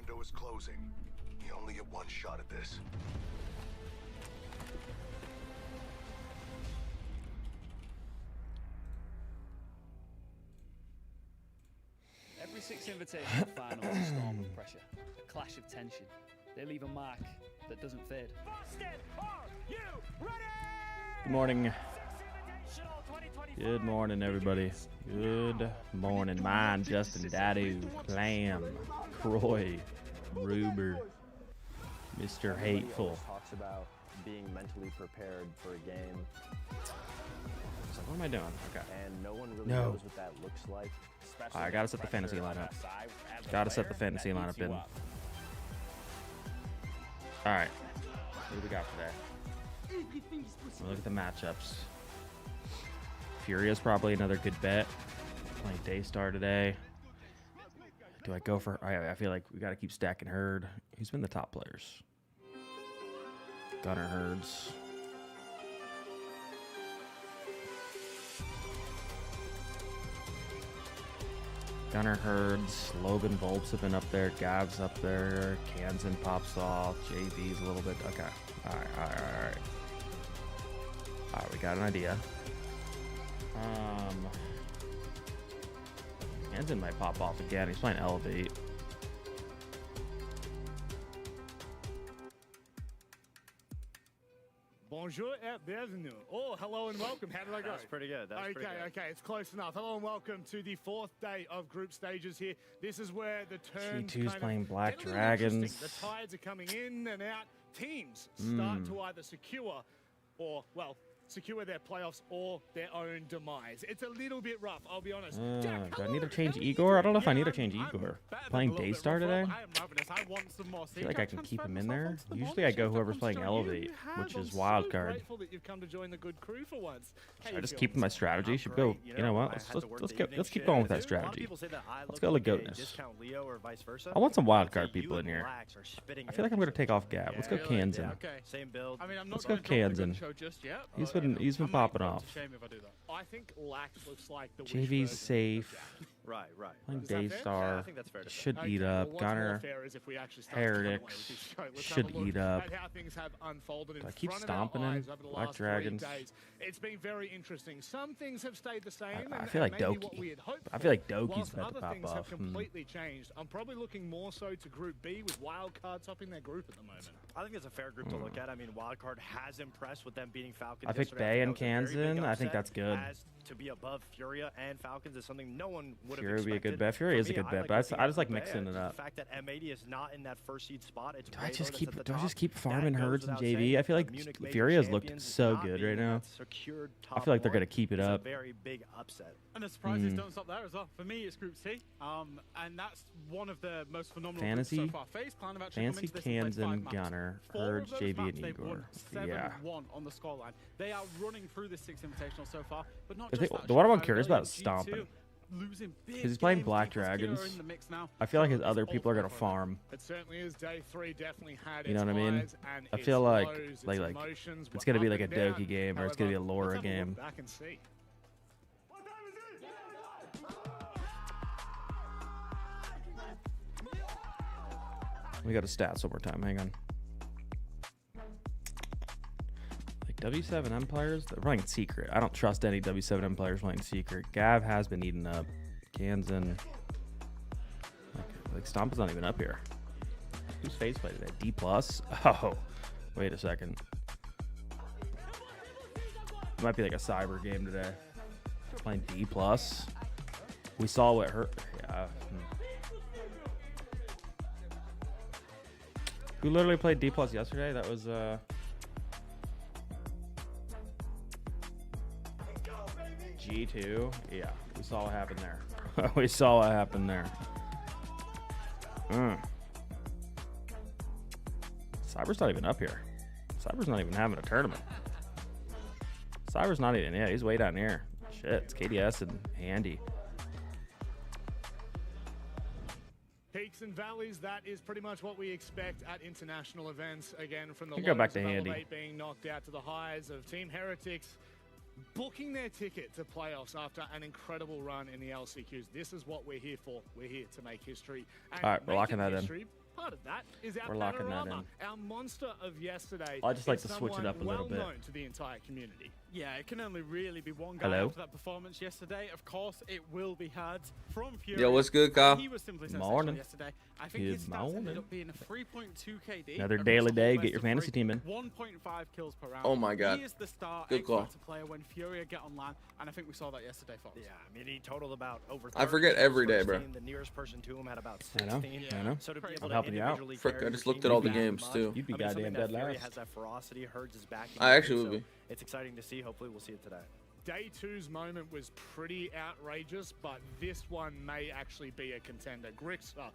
window is closing. You only get one shot at this. Every six invitational final is a storm of pressure, a clash of tension. They leave a mark that doesn't fade. Boston, are you ready? Good morning. Good morning, everybody. Good morning. Mine, Justin, Dadu, Clam, Croy, Ruber, Mr. Hateful. Talks about being mentally prepared for a game. So what am I doing? Okay. And no one really knows what that looks like. I gotta set the fantasy lineup. Gotta set the fantasy lineup in. Alright. What do we got for that? Look at the matchups. Furia's probably another good bet. Playing Daystar today. Do I go for... I feel like we got to keep stacking Herd. Who's been the top players? Gunner Herds. Gunner Herds. Logan Volts have been up there. Gav's up there. Kansan pops off. JV's a little bit... Okay. Alright. Alright, we got an idea. Kansan might pop off again. He's playing Elevate. Bonjour et bienvenue. Oh, hello and welcome. How did I go? That's pretty good. That's pretty good. Okay, it's close enough. Hello and welcome to the fourth day of group stages here. This is where the turns G2's playing Black get a little Dragons. interesting. The tides are coming in and out. Teams start to either secure or, well, secure their playoffs or their own demise. It's a little bit rough, I'll be honest. Jack, do I need to change Igor? I don't know if I need to change Igor. Playing Daystar today? I am ravenous. I want some more. I feel like I can keep him in there. Usually I go whoever's playing Elevate, which is wild card. Grateful that you've come to join the good crew for once. Should I just keep my strategy? Should go. You know what? Let's keep going with that strategy. Let's go Legotness. I want some wild card people in here. I feel like I'm gonna take off Gab. Let's go Kansan. Same build. I mean, I'm Let's not go gonna drop the Kansan. good show just yet. He's been popping off. It's a shame if I do that. I think Lax looks like the JV's safe. Right. Playing Is that fair? Daystar. Yeah, I think that's fair to say. Should eat up. Gunner. Heretics should eat up. Do I keep stomping him? Black Dragons. It's been very interesting. Some things have stayed the same. I feel like Doki. I feel like Doki's about to pop things off. have completely changed. I'm probably looking more so to Group B with Wildcard topping their group at the moment. I think it's a fair group to look at. I mean, Wildcard has impressed with them beating Falcons. I picked yesterday. Bay and That was a very big Kansan. I think upset. that's good. As to be above Furia and Falcons is something no one would have Furia would be a good expected. bet. Furia For is a me, good I bet, like but looking I just at like Bay. mixing it up. The fact that M80 is not in that first seed spot, it's Do I just keep that farming goes Herds and without JV? saying. I feel like Munich major Furia's looked champions so not good being right in now. that secured I top feel like they're four gonna keep it is a up. very big upset. And the surprises don't stop there as well. For me, it's Group C, and that's one of the most phenomenal Fantasy, groups so far. FaZe Clan have actually come Fancy, into this and played 5 Kansan, maps. Gunner, 4 of Herds, those JV, maps and they've won Igor. 7-1 Yeah. on the scoreline. They are running through this 6 invitational so far, but not I just think that. the one I'm Shopify curious about is G2 stomping. losing big He's playing games. Black T+Q are Dragons. in the mix now. I feel like his So other it's people are all gonna for it. farm. It certainly is. Day 3 definitely had You know its what I mean? highs and I its feel like lows, its like emotions it's were gonna be up like a and down. Doki game or it's gonna be a However, Laura let's have a look game. back and see. We got a stats one more time. Hang on. Like W7M players, they're playing secret. I don't trust any W7M players playing secret. Gav has been eaten up. Kansan. Like Stomp is not even up here. Who's face play today? D+? Oh, wait a second. It might be like a cyber game today. Playing D+. We saw what her... Yeah. Who literally played D+ yesterday? That was G2. Yeah, we saw what happened there. We saw what happened there. Cyber's not even up here. Cyber's not even having a tournament. Cyber's not even, yeah, he's way down here. Shit, it's KDS and Handy. Peaks and valleys, that is pretty much what we expect at international events. Again, from the You go back lows to of Handy. Elevate being knocked out to the highs of Team Heretics booking their ticket to playoffs after an incredible run in the LCQs. This is what we're here for. We're here to make history. And All right, we're making locking that in. history Part of that is our We're locking that panorama. Our monster of yesterday. I just like is to switch it someone up a little well bit. known to the entire community. Yeah, it can only really be one guy Hello? after that performance yesterday. Of course, it will be had from Fury. Yo, what's good, Kyle? He was simply Morning. sensational yesterday. I think Good his stats ended morning. up being a 3.2 KD. Another across daily the whole day. best Get your of fantasy three, team in. 1.5 kills per round. Oh my God. He is the star Good X call. Factor player when Fury get online, and I think we saw that yesterday, Fox. Yeah, I mean, he totaled about over 30 I forget for his every day, first bro. team. The nearest person to him had about I know. 16. I know. So to be I'm able to helping you out. individually Frick, carry I your just looked team at all the that games, much, too. You'd be I mean, something goddamn that dead Fury last. has that ferocity, Herds is backing I him, actually so would be. It's exciting to see. Hopefully, we'll see it today. Day 2's moment was pretty outrageous, but this one may actually be a contender. Grixer,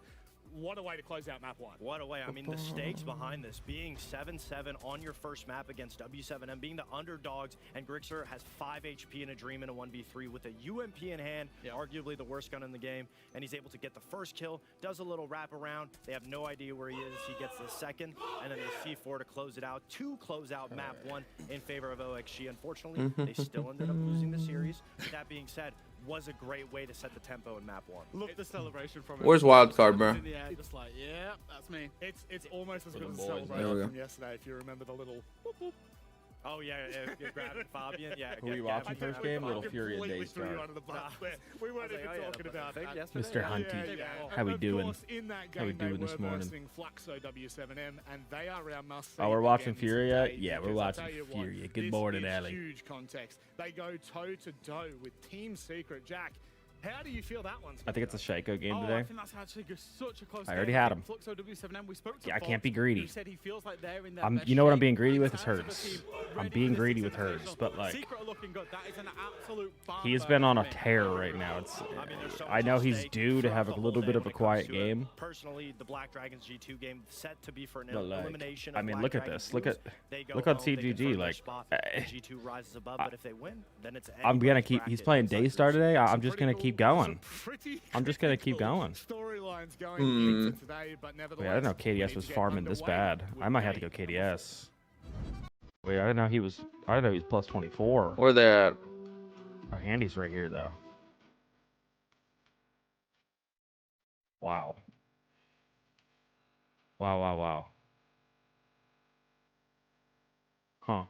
what a way to close out map 1. What a way. I mean, the stakes behind this, being 7-7 on your first map against W7M, being the underdogs, and Grixer has 5 HP in a Dream in a 1v3 with a UMP in hand, arguably the worst gun in the game, and he's able to get the first kill, does a little wrap around. They have no idea where he is. He gets the second, and then the C4 to close it out, to close out map 1 in favor of OXG. Unfortunately, they still ended up losing the series. With that being said, was a great way to set the tempo in map 1. Love the celebration from him. Where's Wildcard, bro? In the air, just like, yeah, that's me. It's almost as good as the boys. There we celebration go. from yesterday, if you remember the little whoop whoop. Oh, yeah, you're grabbing Fabian. Yeah, Who were you Gavin. watching first game? Little Fury and completely Day threw you Star. under the bus Nah. there. We weren't I was even like, oh, yeah, talking the about thing that. yesterday. Mr. Hunty. Yeah, yeah. How we Of doing? course, in that How we game, they doing this were morning? versing Fluxo W7M, and they are our must-see Oh, we're watching again Fury yet? today, Yeah, we're because I'll watching tell you what, Fury. Good this morning, is Allie. huge context. They go toe-to-toe with Team Secret. Jack, how do you feel that one's I think it's a Shaco game Oh, I today. think that's actually such a close I already game. had think him. Fluxo W7M, we spoke to Yeah, I Fox, can't be greedy. who said he feels like they're in their I'm- best you know what I'm shape. being greedy with In is terms of Hurts. a team I'm ready being for the greedy Six with Hurts, Invitational. but, like, Secret are looking good. That is an absolute bomb He's burner been on for a me. tear right now. It's. I mean, there's so I much know at he's stake due to throughout have a the whole little day bit of when a it comes quiet to it. game. Personally, the Black Dragons G2 game set to be for an But, like, elimination. I of mean, Black look at Dragons this. Look lose. at They go look on home, they CGG. confirm their Like, spot, and G2 rises above. But if they win, then it's I'm gonna anybody's keep. He's bracket playing inside Daystar groups. today. I'm Some just pretty gonna keep cool- going. some pretty I'm just gonna keep critical going. storylines going into today, but nevertheless, Wait, I didn't know we KDS need was to get farming this underway bad. with I might have to day go KDS. Wait, I didn't know he was. I didn't know he was plus 24. Where they at? Our handy's right here though. Wow. Wow, wow, wow. Huh.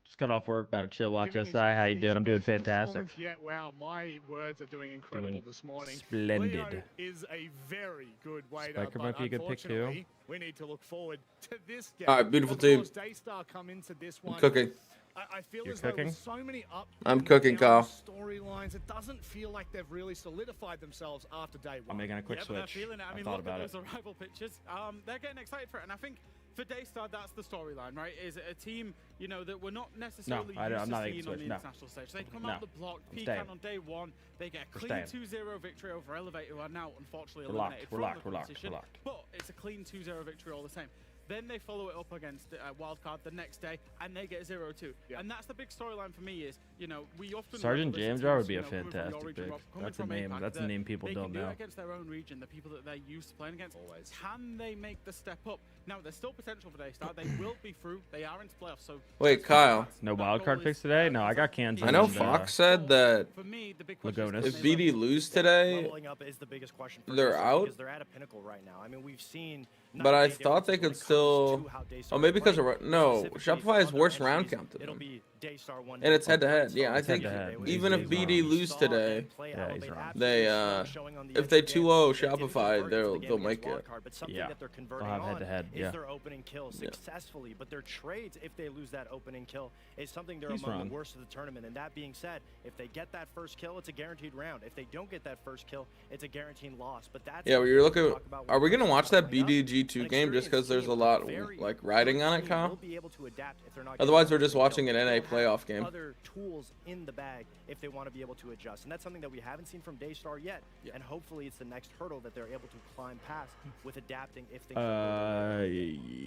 Just got off work, about to chill, watch Giving SI. How you his doing? I'm doing best fantastic. performance yet. Wow, my words are doing incredible Doing this morning. splendid. Leo is a very good waiter, Spiker but might be a good pick, too. unfortunately, we need to look forward to this game. All right, beautiful Of team. course, Daystar come into this one. Cooking. I feel You're as though cooking? with so many up I'm and cooking, down Kyle. storylines, it doesn't feel like they've really solidified themselves after day one. I'm making a quick Yeah, but they're switch. feeling it. I mean, thought look about at it. those arrival pictures. They're getting excited for it, and I think for Daystar, that's the storyline, right? Is a team, you know, that we're not necessarily I'm used not to making seeing on switch, the no. international stage. They come No, out the block, I'm Pecan staying. on day one. They get a We're clean staying. 2-0 victory over Elevate, who are now unfortunately We're locked, eliminated we're from locked, the we're locked, competition. we're locked. But it's a clean 2-0 victory all the same. Then they follow it up against Wildcard the next day, and they get 0-2. Yeah. And that's the big storyline for me is, you know, we often... Sergeant listen to Jamjar would teams, be you a know, coming from your fantastic region, pick. Rob, coming That's a from name. APAC, That's a that name people they don't can do know. it against their own region, the people that they're used to playing against. Always. Can they make the step up? Now, there's still potential for Daystar. They will be through. They are into playoffs. So Wait, Kyle. No that wild card goal picks is, today? No, I is got up. Kansas I know and, Fox said that For me, the big question Lagonis. is if can they BD level- lose today, Leveling up is the biggest question for they're Daystar out? because they're at a pinnacle right now. I mean, we've seen but I night and day thought they differences could when it comes still. to how Daystar Oh, is maybe because playing. of no. Specifically Shopify has other worse round entries, count than it'll them. be Daystar one And it's day, head-to-head. one Yeah, I day, think one day, one even day. if BD lose Saw today, and play Yeah, out. he's They wrong. absolutely They, showing on the if edge they of the game. 2-0 They didn't Shopify, convert into the game they'll against make it. Wildcard, but something Yeah. that they're converting have on head-to-head, is yeah. their opening kill successfully. But their trades, if they lose that opening kill, is something they're He's among wrong. the worst of the tournament. And that being said, if they get that first kill, it's a guaranteed round. If they don't get that first kill, it's a guaranteed loss. But that's Yeah, something you're we looking. talk about when Are we it gonna comes to watch that leveling up. BDG2 An game just because experienced there's a team, lot very like good riding on it, team Kyle? will be able to adapt if they're not Otherwise, getting we're just that watching an kill. NA They'll have playoff game. Other tools in the bag if they want to be able to adjust, and that's something that we haven't seen from Daystar yet. And hopefully, it's the next hurdle that they're able to climb past with adapting if things.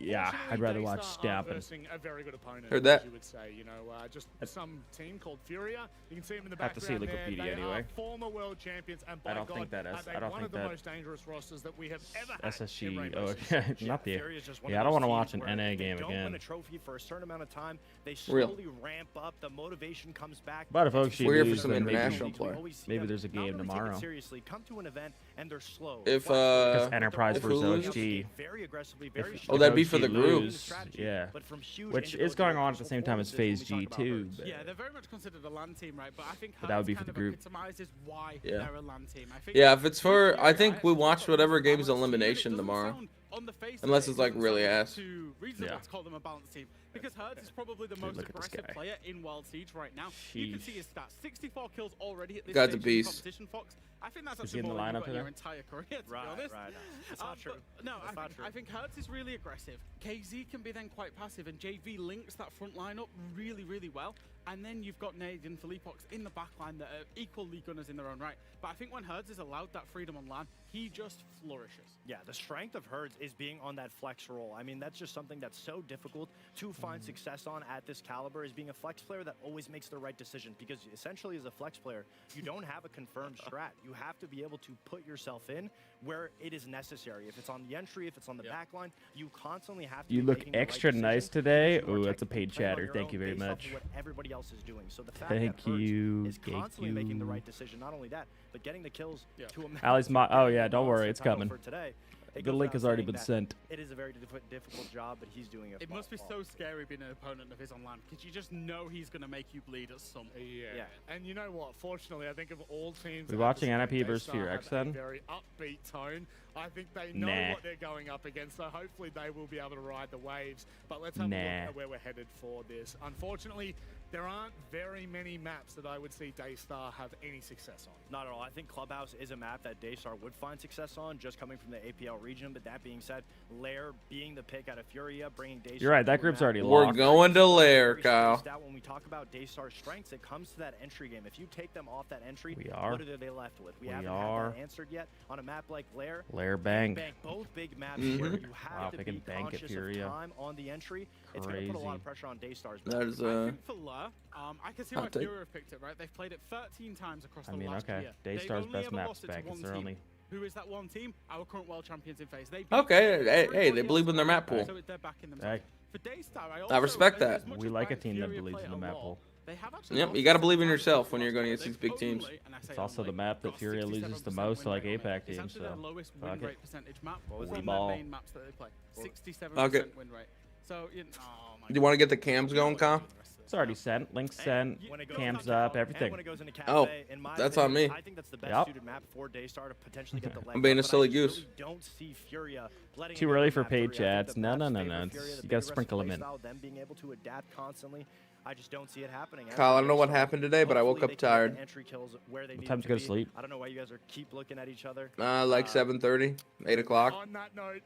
Yeah, I'd rather watch Stappen. Versing a very good opponent, Heard that. as you would say. You know, just some team called Furia. You can see them in the Have to background see there. Wikipedia They anyway. are former world champions, and by I don't God, think that are is- they I don't one think of the that- most dangerous rosters that we have ever had in SSG. Rainbow Oh, Six okay. Siege. Not the. Fury is just one Yeah, of I don't those wanna teams watch an where NA if they game don't again. win a trophy for a certain amount of time, they Real. slowly ramp up. The motivation comes back. But if It's Oakshee We're here for lose, some then maybe, international play. maybe there's a game not really take it tomorrow. seriously, come to an event and they're slow. If, Flexible, Because but they're Enterprise also versus able to OG. skate very aggressively, very If- Oh, if that'd be for OG the group. lose, yeah. But from huge Which is individual going on at the same time as performances Phase when we G talk about too. Hurts. But Yeah, they're very much considered a LAN team, right? But I think But that would be Hurts for the kind of group. epitomizes why Yeah. they're a LAN team. I think Yeah, if it's for, with I Fury, think we actually watch thought whatever it was a game's balanced team, and it elimination doesn't tomorrow. sound on the face of Unless it, it's it like doesn't really sound ass. too reasonable Yeah. to call them a balanced team because Hurts is probably the most look at this aggressive guy. player in World Siege right now. You can Sheesh. see his stats: 64 kills already at this Guy's a stage in the beast. competition. Fox, I think that's Is he actually in the more than lineup you've got in your today? entire career. To be honest, Right. It's not true. but no, That's not true. I think Hurts is really aggressive. KZ can be then quite passive, and JV links that front line up really, really well. And then you've got Nade and Philippox in the back line that are equally gunners in their own right. But I think when Hurts is allowed that freedom on LAN, he just flourishes. Yeah, the strength of Hurts is being on that flex role. I mean, that's just something that's so difficult to find success on at this caliber, is being a flex player that always makes the right decision. Because essentially, as a flex player, you don't have a confirmed strat. You have to be able to put yourself in where it is necessary. If it's on the entry, if it's on the back line, you constantly have to You be look making the right extra decision nice today. because you are Ooh, that's a technically paid playing on chatter. your Thank own you very based off of much. what everybody else is doing. So the fact Thank that Hurts you. is Thank constantly making the you. right decision, not only that, but getting the kills to a Ali's oh yeah, don't worry, it's title coming. for today. It The goes link without has already saying been that sent. It is a very difficult job, but he's doing it. It must be so scary being an opponent of his on LAN because you just know he's going to make you bleed at some point. Yeah. And you know what? Fortunately, I think of all teams, We at watching this point, NIP versus Daystar Fear have X a then? very upbeat tone. I think they know Nah. what they're going up against, so hopefully they will be able to ride the waves. But let's have a look Nah. at where we're headed for this. Unfortunately, there aren't very many maps that I would see Daystar have any success on. Not at all. I think Clubhouse is a map that Daystar would find success on, just coming from the APL region. But that being said, Lair being the pick out of Furia, bringing Daystar. You're right, that to a group's map already We're locked. going to Lair, very Kyle. spaced out. When we talk about Daystar's strengths, it comes to that entry game. If you take them off that entry, We are. what are they left with? We We haven't are. had that answered yet on a map like Lair. Lair bang. Bank, both big maps Mhm. here. You have Wow, to they can be bank at conscious of Furia. time on the entry. It's going to put a lot Crazy. of pressure on Daystar's That back. is, I think for Lur, I can see why hot take. Fury have picked it, right? They've played it 13 times across I the mean, last okay. year. Daystar's They've only best ever map's lost it to back. one It's their team. only. Who is that one team? Our current world champions in phase. They beat Okay, hey, everybody they believe in their map pool. So they're back in Hey. themselves. For Daystar, I also respect as that. much We as like a Bank team that Fury believes play in the a map lot, pool. they have actually Yep, lost you gotta to believe in some yourself teams when you're last going year. against these They've big teams. only, and I say It's also the only, map that got Furia loses the 67% most to, win like, rate on it. APAC It's teams, actually their so lowest fuck win it. rate percentage map. What was One it? of their Ball. main maps that they play. 67% Fuck it. win rate. So, oh my Do you want to get the cams going, Kyle? It's already sent. Links sent. When it goes Cams into up. and Everything. when it goes into Oh, cafe, in my that's opinion, on me. I think that's the best Yep. suited map for Daystar to potentially get the leg I'm being up, a but silly I just goose. really don't see Furia letting Too it early go for map paid 3. I think chats. the No, maps no, no, favor no. Furia, the You big gotta aggressive sprinkle 'em play in. style, them being able to adapt constantly. I just don't see it happening. As Kyle, I for don't know what Daystar, happened today, but I woke hopefully up they can get the tired. entry kills where they What need time it to go to be. sleep? I don't know why you guys are keep looking at each other. Like 7:30, 8 o'clock. On that note,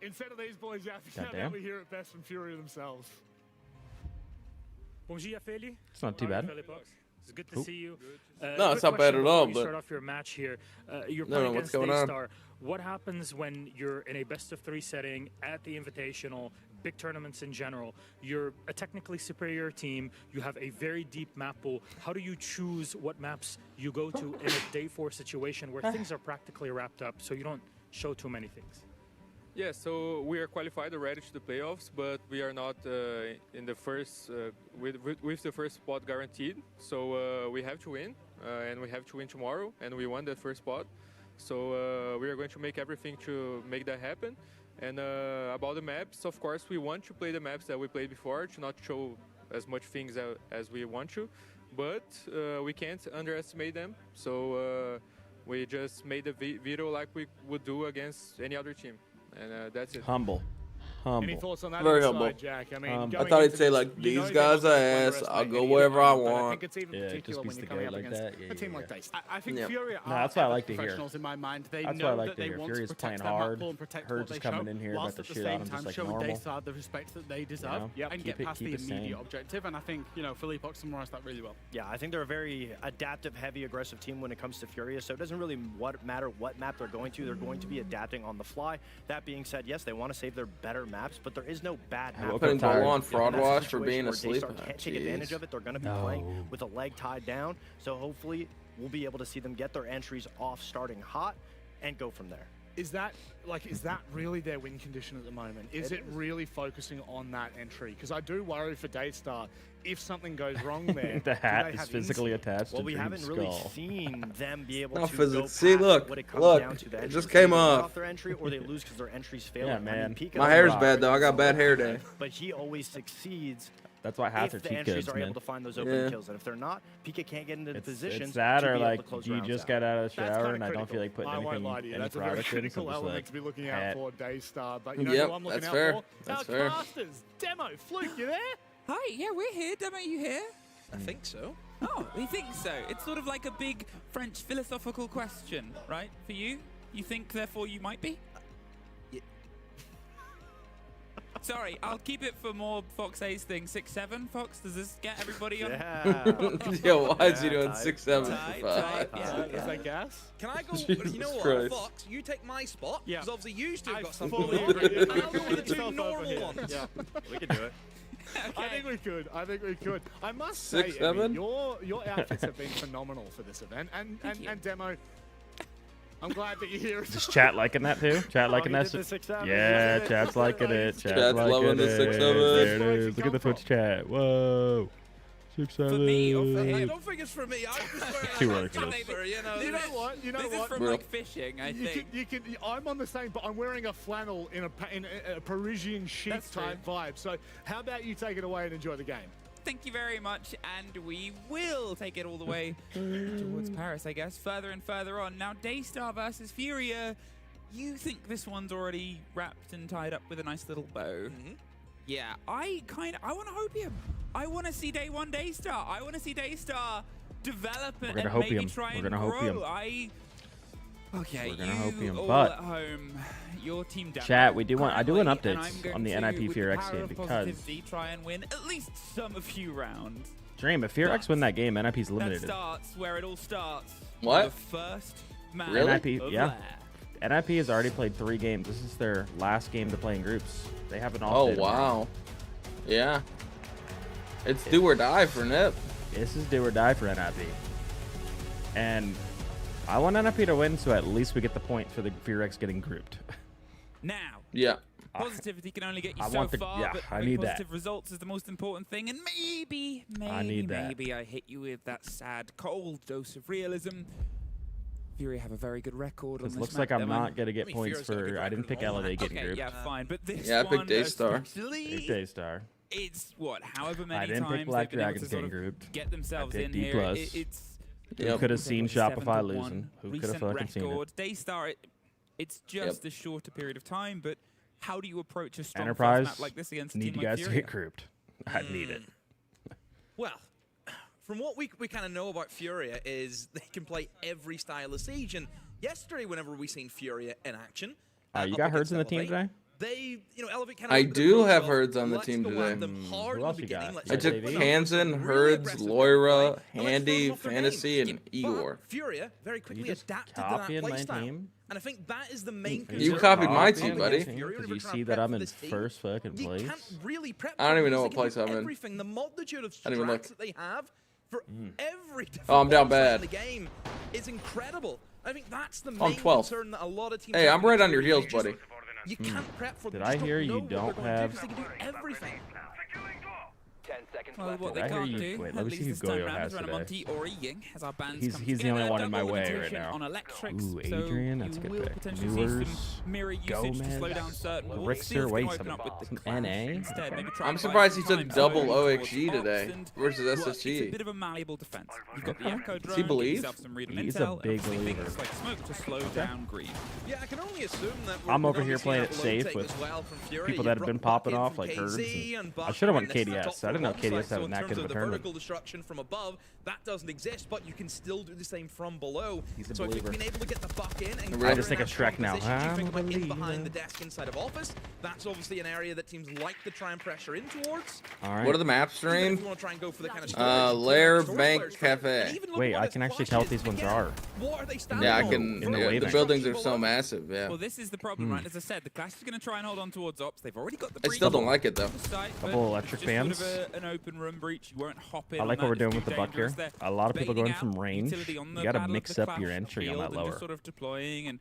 instead of these boys, you have to find Goddamn. out we hear it best from Furia themselves. Bom dia, Feli. It's not too How are bad. you, Philippox? It's good to Cool. see you. No, it's quick not bad question at all, before you but- start off your match here. You're No, playing what's against going on? Daystar. What happens when you're in a best-of-3 setting at the Invitational, big tournaments in general? You're a technically superior team. You have a very deep map pool. How do you choose what maps you go to in a day 4 situation where things are practically wrapped up, so you don't show too many things? Yeah, so we are qualified already to the playoffs, but we are not in the first with the first spot guaranteed. So we have to win, and we have to win tomorrow, and we won that first spot. So we are going to make everything to make that happen. And about the maps, of course, we want to play the maps that we played before to not show as much things as we want to, but we can't underestimate them. So we just made the video like we would do against any other team. And that's it. Humble. Any Humble. thoughts on that Very inside, humble. Jack? I mean, I going thought he'd into say, this, like, you know these they're guys not are gonna ass, underestimate I'll go any wherever I opponent, but I want. think it's even Yeah, it just particular be when you're scared coming up like against that. Yeah, a team yeah, like yeah. Daystar. I think Yeah. Fury No, are that's what I epic like to hear. professionals in my mind. They That's know what I like that to they hear. want Fury's to playing protect their map hard. pool and protect Hurts what they is coming show, in here, whilst about at to the shit on same him time just like showing normal. Daystar the respect that they deserve know? Yep. and Keep get it- past keep the it sane. immediate objective. And I think, Philippox summarized that really well. Yeah, I think they're a very adaptive, heavy, aggressive team when it comes to Furia, so it doesn't really matter what map they're going to. They're going to be adapting on the fly. That being said, yes, they want to save their better maps, but there is no bad map. woke Putting up tired. Ball on And fraud that's a wash for situation being where asleep. Daystar can't take advantage of it. They're going to be No. playing with a leg tied down, so hopefully we'll be able to see them get their entries off starting hot and go from there. Is that really their win condition at the moment? Is it really focusing on that entry? Because I do worry for Daystar if something goes wrong there. The hat do they is have physically insight? attached Well, to we Dream's haven't really skull. seen them be able No to physics. go See, past look, what it comes look, down to. The it entries just they came get off. their entry, or they lose because their entries fail. Yeah, them. I mean, man. Pika's My a hair's rock, bad though. I got bad hair day. but he always succeeds That's why hats are if the cheat entries codes, are man. able to find those open Yeah. kills. And if they're not, Pika can't get into the positions It's that, to or be able like to close you rounds just out. got out of the That's shower kinda and I don't feel critical. like putting I won't anything, lie to you. any That's a very product in, so critical I'm just element like, to be looking hat. out for Daystar. But you know Yep, who I'm looking that's out fair. for? That's Our fair. Masters. Demo, Fluke, you there? Hi, yeah, we're here. Demo, you here? I think so. Oh, we think so. It's sort of like a big French philosophical question, right? For you? You think, therefore, you might be? Sorry, I'll keep it for more Fox A's thing. 6-7, Fox? Does this get everybody on? Yeah. Yo, why is he doing tight. 6'7"? Tight, Five? tight, Is that gas? Can I go? Jesus You know what, Christ. Fox? You take my spot. Yeah. Because obviously you two have I got something fully going on. agree. And I'll go with the two Yourself over normal here. ones. Yeah. We can do it. I think we could. I think we could. I must say, 6'7"? Emmy, your outfits have been phenomenal for this event. And Demo, I'm glad that you're here. Is chat liking that too? Chat liking he that? did the 6'7". Yeah, Look at chat's it. liking it. Chat's Chat's liking loving the it. 6'7". There it Where'd you is. Look come at the Twitch from? chat. Whoa. 6'7". For me or for I him? don't think it's for me. I prefer Too early for this. You know, You know what? You know This is what? from Bro. like fishing, I think. I'm on the same, but I'm wearing a flannel in a Parisian chic That's type vibe. So how about you take it away and enjoy the game? Thank you very much, and we will take it all the way towards Paris, I guess, further and further on. Now, Daystar versus Furia, you think this one's already wrapped and tied up with a nice little bow. Yeah, I want to hopium. I want to see day one Daystar. I want to see Daystar develop and gonna maybe hopium. try We're and gonna grow. hopium. Okay, We're gonna you hopium, all but- at home, your team down. Chat, we do want. I do want currently, and updates I'm going on the to, NIP with Fear the X power game of because positivity, try and win at least some a few rounds. Dream, if Fear X win that game, NIP's That eliminated. starts where it all starts. What? The first match Really? NIP, of yeah. Lair. NIP has already played 3 games. This is their last game to play in groups. They haven't Oh, opted. wow. Yeah. It's do or die for NIP. This is do or die for NIP. And I want NIP to win, so at least we get the point for the Fear X getting grouped. Now, Yeah. positivity can only get you I so want the- far, yeah, but I having need that. positive results is the most important thing. And maybe need that. I hit you with that sad, cold dose of realism. Fury have a very good record on This this looks map, like I'm Demo. not gonna get mean, points Fear's got a good for. I didn't record pick on all LA getting Okay, grouped. yeah, fine. But this Yeah, I picked one Daystar. especially, Pick Daystar. it's what, however many I didn't times pick Black they've been able Dragons to sort getting of grouped. get themselves I in picked D+. here. It's Who Yep. could have seen Shopify 7-1 losing? Who could have recent fucking seen it? record. Daystar, it's just Yep. a shorter period of time, but how do you approach a strong Enterprise, first map like this against a need team you like guys to Furia? get grouped. I need it. Well, from what we kind of know about Furia is they can play every style of siege. And yesterday, whenever we seen Furia in action, You up got Herds against in the team Elevate, today? They, Elevate kind of. I do have Herds on the team today. Them hard Who in else the you got? beginning. Let's I took JV? Kansan, really Herds, aggressive Loira, gameplay, and let's Handy, throw them off their Fantasy, game. and But Igor. Furia very quickly just adapted to that copying my playstyle. team? And I think that is the main You concern. copied my Against team, buddy. Furia, Because whenever you trying see to that prep I'm for in this team, first fucking you place. can't really prep. I don't even know for what this place against I'm in. Everything, the multitude of I don't even look. strats that they have for every different Oh, I'm down boss fight bad. in the game is incredible. I think that's the I'm main 12th. concern that a lot of teams Hey, have I'm right against on your Furia. heels, buddy. You can't prep for Did them. I You just hear don't you know what they're don't going to do have- 'cause they can do everything. Well, what they Did I hear can't you- do, wait, at let me least see who this time Goyo round, has is run a today. Monty or a Ying as our bands He's come the only together, one in my double way right limitation now. on electrics, Ooh, so Adrian, that's a you good will pick. potentially see Newers, some mirror usage to slow down Gomez, certain walls. Rixer, Seal's wait, gonna open some- up with the some Clash NA? instead, maybe try I'm and surprised buy he some took time double going towards OXG Ops today and, versus well, It's a SSG. bit of a malleable defense. You've got the Echo drone, he give believe? yourself some read and He's a intel, big and obviously believer. things like smoke to slow down green. Yeah, I can only assume that I'm we're over gonna here see playing that it low safe take with as well from Fury. people You that have been brought popping Buck in off from like KZ Herds. and I Buck should have won in this KDS. top I didn't know one KDS side, so had in that terms good of a of the tournament. vertical destruction from above, that doesn't exist, but you can still do the same from below. He's a So if believer. you've been able to get the Buck in and I get just her in think of that strong Shrek now. position, you I'm think a about in believer. behind the desk inside of office, that's obviously an area that teams like to try and pressure in towards. All right. What are the maps, Even if Stream? you want to try and go for the kind of Lair, storage Bank, players, Cafe. and even look Wait, at I what can his actually flush tell what is. these ones Again, are. what are they standing Yeah, I on? can. In the Yeah, wave the action. buildings are so massive. Yeah. Well, this is the problem, right? As I said, the Clash is going to try and hold on towards Ops. They've already got the I breach still don't like it though. on the site, but Couple electric it's just fans. Sort of an open room breach. You won't hop in. I like on what we're that. doing It's with too the Buck here. dangerous. A lot of people They're going baiting from out range. utility on the You got to Battle of mix the up your Clash entry on field that and lower. just sort of deploying and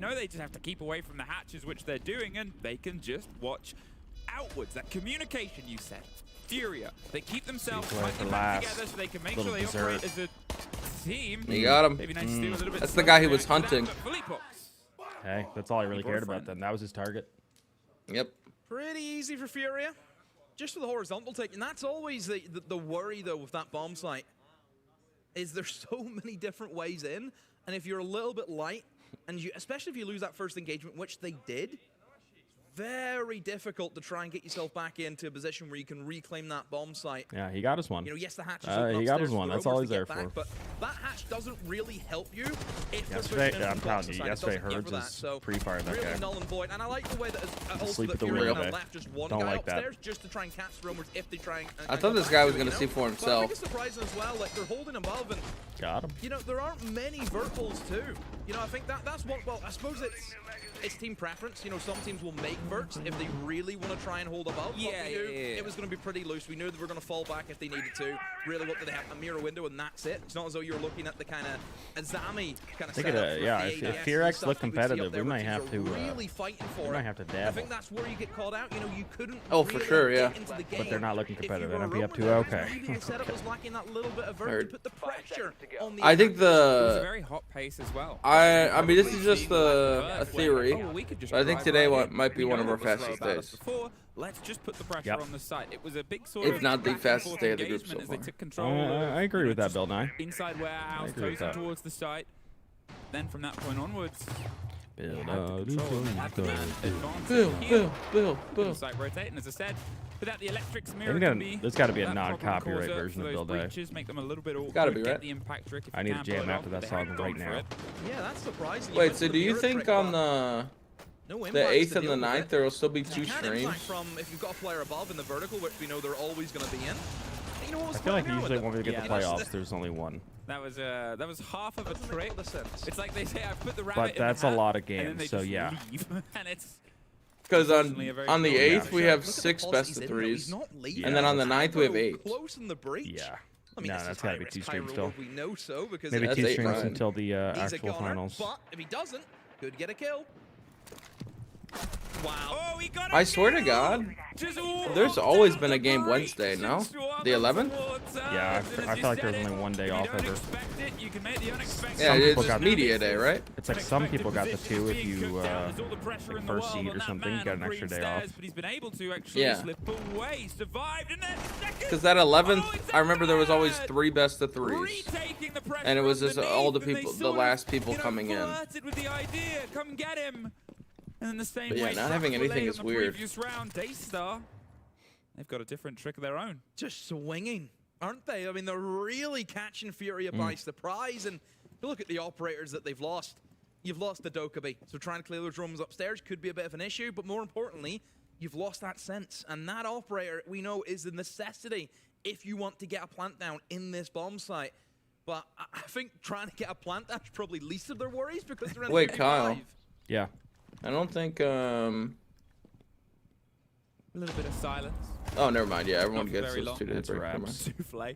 know they just have to keep away from the hatches, which they're doing, and they can just watch outwards. That communication you said. Furia, they keep themselves tightly packed together so they can make sure they operate as a team. You got him. Maybe nice to do a little bit That's the guy he was slower react to hunting. that, but Philippox Hey, that's all I really cared about then. That was his target. Yep. Pretty easy for Furia. Just for the horizontal take. And that's always the worry, though, with that bomb site. Is there's so many different ways in. And if you're a little bit light, and especially if you lose that first engagement, which they did, very difficult to try and get yourself back into a position where you can reclaim that bomb site. Yeah, he got us one. You know, yes, the hatch is open he got upstairs us one. for That's the all roamers he's to there get back, for. But that hatch doesn't really help you if Yesterday, they're pushing in I'm from telling the you, side. It yesterday doesn't give her Herds that. is pre-fired that really guy. null and void. And I like the way that also Sleep that at the Fury wheel, now babe. left just one Don't guy like that. upstairs just to try and catch the roamers if they try and I thought this guy was going to see for But I himself. think it's surprising as well. Like, they're holding above and Got him. you know, there aren't many verticals too. You know, I think that's what, well, I suppose it's team preference. You know, some teams will make verts if they really want to try and hold above. Yeah, But we knew yeah. it was going to be pretty loose. We knew they were going to fall back if they needed to. Really, what did they have? A mirror window and that's it. It's not as though you're looking at the kind of Azami kind of setup. Yeah, if Fear-X look competitive, we might have to. Really fighting for we it. might have to I dabble. think that's where you get caught out. You know, you couldn't. Oh, for really sure, get yeah. into the But they're game not looking if you competitive. were a NMP up roamer. 2-0. Okay. Maybe the setup was lacking that little bit of vert Heard. to put the pressure on the I think attack. It was a the very hot pace as well. I mean this is just a theory. Oh, we could just But I think drive today right in. might be We one know of our what was slow fastest about us days. before. Let's just put the pressure Yep. on the site. It was a big sort If of not the back and fastest forth day of the group engagement so as they far. took control of, I agree with that, just Bill Nye. inside warehouse, agree with closing that. towards the site. Then from that point onwards, Build had the out, control and build had the out. man advancing Bill, here. Bill. The site rotating, as I said. Without the electrics mirror, There's can be gotta be a that problem non-copyright causer version for of those Bill Nye. breaches, make them a little bit awkward. Gotta be, get right? the impact trick if I you need can to jam pull it after off, that but song they haven't right gone for now. it. Yeah, that's surprising. Wait, so do you think on the No the impacts 8th to and the deal with 9th it. there will still be You 2 can streams? impact from if you've got a player above in the vertical, which we know they're always going to be in. You know I what's feel like going on usually with when we it? get Yeah, the that's playoffs, there's only one. That was half of a Doesn't make trick. a lot of sense. It's like they say, I put the rabbit But in the that's a hat, lot of and then they games, so just yeah. leave. And it's Because unfortunately a very on the cool 8th match. we have Look at the 6 pulse best he's of in, though. He's 3s. not leaving. And then on the 9th we have Aggro 8. Close in the breach. Yeah. I mean, No, this that's is gotta be high-risk, 2 streams high still. reward, We know so because Maybe That's 2 8 streams grind. until the he's a actual gunner, finals. but if he doesn't, could get a kill. Wow. Oh, he got I swear to God, there's always been a game Wednesday, no? The 11th? Yeah, I feel like there's only one day off ever. Yeah, Some people it's got media day, right? It's like some people got the 2 if you like first seed or something, you got an extra day off. But he's been able to actually Yeah. slip away, survived, and then second. Because that 11th, I remember there was always 3 best of 3s. Retaking the pressure And it was just underneath, all the and they people, the sort of, last people you know, coming in. flirted with the idea, come get him. And then the same But yeah, way not having Trucks were anything late is on the weird. Previous round, Daystar, they've got a different trick of their own. Just swinging, aren't they? I mean, they're really catching Furia by surprise. And look at the operators that they've lost. You've lost the Dokkaebi, so trying to clear those rooms upstairs could be a bit of an issue. But more importantly, you've lost that sense. And that operator, we know, is a necessity if you want to get a plant down in this bomb site. But I think trying to get a plant down is probably least of their worries because they're in Wait, 35. Kyle. Yeah. Uh, I don't think, A little bit of silence. oh, never mind. Yeah, everyone Not gets very those long. 2 to hit It's break. wraps. Never mind. Souffle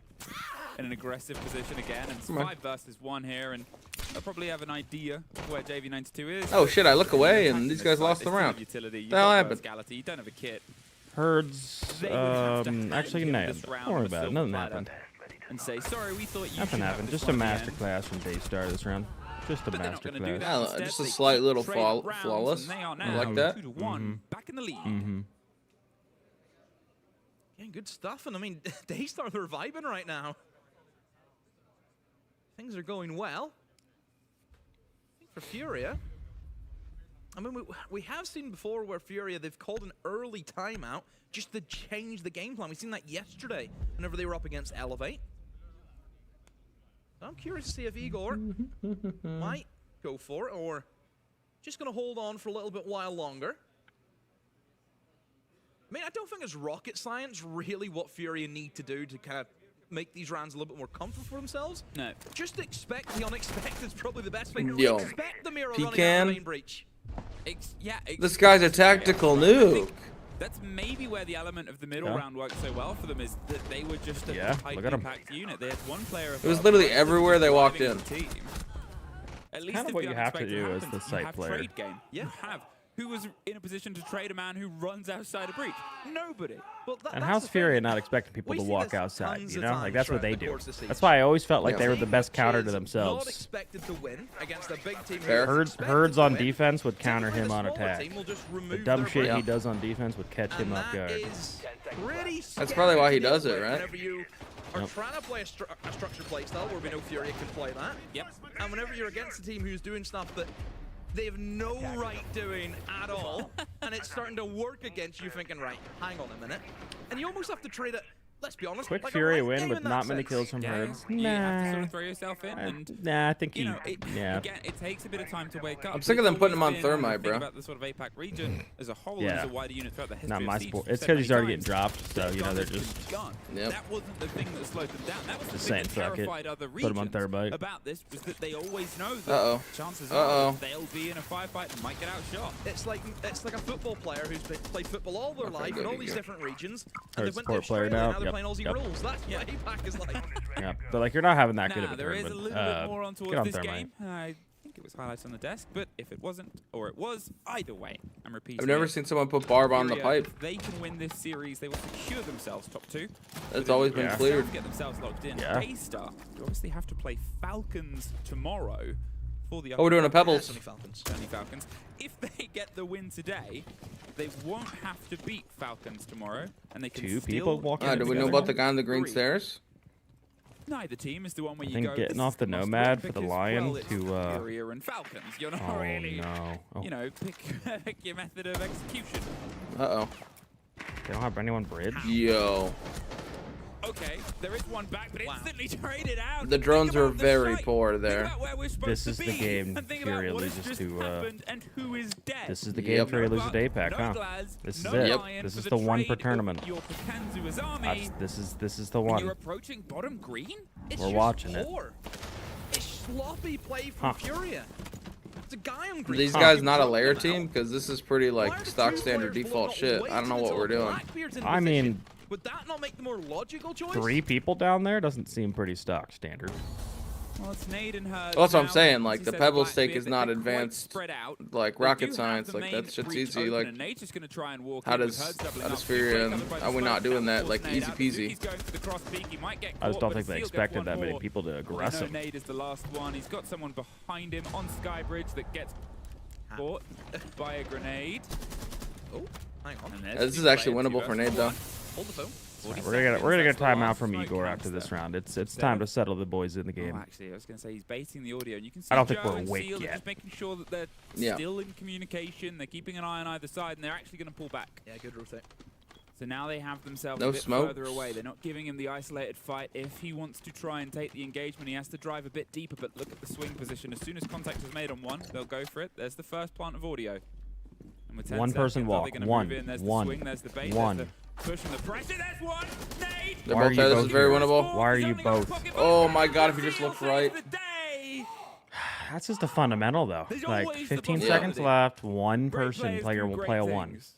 in an aggressive position again, and it's Come on. 5 versus 1 here, and they'll probably have an idea of where JV92 is. Oh, shit, I look away and Attacking these this guys site, lost they the still have round. Utility. You've The hell got happened? verticality, you don't have a kit. Herds, They would have to actually, hand no, him this don't round worry on a about it. silver Nothing platter happened. And say, sorry, we thought you Nothing should have happened. this Just a one at the end." masterclass from Daystar this round. Just a But they're not going to do masterclass. that. Yeah, Instead, just a they slight little trade up rounds, flawless. and they are I now like that. 2-1, back in the lead. Mm-hmm. Yeah, good stuff. And I mean, Daystar, they're vibing right now. Things are going well. I think for Furia, I mean, we have seen before where Furia, they've called an early timeout just to change the game plan. We've seen that yesterday whenever they were up against Elevate. So I'm curious to see if Igor might go for it or just going to hold on for a little bit while longer. I mean, I don't think it's rocket science really what Furia need to do to kind of make these rounds a little bit more comfortable for themselves. No. Just expect the unexpected is probably the best thing. Yo, Expect the mirror running out of Pecan. the main breach. This guy's a tactical nuke. That's maybe where the element of the middle Yeah. round worked so well for them is that they were just a Yeah, tight look at 'em. impact unit. They had one player. It was literally everywhere they walked driving in. the team. At least Kind of if what the you have to unexpected do as happens, the you site have player. trade game. Yeah. You have who was in a position to trade a man who runs outside a breach? Nobody. Well, And how's Fury not expecting people We to see walk this outside, tons you of know? times Like, that's what throughout they the do. course of the That's why I always felt like Yeah. they were the best counter to Not themselves. expected to win against a big team. Fair. Herds on defense would counter him on attack. The The dumb shit Yeah. he does on defense would catch him off guard. That's probably why he does it, right? Whenever you are Yep. trying to play a structured play style where we know Fury can play that. Yep. And whenever you're against a team who's doing stuff that they have no right doing at all, and it's starting to work against you, thinking, right, hang on a minute. And you almost have to trade it, let's be honest, Quick like a Fury right win game with in that not many sense. kills from Yeah, Herds. you have to sort Nah. of throw yourself in, and Nah, I think you he. know, Yeah. again, it takes a bit of time to wake up. I'm sick of them It's putting him on always been thermite, the thing bro. About the sort of APAC region as a whole, Yeah. as a wider unit throughout the history Not of my Siege, sport. we've It's said because he's many already getting times, dropped, so, you know, they're just. gone. Yep. That wasn't the thing that slowed them down. That was the Just thing that saying, fuck it. terrified other Put 'em on regions thermite. about this, was that they always know that Uh-oh. chances Uh-oh. are that they'll be in a firefight and might get outshot. It's like a football player who's played football all their life in all these different regions, and Herds they went to support player Australia, now. now they're Yep. playing Aussie Yep. rules. That's what APAC is like. Yeah, but like you're not having that good Nah, of a there is a tournament. little bit more on Get towards on this thermite. game. I think it was highlights on the desk, but if it wasn't, or it was, either way, I'm repeating. I've never it. seen someone put Barb on the Furia, pipe. if they can win this series, they will secure themselves top 2. That's always been Yeah. cleared. Get themselves locked in. Yeah. Daystar, you obviously have to play Falcons tomorrow for the. Oh, we're doing a Pebbles. Only Falcons. Only Falcons. If they get the win today, they won't have to beat Falcons tomorrow, and they can Two still people walking get Do we know together about the guy on the green three. stairs? Neither team is the one where I you think go. getting "This off is the most Nomad worth," for the because, Lion well, it's to, Furia and Falcons. You're not Oh really, no. Oh, you know, pick your method of execution. Uh-oh. they don't have anyone bridge. Yo. Okay, there is one back, but instantly traded out. The drones Think are about the very site. poor Think there. about where we're supposed This to is the be, game and think about Furia what has loses just to, happened and who is dead. This is the Yep. game Furia loses to No APAC, huh? Glass, This is no it. Lion This for is the the one per trade of tournament. Your Pikanzu's army. This is the And you're one. approaching bottom green? It's We're just watching it. poor. It's sloppy play from Huh. Furia. It's a guy on green. These Huh. guys not a You layer drop them team? out. Because this is pretty Why are like the stock two standard players default blowing shit. way I don't know to what the we're top? doing. Blackbeard's in I position. mean, Would that not make the more logical choice? 3 people down there doesn't seem pretty stock standard. Well, it's Nade and her. Well, that's what I'm now. saying, As like, he the said, Pebbles Blackbeard, take is but not they're quite advanced, spread out. like They rocket do have science. the Like main that shit's breach easy. open, Like and Nade's just gonna try and walk how in with does Herds doubling how up. does He's Furia break and covered by the are we not smoke. doing that? That'll Like force Nade easy out. peasy. He's going for the cross peak. He might get I just caught, don't but think they Seal gets expected one that many more. people to We aggress know him. Nade is the last one. He's got someone behind him on Skybridge that gets caught by a grenade. Oh, hang on. And there's this two is actually players, winnable two for versus Nade though. one. Hold the phone. 40 We're gonna seconds, get a that's the timeout last from smoke Igor after canister. this round. It's Seven. time to settle the boys in the Oh, game. actually, I was going to say he's baiting the audio, and you can see I don't think Joe we're and awake Seal are yet. just making sure that they're Yeah. still in communication. They're keeping an eye on either side, and they're actually going to pull back. Yeah, good rotate. So now they have themselves No a bit smoke. further away. They're not giving him the isolated fight. If he wants to try and take the engagement, he has to drive a bit deeper. But look at the swing position. As soon as contact is made on one, they'll go for it. There's the first plant of audio. And with 10 One person seconds, are they walk. gonna One. move in? There's the One. swing, there's the bait, One. there's the push and the pressure. There's one. Nade. They're Why are both you there. This both is very here? winnable. Why are He's you only got a both? pocket Oh back. my God! If he Seal just looked saves right. the day. That's just a fundamental though. There's Like always the 15 possibility. seconds left. One Great person players player do will great play a 1. things.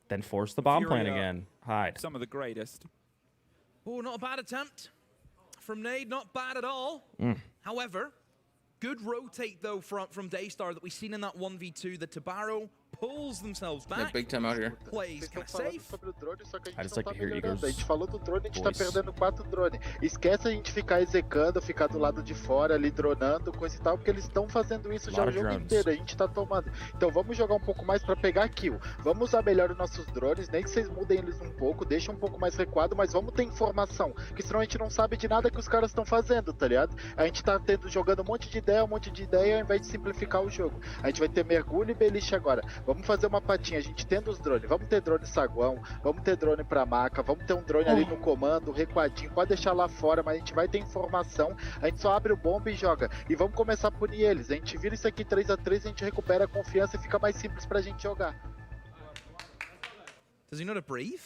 Then force the bomb plan Furia. again. Hide. Some of the greatest. Oh, not a bad attempt from Nade. Not bad at all. However, good rotate though from Daystar that we've seen in that 1v2. The Tabaro pulls themselves Yeah, back. big time out here. Plays kind of safe. sobre o drone, só que a I gente just não like tá to hear melhorando. Igor's A gente falou do drone, a gente voice. tá perdendo 4 drones. Esquece a gente ficar execando, ficar do lado de fora ali, dronando, coisa e tal, porque eles estão fazendo isso já Lot o of jogo drones. inteiro, a gente tá tomando. Então vamos jogar um pouco mais pra pegar kill. Vamos usar melhor os nossos drones, nem que vocês mudem eles um pouco, deixem um pouco mais recuado, mas vamos ter informação, porque senão a gente não sabe de nada que os caras estão fazendo, tá ligado? A gente tá jogando um monte de ideia, ao invés de simplificar o jogo. A gente vai ter mergulho e beliche agora. Vamos fazer uma patinha, a gente tendo os drones, vamos ter drone saguão, vamos ter drone pra maca, vamos ter um drone ali no comando, recuadinho, pode deixar lá fora, mas a gente vai ter informação, a gente só abre o bomba e joga. E vamos começar a punir eles, a gente vira isso aqui 3x3, a gente recupera a confiança e fica mais simples pra gente jogar. Does he know to breathe?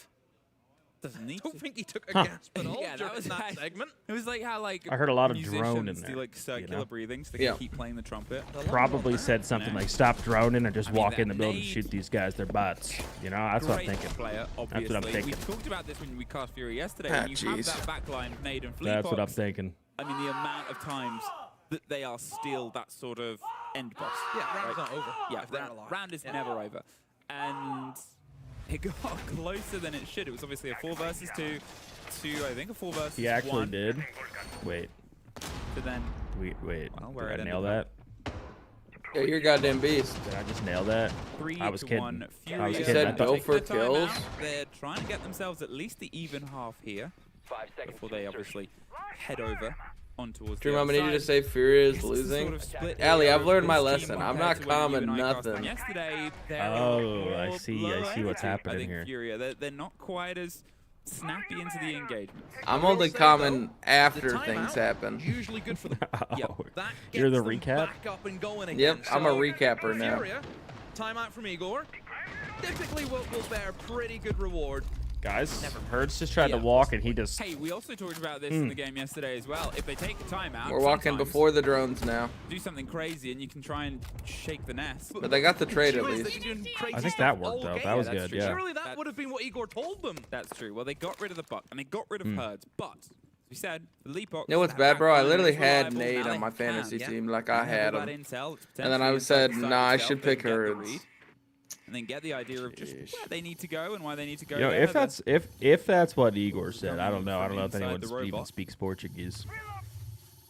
Doesn't need I don't to. think he took a Huh. gasp at all Yeah, that during was that like- segment. It was like how like I heard a lot of musicians drone in do there, like circular you know? breathing so they Yeah. can keep playing the trumpet. Probably said something Yeah. like "Stop droning" and just I mean, walk in that the building and Nade- shoot these guys. Their butts. You know, that's what I'm Great thinking. player, That's obviously. what I'm thinking. We talked about this when we cast Fury yesterday. Ah, when you have jeez. that backline of Nade and That's what I'm Fleapox, thinking. I mean, the amount of times that they are still that sort of end boss. Yeah, round's not over. Yeah, if they're alive. round is never over. And it got closer than it should. It was obviously a 4 versus 2 to, I think, a 4 versus 1. He actually did. Wait. So then, Wait. well, where Did it I nail ended that? Yeah, you're a goddamn beast. Did I just nail that? 3 I was to kidding. 1. I was Furia kidding. said go take for the kills. timeout. They're trying to get themselves at least the even half here before they obviously head over on towards Dream, the I'm other gonna need you to side. say Furia is This is the losing. sort of split Allie, here I've learned of my this team lesson. I'm compared not to when you calming and I cast them nothing. Yesterday, they're Oh, I more see low what's energy, I happening think, here. Furia. They're not quite as snappy into the engagement. I'm only calming after The timeout, things happen. Usually good for them. Yep. That You're the gets them recap? back up and going again. Yep, I'm a So, recapper now. Furia, timeout from Igor. Typically will bear pretty good reward. Guys, Hertz just tried to walk and he just... Hey, we also talked about this in the game yesterday as well. If they take a timeout, We're walking sometimes before the drones now. do something crazy and you can try and shake the nest. But they got the trade at Surely least. they've been doing crazy I think stuff that worked, all though. game. That was that's good, true. yeah. Surely that would have been what Igor told them. That's true. Well, they got rid of the buck and they got rid of Herds, but as we said, the Leapbox. You know what's bad, bro? I literally had Nate on my fantasy team. Like, I had him. And then I said, nah, I should pick Herds. And then get the idea of just where they need to go and why they need to go. You know, there. if that's what Igor said, I don't know. I don't know if Inside anyone the even robot. speaks Portuguese.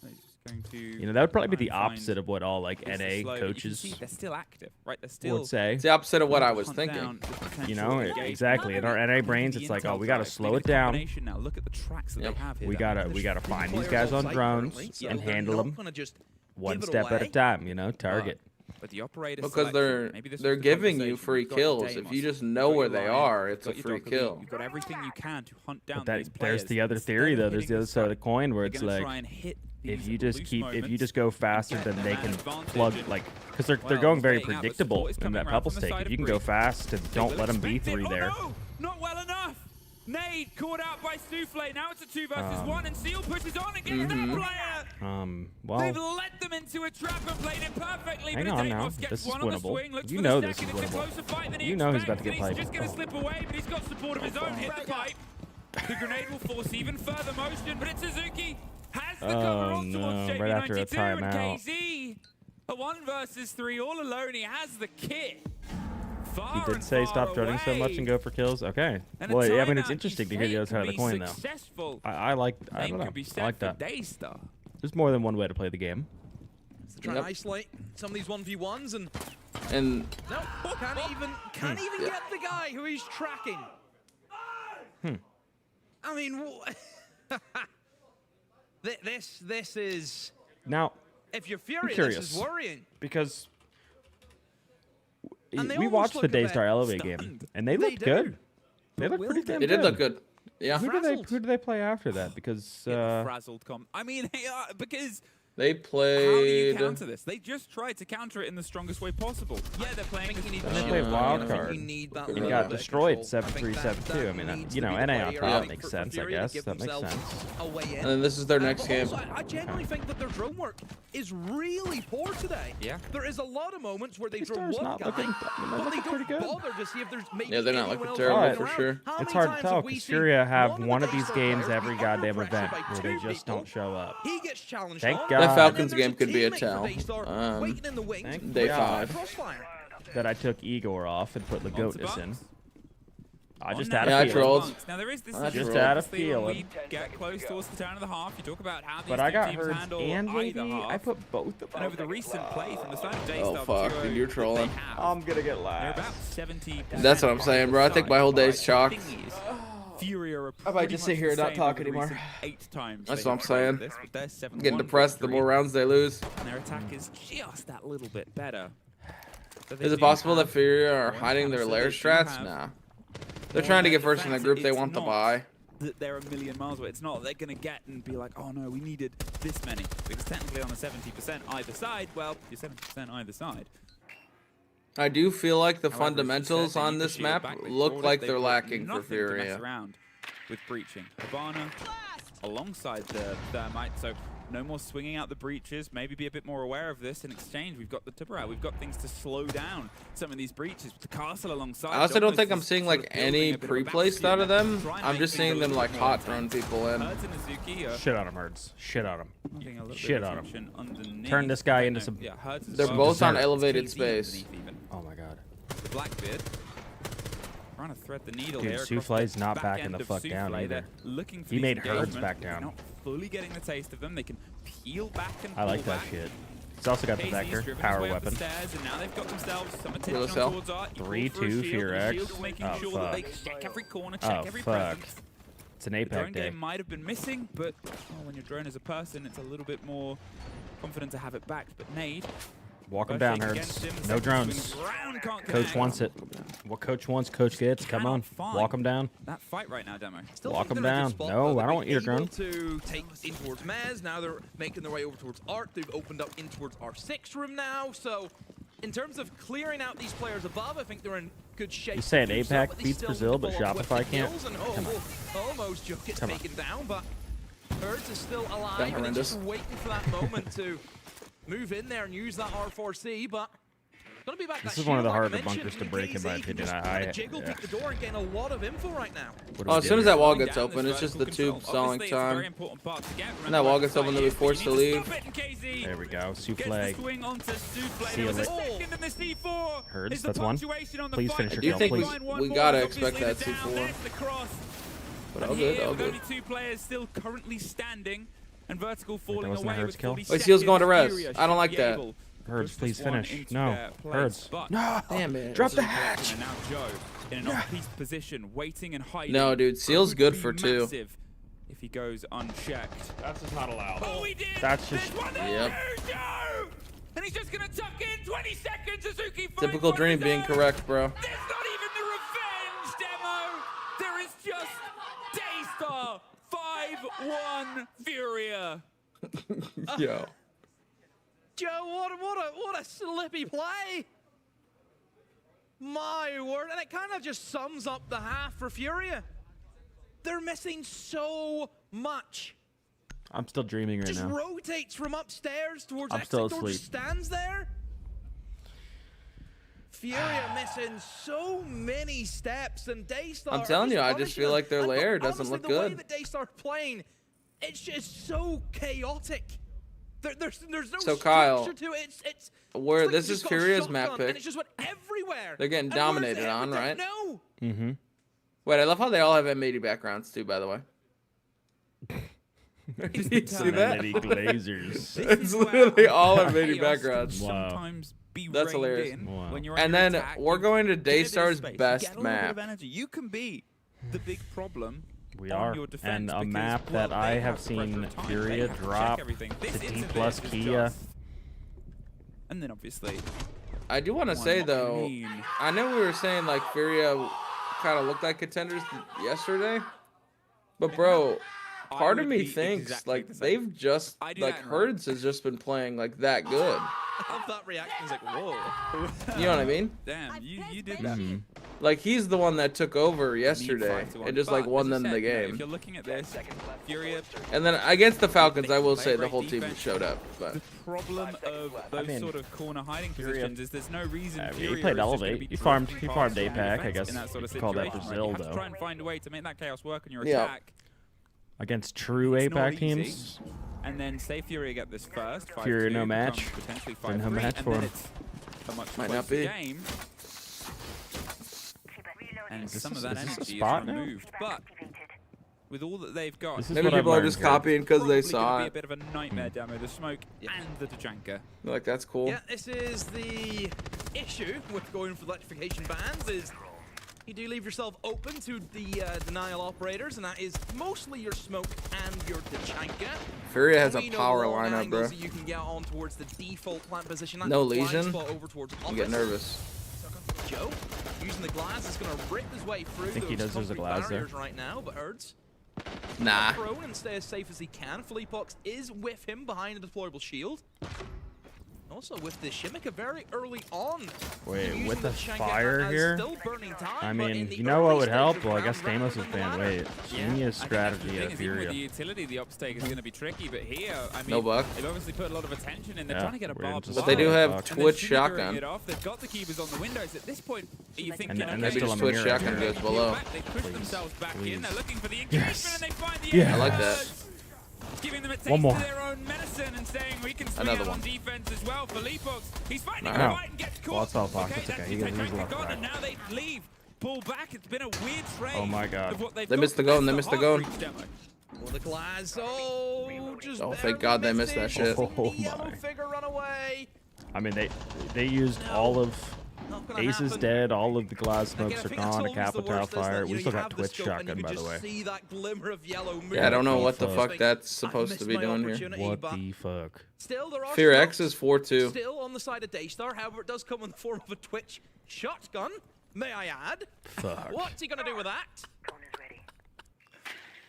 They're just going to You know, that would probably be the try and find opposite of what all like this is NA slow, but you can coaches see they're still active, right? They're still would say. It's the opposite of what I was hunt thinking. down the potential You know, engagement. exactly. In our Not NA only brains, the it's like, intel oh, we gotta drive, slow but it the down. combination Now look at the tracks that Yep. they have here. We gotta find these guys on drones and handle them one step at a time. You know, target. But the operator Because selection, maybe this they're was the giving you conversation. free You've got your kills. If Deimos, you just you've know got where your they Lion, are, you've it's a got your free Dokkaebi, kill. You've got everything you can to hunt down But these there's players. the other Instead theory of though. There's hitting the other side of the coin where they're it's gonna like, try and hit if these you just loose keep, if you moments just go faster, and then get they them can an advantage. plug like, because they're Well, going very staying out, but predictable support is in coming that round bubble from the stake. side If of you can go Breach. fast and They don't will let them be expect it. three Oh, there. no! Not well enough. Nade caught out by Souffle. Now it's a 2 versus 1, and Seal pushes on and gets that player. Well, They've let them into a trap and played it perfectly. hang but on now. Deimos gets This is one on the winnable. swing, looks You for know the this stack, is and it's a winnable. closer fight than he You know he's about to expects, get and he's played. just going to slip away, but he's got support of his own. Hit the pipe. The grenade will force even further motion, but it's Suzuki. Has the cover on towards no, right after a JB92 and timeout. KZ. A 1 versus 3 all alone. He has the kit. Far He did and say far stop droning so much away. and go for kills. Okay. And a Well, yeah, I mean, timeout it's interesting to he hear the other side of the could coin, be though. successful. I like. I Same don't know. could be I set like for that. Daystar. There's more than one way to play the game. To try and isolate some of these 1v1s and no, can't even get the guy who he's tracking. I mean, this is Now, if you're I'm Furia, curious this is worrying. because And they we almost watched the look a bit Daystar Elevate stunned. game, and they They looked do. good. They looked pretty damn They good. did look good. Yeah. Who do they play after that? Because Frazzled comp. I mean, because They how do you played. counter this? They just tried to counter it in the strongest way possible. Yeah, they're playing. they played wild card You need that and little got bit of destroyed control. I think 7-3, that 7-2. I mean, needs you to know, be the NA on play top early makes for sense, I Furia to guess. give That makes themselves sense. a way in. And then this is their next But game. also, I genuinely think that their drone work is really poor today. Yeah. There is a lot of moments where they drone Daystar's one not guy, looking- they're but they looking pretty don't good. bother to see if there's maybe Yeah, they're not anyone looking else terrible running for around. sure. How It's many hard to times tell have we because seen Furia have one of one the of these Daystar games players every be goddamn under event pressure by where they two just people? don't show up. He gets challenged Thank on, God. That and Falcons then there's game could be a teammate tell. for Daystar waiting in the wings Thank Day God 5. crossfire. that I took Igor off and put Lagotis in. I just had Yeah, I a feeling. trolled. Now there is this I issue, just had a obviously, when we feeling. get close towards the turn of the half. You talk about how these But I two got teams Herds handle and either JV. half. I put both of And over them. the recent play from the side of Oh Daystar, fuck, the dude, duo you're that trolling. they have, I'm gonna get they're last. about 70%. That's what I'm saying, bro. I think my whole day's chalked. Fury are I might just sit here and not talk anymore. 8 times That's they what I'm have saying. this, but they're 7-1 I'm getting depressed the victory, more rounds they lose. and their attack is just that little bit better. So they Is it do possible that have Furia are one hiding their counter, so lair they do strats? have Nah. They're more trying to than get first in the defense. group they It's want to not buy. that they're a million miles away. It's not they're going to get and be like, oh no, we needed this many. Because technically on the 70% either side, well, you're 70% either side. I do feel like the However, as you fundamentals said, they on need to this shield map back. They look brought like it. they're They've got lacking for nothing to mess Furia. around with breaching. Habana alongside the Thermite. So No more swinging out the breaches. Maybe be a bit more aware of this. In exchange, we've got the tipper out. We've got things to slow down some of these breaches. With the castle alongside. I also don't think I'm seeing like any pre-placed out of them. I'm just seeing them like hot run people in. Shit on him, Herds. Shit on him. Shit on him. Underneath. Turn this guy into some. They're both on elevated space. Oh my god. The Blackbeard. Trying to thread the needle Dude, here. Souffle's not backing the fuck down either. He made Herds back They're down. not fully getting the taste of them. They can peel back and I like pull that back. shit. He's also got the vector, power weapon. And now they've got themselves some Really attention sell. towards Art. 3-2 Fear X. Making Oh sure that they fuck. check every corner, check Oh every fuck. presence. It's an The drone APAC day. game might have been missing, but when your drone is a person, it's a little bit more confident to have it back. But Nade. Walk him down, Herds. No drones. Coach wants it. What coach wants, coach gets. Come on. Walk him down. That fight right now, Demo. Walk him down. No, I don't want your drone. To take in towards Mez. Now they're making their way over towards Art. They've opened up in towards R6 room now. So in terms of clearing out these players above, I think they're in good shape. You saying to do so, APAC but they beats still Brazil, need but to follow up with Shopify the can't? kills, and Come on. almost Joe gets Come on. taken down, but Herds is still alive. That's And horrendous. just waiting for that moment to move in there and use that R4C, but gonna be back. This that is one of the shield, like I harder mentioned. bunkers to break, in my KZ can opinion. just I jiggle, yeah. pick the door, and gain a lot of info right now. What do Oh, we as do soon as here? that wall gets open, it's just the tube stalling time. And that wall gets open, they'll be forced to leave. There we go. Souffle. See you later. Herds, that's one. Please finish I your do kill, think please. we gotta expect that C4. But all good, all good. Only 2 players still currently standing, and Vertical that falling wasn't a away Herds with kill? 40 Wait, Seal's going to seconds. res. Furia I don't should like be that. able to Herds, push please this one finish. into No. their place, Herds. but- No. Damn it. Drop the hatch. And now Joe in an off-piece position, waiting and hiding. No, dude, Seal's Could good be for 2. massive if he goes unchecked. That's just not allowed. Oh, he did! That's just. Yep. Joe! And he's just gonna tuck in 20 seconds. Suzuki Typical Dream being correct, bro. There's not even the revenge demo. There is just Daystar 5-1 Furia. Yo. Joe, what a slippy play! My word, and it kind of just sums up the half for Furia. They're missing so much. I'm still dreaming right Just now. rotates from upstairs towards I'm exit still door, asleep. just stands there. Furia missing so many steps, and Daystar. I'm telling you, I just punishing feel them. like their And lair doesn't honestly, look the good. way that Daystar playing, it's just so chaotic. There's no So, Kyle, structure to it. It's Where like this you is just got a Furia's map shotgun, pick. and it just went everywhere. They're getting And where's dominated the on, evidence? right? No. Mm-hmm. Wait, I love how they all have M80 backgrounds too, by the way. Did you see that? M80 Glazers. It's literally all M80 Chaos backgrounds. can Wow. sometimes be That's reined hilarious. in Wow. when you're And under then attack. we're going to Get a bit of Daystar's space, best get a little bit of map. energy. You can be the big problem. We on are. your defense And a because, map well, that I they have the seen pressure of time. They Furia have to check drop everything. to This D incident plus is Kia. just- And then obviously, I do want to One say more though, clean. I know we were saying like Furia kind of looked like contenders yesterday, but bro, part of would me be thinks exactly like the same. they've just I do like that in Herds has just been playing like that good. I love that reaction. It's like, whoa. You know what I mean? damn, you did that. Mm-hmm. Like he's the one that took over Neat yesterday 5-1. and just like But, won as them you the said, you know, game. If you're looking at this, Furia, And then against the Falcons, I will They say the break whole team defense. showed up. But the problem of those mean, sort of corner hiding Furia- positions is there's no reason I mean, Furia he played is just gonna Elevate. be He farmed drifting APAC, past I defense guess in that sort of you could call that situation, right? Brazil, You have to though. try and find a way to make that chaos work on your Yeah. attack. Against true It's not APAC easy. teams. And then say Furia get this first. Furia 5-2, no match. becomes potentially They're no 5-3, match and for then him. it's a much Might not closer be. game. And Is some this- of that is this a energy spot is now? removed. But with all that they've got, This is maybe what I've people are learned, just Herds. copying because probably they gonna saw be a it. bit of a nightmare demo. The smoke and the Tajanka. Like that's cool. Yeah, this is the issue with going for electrification bans is you do leave yourself open to the denial operators, and that is mostly your smoke and your Tachanka. Furia has a We know power long lineup, bro. angles that you can get on towards the default plant position. That No blind lesion. spot over towards You get office. nervous. Joe using the glass is going to rip his way through Think he those does use a concrete glass there. barriers right now, but Erds Nah. prone and stay as safe as he can. Fleepox is with him behind a deployable shield. Also with the Shimika very early on. Wait, with the Shanghai fire as here? still burning time, I but in mean, the you know what early would help? stage of Well, I guess round Stamos was the banned. ladder. Wait, genius strategy of Even with the Furia. utility, the upstake is going to be tricky, but here, I mean, No buck. they've obviously put a lot of attention in. They're Yeah, trying to get a we're barbed just- But they do wire, have and then Twitch Sugaring shotgun. it off. They've got the keepers on the windows. At this point, are you thinking, And Maybe there's just still a Twitch mirror shotgun here. goes below. They push Please, themselves back in. please. They're looking for the engagement, Yes. and they find the Yeah. I like Emperors, that. giving them a taste One more. of their own medicine and saying we can swing Another out on one. defense as well. For Leapox, he's finding No. a fight and gets caught. Well, it's all talk. It's that's okay. He the goes Titanic left gone, back. and now they leave. Pull back. It's been a weird trade. Oh my God. of what they've They got. missed the gun, they That's missed the Heart gun. Breach demo. Well, the glass. Oh, just Oh, thank barely God they missed missed that it. shit. Seeing Oh the yellow my. figure run away. I mean, they used all of Not gonna Ace is happen. dead, all of the glass Again, smokes I are think that's gone, a always the Capital worst, isn't fire. it? We You know, still you got have the Twitch scope and shotgun, you by can the way. just see that glimmer of yellow moving. Yeah, I don't know What what the the fuck fuck that's I've supposed to missed be my doing here. opportunity, What but the fuck? still there are Fear smokes. X is 4-2. Still on the side of Daystar, however, it does come in the form of a Twitch shotgun, may I add. Fuck. What's he gonna do with that?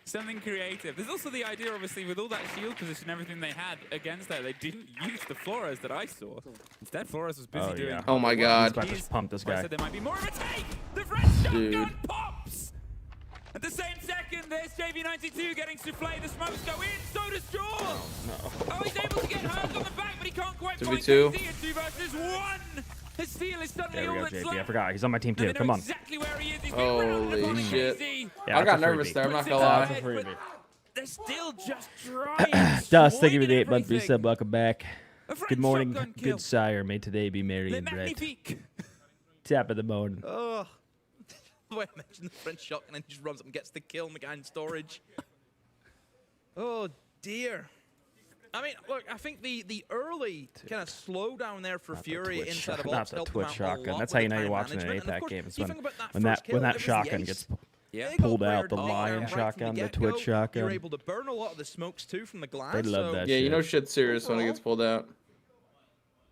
Something creative. There's also the idea, obviously, with all that shield position, everything they had against that, they didn't use the Flores that I saw. Instead, Flores was busy Oh, doing. yeah. Oh my He's God. about to pump this I guy. said there might be more of a take. The French shotgun Dude. pops. At the same second, there's JV92 getting soufflé. The smokes go in. So does Jaws. Oh, he's able to get hers on the back, but he can't quite find 2v2. KZ. It's 2 versus 1. His steal is suddenly There we all go, that's JP. I left. forgot. He's on my team And too. they Come know on. exactly where he is. He's been rounded upon Holy in shit. KZ. Yeah, I that's got a nervous freebie. there, I'm not Puts it gonna lie. to That's a bed, freebie. but they're still just trying. Dust, thank you for swinging the 8 month everything. resub. Welcome back. A French Good morning, shotgun kill. good sire. May today be merry Le and bright. Magnifique. Tap of the moon. Oh, the way I mentioned the French shotgun and he just runs up and gets the kill and the guy in storage. Oh dear. I mean, look, I think the early kind of slowdown there for Not the Fury Twitch inside of shot- not Ops the helped Twitch them out a shotgun. lot That's with how you the know you're time watching an management. And of APAC course, game. It's you when think about when first that kill, when that it was the shotgun ace. gets Yeah. Big pulled old out, the player lion right from shotgun, the get-go. Twitch shotgun. You're able to burn a lot of the smokes too from the glass. They love so that Yeah, you shit. know shit's serious when it gets pulled out.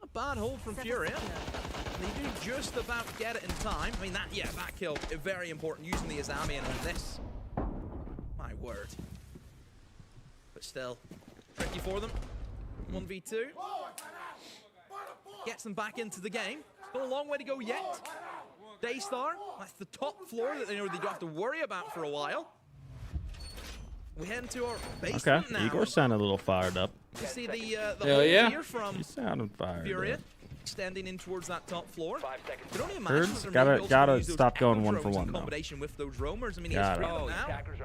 A bad hold from Fury. They do just about get it in time. I mean, that kill is very important using the Azami and this. My word. But still, tricky for them. 1v2. Gets them back into the game. Still a long way to go yet. Daystar, that's the top floor that they know they don't have to worry about for a while. We head into our Okay, basement now. Igor sounded a little fired up. You see the Hell hold yeah. here from He sounded fired Furia up. extending in towards that top floor. Could only imagine Herds, that they're maybe also gotta gonna use those stop going echo 1 for drones 1 in though. combination with those roamers. I mean, Got he's three it. of them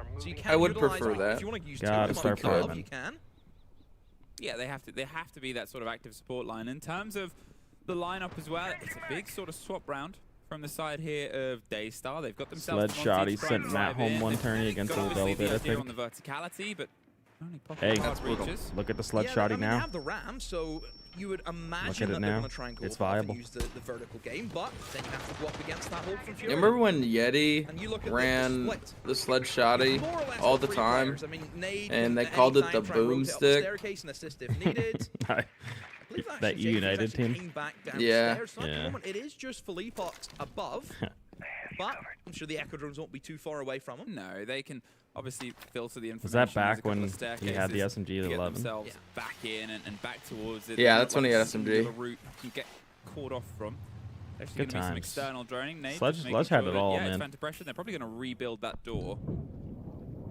now. So you can I would utilize prefer it. that. If you want to use Gotta two, start you can. farming. You can. Yeah, they have to be that sort of active support line. In terms of the lineup as well, it's a big sort of swap round from the side here of Daystar. They've got themselves Sled shot, he Monty to sent try and Matt drive home in. one They've tourney against got Old obviously the Velvet, I idea think. on the verticality, but only popping Hey, hard That's brutal. breaches. Look at the sled Yeah, shotty I mean, now. they have the RAM, so you would imagine Look at it that they're now. going to try and go It's above viable. and use the vertical game, but then you have to go up against that hold from Fury. You remember when Yeti And you look at ran split. the sled shotty More or less all the three time? players. I mean, Nade and can they at called any it time the try and rotate up the boomstick? staircase and assist if needed. I believe That actually JV United actually team? came back Yeah. downstairs. So at the Yeah. moment, it is just Philippox above. But I'm sure the Echo Drones won't be too far away from him. No, they can obviously filter the information. Was that There's a back couple when of he had the staircases SMG to at get 11? themselves Yeah. back in and back towards it. Yeah, There's that's not when he like had a SMG. singular route you can get caught off from. There's Good going to be some times. external droning. Nate, Sledge- just Sledge making had sure it that- all, yeah, it's man. Phantom Pressure. They're probably going to rebuild that door.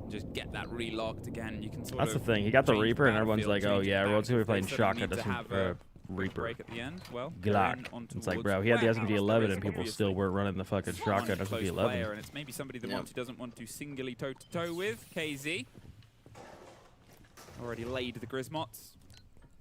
Just get that relocked again. You can sort That's the of thing. He got the change Reaper, and everyone's battlefield, like, "Oh change it yeah, back everyone's gonna be if playing they suddenly shotgun need to to have some a Reaper." break at the end. Well, they're in Glock. on It's like, towards bro, he had the where SMG Alistair 11, is, and people obviously. still were running the fucking It's not one shotgun close SMG player, 11. and it's maybe somebody that Yep. Monty doesn't want to singly toe-to-toe with. KZ already laid the Grismots.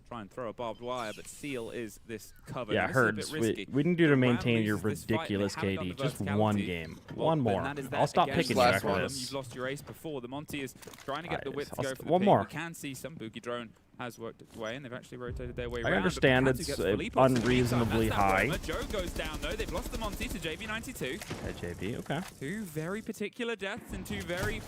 Try and throw a barbed wire, but Seal is this cover. Yeah, This is a Herds. bit risky. We need you to Ram maintain your loses this fight, they ridiculous haven't done KD. the Just verticality. one game. Well, One then more. that is that I'll stop again. picking you Last after one. this. You've lost your ace before. The Monty is trying to get the width to I'll go st- for the one pick. more. We can see some Boogie Drone has worked its way, and they've actually rotated their way I around. understand but it's, Patu gets unreasonably Philippe off in the meantime. unreasonably That's that high. roamer. Joe goes down, though. They've lost the Monty to JB92. Okay, JB, okay. Two very particular deaths in two very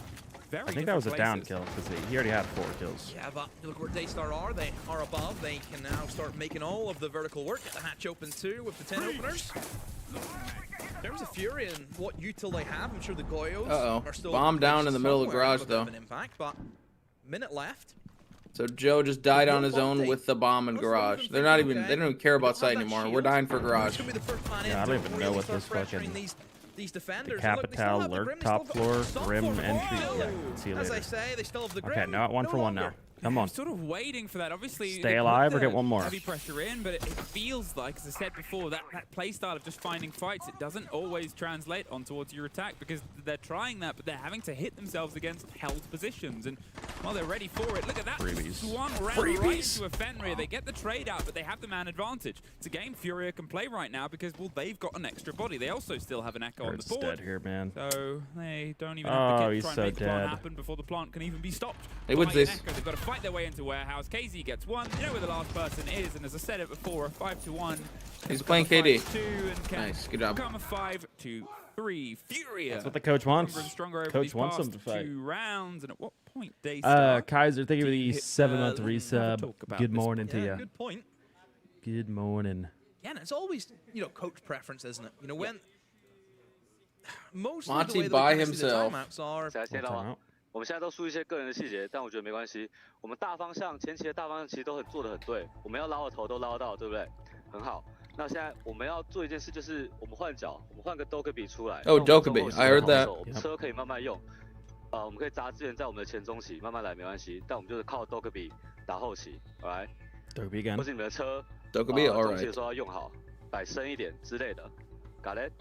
I think that was a down places. kill, because he already had 4 kills. Yeah, but look where Daystar are. They are above. They can now start making all of the vertical work. Get the hatch open too with the 10 openers. In terms of Fury and what util they have, I'm sure the Goyos Uh-oh. are still Bomb down in the middle of the somewhere garage, with a bit of though. an impact, but minute left. So Joe just died on his own with the bomb in garage. They don't even care about site anymore. We're dying for garage. Yeah, I don't even know what this fucking these defenders. Capital lurk top floor grim entry. Yeah, see you As I later. say, they still have the Okay, now 1-for-1 now. Come on. I'm sort of waiting for that. Obviously, Stay they put alive or the get one more. Heavy pressure in, but it feels like, as I said before, that play style of just finding fights, it doesn't always translate on towards your attack because they're trying that, but they're having to hit themselves against held positions. And while they're ready for it, look at that. Freebies. Swung around right into a Fenrir. They get the trade out, but they have the man advantage. It's a game Furia can play right now because, well, they've got an extra body. They also still have an Echo on the Hurt's board. dead here, man. So they don't even have the kit to he's try and so make the plant dead. happen before the plant can even be stopped. Hey, what's by this? Echo. They've got to fight their way into warehouse. KZ gets one. You know where the last person is, and as I said it before, a 5-1. He's playing KD. And Nice, good job. Become a 5-3. Furia. That's what the coach wants. Stronger over Coach these wants past them to fight. 2 rounds, and at what point they start? Kaiser, thank you for the hit 7-month Berlin. We'll resub. talk about Good this morning to Yeah, you. good point. Good morning. Yeah, and it's always, coach preference, isn't it? You know, when most Monty of the way by that we kinda see the himself. timeouts are 先到啊。我们现在都输一些个人的细节，但我觉得没关系。我们大方向前期的大方向其实都做得很对，我们要捞的头都捞到，对不对？很好。那现在我们要做一件事，就是我们换角，我们换个 Dokkaebi 出来。 Oh, Dokkaebi, I heard that. 我们车可以慢慢用，我们可以砸资源在我们的前中期，慢慢来没关系。但我们就是靠 Dokkaebi 打后期 ，alright？ Dokkaebi again. 或是你们的车 Dokkaebi, 中期 alright. 的时候要用好，摆深一点之类的。Got it？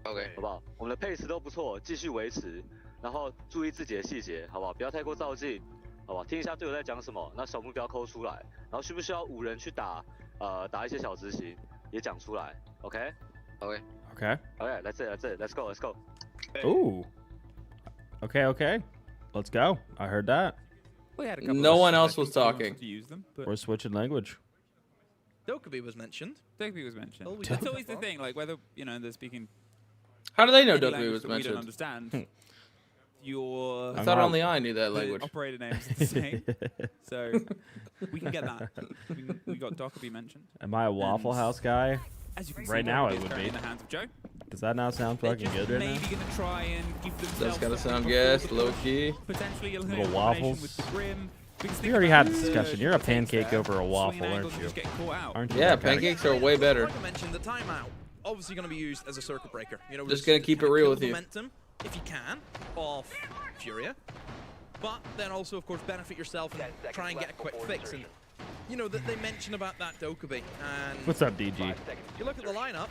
OK， 好不好？我们的配置都不错，继续维持。然后注意自己的细节，好不好？不要太过照进，好不好？听一下队友在讲什么，那小目标抠出来，然后需不需要5人去打，打一些小执行也讲出来 ，OK？ OK， Okay. OK， that's it，let's go，let's go。 Ooh. Okay. Let's go. I heard that. We had a couple No of one else was seconds we wanted talking. to use them, but We're switching language. Dokkaebi was mentioned. Dokkaebi was mentioned. Oh, we It's talked always the about. thing, like whether they're speaking. How do they know any Dokkaebi language was that we don't mentioned? understand. Your I thought only I knew that the language. operator names are the same, so we can get that. We got Dokkaebi mentioned. Am I a Waffle And House guy? As you can Right see, now, Dokkaebi it is would currently be. in the hands of Joe. Does that not sound They're fucking just good right now? maybe gonna try and give Does themselves gotta something sound before gas, the low push. key. Potentially a Little little waffles. with the Grim. Because We think already about had a the discussion. You're a takes pancake there, over a swinging waffle, angles aren't and you? just getting caught out. Aren't you? Yeah, that kinda pancakes are way better. Like I mentioned, the timeout obviously going to be used as a circuit breaker. Just gonna keep it real with you. Momentum, if you can, off Furia, but then also, of course, benefit yourself and try and get a quick fix. And they mentioned about that Dokkaebi. And What's up, DG? you look at the lineup.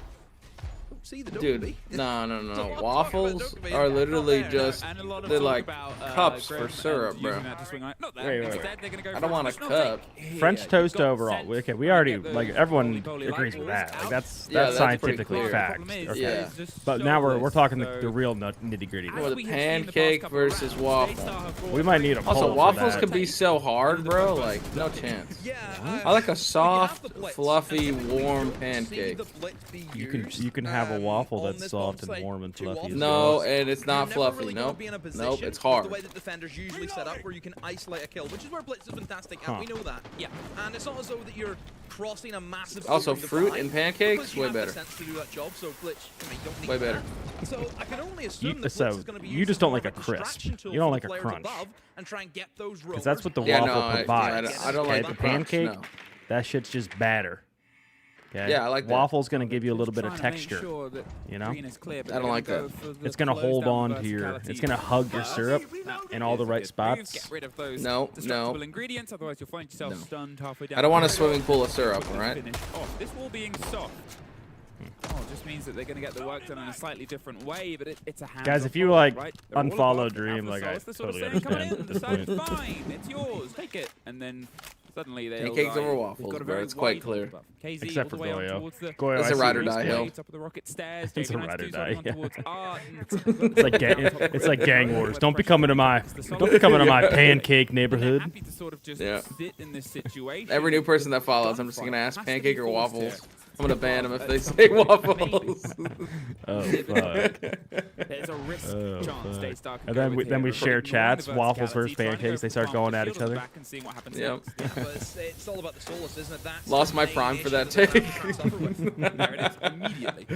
See the Dude, Dokkaebi. no. Waffles are literally just, they're like cups for syrup, bro. Wait. I don't want a cup. French toast overall. Okay, we already, like, everyone agrees with that. Like, that's Yeah, that's pretty scientifically clear. fact. Problem is, Okay. Yeah. it's just But so now we're this, talking so the real nitty gritty. Well, the we have seen the past pancake couple of versus rounds, waffle. Daystar have brought We might need a everything. poll Also, for waffles that. can be so hard, bro. Like, no chance. Yeah, I like a soft, the blitz, fluffy, and warm you see pancake. the blitz be You can have a used, waffle on that's this soft bomb and site warm and too fluffy. often. as No, well. and it's not You're never fluffy. really gonna Nope. be in a Nope, position it's The hard. way that defenders usually set up, where you can isolate a kill, which is where Blitz is fantastic at. Huh. We know that. Yeah. And it's not as though that you're crossing a massive. Also, open fruit divide, and pancakes, because you way have the better. sense to do that job. So Blitz, don't need Way better. that. So I can only assume that Blitz So is going to be you used just as don't more like of a crisp. distraction tool You don't for like the a players crunch. above and try and get those Because that's what the Yeah, waffle no, provides. I don't okay? like the the crunch, pancake. no. That shit's just batter. Okay? Yeah, I like that. Waffle's gonna give you a little bit of Trying to make texture. sure that You know? green is clear, but I don't they're like gonna that. go for the It's gonna close hold down on to your. verticality It's gonna hug your first. syrup That in all is the a right good spots. move. Get rid of those No, destructible no. ingredients, otherwise you'll find yourself No. stunned halfway down. I don't want a the swimming road. pool of syrup, alright? Finish off. This wall being soft. Just means that they're going to get the work done in a slightly different way, but it's a hand. Guys, if you like right? They're all unfollow above, they have Dream, the like I sauce, they're sort of totally saying, come understand. in, the side is fine, it's yours, take it, and then suddenly they Pancakes over waffles, bro. It's quite clear. KZ Except all for the way on Goyo. towards the Goyo, It's I a see ride or what he's die doing. hill. top of the rocket stairs. It's a Jacob ride or 92's die, running on yeah. towards Art, It's like gang wars. Don't be coming to my pancake neighborhood. happy to sort of just Yeah. sit in this situation. Every new person that follows, I'm just gonna ask pancake or waffles. I'm gonna ban them if they say waffles. Oh fuck. There's a risk Oh, chance fuck. Daystar can And go then with we here. share But chats, ignoring the waffles verticality, versus trying to go pancakes. for They the start palm going of at the each shield other. back and seeing what happens Yep. next. But it's all about the solace, isn't it? That's Lost the my main prime for issue that they're take. trying to suffer with. There it is, immediately.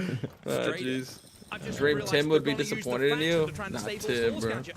Oh, Straight in. jeez. I've just Dream realised Tim they're would be gonna use the disappointed in faction you. to try and Not disable Tim, Soul's bro. gadget.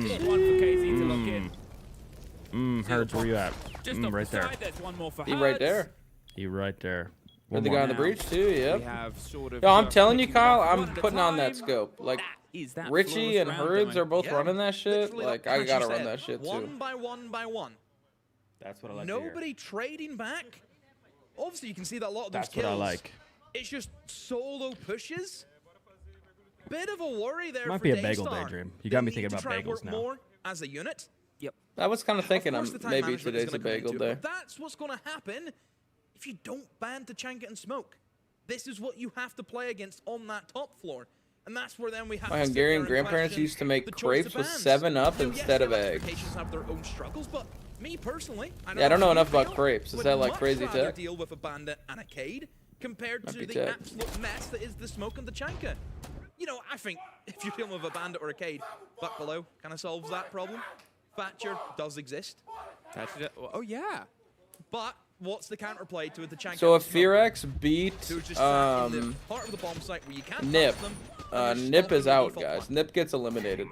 Just one for KZ to lock in. Herds, where you at? Just off Right the there. side, there's one more for He right there. He right there. With One the more. guy on the breach too, We yep. have sort of Yo, I'm just telling you, picking Kyle, them off I'm one at a putting on that time. scope. Like, Is that Richie flawless and round Herds going? are both Yeah, running that shit. Literally, Like, as I you gotta said, run that shit too. One by one by one. That's what I like. Nobody trading back. Obviously, you can see that a lot of those That's kills. what I like. It's just solo pushes. Bit of a worry there. Might for be a bagel Daystar. daydream. You They got me need thinking to about try and bagels work now. more as a unit. Yep. I was kind of thinking Of course, the time maybe management is today's a gonna come bagel into it, day. but that's what's going to happen if you don't ban Tachanka and Smoke. This is what you have to play against on that top floor. And that's where then we have My to sit there Hungarian and grandparents question used to make the choice crepes of with bans. 7-Up You know, instead yes, of the eggs. applications have their own struggles, but me personally, Yeah, I don't know how enough you about feel, crepes. Is would that like much crazy rather tech? deal with a Bandit and a Cade compared Might to be the tech. absolute mess that is the Smoke and the Tachanka. You know, I think if you're dealing with a Bandit or a Cade, back below kind of solves that problem. Thatcher does exist. Oh yeah. But what's the counterplay to the Tachanka? So and if Smoke? Fearex beat Who's just sat in the part of the bomb site where you can't Nip, touch them, Nip is out, guys. Nip gets eliminated.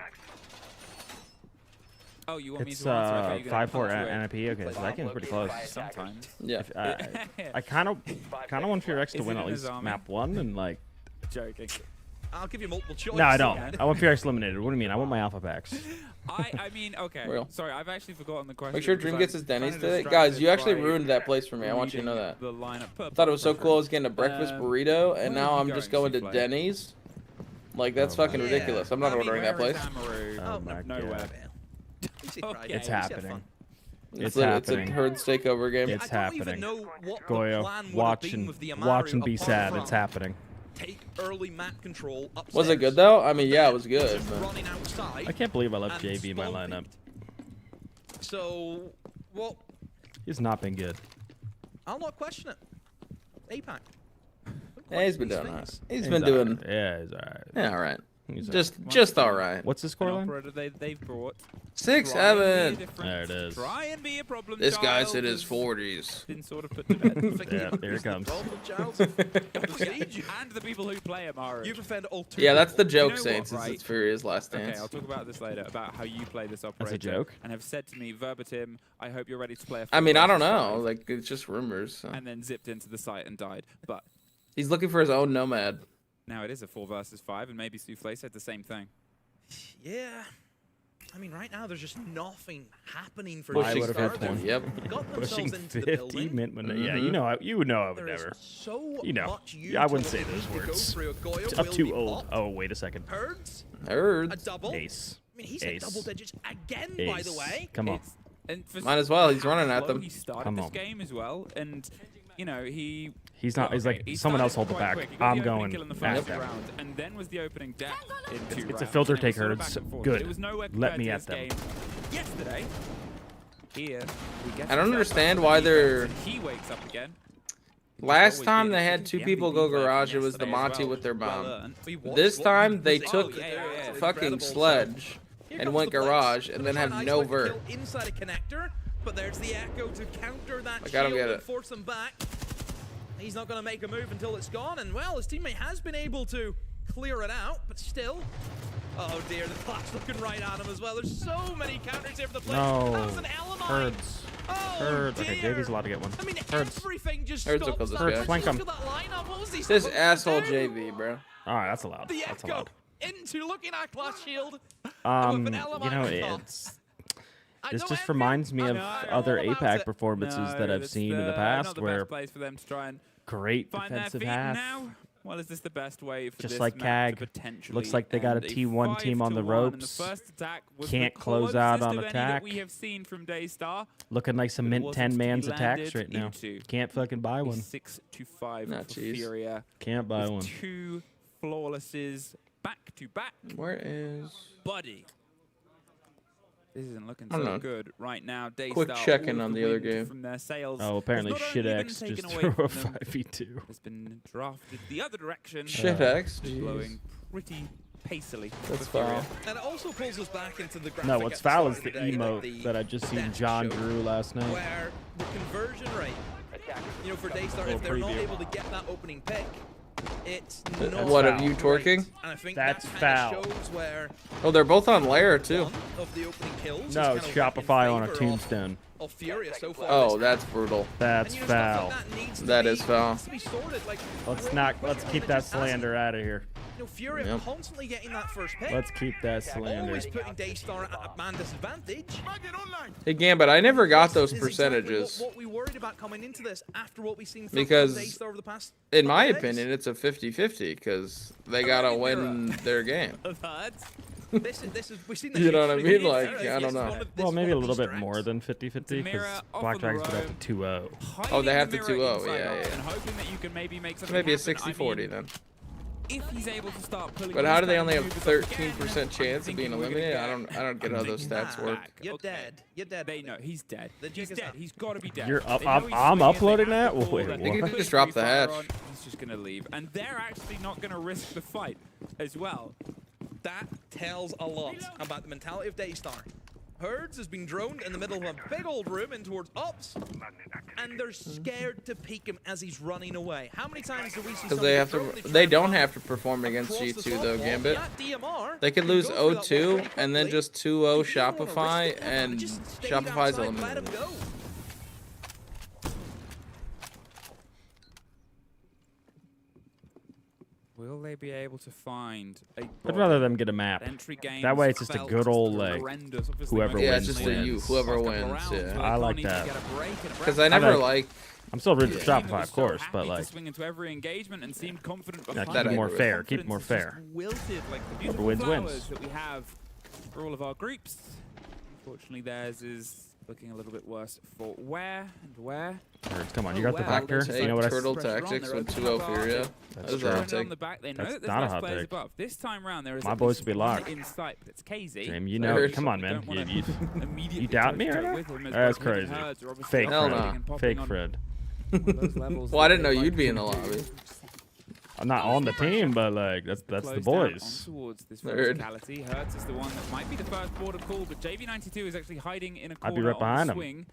Oh, you want me It's to answer? I thought you were gonna 5-4 punch NIP. Okay, so that game's pretty close. Sometimes. Yeah. I kind of want Fearex to Is win it at in his least army? map 1 and like. Joking. I'll give you multiple choice. No, I don't. I want Fearex eliminated. What do you mean? I want my alpha packs. I mean, okay. Real. Sorry, I've actually forgotten the question. Make sure because Dream I'm gets his Denny's kinda today. distracted Guys, you actually by ruined that place for me. I want you to know reading that. The lineup. I thought it was so cool. I was getting a breakfast burrito, and Where now are I'm you just going, going to Soufflé? Denny's. Like, that's fucking ridiculous. I'm not ordering that place. Oh my Nowhere. god. Okay. It's happening. It's It's a happening. herd takeover game. It's I don't even happening. know what the Goyo, plan would watch have been and with the watch and Amaru be apart sad. from It's happening. Take early map control upstairs. Was it good though? I mean, yeah, it was good. Just but- running outside. I can't believe I left and JV in my spawn lineup. peeked. So, well, He's not been good. I'll not question it. APAC. Yeah, he's been doing things. alright. He's been doing. Alright. Yeah, he's alright. Yeah, alright. He's Just alright. What's the An scoreline? operator they've brought. 6-7. There it is. Try and be a problem This guy child said his has 40s. Been sort of put to bed. Yeah, there it comes. And the people who play Amaru. You've offended all two Yeah, that's the people. joke, You know Saint, what, since right? it's Furious Last Okay, Dance. I'll talk about this later, about how you play this operator. joke? And have said to me verbatim, I hope you're ready to play a I mean, I don't 4 versus know. 5, Like, it's just rumors. So. and then zipped into the site and died. But He's looking for his own nomad. now it is a 4 versus 5, and maybe Soufflé said the same thing. Yeah. I mean, right now there's just nothing happening for Pushing would've had Daystar. one. Yep. Got Pushing themselves into the 50 building. mint when yeah, Mhm. you know I would There is never. so You know. much Yeah, I wouldn't say utility those to go words. through. Goyo I'm will too be old. popped. Oh, wait a second. Herds, a Herds. double. Ace. I mean, he's Ace. at double digits again, Ace. by the way. Come on. It's- and for Might as well, he's running at slow them. He started Come this on. game as well, and you know He's not. He's like he someone else started hold the quite back. quick. He got I'm the opening going kill in the at first them. round, and then was the opening death in 2 rounds. It's a filter and it was take sort of Herds. back and forth. Good. It was nowhere Let compared me to at this them. game yesterday. Here we get I don't the understand first why round of they're- defense, and he wakes up again. Last Always time did. they had The 2 MVP people go player garage, it from was the yesterday as Monty well. with their Well bomb. earned. We watched This what time he they was took able to do. yeah, It's yeah. fucking incredible. sledge Here and comes went the blitz. garage and Gonna then try have an no isolate vert. kill inside a connector, but there's the echo to counter that I gotta shield get and it. force him back. He's not going to make a move until it's gone, and well, his teammate has been able to clear it out, but still. Oh dear, the clock's looking right at him as well. There's so many counters here for the players. No. That was an element. Herds. Oh, Herds. Okay, dear. JV's allowed to get one. I mean, Herds. everything just Herds will stops kill that. this guy. Just Flank look him. at that lineup. What was he This supposed to asshole do? JV, bro. All right, that's allowed. The That's echo allowed. into looking at Clash Shield. You know, Element it's. I This don't just envy reminds me him. of I know other all about APAC it. performances that I've that's seen in the not past the where best place for them to try and great find their defensive feet half. now. Well, is this the best way for Just this like map to CAG. potentially Looks like they got a end? T1 team on the 5-1, and ropes. The first attack was Can't the close out on closest of any attack. that we have seen from Daystar. Looking like some But it mint wasn't 10 to be man's attacks landed right now. into. Can't fucking buy one. 6-5 Nah, for jeez. Furia. Can't buy with one. 2 flawlesses back to back. Where is... Buddy. This isn't looking I don't so know. good right now. Daystar, Quick check-in all on of the other wind game. From their sails Oh, apparently has not only been ShitX taken just away threw a from them, 5v2. has been drafted the other direction. Shit X, Blowing jeez. pretty pacily. That's for Furia. foul. And it also pulls us back into the graphic. No, at what's the foul start is the of day emote that I just seen Death John showed, drew last night. Where the conversion rate, you know, for Daystar, Little if they're not preview. able to get that opening pick, it's That's not What, of foul. you twerking? And I think That's that foul. kind of shows where Oh, they're both on layer, too. one of the opening kills No, is it's kind of Shopify in on a favor tombstone. Of Furia so far. Oh, this that's half. brutal. That's And, you know, stuff foul. like that needs to That be- is foul. needs to be sorted, like, Let's Rogue not. Push Let's Run, keep it that just hasn't. slander out of here. You know, Fury Yep. constantly getting that first pick. Let's keep that slander. Always putting Daystar at a man disadvantage. Hey, Gambit, I never got those Is exactly percentages. what we worried about coming into this after what we've seen from Because, Daystar over the past in my couple days. opinion, it's a 50-50 because they gotta win their game. This is we've seen this You know what I usually mean? with Like, Fury. I don't Yes, know. one of- this Well, is maybe one a of little these bit strengths. more than 50-50 because Mirror off Black on the Dragons put row. up to 2-0. Oh, they have the to mirror 2-0. inside Yeah, off yeah. and hoping that you can maybe make something Maybe a happen. 60-40 then. If he's able to start pulling But how do these they kind only of have moves 13% off chance again, of being I'm thinking we're eliminated? gonna I don't get how those stats work. You're dead. You're dead. They know he's dead. The jig He's is dead. up. He's got to be dead. You're up. They know he's I'm swinging, they uploading have that. the ball, Wait, they're They could gonna just put drop the free fire hatch. on, He's just gonna leave, and they're actually not gonna risk the fight as well. That tells a lot about the mentality of Daystar. Herds has been droned in the middle of a big old room in towards Ops, and they're scared to peek him as he's running away. How many times do we see Because they have to. They don't have to perform against G2 though, Gambit. They could lose 0-2 and then just 2-0 Shopify, and Shopify's eliminated. Will they be able to find a I'd rather them get a map. entry game? That way it's just a good old, like, whoever Yeah, wins it's just wins. whoever wins. Yeah. I like that. Because I never like. I'm still rooting for Shopify, of course, but like, swing into every engagement and seem confident yeah, behind keep it more agree with. fair. Keep it more fair. Wilted like the Whoever beautiful wins, flowers wins. that we have for all of our groups. Unfortunately, theirs is looking a little bit worse for where and where. Come on, you got the Well, vector. Take You know what I turtle Pressure on, tactics they're with open 2-0 up Furia. That's That's what true. I'll on take. the back. They know That's that there's not a less hot players take. above. This time round, there is My at boys least would be one locked. in sight, but it's KZ. Jamie, you know, come on, man. You doubt me right now? That's crazy. Fake Hell Fred. no. Fake Fred. Well, I didn't know you'd be in the lobby. I'm not on the team, but like that's the Close down boys. on towards this Nerd. verticality. Hertz is the one that might be the first border call, but JV92 is actually hiding in a I'd corner be right on behind the him. swing,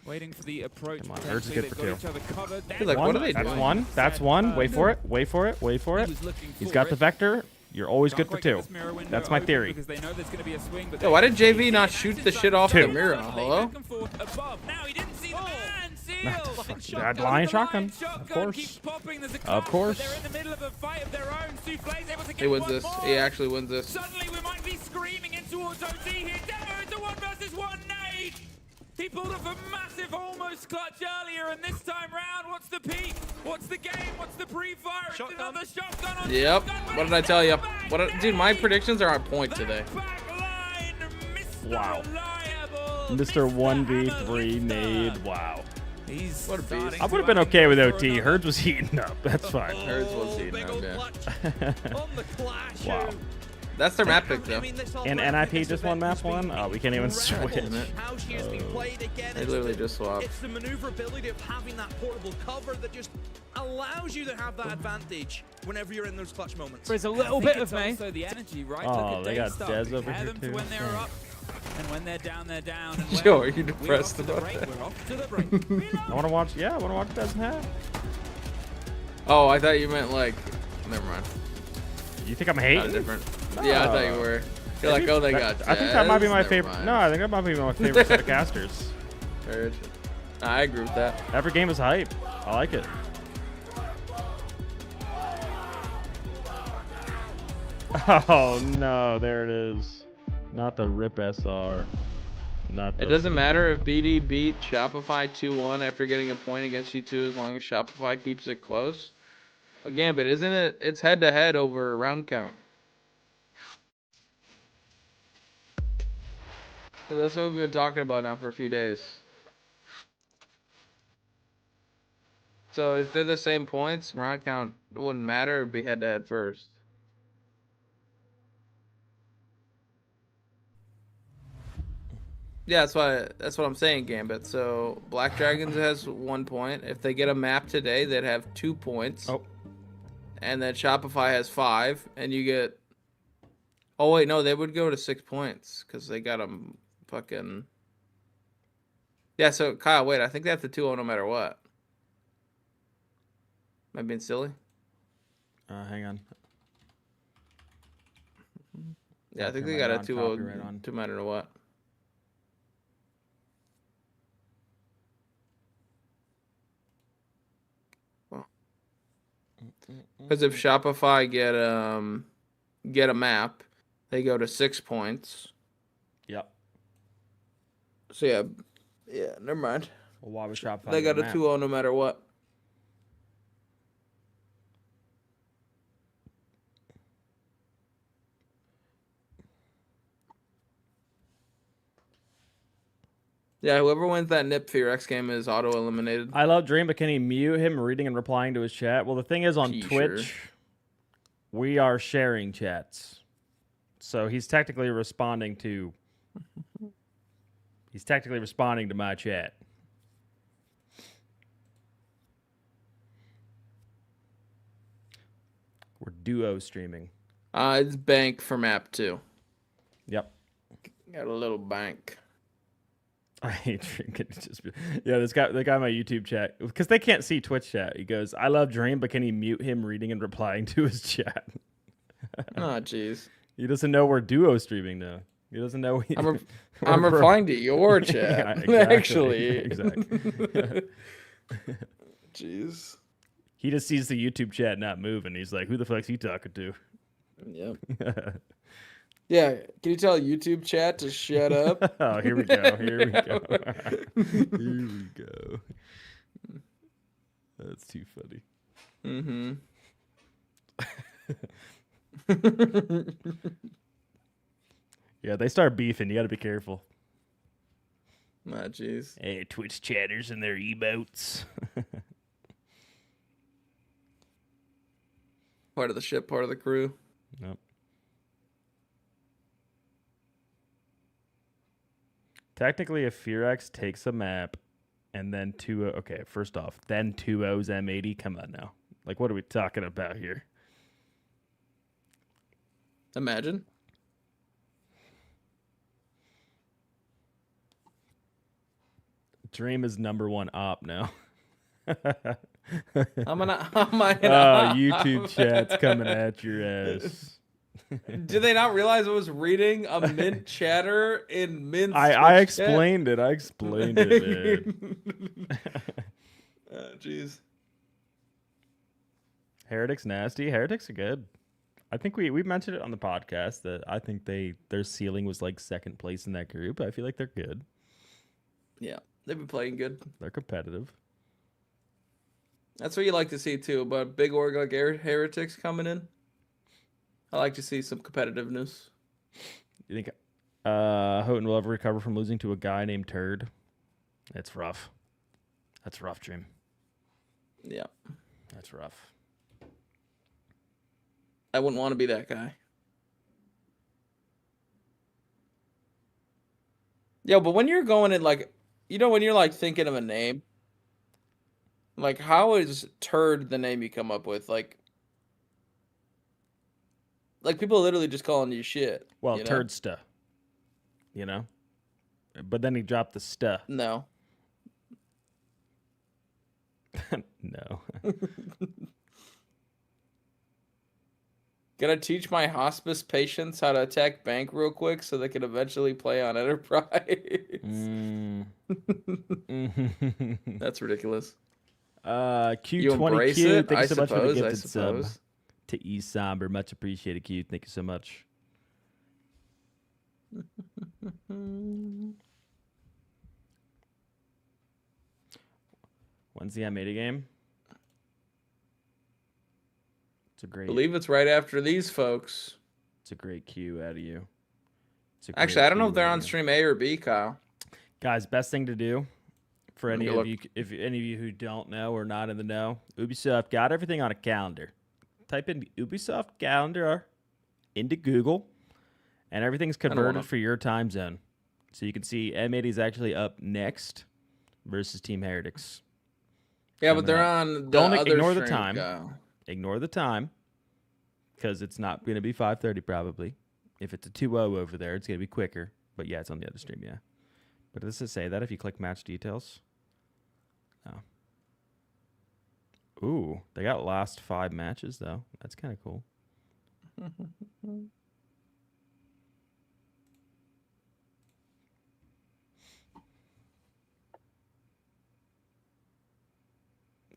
waiting for the approach. Come on, Hertz is Potentially, good they've for got two. each other covered. He's like, what are they That's doing? one. That's one. Wait for it. Wait for it. Wait for it. He's got the vector. You're always good for two. That's my theory. Because they know there's going to be a swing, but Yo, why did JV not shoot the shit off the mirror? Suddenly, Hello? back and forth above. Now he didn't see the man. Seal. That lion shotgun. Of Shotgun course. keeps popping. There's a Of cut, course. but they're in the middle of a fight of their own. Souffle's able to get He wins one this. more. He actually wins this. Suddenly we might be screaming in towards OT here. Demo into 1 versus 1 nade. He pulled off a massive almost clutch earlier, and this time round, what's the peak? What's the game? What's the pre-fire? It's another shotgun on Yep. shotgun. What did I tell you? Dude, my predictions are on point today. Wow. Mr. 1v3 nade. Wow. He's What a beast. I would have been okay with OT. Herds was heating up. That's fine. Herds was heating Big up, old yeah. clutch on the clash. Wow. That's their map pick, though. And NIP just won map one? Oh, we can't even switch. How she has been played again. They It's literally the- just swapped. It's the maneuverability of having that portable cover that just allows you to have that advantage whenever you're in those clutch moments. There's a little bit of me. Also the energy, right? Oh, Look at they got Daystar. Dez over Compare here them to too. when they're Dang. up, and when they're down, they're down. And Yo, well, are you we're depressed off to the about break. that? We're off to the break. I want to watch. Yeah, I want to watch Dez hat. Oh, I thought you meant like. Never mind. You think I'm Not hating? different. Yeah, I thought you were. You're like, oh, they got. I think that might be Dez? my Never favorite. mind. No, I think that might be my favorite set of casters. Heard. I agree with that. Every game is hype. I like it. Oh no, there it is. Not the RIP SR. Not the It doesn't matter if BD beat Shopify 2-1 after getting a point against you2 as long as Shopify keeps it close. Again, but isn't it? It's head to head over round count. So that's what we've been talking about now for a few days. So if they're the same points, round count wouldn't matter. It'd be head to head first. Yeah, that's what I'm saying, Gambit. So Black Dragons has 1 point. If they get a map today, they'd have 2 points. Oh. And then Shopify has 5, and you get. Oh wait, no, they would go to 6 points because they got them fucking. Yeah, so Kyle, wait, I think they have to 2-0 no matter what. Am I being silly? Hang on. Yeah, I think they Turn got my a 2-0 non-copyright on. no matter what. Well. Because if Shopify get a map, they go to 6 points. Yep. So yeah, never mind. Well, why would Shopify? They got a map? 2-0 no matter what. Yeah, whoever wins that Nip Fear X game is auto-eliminated. I love Dream, but can he mute him reading and replying to his chat? Well, the thing is, on Twitch, we are sharing chats. So he's technically responding to... He's technically responding to my chat. We're duo streaming. It's bank for map 2. Yep. Got a little bank. I hate drinking. Yeah, the guy on my YouTube chat, because they can't see Twitch chat. He goes, "I love Dream, but can he mute him reading and replying to his chat?" Oh, jeez. He doesn't know we're duo streaming now. He doesn't know. I'm replying to your chat. Yeah, exactly. Actually, exactly. Jeez. He just sees the YouTube chat not moving. He's like, "Who the fuck's he talking to?" Yep. Yeah, can you tell YouTube chat to shut up? Oh, here we go. Here we go. Here we go. That's too funny. Mm-hmm. Yeah, they start beefing. You got to be careful. Ah, jeez. Hey, Twitch chatters and their emotes. Part of the ship, part of the crew. Yep. Technically, if Fearex takes a map and then 2-0... Okay, first off, then 2-0's M80. Come on now. Like, what are we talking about here? Imagine. Dream is #1 op now. YouTube chat's coming at your ass. Did they not realize I was reading a mint chatter in mint? I explained it. I explained it, man. Jeez. Heretics nasty. Heretics are good. I think we mentioned it on the podcast that I think their ceiling was like second place in that group. I feel like they're good. Yeah, they've been playing good. They're competitive. That's what you like to see too. But big org like Heretics coming in. I like to see some competitiveness. You think Houghton will ever recover from losing to a guy named Turd? It's rough. That's rough, Dream. Yeah. That's rough. I wouldn't want to be that guy. Yo, but when you're going in, like, you know, when you're, like, thinking of a name, like, how is Turd the name you come up with? Like people literally just calling you shit. Well, you know? Turdsta. You know? But then he dropped the sta. No. No. Gonna teach my hospice patients how to attack bank real quick so they can eventually play on Enterprise. That's ridiculous. Q22, thank you so much for the I gifted suppose. sub to E Somber. Much appreciated, Q. Thank you so much. When's the M80 game? It's a great. I believe it's right after these folks. It's a great cue out of you. Actually, I don't know if they're on stream A or B, Kyle. Guys, best thing to do for any of you, if any of you who don't know or not in the know, Ubisoft got everything on a calendar. Type in Ubisoft calendar into Google, and everything's converted for your time zone. So you can see M80 is actually up next versus Team Heretics. Yeah, but they're on. Don't ignore the time. Ignore the time, because it's not going to be 5:30 probably. If it's a 2-0 over there, it's going to be quicker. But yeah, it's on the other stream, yeah. But does it say that if you click match details? No. Ooh, they got last 5 matches, though. That's kind of cool.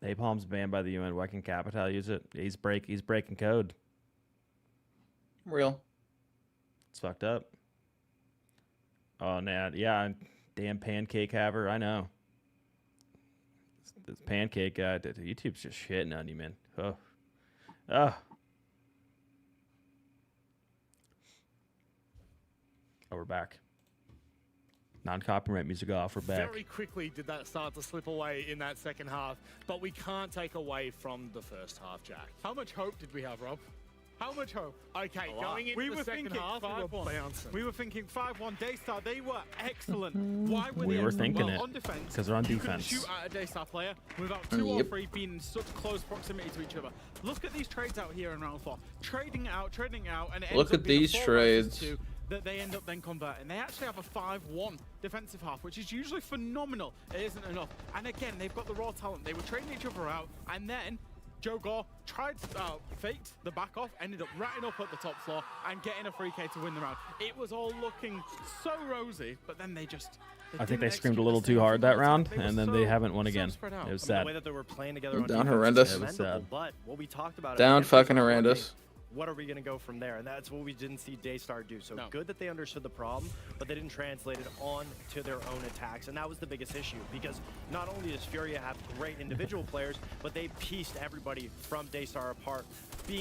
Napalm's banned by the UN. Why can Capital use it? He's breaking code. Real. It's fucked up. Oh, nah, yeah, damn pancake haver. I know. This pancake guy. YouTube's just shitting on you, man. Oh. Oh, we're back. Non-copyright music off. We're back. Very quickly did that start to slip away in that second half, but we can't take away from the first half, Jack. How much hope did we have, Rob? How much hope? Okay, going into the second half, we were bouncing. We were thinking 5-1 Daystar. They were excellent. Why were We they were thinking well, it, on defense? 'cause they're on You couldn't defense. shoot at a Daystar player without 2 or 3 being in such close proximity to each other. Look at these trades out here in round 4. Trading it out, and it Look ends up at being a these 4 versus trades. 2 that they end up then converting. They actually have a 5-1 defensive half, which is usually phenomenal. It isn't enough. And again, they've got the raw talent. They were trading each other out, and then Joe Gore tried faked the back off, ended up ratting up at the top floor and getting a free K to win the round. It was all looking so rosy, but then they just... I think they screamed a little too hard that round, and then they haven't won again. It was sad. The way that they were playing together on Down defense horrendous. is It was commendable, sad. But what we talked about Down against the fucking top four horrendous. teams, what are we going to go from there? And that's what we didn't see Daystar do. So No. good that they understood the problem, but they didn't translate it on to their own attacks. And that was the biggest issue, because not only does Furia have great individual players, but they pieced everybody from Daystar apart,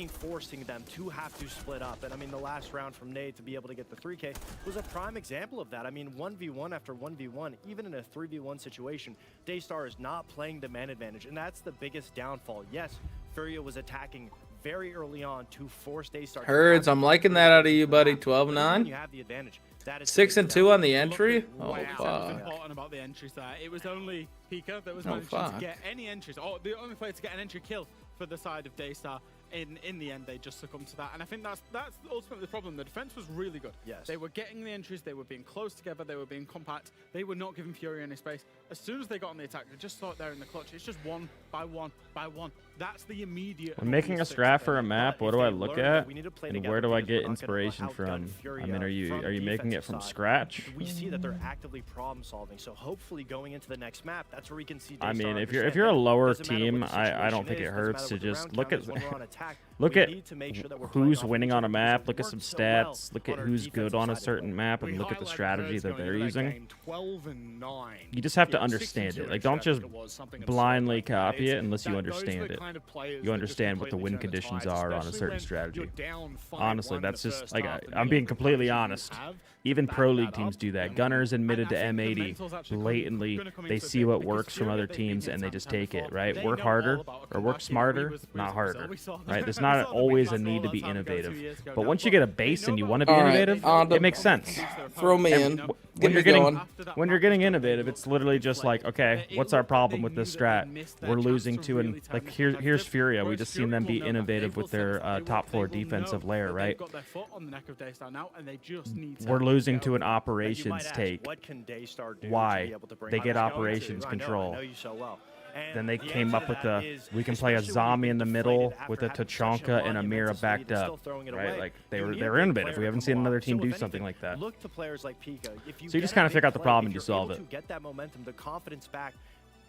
forcing them to have to split up. And I mean, the last round from Nade to be able to get the 3K was a prime example of that. I mean, 1v1 after 1v1, even in a 3v1 situation, Daystar is not playing the man advantage. And that's the biggest downfall. Yes, Furia was attacking very early on to force Daystar. Herds, I'm liking that out of you, buddy. You 12-9. have the advantage. That is 6-2 on the entry. Oh, What's fuck. important about the entries there? It was only Pika that was Oh, managing fuck. to get any entries. Oh, the only player to get an entry kill for the side of Daystar. In the end, they just succumbed to that, and I think that's ultimately the problem. The defense was really good. Yes. They were getting the entries. They were being close together. They were being compact. They were not giving Fury any space. As soon as they got on the attack, they just saw it there in the clutch. It's just 1 by 1 by 1. That's the immediate. When making a obvious fix strat there. for a map, what do I look at? And where do I get inspiration we're not gonna from? outgun I mean, Furia are you from making it defensive from side. scratch? We see that they're actively problem solving. So hopefully going into the next map, that's where we can see I Daystar mean, if understand you're a that lower doesn't matter team, what the I don't situation think it is, doesn't hurts matter to what the just round look count at is, when we're on attack, look we at need to make sure that we're playing who's off of winning each on a other map. because Look it at some worked so well stats. Look at on our who's good defensive on a side of certain it. map, We and look at the highlighted strategy Herds that going they're into that using. game 12-9. You just have to Yeah, understand 6-2 it. Like, actually, don't I just think it was, something absurd blindly like that. copy it It's- unless you those are the understand it. kind of players You that just understand what the completely win turn the conditions tides, are on a especially certain when strategy. you're down 5-1 Honestly, in that's the just first like half, and I'm the being other completely options honest. have Even back pro that league teams up, do that. then Gunners admitted I to think the M80 mentals actually blatantly. gonna come They into see bit what because works from Fury, other they've been teams here and they time just and time take it, before. right? They Work know harder all about a or work comeback. smarter, We not saw harder. them. Right? There's We not saw them always in a need to class be all that time ago, 2 innovative. years ago But now, once you but get a they base know and you about want to be All right, innovative, on to- it makes sense. Throw me in. When Get you're me getting going. innovative, it's literally just like, okay, what's our problem with this strat? We're losing to an like here's Furia. We just seen them be innovative with their top floor defensive layer, right? Got their foot on the neck of Daystar now, and they just need to We're losing get to over an it. operations take. What can Daystar do to Why? be able to bring They it get back? operations I know control. you so well. And Then they the came answer up to with that the is, we can play a especially when zombie you've in the been middle deflated with a after having such Tachanka and a Mira monumentous lead backed and still up, throwing it right? away. Like they You were need they a were big innovative. player We to haven't come seen another off. team So do if something anything, like that. Look to players like Pika. If you So you just get kinda a figure big out the play, problem if and you you're solve able it. to get that momentum, the confidence back,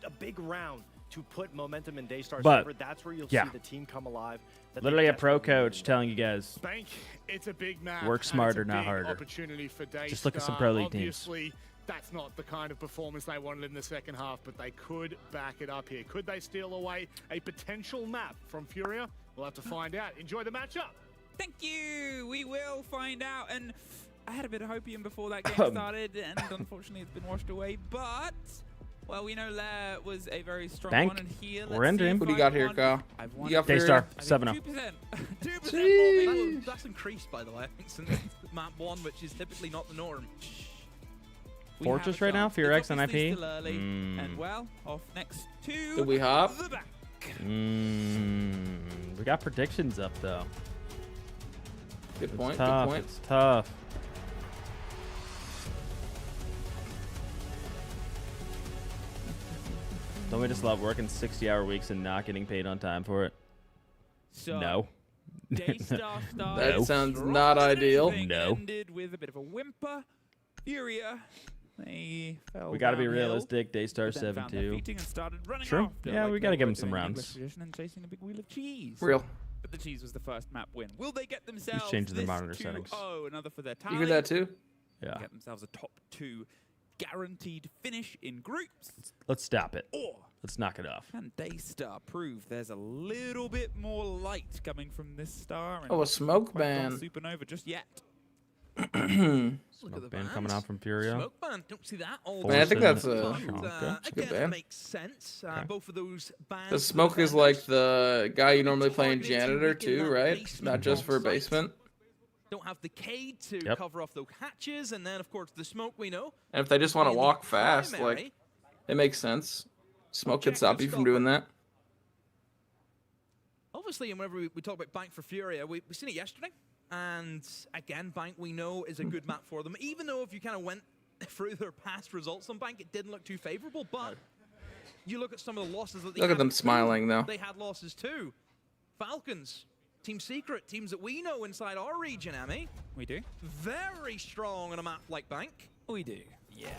a big round to put momentum in Daystar's But, favor, that's where you'll yeah. see the team come alive. that they Literally a pro desperately coach telling you guys, Bank, it's a big map. Work and it's smarter, a not big harder. Opportunity for Daystar. Just look at some pro league teams. Obviously, that's not the kind of performance they wanted in the second half, but they could back it up here. Could they steal away a potential map from Furia? We'll have to find out. Enjoy the matchup. Thank you. We will find out. And I had a bit of hopium before that game started, and unfortunately it's been washed away. But, well, we know Lair was a very strong Bank. one. And here, We're into him. What do you got here, Kyle? I've You won got Daystar, Furia? 7-0. 2%. 2% Jeez. more people. That's increased, by the way, since map 1, which is typically not the norm. We Fortress have a right now, chance. Furia It's X obviously NIP? still early, Mm. and well, off next to Did we hop? the back. We got predictions up though. Good It's point. tough. Good point. It's tough. Don't we just love working 60-hour weeks and not getting paid on time for it? So, No. Daystar started That sounds strong not and ideal. everything No. ended with a bit of a whimper. Furia They fell We got to be downhill, realistic. Daystar but then found their 7-2. feeting and started running True. after, Yeah, like we they got to give were them some doing in English rounds. tradition and chasing a big wheel of cheese. Real. But the cheese was the first map win. Will they get themselves changing the this monitor 2-0, settings. another for their tally? You hear that too? Yeah. Get themselves a top 2 guaranteed finish in groups. Let's stop it. Or Let's knock it off. can Daystar prove there's a little bit more light coming from this star? And Oh, a smoke quite not ban. Supernova just yet. Look at the Smoke ban coming bans. out from Furia. Smoke ban. Don't see that all Man, I think that's but, a Shonka. good again, ban. it makes sense. Okay. Both of those bans. The smoke is like the guy you normally play in janitor too, right? Not just for basement. Don't have the Cade to Yep. cover off those hatches, and then of course the smoke we know. And if they just want to being the walk fast, primary. like it makes sense. Smoke could stop you from doing that. Obviously, and whenever we talk about Bank for Furia, we seen it yesterday. And again, Bank we know is a good map for them. Even though if you kind of went through their past results on Bank, it didn't look too favorable. But you look at some of the losses that they Look had at them too. smiling, though. They had losses too. Falcons, Team Secret, teams that we know inside our region, Amy. We do. Very strong on a map like Bank. We do. Yeah.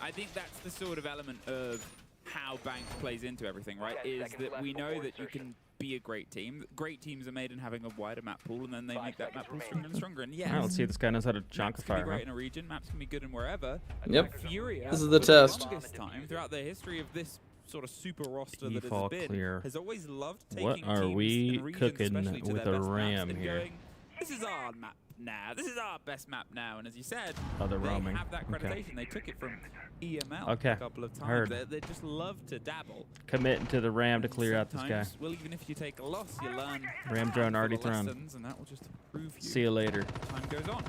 I think that's the sort of element of how Bank plays into everything, right? Is that we know that you can be a great team. Great teams are made in having a wider map pool, and then they make that map pool stronger and stronger. And yeah, All right, let's see if this guy knows how to maps chonk a can be fire. great Huh? in a region. Maps can be good in wherever. Yep. Furia, This is the for test. longest time throughout the history of this sort of super roster that has Default been, clear. has always loved What taking are teams we and regions, cooking especially to with their a best maps, ram and here? going, this is our map now. This is our best map now. And as you said, Oh, they're they roaming. have that Okay. accreditation. They took it from EML Okay. a couple of times. Heard. They just love to dabble. Committing to the ram to clear out this guy. Sometimes, well, even if you take a loss, you learn Ram drone already the thrown. lessons, and that will just improve you. See you later. Time goes on.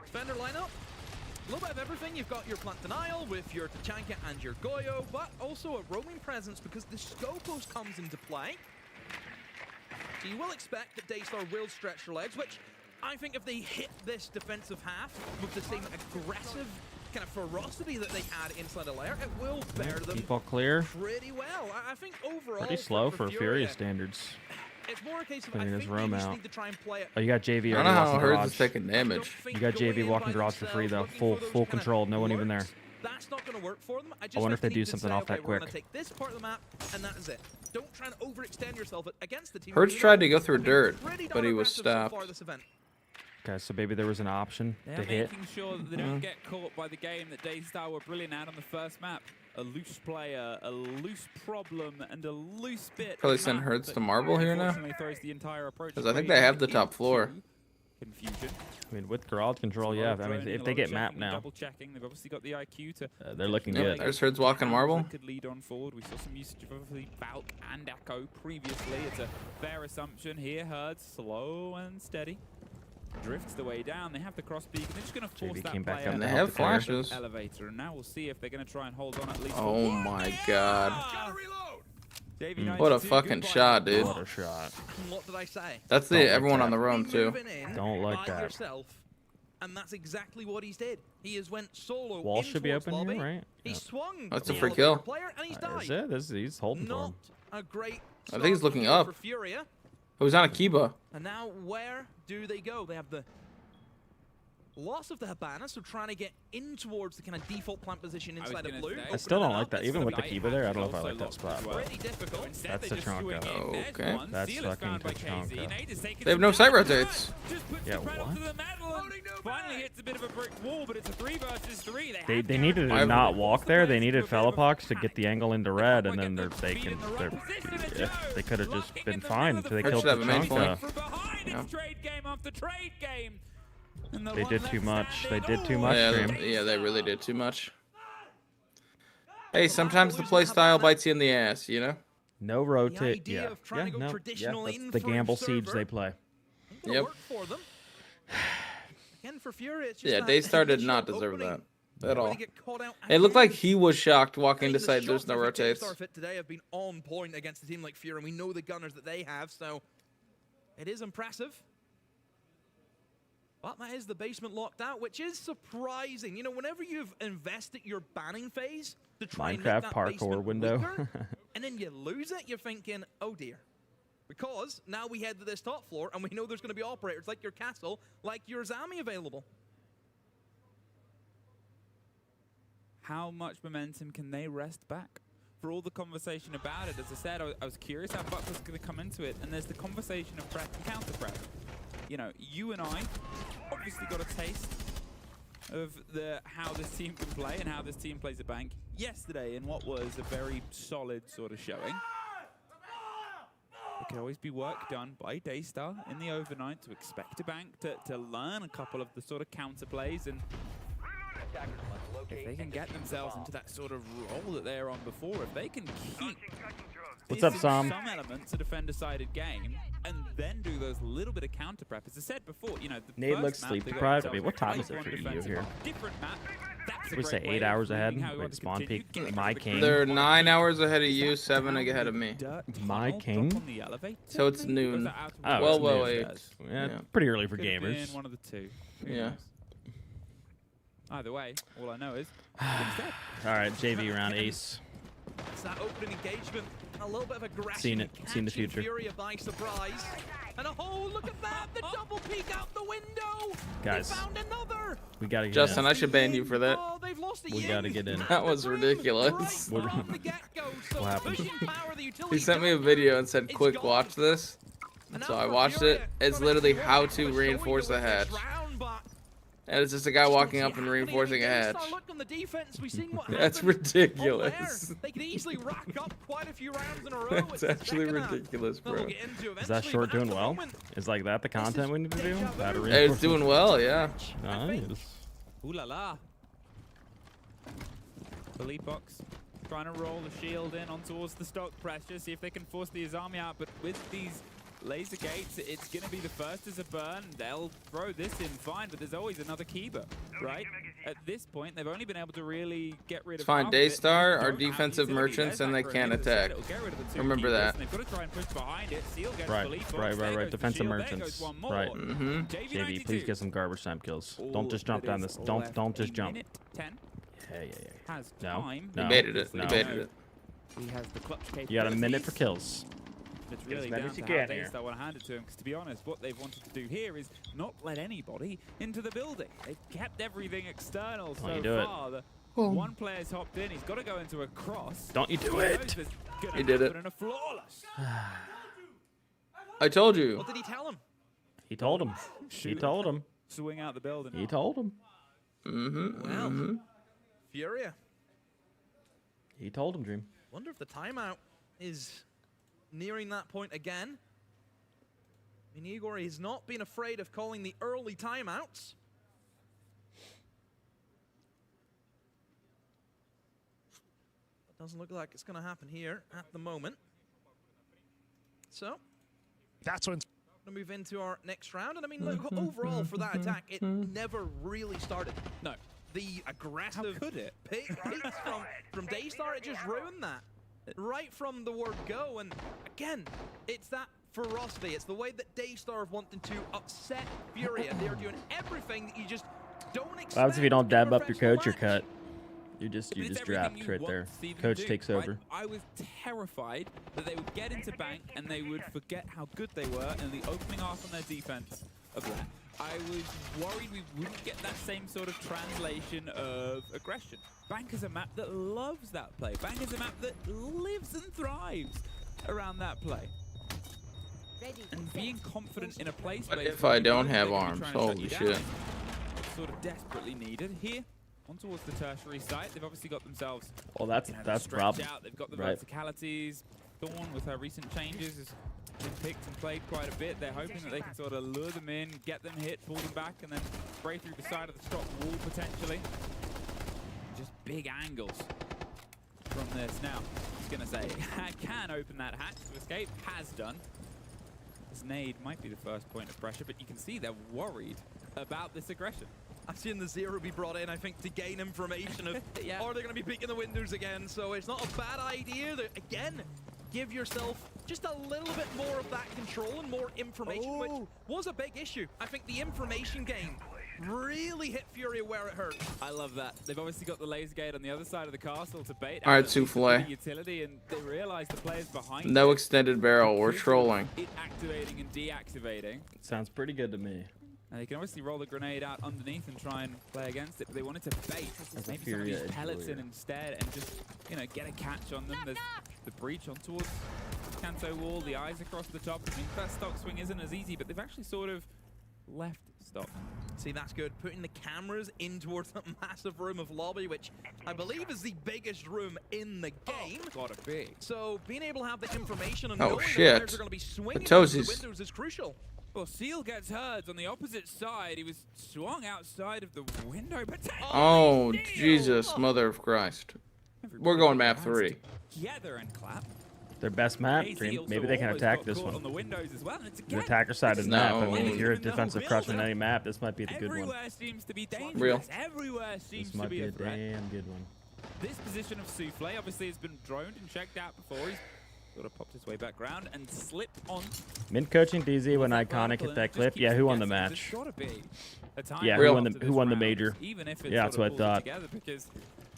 Defender lineup. A little bit of everything. You've got your Plant Denial with your Tachanka and your Goyo, but also a roaming presence because the Skokos comes into play. So you will expect that Daystar will stretch their legs, which I think if they hit this defensive half with the same aggressive kind of ferocity that they had inside the lair, it will bear them Default clear. pretty well. I think overall... Pretty slow for Furia standards. It's more a case of Clearing I his think they roam just out. need to try and play it. Oh, you got JV I don't already know how walking Hertz garage. is taking damage. You got JV walking garage for free though. Full control. No one even there. That's not going to work for them. I just wonder if they think do need to something say, off okay, that we're quick. gonna take this part of the map, and that is it. Don't try and overextend yourself against the team. Hertz You tried know, to go through they've dirt, been pretty but he darn was aggressive so stopped. far this event. Okay, so maybe there was an option They're to hit. making sure that they don't get caught by the game that Daystar were brilliant at on the first map. A loose player, a loose problem, and a loose bit. Probably of send map Hertz that to Marble here now. unfortunately throws the entire approach Because I think away they have the into top floor. Confusion. I mean, with garage control, yeah. I mean, if they get mapped now, Double checking, they've obviously got the IQ to. they're looking Yep, good. there's Hertz walking Marble. Could lead on forward. We saw some usage of obviously Valk and Echo previously. It's a fair assumption here. Herds slow and steady. Drifts the way down. They have the cross beacon. They're just going to force JV that came back player up. And they to have help the player. flashes. elevator. And now we'll see if they're going to try and hold on at least. Oh for my god. JV92, What a fucking goodbye. shot, dude. What a shot. What did I say? That's Don't the like everyone that. on the roam too. Moving in Don't like by that. yourself, and that's exactly what he's did. He has went solo. Wall in should be towards open lobby. here, right? He Yeah. swung. That's a the free elevator kill. Player, and he's died. Is it? He's holding for Not him. a great. I think he's looking start up. for Furia. Oh, he's on a Kiba. And now where do they go? They have the loss of the Habana, so trying to get in towards the kind of default plant position inside of gonna blue. say- I still don't Opening like that. up, Even with the Right, Kiba there, I don't know if I also like that locked spot. as But well. Pretty difficult. Instead, That's they the just swing Tronka. in. There's Okay. one. That's Seal is fucking found by the KZ. Tronka. Nate is taking They have some no damage. sight rotates. Just puts Yeah, the pedal what? to the metal and finally hits a bit of a brick wall, but it's a 3 versus 3. They needed to not walk there. They needed Felipox to get the angle into red, and then they could have just been fine until they Hertz killed should have the a main Tronka. From behind, Yeah. it's trade game after trade game. And the They one did left too much. They standing. did too Oh, much, Yeah, Stream. yeah, they really did too much. Hey, sometimes the play style bites you in the ass, you know? No rotate. idea Yeah, of trying yeah, to go no, yeah. traditional That's in the for a gamble siege server. they play. Gonna Yep. work for them. Again, for Fury, it's just Yeah, that Daystar did initial not deserve opening that at where all. they get caught out It looked again. like he was shocked walking I mean, to the side. There's shots no I think rotates. Daystar Fit today have been on point against a team like Fury, and we know the gunners that they have, so it is impressive. But that is the basement locked out, which is surprising. You know, whenever you've invested your banning phase to try and make Minecraft that parkour basement window. weaker, and then you lose it, you're thinking, oh dear. Because now we head to this top floor, and we know there's going to be operators like your castle, like your Zami available. how much momentum can they wrest back? For all the conversation about it, as I said, I was curious how Buck was going to come into it, and there's the conversation of prep and counter prep. You know, you and I obviously got a taste of how this team can play and how this team plays a bank yesterday in what was a very solid sort of showing. There can always be work done by Daystar in the overnight to expect a bank, to learn a couple of the sort of counter plays, and if they can get themselves into that sort of role that they were on before, if they can keep What's up, Sam? some elements a defender-sided game and then do those little bit of counter prep. As I said before, you know, the Nate first looks map, sleep they got deprived. I themselves mean, what time is right it for on EU defensive here? map. Different map. That's a We great say way 8 of hours ahead. proving how we want Wait, to spawn continue. peak. Get My rid of the king. They're 9 hours ahead of you, 7 ahead of me. My tunnel, king? drop on the elevator, So it's maybe? noon. Or is that out of Oh, order? it's well, noon. wait. Yeah, Yeah. pretty early for Could have gamers. been one of the two. Who Yeah. knows? Either way, all I know is instead. All right, JV round ace. It's that opening engagement. A little bit of aggression. Seen it. Seen the catching future. Furia by surprise. And look at that. The double peek out the window. Guys, They found another. we gotta get Justin, in. I should ban you for that. Oh, they've lost the We yin. gotta get in. That was ridiculous. Right from the get-go. So What happened? pushing power, the utility He sent me a down. video and said, It's quick, gone. watch this. And So now I for watched Furia, it. It's trying to literally see what how they to were showing reinforce with a this hatch. round, but And it's just a guy walking up and happening reinforcing a against hatch. our look on the defense. We've seen what That's happened ridiculous. on there. They could easily rack up quite a few rounds in a row. That's It's the actually second half ridiculous, that we'll bro. get into Is that eventually, short but at doing the well? moment, Is like that the content we need to do? deja vu. Battery Hey, it's doing well, yeah. Nice. Ooh la la. Felipox trying to roll the shield in on towards the stock pressure, see if they can force the Azami out, but with these laser gates, it's going to be the first as a burn. They'll throw this in fine, but there's always another Kiba, right? At this point, they've only been able to really get rid It's of fine. half of it. Daystar They are don't have defensive utility. merchants There's and they that can't grenade. As I said, attack. it'll get rid of the two Remember Kibas, that. and they've got to try and push behind it. Seal gets Right, Felipox. right, There right. goes the Defensive shield. There merchants. goes one more. Right. Mm-hmm. JV, please get some garbage time kills. Don't All just jump that down is this. left, Don't just a jump. minute 10 Yeah. has No. time. No. He baited it. No. He baited it. He has the clutch capabilities. You got a minute for kills. It's Get as really many down as you to can how here. Daystar want to hand it to him, because to be honest, what they've wanted to do here is not let anybody into the building. They've kept everything external Don't you so do it. far. One player's hopped in, he's got to go into a cross. Don't you do He it. knows there's gonna He did it. happen in a flawless. I told you. What did he tell him? He told him. He told him. Swing out the building. He told him. Mm-hmm. Well, Mm-hmm. Furia. He told him, Dream. Wonder if the timeout is nearing that point again. I mean, Igor has not been afraid of calling the early timeouts. It doesn't look like it's going to happen here at the moment. So, That's when. going to move into our next round. And I mean, look, overall for that attack, it never really started. No. The aggressive How could it? picks from Daystar, it just ruined that. Right from the word go. And again, it's that ferocity. It's the way that Daystar have wanted to upset Furia. They're doing everything that you just don't expect. What happens if you don't in a dab up your professional coach or match. cut? You just But it's draft everything you right want there. to see them Coach do, takes right? over. I was terrified that they would get into bank and they would forget how good they were in the opening half on their defense of that. I was worried we wouldn't get that same sort of translation of aggression. Bank is a map that loves that play. Bank is a map that lives and thrives around that play. And being confident in a place What where if I don't they're have gonna be arms? trying to shut Holy you down, shit. it's sort of desperately needed here. On towards the tertiary site, they've obviously got themselves. Well, that's You know, that's the stretch problem. out. They've got the Right. verticalities. Thorn, with her recent changes, has been picked and played quite a bit. They're hoping that they can sort of lure them in, get them hit, pull them back, and then spray through the side of the stock wall potentially. Just big angles from this. Now, I was going to say, can open that hatch to escape. Has done. This nade might be the first point of pressure, but you can see they're worried about this aggression. I've seen the Zero be brought in, I think, to gain information of Yeah. are they going to be peeking the windows again? So it's not a bad idea to, again, give yourself just a little bit more of that control and more information, which was a big issue. I think the information game really hit Furia where it hurt. I love that. They've obviously got the laser gate on the other side of the castle to bait. All right, out Souffle. the utility, and they realize the players behind No it extended barrel. We're trolling. it activating and deactivating. Sounds pretty good to me. And they can obviously roll the grenade out underneath and try and play against it, but they wanted to bait maybe some of these pellets in instead and just, you know, get a catch on them. There's the breach on towards Kanto wall, the eyes across the top. I mean, first stock swing isn't as easy, but they've actually sort of left stock. See, that's good. Putting the cameras in towards that massive room of lobby, which I believe is the biggest room in the game. Gotta be. So being able to have the information and Oh, knowing shit. that players are going to be swinging The through the toesies. windows is crucial. Well, Seal gets Herds on the opposite side. He was swung outside of the window, but Oh, Jesus, mother of Christ. We're going map 3. together and clap. Their best map. Casey also Maybe they can almost attack got this caught one. on the windows as well, and it's The again, attacker side is No. map. I mean, if you're a Even though defensive Will crusher on there- any map, this might be the good one. Everywhere seems to be dangerous. Real. Everywhere seems This to might be be a a threat. damn good one. This position of Souffle obviously has been droned and checked out before. He's sort of popped his way back round and slipped on. Mint coaching DZ when that Iconic vertical hit that and clip. just Yeah, keeps who won the guessing. match? There's gotta be a time Yeah, Real. who won to the this who won the round, major? Even if it Yeah, sort that's of what I pulls thought. together, because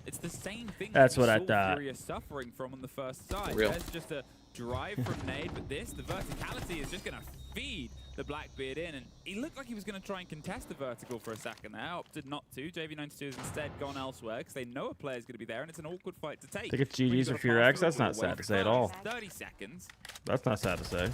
it's the same thing That's that what we I saw thought. Furia suffering from on the first side. Real. There's just a drive from Nade, but this, the verticality is just going to feed the Blackbeard in, and he looked like he was going to try and contest the vertical for a second there, opted not to. JV92 has instead gone elsewhere because they know a player's going to be there, and it's an awkward fight to take. I think it's When GG's you've or got a Furex. fast That's not away sad to say at all. 30 seconds. That's not sad to say.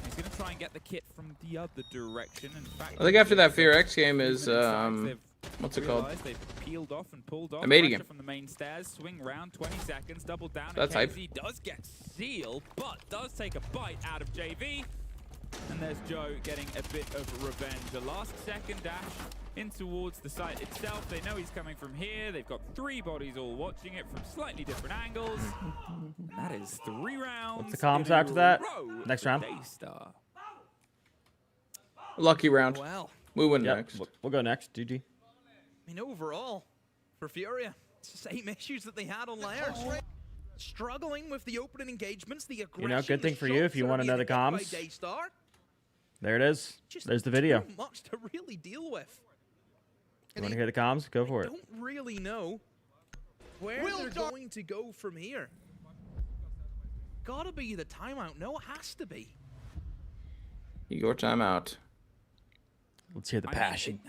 He's going to try and get the kit from the other direction. In fact, I think after that Fear X game movement is, inside, they've what's it called? realized They've peeled off and pulled off. A mating Pressure game. from the main stairs, swing round, 20 seconds, double down. That's and hype. KZ does get sealed, but does take a bite out of JV. And there's Joe getting a bit of revenge. The last second dash in towards the site itself. They know he's coming from here. They've got 3 bodies all watching it from slightly different angles. And that is 3 rounds. What's the comms in a after that? row Next for round? Daystar. Lucky round. Well, We win Yep, next. we'll go next. GG. I mean, overall, for Furia, it's the same issues that they had on layers. Struggling with the opening engagements, the aggression. You know, good the thing for you if shots you that want are being another hit by comms. Daystar. There it is. Just There's the video. Too much to really deal with. You want to hear the comms? Go for I it. don't really know where they're going to go from here. Gotta be the timeout. No, it has to be. Your timeout. Let's hear the I mean, passion.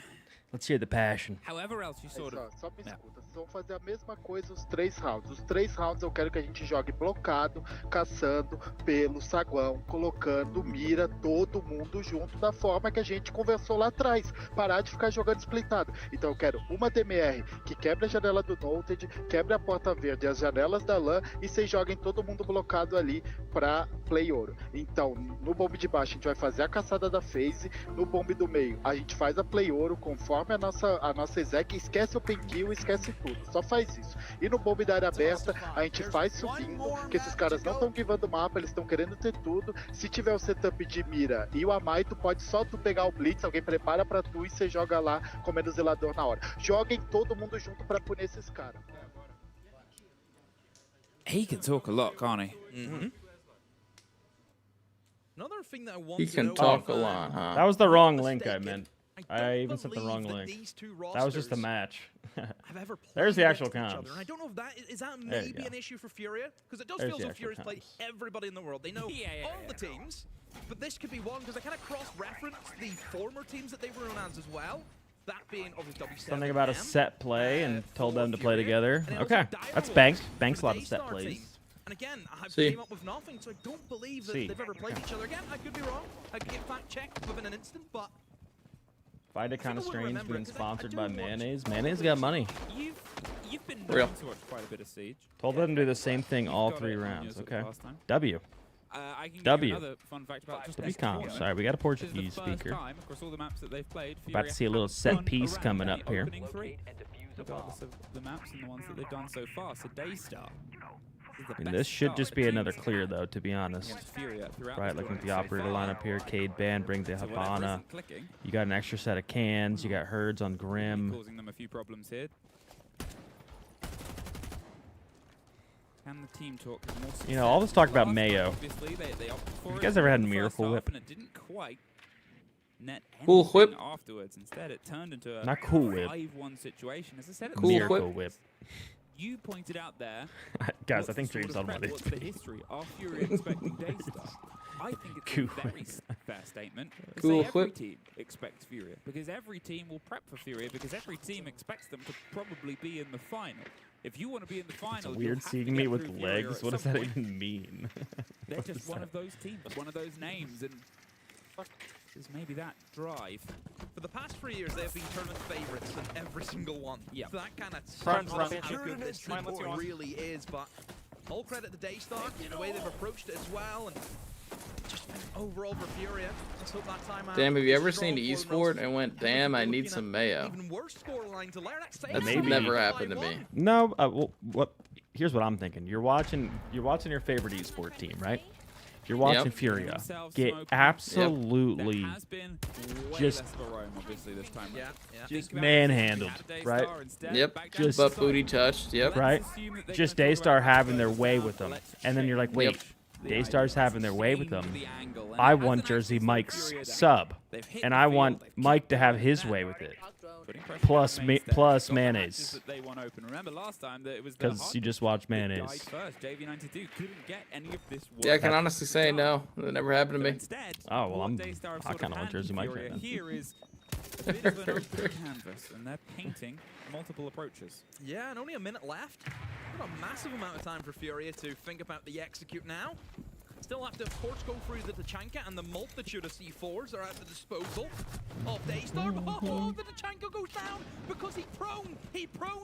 Let's hear the passion. However else you sort of... Só me escuta, vocês vão fazer a mesma coisa os 3 rounds. Os 3 rounds eu quero que a gente jogue blocado, caçando, pelo saguão, colocando mira, todo mundo junto da forma que a gente conversou lá atrás. Parar de ficar jogando splitado. Então eu quero uma DMR que quebre a janela do Noted, quebre a porta verde, as janelas da LAN e vocês joguem todo mundo blocado ali pra play ouro. Então, no bombe de baixo a gente vai fazer a caçada da phase, no bombe do meio a gente faz a play ouro conforme a nossa exec, esquece o penkill, esquece tudo, só faz isso. E no bombe da área aberta, a gente faz subindo, que esses caras não estão givando o mapa, eles estão querendo ter tudo. Se tiver o setup de mira e o Amai, tu pode só tu pegar o blitz, alguém prepara pra tu e você joga lá comendo o zelador na hora. Joguem todo mundo junto pra punir esses caras. He can talk a lot, can't he? Mm-hmm. Another thing that I want He to can know talk a if, lot, huh? That was the wrong not link I mistaken, meant. don't I even sent the believe wrong that link. these two That was just the rosters match. have ever played There's the actual against each comms. other, and I don't know if that is that There you maybe go. an issue for Furia, because it does There's feel the as though actual Furia's played comms. everybody in the world. They know all the teams, but this could be one because they kind of cross-reference the former teams that they were known as well. That being obviously W7. Something about a set play and told them to play Furia, together. and then Okay, also that's Direwolves Banks. for Banks a the lot of set Daystar plays. team. And again, I See. came up with nothing, so I don't believe that See. they've ever played each other. Again, I could be wrong. I could get fact-checked within an instant, but Find it kind of I will strange remember being it 'cause I sponsored do by watch Mayonnaise. Mayonnaise got money. You've been Real. known to watch quite a bit of Siege. Told them to do the same thing You've all got 3 it on your rounds. sort of Okay. pastime. W. I can W. give you another fun fact about just W this comms. tournament. Sorry, we got a This is Portuguese the first speaker. time across all the maps that they've played, We're about to Furia see a little haven't set won piece around coming any up here. opening 3, regardless of the maps and the ones that they've done so far. So Daystar. I mean, this should just be another clear, though, to be honest. Right, looking at the operator lineup here. Cade Band, bring the Habana. You got an extra set of cans. You got Herds on Grim. Causing them a few problems here. Can the team talk more You know, all this talk about success? Mayo. Obviously, they opted for You it guys ever had in the first Miracle half, Whip? and it didn't quite net Cool anything Whip? afterwards. Instead, it turned into a Not Cool Whip. 5-1 situation. As I said, at Cool the Whip. Miracle Whip. You pointed out there. Guys, I what's think the sort Dream's of on one of threat, these. What's the history? Are Fury expecting Daystar? I think it's Cool a very whip. fair statement to Cool say every whip. team expects Furia, because every team will prep for Furia, because every team expects them to probably be in the final. If you want to be in the final, It's you'll weird have to seeing get me through with Furia legs. at What does some that point. even mean? They're What just is one that? of those teams, one of those names, and there's maybe that drive. For the past 3 years, they have been tournament favorites in every single one. Yeah. So that kind of Front, sums up front. how good this team really is. But all credit to Daystar in the way they've approached it as well, and just overall for Furia. Let's hope that time out. Damn, have you is ever strong seen for them, or esport else and went, we could damn, be I need looking some at mayo? Even worse scoreline to layer. That's Maybe. never happened to me. No, well, what? Here's what I'm thinking. You're watching your favorite esport team, right? You're watching Yep. Furia. Themselves Get smoking. absolutely There has been way just less Barome, obviously, this time. Yeah, yeah. just Think about it, if you manhandled, had Daystar right? instead, Yep. back Just down butt to booty side. touched. Yep. Right? assume that they're Just gonna talk Daystar about having their first way now, with them, let's and then you're like, change wait, the Daystar's idea. having their way with Change them. the angle, and I it want hasn't Jersey actually Mike's slowed Furia down. sub, They've hit and the I field, want they've Mike kept to have going his there. way with it. Putting pressure Plus on the mains there. plus Got the matches mayonnaise. that they won open. Remember last time that it was the Because hard you just watch that died mayonnaise. first. JV92 couldn't get any of this Yeah, I work. can honestly say no. That never happened to So me. instead, Oh, well, what I'm- Daystar have I sort kinda of want Jersey handed Mike Furia right now. here is a bit of an open canvas, and they're painting multiple approaches. Yeah, and only a minute left. Not a massive amount of time for Furia to think about the execute now. Still have to, of course, go through the Tachanka, and the multitude of C4s are at the disposal of Daystar. Oh, the Tachanka goes down because he proned.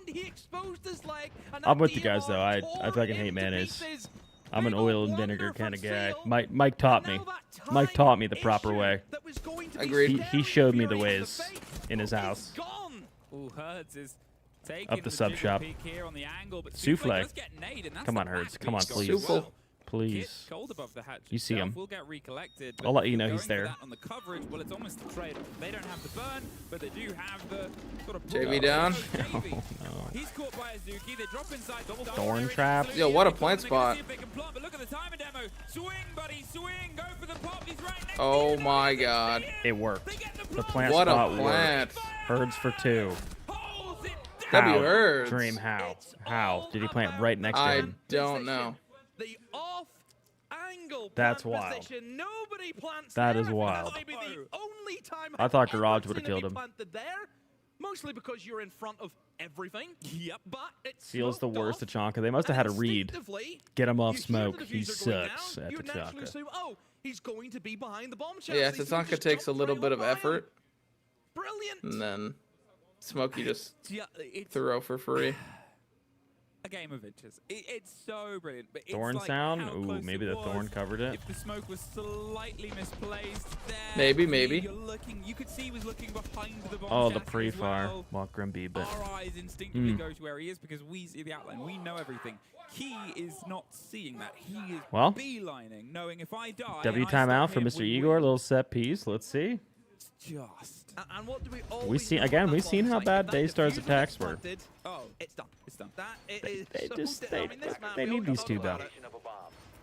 He exposed his leg. And I'm that with you guys, though. DMR I tore fucking hate him to mayonnaise. pieces. I'm an Big oil old and vinegar wonder kind of from guy. Seal. Mike taught me. Now that Mike taught me the time proper issue way. that was going to be Agreed. He staring showed me the Furia in ways face in his is house. gone. Ooh, Herds is taking Up the sub jiggle shop. peek here on the angle, but Souffle. does get nade, and that's Come the on, Herds. back Come on, beat shot please. as well. Please. Kit cold above the hatch You see itself him. will get recollected, I'll let you know going he's for there. that on the coverage, well, it's almost a trade. They don't have the burn, but they do have the sort of JV down. JV. No. He's caught by Azuki. They drop inside double Thorn trap. Yo, what a plant They're gonna spot. see if they can plot, but look at the timer demo. Swing, buddy, swing. Go for the pop. He's right next Oh to you. my god. It worked. They get The plant What a spot plant. worked. Herds for 2. Holds it W How? Herds. Dream how? How? Did he plant right next to I him? don't know. The off angle That's plant wild. position. Nobody plants That there. is I think wild. That might be the only time I thought I've Garage ever would've seen it be killed him. planted there. Mostly because you're in front of everything. Yep. But it's Seal's the smoked worst off, Tachanka. They must have had and a read. instinctively, Get him off you hear smoke. the He diffuser going sucks down, at you would naturally Tachanka. assume, oh, he's going to be behind the bomb chest. Yeah, He's gonna Tatanka just takes a jump little straight bit of on by him. effort, Brilliant. and then Smokey just Yeah, it's throw for free. a game of inches. It's so brilliant. But Thorn it's like sound? how Ooh, close maybe it the was. thorn covered it. If the smoke was slightly misplaced there. Maybe. You're looking, you could see he was looking behind the bomb Oh, the chassis as pre-fire. well. Well, Grimby, but Our eyes instinctively Mm. go to where he is because we see the outline. We know everything. He is not seeing that. He is Well, beelining, knowing if I die. W and I timeout stop for him, Mr. we Igor. win. Little set piece. Let's see. Just. And what do we We've always seen know again. about We've that seen bomb how site? bad If that Daystar's diffuser attacks gets were. planted, Oh, it's done. It's done. That is They so just different. I mean, this map, they we all need these talk two about though. it.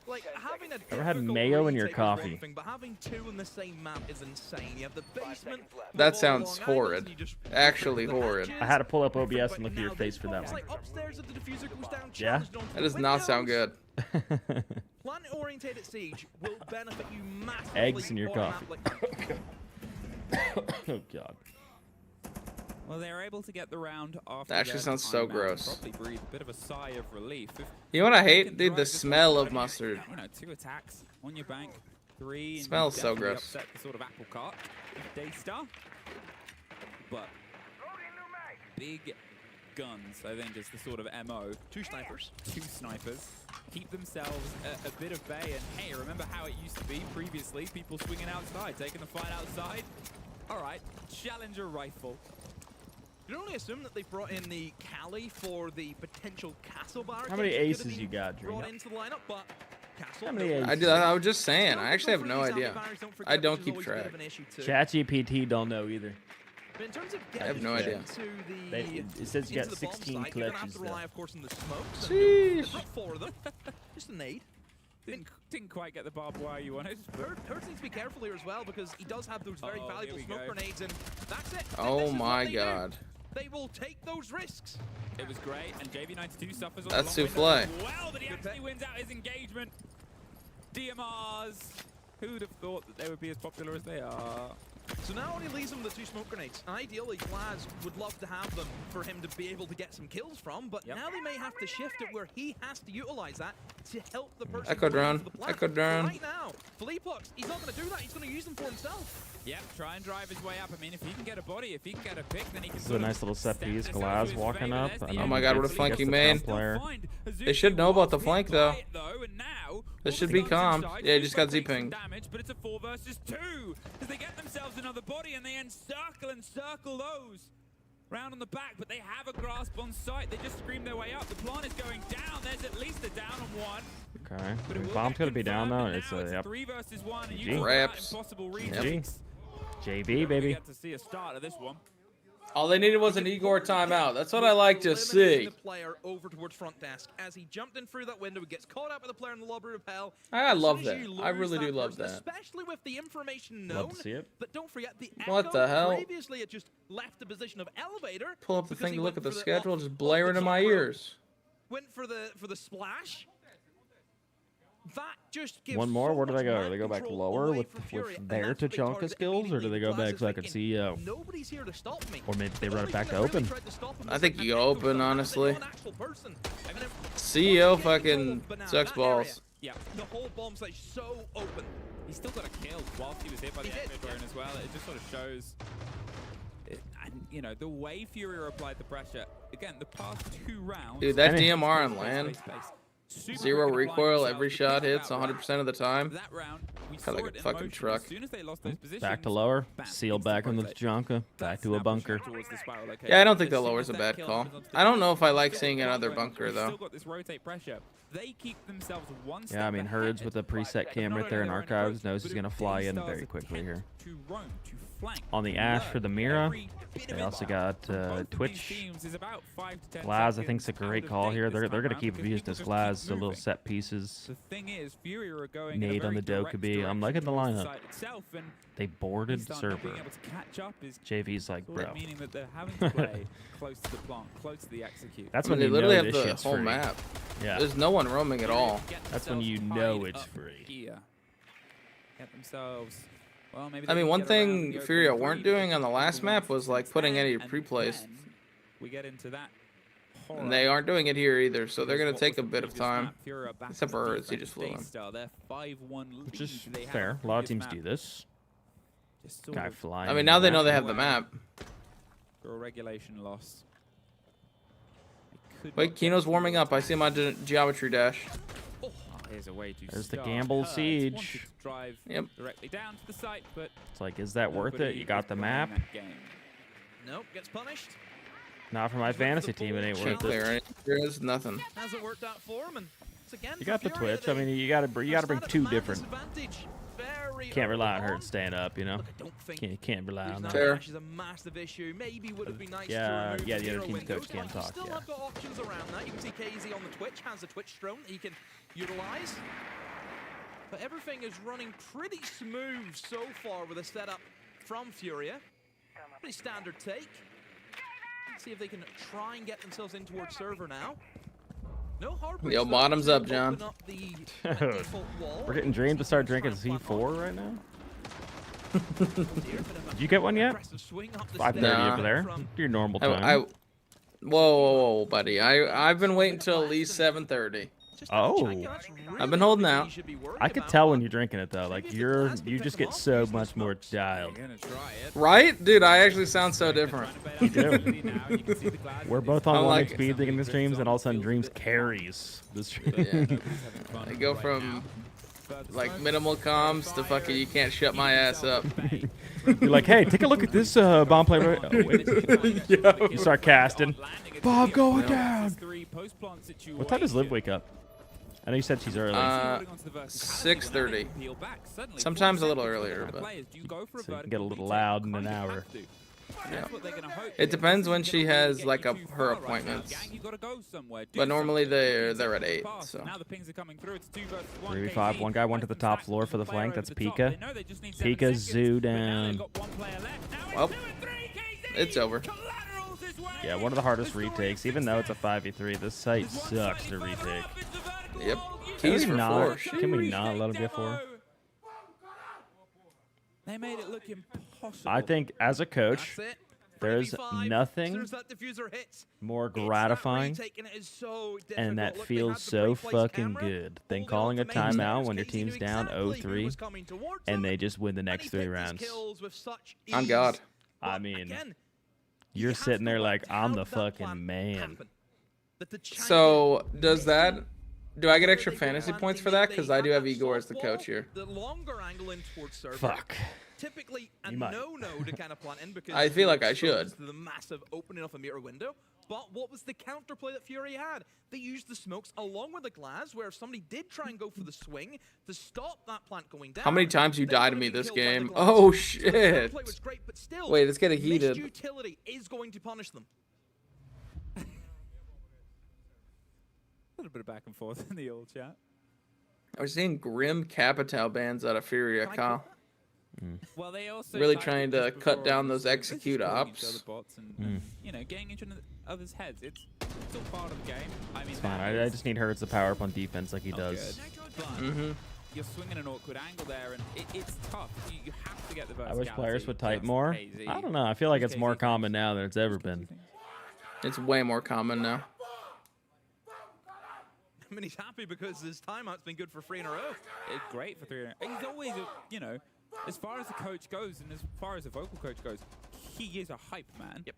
Like having a Ever had difficult mayo in your retake is one coffee? thing, but having two in the same map is insane. You have the basement. with That all sounds long angles, horrid. and you just Actually the horrid. hatches. I had to pull up OBS But and look at now your face this for that bomb's one. like upstairs as the diffuser goes down, Yeah? challenged onto That does the not sound windows. good. Plant-orientated siege will benefit you massively. Eggs in your on a map coffee. like- Oh god. Well, they were able to get the round after That actually their sounds so timeout. gross. Probably breathe a bit of a sigh of relief. If You know what I you hate, can dude? drive The this smell one, of mustard. You know, 2 attacks on your bank, 3. And Smells you so definitely gross. upset the sort of apple cart of Daystar. But big guns, I think, is the sort of MO. 2 snipers. 2 snipers. Keep themselves a bit of bay, and hey, remember how it used to be previously? People swinging outside, taking the fight outside. All right, Challenger rifle. You can only assume that they brought in the Cali for the potential castle barricade. How many that could have aces been you got, brought Drino? into the lineup, but castle. How many no. aces? I was just saying. I actually have Don't no forget these idea. anti-barriers, don't I forget, don't which is keep always a bit track. of an issue too. ChatGPT don't know either. But in terms of I have no getting idea. into the It says you got into the bomb 16 site, you're gonna have clutches to rely, though. of course, on the smokes. Sheesh. Not 4 of them. Just a nade. Didn't quite get the barbed wire you wanted. Hurts needs to be careful here as well because he does have those very Uh-oh, valuable here we smoke go. grenades, and that's it. This Oh is what my they do. god. They will take those risks. It was great, and JV92 suffers on That's the long souffle. window as well, but he actually wins out his engagement. DMRs Who'd have thought that they would be as popular as they are? So now only leaves him with the 2 smoke grenades. Ideally, Glaz would love to have them for him to be able to get some kills from, but now they may have to shift it where he has to utilize that to help the person. Echo drone. Echo drone. Right now, Philippox, he's not going to do that. He's going to use them for himself. Yep, try and drive his way up. I mean, if he can get a body, if he can get a pick, then he can. This is a nice little set piece. Glaz walking up. Oh my god, what a flanking main. They should know about the flank though. This should be calm. Yeah, he just got Z-pinged. But it's a 4 versus 2 as they get themselves another body and they encircle those round on the back, but they have a grasp on sight. They just scream their way up. The plant is going down. There's at least a down on one. Okay. Bomb's gonna be down though. It's a yep. 3 versus 1. And GG. Raps. JB, baby. We get to see a start of this one. All they needed was an Igor timeout. That's what I like to see. The player over towards front desk as he jumped in through that window, gets caught up with the player in the lobby repel. I love that. I really do love that. Especially with the information known. Love to see it. But don't forget the What Echo the hell? previously had just left the position of elevator. Pull up the because thing he to look went at the for schedule, off just the blaring in top my rope. ears. Went for the splash. That just gives One more. so Where do they much go? map Do they go back control lower away with from Fury, and their that's what they Tachanka target skills, or do they go back so I can thinking, see nobody's here to stop me. or maybe they run it back to open? I think you open, honestly. CEO fucking sucks balls. Yeah, the whole bomb site so open. He still got a kill whilst he was hit by the Echo drone as well. It just sort of shows, and you know, the way Fury applied the pressure. Again, the past 2 rounds. Dude, that DMR on land. 0 recoil, every shot hits 100% of the time. Kind of like a fucking truck. Back to lower. Seal back on the Tachanka. Back to a bunker. Yeah, I don't think the lower's a bad call. I don't know if I like seeing another bunker though. Yeah, I mean, Herds with a preset cam right there in archives knows he's gonna fly in very quickly here. On the Ash for the Mira. They also got Twitch. Glaz, I think, is a great call here. They're going to keep using this Glaz, so little set pieces. Nade on the Dokkaebi. I'm liking the lineup. They boarded the server. JV's like, bro. That's when they you literally know have this the shit's whole free. map. Yeah. There's no one roaming at all. That's when you know it's free. Get themselves. Well, maybe I mean, one thing Furia weren't doing on the last map was like putting any pre-plays. We get into that. And they aren't doing it here either, so they're going to take a bit of time. Except for Hertz, he just flew in. Which is fair. A lot of teams do this. Guy flying. I mean, now they know they have the map. For a regulation loss. Wait, Kino's warming up. I see him on geometry dash. Here's a way to There's the start. Gamble Hertz Siege. wanted to drive directly down to the site, but It's like, is that worth it? You got the map. Nope, gets punished. Not for my fantasy team, it ain't Can't worth clear it. any. There is nothing. Hasn't worked out for him, and it's again You got the for Fury Twitch. I that mean, you gotta bring 2 different. advantage. Very Can't rely on early Hertz staying up, you know. Look, I don't think Can't rely on that. Fair. Dash is a massive issue. Maybe would have been nice Yeah, to remove yeah, the zero other team's windows, coach can't but you talk, still yeah. have got options around that. You can see KZ on the Twitch has a Twitch drone that he can utilize. But everything is running pretty smooth so far with a setup from Furia. Pretty standard take. Let's see if they can try and get themselves in towards server now. No hard Yo, bottoms up, John. We're getting Dream to start drinking C4 right now. Did you get one yet? 5:30 Nah. over there. Your normal time. Whoa, buddy. I've been waiting till at least 7:30. Oh. I've been holding out. I could tell when you're drinking it though. Like you just get so much more dialed. Right? Dude, I actually sound so different. You do. We're both on I'm 1 like- speed thinking the streams, and all of a sudden Dreams carries the stream. I go from like minimal comms to fucking you can't shut my ass up. You're like, hey, take a look at this bomb play. Oh, wait. You start casting. Bomb going down. What time does Liv wake up? I know you said she's early. 6:30. Sometimes a little earlier, but So you can get a little loud in an hour. yeah. It depends when she has like her appointments. But normally they're at 8. So 3v5. One guy went to the top floor for the flank. That's Pika. Pika zoo down. Well, it's over. Yeah, one of the hardest retakes. Even though it's a 5v3, this site sucks to retake. Yep. Can Keys we for not? 4. Can we not let him get 4? They made it look impossible. I think as a coach, That's it. there's 3v5. As soon nothing as that diffuser hits, more it's that gratifying retaking it is so and that difficult. Look, they feels had the so pre-placed fucking camera, good than all the calling a automated timeout steps. when your Casey knew team's down exactly who 0-3 was coming towards and them, they just win the and he next 3 picked his rounds. kills with such On ease. God. I But mean, again, you're you have sitting to there go like, back to I'm how the that fucking plan man. happened. That the Chinese So does that? Do I get where extra they were fantasy points planting for it, that? they Because I had do have that Igor as the soft coach wall, here. the longer angle in towards server. Fuck. Typically a You might. no-no to kind of plant in because I feel like I you're exposed should. to the massive opening of a meter window. But what was the counterplay that Fury had? They used the smokes along with the glass, where if somebody did try and go for the swing to stop that plant going down. How many times you they died to would've me been this killed by the game? glass. Oh So the shit! counterplay was great, but still, Wait, it's getting missed heated. utility is going to punish them. A little bit of back and forth in the old chat. I was seeing grim capital bans out of Furia, Can I Kyle. Well, they also Really typed trying it to just cut before down on those the stream. They're just execute calling ops. each other bots and, you know, getting into others' heads. It's all part of the game. I mean, It's fine. that I is just need Hurts to power up on defense like he not does. good, but Mm-hmm. you're swinging an awkward angle there, and it's tough. You have to get the I verticality. wish players would type just more. KZ. I don't know. I feel like it's KZ more things. common now than it's ever been. It's way more common now. I mean, he's happy because his timeout's been good for 3 in a row. It's great for 3. He's always, you know, as far as the coach goes and as far as the vocal coach goes, he is a hype man. Yep.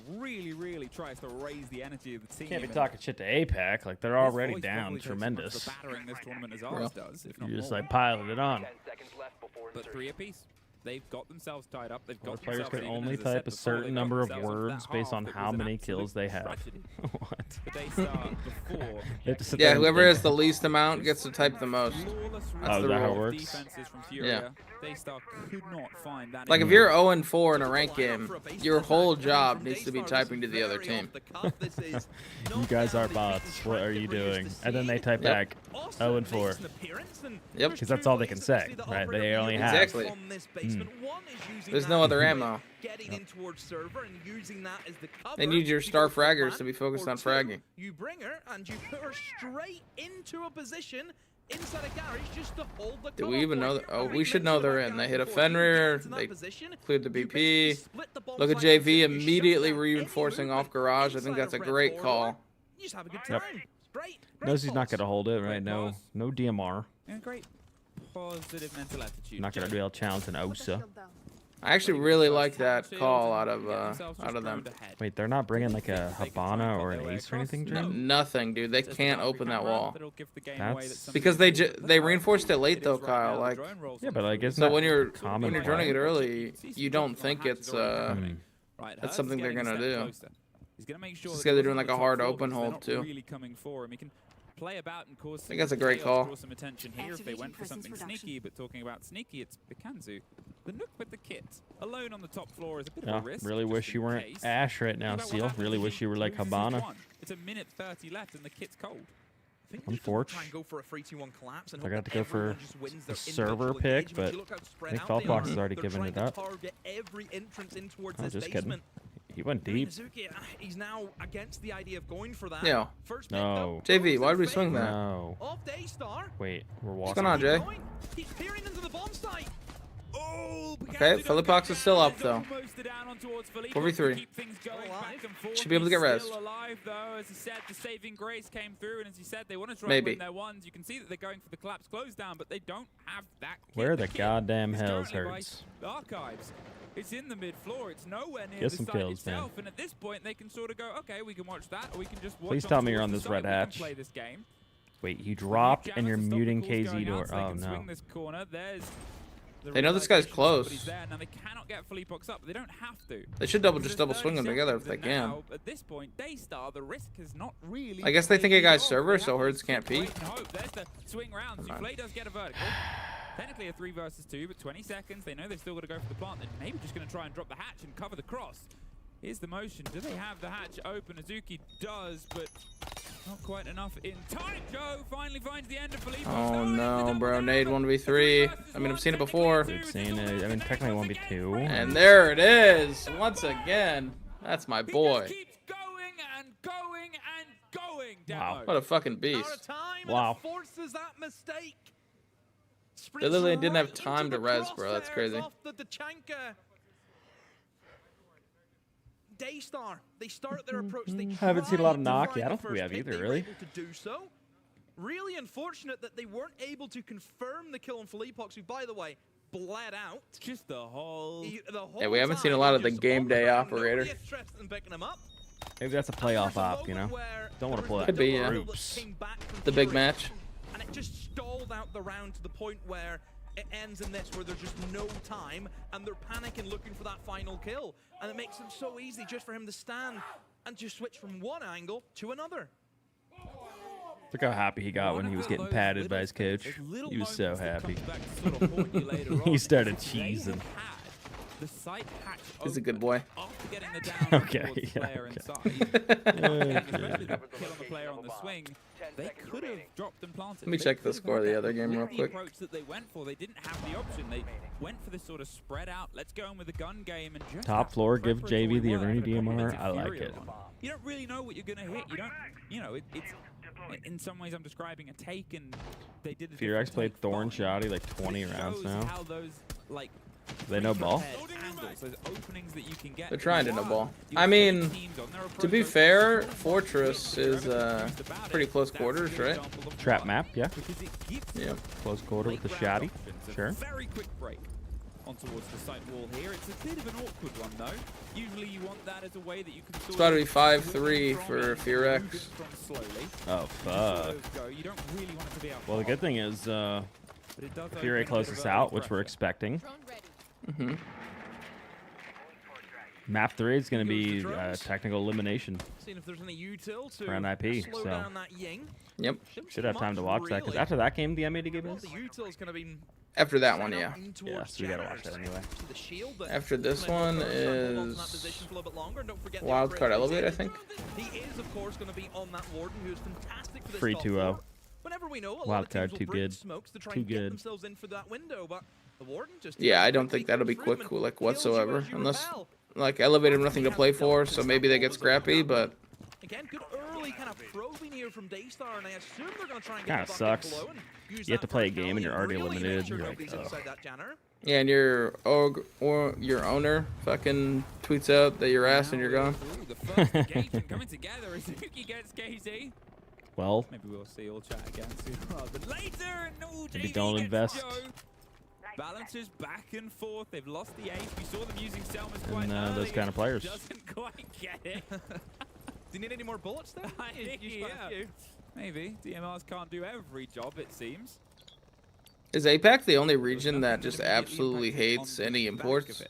Really, really tries to raise the energy of the team. Can't be and talking shit to APAC. Like, they're his already voice down probably takes as much tremendous. of a battering this tournament as Well, ours does, if not You just, more. like, piled it on. But 3 apiece. They've got themselves tied up. They've Well, got players themselves can even, only as I said type a before, certain they got number of themselves into that words based half on that how was an many absolute kills they have. tragedy. What? But they start before. They have to sit Yeah, there and whoever think. has the least amount gets to type the most. Flawless That's Oh, is the that how it rule. works? defenses from Yeah. Furia. Daystar could not find that. Like if in- you're 0-4 in a ranked game, your whole job needs to be typing to the other team. You guys are bots. What are you doing? And then they type back 0-4. Yep. Because that's all they can say, right? They only have. Exactly. There's no other ammo. Getting in towards server and using that as the cover. They need your to star go for a fraggers plant, to be focused or on two, fragging. You bring her and you put her straight into a position inside a garage just to hold the Do cover we even for know you. that? Oh, And we make should sure know they're that in. They guy hit a before he Fenrir. gets in that They position, cleared the you basically BP. split the bomb Look at site in JV two, you shut immediately down any reinforcing off movement garage. I think inside that's a of red great corridor. call. You just have a good Yep. time. Great. Knows he's not calls. going to hold it, right? Great No, pass. no DMR. Yeah, great positive mental attitude. Not going to be able to challenge an OSA. I actually really like that call out of them. Wait, they're not bringing like a Habana or an Ace or anything, Jordan? Nothing, dude. They can't open that wall. That's Because they reinforced it late though, Kyle. Like, yeah, but like it's so not when you're common joining it play. early, you don't think it's that's something they're gonna do. He's gonna make sure Just that 'cause they're he doing wasn't like a on the hard top floor open because they're hold, not too. Really coming for him. He can play about and cause. I think that's a great call. Draw some attention here if they went for something sneaky. But talking about sneaky, it's Bikanzu. The Nook with the kit alone on the top floor is a bit of Yeah, a risk. really just wish in you weren't case. Ash right now, Think about what Seal. happens Really if wish he you were like loses his Habana. one. It's a minute 30 left and the kit's cold. Unfortunate. Try and go for a 3-2-1 collapse and I hope got that to go for everyone just wins the their server individual pick, engagements. but You look how I spread think out they Feltbox are. has already They're given trying it to up. target every entrance in towards Oh, this just kidding. basement. He went I mean, deep. Mizuki, he's now against the idea of going for that. Yeah. First pick, No. though, JV, why did we goes in swing favor that? No. of Daystar. Wait, we're What's walking. going on, Jay? Going. He's peering into the bomb site. Oh, Okay, Philippox is still up though. 4v3. Should be able to get res. Still alive though, as he said, the saving grace came through, and as he said, they want to try Maybe. and win their ones. You can see that they're going for the collapse close down, but they don't have that. Kit. Where the kit goddamn is hell's currently by Hurts? Archives. It's in the mid floor. It's nowhere near Get the some site kills, man. itself, and at this point, they can sort of go, okay, we can watch that, or we can just watch. Please on tell me you're towards on the this site. red We can hatch. play this game. Wait, you dropped and you're Jammers to stop the muting calls going KZ out, door. so they Oh can swing no. this corner. There's the They know this guy's realization, close. somebody's there. Now they cannot get Philippox up, but they don't have to. They should double Because just double there's swing them 30 together if seconds, they and can. now, at this point, Daystar, the risk is not really. I guess they think a guy's paid server, off. They so have to Herds can't sit, wait peek. and hope. There's the swing round. Never mind. Souffle does get a vertical. Technically a 3 versus 2, but 20 seconds. They know they've still got to go for the plant. They're maybe just going to try and drop the hatch and cover the cross. Here's the motion. Do they have the hatch open? Azuki does, but not quite enough in time. Joe finally finds the end of Philippox. Oh no, bro. Nade 1v3. I mean, I've seen it before. We've seen it. I mean, technically 1v2. And there it is. Once again. That's my boy. Keeps going and going and going. Wow. Demo. What a fucking Out beast. of time, Wow. and it forces that mistake. They literally didn't have time to res, bro. That's crazy. Daystar, they start their approach. They Haven't seen a lot of tried to knock. find Yeah, I the don't think we first have pick. either, They were really. able to do so. Really unfortunate that they weren't able to confirm the kill on Philippox, who, by the way, bled out. Just the whole Yeah, we haven't seen a lot of the game day operator. Interested in picking him up. Maybe that's a playoff op, you know? Don't want to pull that Could be, yeah. groups. The big match. And it just stalled out the round to the point where it ends in this, where there's just no time, and they're panicking looking for that final kill. And it makes it so easy just for him to stand and just switch from one angle to another. Look how happy he got when he was getting patted by his coach. He was so happy. He started cheesing. The site hatch He's a good boy. after getting the down Okay, towards the yeah, player okay. inside. And especially the kill on the player on the swing, they could have dropped and planted. Let me They check could the have score of gone the down. other game With real the quick. approach that they went for, they didn't have the option. They went for this sort of spread out. Let's go in with the gun game and just Top have floor, give preparatory JV the work Irony and a DMR. complimented I like Fury it. on. You don't really know what you're going to hit. You don't, you know, it's in some ways I'm describing a take, and they did a Furex different played take Thorn fine. Shoddy like But 20 it rounds shows now. how those, like, They know ball. handles, those openings that you can get. They're trying to know Wow. ball. You I have mean, certain teams on their to approach be are fair, so Fortress is pretty close quarters, right? Trap map, yeah. because it gives Yeah. Close quarter with the late Shoddy. round options. A Sure. Very quick break on towards the side wall here. It's a bit of an awkward one though. Usually you want that as a way that you can. It's about to be 5-3 for Furex. Oh, fuck. You don't really want it to be out. Well, the good thing is, Fury closes us out, which we're expecting. Mm-hmm. Map 3 is going to be technical elimination. Seeing if there's any util to Around IP, slow so- down that Ying. Yep. Should have time to watch that, because after that game, the M80 game Well, is? the util's going to be After that one, yeah. Yeah, so we got to watch that anyway. to the shield, but After this Flynn one will hold on to that is position for a little bit longer. And don't forget the Wildcard operator Elevate, I is think. He is, of course, going to be on that Warden, who is fantastic for this Free top 2-0. floor. Whenever we know, a lot of Wildcard, teams will too bring good. smokes to try Too and get good. themselves in for that window, but the Warden just Yeah, I don't think that'll be quick like whatsoever, unless like Elevate have nothing to play for, so maybe they get scrappy. But Again, good early kind of probing here from Daystar, and I assume they're going to try and Kinda get the bucket sucks. below and use You have that to play a for game and you're already really make eliminated. sure You're like, nobody's ugh. inside that Janner. yeah, and your owner fucking tweets out that you're ass and you're gone. Ooh, the first engagement coming together as Zuki gets KZ. Well, Maybe we'll see all chat again sooner rather than later. And no, Maybe JV don't gets invest. Joe. Balances back and forth. They've lost the ace. We saw them using Selma's quite and early. those kind of players. Doesn't quite get it. Do you need any more bullets there? I think, You spent a yeah. few. Maybe. DMRs can't do every job, it seems. Is APAC the only region that just absolutely hates any imports?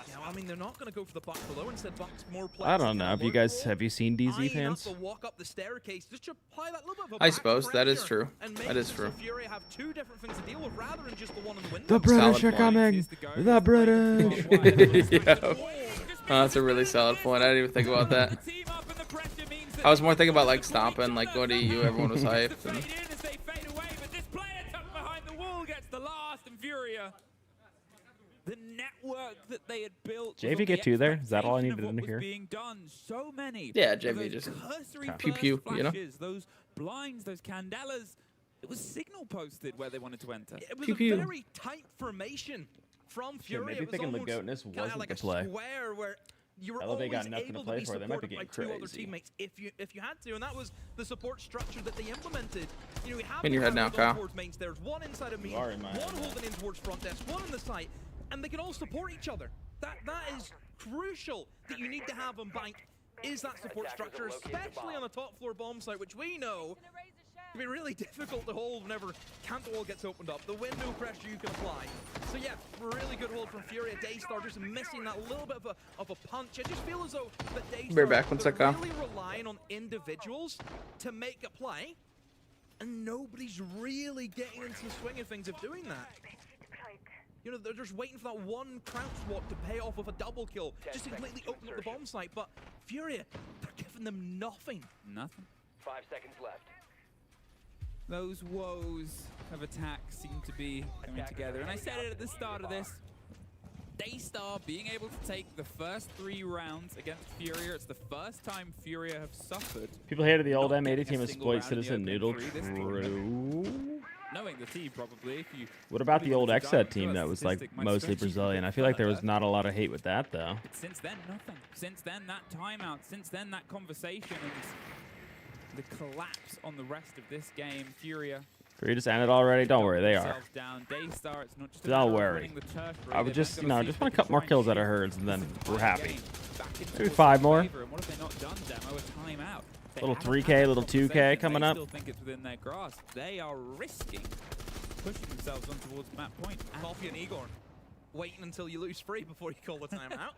Yeah, I mean, they're not going to go for the buck below. Instead, Buck's more I don't know. Have you guys seen DZ eyeing up fans? the walk up the staircase just to apply that little bit of a I back suppose that is pressure true. and That make is the true. Fury have two different things to deal with rather than just the one in the window. The British are point. coming. The British. Yeah. Oh, that's a really solid point. I didn't even think about that. I was more thinking about like stomping, like going to EU. Everyone was hyped. And The network that they had built. JV get two there? Is that all I needed to hear? Being done. So many. Yeah, of JV those just cursory pew pew, burst you know? flashes, those blinds, those candelas. It was signal posted where they wanted to enter. It was Pew a pew. very tight formation from Fury. maybe It was thinking the almost goatness kinda wasn't like the a play. square where you were Elevate got always nothing to able play be for. They might be supported by getting two other crazy. teammates if you had to, and that was the support structure that they implemented. You know, we have In your head now, Kyle. towards mains. There's one inside of me, You are in my one head now. holding in towards front desk, one on the site, and they can all support each other. That is crucial that you need to have on bank. Is that support structure, especially on a top floor bomb site, which we know can be really difficult to hold whenever canto wall gets opened up. The window pressure you can apply. So yeah, really good hold from Fury. Daystar just missing that little bit of a punch. I just feel as though that Daystar back one they're sec, Kyle. really relying on individuals to make a play, and nobody's really getting into the swing of things of doing that. You know, they're just waiting for that one crouch walk to pay off with a double kill, just to completely open up the bomb site. But Fury, they're giving them nothing. Nothing. 5 seconds left. Those woes of attack seem to be coming together. And I said it at the start of this. Daystar being able to take the first 3 rounds against Furia. It's the first time Furia have suffered. People hated the old not M80 getting team a as single exploit round in the Citizen opening Noodle. 3 this tournament. True. knowing the team probably. If you What about the old really wanted to dive XSET team into a that was like statistic, might mostly stretch even Brazilian? I feel like there was not a lot of hate with that though. But since then, nothing. Since then, that timeout. Since then, that conversation and the collapse on the rest of this game. Furia. Furia just ended already. Don't worry, they are. themselves Down. Daystar, it's not just a Don't matter of worry. winning the tertiary, I would they've just, then you gotta know, see just if want they to cut can more try and kills out of shift herds, and then we're happy. back in Maybe towards 5 their more. favor, and what have they not done, Demo? A timeout. They Little haven't 3K, had that little 2K conversation. coming They up. still think it's within their grasp. They are risking pushing themselves on towards map point. Coffee and Igor, waiting until you lose 3 before you call the timeout.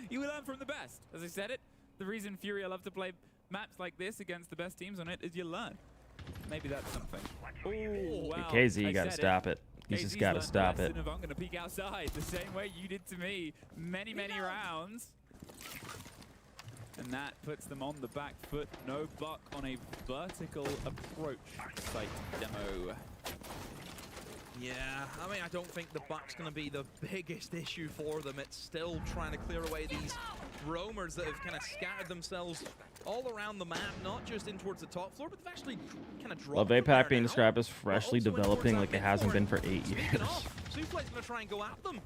You will learn from the best. As I said it, the reason Furia love to play maps like this against the best teams on it is you learn. Maybe that's something. Oh, wow. KZ, you I gotta said stop it. You just gotta stop it. I'm going to peek outside the same way you did to me many rounds. And that puts them on the back foot. No buck on a vertical approach site Demo. Yeah, I mean, I don't think the buck's going to be the biggest issue for them. It's still trying to clear away these roamers that have kind of scattered themselves all around the map, not just in towards the top floor, but they've actually kind of dropped. Love from APAC there being now. described as freshly Also in towards developing that like it mid hasn't floor. been for 8 Speaking years. of, Souffle's going to try and go at them.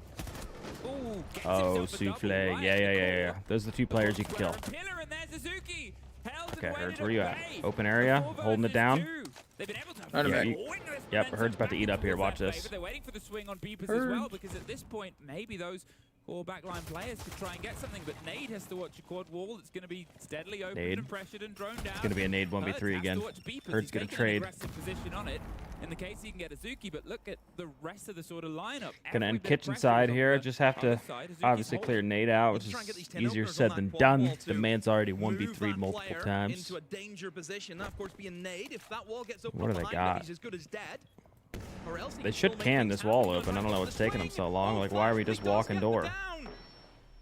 Ooh, gets Oh, himself a double Souffle. right Yeah, in yeah, the yeah, yeah. core. Those are the 2 players you can kill. Pillar, and there's Azuki. Held and Okay, waited Herds, where you at? away. Open area, The 4 holding it versus down. 2. They've been able to Right Yeah, back. you- wing this Yep, momentum Herd's about to back eat up here. towards Watch their this. favor. They're waiting for the swing on Beepers as Herd. well, because at this point, maybe those core backline players could try and get something, but Nade has to watch a quad wall that's going to be steadily opened Nade. and pressured and droned down. It's gonna be a Nade 1v3 Herds has again. to watch Beepers. Herd's He's gonna taken trade. an aggressive position on it. In the case he can get Azuki, but look at the rest of the sort of lineup. Gonna Every end bit of kitchen pressure side is on here. the Just have to other side. Azuki's obviously holding. clear Nade out, which Let's try and get these is 10 easier openers said on than that quad done. wall The to man's already move 1v3'd that multiple player times. into a danger position. That, of course, being Nade. If that wall gets open What do they behind got? him, he's as good as dead. Or else he They can should still make can things this wall happen. open. I don't know what's The taking them swing. so long. Oh, Like, why are we just finally does walking get the door? down.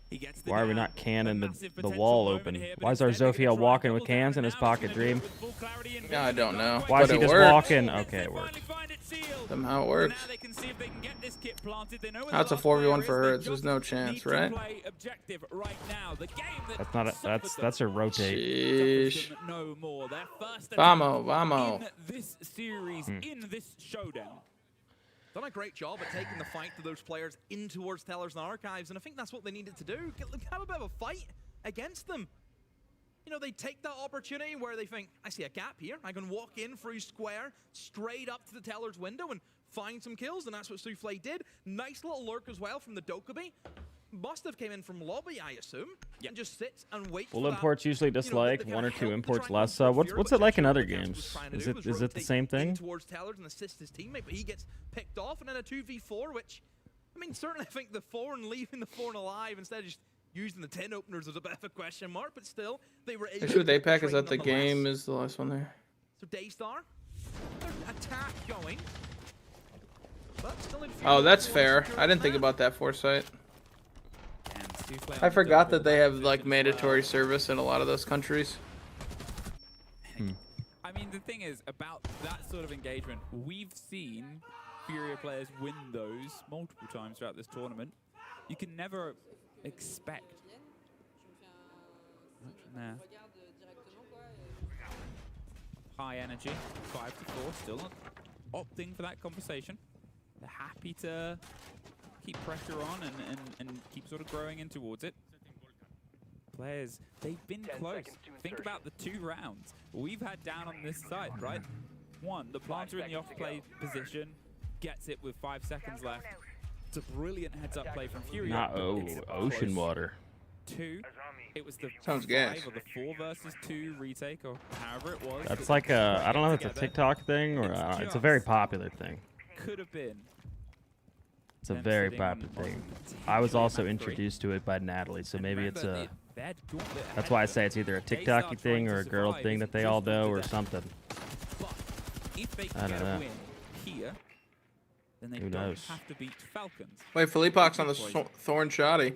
He gets the Why are we down. not canning A massive the potential wall moment open? here, but Why is our instead they're gonna Zofia try walking and with double down, cans in and his now he's pocket, gonna do it Dream? with full clarity and Yeah, I vision. don't know. Why is But he it just works. walking? Let's Okay, they it worked. finally find it sealed. Somehow it So works. now they can see if they can get this kit planted. They know where That's the a last 4v1 player for is. They Herds. There's just no need chance, to right? play objective right now. The game that That's not a, suffered that's a them rotate. Sheesh. suffers them no more. Their first Vamos, attempt vamos. in this series, in this showdown. Done a great job at taking the fight to those players in towards Tellers and Archives, and I think that's what they needed to do. Have a bit of a fight against them. You know, they take that opportunity where they think, I see a gap here. I can walk in through square, straight up to the Teller's window and find some kills, and that's what Souffle did. Nice little lurk as well from the Dokkaebi. Must have came in from lobby, I assume, and just sits and waits Full for that, imports usually you know, dislike, the 1 or kinda 2 help to imports try and less. So control what's fear, it like in but other essentially what games? Cams was trying to Is do it was is it the rotate same in thing? towards Tellers and assist his teammate, but he gets picked off, and then a 2v4, which, I mean, certainly I think the 4 and leaving the 4 and alive instead of just using the 10 openers was a bit of a question mark, but still, they were able Issue with to APAC is trade that the nonetheless. game is the last one there. So Daystar, their attack going. But still in Oh, that's few fair. secure I didn't think map. about that foresight. And Souffle I on the forgot double that they have like position mandatory well. service in a lot of those countries. I mean, the thing is, about that sort of engagement, we've seen Furia players win those multiple times throughout this tournament. You can never expect much from there. High energy, 5 to 4, still not opting for that conversation. They're happy to keep pressure on and keep sort of growing in towards it. Players, they've been close. Think about the 2 rounds we've had down on this side, right? 1, the planter in the off-play position gets it with 5 seconds left. It's a brilliant heads-up play from Furia. Not but it's ocean close. water. 2, it was the Sounds 5 gas. or the 4 versus 2 retake, or however it was. That's that like a, I don't know if it's a together. TikTok thing or it's a very popular thing. Could have been. It's a them very sitting on popular thing. I was potentially also map 3. introduced to it by Natalie, so maybe it's Remember, a. they'd gauntlet That's ahead why I of say them. it's either a They TikTok start thing trying or a to girl survive thing isn't that they just all the know or death. something. But if they I can don't get a know. win here, then they Who don't knows? have to beat Falcons. Wait, Philippox on the Thorn Shoddy.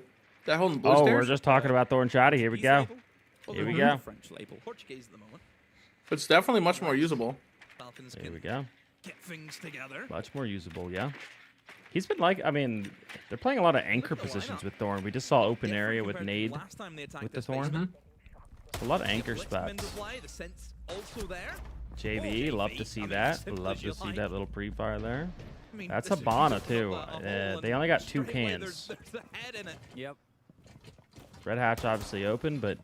That holding blue Oh, stairs? we're just talking about Thorn Shoddy. Here we East go. label. Well, Here they're we not go. French label. Portuguese at the moment. It's definitely much more usable. Falcons Here can we go. get things together. Much more usable, yeah. He's been like, I mean, they're playing a lot of anchor positions with Thorn. We just saw open Different area with compared to Nade last time they attacked with the this Thorn. basement. A lot of anchor Blitz come into spots. play, the sense also there. JV, love to see that. Love to see that little pre-fire there. That's Habana too. They only got 2 cans. Yep. Red hatch obviously open, but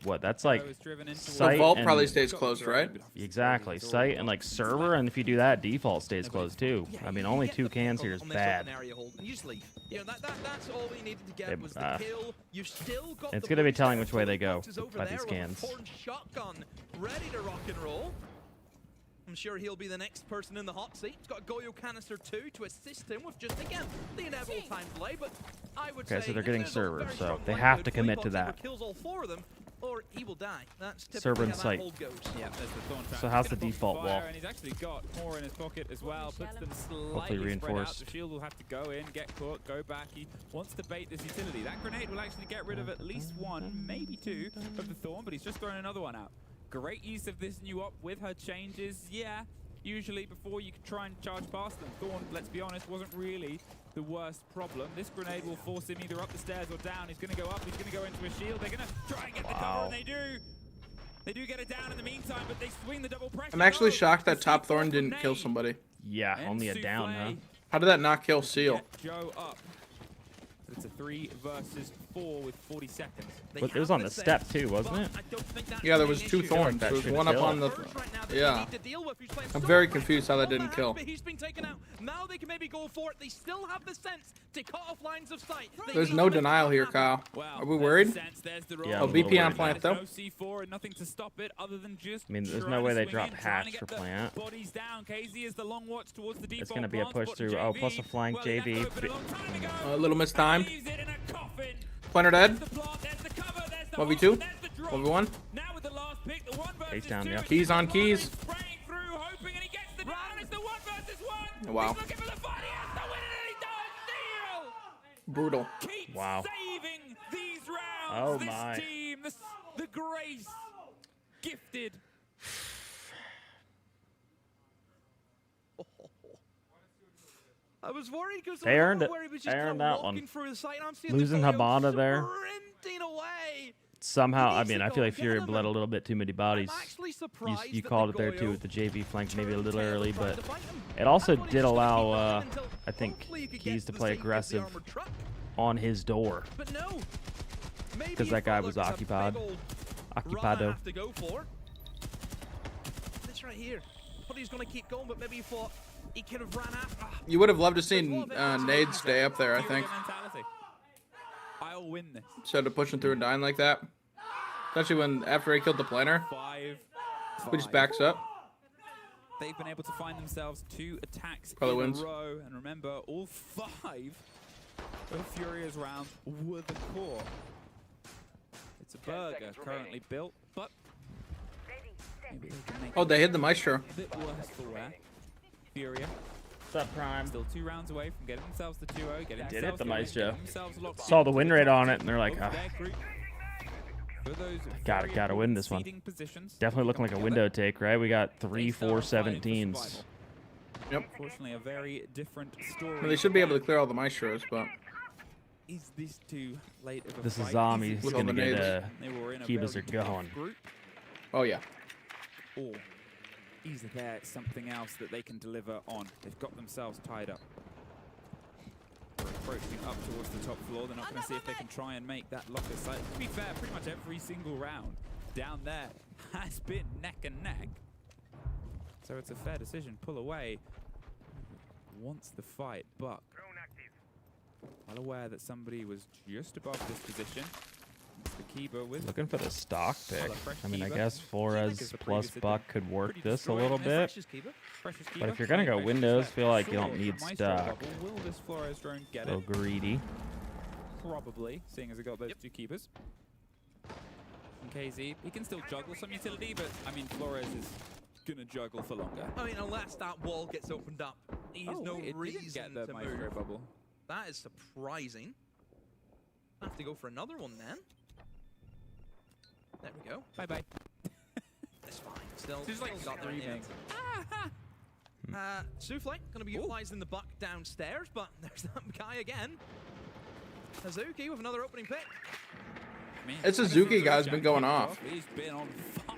what? That's like So site vault and- probably stays closed, right? Exactly, site and like server, and if you do that, default stays closed too. I mean, only 2 cans here is bad. That's all we needed to get was the kill. You've still got It's the gonna be boxes telling which way they go boxes over by there these with a cans. horn shotgun ready to rock and roll. I'm sure he'll be the next person in the hot seat. He's got a Goyo canister too to assist him with just again the inevitable time delay. But I would say Okay, so they're if getting there's a server, very so strong they likelihood have to commit to Fleetfox either that. kills all 4 of them, or he will die. That's typically Server and how that site. hold goes. Yeah, there's the thorn trap. So He's how's the gonna pop default fire, wall? And he's actually got more in his pocket as well. Puts them slightly Hopefully spread out. reinforced. The shield will have to go in, get caught, go back. He wants to bait this utility. That grenade will actually get rid of at least 1, maybe 2 of the thorn, but he's just thrown another one out. Great use of this new op with her changes. Yeah, usually before you could try and charge past them. Thorn, let's be honest, wasn't really the worst problem. This grenade will force him either up the stairs or down. He's going to go up, he's going to go into a shield. They're going to try and get the cover, and they do. They do get it down in the meantime, but they swing the double pressure. I'm actually shocked that Top Thorn didn't kill somebody. Yeah, only a down, huh? How did that not kill Seal? Joe up. It's a 3 versus 4 with 40 seconds. But it was on the step too, wasn't it? Yeah, there was 2 thorns. That There was should 1 up kill. on the. Yeah. I'm very confused how that didn't kill. He's been taken out. Now they can maybe go for it. They still have the sense to cut off lines of sight. There's no denial here, Kyle. Are we worried? Yeah, Oh, I'm a little BP on worried. plant though. No C4 and nothing to stop it other than just. I mean, there's no trying way to they swing drop in, trying to hatch get for the plant. Bodies down. KZ is the long watch towards the default It's gonna be a plant push spot. through. JV, Oh, plus a flank well, that JV. opened a long time ago. A little mistimed. Leaves it in a coffin. Planner dead. There's the plant, there's the cover, there's the 1v2. hole, there's the drop. 1v1. Now with the last pick, the 1 versus Face down, 2. yeah. Keys on keys. Spraying through, hoping, and he gets the down. It's the 1 versus 1. Wow. He's looking for the fight. He has to win it, and he does. Steal. Brutal. Keeps Wow. saving these rounds. Oh this my. team, the grace, gifted. I was worried because They earned it. where he was They just earned kinda that one. walking through the site, and I'm seeing Losing the Goyo Habana there. sprinting away. Somehow, I needs mean, to I go feel like get Fury him. bled a little bit too many bodies. I'm actually You, surprised you that called the it there too Goyo with the JV flank maybe a turned little tail early, trying but to fight him. it also I thought he did was gonna keep allow, going until I think, hopefully he could get Keys to the play safety of the aggressive armored truck. on his door. But no. Maybe Because he that guy felt was like it's a occupied. big old run I Occupado. have to go for. This right here. Thought he was going to keep going, but maybe he thought he could have ran after. You would have loved to see Nade stay up there, I think. Mentality. I'll win this. Instead of pushing through and dying like that. Especially when after he killed the planner, 5. he just backs up. They've been able to find themselves 2 attacks Probably in wins. a row, and remember, all 5 of Furia's rounds were the core. It's a burger currently built, but maybe they can make Oh, they hit the Maestro. a bit worse for wear. Furia. What's up, Prime? Still 2 rounds away from getting themselves to 2-0, getting Did it, themselves the to win, Maestro. getting themselves locked Saw in the to win the rate top on it, and they're like, of ah, their group. For those gotta very win this one. seeding positions, Definitely looking like a together. window take, right? We got 3, They 4, start fighting for 17s. survival. Yep. Unfortunately, a very different story. Well, they should be able to clear all the Maestros, but Is this too late of a This is fight? Zombie. Is He's all gonna the get nades. They were in a Kibas very are tough going. group, oh yeah. or is there something else that they can deliver on? They've got themselves tied up. They're approaching up towards the top floor. They're not going to see if they can try and make that locker site. To be fair, pretty much every single round down there has been neck and neck. So it's a fair decision. Pull away. Wants the fight, but well aware that somebody was just above this position. It's the Kiba with Looking for the stock pick. Well, a fresh I mean, I Kiba. guess Flores Like the plus previous Buck attempt. could work Pretty this a destroying. little And bit. Fresh's Kiba. Fresh's But if Kiba. you're gonna go Fresh's windows, Kiba. feel like you don't Sword. need Maestro stock. bubble. Will this Flores drone get A it? little greedy. Probably, seeing as it got those 2 keepers. And KZ, he can still juggle some utility, but I mean, Flores is gonna juggle for longer. I mean, unless that wall gets opened up, he has no it didn't reason get the to Maestro move. bubble. That is surprising. I have to go for another one then. There we go. Bye bye. That's fine. Still, Just like got there in the end. Souffle going to be utilizing the buck downstairs, but there's that guy again. Hazuki with another opening pick. Man, It's Suzuki, guys, been going off. He's been on fire.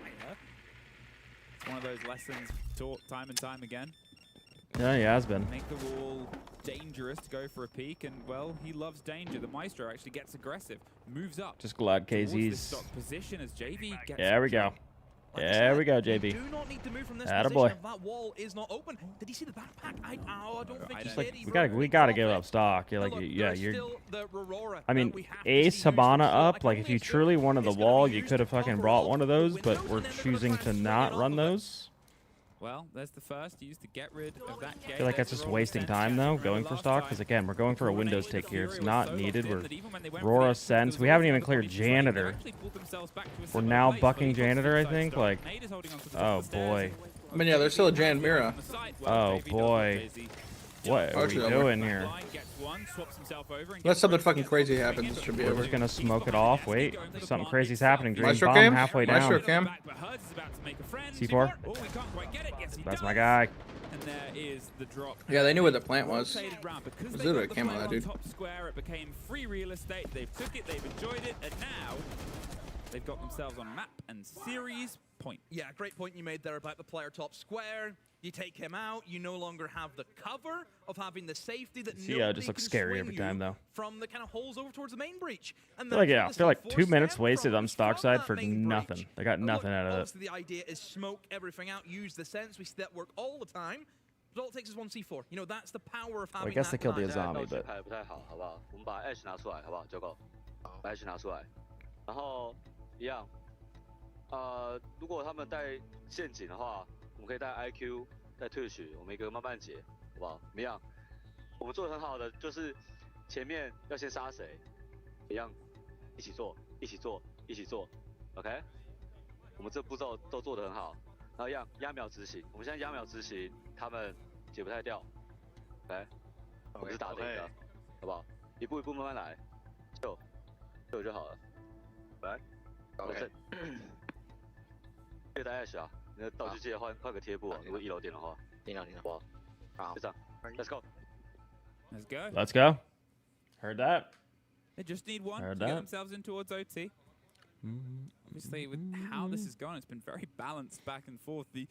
One of those lessons taught time and time again. Yeah, he has been. Make the wall dangerous to go for a peek, and well, he loves danger. The Maestro actually gets aggressive, moves up. Just glad towards this KZ's. stock position as JV gets. There we go. There we go, JV. Do not need to move from this Attaboy. position if that wall is not open. Did he see the backpack? I don't think Just he like did. we gotta give up stock. You're like, yeah, you're. I mean, Ace Habana up. Like, if you truly wanted the wall, you could have fucking brought one of those, but we're choosing to not run those. Well, there's the first used to get rid of that gate. I feel like that's just wasting time though, going for stock, because again, we're going for a Windows take here. It's not needed. We're Aurora Sense. We haven't even cleared Janitor. We're now bucking Janitor, I think. Like, oh boy. I mean, yeah, there's still a Jan Mira. Oh boy. What are we doing here? Unless something fucking crazy happens, it should be We're over. just gonna smoke it off. Wait, something crazy's happening. Dream Maestro bomb cam? halfway Maestro down. cam? C4. That's my guy. And there is the drop. Yeah, they knew where the plant was. Because There's they literally got a the cam on flag that dude. top square, it became free real estate. They've took it, they've enjoyed it, and now they've got themselves on map and series point. Yeah, great point you made there about the player top square. You take him out, you no longer have the cover of having the safety that Yeah, it just looks scary every time though. From the kind of holes over towards the main breach. And I feel like 2 minutes wasted on stock side for nothing. They got nothing out of it. Obviously, the idea is smoke everything out, use the sense. We see that work all the time. But all it takes is one C4. You know, that's the power of having. I guess they killed the that zombie, but 不太好，好不好？我们把 Ash 拿出来，好不好？九狗，把 Ash 拿出来，然后一样，如果他们带陷阱的话，我们可以带 IQ。在退取，我们一个慢慢解，好不好？怎么样？我们做得很好的就是前面要先杀谁，一样，一起做，一起做，一起做 ，OK？ 我们这步骤都做得很好，然后一样压秒执行，我们现在压秒执行，他们解不太掉 ，OK？ 我们是打得赢的，好不好？一步一步慢慢来，就好了，来 ，OK？ 记得带 Ash 啊。 你的道具记得换个贴布啊！如果1楼点的话，听到。哇，好，就这样 ，Let's go。 Let's go. Let's go. Heard that. They just need one Heard to get that. themselves in towards OT. Obviously, with how this has gone, it's been very balanced back and forth. The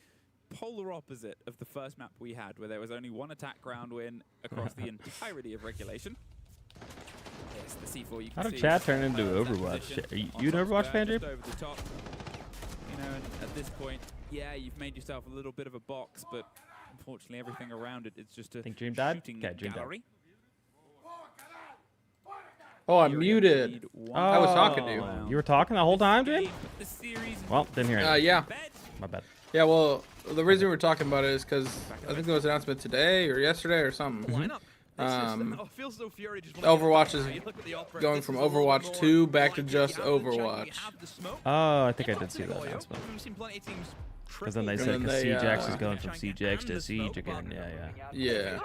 polar opposite of the first map we had, where there was only one attack ground win across the entirety of regulation. Yes, the C4 you can How did see, chat turn into Overwatch? Are you an Overwatch fan, Jim? Over the top. You know, and at this point, yeah, you've made yourself a little bit of a box, but unfortunately, everything around it is just a Dream died? shooting Okay, Dream died. gallery. Oh, I'm muted. I was talking to you. You were talking the whole time, Dream? Well, didn't hear it. Yeah. My bad. Yeah, well, the reason we were talking about it is because I think there was an announcement today or yesterday or something. Overwatch is going from Overwatch 2 back to just Overwatch. Oh, I think I did see that announcement. Because then they said because Siege X is going from Siege X to Siege again. Yeah.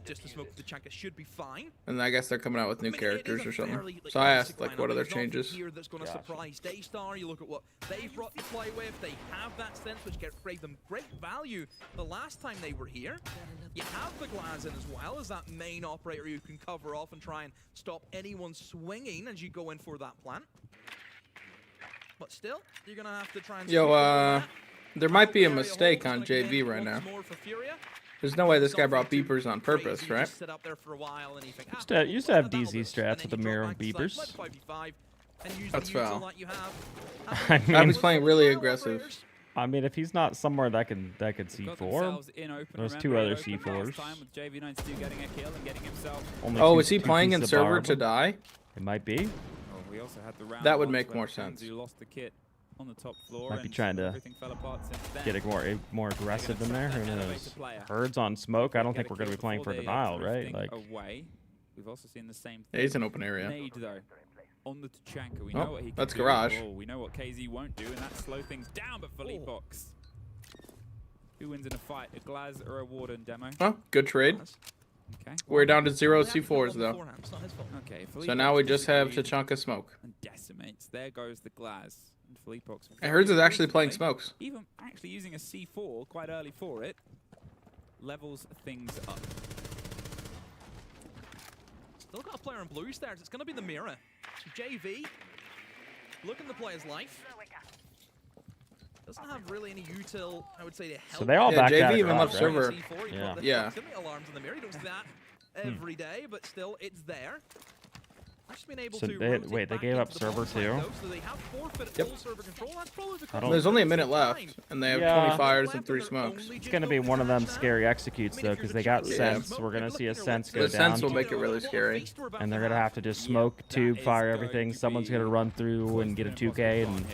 Just the smoke of the Chanka should be fine. And I guess they're coming out with new characters or something. So I asked, like, what other changes? Here that's going to surprise Daystar. You look at what they've brought to play with. They have that sense which gave them great value the last time they were here. You have the Glaz in as well as that main operator you can cover off and try and stop anyone swinging as you go in for that plant. But still, you're going to have to try and... Yo, there might be a mistake on JV right now. There's no way this guy brought beepers on purpose, right? Used to have DZ strats with the mirror beepers. That's foul. I mean, he's playing really aggressive. I mean, if he's not somewhere that could C4, there's 2 other C4s. Oh, is he playing in server to die? It might be. That would make more sense. On the top floor, might be trying to get it more aggressive than there. Who knows? Herds on smoke. I don't think we're going to be playing for denial, right? Like, we've also seen the same thing. Yeah, he's an open area. Nade, though, on the Tachanka. We know what he can that's do. garage. We know what KZ won't do, and that's slow things down. But Philippox, who wins in a fight, a Glaz or a Warden demo? Oh, good trade. Okay. We're down to 0 C4s though. Okay. So now we just have Tachanka smoke. And decimates. There goes the Glaz. And Herds is actually playing smokes. Even actually using a C4 quite early for it levels things up. Still got a player in blue stairs. It's going to be the mirror. So JV looking to play his life. doesn't have really any util, I would say, to help. So they all Yeah, backed out JV of even garage, left right? server. Yeah. Yeah. Proximity alarms in the mirror. You don't see that every day, but still, it's there. Just been able So to they, rotate wait, they back gave up into the server bomb site, too? though, so they have forfeited Yep. full server control. That's probably because I don't- There's only a minute left, and they have Yeah. 20 fires and 3 smokes. It's gonna be one of them scary executes though, because they got Yeah. sense. We're gonna see a sense go The sense down, will make it really scary. and they're gonna have to just smoke, tube, fire everything. Someone's gonna run through and get a 2K, and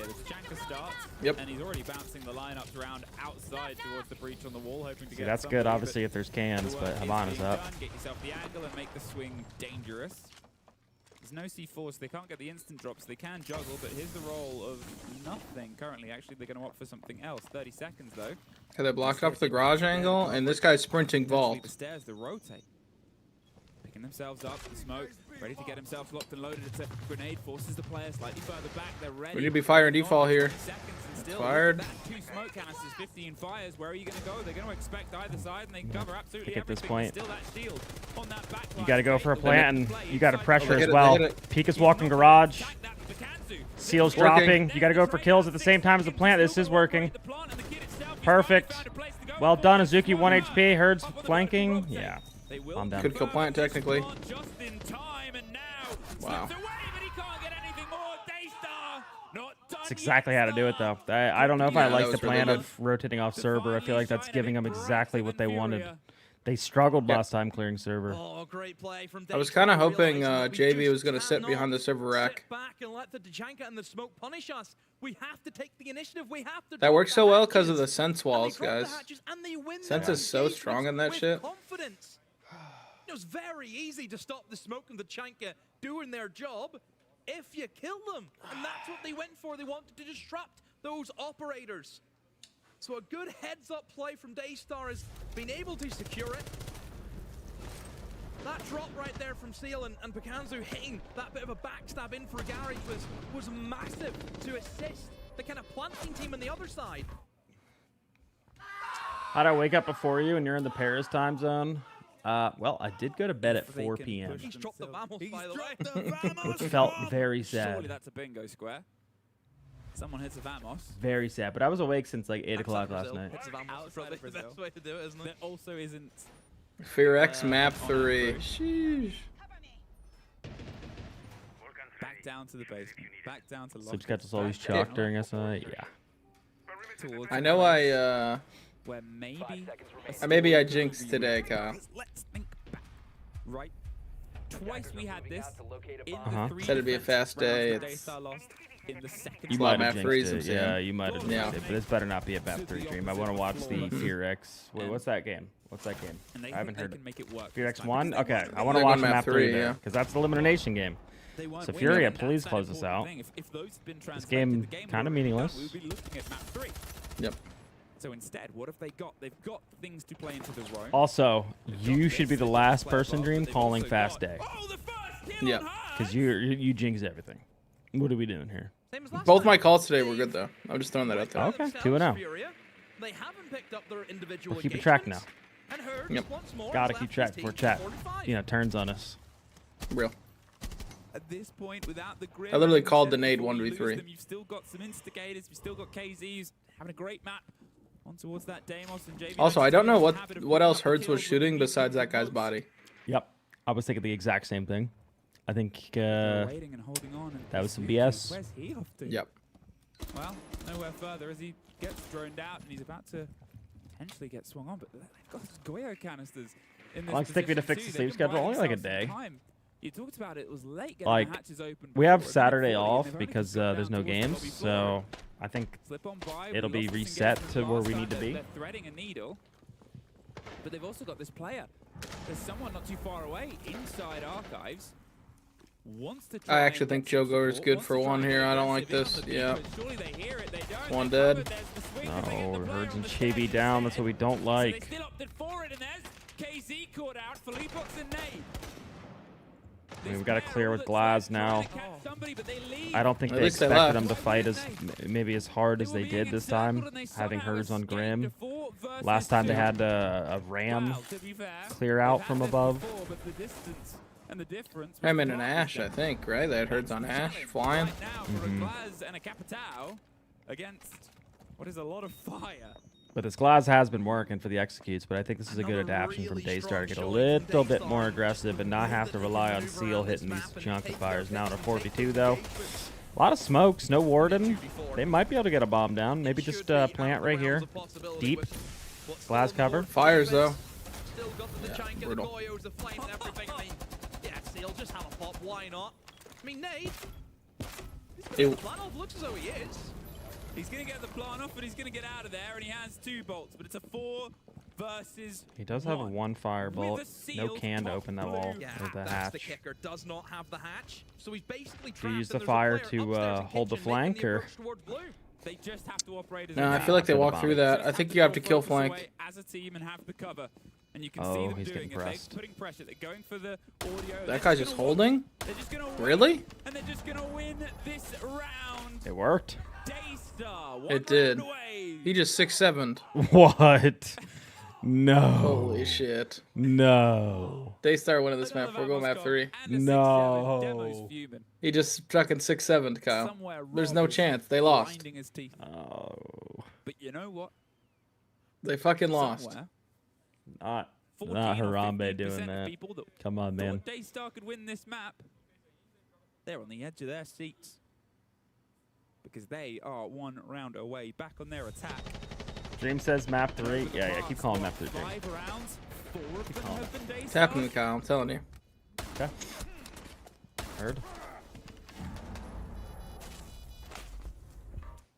Yep. And he's already bouncing the lineups around outside towards the breach on the wall, hoping to see, get that's somebody, good. Obviously, if there's cans, the but work is Havana's being up. done. Get yourself the angle and make the swing dangerous. There's no C4, so they can't get the instant drops. They can juggle, but here's the roll of nothing currently. Actually, they're going to opt for something else. 30 seconds, though. Okay, they blocked off the garage angle, and this guy's sprinting vault. The stairs, they rotate. Picking themselves up, the smoke, ready to get themselves locked and loaded. It's a grenade, forces the player slightly further back. They're ready. We need to be fire and default here. Still, Fired. that 2 smoke canisters, 15 fires. Where are you going to go? They're going to expect either side, and they can cover absolutely think at this everything. point, Still that shield on that back you line. got to go for a plant, and you got to pressure They hit as it, well. they hit it. Pika's walking garage. Seal's Working. dropping. You got to go for kills at the same time as the plant. This is working. Perfect. Well done, Azuki. 1 HP. Herd's flanking. Yeah. Calm down. Could kill plant technically. Wow. That's exactly how to do it, though. I don't know if I Yeah, like that the was really plan good. of rotating off server. I feel like that's giving them exactly what they wanted. They struggled last time clearing server. Oh, great play from I was kind of Daystar, hoping realizing that we JV just was going to sit cannot behind the server rack. sit back and let the Tachanka and the smoke punish us. We have to take the initiative. We have to That drop works the so well because of hatches. the sense And they walls, drop the guys. hatches and they win Sense their is so engagements strong in that with shit. confidence. It was very easy to stop the smoke and the Tachanka doing their job if you kill them. And that's what they went for. They wanted to disrupt those operators. So a good heads-up play from Daystar has been able to secure it. That drop right there from Seal and Picanzu hitting that bit of a backstab in for a garage was massive to assist the kind of planting team on the other side. How'd I wake up before you and you're in the Paris time zone? Well, I did go to bed at 4 p.m., He's dropped the Vamos, by the way. which felt very sad. Surely that's a bingo square. Someone hits a Vamos. Very sad, but I was awake since like 8 o'clock last night. It's a Vamos is probably the best way to do it, isn't There it? also isn't. Fear X map 3. Sheesh. Back down to the basement. Back down to So Catch us always chalk during SNI? Yeah. I know where maybe I jinxed today, Kyle. Let's think back. Right. Twice we had this in Uh-huh. the 3 Said it'd be a fast day. rounds that It's- Daystar lost in the second You a lot of might have map threes, jinxed I'm it. saying. Yeah, you might have Yeah. jinxed it, but this better not be a map 3 stream. I want to watch the Fear X. Wait, what's that game? What's that game? And they I haven't think heard they it. can make it work Fear this X time 1? because they Okay, won. I want to They're watch going map 3 3, there, yeah. because that's the elimination game. They weren't So winning, Furia, and that's please that close us important out. thing. If those had been This translated game to the game, kind of we would be meaningless. looking at map 3. Yep. So instead, what have they got? They've got things to play into the roam. Also, you should be the last person, Dream, calling Fast Day. Yep. Because you jinx everything. What are we doing here? Both my calls today were good, though. I'm just throwing that out there. Okay, 2-0. They haven't picked up their individual We're keeping track now. engagements, and Herd Yep. once more Gotta has keep left track his before team chat, 45. turns on us. Real. At this point, without the grid, I literally as we called said the nade before, you 1v3. lose them, you've still got some instigators, you've still got KZs having a great map. On towards that Deimos and JV. Also, I don't know what else Hertz was shooting besides that guy's body. Yep. I was thinking the exact same thing. I think Waiting and holding on, and that was some Azuki, BS. Where's he off to? Yep. Well, nowhere further as he gets droned out and he's about to potentially get swung on, but they've got Goyo canisters in this Well, it's taking me to position fix the too. sleep They've been schedule, only like a buying themselves some day. time. You talked about it was late getting Like, the hatches open. we have before, Saturday 40, and off they've only because just gone there's down no towards the games, lobby floor. so I think Slip on by, it'll we be lost some reset engagement to where last we time. need to be. They're threading a needle, but they've also got this player. There's someone not too far away inside Archives. Wants to try I and actually get think some Joe Goer's support, good wants for to try one and here. get I don't like aggressive this. in on the Yeah. beat, but surely they hear it, they don't. One They're dead. covered. There's the swing as they get No, the player Herds on and the Chibi stage down. That's instead. what we don't So like. they still opted for it, and there's KZ caught out, Philippox and Nate. We've got to clear with Glaz now. I don't think At they least they expected left. them to fight as maybe as hard as they did this time, having Herds on Grim. Last time they had a Ram clear out from above. I'm in an Ash, I think, right? They had Herds on Ash, flying. Now for a Glaz and a Capitao against What is a lot of fire? But this glass has been working for the executes, but I think this is a good adaptation from Daystar to get a little bit more aggressive and not have to rely on Seal hitting these chunkifiers. Now at a 42 though. A lot of smokes, no warden. They might be able to get a bomb down. Maybe just plant right here. Deep. Glass cover. Fires though. Still got the Chank and the Goyos, the flame and everything. I mean, yeah, Seal, just have a pop. Why not? I mean, Nate. He's gonna get the plan off. Looks as though he is. He's going to get the plant off, but he's going to get out of there, and he has 2 bolts. But it's a 4 versus He does have one firebolt. No can to open that wall Yeah, or the that's hatch. the kicker. Does not have the hatch. So he's basically Do you trapped use and the there's a fire player to upstairs in hold the kitchen making flank, or? approach towards blue. They just have to operate as No, a I team. feel like they For the walked through bomb. that. I think you have to kill flank. Away as a team and have the cover. And you can see Oh, them he's doing getting it. They're pressed. putting pressure. They're going for the audio. That guy's just holding? They're just gonna win, Really? and they're just going to win this round. It worked. Daystar, one It did. round away. He just 6-7'd. What? No. Holy shit. No. Daystar winning this map. We're going map 3. No. He just fucking 6-7'd, Kyle. There's no chance. They lost. Oh. But you know what? They fucking lost. Somewhere, Not 14 or Harambe 15% doing of that. people that Come on, man. thought Daystar could win this map, they're on the edge of their seats. Because they are 1 round away, back on their attack. Dream says map 3. Yeah, keep calling map 3. Dream. 5 rounds, 4 of them have been Daystar. It's happening, Kyle. I'm telling you. Okay. Heard.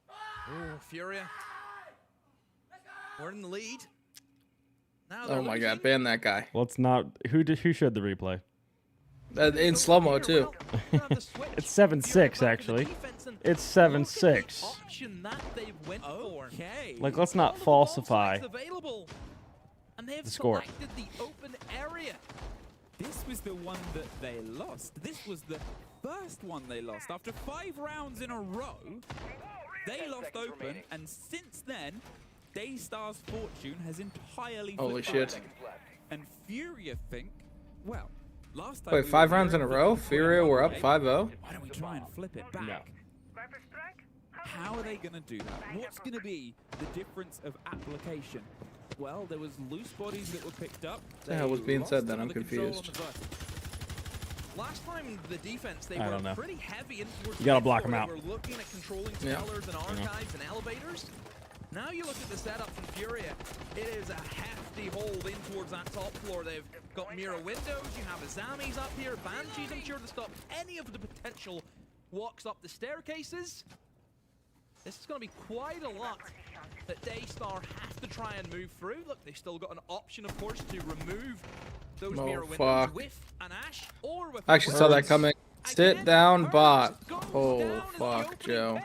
Oh, Furia. We're in the lead. Now Oh my god, ban that guy. Let's not. Who showed the replay? In slow mo too. It's 7-6 actually. It's 7-6. Option that they went for. Okay. Like, let's not falsify And they have the score. selected the open area. This was the one that they lost. This was the first one they lost. After 5 rounds in a row, they lost open, and since then, Daystar's fortune has entirely flipped. Holy shit. back. And Furia think, well, last time Wait, we 5 were rounds in a here, row? if we Furia went were up away, 5-0? Why don't we try and flip it back? No. How are they going to do that? What's going to be the difference of application? Well, there was loose bodies that were picked up. The hell was being lost said then? some I'm of the control on confused. the vertical. Last time the defense, they I were don't know. pretty heavy in towards You gotta the block floor. 'em out. They were looking at controlling Yeah. tellers and archives and elevators. Now you look at the setup from Furia, it is a hefty hold in towards that top floor. They've got mirror windows, you have Azamis up here, Banshees, I'm sure to stop any of the potential walks up the staircases. This is going to be quite a lot that Daystar have to try and move through. Look, they've still got an option, of course, to remove those Oh, mirror windows fuck. with an Ash or with I actually saw that coming. Sit down, bot. Oh, fuck, Joe.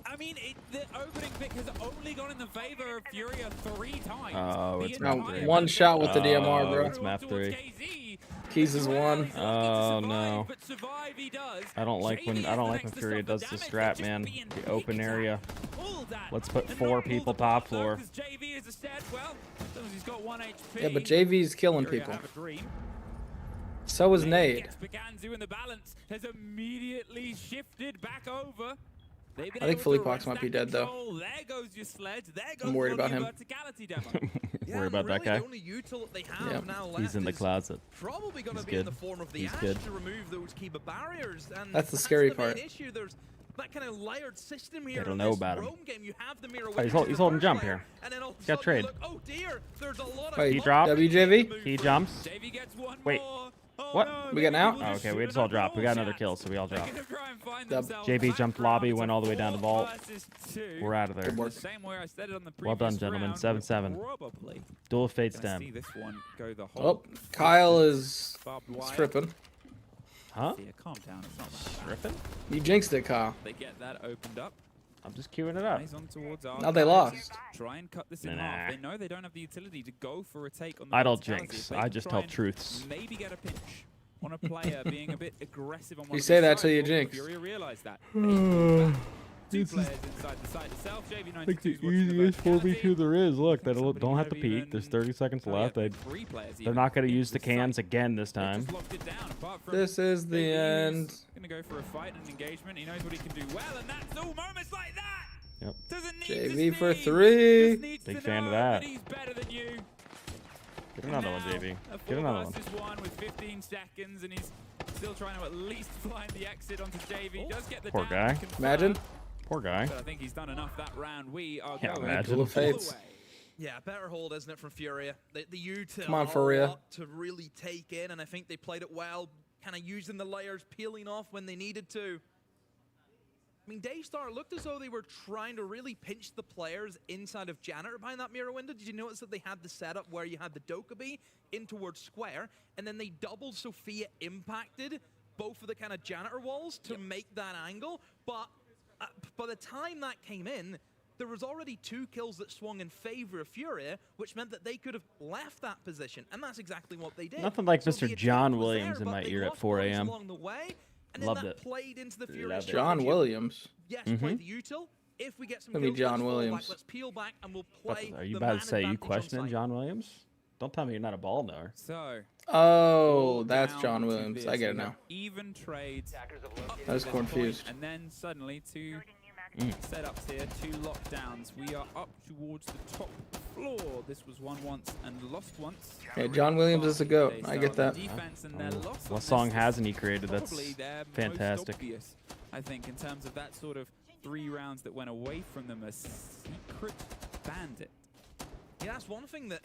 I mean, the opening pick has only gone in the favor of Furia 3 times. Oh, The it's entire map 3. One shot with the DMR, Oh, bro. it's map 3. KZ. Keys is one. Oh no. But survive he does. I don't like when JV Furia is does next the to stop strat, the man. damage. Just The being open picked area. up. Pull that. Let's put And 4 not pull people the top block, though, floor. 'cause JV is instead, well, as long as he's got 1 HP. Yeah, but JV's killing Furia people. have a dream. So is Then Nade. gets Picanzu, and the balance has immediately shifted back over. They've been I think able Philly to Pox might be wreck dead, though. control. There goes your sledge. There goes I'm worried one of about your him. verticality demo. Yeah, Worry about really that guy. The only util they have Yeah. now left He's in the is closet. probably going to He's be in good. the form of the He's Ash good. to remove those Kiba barriers. And That's the scary main part. Issue. There's that kind of layered system here. They don't in know this about him. Rome game. You have the mirror Oh, he's windows in the holding first jump layer, here. and then all of a He's got sudden you trade. look, oh dear, there's a lot of Wait, He dropped. WJV? He jumps. JV gets one Wait. more. Oh, What? no, We getting maybe out? we'll Oh, just okay, we shoot just all another dropped. We got another shots. kill, so we all They're dropped. gonna try and find Dub. themselves JB back jumped round. lobby, It's went a all the way down to vault. 4 versus 2. We're out of there. Good work. The same way I said it on the Well done, previous gentlemen. round, 7-7. we're probably Duel of Fate gonna see stem. this one go the Oh, whole Kyle is barbed wire. stripping. Huh? Yeah, calm down. It's not that bad. Stripping? You jinxed it, Kyle. They get that opened up. I'm just queuing it up. Eyes on towards Now they Archives. lost. Try and cut this in Nah. half. They know they don't have the utility to go for a take on the I don't verticality. jinx. If they I can just try tell and truths. Maybe get a pinch on a player being a bit aggressive on one You of say these that sides. till you Well, jinx. Furia realized that. They pulled back. Two players inside the site itself. JV92 is watching the verticality. there is. Look, they Somebody don't have to have peek. There's even- 30 seconds Oh, yeah, left. They're 3 players not going to even use the into the cans site. again this They time. just locked it down. Apart from This is the JV, end. who's gonna go for a fight and engagement. He knows what he can do well, and that's all. Moments like that. Yep. JV for 3. Big fan of that. Get another one, JV. Get another one. One with 15 seconds, and he's still trying to at least find the exit onto JV. He does get the Poor down guy. confirmed, Imagine. Poor guy. but I think he's done enough that round. We are Yeah, going imagine. Duel of Fates. Yeah, better hold, isn't it, from Furia? The util Come on, Furia. to really take in, and I think they played it well, kind of using the layers, peeling off when they needed to. I mean, Daystar looked as though they were trying to really pinch the players inside of Janitor behind that mirror window. Did you notice that they had the setup where you had the Dokkaebi in towards Square, and then they doubled Sophia impacted both of the kind of Janitor walls to make that angle? But by the time that came in, there was already 2 kills that swung in favor of Furia, which meant that they could have left that position, and that's exactly what they did. Nothing like So Mr. the John attack was Williams there, in but my they ear at lost 4 bodies a.m. along the way, and Loved then that it. played into the Furia Loved it. John strategy. Williams. Yes, play the util. If we get some Let me kills, John let's fall Williams. back, let's peel back, and we'll play Are you the about man to say you advantage on questioning site. John Williams? Don't tell me you're not a ball knower. So, Oh, that's down John to Williams. this. I get it We now. have even trades. I was confused. And then suddenly 2 setups here, 2 lockdowns. We are up towards the top floor. This was won once and lost once. Yeah, John Williams is a goat. I get that. Defense and their loss What on song this hasn't is he created? That's probably their most fantastic. obvious, I think, in terms of that sort of 3 rounds that went away from them. A secret bandit. Yeah, that's one thing that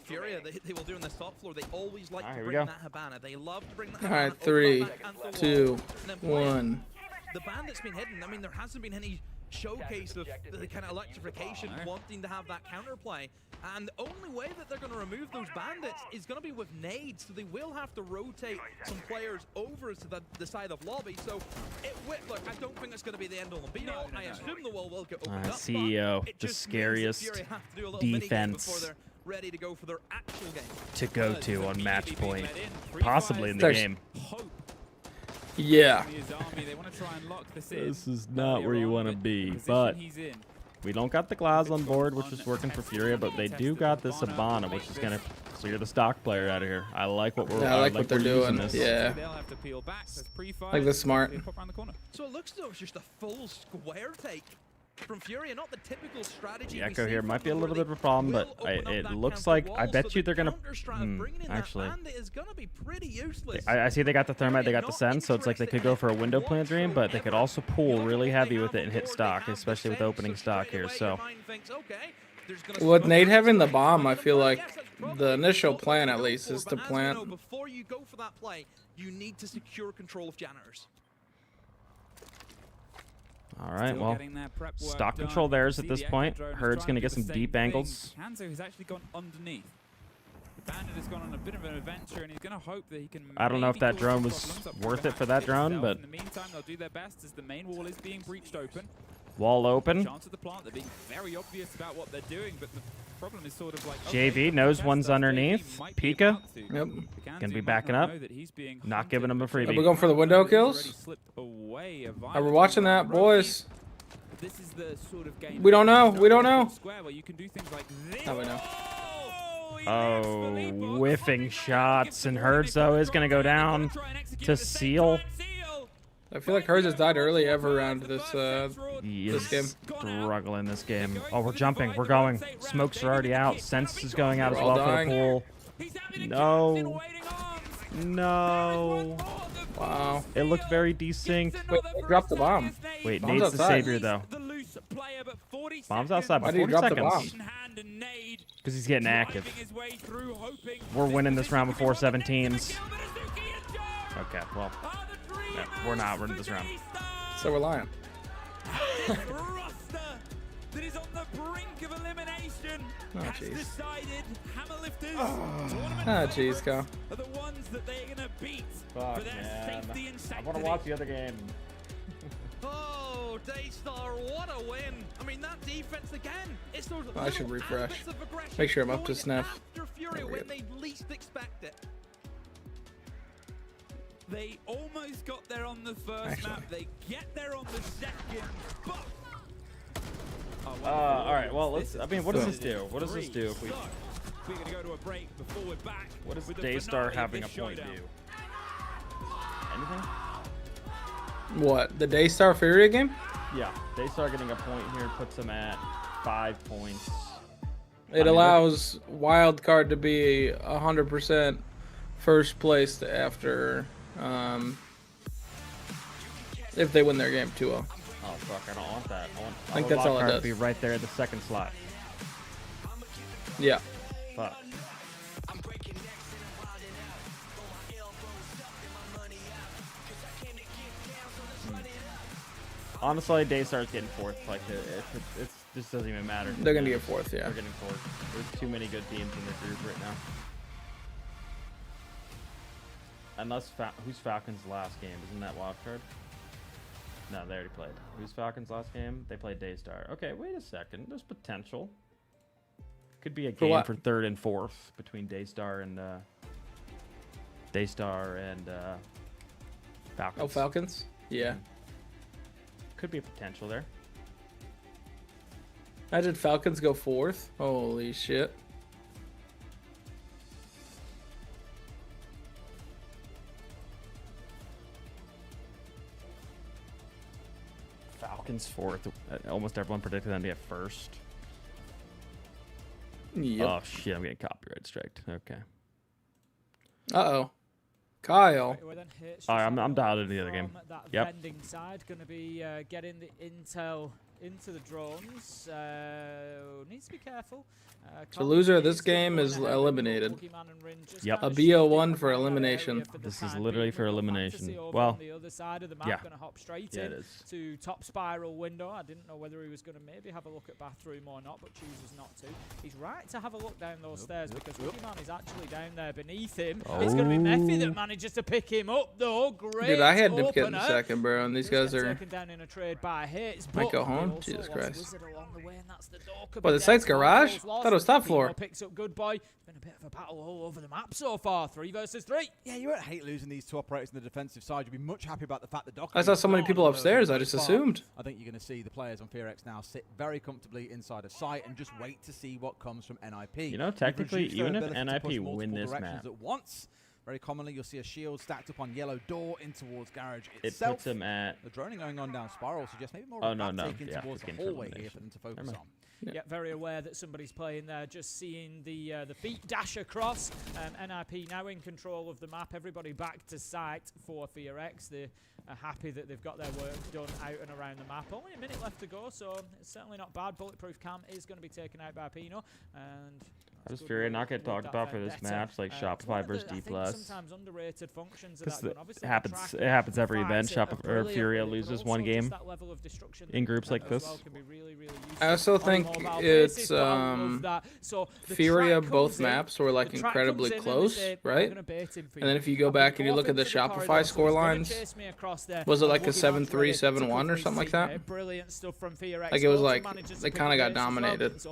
Furia they will do on this top floor. They always like Alright, to here we bring go. that Habana. They love to bring that All Habana right, over 3, that back and 2, and then play it. 1. The bandit's been hidden. I mean, there hasn't been any showcase of the kind of electrification, wanting to have that counterplay. And the only way that they're going to remove those bandits is going to be with nades. So they will have to rotate some players over to the side of lobby. So, look, I don't think it's going to be the end all and be all. I assume the wall will get opened up. CEO, but it the just means that scariest Fury have to do a little minigame defense before they're ready to go for their actual game. to go to on match point, possibly in the There's- game. Yeah. This is not where you want to be, but we don't got the Glass on board, which is working for Furia, but they do got this Habana, which is going to clear the stock player out of here. I like what we're. Yeah, I like what they're we're using doing. this. Yeah. Like this smart. So it looks as though it's just a full square take from Furia, not the typical strategy. The echo here might be a little bit of a problem, but it looks like I bet you they're gonna. Actually, I see they got the thermite, they got the sense, so it's like they could go for a window plant dream, but they could also pull really heavy with it and hit stock, especially with opening stock here. So. With Nate having the bomb, I feel like the initial plan, at least, is to plant. Before you go for that play, you need to secure control of janitors. All right, well, stock control theirs at this point. Herd's going to get some deep angles. Hanzo has actually gone underneath. The bandit has gone on a bit of an adventure, and he's going to hope that he can. I don't know if that drone was worth it for that drone, but in the meantime, they'll do their best as the main wall is being breached open. wall open. Chance of the plant, they're being very obvious about what they're doing, but the problem is sort of like okay, JV knows one's underneath. Pika. Yep. Gonna be backing up. Not giving him a freebie. Are we going for the window kills? Are we watching that, boys? This is the sort of game We don't know. We don't know. where you can do things like this. Now we know. Oh, whiffing shots, and Herds though is gonna go down to seal. I feel like Herds has died early every round this He this is game. struggling this game. Oh, we're jumping. We're going. Smokes are already out. Sense is going out as We're well all for the dying. pool. No. No. Wow. It looked very desynced. Wait, they dropped the bomb. Wait, Bomb's Nate's the outside. savior though. Bomb's outside Why by did he 40 drop the seconds. bomb? Because he's getting active. We're winning this round with 4-17s. Okay, well, no, we're not winning this round. So we're lying. That is on the brink of elimination. Oh, has jeez. decided Hammerlifters Ah, jeez, Kyle. are the ones that they're gonna beat Fuck, for their man. safety and I sanctity. want to watch the other game. Oh, Daystar, what a win! I mean, that defense again. It's those I should little refresh. bits of aggression Make sure I'm up to going snuff. after Fury There we when go. they least expect it. They almost got there on the first Actually. map. They get there on the second, but All right, well, let's. I mean, what does this do? What does this do if we? So, we're gonna go to a break before we're back. What does with the Daystar finale of having a this point showdown. do? Anything? What? The Daystar Furia game? Yeah, Daystar getting a point here puts them at 5 points. It allows wild card to be 100% first place after if they win their game 2-0. Oh fuck, I don't want that. I think that's all it does. To be right there at the second slot. Yeah. Fuck. Honestly, Daystar's getting fourth. Like it just doesn't even matter. They're gonna get fourth, yeah. They're getting fourth. There's too many good teams in the group right now. Unless who's Falcons' last game? Isn't that wild card? No, they already played. Who's Falcons' last game? They played Daystar. Okay, wait a second. There's potential. Could be a game for third and fourth between Daystar and Falcons. Oh, Falcons? Yeah. Could be a potential there. Imagine Falcons go fourth. Holy shit. Falcons fourth. Almost everyone predicted them to get first. Yep. Oh shit, I'm getting copyright striked. Okay. Uh-oh. Kyle. I'm dialed into the other game. That Yep. vending side going to be getting the intel into the drones. Needs to be careful. The loser of this game is eliminated. Yep. A BO1 for elimination. This is literally for elimination. Well, the other side of the map, yeah. going to hop straight Yeah, in it is. to top spiral window. I didn't know whether he was going to maybe have a look at bathroom or not, but chooses not to. He's right to have a look down those stairs because Boogeyman is actually down there beneath him. It's going to be Meffy that manages to pick him up though. Great. Dude, I had opener. Dipkit in second, bro, and these guys are taken down in a trade by Hits, might but go home. he also Jesus lost Christ. Wizard along the way, and that's the door. What, the site's garage? I thought it was top floor. Picks up Good Boy. It's been a bit of a battle all over the map so far. 3 versus 3. Yeah, you won't hate losing these two operators on the defensive side. You'd be much happy about the fact that Doc. I saw so many people upstairs, I just assumed. I think you're going to see the players on FearX now sit very comfortably inside a site and just wait to see what comes from NIP. You know, technically, even if NIP win this map, at once, very commonly you'll see a shield stacked up on yellow door in towards garage it itself. puts them at. The droning going on down spiral suggests maybe more Oh, of a no. taken Yeah, towards it's the game for hallway here elimination. for them to focus on. Yeah, very aware that somebody's playing there. Just seeing the feet dash across. NIP now in control of the map. Everybody back to site for FearX. They are happy that they've got their work done out and around the map. Only a minute left to go, so it's certainly not bad. Bulletproof Cam is going to be taken out by Pino. And How does Fury not get talked about for this match? Like Shopify versus D+. Sometimes underrated functions Because it happens every event. Shopify or Fury loses one game in groups like this. I also think it's Furia both maps were like incredibly close, right? And then if you go back and you look at the Shopify score lines, was it like a 7-3, 7-1 or something like that? Brilliant stuff from FearX. Like it was like they kind of got dominated.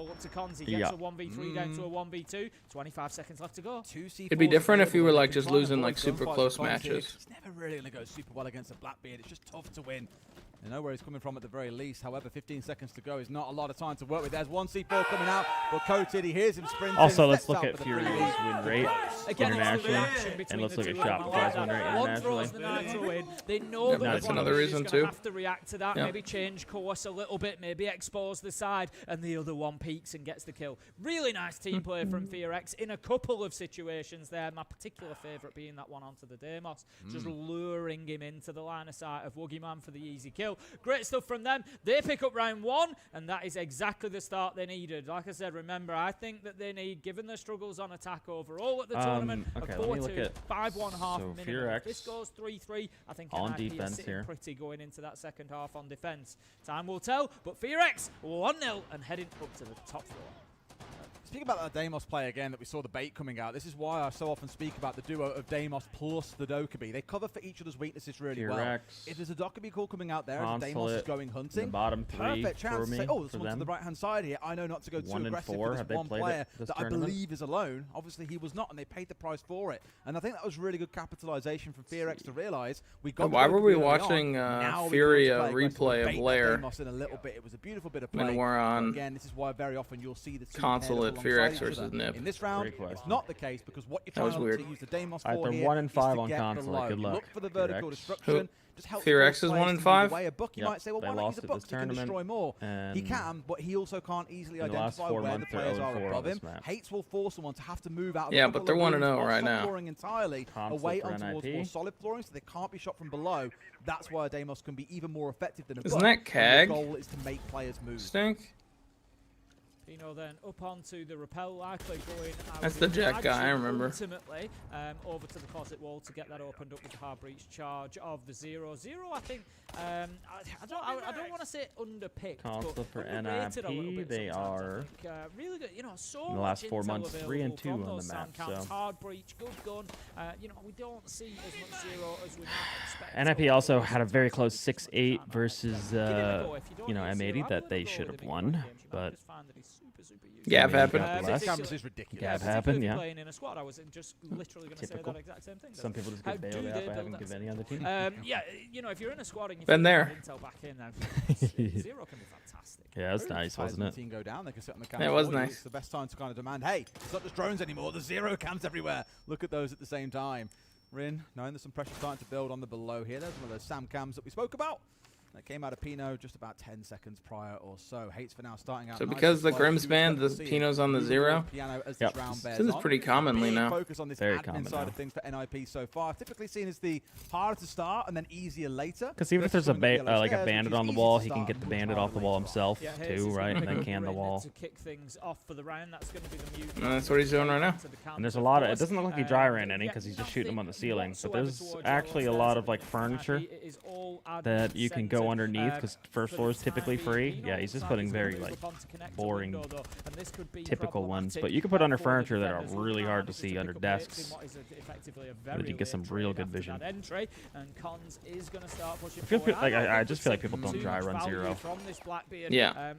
Yeah. 1v3 down to a 1v2. 25 seconds left to go. It'd be different if you were like just losing like super close matches. It's never really going to go super well against a Blackbeard. It's just tough to win. They know where he's coming from at the very least. However, 15 seconds to go is not a lot of time to work with. There's one C4 coming out. But Coated, he hears him sprinting. Also, let's look at Fury's win rate internationally, and let's look at Shopify's win rate internationally. They know that's another reason too. Have to react to that. Maybe change course a little bit. Maybe expose the side, and the other one peeks and gets the kill. Really nice team play from FearX in a couple of situations there. My particular favourite being that one onto the Deimos, just luring him into the line of sight of Woogieman for the easy kill. Great stuff from them. They pick up round 1, and that is exactly the start they needed. Like I said, remember, I think that they need, given their struggles on attack overall at the tournament, a 4-2, 5-1 half minimum. If this goes 3-3, I think on NIP defense is sitting here. pretty going into that second half on defense. Time will tell, but FearX 1-0 and heading up to the top floor. Speaking about that Deimos play again, that we saw the bait coming out, this is why I so often speak about the duo of Deimos plus the Dokkaebi. They cover for each other's weaknesses really well. If there's a Dokkaebi call coming out there and Deimos is going hunting, the bottom 3 perfect chance to say, oh, there's for one to the right-hand side here. I know not to go too 1 and aggressive 4. for this one player this that tournament? I believe is alone. Obviously, he was not, and they paid the price for it. And I think that was really good capitalization from FearX to realize we got. Why were we watching Furia replay of Lair in a little bit? It was a beautiful bit of when play. we're on again, this is why very often you'll see the two consulate Fear X alongside each versus other. Nip. In this round, Great question. it's not the case because what you're That was trying weird. to use the Deimos Alright, for they're here 1 and is 5 to on get console. below. Good luck. Look for the Fear vertical X. destruction. Just help Fear force X is players 1 to and move 5? away. A book, you Yep. might say, well, They why not lost use a at book? this He can tournament, destroy more. He and can, but he also can't easily in the last identify 4 where the months, they're players 0 are and 4 on above him. this map. Hates will force someone to have to move out of Yeah, a but couple they're of 1-0 rooms off right top now. flooring entirely, Conflict away for on towards NIP. more solid flooring, so they can't be shot from below. That's why Deimos can be even more effective than a Isn't book. that and Kag? The goal is to make players move. Stink. Pino then up onto the rappel, likely going. That's the Jack guy, I remember. Ultimately, over to the closet wall to get that opened up with the hard breach charge of the 0-0. I think I don't want to say underpicked, Console but for underrated a little NIP, bit they sometimes, I are think. Really good. You know, so in the last much 4 intel months, 3 and available 2 from on those the map. sound counts. So Hard breach, good gun. You know, we don't see as much 0 as we might expect. NIP also had a very close 6-8 versus you know, M80 that they should have won, but Gap I mean, he happened. got blessed. Cameras is ridiculous. Gap happened, yeah. Playing in a squad, I was just literally going to say Typical. that exact same thing. Some people just How get bailed do out they by build having that given any other team. Yeah, you know, if you're in a squad and you Been there. intel back in, then 0 can be fantastic. Yeah, that's nice, wasn't it? Team go down, they can sit on the Yeah, it was for you. nice. It's the best time to kind of demand, hey, it's not just drones anymore, there's 0 cams everywhere. Look at those at the same time. Rin, knowing there's some pressure starting to build on the below here. There's one of those SAM cams that we spoke about. That came out of Pino just about 10 seconds prior or so. Hates for now starting out. So nice because the and slow, Grimm's huge banned, the level C. Pino's on the Moving 0? towards Piano as this round bears This is on. pretty commonly Big now. focus on this Very admin common side now. of things for NIP so far. Typically seen as the harder to start and then easier later. Because even if there's a Versus coming up like a yellow bandit stairs, on the which is wall, easy he to can start get the and much bandit harder off the wall later. himself Yeah, Hayes too, is right? gonna And then be can the Rin wall. to kick things off for the round. That's going to be the mute. And that's what he's doing right now. And there's a lot of, it doesn't look like he dry ran any because he's just shooting them on the ceiling. But there's actually a lot of like furniture that you can go underneath because first floor is typically free. Yeah, he's just putting very like boring, typical ones. But you can put under furniture that are really hard to see under desks. But you get some real good vision. I just feel like people don't dry run 0. Yeah.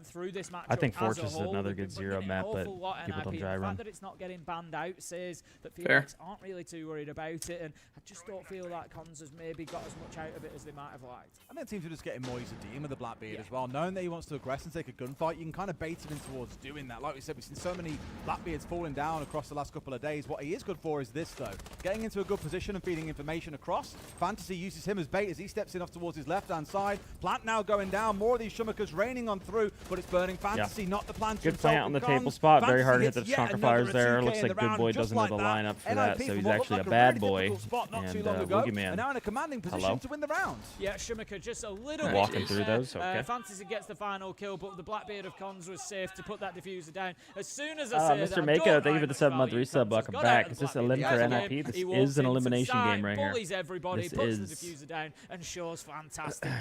I think Fortress is another good 0 map, but people don't dry The run. fact that it's not getting banned out says that Fair. Felix aren't really too worried about it, and I just don't feel like Cons has maybe got as much out of it as they might have liked. I think teams are just getting Moise a Dean with the Blackbeard as well. Knowing that he wants to aggress and take a gunfight, you can kind of bait him in towards doing that. Like we said, we've seen so many Blackbeards falling down across the last couple of days. What he is good for is this, though. Getting into a good position and feeding information across. Fantasy uses him as bait as he steps in off towards his left-hand side. Plant now going down. More of these Shumakers raining on through, but it's burning Fantasy, not the plant. Good plant on the table spot. Very hard to hit the chunker fires there. Looks like Good Boy doesn't know the lineup for that, so he's actually a bad boy. And Boogeyman. Now in a commanding position Hello? to win the round. Yeah, Shumaker just a little Walking bit through those, okay. Fantasy gets the final kill, but the Blackbeard of Cons was safe to put that diffuser down. As soon as I say Mr. that, Mako, thank you for the 7-month resub. Welcome back. Is this a limit for NIP? This is an elimination game right here. Bullies everybody, This puts the is. diffuser down, and shows fantastic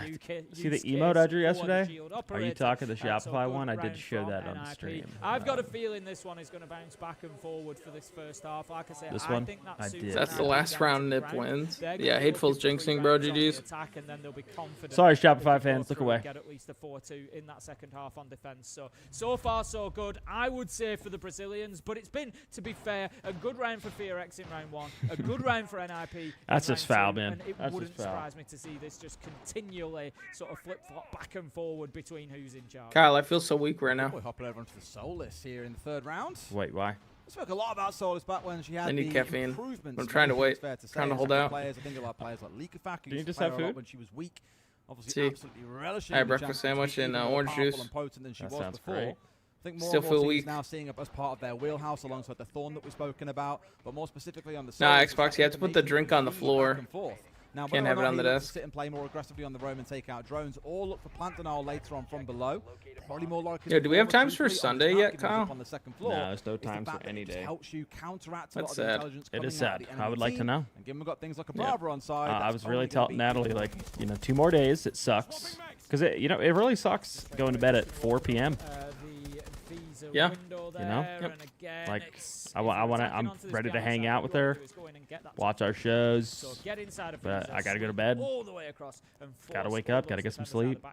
See the emote I drew yesterday? Are you talking the Shopify one? I did show that on the stream. I've got a feeling this one is going to bounce back and forward for this first half. Like I said, This I one? think I did. That's the last round Nip wins. Yeah, Hateful's jinxing, bro. GG's. Sorry, Shopify fans, look away. Get at least a 4-2 in that second half on defense. So far so good. I would say for the Brazilians, but it's been, to be fair, a good round for Fear X in round 1, a good round for NIP. That's in just round foul, 2, man. And it That's wouldn't just foul. surprise me to see this just continually sort of flip-flop back and forward between who's in charge. Kyle, I feel so weak right now. We're hopping over onto the Soulless here in the third round. Wait, why? We spoke a lot about Soulless back when she had I need the caffeine. improvements. I'm trying to wait. It's fair to say. Trying to There's hold some out. Players, I think a lot of players like Leakafak, who Do you used to just play have her a lot food? when she was weak. Obviously, See. absolutely relishing I had the breakfast chance to sandwich be and, even more orange powerful juice. and potent than she That was sounds before. great. I think more Still and more feel teams weak. now seeing it as part of their wheelhouse alongside the Thorn that we've spoken about, but more specifically on the Nah, Soulless, Xbox, it's you that have to put the information drink on the feed floor. back and forth. Now, Can't whether or have it not on he the wants to desk. sit and play more aggressively on the roam and take out drones, or look for plant denial later on from below. Probably more likely. Yo, to do we have forward times for truthfully on Sunday the yet, target Kyle? up on the second floor. No, there's no is the times fact for that any it just day. helps you counteract a That's lot of sad. intelligence It is coming out of sad. the I would enemy like to team. know. And given we've got things like a Yeah. Barber on side, I that's was really only gonna telling be Natalie, better. like, 2 more days. It sucks. Because, it really sucks going to bed at 4 p.m. Yeah. Like, I'm ready to hang out with her, watch our shows, but I gotta go to bed. Gotta wake up, gotta get some sleep.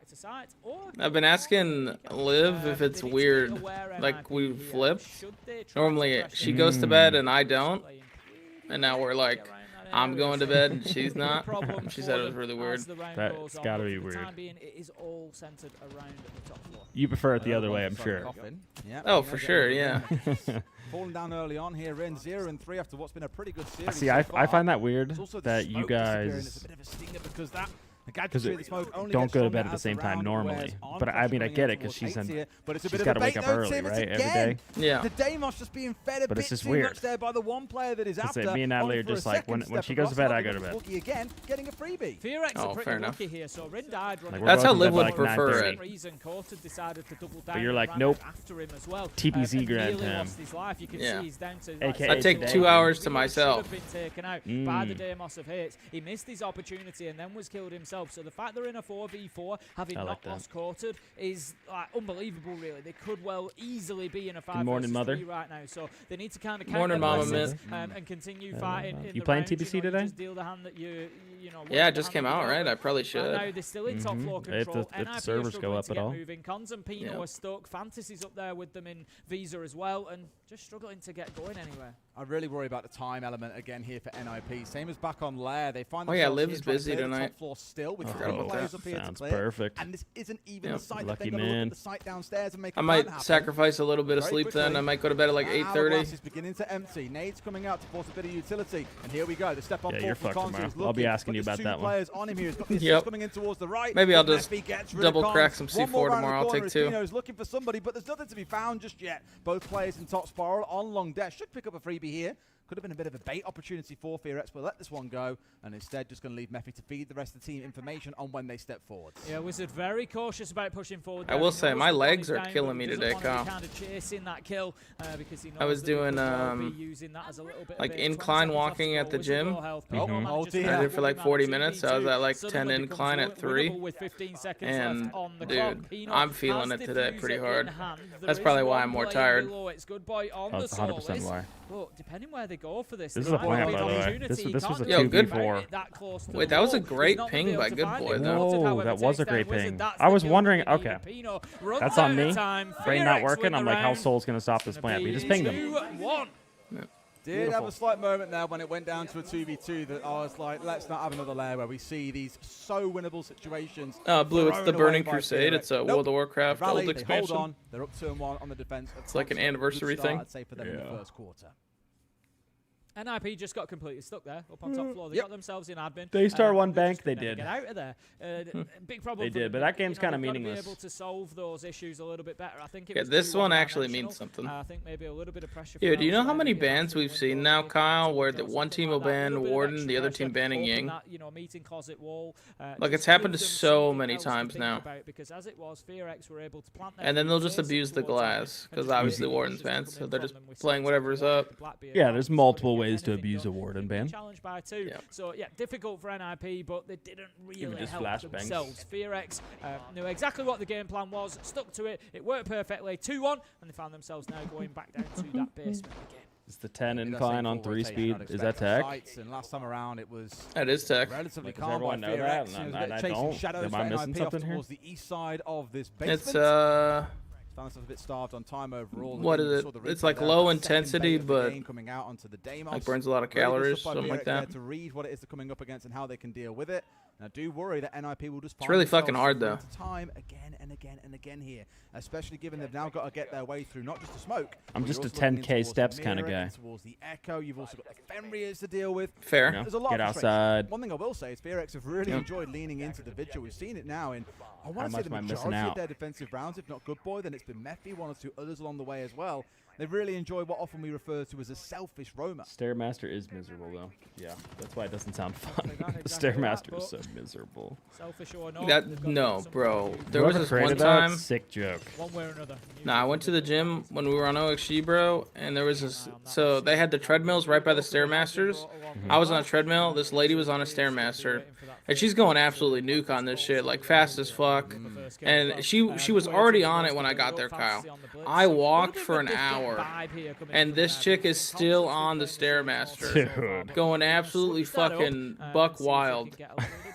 I've been asking Liv if it's weird, like we flip. Normally she goes to bed and I don't, and now we're like, I'm going to bed and she's not. She said it was really weird. That's gotta be weird. It is all centered around the top floor. You prefer it the other way, I'm sure. Oh, for sure, yeah. Falling down early on here in 0-3 after what's been a pretty good series. See, I find that weird that you guys because don't go to bed at the same time normally. But I mean, I get it because she's got to wake up early, right, every day. Yeah. The Deimos just being fed a bit too much there by the one player that is after. Me and Natalie are just like, when she goes to bed, I go to bed. Again, getting a freebie. Fearex are pretty lucky here, so Rin died. That's how Liv would prefer it. But you're like, nope. TPC grand him. Yeah. I take 2 hours to myself. By the Deimos of Hate. He missed his opportunity and then was killed himself. So the fact they're in a 4v4, having not lost quartered, is unbelievable, really. They could well easily be in a 5 versus 3 right now. So they need to kind of count their blessings and continue fighting. You playing TBC today? Just deal the hand that yeah, it just came out, right? I probably should. Now they're still in top floor control. If the servers go up at all. Cons and Pino are stuck. Fantasy's up there with them in Visa as well, and just struggling to get going anywhere. I really worry about the time element again here for NIP. Same as back on Lair. They find Liv's busy tonight. Top floor still with 3 players up here to clear. Perfect. And this isn't even the site. Lucky They're man. look at the site downstairs and make I might sacrifice a little bit of sleep then. I might go to bed at like 8:30. Is beginning to empty. Nades coming out to force a bit of utility. And here we go. The step on you're fucked tomorrow. I'll be asking you about that one. Players on him here. He's got the assist coming in towards the right. Maybe I'll just double crack some C4 tomorrow. I'll take 2. Pino's looking for somebody, but there's nothing to be found just yet. Both players in top spiral on long dash. Should pick up a freebie here. Could have been a bit of a bait opportunity for Fearex, but let this one go, and instead just going to leave Mephi to feed the rest of the team information on when they step forward. Yeah, Wizard very cautious about pushing forward. I will say, my legs are killing me today, Kyle. Kind of chasing that kill, because he knows I was doing like incline walking at the gym. I did for like 40 minutes. I was at like 10 incline at 3. And dude, I'm feeling it today pretty hard. That's probably why I'm more tired. That's 100% why. But depending where they go for this is a plant, by the way. This was a 2v4. Wait, that was a great ping by Good Boy, though. Whoa, that was a great ping. I was wondering, okay, that's on me. Brain not working. I'm like, how Soul's going to stop this plant? We just pinged him. Did have a slight moment there when it went down to a 2v2 that I was like, let's not have another layer where we see these so winnable situations. Blue, it's the Burning Crusade. It's a World of Warcraft old expansion. Hold on. They're up 2-1 on the defense. It's like an anniversary thing. I'd say for them in the first quarter. NIP just got completely stuck there up on top floor. They got themselves in admin. Daystar won bank. They did. Get out of there. Big problem. They did, but that game's kind of meaningless. Be able to solve those issues a little bit better. I think. This one actually means something. I think maybe a little bit of pressure. Yeah, do you know how many bans we've seen now, Kyle? Where the one team will ban Warden, the other team banning Ying. Like it's happened so many times now. And then they'll just abuse the glass because obviously Warden's banned, so they're just playing whatever's up. Yeah, there's multiple ways to abuse a Warden ban. Challenged by 2. So yeah, difficult for NIP, but they didn't really help themselves. Fearex knew exactly what the game plan was, stuck to it, it worked perfectly. 2-1, and they found themselves now going back down to that basement again. It's the 10 incline on 3 speed. Is that tech? And last time around it was that is tech. Relatively calm. Does everyone know that? And I don't. Am I missing something here? The east side of this basement. It's found themselves a bit starved on time overall. What is it? It's like low intensity, but like burns a lot of calories, something like that. To read what it is they're coming up against and how they can deal with it. And I do worry that NIP will just find it's really fucking hard though. Time again and again and again here, especially given they've now got to get their way through not just the smoke. I'm just a 10k steps kind of guy. Towards the Echo, you've also got the Fenriers to deal with. Fair. There's a lot Get of outside. One thing I will say is Fearex have really enjoyed leaning into the Vigil. We've seen it now in I want to say the majority of their defensive rounds. If not Good Boy, then it's been Mephi, 1 or 2 others along the way as well. They really enjoy what often we refer to as a selfish roamer. Stairmaster is miserable, though. Yeah, that's why it doesn't sound fun. Stairmaster is so miserable. Selfish or not? No, bro. There was this one time. Sick joke. One way or another. Nah, I went to the gym when we were on OXG, bro, and there was this. So they had the treadmills right by the Stairmasters. I was on a treadmill. This lady was on a Stairmaster, and she's going absolutely nuke on this shit, like fast as fuck. And she was already on it when I got there, Kyle. I walked for an hour, and this chick is still on the Stairmaster, going absolutely fucking buck wild.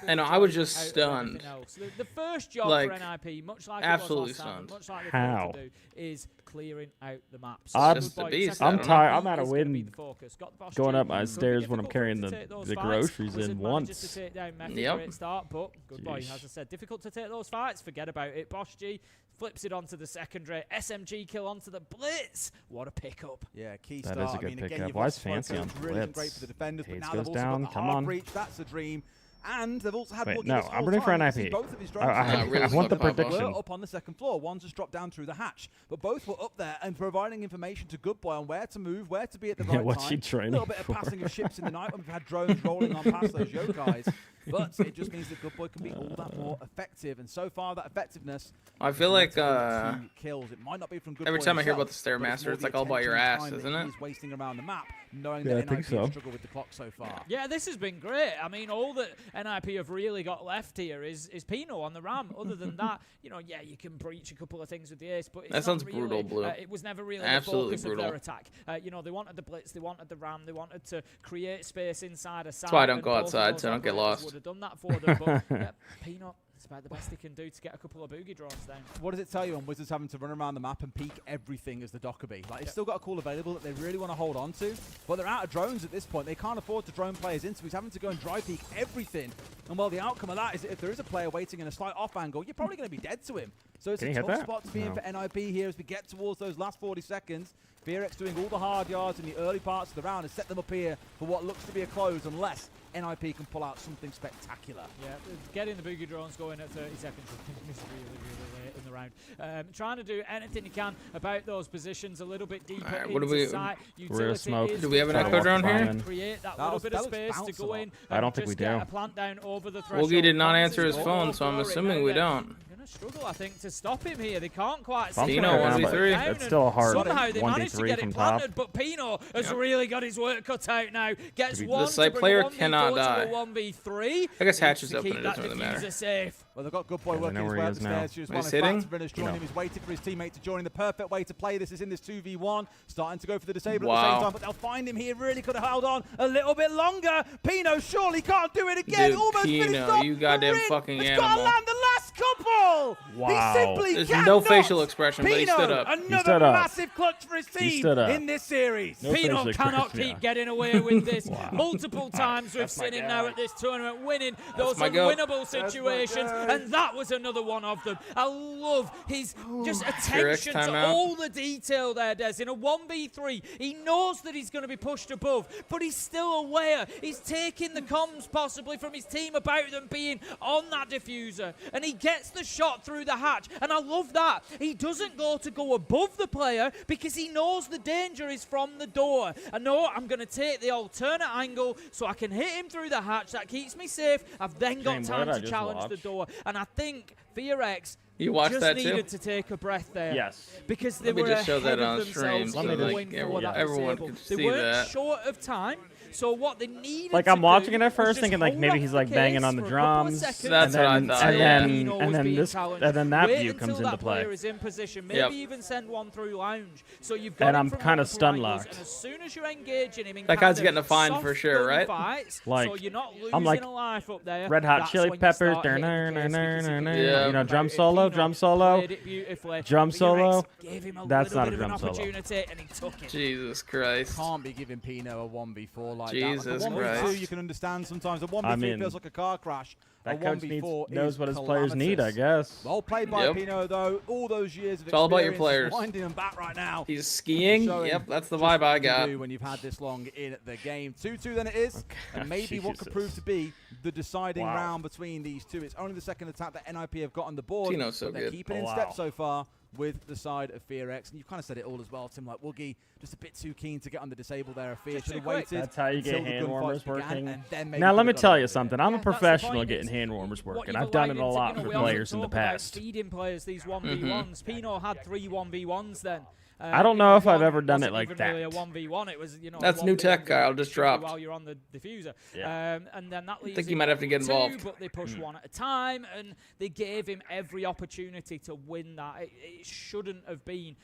be I know, I was enjoying just out of stunned. everything else. The first job Like, for NIP, much like absolutely it was last time, stunned. much like they How? failed to do, is clearing out the maps. I'm just Good a boy, beast, second I I'm don't tired. half I'm out of is gonna be wind the focus. Got the boss going G. up my Could be stairs when I'm difficult carrying to the take those the fights. groceries Wizard in manages once. to take down Method, Yep. great start, but good boy. Jeez. As I said, difficult to take those fights. Forget about it. Boss G flips it onto the secondary. SMG kill onto the blitz. What a pickup. Yeah, key That start. is a I good mean, again, pickup. you've Why got is Fancy Smoker, on which really isn't great blitz? for the defenders, but Hades now goes they've also down. got the Come hard on. breach. That's the dream. And they've also had Wait, Woogie no, this I'm whole rooting for time. You can see NIP. both of his I drones really want the want Papa. prediction. were up on the second floor. One's just dropped down through the hatch. But both were up there and providing information to Good Boy on where to move, where to be at the right What's time. he training A little bit of for? passing of ships in the night when we've had drones rolling on past those yokais. But it just means that Good Boy can be all that more effective. And so far, that effectiveness... I feel like, two kills. It might not be from Good every Boy time I hear himself, about the but Stairmaster, it's more like all the about your attention and ass, time isn't that it? He's wasting around the map, knowing Yeah, I that think NIP so. have struggled with the clock so far. Yeah, this has been great. I mean, all that NIP have really got left here is Pino on the ram. Other than that, you know, yeah, you can breach a couple of things with the ace, but it's That not sounds really, brutal, Blue. It was never really Absolutely the focus brutal. of their attack. You know, they wanted the blitz, they wanted the ram, they wanted to create space inside a side. why I don't and go both of outside, those so I don't get operators lost. Would have done that for them, but yeah, Pino, it's about the best he can do to get a couple of boogie drones down. What does it tell you on Wizards having to run around the map and peek everything as the Dockerby? Like, it's still got a call available that they really want to hold on to, but they're out of drones at this point. They can't afford to drone players in, so he's having to go and dry peek everything. And well, the outcome of that is that if there is a player waiting in a slight off angle, you're probably going to be dead to him. So it's Can a he hit tough that? spot to be in No. for NIP here as we get towards those last 40 seconds. Fearx doing all the hard yards in the early parts of the round has set them up here for what looks to be a close unless NIP can pull out something spectacular. Yeah, getting the boogie drones going at 30 seconds is really late in the round. Trying to do anything you can about those positions a little bit deeper Alright, what do into we- site. We're Utility smoke. is Do we have an trying echo to drone here? create that That little was- bit that of looks space to bounce a go lot. in. I don't and think we just get do. a plant down over the threshold. Woogie did not Ponzi answer his is phone, all so I'm for it assuming now. we They're don't. gonna struggle, I think, to stop him here. They can't quite Bumping see Pino, him 1v3. down, That's and still a hard somehow they managed to 1v3 get from it top. planted, but Pino has really got his work cut out now. Gets The one site to bring player a 1v4 cannot to a die. 1v3. I guess He hatch needs is to open, keep it that doesn't really matter. diffuser safe. Well, they've got Good Boy Yeah, they working know his where way he up the is now. stairs. He was Is he one of sitting? fast. British joining No. him. He's waiting for his teammate to join in. The perfect way to play this is in this 2v1. Starting to go for the disable at the Wow. same time, but they'll find him here. Really could have held on a little bit longer. Pino surely can't do it again. Dude, Almost Pino, finished off you the goddamn ring. fucking It's got to animal. land the last couple. Wow. He simply There's cannot. no facial expression, but he Pino, stood up. He another stood up. massive clutch for his He team stood up. in this series. No Pino facial cannot expression, keep yeah. getting away with this. Wow. Multiple times we've That's my seen him now guy. at this tournament winning those my goat. unwinnable situations, and that was another one of them. I love his just attention to timeout. all the detail there, Des. In a 1v3, he knows that he's going to be pushed above, but he's still aware. He's taking the comms possibly from his team about them being on that diffuser, and he gets the shot through the hatch, and I love that. He doesn't go above the player because he knows the danger is from the door. I know I'm going to take the alternate angle so I can hit him through the hatch. That keeps me safe. I've then got Shane, what time did I to just challenge watch? the door, and I think Fearx You watched just that too? needed to take a breath there. Yes. Because they Let me were just show ahead that on of stream themselves so in like going for everyone- that everyone disable. could They see weren't that. short of time, so what they needed Like to I'm watching do it at was first, just thinking like hold maybe off he's the like banging case on the for a couple of drums. seconds, That's what I and thought, then, yeah. Pino was and then being this, challenged. and then that Wait view until comes into that player play. is in position. Maybe Yep. even send one through lounge. So you've got And him I'm from kinda multiple stun angles, locked. And as soon as you're engaging him in That kind guy's of getting a fine soft for sure, right? gunfights, Like, so you're not losing I'm like, a life up there. Red Hot that's Chili when you Peppers, start hitting the case because he Yeah. you know, drum about it. solo, Pino drum solo, played it beautifully. drum Fearx solo. gave him a That's little not bit a of an drum solo. opportunity, and he took it. Jesus Christ. Can't be giving Pino a 1v4 like Jesus that. Like a 1v2 Christ. you can understand sometimes. A 1v3 I mean, feels like a car crash. A That coach 1v4 knows is what his players need, I calamitous. guess. Well played by Yep. Pino, though. All those years of It's all about your experience players. winding them back right now. He's skiing. Showing Yep, that's the just vibe what I you can got. do when you've had this long in the game. 2-2 then it is, and maybe what could Jesus. prove to be the deciding Wow. round between these two. It's only the second attack that NIP have got on the board, Tino's so but they're good. keeping Oh, in wow. step so far with the side of Fearx. And you've kind of said it all as well, Tim. Like Woogie, just a bit too keen to get on the disable there of Fear. Just Should too have quick. waited. That's how you get until the hand gunfights warmers began, working. and then maybe Now let me could've got tell away you with it. something. I'm a Yeah, that's the professional point. getting It's hand warmers what working. you've I've done it a allowed him to- lot you know, for we often players in the talk about past. feeding players these 1v1s. Pino had 3 1v1s then. I don't know if I've ever done it like that. Really a 1v1. It was, That's new tech, Kyle. Just dropped. While you're on the diffuser. Yeah. And then that leaves I think you might have to get involved. But they push one at a time, and they gave him every opportunity to win that. It shouldn't have been,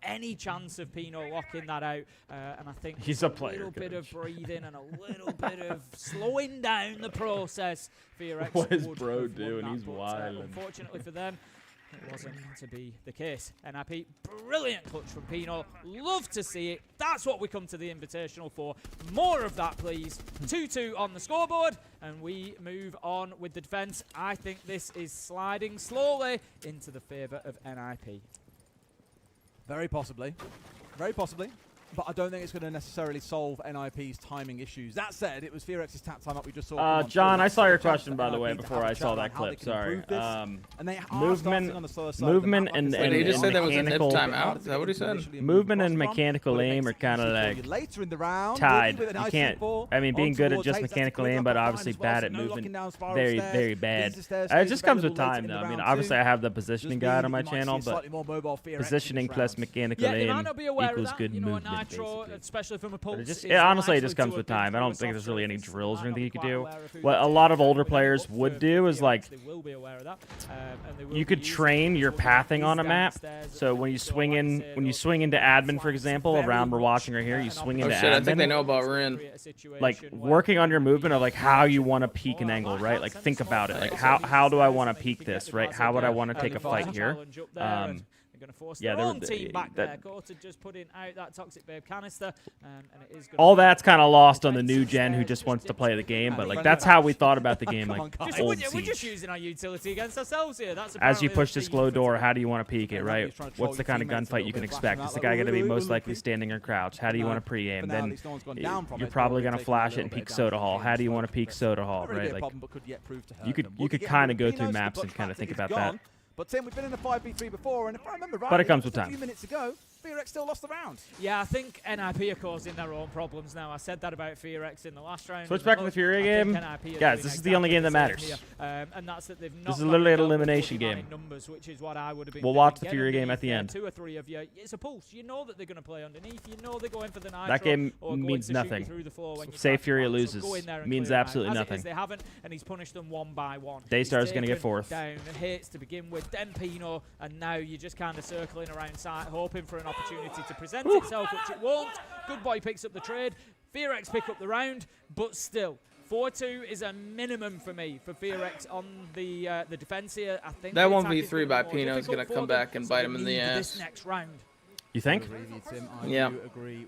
any chance of Pino locking that out. And I think he's a player. little bit of breathing and a little bit of slowing down the process. FearX what is would bro have won doing? that, He's but, wild. Unfortunately for them, it wasn't to be the case. NIP, brilliant clutch from Pino. Love to see it. That's what we come to the Invitational for. More of that, please. 2-2 on the scoreboard, and we move on with the defense. I think this is sliding slowly into the favor of NIP. Very possibly. Very possibly. But I don't think it's going to necessarily solve NIP's timing issues. That said, it was FearX's tap time up we just saw. John, I saw your question, by the way, before I saw that clip. Sorry. Movement and Wait, he just said that was a nip mechanical timeout? Is that what he said? Movement and mechanical aim are kind of like tied. You can't. I mean, being good at just mechanical aim, but obviously bad at movement, very, very bad. It just comes with time, though. I mean, obviously I have the positioning guide on my channel, but positioning plus mechanical aim equals good movement. Nitro, especially from a pulse. Honestly, it just comes with time. I don't think there's really any drills or anything you could do. What a lot of older players would do is like, you could train your pathing on a map. So when you swing into admin, for example, around we're watching right here, you swing into admin. I think they know about Rin. Like working on your movement of like how you want to peak an angle, right? Like think about it. Like how do I want to peak this, right? How would I want to take a fight here? Going to force their own team back there. Gorta just putting out that Toxic Babe canister, and it is all that's kind of lost on the new gen who just wants to play the game, but like that's how we thought about the game. Like old we're just using our utility against ourselves here. That's as you push this glow door, how do you want to peek it, right? What's the kind of gunfight you can expect? Is the guy going to be most likely standing or crouched? How do you want to pre-aim? Then you're probably going to flash it and peek Soda Hall. How do you want to peek Soda Hall, right? Like you could kind of go through maps and kind of think about that. But Tim, we've been in a 5v3 before, and if I remember right, but it comes with time. A few minutes ago, FearX still lost the round. Yeah, I think NIP are causing their own problems now. I said that about FearX in the last round. Switch back to the Fury game. Guys, this is the only game that matters. And that's that they've not this is literally an elimination game. Numbers, which is what I would have been we'll watch the Fury game at the end. 2 or 3 of you. It's a pulse. You know that they're going to play underneath. You know they're going for the nitro. That game means nothing. Say Fury loses. Means absolutely nothing. They haven't, and he's punished them one by one. Daystar is going to get 4th. Down and hits to begin with. Then Pino, and now you're just kind of circling around site, hoping for an opportunity to present itself, which it won't. Good Boy picks up the trade. FearX pick up the round, but still, 4-2 is a minimum for me for FearX on the defense here. I think that 1v3 by Pino is going to come back and bite him in the ass. This next round. You think? Yeah.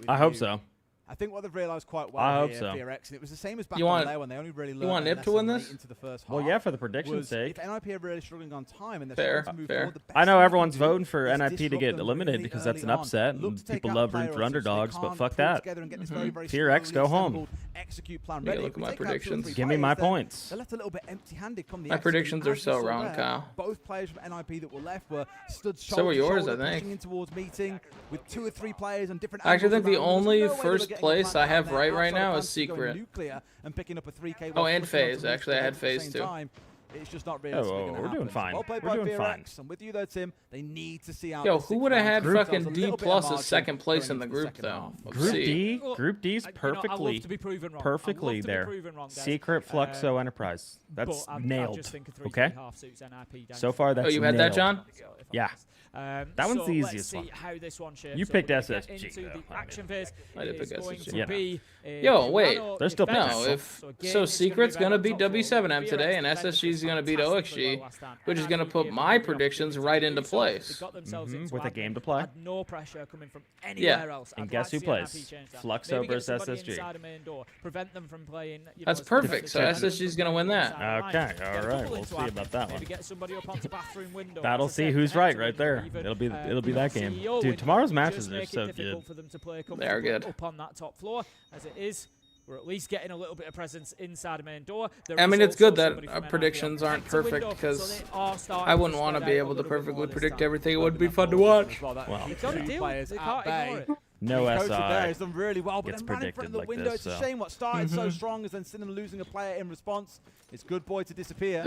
I hope so. I think what they've realised quite well I hope here, so. FearX, and it was the same as back on there when they only really learned. You want Nip to win this? Into the first half, well, yeah, for the prediction's sake. If NIP are really struggling on time and they're struggling to move forward, I know everyone's voting for NIP to get eliminated because that's an upset, and people love rooting for underdogs, but fuck that. FearX, go home. Yeah, look at my predictions. Give me my points. They're left a little bit empty-handed. My predictions are so wrong, Kyle. Both players from NIP that were left were stood so are yours, I think. In towards meeting with 2 or 3 players on different. I actually think the only first place I have right now is Secret. And picking up a 3K. Oh, and FaZe. Actually, I had FaZe too. It's just not realistic. We're doing fine. Well played by FearX. I'm with you though, Tim. They need to see out. Yo, who would have had fucking D+ as second place in the group though? Group D's perfectly there. Secret, Fluxo, Enterprise. That's nailed. Okay. So far, that's. Oh, you had that, John? Yeah. That one's the easiest one. How this one shapes you picked SSG. Into the action phase. I did pick SSG. Yo, wait. They're still no. So Secret's gonna beat W7M today, and SSG's gonna beat OXG, which is gonna put my predictions right into place. With a game to play. No pressure coming from anywhere else. And guess who plays? Fluxo versus SSG. Prevent them from playing. That's perfect. So SSG's gonna win that. Okay. All right. We'll see about that one. Get somebody up onto bathroom window. That'll see who's right there. It'll be that game. Dude, tomorrow's matches are so good. They are good. Up on that top floor, as it is, we're at least getting a little bit of presence inside the main door. I mean, it's good that our predictions aren't perfect because I wouldn't want to be able to perfectly predict everything. It would be fun to watch. Well, you've got to deal with it. They can't ignore it. No SI has done really well, but gets then right in front of the like window. this, It's a shame what started so strong as then Cinnamon losing a player in response. It's Good Boy to disappear.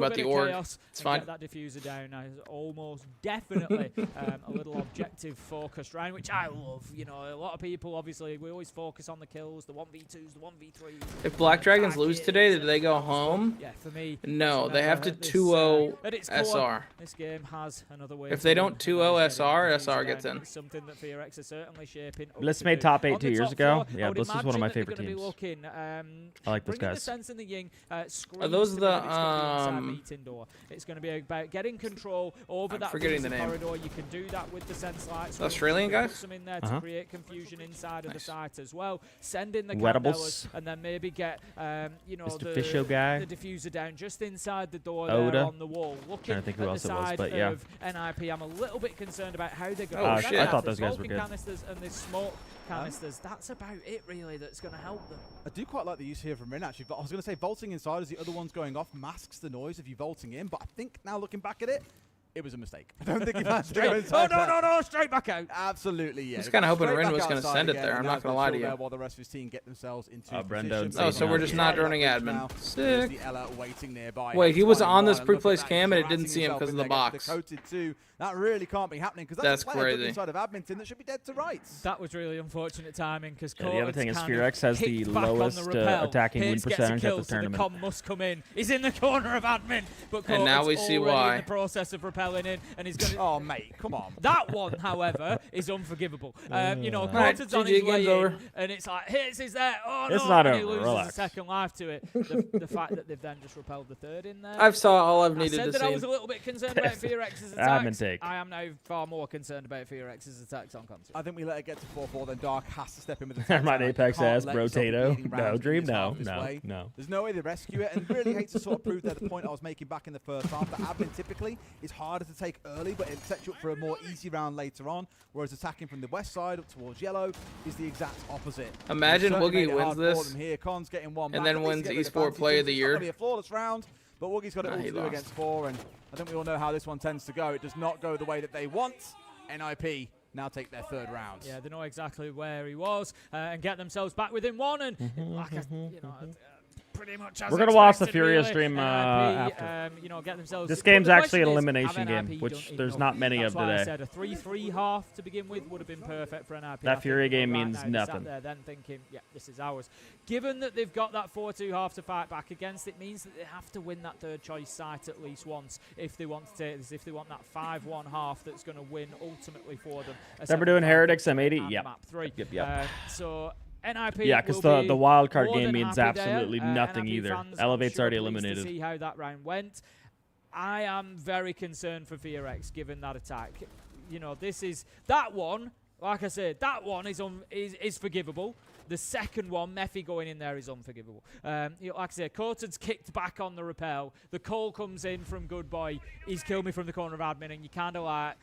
talking about the org. It's fine. Get that diffuser down now is almost definitely a little objective focused round, which I love. You know, a lot of people, obviously, we always focus on the kills, the 1v2s, the 1v3s. If Black Dragons lose today, do they go home? Yeah, for me. No, they have to 2-0 SR. This game has another way. If they don't 2-0 SR, SR gets in. again. It's something that FearX are certainly shaping up Bliss to made do. top 8 On 2 the years top ago. four, Yeah, I would Bliss is one of imagine my that they're favorite gonna be teams. looking, I like those bringing the guys. sense in the Ying. Are those the meeting door? It's going to be about getting control over that forgetting the name. corridor. You can do that with the sense lights. Australian guys? Put some in there to create confusion inside of the site as well. Send in the Wettables. candelas and then maybe get you know, Mr. Fisho guy. the diffuser down just inside the door Oda. there on the wall. Looking Trying to think at who the else it was, side but yeah. of NIP, I'm a little bit concerned about how they're going. Oh, shit. I thought those guys were Vulcan good. canisters and the smoke canisters. That's about it really. That's going to help them. I do quite like the use here from Rin, actually. But I was going to say vaulting inside as the other one's going off masks the noise of you vaulting in. But I think now looking back at it, it was a mistake. I don't think he managed to go inside. No, straight back out. Absolutely, yeah. I was kind of hoping Straight Rin back was going to outside send it again, there. and I'm now not he's going to got lie to Chill you. there while the rest of his team get themselves into Brendan. position. Oh, so we're just not droning Now, admin. there's Sick. the Ella waiting nearby. Wait, he was Fine on this one, and pre-place look at cam that, and it he's didn't see him harassing because of the himself in there, box. gets the coated too. That really can't be happening because That's that's a player crazy. inside of Adminton that should be dead to rights. That was really unfortunate timing because Yeah, the other thing is FearX has the lowest attacking win percentage at the tournament. So the com must come in. He's in the corner of admin, but And now we see already why. in the process of repelling in, and he's going to. Oh mate, come on. That one, however, is unforgivable. You know, Right, Cortez on GG, his way game's in, over. and it's like, hits is there. Oh It's no, not and he over, loses relax. a second life to it. The fact that they've then just repelled the third in there. I've saw all I've I needed said to that I see. was a little bit concerned about FearX's Admin attacks. take. I am now far more concerned about FearX's attacks on console. I think we let it get to 4-4, then Dark has to step in with the Armand touchdown. Apex You can't ass, let yourself be Brotato. bleeding No, rounds in Dream, this no, half this no, way. no. There's no way they rescue it, and really hate to sort of prove that the point I was making back in the first half, that admin typically is harder to take early, but it sets you up for a more easy round later on, whereas attacking from the west side up towards yellow is the exact opposite. Imagine Certainly Woogie made it wins hard for this, them here. Con's getting one and back, then at least wins to get rid Esport advantage. Player of the It's Year. not gonna be a flawless round, but Woogie's got it Nah, all he to do lost. against 4, and I think we all know how this one tends to go. It does not go the way that they want. NIP now take their third round. Yeah, they know exactly where he was and get themselves back within one. And like pretty much as We're gonna watch the expected, Furious really. stream NIP, after. you know, get themselves. This but game's the actually an question is, elimination have game, NIP which done there's enough? not many That's of why I today. said a 3-3 half to begin with would have been perfect for NIP. That I Fury think, game right means now, they nothing. Sat there then thinking, yeah, this is ours. Given that they've got that 4-2 half to fight back against, it means that they have to win that third choice site at least once if they want to take this. If they want that 5-1 half that's going to win ultimately for them. Then we're doing Heretics M80. and Yep. Map 3. Yep. So NIP Yeah, because will the wild card more game than means happy there. absolutely nothing NIP either. fans, I'm Elevate's sure, already pleased to eliminated. see how that round went. I am very concerned for FearX given that attack. You know, that one. Like I said, that one is forgivable. The second one, Mephi going in there, is unforgivable. You know, like I said, Corton's kicked back on the rappel. The call comes in from Good Boy. He's killed me from the corner of admin, and you kind of like,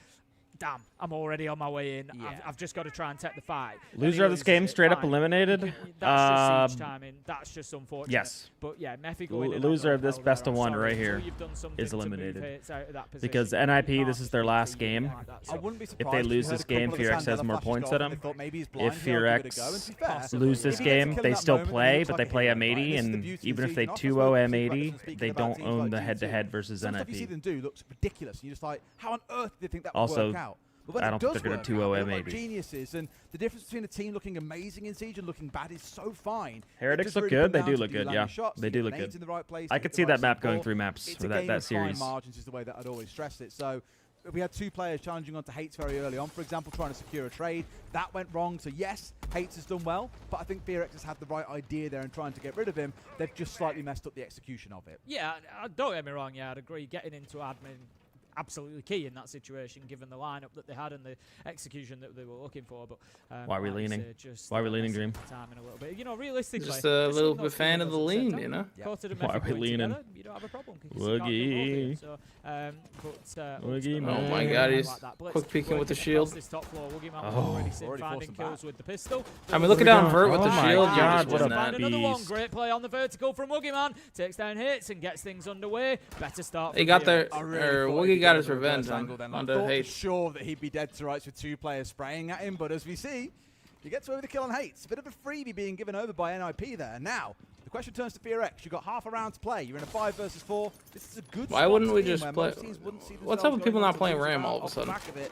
damn, I'm already on my way in. Yeah. I've just got to try and take the fight. Loser of this game straight up eliminated. That's just siege timing. That's just unfortunate. Yes. But yeah, Mephi going in Loser on of this rappel best there, of I'm one sorry, right until here you've done something is to move eliminated. hits out of that position, Because you NIP, can't this is just their keep last beating game. like that. I So wouldn't be If surprised they we lose heard this a couple game, of the FearX Sandella has more flashes points go at off and them. they thought maybe he's blind, If he'll give it a FearX go, and to be fair, Possibly. lose if this he gets to game, kill they that still moment and he play, looks but like they a play hero, M80, right? This is the and beauty of even if Siege they and Off. 2-0 That's why M80, speaking they about don't teams own like the G2. head-to-head versus Some stuff you see NIP. them do looks ridiculous. And you're just like, how on earth do they think that would Also, work out? But when I it don't does think they're work gonna 2-0 out, they look like M80. geniuses, and the difference between a team looking amazing in Siege and looking bad is so fine. Heretics It just look really good. comes They down do to look you good, landing yeah. shots, They you do get look nades good. in the right place, I hit could the see right that map going support. through maps It's for a that game of fine series. margins is the way that I'd always stress it. So we had two players challenging onto Hates very early on, for example, trying to secure a trade. That went wrong, so yes, Hates has done well, but I think FearX has had the right idea there and trying to get rid of him. They've just slightly messed up the execution of it. Yeah, don't get me wrong. Yeah, I'd agree. Getting into admin, absolutely key in that situation, given the lineup that they had and the execution that they were looking for. But Why are we like you leaning? say, just, Why are we leaning, messing Dream? with the timing a little bit. You know, realistically, Just a little seeing those bit fan two of the levels at lean, time, you know? Corton and Why Mephi are we going leaning? together, you don't have a problem. 'Cause you can't do both of them. So, Woogie, ultimately, Oh my yeah, god, like he's that. Blitz quick peeking with the working shield. across this top floor. Woogie Man Oh. already seen Already finding forced him kills back. with the pistol. I mean, look at down Vert with the Oh my shield. God, You just what win a that. Find another one. beast. Great play on the vertical from Woogie Man. Takes down hits and gets things underway. Better start. He from got here. there, I really or thought he'd Woogie be got going his for a reverse revenge angle then. I on thought the for hate. sure that he'd be dead to rights with two players spraying at him, but as we see, he gets away with the kill on Hates. A bit of a freebie being given over by NIP there. Now, the question turns to FearX. You've got half a round to play. You're in a 5 versus 4. This is a good Why spot wouldn't to we be in just where play? most teams wouldn't see What's themselves up with people going on not to playing lose Ram round all of a off the sudden? back of it.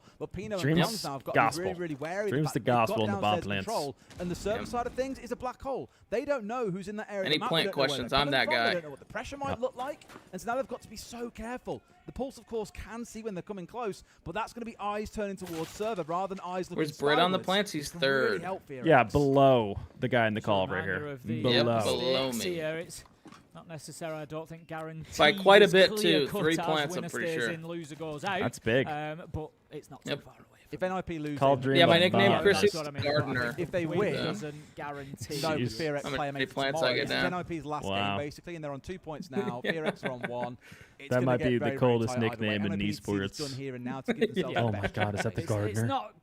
But Pino and Dreams Kongs now have got gospel. to be really, really wary. Dreams of the the fact gospel they've in the got bomb downstairs plants. control, and the server side of things is a black hole. They don't know who's in that area. Any of the map. plant They don't know where questions, they're I'm that coming from. guy. They don't know what the pressure might look like, and so now they've got to be so careful. The Pulse, of course, can see when they're coming close, but that's going to be eyes turning towards server rather than eyes looking Where's Britt on the skywards. plants? He's It can really third. help Fear Yeah, X. below the guy in the call right Reminder here. of the below stakes me. here. It's not necessarily, I don't think, guaranteed. By quite a as bit, clear too. cut 3 as plants, I'm winner pretty stays sure. in, loser goes out. That's big. But it's not too far away. If NIP lose, Call Dream Yeah, my of nickname Bob. Chris That's what I mean. Gardner. if they Win win, doesn't guarantee. no, Jeez. Fear X How many player makes plants tomorrow. I get It's now? NIP's last Wow. game, basically, and they're on 2 points now. Fear X are on 1. It's That gonna might get be the very, very coldest tight either way. nickname in NIP need to see this esports. done here and now to give themselves Oh the my best God, is that the It's Gardner? not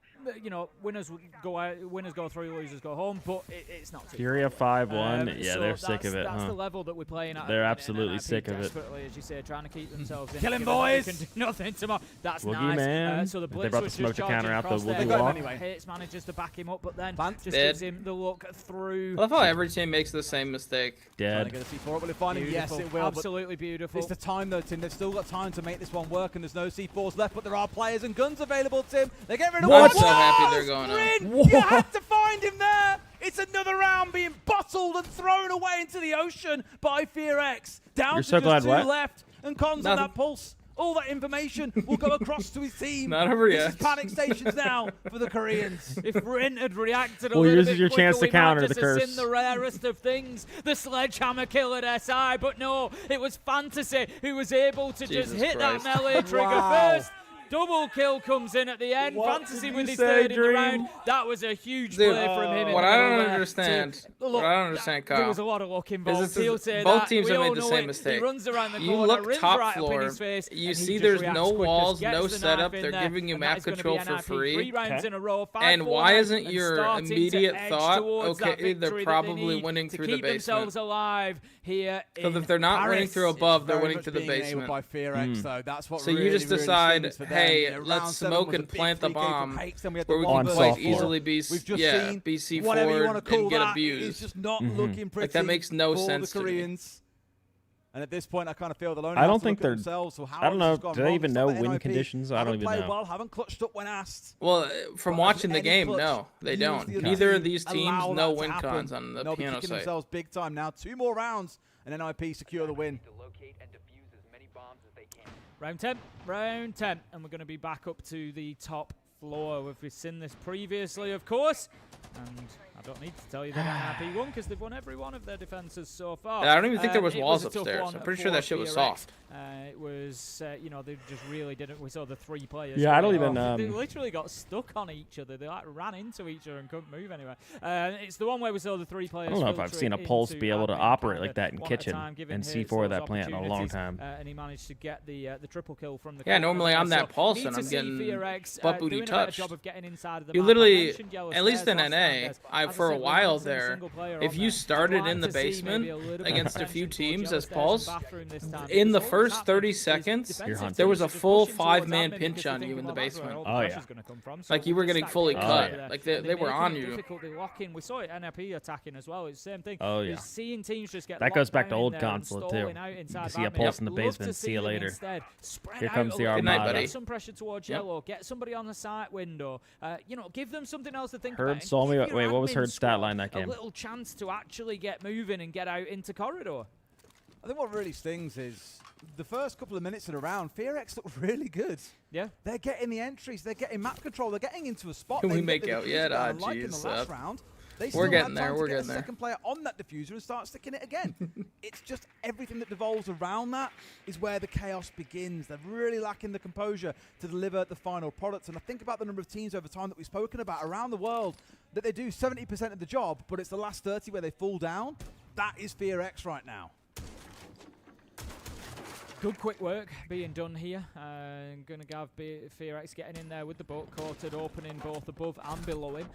you know, winners go through, losers go home, but it's not too Furia 5-1. Yeah, so they're sick of it, That's huh? the level that we're playing at. They're absolutely sick of it. Desperately, as you say, trying to keep themselves in. Kill him, given that boys! They can do nothing tomorrow. That's Woogie nice. man. So the They blitz brought the was smoke just to counter charging out the across there. Woogie walk. Anyway. Hates manages to back him up, but then Plant just dead. gives him the look through. I love how every team makes the same mistake. Trying to Dead. get a C4. Will it find him? Yes, Beautiful. it will. but Absolutely beautiful. It's the time though, Tim. They've still got time to make this one work, and there's no C4s left, but there are players and guns available, Tim. They get rid of I'm one. so happy they're going Rin, on. you had to find him there. It's another round being bottled and thrown away into the ocean by FearX. Down You're to so just glad 2 what? left, and Con's on that pulse. All that information will go across to his team. Not over This yet. is panic stations now for the Koreans. If Rin had reacted a Well, little this bit is your quicker, chance to we counter might the just have curse. seen the rarest of things, the sledgehammer kill at SI, but no, it was Fantasy who was able to Jesus just hit Christ. that melee trigger Wow. first. Double kill comes in at the end. What Fantasy did with you his say, third in the Dream? round. That was a huge Dude, play from him. in what the I middle don't there understand, to- what I don't understand, There Kyle, was a lot of luck is involved. this is- He'll say both that. teams We have all made the know same it. mistake. He runs around the You corner, look Rin's top right up in floor, his face, you and see he just there's reacts no quick as walls, gets no the setup, knife in they're there, giving you and map that is gonna be control for NIP. free. 3 rounds in a row, And 5-4 why now, isn't and your starting to immediate edge thought, towards that okay, they're victory that probably they winning need through to the keep themselves basement? alive here Because in if they're not winning Paris. through above, they're Very winning much through the being enabled basement. by FearX, though. That's what So really, you just really decide, stings for them. hey, Yeah, round let's 7 smoke was a and big plant the 3K from bomb Hakes, then we had where the we one can versus quite four. easily be, We've just yeah, seen BC whatever you forward want to call and get that. abused. It's just not looking pretty. Like, that makes no for sense the to me. Koreans. And at this point, I kind of feel they'll only I have don't to think look at they're. themselves. So how I don't this know. has gone Do they wrong. even It's know not that win NIP conditions? I don't haven't even played know. well, haven't clutched up when asked. Well, from But watching the any game, clutch, no, they use don't. the other Neither of team, these teams allow know that to win happen. cons on the They'll be piano kicking site. themselves big time now. 2 more rounds, and NIP secure the win. Round 10, and we're going to be back up to the top floor. We've seen this previously, of course, and I don't need to tell you that NIP won because they've won every one of their defenses so far. Yeah, I don't even think there was it walls a tough upstairs. one I'm pretty sure for that shit was FearX. soft. It was, you know, they just really didn't. We saw the 3 players. Yeah, I don't going even, off. They literally got stuck on each other. They like ran into each other and couldn't move anywhere. It's the one where we saw the 3 players. I don't know if I've seen a Pulse be able to operate like that in kitchen and C4 that plant in a long time. And he managed to get the triple kill from the. Yeah, normally I'm that Pulse and I'm getting butt booty touched. You literally, at least in NA, for a while there, if you started in the basement against a few teams as Pulse, in the first 30 seconds, there was a full 5-man pinch on you in the basement. Oh, yeah. Like you were getting fully cut. yeah. Like they were on you. Difficulty locking. We saw it NRP attacking as well. It's the same thing. Oh, yeah. We're seeing teams just get That goes back to locked old down in there and Consulate, stalling too. out You inside can see a Batman. Pulse in the Love basement. to See you them later. instead. Spread Here out comes a the little Good night, bit. buddy. Get some pressure towards yellow. Get somebody on the side window. You know, give them something else to think Herd about. saw me. Give your Wait, what was admin Herd's stat squad line that a game? little chance to actually get moving and get out into corridor. I think what really stings is the first couple of minutes of the round, FearX look really good. Yeah. They're getting the entries, they're getting map control, they're getting into a spot. Can they we can make get the out diffuser yet? down, Ah, like in the jeez, last round. They we're still getting had there, time to we're get getting a there. second player on that diffuser and start sticking it again. It's just everything that devolves around that is where the chaos begins. They're really lacking the composure to deliver the final product. And I think about the number of teams over time that we've spoken about around the world that they do 70% of the job, but it's the last 30 where they fall down. That is FearX right now. Good quick work being done here. Going to have FearX getting in there with the boat, courted, opening both above and below him.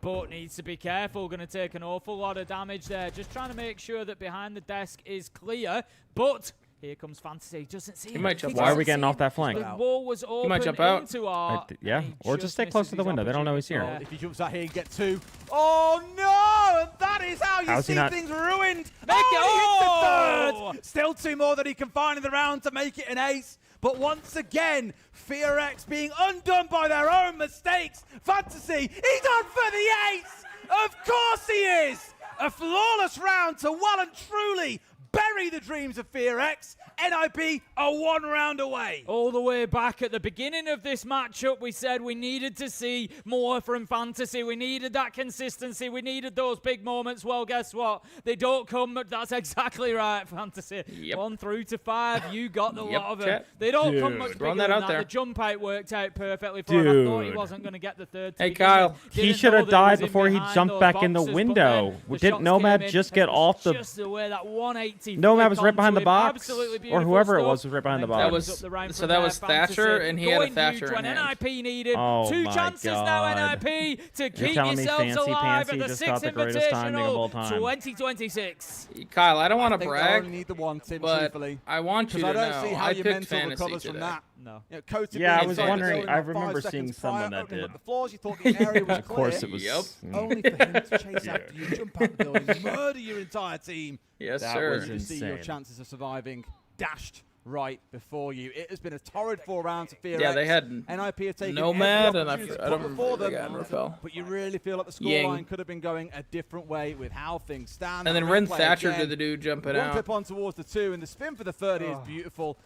Boat needs to be careful, going to take an awful lot of damage there. Just trying to make sure that behind the desk is clear, but here comes Fantasy. Doesn't see him. Why are we getting off that flank? The wall was open might jump out. into our... Yeah, or just stay close to the window. They don't know he's here. If he jumps out here, you get 2. Oh no! And that is how you see things ruined. He hits the 3rd. Still 2 more that he can find in the round to make it an ace. But once again, FearX being undone by their own mistakes. Fantasy, he's on for the ace! Of course he is! A flawless round to well and truly bury the dreams of FearX. NIP are 1 round away. All the way back at the beginning of this matchup, we said we needed to see more from Fantasy. We needed that consistency. We needed those big moments. Well, guess what? They don't come, but that's exactly right, Fantasy. Yep. 1 through to 5, you got the Yep, lot of them. chat. They don't Dude. come much bigger Throwing than that out that. there. The jump out worked out perfectly for him. I thought he Dude. wasn't going to get the 3rd. Hey, Kyle. He should have died before he jumped back in the window. Didn't Nomad just get off the... Just the way that 180 Nomad flick was right behind onto the him. box. Absolutely beautiful whoever it stuff. was right behind the And then box. comes up the round So from that there, was Thatcher, Fantasy and he had a going Thatcher huge in when hand. NIP needed. Oh 2 my chances now, God. NIP, to You're keep telling me yourselves Fancy alive Pantsy at the just 6th got the greatest timing of all Invitational time. 2026. Kyle, I don't want I to think they brag, only need the one, Tim, but truthfully. I want you to Because I don't know see how I your picked mental fantasy recovers today. from that. No. You know, Coates had Yeah, I been was inside the wondering. building I on 5 remember seconds seeing prior, someone that opening up did. the floors, you thought the area was Of course clear. it was. Yep. Only for him to chase Yeah. after you, jump out the building, murder your entire team. Yes, That sir. was You see your insane. chances of surviving dashed right before you. It has been a torrid 4 rounds for Fear Yeah, X. they had NIP have taken Nomad, every and I opportunity to don't put remember before the them, guy in Rafael. but you really feel like the Ying. scoreline could have been going a different way with how things stand. And then That Ren replay Thatcher again. did the dude jumping One out. clip on towards the 2, and the spin for the 30 is beautiful.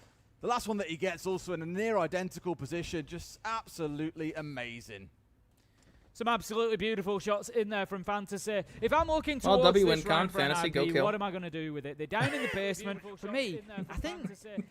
The last one that he gets also in a near identical position, just absolutely amazing. Some absolutely beautiful shots in there from Fantasy. If I'm looking Well, towards W this win con, round for Fantasy, NIP, go kill. what am I going to do with it? They're down in the basement. For me, I think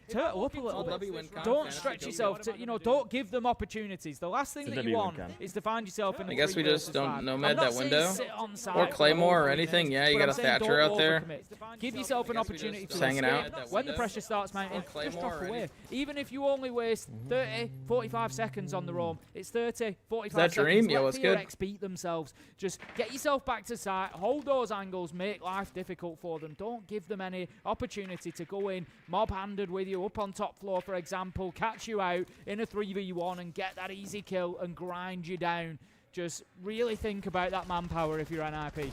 turtle up a little bit. W win con, Don't Fantasy, stretch go yourself. Don't give them opportunities. The last thing It's a that you W want win con. is to find yourself in a I guess we 3 just versus don't 5. nomad I'm not that saying window. sit on side Or for Claymore or over anything. minutes, Yeah, you but got I'm a saying Thatcher don't out there. overcommit. Give yourself an opportunity to hanging out escape at that when the window. pressure starts mounting. Or Just Claymore drop or away. anything. Even if you only waste 30, 45 seconds on the roam, it's 30, 45 that seconds. Dream? Yeah, Let what's good? VRX beat themselves. Just get yourself back to sight, hold those angles, make life difficult for them. Don't give them any opportunity to go in mob-handed with you up on top floor, for example, catch you out in a 3v1 and get that easy kill and grind you down. Just really think about that manpower if you're NIP.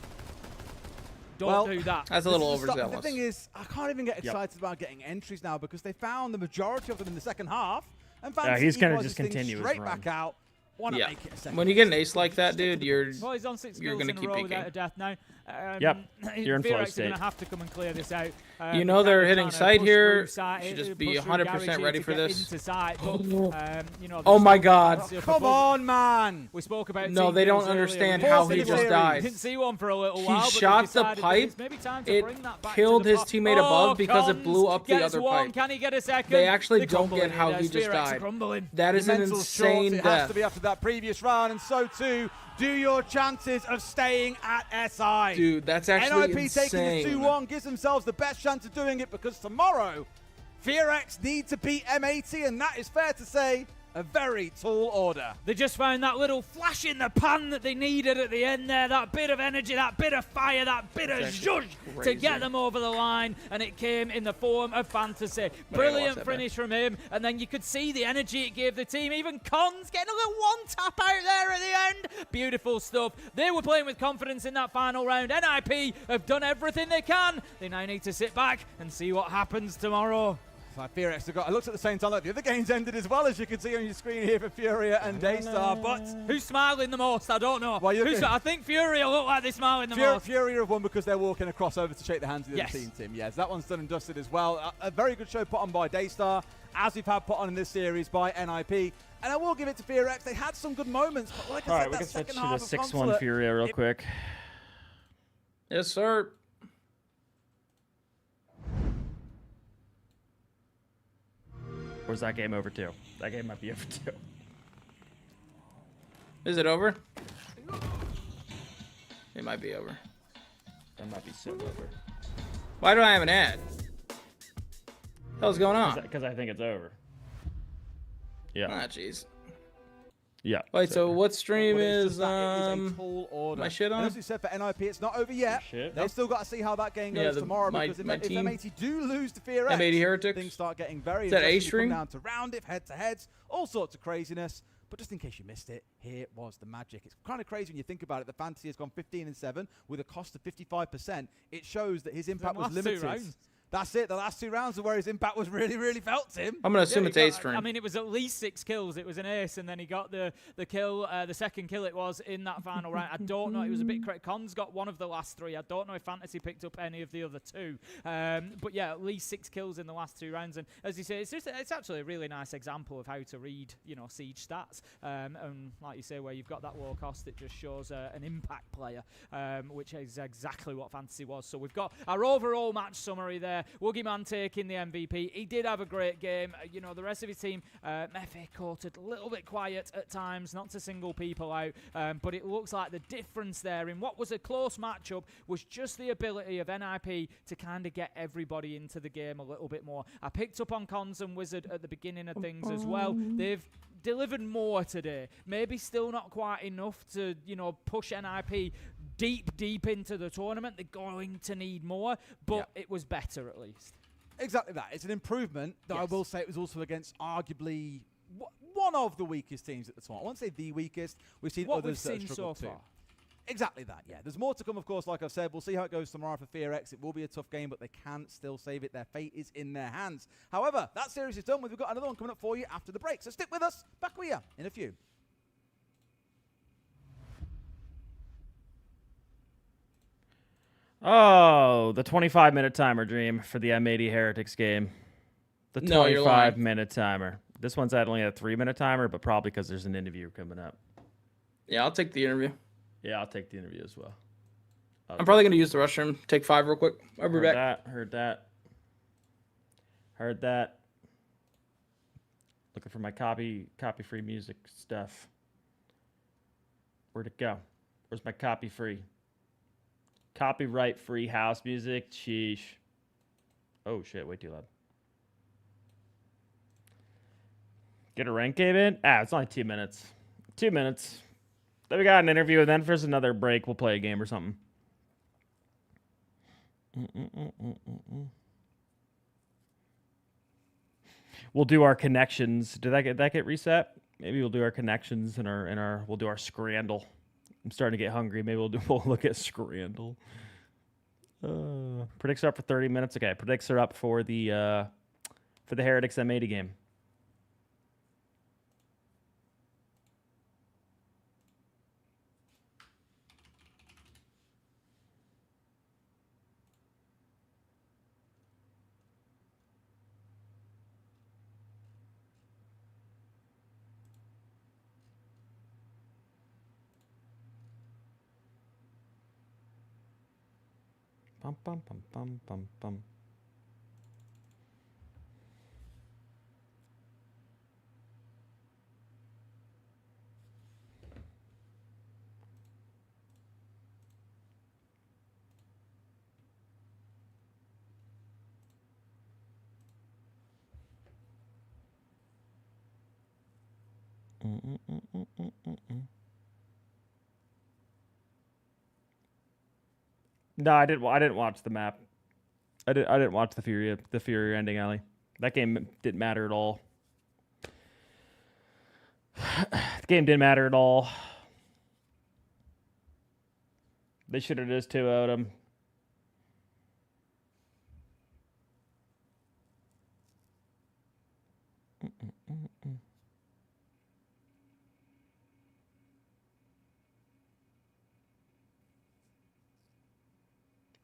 Don't do that. That's a little This is the overzealous. The thing is, I can't even get excited about getting entries now because they found the majority of them in the second half. And Fantasy he's gonna equalizes just things continue his straight run. back out. Wanna Yeah. make it a second. When you get an ace like that, dude, you're Well, he's on 6 you're kills gonna in a keep row peeking. without a death now. Yep, you're in flow VRX are going state. to have to come and clear this out. You know they're hitting trying to side push here. through side, Should just push be through 100% garage ready to for get this. into side, but, you know, Oh my God. Come on, man. We spoke about No, team they don't kills earlier. understand We how didn't he see just one. died. Didn't see one for a little He while. but shot they the decided that pipe. it's maybe time to It bring that back killed to the his top. teammate above because it blew up the Gets other one. pipe. Can he get a second? They actually They're don't get crumbling how in he there. just VRX are died. crumbling. That is Your an mental's short, insane it has death. to be after that previous round, and so too do your chances of staying at SI. Dude, that's actually NIP insane. taking the 2-1 gives themselves the best chance of doing it because tomorrow, VRX need to beat M80, and that is fair to say a very tall order. They just found that little flash in the pan that they needed at the end there, that bit of energy, that bit of fire, that bit of zhuzh to get them over the line, and it came in the form of Fantasy. Brilliant finish from him, and then you could see the energy it gave the team. Even Cons getting a little one-tap out there at the end. Beautiful stuff. They were playing with confidence in that final round. NIP have done everything they can. They now need to sit back and see what happens tomorrow. So VRX have got, I looked at the same time, like the other games ended as well, as you can see on your screen here for Furia and Daystar, but who's smiling the most? I don't know. Well, I think Furia look like they're smiling the most. Furia have won because they're walking across over to shake the hands of the Yes. other team, Tim. Yes, that one's done and dusted as well. A very good show put on by Daystar, as we've had put on in this series by NIP. And I will give it to VRX. They had some good moments, but like I All said, right, we that can switch second to half the of 6-1 Consulate, Furia real quick. Yes, sir. Or is that game over too? That game might be over too. Is it over? It might be over. That might be so over. Why do I have an ad? Hell's going on? Because I think it's over. Yeah. Ah, jeez. Yeah. Wait, so what stream But it's is just that it is a tall order. my shit on? And as we said for NIP, it's not over yet. Shit. They've still got to see how that game goes Yeah, tomorrow my because if team. M80 do lose to Fear X, M80 Heretics. things start getting very Is that interesting. A string? Come down to round if head-to-heads, all sorts of craziness. But just in case you missed it, here was the magic. It's kind of crazy when you think about it. The Fantasy has gone 15-7 with a cost of 55%. It shows that his impact was last 2 limited. rounds. That's it. The last 2 rounds are where his impact was really, really felt, Tim. I'm gonna assume Yeah, it's he A got- string. I mean, it was at least 6 kills. It was an ace, and then he got the kill, the second kill it was in that final round. I don't know. It was a bit correct. Cons got one of the last 3. I don't know if Fantasy picked up any of the other 2. But yeah, at least 6 kills in the last 2 rounds. And as you say, it's actually a really nice example of how to read, Siege stats. And like you say, where you've got that low cost, it just shows an impact player, which is exactly what Fantasy was. So we've got our overall match summary there. there. Woogieman taking the MVP. He did have a great game. You know, the rest of his team, Mefe courted a little bit quiet at times, not to single people out, but it looks like the difference there in what was a close matchup was just the ability of NIP to kind of get everybody into the game a little bit more. I picked up on Cons and Wizard at the beginning of things as well. They've delivered more today. Maybe still not quite enough to, you know, push NIP deep into the tournament. They're going to need more, but it was better at least. Exactly that. It's an improvement, though I will say it was also against arguably one of the weakest teams at the tournament. I won't say the weakest. We've seen others that have struggled too. Exactly that, yeah. There's more to come, of course, like I've said. We'll see how it goes tomorrow for FearX. It will be a tough game, but they can still save it. Their fate is in their hands. However, that series is done with. We've got another one coming up for you after the break. So stick with us. Back with you in a few. Oh, the 25-minute timer, Dream, for the M80 Heretics game. The 25-minute timer. This one's only a 3-minute timer, but probably because there's an interview coming up. Yeah, I'll take the interview. Yeah, I'll take the interview as well. I'm probably going to use the restroom. Take 5 real quick. I'll be back. Heard that. Looking for my copy-free music stuff. Where'd it go? Where's my copy-free? Copyright-free house music? Sheesh. Oh, shit. Way too loud. Get a rank game in? It's only 2 minutes. 2 minutes. Then we got an interview, and then if there's another break, we'll play a game or something. We'll do our connections. Did that get reset? Maybe we'll do our connections and we'll do our Scrandle. I'm starting to get hungry. Maybe we'll look at Scrandle. Predicts are up for 30 minutes. Okay, predicts are up for the Heretics M80 game. Bum, bum, bum, bum, bum, bum. No, I didn't watch the map. I didn't watch the Fury ending alley. That game didn't matter at all. The game didn't matter at all. They should have just 2-0'd him.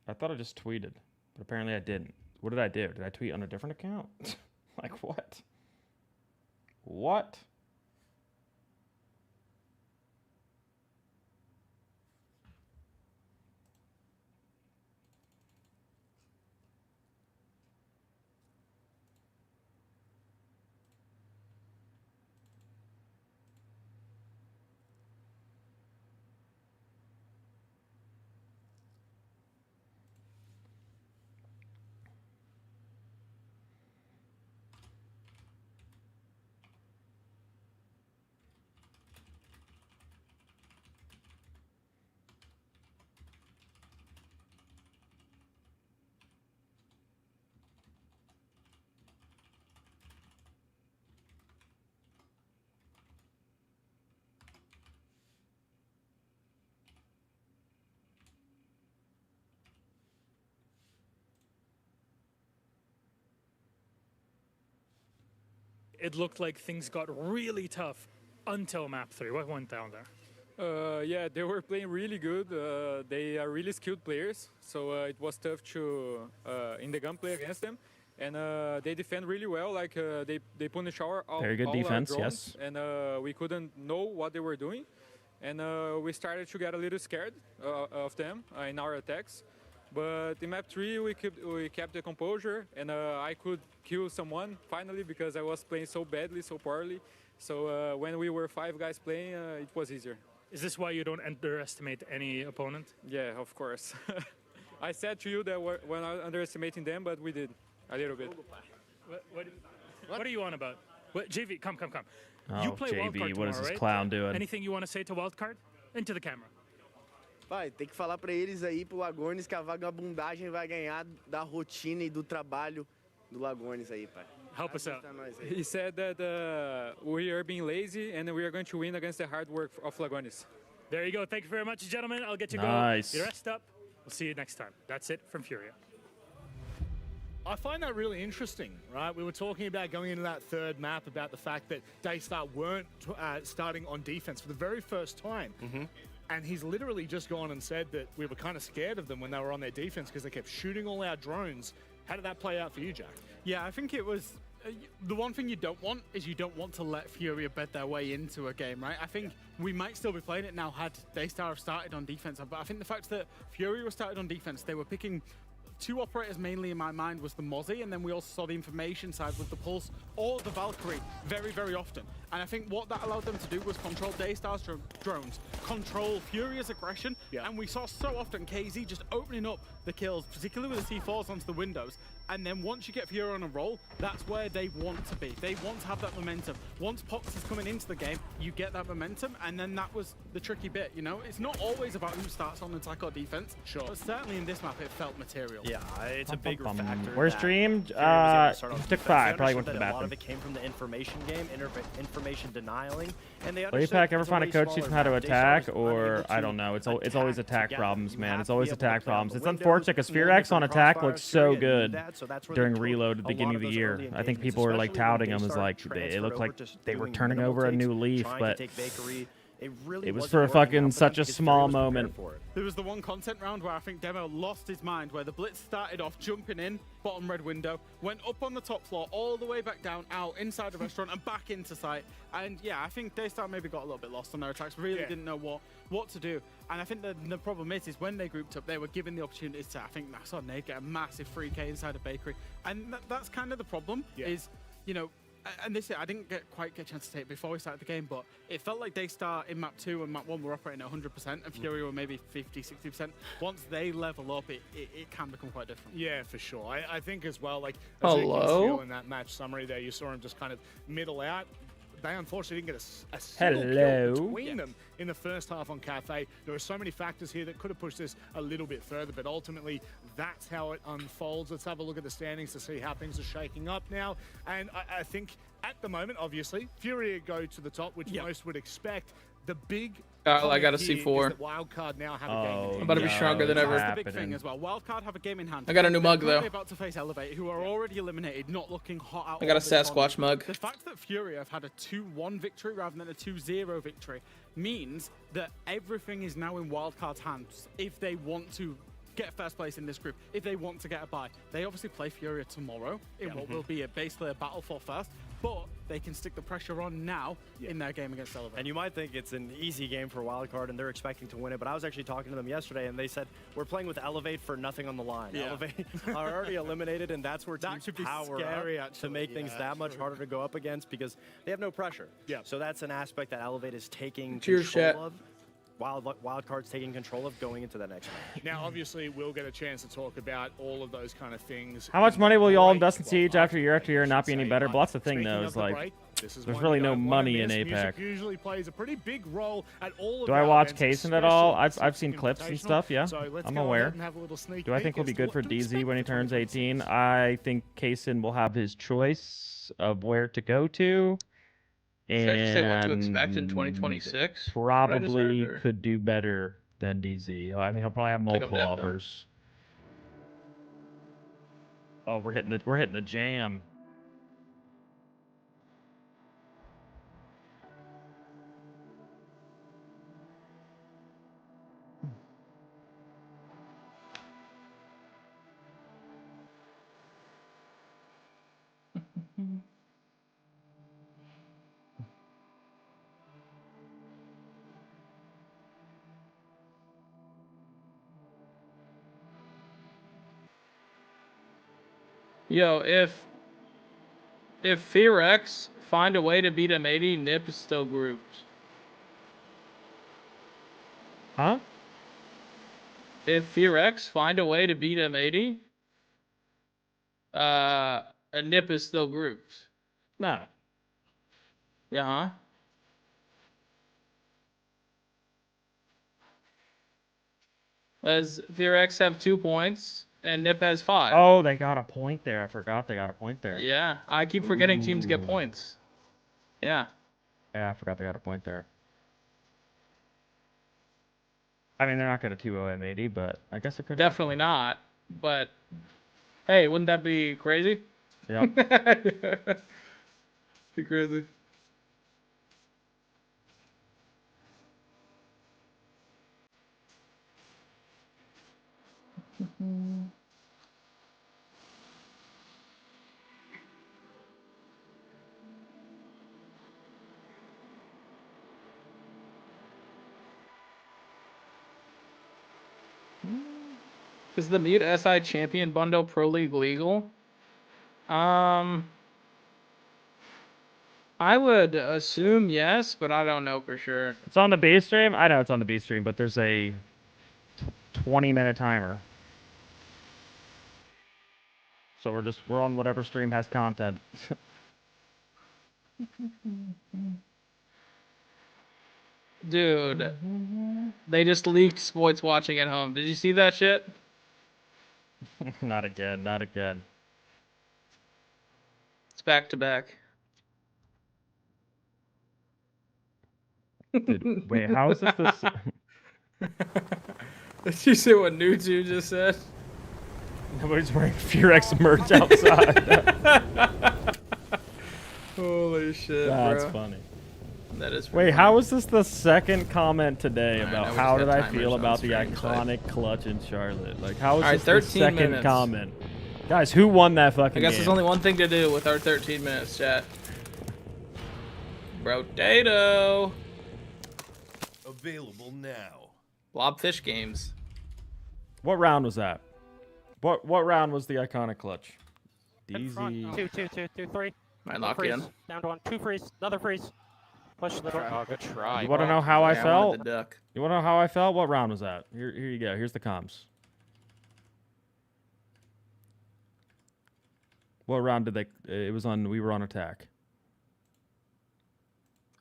I thought I just tweeted, but apparently I didn't. What did I do? Did I tweet on a different account? Like what? What? It looked like things got really tough until map 3. What went down there? Yeah, they were playing really good. They are really skilled players, so it was tough to in the gunplay against them. And they defend really well. Like they punish all very good defense, our drones, yes. And we couldn't know what they were doing, and we started to get a little scared of them in our attacks. But in map 3, we kept the composure, and I could kill someone finally because I was playing so badly, so poorly. So when we were 5 guys playing, it was easier. Is this why you don't underestimate any opponent? Yeah, of course. I said to you that we're not underestimating them, but we did a little bit. What are you on about? JV, come. Oh, You play JV, Wildcard what is tomorrow, this right? clown doing? Anything you want to say to Wildcard? Into the camera. Pai, tem que falar pra eles aí, pro Lagones, que a vagabundagem vai ganhar da rotina e do trabalho do Lagones aí, pai. Help us out. He said that we are being lazy and we are going to win against the hard work of Lagones. There you go. Thank you very much, gentlemen. I'll get you Nice. go. You rest up. We'll see you next time. That's it from Furia. I find that really interesting, right? We were talking about going into that third map about the fact that Daystar weren't starting on defense for the very first time. And he's literally just gone and said that we were kind of scared of them when they were on their defense because they kept shooting all our drones. How did that play out for you, Jack? Yeah, I think it was... the one thing you don't want is you don't want to let Furia bed their way into a game, right? I think we might still be playing it now had Daystar have started on defense. But I think the fact that Furia was started on defense, they were picking... 2 operators mainly in my mind was the Mozzie, and then we also saw the information side with the Pulse or the Valkyrie very, very often. And I think what that allowed them to do was control Daystar's drones, control Furia's aggression, and we saw so often KZ just opening up the kills, particularly with the C4s onto the windows. And then once you get Furia on a roll, that's where they want to be. They want to have that momentum. Once Pox is coming into the game, you get that momentum, and then that was the tricky bit, you know? It's not always about who starts on attack or defense, but certainly in this map, it felt material. Yeah, it's a bigger factor. Where's that Dream? Fury was able to start on Took defense. 5. They Probably went to understood the that a lot bathroom. of it came from the information game, information denying, and they Will understood APAC ever it's a find a way coach teach smaller them how to map. Daystar attack, was or unable I don't know. It's always attack together. problems, You man. have It's to be always able to attack play out problems. the It's windows, unfortunate because know Fear X different on attack crossfire looks so Furia knew good that, so that's where during they took reload at a the lot beginning of the those year. early I think engagements, people were like especially when touting they him as started like transferred it looked over like just they were doing turning minimal over a new takes, leaf, trying but to take Bakery. It really it was wasn't for working out fucking them such a because small Furia was prepared moment. for it. There was the one content round where I think Demo lost his mind, where the Blitz started off jumping in, bottom red window, went up on the top floor, all the way back down, out, inside the restaurant, and back into sight. And yeah, I think Daystar maybe got a little bit lost on their attacks, really didn't know what to do. And I think the problem is when they grouped up, they were given the opportunity to, I think I saw Nate get a massive 3K inside a bakery. And that's kind of the problem, is, you know, and this I didn't quite get a chance to take it before we started the game, but it felt like Daystar in map 2 and map 1 were operating at 100%, and Fury were maybe 50-60%. Once they level up, it can become quite different. Yeah, for sure. I think as well, like, as you can see in that match summary there, you saw him just kind of middle out. They unfortunately didn't get a single kill between them in the first half on Cafe. There were so many factors here that could have pushed this a little bit further, but ultimately that's how it unfolds. Let's have a look at the standings to see how things are shaking up now. And I think at the moment, obviously, Furia go to the top, which most would expect. The big I got a here C4. is that Wildcard now have a game in hand. I'm about to be stronger than ever. That's the big thing as well. Wildcard have a game in hand. I got a new mug, They're though. about to face Elevate, who are already eliminated, not looking hot out. I got a of this Sasquatch tournament. mug. The fact that Fury have had a 2-1 victory rather than a 2-0 victory means that everything is now in Wildcard's hands if they want to get first place in this group, if they want to get a bye. They obviously play Furia tomorrow in what will be basically a battle for first, but they can stick the pressure on now in their game against Elevate. And you might think it's an easy game for Wildcard and they're expecting to win it, but I was actually talking to them yesterday and they said, we're playing with Elevate for nothing on the line. Yeah. Elevate are already eliminated, and that's where teams should be power scary, up to make things that much harder to go up against because they have no pressure. Yeah. So that's an aspect that Elevate is taking Cheers, control chat. of. Wildcard's taking control of going into that next match. Now, obviously, we'll get a chance to talk about all of those kind of things. How much money will y'all invest in Siege after year and not be any better? But that's the thing, Speaking though, of is the like break, this is there's one really you no don't wanna money in miss. APAC. Music usually plays a pretty big role at all of Do I our watch events, Kaysen at all? especially I've seen clips and stuff, yeah. So let's I'm go aware. ahead and have a little sneak Do I peek think will as be to good what for to DZ expect when he for turns 2026. 18? I think Kaysen will have his choice of where to go to. Should I just say what to And expect in 2026? probably could do better than DZ. I mean, he'll probably have multiple deaf, offers. Oh, we're hitting the jam. Yo, if Fear X find a way to beat M80, Nip is still grouped. Huh? If Fear X find a way to beat M80, a Nip is still grouped. No. Yeah, huh? Does Fear X have 2 points and Nip has 5? Oh, they got a point there. I forgot they got a point there. Yeah, I keep forgetting teams get points. Yeah. Yeah, I forgot they got a point there. I mean, they're not going to 2-0 M80, but I guess it could. Definitely not. But hey, wouldn't that be crazy? Yep. Be crazy. Is the Mute SI Champion Bundle Pro League legal? I would assume yes, but I don't know for sure. It's on the B stream? I know it's on the B stream, but there's a 20-minute timer. So we're on whatever stream has content. Dude, they just leaked Sports watching at home. Did you see that shit? Not again, not again. It's back to back. Dude, wait, how is this Did you see what Nutu just said? Nobody's wearing Fear X merch outside. Holy shit, That's bro. funny. That is Wait, how is this the second comment today about nobody's how got did I timers feel on about the stream, so- iconic clutch in Charlotte? Like, how is All right, this the 13 second minutes. comment? Guys, who won that fucking I guess game? there's only one thing to do with our 13 minutes, chat. Brotato. Available now. Blobfish games. What round was that? What round was the iconic clutch? DZ. 2, 2, 2, 2, 3. Might lock freeze. in. Down to 1. 2 freeze. Another freeze. Push little. Oh, good try. You want to know how I Yeah, felt? wanted the duck. You want to know how I felt? What round was that? Here you go. Here's the comms. What round did they? It was on. We were on attack.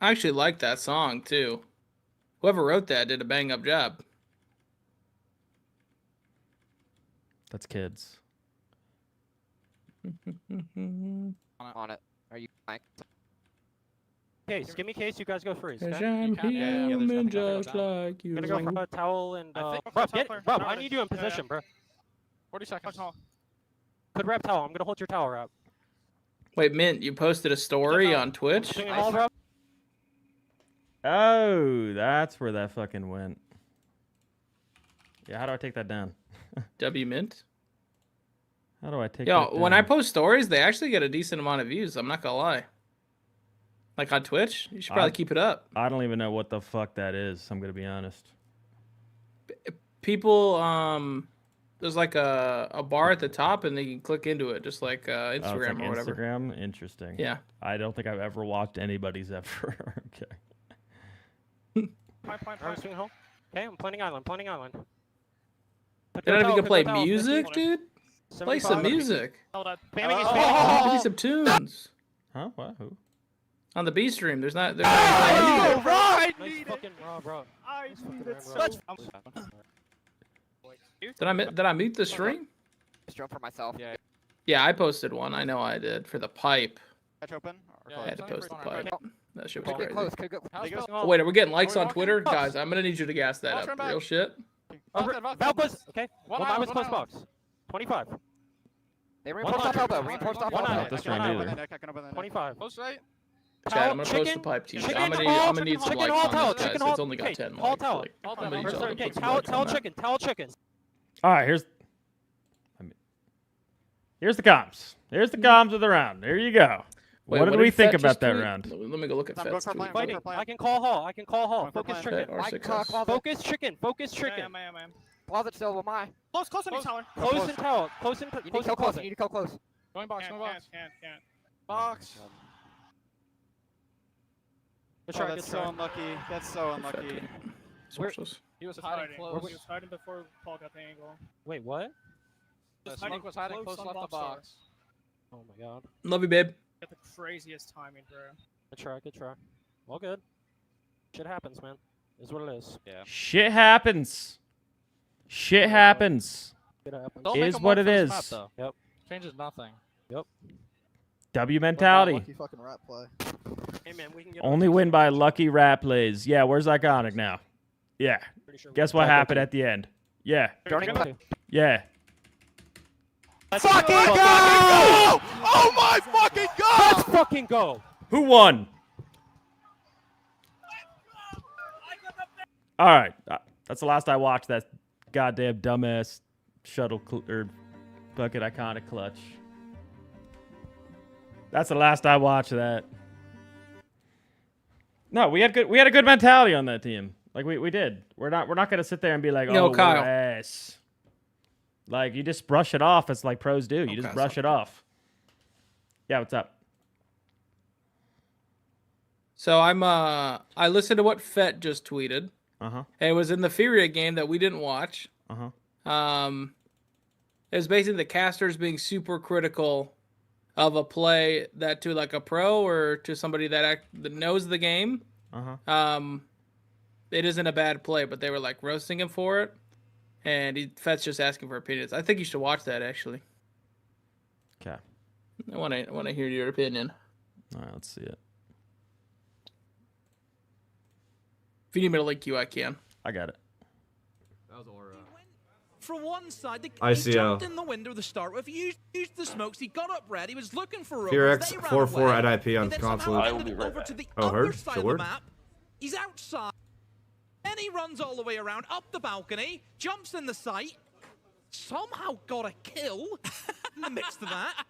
I actually like that song too. Whoever wrote that did a bang up job. That's kids. On it. Are you blank? Case. Give me case. You guys go freeze. Cause Okay? I'm human just like you. Gonna go for a towel and. Rob, I need you in position, bro. 40 seconds. Could wrap towel. I'm gonna hold your towel wrap. Wait, Mint, you posted a story on Twitch? Swing it all, Rob. Oh, that's where that fucking went. Yeah, how do I take that down? W Mint? How do I take Yo, that down? when I post stories, they actually get a decent amount of views. I'm not gonna lie. Like on Twitch, you should probably keep it up. I don't even know what the fuck that is. I'm gonna be honest. People, there's like a bar at the top, and they can click into it, just like Oh, it's Instagram like or whatever. Instagram, interesting. Yeah. I don't think I've ever watched anybody's ever. Okay. Alright, swing home. Okay, I'm planning island. Planning island. They don't even play music, dude. Play some music. Hold on. Give me some tunes. Huh? What? Who? On the B stream, there's not. There's not Right! Nice fucking Rob. I need it so Did I mute the stream? Just jump for myself. Yeah. Yeah, I posted one. I know I did for the pipe. Catch open. I had to post the pipe. That shit was Could get crazy. close. Could go. Oh, wait, are we getting likes on Twitter, guys? I'm gonna need you to gas that up. Real shit. Valpo's. Okay. One was close box. 25. They reinforced off elbow. Reinforced off elbow. Not this round either. 25. Close right. Chat, I'm gonna post the pipe to you. I'm gonna need some likes on this, guys. It's only got 10 likes. Like, I'm gonna need y'all to put some likes on that. Towel chicken. All right, here's the comms. Here's the comms of the round. There you go. Wait, what did we think about that tweet? round? Let me go look at Fed's tweet. Fighting. I can call Hall. Focus chicken. Focus chicken. Closet still with my. Close on each tower. Close and towel. You need to kill close. You need to kill close. Going box, going box. Can't. Box. Good try, that's so unlucky. That's so unlucky. He was hiding close. He was hiding before Paul got the angle. Wait, what? Just Smoke was hiding close on left the bomb store. box. Oh my god. Love you, babe. Got the craziest timing, bro. Good try, good try. All good. Shit happens, man. Is what it is. Yeah. Shit happens. Shit happens. Shit happens. Is what it is. Map, though. Yep. Changes nothing. Yep. W mentality. Lucky fucking rat play. Hey man, we can get Only win by lucky rat plays. Yeah, where's Iconic now? Yeah. Guess what happened at the end? Yeah. Yeah. Let's fucking go! Oh my fucking god! Let's fucking go! Who won? All right. That's the last I watched that goddamn dumbass shuttle or bucket Iconic clutch. That's the last I watched of that. No, we had a good mentality on that team. Like we did. We're not gonna sit there and be like, No, oh, Kyle. we're ass. Like you just brush it off as like pros do. You just brush it off. Yeah, what's up? So I listened to what Fett just tweeted. Uh-huh. And it was in the Furia game that we didn't watch. Uh-huh. It was basically the casters being super critical of a play that to like a pro or to somebody that knows the game. Uh-huh. It isn't a bad play, but they were like roasting him for it. And Fett's just asking for opinions. I think you should watch that actually. Okay. I want to hear your opinion. All right, let's see it. If you need me to link you, I can. I got it. That was Aura. From one side, he ICO. jumped in the window to start with. He used the smokes. He got up red. He was looking for ropes. Fearx They ran 4-4 away. at IP on He then console. somehow ended over to the Oh, other heard? side So of the word? map. He's outside. Then he runs all the way around up the balcony, jumps in the site, somehow got a kill in the midst of that.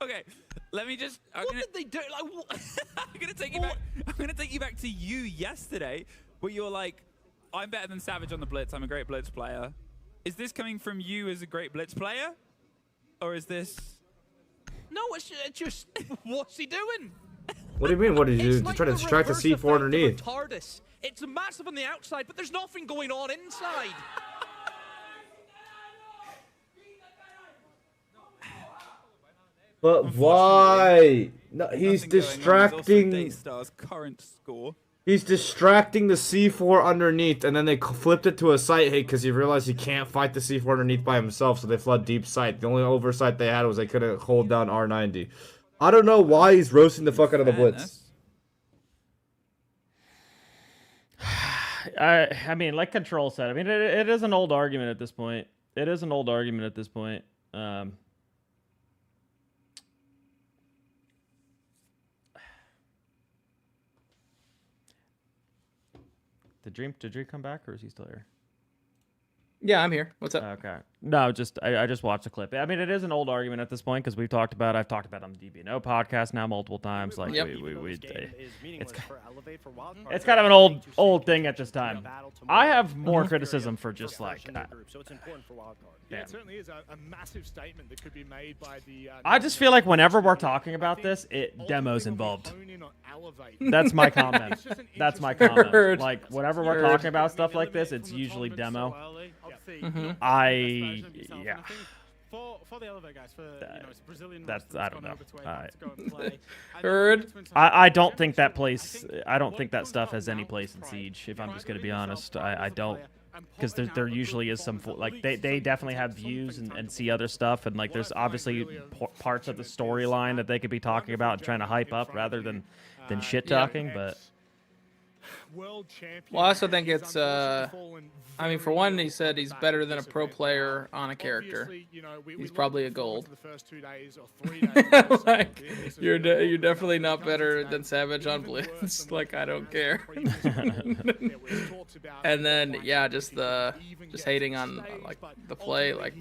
Okay, let me just. What did they do? Like, what? I'm gonna take you back. I'm gonna take you back to you yesterday, where you're like, "I'm better than Savage on the Blitz. I'm a great Blitz player." Is this coming from you as a great Blitz player, or is this? No, it's just what's he doing? What do you mean? What did you do? It's like Try to the distract the reverse C4 effect of a underneath? TARDIS. It's massive on the outside, but there's nothing going on inside. But why? No, he's distracting. Daystar's current score. He's distracting the C4 underneath, and then they flipped it to a sight hit because he realized he can't fight the C4 underneath by himself, so they flood deep sight. The only oversight they had was they couldn't hold down R90. I don't know why he's roasting the fuck out of the Blitz. I mean, like Control said, I mean, it is an old argument at this point. It is an old argument at this point. Did Dream come back, or is he still here? Yeah, I'm here. What's up? Okay. No, just I just watched the clip. I mean, it is an old argument at this point because I've talked about it on the DBNO podcast now multiple times. Like it's kind of an old thing at this time. I have more criticism for just like. Yeah, it certainly is a massive statement that could be made by the. I just feel like whenever we're talking about this, demo's involved. That's my comment. That's my comment. Like whenever we're talking about stuff like this, it's usually demo. Yeah. For the elevator guys, it's Brazilian. That's I don't know. Heard. I don't think that place. I don't think that stuff has any place in Siege. If I'm just gonna be honest, I don't. Because there usually is some like they definitely have views and see other stuff, and like there's obviously parts of the storyline that they could be talking about and trying to hype up rather than shit talking. But well, I also think it's I mean, for one, he said he's better than a pro player on a character. He's probably a gold. Like, you're definitely not better than Savage on Blitz. Like, I don't care. And then yeah, just hating on like the play. Like,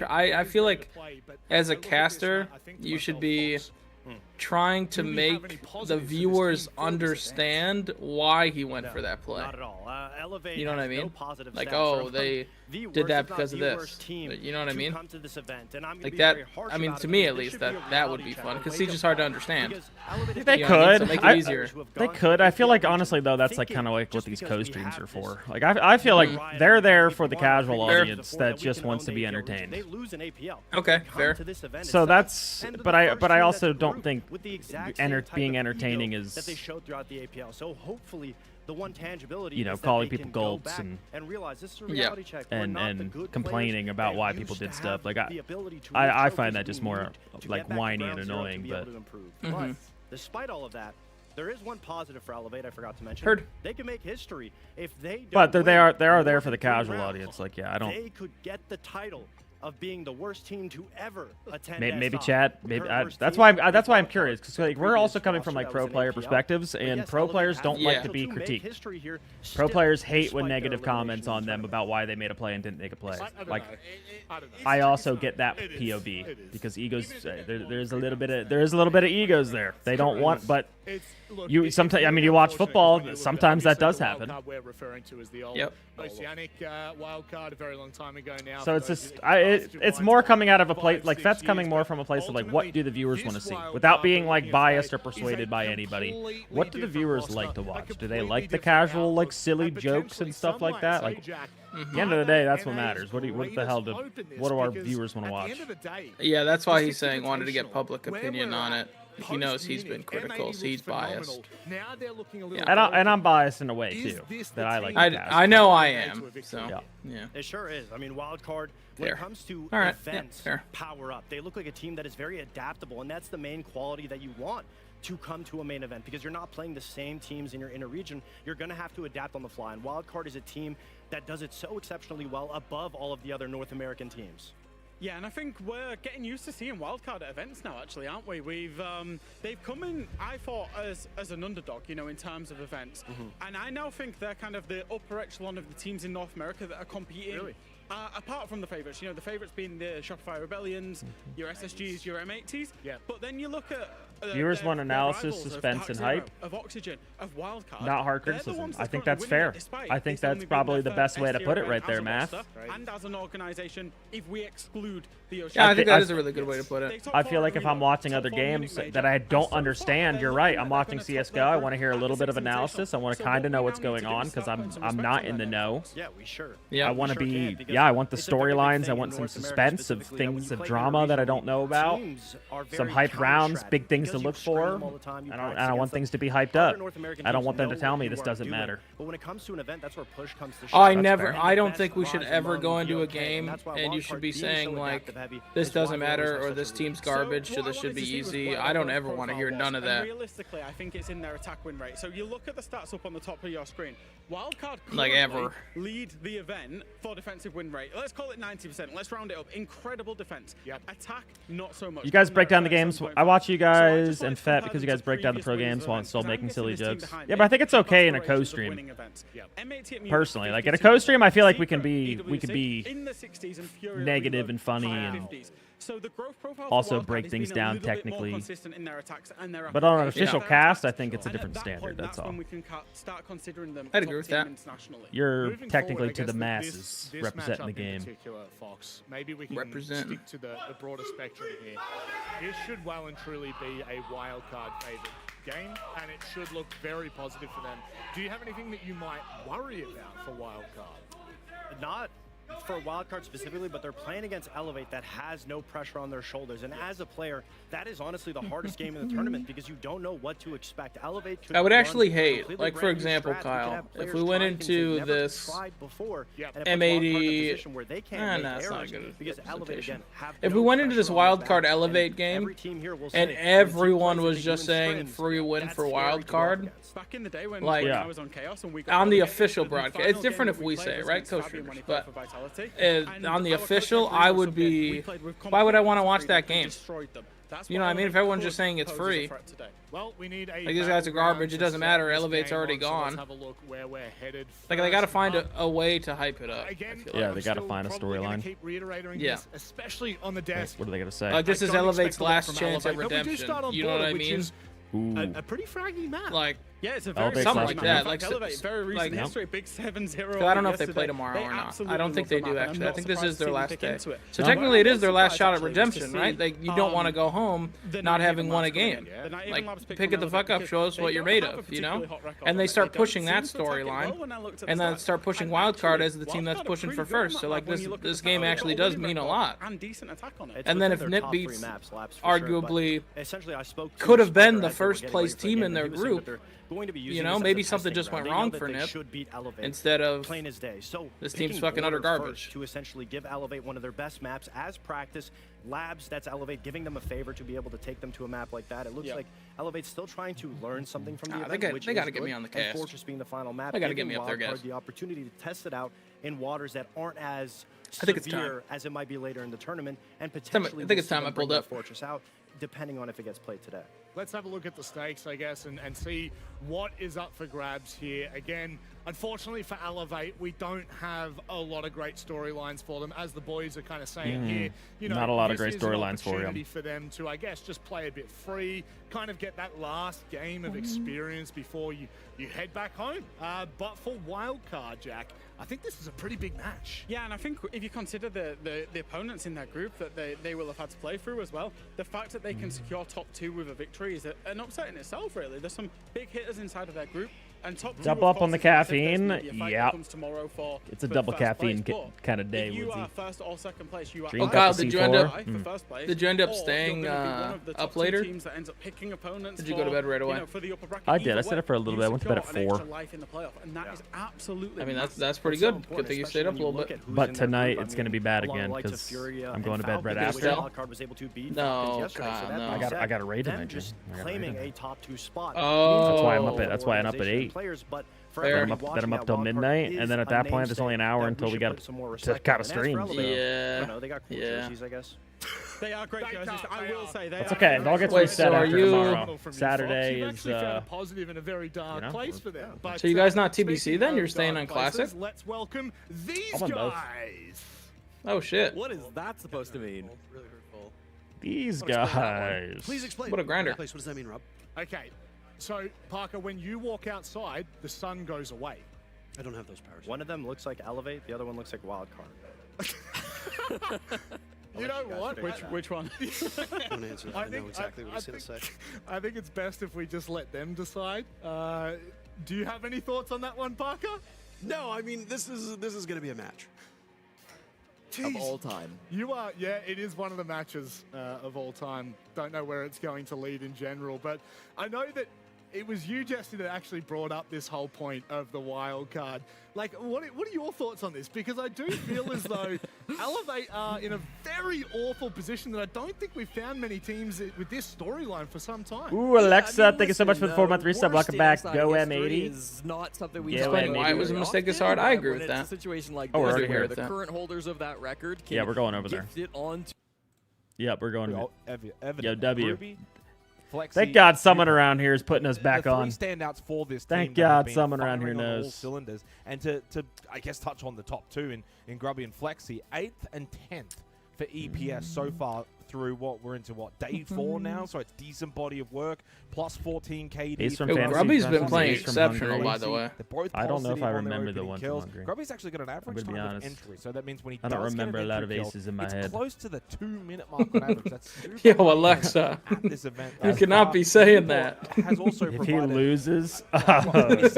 I feel like as a caster, you should be trying to make the viewers understand why he went for that play. Not at all. Elevate You know what I has no mean? positive Like, stats oh, from they the did that worst, if because not of the this. worst team You know what I to mean? come to this event. And I'm gonna Like be that. very harsh I mean, about to it me because at this least, should be a that would reality be check. fun The because way he's to just hard to play. understand. Because Elevate They You know what I mean? could. So make it easier. They could. I feel like honestly though, that's like kind of like what these co-streams are for. Like I feel like they're there for the casual audience that just wants to be entertained. They lose an APL. Okay, fair. So that's. But I also don't think with the exact being entertaining is. that they showed throughout the APL. So hopefully the one tangibility You know, is that calling they people can go gulps back and realize this is a reality check. We're and not the good complaining players about that why used people to did have stuff. Like the ability to I win find trophies that just we more need to like get back to whiny and ground zero to annoying. be But able to improve. But despite all of that, there is one positive for Elevate I forgot to mention. Heard. They can make history if they don't but they win are more there than for the 3 casual rounds. audience. Like I don't. They could get the title of being the worst team to ever attend. Maybe SI. chat. The Maybe current worst that's team why that's why I'm is curious because like we're also coming from like pro player perspectives, and yes, pro Elevate players has don't the like to potential be to make critiqued. history here Pro still, players hate when despite their negative comments elimination on them about why they made a play and didn't make a play. Like I don't know. I also get that POV because egos. There's a little bit of egos there. They don't want, but you sometimes. I mean, you watch football. Sometimes that does happen. We're referring to as the old Oceanic wild card a very long time ago now. So it's just it's more coming out of a place like that's coming more from a place of like what do the viewers want to see without being like biased or persuaded by anybody. What do the viewers like to watch? Do they like the casual like silly jokes and stuff like that? Like at the end of the day, that's what matters. What do our viewers want to watch? Yeah, that's why he's saying wanted to get public opinion on it. He knows he's been critical, so he's biased. And I'm biased in a way too. That I like. I know I am. So yeah. It sure is. I mean, wildcard, when it comes to All right. events, Yeah, fair. power up. They look like a team that is very adaptable, and that's the main quality that you want to come to a main event because you're not playing the same teams in your inner region. You're going to have to adapt on the fly, and wildcard is a team that does it so exceptionally well above all of the other North American teams. Yeah, and I think we're getting used to seeing wildcard at events now, actually, aren't we? They've come in, I thought, as an underdog, you know, in terms of events. And I now think they're kind of the upper echelon of the teams in North America that are competing. Really? Apart from the favorites, you know, the favorites being the Shopify Rebellions, your SSGs, your M80s. Yeah. But then you look at Viewers want analysis, suspense, and hype. Of Oxygen, of Wildcard. Not hard criticism. I think that's fair. I think that's probably the best way to put it right there, Math. And as an organization, if we exclude the Ocean. Yeah, I think that is a really good way to put it. I feel like if I'm watching other games that I don't understand, you're right. I'm watching CSGO. I want to hear a little bit of analysis. I want to kind of know what's going on because I'm not in the know. Yeah, we sure. I want to be. Yeah, I want the storylines. I want some suspense of things of drama that I don't know about. Some hype rounds, big things to look for. And I want things to be hyped up. I don't want them to tell me this doesn't matter. But when it comes to an event, that's where push comes to shove. I don't think we should ever go into a game and you should be saying like this doesn't matter or this team's garbage or this should be easy. I don't ever want to hear none of that. Realistically, I think it's in their attack win rate. So you look at the stats up on the top of your screen. Wildcard like ever lead the event for defensive win rate. Let's call it 90%. Let's round it up. Incredible defense. Attack, not so much. You guys break down the games. I watch you guys and Fett because you guys break down the pro games while still making silly jokes. Yeah, but I think it's okay in a co-stream. Personally, like in a co-stream, I feel like we can be negative and funny and also break things down technically. But on an official cast, I think it's a different standard. That's all. I'd agree with that. You're technically to the masses representing the game. Fox. Maybe we can stick to the broader spectrum here. This should well and truly be a wildcard favored game, and it should look very positive for them. Do you have anything that you might worry about for wildcard? Not for wildcard specifically, but they're playing against Elevate that has no pressure on their shoulders. And as a player, that is honestly the hardest game in the tournament because you don't know what to expect. Elevate could I would actually hate, like for example, Kyle, if we went into this M80, that's not good. If we went into this wildcard Elevate game and everyone was just saying free win for wildcard, like on the official broadcast, it's different if we say it, right, co-streamers, but on the official, I would be. Why would I want to watch that game? You know what I mean? If everyone's just saying it's free. Well, we need a Like, these guys are garbage. It doesn't matter. Elevate's already gone. Like, they got to find a way to hype it up. Yeah, they got to find a storyline. Yeah. Especially on the desk. What are they going to say? Like, this is Elevate's last chance at redemption. You know what I mean? A pretty fraggy map. Like, yeah, it's a very something like that. Like, Elevate, very recent like, history, big 7-0. I don't know if they play tomorrow or not. I don't think they do, actually. I think this is their last day. So technically, it is their last shot at redemption, right? Like, you don't want to go home not having won a game. Like, pick it the fuck up, show us what you're made of, you know? And they start pushing that storyline, and then start pushing wildcard as the team that's pushing for first. So, like, this game actually does mean a lot. And then if Nip beats, arguably, could have been the first place team in their group, you know, maybe something just went wrong for Nip instead of plain as day. So this team's picking fucking utter order garbage. first to essentially give Elevate one of their best maps as practice. Labs, that's Elevate, giving them a favor to be able to take them to a map like that. It looks like Elevate's still trying to learn something from the event, they got to get me on the cast. And Fortress being the final map, They got to get me up there, Wildcard guys. the opportunity to test it out in waters that aren't as I think it's severe time. as it might be later in the tournament, and I potentially think it's time I pulled up. Fortress out, depending on if it gets played today. Let's have a look at the stakes, I guess, and see what is up for grabs here. Again, unfortunately for Elevate, we don't have a lot of great storylines for them, as the boys are kind of saying here. You know, Not a lot of this great is an storylines for opportunity them. for them to, I guess, just play a bit free, kind of get that last game of experience before you head back home. But for Wildcard, Jack, I think this is a pretty big match. Yeah, and I think if you consider the opponents in that group that they will have had to play through as well, the fact that they can secure top 2 with a victory is an upset in itself, really. There's some big hitters inside of their group. And top 2, Double of up on the course, is massive. There's caffeine. gonna be a fight that Yep. comes tomorrow for It's a for double first caffeine place, but kind of day, if you Woodsy. are first or second place, you are Drink Kyle, up the did you end up? C4. for first place, Did you end up or you're staying gonna be one of the top up 2 later? teams that ends up picking opponents. Did you go to bed right away? You know, for the upper bracket. I did. Either I stayed up for a little way, bit. I went to bed at you secure an 4. extra life in the playoff, and that is absolutely I mean, massive. that's pretty good. Good thing you stayed up a little bit. But tonight it's going to be bad again because I'm going to bed right after. No, Kyle, no. I got a raid tonight. Just claiming a top 2 spot. Oh, that's why I'm up at. That's why I'm up at 8. Then Then I'm up till midnight, and then at that point, there's only an hour until we got to stream. So. Yeah. They got cool Yeah. jerseys, I guess. They are great jerseys. I will say they It's are. okay. They'll get Wait, reset so are after you- tomorrow. Saturday You've is. actually found a positive in a very dark you know, place for them. But, So you guys not TBC speaking then? of You're staying dark on Classic? places, let's welcome these I'm on both. guys. Oh shit. What is that supposed to mean? Really hurtful. These guys. Please explain. What a grinder. What does that mean, Rob? Okay, so Parker, when you walk outside, the sun goes away. I don't have those powers. One of them looks like Elevate, the other one looks like Wildcard. You know what? Which one? Don't answer that. I know exactly what he's going to say. I think it's best if we just let them decide. Do you have any thoughts on that one, Parker? No, I mean this is going to be a match. Jeez. Of all time. You are, yeah, it is one of the matches of all time. Don't know where it's going to lead in general, but I know that it was you, Jesse, that actually brought up this whole point of the wild card. Like, what are your thoughts on this? Because I do feel as though Elevate are in a very awful position that I don't think we've found many teams with this storyline for some time. Ooh, Alexa, thank you so much for the 4-month resub. Welcome back. Go M80. Is not something we Explain why it was a mistake this hard. I agree with It's that. a situation like Oh, we're this already here where with the that. current holders of that record can Yeah, we're going over there. gift it on to Yep, we're going. Yo, Evident. W. Ruby, Flexi, Thank God someone around here is putting us back the on. three standouts for this Thank team that have God been someone around here firing on all knows. cylinders. And to I guess touch on the top 2 in Grubby and Flexi, 8th and 10th for EPS so far through we're into day 4 now, so it's decent body of work, plus 14 KD. Ace from Yo, Fantasy Grubby's Fantasy, been playing Ace from exceptional, Hungry. by the way. They're both I don't know if positive I on their remember the opening one from kills. Hungry. Grubby's actually got an average gonna be time of honest. entry, so that means when he I don't does remember get a lot an of entry aces kill, in my it's head. close to the 2-minute mark on average. That's super Yo, high Alexa, at this event. you cannot be saying that. Has also If he provided loses, 27th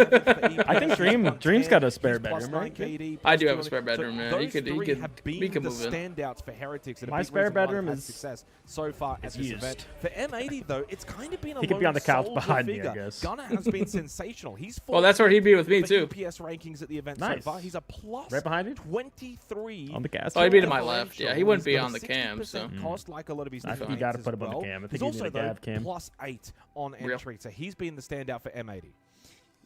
for I think EPS, Dream's got a spare He's plus bedroom, 9 right? KD, I plus do have a 200. spare bedroom, man. Those He could three have been we can the move in. standouts for Heretics. And a My big spare reason why they've bedroom had is- success so far at this used. event. For M80 though, it's kind of been a He could be on the couch lone behind me, I figure. guess. Gunnar has been sensational. He's Well, that's where he'd be with me, for too. EPS rankings at the event Nice. so far. He's a plus Right behind you? 23 On the cast. Oh, he'd be to kill my left. differential. Yeah, he wouldn't He's be got on a the cam, 60% so. cost like a lot of his I think you teammates gotta as put him on the well. cam. I think He's you also need a though Gav cam. plus 8 on entry, so he's been the standout for M80.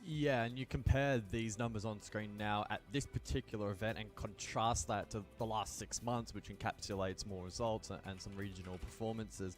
Yeah, and you compare these numbers on screen now at this particular event and contrast that to the last 6 months, which encapsulates more results and some regional performances.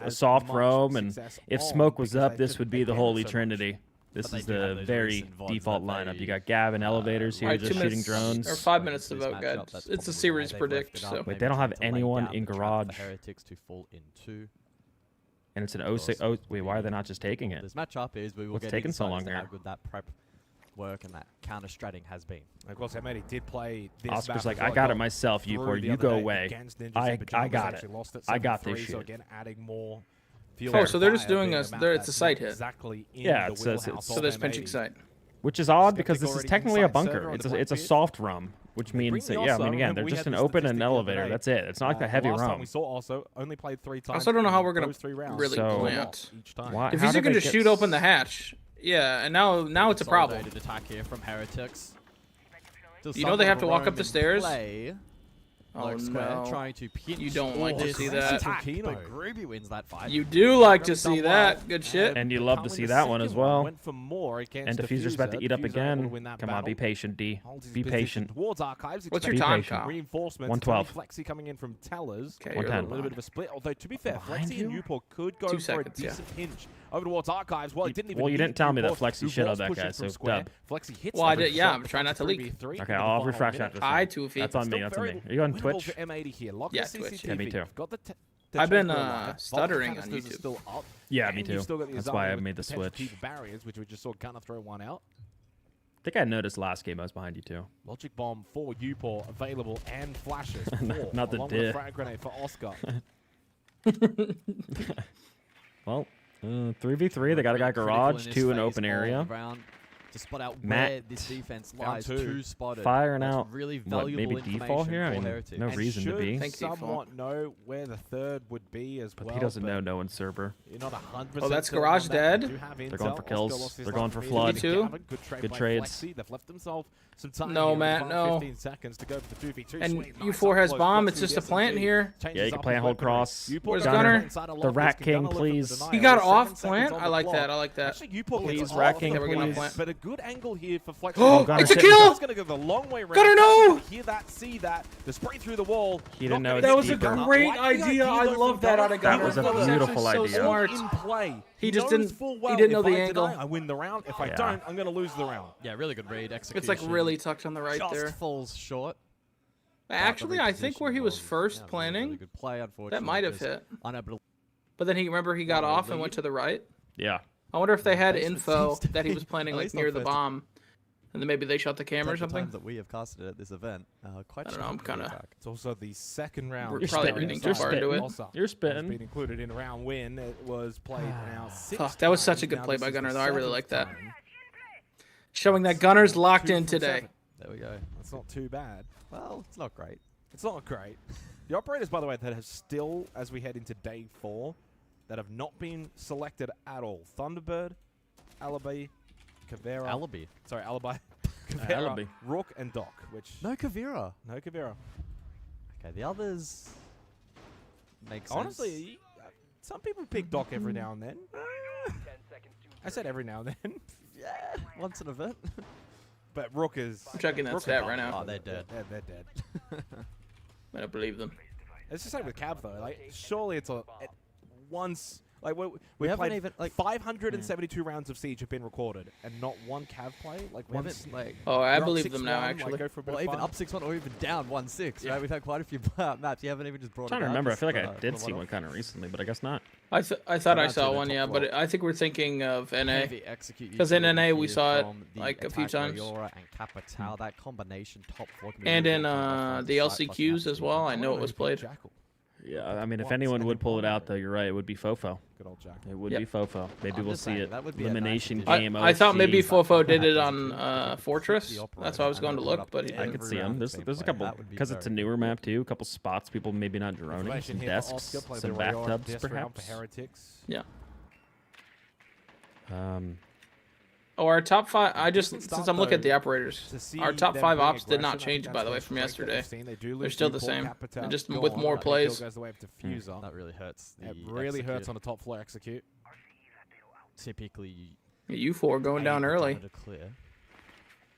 as soft much roam, and success if on smoke was because up, they've this just would be been the getting holy so much. trinity. This But is they do have the those very recent VODs default that lineup. they, You got Gavin elevators here Alright, just 2 shooting minutes drones. or 5 minutes to This vote, matchup, guys. that's It's a probably series why they've left predict, it up. so. Wait, Maybe they don't have trying to lay anyone down in the trap garage. for Heretics to fall into. And it's an 06. Oh, wait, why are they not just taking it? This matchup is we will What's get taking so insight as long to here? how good that prep work and that counter-stratting has been. Of course, Emedi did play this Oscar's map like, as well. I got it myself, Upor. You go away. I got it. I got this shit. So again, adding more Oh, so they're just doing it's a site hit. Exactly yeah, so there's pinching site. Which is odd because this is technically a bunker. It's a soft rum, which means that, yeah, I mean, again, they're just an open and elevator. That's it. It's not like a heavy rum. We saw also only played 3 times. I also don't know how we're gonna really plant. If he's going to shoot open the hatch, yeah, and now it's a problem. Attack here from Heretics. You know they have to walk up the stairs. Oh no! Trying to pinch. You don't like to see that. But Groovy wins that fight. You do like to see that. Good shit. And you love to see that one as well. Went for more and Diffuser's about to eat up again. Come on, be patient, D. Be patient. Towards Archives. What's your time, Kyle? Reinforcements. 112. Flexi coming in from Tellers. Okay, 110. A little bit of a split. Although to be fair, Flexi and Newport could go 2 for seconds, a decent pinch over towards Archives. Well, he didn't even. Well, you didn't tell me that Flexi shit on that guy, so dub. Flexi hits. Well, I did. Yeah, I'm trying not to leak. Okay, I'll refresh after this. Hi, 2 feet. That's on me. That's on me. Are you on Twitch? Yeah, Twitch. Yeah, me too. I've been stuttering on YouTube. Yeah, me too. That's why I made the switch. Barriers, which we just saw kind of throw one out. I think I noticed last game I was behind you too. Logic Bomb for Upor available and flashes. Not the diff. Frag grenade for Oscar. Well, 3v3. They got a guy garage, 2 in open area. To spot out Matt, where this defense lies, 2 spotted. Firing That's out. really What, valuable maybe default here? I mean, no reason to be. Should somewhat know where the third would be as well. But he doesn't know no one's server. You're not 100%. Oh, that's garage dead. They're going for kills. They're going for flood. Good trades. They've left themselves some time. No, Matt, no. 15 seconds to go for the 2v2. And U4 has bomb. It's just a plant here. Yeah, you can play and hold cross. Where's Gunner? The Rat King, please. He got off plant. I like that. I like that. Please, Rat King, please. But a good angle here for Flex. Oh, it's a kill! It's going to go the long way around. Gunner, no! Hear that, see that. The spray through the wall. He didn't know that was a great idea. I love that out of Gunner. That was a beautiful idea. So smart. In play. He just didn't. Well, He didn't know if the I angle. deny, I win the round. If I don't, I'm going to lose the round. Yeah, really good read. Execution. It's like really tucked on the right just there. falls short. Actually, I think where he was first planning, really good play, unfortunately, that might have hit. Unable to But then he got off and went to the right. Yeah. I wonder if they had Basement info seems to that he be- was planning at like least on near the first- bomb, and then maybe they shot the camera or Take the something. times that we have casted at this event. Quite I don't know. I'm kind of. It's also the second round. We're probably reading too far into it. You're spitting. Been included in a round win. It was played now 6 Fuck, that was such a good play by Gunner, though. I really like that. Showing that Gunner's locked in today. There we go. That's not too bad. Well, it's not great. It's not great. The operators, by the way, that have still, as we head into day 4, that have not been selected at all. Thunderbird, Alibi, Kavera. Alibi. Sorry, Alibi. Kavera, Alibi. Rook, and Doc, which... No Kavira. No Kavera. Okay, the others make sense. Honestly, some people pick Doc every now and then. I said every now and then. Yeah, once an event. But Rook is... I'm checking that Rook stat and right Doc. now. Oh, they're dead. They're dead. I don't believe them. It's the same with Cav though. Like, surely it's once. Like we haven't played even, like- 572 rounds of Siege have been recorded, and not one Cav play. Like We once. haven't, like, Oh, I you're up believe them now. 6-1, Actually, like, go for a bit well, of even fun. up 6-1 or even down 1-6, Yeah. right? We've had quite a few maps. You haven't even just brought I'm trying it to up, remember. I just, feel like I put did see up. one kind of recently, but I guess not. I thought I Shout saw out to one, the yeah, top but 12. I think we're thinking of NA. Heavy execute Because in utility NA we here saw it from the like a few attack times. Leora and Capital. That combination top 4 can be And really in good for the offline site plus LCQs maps as to well. I even know it was played. Jackal. Yeah, I mean, if Once, anyone and would then pull it Palmer. out, though, you're right. It would be Fofo. Good old Jackal. It would Yep. be Fofo. Maybe I'm we'll just see saying, it. that would be a nice Elimination addition. game. I thought maybe OC. Fofo did it on Fortress. That's why I was going to look, but he I didn't. could see him. There's a couple, because it's a newer map too. A couple spots people maybe not droning. Information Some here for desks, Oscar, played some by Royal, bathtubs, this round perhaps. For Heretics. Yeah. Um, Oh, our top 5. I just Decent since start, I'm looking at though, the operators, to see our top them 5 bring ops did not aggression. I think change, by the way, that's from the trait that we've yesterday. seen. They do They're lose still the Newport, same, Capital, just gone, with more but the kill plays. goes the way of Diffuser. That really hurts. It the really hurts execute. on the top floor execute. Typically, U4 going down early. to clear.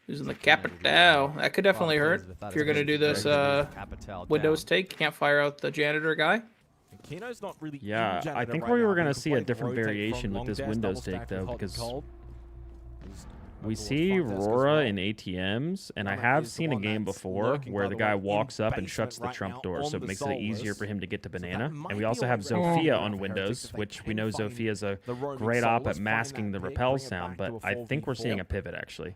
Using the Capital. That could definitely hurt. If you're going to do this Capital Windows down. take, can't fire out the janitor guy. And Kino's not really Yeah, in janitor I think right we now. were gonna He see can a play different rotate variation from with long this dash, Windows double take, stack though, with hot and because cold. There's we Overlord see front desk as Aurora well. in ATMs, and I Gunner have is the seen a one game that's before lurking, where by the the guy way, in walks up and basement shuts the right trump now door, on so it the makes it easier Solars. for him to get to So that banana. might And we be also a have way Zofia around on for Windows, Heretics if they which we can know find Zofia is a the roaming great op Solars, at find masking that the pick, repel bring it sound, back to but a I think we're seeing 4v4. a pivot actually.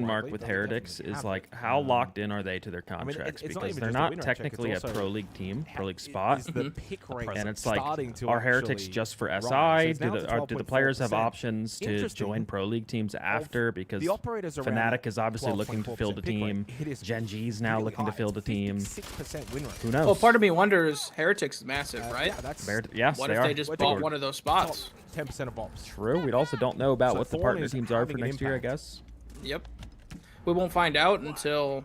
question mark rightly, with then they Heretics definitely is have like it. how locked in are they to their I mean, contracts? it's not Because even they're just a not win rate check, it's technically a also pro league team, pro league is spot. the pick rate And it's like, starting to are Heretics actually just for rise. So SI? it's now to Do the players have 12.4%. options to Interesting. join pro league teams after? Because the operators around Fnatic is obviously looking to 12.4% field a pick rate. team. It is Gen G's now really looking to high. field a team. 6% win rate. Who knows? Well, part of me wonders, Heretics is massive, right? Yeah, that's Yes, what they if are. they just bought one of those spots? 10% of ops. True. We also don't know about So what the Thorn partner is teams are for having an next year, I impact. guess. Yep. We won't find out until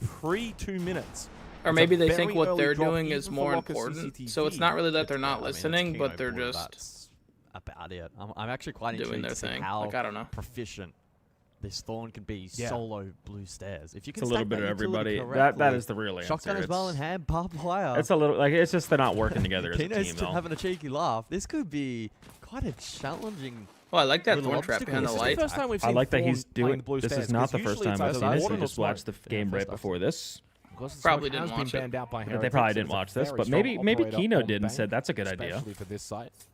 pre-2 minutes. Or It's maybe a they very think what early they're drop doing even is for more Locker important. CCTV. So it's not really that they're not I mean, it's listening, but they're Kino Ball, just that's about it. I'm actually quite doing intrigued their to see thing. how Like, I don't know. proficient this Thorn can be Yeah. solo blue stairs. If you can It's a little stack bit that of utility everybody. That correctly, is the real answer. Shotgun as well in It's- hand, barbed wire. It's a little like it's just they're not working together as a Kino's team still though. having a cheeky laugh. This could be quite a challenging. Oh, I like that little thorn trap obstacle. behind the This is light. First time we've I seen like that Thorn he's playing doing. the blue This stairs, is not 'cause the first usually time it's I've either seen this. Warden He or just watched the Smoke. game Yeah, right first before this. Because the Probably smoke didn't has watch been it. banned out by But they Heretics. probably It's didn't a watch this, very but strong maybe operator Kino on did and bank, said that's a good idea. especially for this site.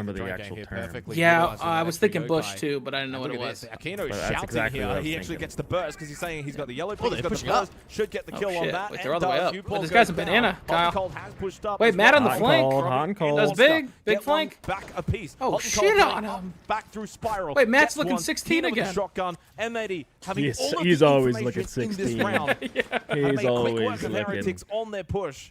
remember the actual term. Yeah, I was thinking Bush too, but I didn't know what it was. Akino is That's shouting exactly what I here. was He actually thinking. gets the burst because he's saying he's got the yellow Oh, pick, he's they're got the pushing up. burst, should get the kill shit. on that. Wait, they're all the way and up. Hugh But Paul this goes guy's a down. banana, Hot Kyle. and Cold has pushed up. Wait, as Matt well. on the flank. Hot and Cold. That's big. Big Get one flank. back a piece. Oh, Hot and shit Cold on up, him. Back through spiral. Wait, Matt's Gets looking one. 16 Keenan with again. a shotgun. M80 having He's- all of he's the always information looking in this 16. round. He's Have made quick always work of looking. Heretics on their push.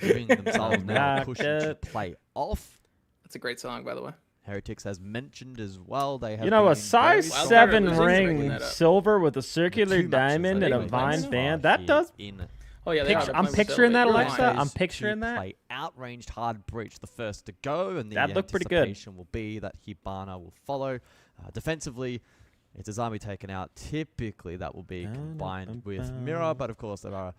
giving themselves now a cushion to play off. That's a great song, by the way. Heretics, as mentioned as well, they have a size 7 ring silver with a circular diamond and a vine band. That does. Oh yeah, I'm picturing that, Alexa. I'm picturing that. Play outranged hard breach, the first to go, and the That looked pretty good. anticipation will be that Hibana will follow. Defensively, It's his army taken out. Typically, that will be combined with Mirror, but of course, there are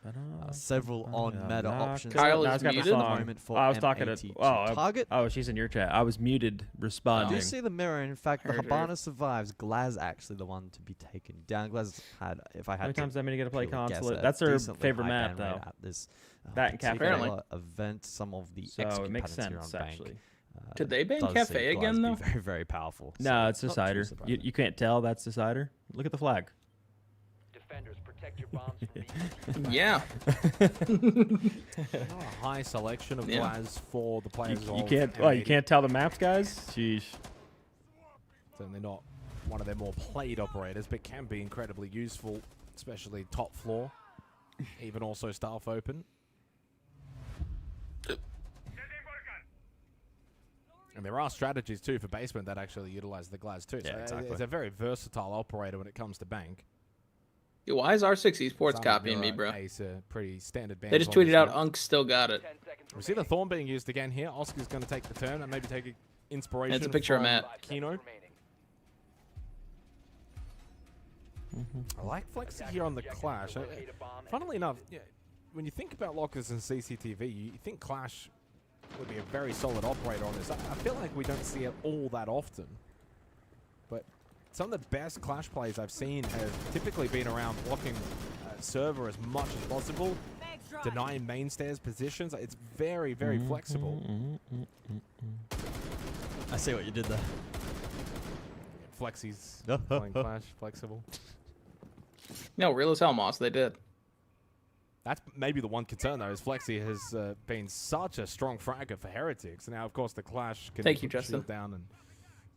several on-meta options Kyle at is the muted. moment for I was talking to target. Oh, she's in your chat. I was muted Do responding. you see the Mirror? In fact, the Heard her. Habana survives. Glaz actually the one to be taken down. Glaz had, if I had How many to times am I gonna get to play purely guess, Consulate? a That's her decently favorite high map, ban rate though. at this That and Cafe. particular event. Some of the So extra it makes competitors here on sense, Bank. actually. Did they ban does Cafe see Glaz again, be though? Very, very powerful. No, so it's not too Decider. surprising. You can't tell that's Decider. Look at the flag. Defenders, protect your bombs. Yeah. Not a high selection of Yeah. Glaz for the players. You of can't. Oh, you M80. can't tell the maps, guys. Sheesh. Certainly not one of their more played operators, but can be incredibly useful, especially top floor, even also staff open. And there are strategies too for basement that actually utilize the Glaz too. Yeah, So exactly. it's a very versatile operator when it comes to Bank. Yo, why is R6 Esports Some copying me, Mirror bro? Ace, pretty standard They just bans on tweeted this out map. Unk still got it. We see the Thorn being used again here. Oscar's going to take the turn and maybe take inspiration. And it's a picture of from Matt. Kino. I like Flexi here on the Clash. Funnily enough, yeah, when you think about lockers and CCTV, you think Clash would be a very solid operator on this. I feel like we don't see it all that often. But some of the best Clash plays I've seen have typically been around blocking server as much as possible, denying main stairs positions. It's very, very flexible. I see what you did there. Flexi's playing Clash, flexible. No, real as hell, Moss. They did. That's maybe the one concern, though, is Flexi has been such a strong fragger for Heretics. Now, of course, the Clash can Thank you, shield Justin. down, and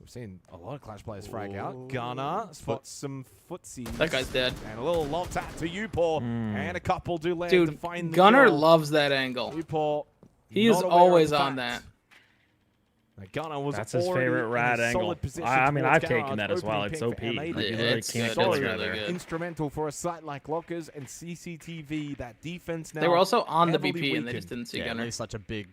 we've seen a lot of Clash players frag out. Gunner puts some footsies. That guy's dead. And a little lob tap to Upor, and a couple do land to Dude, find the Gunner kill. loves that angle. Upor, He is not aware of always the on fact. that. Gunner was That's his already favorite in rad a angle. solid position I mean, towards I've taken Garrard, that as well. opening It's pick OP. for M80. Like, you Yeah, really it's can't good. get It's around really there. good. Instrumental for a site like Lockers and CCTV. That defense now. They were also on the heavily BP, and they weakened. just didn't see Yeah, Gunner. there's such a big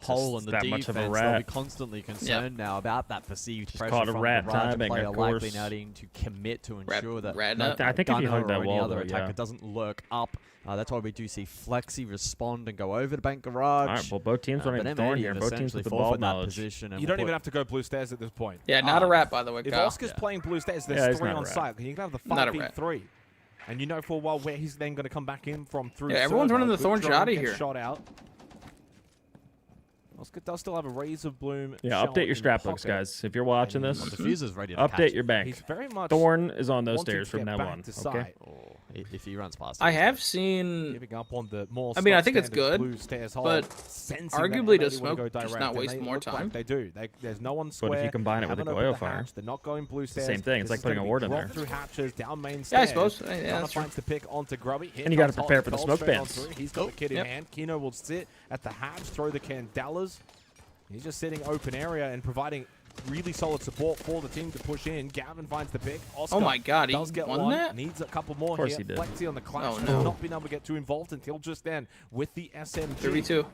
hole in the that defense. much of a They'll be rat. constantly concerned now about that perceived Just pressure called a from rat the Raj timing, player of likely course. not needing to commit to Rat- ensure that rat no, nut. I think if you Gunner hug that or any wall, other though, attacker yeah. doesn't lurk up. That's why we do see Flexi respond and go over to Bank Garage. All right, well, both teams running but Thorn M80 here. have Both teams essentially with the forfeit ball that knowledge. position. And You don't even have to go blue stairs at this point. Yeah, not a rat, by the way, If Kyle. Oscar's playing blue stairs, Yeah, there's he's three not a on rat. site. You can have the Not a 5v3. And you know for a while where he's then going to come back in from through. Yeah, everyone's server. running the Thorn Good drone Shoddy gets here. Shot out. Oscar does still have a Razor Bloom. Yeah, shell update your in strap looks, pocket. guys. If you're watching this, Diffuser's ready to update catch your bank. He's very much Thorn is on those wanting stairs to from get now back on. to Okay. site. If he runs past. I have seen. Giving up on the more. I mean, I stock think it's standard good, blue stairs hold, but sensing arguably that does M80 wanna Smoke go just direct, not and waste they more look like time? They do. There's no one But square. if you combine it with haven't the opened oil the fire, hatch, they're not going blue it's the stairs. same thing. It's This like is putting gonna a be ward in dropped there. through hatches, down main Yeah, I stairs. suppose. Yeah, Gunner that's true. finds the pick onto Grubby. Here And you gotta comes prepare Hot for the Cold smoke straight on bans. through. He's got the kid in Yep. hand. Kino will sit at the hatch, throw the candelas. He's just sitting open area and providing really solid support for the team to push in. Gavin finds the pick. Oscar Oh my God, he does get won one. that? Needs a couple more Of course here. he did. Flexi on the Clash Oh, has no. not been able to get too involved until just then with the SMG. 3v2.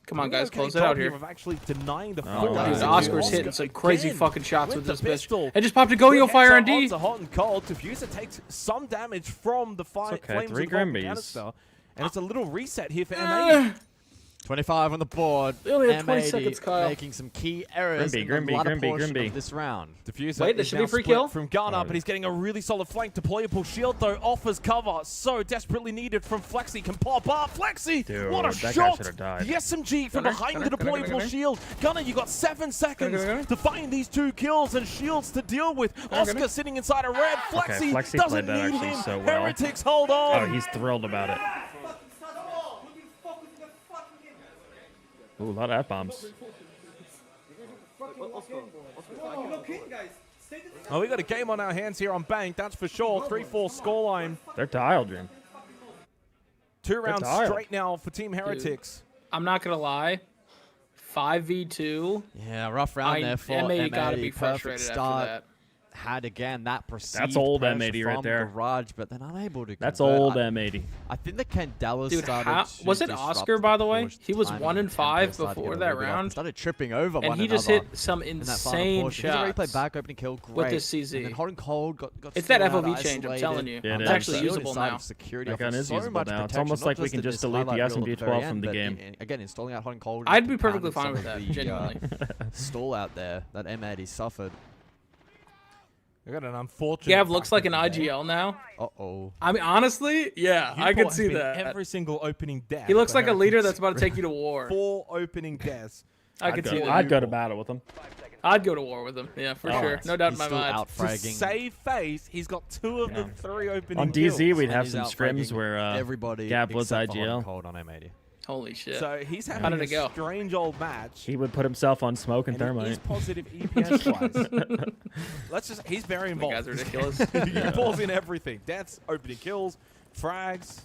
Come on, Doing guys, okay close it job out here. Of actually denying the Oh, full wow. Dude, damage. Oscar's Oscar hitting some crazy again fucking shots with the this bitch. pistol. And just popped a Go-Yo Good fire heads on D. onto Hot and Cold. Diffuser takes some damage from the okay, flames 3 of the Vulcan Grimbies. canister. And it's a little reset here for M80. 25 on the board. They only had 20 M80 seconds, Kyle. making some key errors in the Grimby, latter Grimby, portion Grimby. of this round. Diffuser Wait, there is should be now a free split kill? from Gunner, but he's getting a really solid flank. Deployable shield, though, offers cover. So desperately needed from Flexi. Can pop up. Flexi! Dude, What a that guy shot! should've died. The SMG from Gunner, behind Gunner, the Gunner, deployable Gunner. shield. Gunner, you got 7 seconds Gunner. to find these 2 kills and shields to deal with. Oscar Gunner. sitting inside a red. Flexi, Flexi doesn't played that need actually him. so well. Heretics hold on. Oh, he's thrilled about it. Ooh, a lot of F-bombs. Oh, we got a game on our hands here on Bank, that's for sure. 3-4 scoreline. They're tiled, Dream. 2 rounds tired. straight now for Team Heretics. I'm not gonna lie. 5v2. Yeah, rough round there for M80 M80. gotta be Perfect frustrated start. after that. had again that perceived old pressure M80 right from there. Garage, but then unable to. That's convert. old M80. I think the Kent Dallas Dude, started. was it Oscar, by the way? He was 1-5 before that round. Started tripping over and one he just another hit some in that insane final shots. He's already played back opening kill great. With this CZ. And then Hot and Cold got it's that still FOV change, I'm isolated. telling you. Yeah, it It's is. actually usable now. Security That gun offers is so usable much now. It's protection, almost not like we just can in just this delete the highlight reel at SMG very 12 from end, the but game. Again, installing out Hot and Cold. I'd be perfectly compounded fine some with of that, the, genuinely. stall out there that M80 suffered. I got an unfortunate. Gav looks like an today. IGL now. Uh-oh. I mean, honestly, yeah, I could see that. Every single opening death. He looks for like a leader Heretics. that's about to take you to war. 4 opening deaths. I could see that. I'd go to battle with him. I'd go to war with him. Yeah, for sure. No doubt in my mind. To save face, he's got 2 of the 3 opening On kills. DZ, we'd have some scrims where everybody Gab was except for Hot and IGL. Cold on M80. Holy shit. So he's How having did it a go? strange old match. He would put himself on smoke and And thermite. he's positive EPS wise. He's very involved. guy's ridiculous. He pulls in everything. Deaths, opening kills, frags.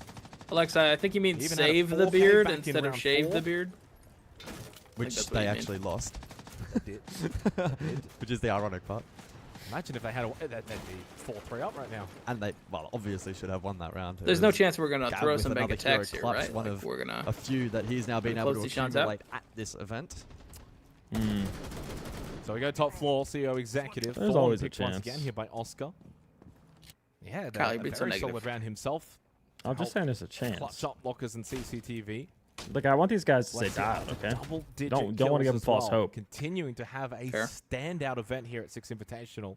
Alexa, I think you mean He even had a save the 4K beard back in instead of round shave 4. the beard. Which that's what they you mean. actually lost. Did. Which is the ironic part. Imagine if they had they'd be 4-3 up right now. And they, well, obviously should have won that round. There's It no was chance we're gonna Gab throw with some mega another hero techs here, clutch, right? One Like, of we're gonna a few that he's now been able close to these shots out. accumulate at this event. So we go top floor, CEO executive. There's Fallen always a picked once chance. again here by Oscar. Yeah, Kyle, a you beat so very negative. solid round himself. I'm just saying there's a Clutch chance. up blockers and CCTV. Like, I want these guys to say Let's die, see, okay? double-digit Don't want to kills give them as false well. hope. Continuing to have a Fair. standout event here at 6 Invitational.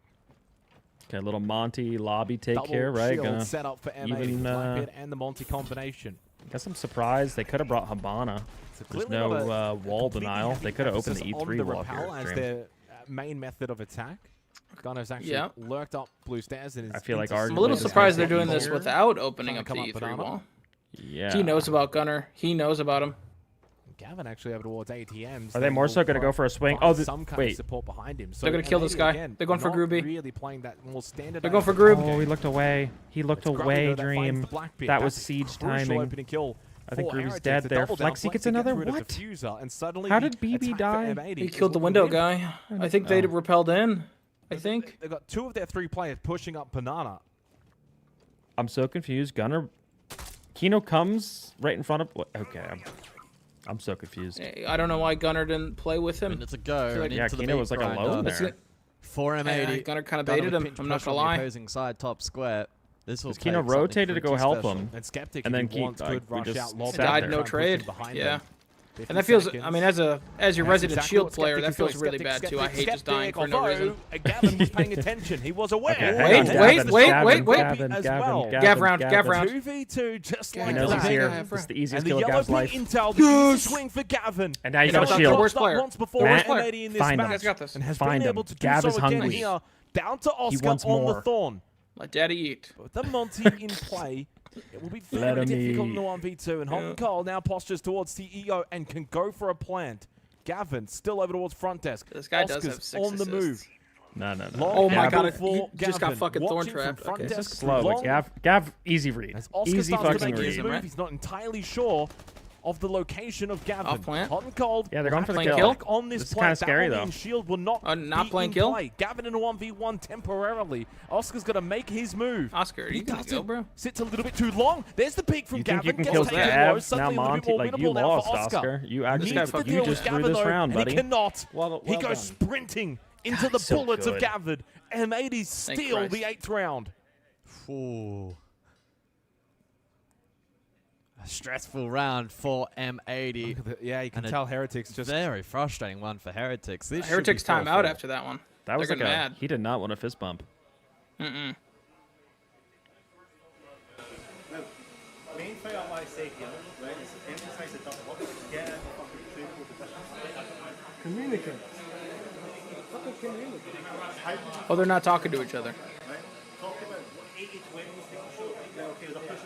Okay, a little Monty lobby take Double here, right? shield Gonna set up for M80, even, Blackbeard and the Monty combination. guess I'm surprised they could have brought Habana. There's clearly not no wall completely denial. heavy They could have opened emphasis the on E3 the wall here. repel as Dream. their main method of attack. Gunner's actually Yeah. lurked up blue stairs and is I feel like I'm a little arguably surprised they're this doing is this here. without opening Trying up to the come up E3 banana. wall. Yeah. He knows about Gunner. He knows about him. Gavin actually over towards ATMs. Are they more so going to go for a swing? Oh, some kind of wait. support behind him. So They're gonna kill this M80 guy. again, They're going for not Groovy. Really playing that more standard. They're going for Groob. Oh, he looked away. He looked It's Grubby, away, though, that finds Dream. the Blackbeard. That was That's a siege crucial timing. opening kill I think for Groovy's Heretics. dead The there. double down Flexi Flexi gets gets another rid of what? Diffuser, and suddenly How the did BB attack for die? M80 He is killed the what we window win. guy. I think they repelled in. I think. They've got 2 of their 3 players pushing up Banana. I'm so confused. Gunner, Kino comes right in front of. Okay, I'm so confused. I don't know why Gunner didn't play with him. Minutes ago, Feel like- and Yeah, into the Kino meat was like grinder. alone That's there. it. For M80. Gunner kind of Gunner baited with him. pinch I'm not pressure gonna on the lie. opposing side top square. This will Because Kino take something rotated to go pretty help special. him. And Skeptic, And if then he keep, wants, like, could we rush just out, lob sat back, Died there. no try and push trade. him behind Yeah. them. And that feels. 50 I mean, as a That's resident exactly Shield what player, that Skeptic feels is really doing. bad too. I hate just Skeptic, dying for no although reason. Gavin was paying attention. He was aware. Okay, Wait, hang on, wait, Gavin, wait, Gavin, wait, wait. Gavin, As Gavin, well. Gavin, Gav round, Gavin. Gav round. 2v2, just He like He knows that. he's here. Yeah, This is the easiest And the kill of yellow Gav's pin life. intel, the easy swing for Gavin. And now you You got know a what? shield. Worst player. Once before Matt, with M80 in this find him. match, Guys got this. and has Find been him. able to do Gav so is again hungry. here. Down to Oscar wants on the more. Thorn. Let Daddy eat. With the Monty in play, it will be Let very him difficult in eat. the 1v2. And Hot and Cold now postures towards CEO and can go for a plant. Gavin still over towards front desk. This guy does Oscar's have 6 on the move. assists. No. Long Oh my handle God, for he just got Gavin. fucking thorn Watching from trapped. front Okay. desk It's just slow, long. but Gav, easy read. As Oscar Easy starts to fucking make his read. move, right? he's not entirely sure of the location of Gavin. Off plant? Hot and Cold. Yeah, they're going for the Playing kill. kill? On this This is plant. kinda scary, That though. Orlean shield will not Not be playing in kill? play. Gavin in a 1v1 temporarily. Oscar's going to make his move. Oscar, He you gonna doesn't. go, bro? Sits a little bit too long. There's the peak from You Gavin. think you can Gets kill taken low. Gav? Now Suddenly a little bit Monty, more like you winnable now lost, for Oscar. Oscar. You Needs actually, to fucking deal you with just Gavin, threw this though, round, and buddy. he cannot. Well He done. goes sprinting into the so bullets of good. Gavin. M80 steal Christ. the 8th round. Ooh. A stressful round for M80. Yeah, you can And a tell Heretics just... Very frustrating one for Heretics. This should Heretics be time out 4-4. after that one. That was They're like getting a. mad. He did not want a fist bump. Mm-mm. Main thing I want to say here, right, is emphasize the double block. Get a fucking trade with the bishop. Communicate. Fucking communicate. Oh, they're not talking to each other. Right? Talk about 80-20 things. Okay, there's a push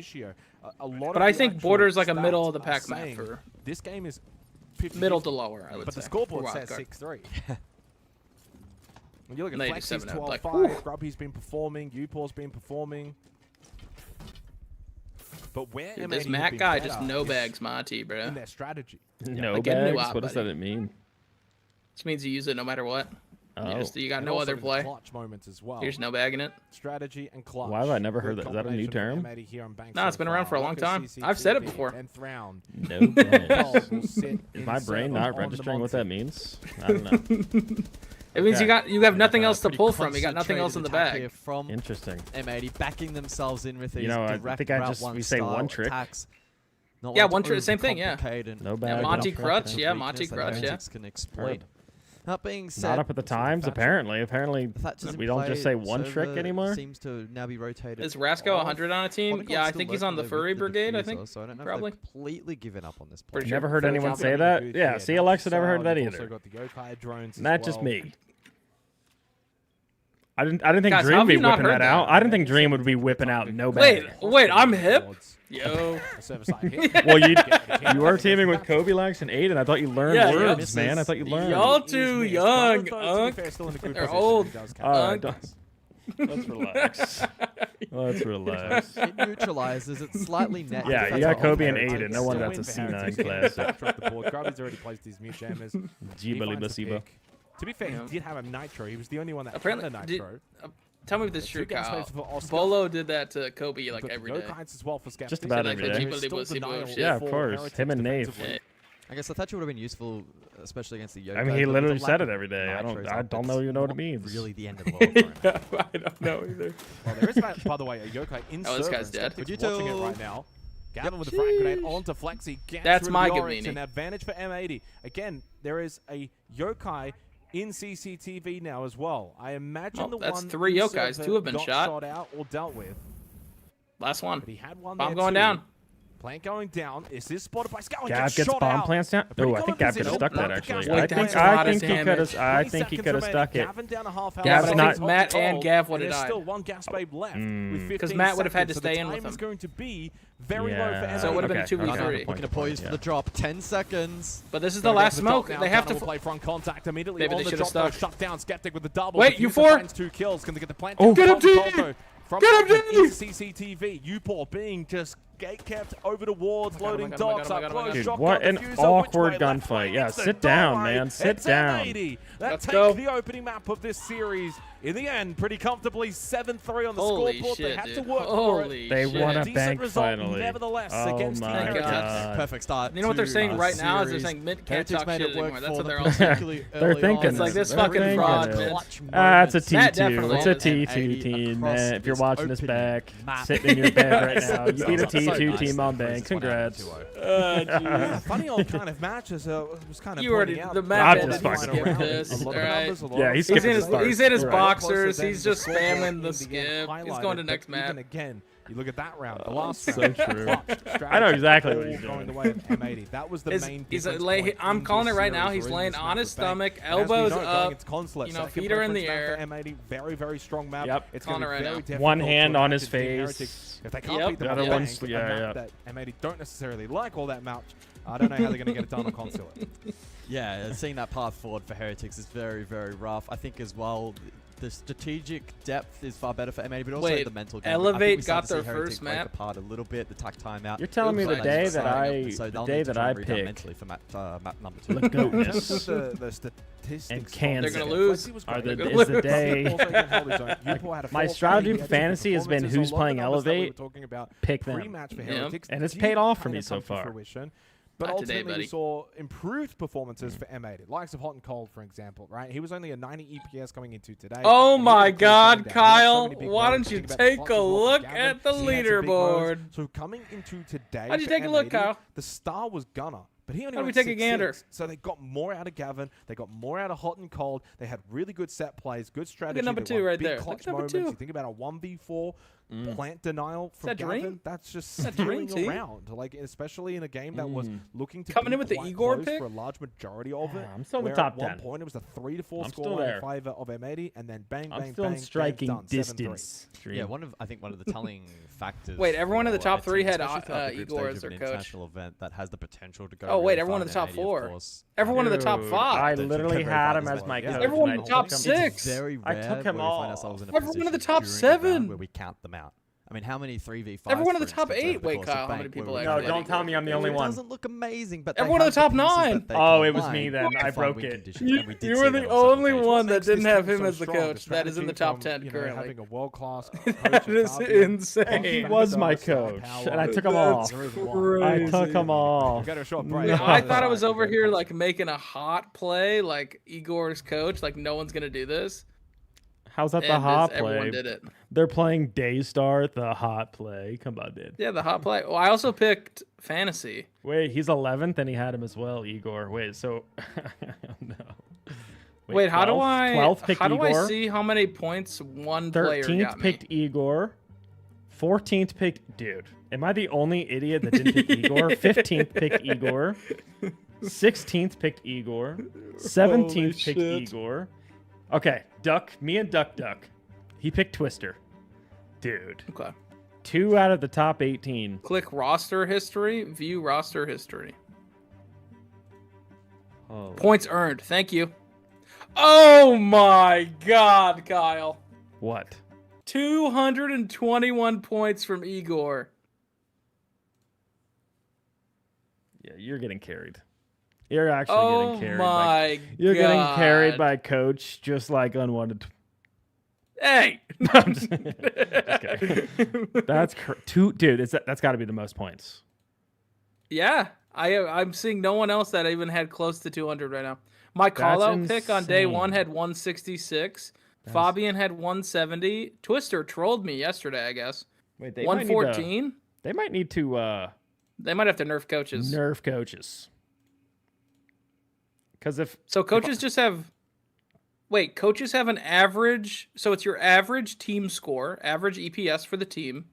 ratio. A lot But of I the think actual Border's like a stats middle of the are pack map saying for. This game is Middle to lower, I would but say. the scoreboard Wild says card. 6-3. When you look at Maybe Flexi's 7-0, like, 12-5, Grubby's been performing, Upor's been performing. But where Dude, M80 this have Mac been guy better just no is bags Monty, bro. in their strategy. No Like, get a new bags? op, What does buddy. that mean? Which means you use it no matter what. Oh. You got And no also other in play. clutch moments as well. Here's no bag in it. Strategy and clutch. Why have I never heard Good that? Is that a new combination from term? M80 here on Bank No, it's so been around far. for a long Look at time. I've said it CCTV, before. 10th round. No bags. Will sit Is in my brain seven not on the registering what that Monty. means? I don't know. It means Okay. you have nothing else to Pretty pull from. You got nothing else in the concentrated attack bag. here from Interesting. M80 backing themselves in with these You know, I direct think I route just one we say style one trick. attacks. Not Yeah, one to one trick, same thing, yeah. overcomplicate and No Yeah, bag. Monty no Crutch, fucking yeah, weakness Monty that Crutch, yeah. Heretics can exploit. Heard. That being said, Not up at the times, apparently. Apparently, Thatcher's in we don't play, just say one trick Server anymore. Seems to now be rotated. Is Rasco 100 on a team? Monaco's Yeah, I still think he's lurking on the there Furry with the Brigade, I diffuser, think. So I don't know Probably. if they've completely given up on this play. Pretty sure. Never heard Furry anyone Brigade. say that. Yeah, see, Alexa never heard that You've either. also got the yokai drones as Not just well. me. I didn't think Guys, how Dream have would be you not whipping heard that out. that? I didn't think Dream would be whipping out no bag. Wait, I'm hip? Yo. Well, you were teaming with Kobe Lax and Aiden. I thought you learned Yeah, words, man. I thought you learned. Y'all too young, Unk. They're old. Alright, let's relax. Let's relax. It neutralizes. It's slightly net. Yeah, you got Kobe and Aiden. No wonder that's a C9 classic. Grubby's already placed his mute jammers. Jibali Basiba. To be fair, he did have a nitro. He was the only one that Apparently, had a nitro. tell me if this is true, Kyle. Bolo did that to Kobe like every day. As well for Just about every day. Yeah, of course. Him and Nave. I guess the Thatcher would have been useful, especially against the Yokai. I mean, he literally said it every day. I don't know you know what it means. means. Really, the end of the world for him. I don't know either. Well, there is, by the way, a yokai in Oh, this server. guy's dead. Skeptic's watching it right now. Gavin with the frag grenade onto Flexi. Gets That's rid my of the Oryx, Gavini. an advantage for M80. Again, there is a yokai in CCTV now as well. I imagine the that's one 3 in yokais. server 2 have been got shot. out or dealt with. Last one. But he had one Bomb there going too. down. Plant going down. Is this spotted by Scout? Gav gets bomb plants down. Oh, I think Gav could have stuck that actually. I think he could have stuck it. Gav's not. Matt and Gav would have There's died. still one gas babe left. Because Matt would have had to so stay the in with time him. is going to be very low for M80. So it would have been a 2v3. Looking to poise for the drop. 10 seconds. But this is the last smoke. They have to play front contact immediately. Maybe On they the should have drop, stuck. shut down. Skeptic with the double. Wait, Diffuser U4. finds 2 kills. Can they get the plant? Oh, get him, G! From Get him, G! CCTV. Upor being just gate kept over the wards, loading my God, dogs oh my up God, oh my close. God. Dude, Shotgun what an diffuser, which awkward way? Left gunfight. wing, Yeah, it's the sit down, doorway. man. Sit It's down. M80. That Let's takes go. the opening map of this series. In the end, pretty comfortably 7-3 on the Holy scoreboard. They shit, had to dude. work for Holy it. They shit. won a Decent bank result, finally. nevertheless, Oh against my Team Heretics. God. Perfect start. You know what they're to saying the right now is they're series. saying Mint can't Heretics talk made shit it work anymore. That's for what they're them, all saying. particularly They're early thinking on. It's like this They're fucking thinking fraud, it. man. Clutch It's a moments. Matt T2. definitely It's a won. T2 team. Across If you're this watching this opening back, map. sitting in your bed right now, you beat a So T2 nice team on that bank. this one out Congrats. 2-0. Yeah, funny old kind of matches. Was kind of You already pointing out the that map I'm there's just a fucking line kidding. around this. a lot of Alright. numbers, a lot Yeah, of he's He's in skipping his the start. he's in his Right. boxers. Closer He's than just the scoreboard spamming in the end skip. He's highlighted, going to but next map. Even again, you look at that round. The last So round. true. Clutch, I know exactly what all he's going doing. the way of M80. That was the main He's difference lay, point I'm in calling it this right now. series He's or in laying this on map his of Bank. stomach, And as we elbows know, going up, into Consulate, you know, second feet are in the preference air. map for M80, very, very strong map. Yep. It's going to be Calling it very right now. difficult One to hand on imagine his Team face. Heretics. If they can't Yep. beat the The other Bank, one's- a yeah, map yeah. that M80 don't necessarily like all that much, I don't know how they're going to get it done on Consulate. Yeah, seeing that path forward for Heretics is very, very rough. I think as well, the strategic depth is far better for M80, but also Wait, the mental game. Elevate I think we got started to their see Heretics first break map? apart a little bit. The tack timeout. You're telling me the Oops, day I that I pick pick mentally for map number 2. the goatness the statistics and of Kansas They're gonna lose. are the, They're is gonna the day. My strategy for fantasy has been who's playing Elevate, pick them. Pre-match for Yep. Heretics And it's did paid off for kind me of so come to far. fruition. But Not today, ultimately, we buddy. saw improved performances for M80. Likes of Hot and Cold, for example, right? He was only a 90 EPS coming into today. Oh and he my was close God, down. He had so Kyle! many big Why moments. don't you Think about take Hot a and Cold look and at the Gavin. He had some big moments. leaderboard? So coming into today, How'd you for take a look, M80, Kyle? the star was Gunner. But he only How do we went take a gander? 6-6. So they got more out of Gavin. They got more out of Hot and Cold. They had really good set plays, good strategy. number They 2 won right big there. Look clutch at number moments. 2. You think about a 1v4 plant denial from that Gavin. Dream? That's just That Dream stealing team? around, like especially in a game that was looking to Coming be in with the quite Igor close pick? for a large majority of it. I'm still in the where top at one 10. point it was a 3-4 I'm score still line there. in favor of M80, and then bang, I'm bang, still bang, in striking done, 7-3. distance. Yeah, I think one of the telling factors. Wait, everyone in the for top a three team, had, especially throughout the group Igor stage as of their an coach. international event that has the potential to go. Oh, wait, really everyone far, in the top and M80, of four. course, Everyone in the top Dude, five. I They literally should had cover him that as as my well. coach. Yeah. Everyone and in I the top took him- six. It's very I rare took him where we all. find ourselves in a Everyone in the position top during a round seven. where we count them out. I mean, how many 3v5s? Everyone in for the top instance, over eight. the Wait, course of Kyle, how many Bank people where we actually No, had don't tell me I'm the only it one. doesn't look amazing, but Everyone they in the have top pieces nine. that they Oh, it was combine me then. to I find broke win it. conditions, and we did You see were that the on several only occasions. one that Makes this didn't have team him so as the strong. coach. That is in the top 10 you know, currently. having a world-class That is insane. He was my coach, and I took him off. I took him off. Get a short No. break. I thought I was over here like making a hot play, like Igor's coach. Like no one's gonna do this. How's that the And hot everyone play? did it. They're playing Daystar, the hot play. Come on, dude. Yeah, the hot play. Well, I also picked fantasy. Wait, he's 11th, and he had him as well, Igor. Wait, so no. Wait, how do 12th? I? 12th picked How do I Igor. see how many points one player 13th got me? picked Igor. 14th picked. Dude, am I the only idiot that didn't pick Igor? 15th picked Igor. 16th picked Igor. 17th picked shit. Igor. Okay, Duck. Me and Duck. He picked Twister. Dude. Okay. 2 out of the top 18. Click roster history. View roster history. Oh. Points earned. Thank you. Oh my God, Kyle. What? 221 points from Igor. Yeah, you're getting carried. You're actually Oh getting carried. my You're getting carried God. by coach, just like unwanted. Hey. I'm just kidding. That's dude. That's got to be the most points. Yeah, I'm seeing no one else that even had close to 200 right now. My call-out pick on day one had 166. Fabian had 170. Twister trolled me yesterday, I guess. Wait, they 114. They might need to. They might have to nerf coaches. Nerf coaches. Because if coaches just have. Wait, coaches have an average. So it's your average team score, average EPS for the team.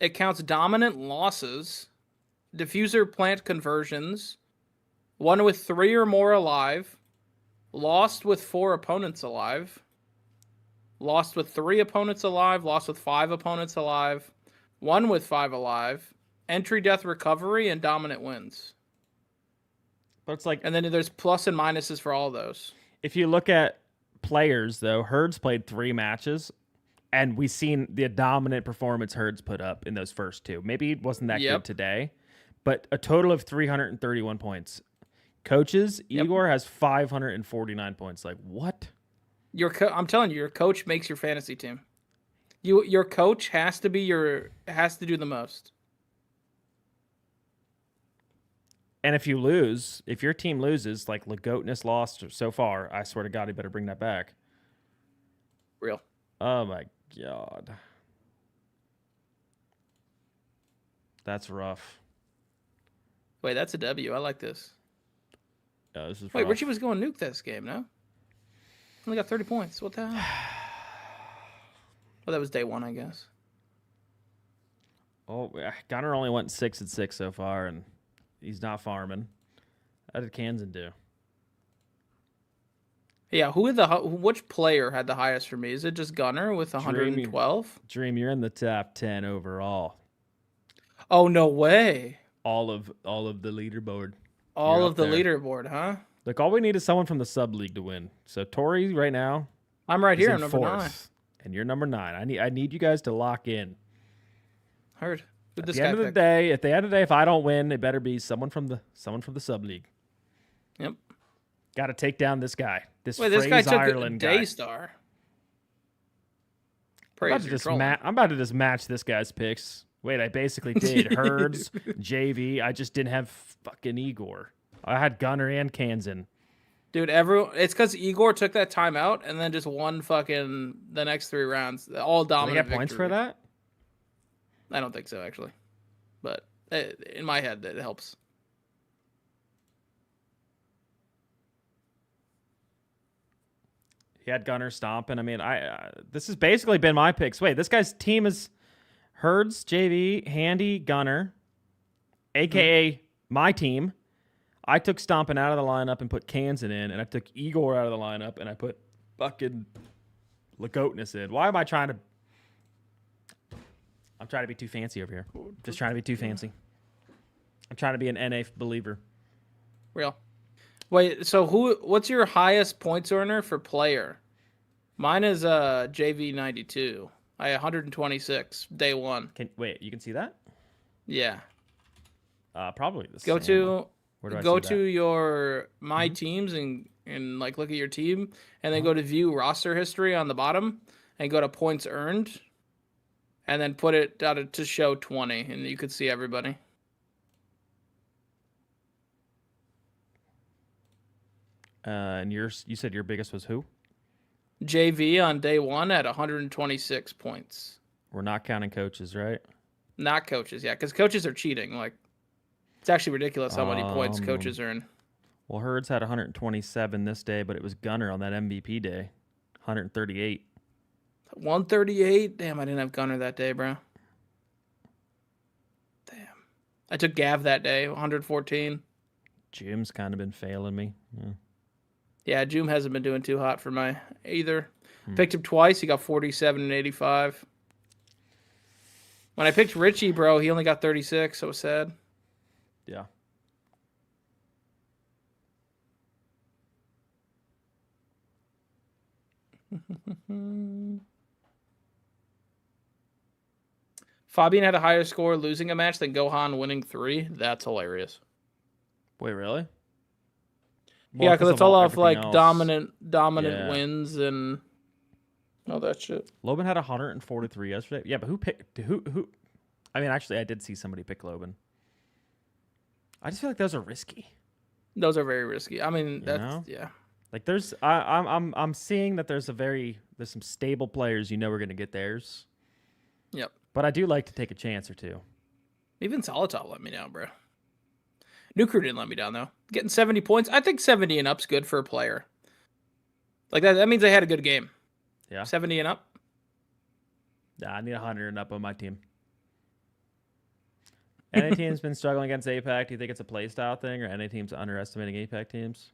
It counts dominant losses, diffuser plant conversions, won with 3 or more alive, lost with 4 opponents alive, lost with 3 opponents alive, lost with 5 opponents alive, won with 5 alive, entry, death, recovery, and dominant wins. But it's like, and then there's plus and minuses for all of those. If you look at players, though, Herds played 3 matches, and we've seen the dominant performance Herds put up in those first 2. Maybe it wasn't that good today, but a total of 331 points. Coaches, Igor has 549 points. Like, what? I'm telling you, your coach makes your fantasy team. Your coach has to do the most. And if you lose, if your team loses, like Lagotinus lost so far, I swear to God, he better bring that back. Real. Oh my God. That's rough. Wait, that's a W. I like this. Yeah, this is Wait, rough. Richie was going nuke this game, no? Only got 30 points. What the hell? Well, that was day 1, I guess. Oh, Gunner only went 6-6 so far, and he's not farming. How did Kansan do? Yeah, which player had the highest for me? Is it just Gunner with 112? Dream, you're in the top 10 overall. Oh, no way. All of the leaderboard. All of the leaderboard, huh? Look, all we need is someone from the sub league to win. So Tori, right now, I'm right here. in I'm number 9. and you're number 9. I need you guys to lock in. Heard. At the end of the day, if I don't win, it better be someone from the sub league. Yep. Got to take down this guy. This guy took Ireland guy. Daystar. I'm about to just match this guy's picks. Wait, I basically did Herds, JV. I just didn't have fucking Igor. I had Gunner and Kansan. Dude, it's because Igor took that timeout and then just won fucking the next 3 rounds. All dominant. Do they get points for that? I don't think so, actually. But in my head, it helps. He had Gunner stomping. I mean, this has basically been my picks. Wait, this guy's team is Herds, JV, Handy, Gunner, a.k.a. my team. I took Stomping out of the lineup and put Kansan in, and I took Igor out of the lineup, and I put fucking Lagotness in. Why am I trying to... I'm trying to be too fancy over here. Just trying to be too fancy. I'm trying to be an NA believer. Real. Wait, so what's your highest points earner for player? Mine is JV92. I had 126 day one. Wait, you can see that? Yeah. Probably the Go same. to Where do I go see to that? your my teams and like look at your team and then go to view roster history on the bottom and go to points earned and then put it down to show 20 and you could see everybody. And you said your biggest was who? JV on day one at 126 points. We're not counting coaches, right? Not coaches, yeah, because coaches are cheating. Like, it's actually ridiculous how many points coaches earn. Well, Herds had 127 this day, but it was Gunner on that MVP day, 138. 138? Damn, I didn't have Gunner that day, bro. Damn. I took Gav that day, 114. Jim's kind of been failing me. Yeah, Joom hasn't been doing too hot for my either. Picked him twice. He got 47 and 85. When I picked Richie, bro, he only got 36. So sad. Yeah. Fabian had a higher score losing a match than Gohan winning 3. That's hilarious. Wait, really? Well, yeah, because it's all off like else. dominant Yeah. wins and all that shit. Loban had 143 yesterday. Yeah, but who picked who? I mean, actually, I did see somebody pick Loban. I just feel like those are risky. Those are very risky. I mean, know? yeah. Like there's, I'm seeing that there's some stable players you know are going to get theirs. Yep. But I do like to take a chance or two. Even Solitov let me down, bro. Nuker didn't let me down though. Getting 70 points. I think 70 and up's good for a player. Like that means they had a good game. Yeah. 70 and up. Yeah, I need 100 and up on my team. Any team's been struggling against APAC? Do you think it's a play style thing, or any teams underestimating APAC teams?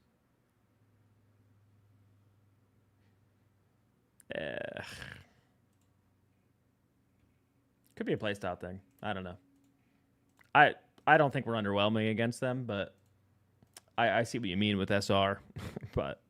Could be a play style thing. I don't know. I don't think we're underwhelming against them, but I see what you mean with SR. But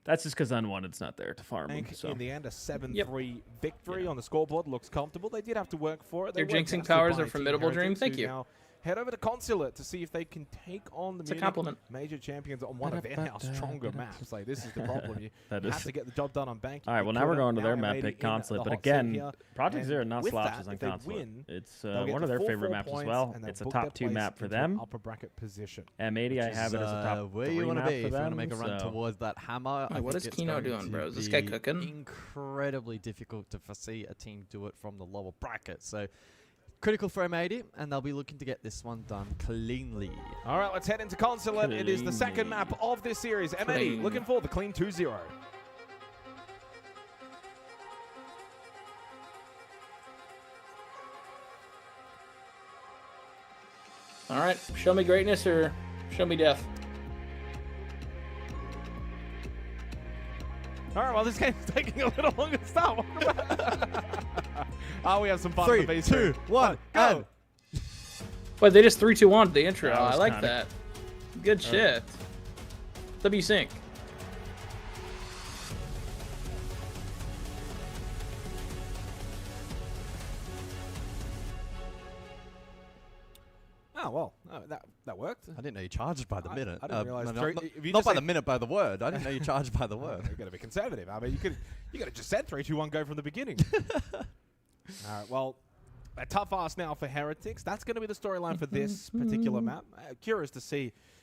that's just because Unwanted's not there to farm them. So. In the end, a 7-3 victory on the scoreboard looks comfortable. They did have to work for it. Your jinxing powers are formidable, Dream. Thank you. Now head over to Consulate to see if they can take on the compliment. major champions on one of their stronger maps. Like, this is the problem. You have to get the job done on Bank. All right, well, now we're going to their map pick Consulate. But again, Project Zero not Slopes on Consulate. It's one of their favorite maps as well. It's a top 2 map for them. Upper bracket position. M80, I have it as a top 3 where you want to be for if you them. want to make a run towards that hammer. What is Kino doing, bro? Is this guy cooking? Incredibly difficult to foresee a team do it from the lower bracket. So critical for M80, and they'll be looking to get this one done cleanly. All right, let's head into Consulate. It is the second map of this series. M80 looking for the clean 2-0. All right, show me greatness or show me death. All right, well, this game's taking a little longer to start. Oh, we have some fun. 3, on the base 2, 1, go. Wait, they just 3-2-1 the intro. That I was like kinda- that. Good shit. W sync. Oh, well, that worked. I didn't know you charged by the minute. I didn't realize. Not by the minute, by the word. I didn't know you charged by the word. You've got to be conservative. I mean, you could have just said 3-2-1 go from the beginning. All right, well, a tough ask now for Heretics. That's going to be the storyline for this particular map. Curious to see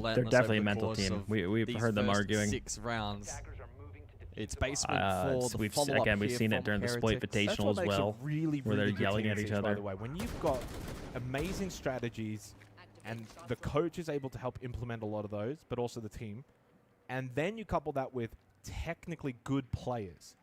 they're definitely a mental team. We've heard them arguing. 6 rounds. It's basement for the follow-up again, we've here seen it from during the Split Heretics. Invitational as well, really, where they're really good yelling team at each series, by other. the way. When you've got amazing strategies and the coach is able to help implement a lot of those, but also the team, and then you couple that with technically good players.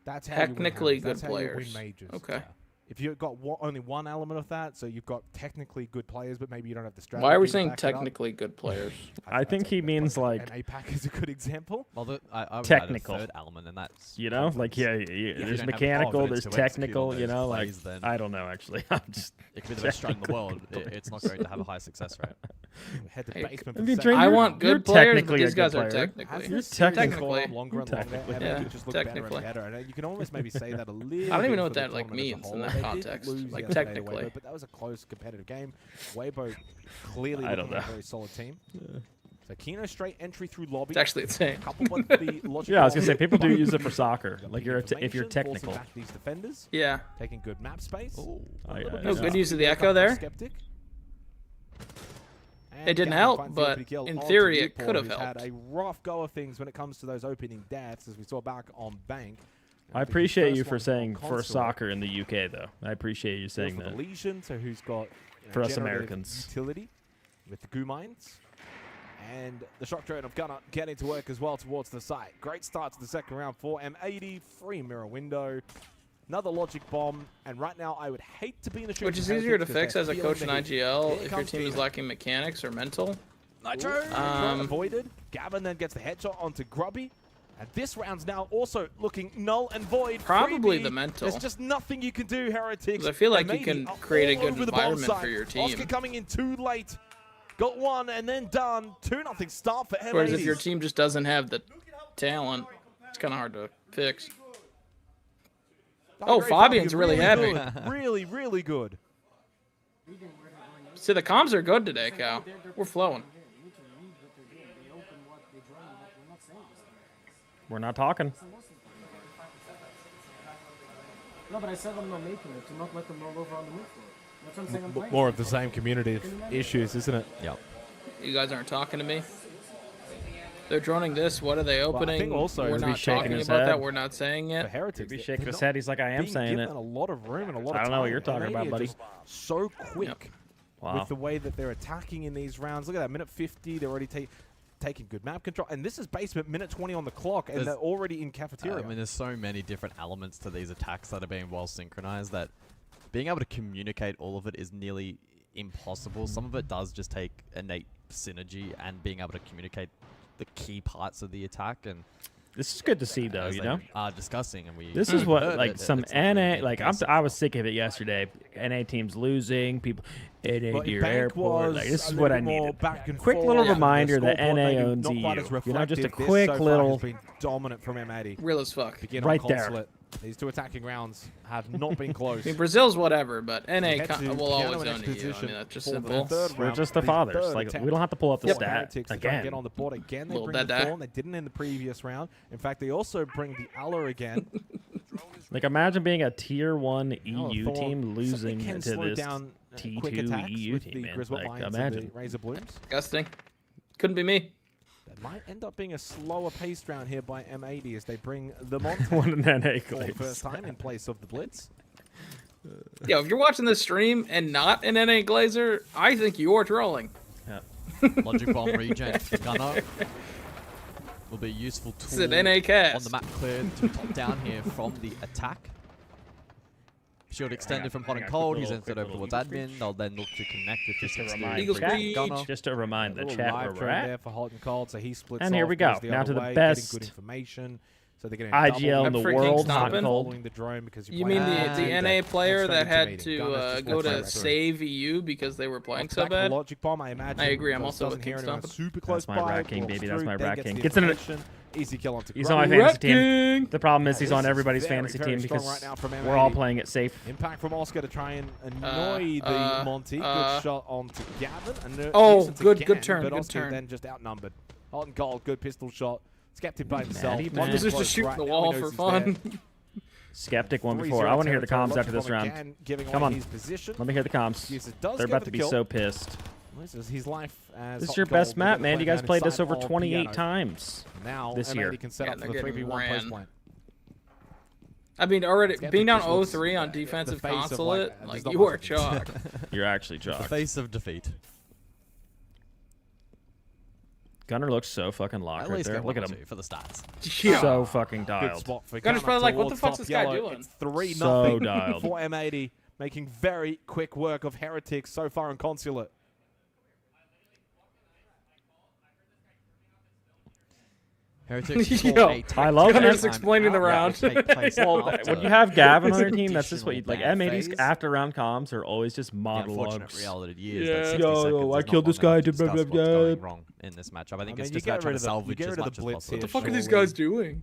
That's how technically you win good That's players. How you win majors. Okay. Yeah. If you've got only one element of that, so you've got technically good players, but maybe you don't have the strategy. Why are we to saying back it up. technically good players? I think he means like And APAC is a good example. Well, I would technical add a third element, and that's you know, like confidence. yeah, you there's don't have mechanical, confidence there's to execute technical. on You those know, like plays, then I don't know actually. I'm just it could be the best strat in the world. It's not going to have a high success rate. Head to Hey, basement I for mean, second. Drain, I you're- want you're good players, but technically a these good guys are player. technically. You're Technically. technically. Longer and longer, Technically. and Yeah, they just look better and technically. better. And you can almost maybe say that a little I don't even bit know for what the that like tournament as a means in whole. that in context, like technically. Weibo, but that was a close competitive game. Weibo clearly I don't looking like know. a very solid team. So Kino straight entry through lobby. It's actually insane. Yeah, I was gonna say people do use it for soccer. Like if you're technical. Back these defenders. Yeah. Taking good map space. Good use of the echo there. Skeptic. It didn't help, but in theory it could have helped. Had a rough go of things when it comes to those opening deaths, as we saw back on Bank. I appreciate you for saying for soccer in the UK, though. I appreciate you saying for that. The Legion, so who's got for us generative Americans utility with the goo mines. And the shock drone of Gunner getting to work as well towards the site. Great start to the second round for M80. Free mirror window. Another logic bomb. And right now, I would hate to be in the Which is easier to fix as a coach in IGL if your team is lacking mechanics or mental. Nitro avoided. Gavin then gets the headshot onto Grubby. And this round's now also looking null and void. Probably Freebie. the mental. There's just nothing you can do, Heretics. I feel like you M80 can are create a all good over the bomb environment site. for your team. Oscar coming in too late. Got one and then done. 2-0 start for M80. Whereas if your team just doesn't have the talent, it's kind of hard to fix. Oh, Fabian's really happy. Really, really good. See, the comms are good today, Cal. We're flowing. We're not talking. No, but I said I'm not making it to not let them roll over on the move floor. That's what I'm saying. I'm playing. More of the same community issues, isn't it? Yep. You guys aren't talking to me. They're droning this. What are they opening? I think also we're not talking about that. We're not saying it. For Heretics, He's shaking his head. He's like, I am saying it. A lot of room and a lot I of don't time. know what you're talking about, buddy. So quick Wow. with the way that they're attacking in these rounds. Look at that, minute 50. They're already taking good map control. And this is basement, minute 20 on the clock, and they're already in cafeteria. I mean, there's so many different elements to these attacks that are being well synchronized that being able to communicate all of it is nearly impossible. Some of it does just take innate synergy and being able to communicate the key parts of the attack. And this is good to see, though. You know, discussing, and we. This is what like some NA. Really like I was sick of it yesterday. NA teams losing. People. NA Deer Bank Airport. Like, this is a what I little more needed. back and Quick forth. little Yeah. reminder The that scoreboard NA maybe owns not EU. quite as You know, just a reflective. This quick so far little. has been dominant from M80. Real as fuck. Begin Right on there. Consulate. These two attacking rounds have not been close. I mean, Brazil's whatever, but NA Head to will always Piano in own you. I position mean, that's just for the simple. third We're round. just the fathers. Like we don't have to pull up the stat Heretics to try and again. get on the board again. They Little bring the dada. Thorn. They didn't in the previous round. In fact, they also bring the Aller again. Like imagine being a tier 1 Oh, EU Thorn team losing can to slow this down, quick T2 attacks EU with team. the Man. Griswold Like Lions and imagine. the Razor Blooms. Disgusting. Couldn't be me. That might end up being a slower paced round here by M80 as they bring them on What an NA for the glaze. first time in place of the Blitz. Yeah, if you're watching this stream and not an NA Glazer, I think you're trolling. Yeah. Logic Bomb regen Gunner will be a useful It's tool an NA cast. on the map cleared to be top down here from the attack. Shield extended from hot and cold. He's entered over towards admin. They'll then look to connect with Just to 360 remind Eagles the chat, Breach. Gunner. just to remind the Little chat live where we're trade at. there for Hot and Cold, so he splits And here off, we go. goes the Now other to the way, best getting good information. So they're getting IGL in the freaking world, stomping. hot and cold. following the drone because You mean the NA player that had to go to save save EU because they were playing so Back to bad? the Logic Bomb, I imagine. I agree, I'm But also doesn't with hear King anyone Stomping. super close That's my by, Rat King, walks baby. That's through, my then Rat gets King. the Gets in it. information. Easy kill onto He's on my Grubby. fantasy team. The problem is he's This on is everybody's very, fantasy very team strong because right now from we're all M80. playing it safe. Impact from Oscar to try and annoy the Monty. Good shot onto Gavin. And Oh, decent good again, turn, but good Oscar turn. then just outnumbered. Hot and Cold, good pistol shot. Skeptic by himself. Matty, One man. This is close just shooting right the now, wall he knows for he's there. fun. Skeptic won 3-0 before. I want to hear the territory. comms after this Logic round. Bomb again, giving Come away on. his position. Let me hear the comms. Jesus does They're get about the to be kill. so pissed. This is his life as This Hot is your and Cold. best They're map, gonna man. play You guys down played this inside over of 28 Piano. times Now this M80 year. can set Yeah, up for they're the getting 3v1 post ran. point. I mean, already Skeptic being down just looks 0-3 on the defensive face of, consulate, there's like not you much are of it. chalk. You're actually The chalk. face of defeat. Gunner looks so fucking locked At right least there. get Look one at or him. two for the stats. Yeah. So fucking Good dialed. spot for Gunner's Gunner probably like, what the towards fuck's top this guy yellow. doing? It's 3-0 So dialed. for M80, making very quick work of Heretics so far in Consulate. Heretics Yo, score a I love Gunner's it. explaining the round. Well, when you have Gavin on your team, that's just what you like. M80's after round comms are always just monologues. Unfortunate reality is Yeah. that 60 Yo, seconds I is killed not this long enough guy, to discuss blah, what's blah, going blah. wrong in this matchup. I think I it's mean, just you about get trying rid to of the- you salvage get as rid of much the as blitz possible. What the here, fuck are these surely. guys doing?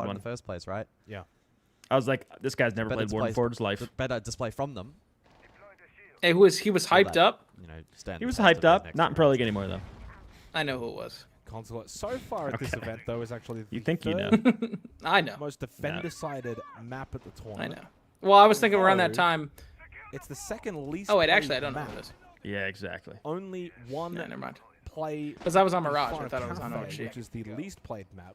qualified in one. the first place, right? Yeah. I was like, this guy's never played War before in his life. Better display from them. He was hyped up. You know, He was hyped up. Not in Pro League anymore, though. I know who it was. Consulate so far at this event, though, is actually the You think you know. I know. most defender-sided map at the tournament. I know. Well, I was thinking around that time. It's the second least. Oh wait, actually, I played don't know map. who it is. Yeah, exactly. Only one never mind. play. Because I was on in Mirage. front I of thought it was on Cafe, OG. which is the least played map.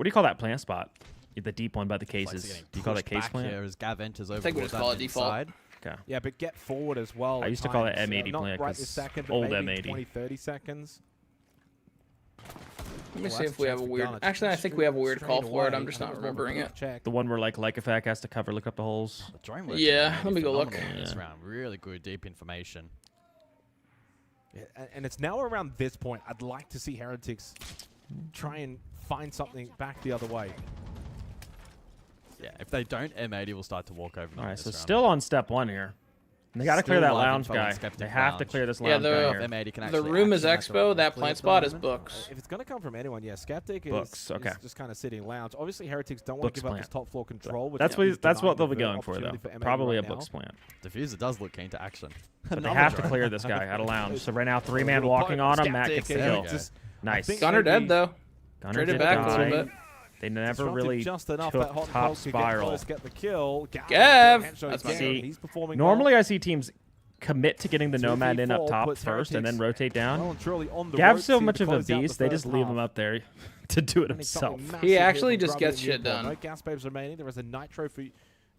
What do you call that plant spot? The deep one by the cases. Do you call that case plant? Here as Gav enters over. I think we just call it default. Okay. Yeah, but get forward as well. I used to call it M80 not plant right because this second, but old maybe M80. 20, 30 seconds. Let me see if we have a weird. Actually, I think we have a weird call for it. I'm just not remembering it. The one where like Lycovac has to cover, look up the holes. The drone work Yeah, let me go look. This round, really good deep information. Yeah, and it's now around this point. I'd like to see Heretics try and find something back the other way. Yeah, if they don't, M80 will start to walk over. All right, so still on step 1 here. And they got to clear that lounge guy. They have to clear this lounge guy here. The room is Expo. That plant spot is Books. If it's going to come from anyone, yeah, Skeptic Books, is just kind of sitting lounge. Obviously, Heretics don't want to give up this top floor control. That's what they'll be going for, though. Probably a Books plant. Diffuser does look keen to action. But they have to clear this guy out of lounge. So right now, 3-man walking on him. Matt gets the kill. Nice. Gunner dead, though. Gunner traded did back a die. little bit. They never really took that top spiral. Get the kill. Gav! That's See, normally I see teams commit to getting the Nomad in up top first and then rotate down. Gav's so much of a beast, they just leave him up there to do it himself. He actually just gets shit done. No gas babes remaining. There is a nitro for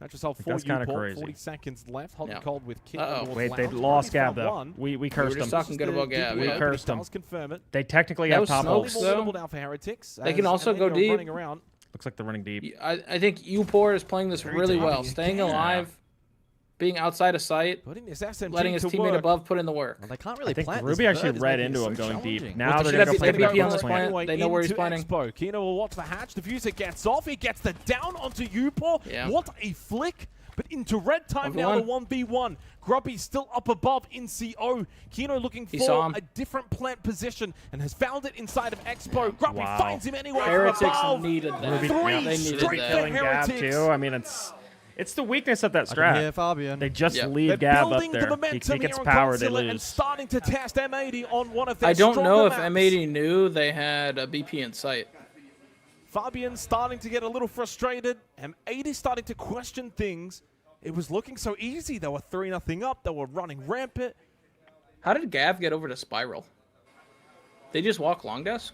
Nitrocell for That's kind of Uport. crazy. 40 seconds left. Hot and cold with Kit. Wait, they lost Gav though. We cursed them. We were just talking good about Gav. We cursed them. Confirm it. They technically have top holes. They can also go deep. Looks like they're running deep. I think Upor is playing this really well, staying alive, being outside of sight, letting his teammate above put in the work. Well, they can't really I think plant Ruby actually read into him going deep. Now they're going going to play play BP on this plant. plant. They know where he's planning. Kino will watch the hatch. Diffuser gets off. He gets the down onto Upor. Yeah. What a flick. But into red time now, the 1v1. Grubby still up above in CO. Kino looking for a different plant position and has found it inside of Expo. Grubby finds him anyway. Heretics needed that. Three straight for Heretics. Too. I mean, it's the weakness of that strat. They just leave They're Gav up building the there. momentum He gets here on power, they Consulate lose. and starting to test M80 on one of their I don't know if stronger M80 knew they had a BP in sight. Fabian starting to get a little frustrated. M80 starting to question things. It was looking so easy. They were 3-0 up. They were running rampant. How did Gav get over to Spiral? They just walk long desk?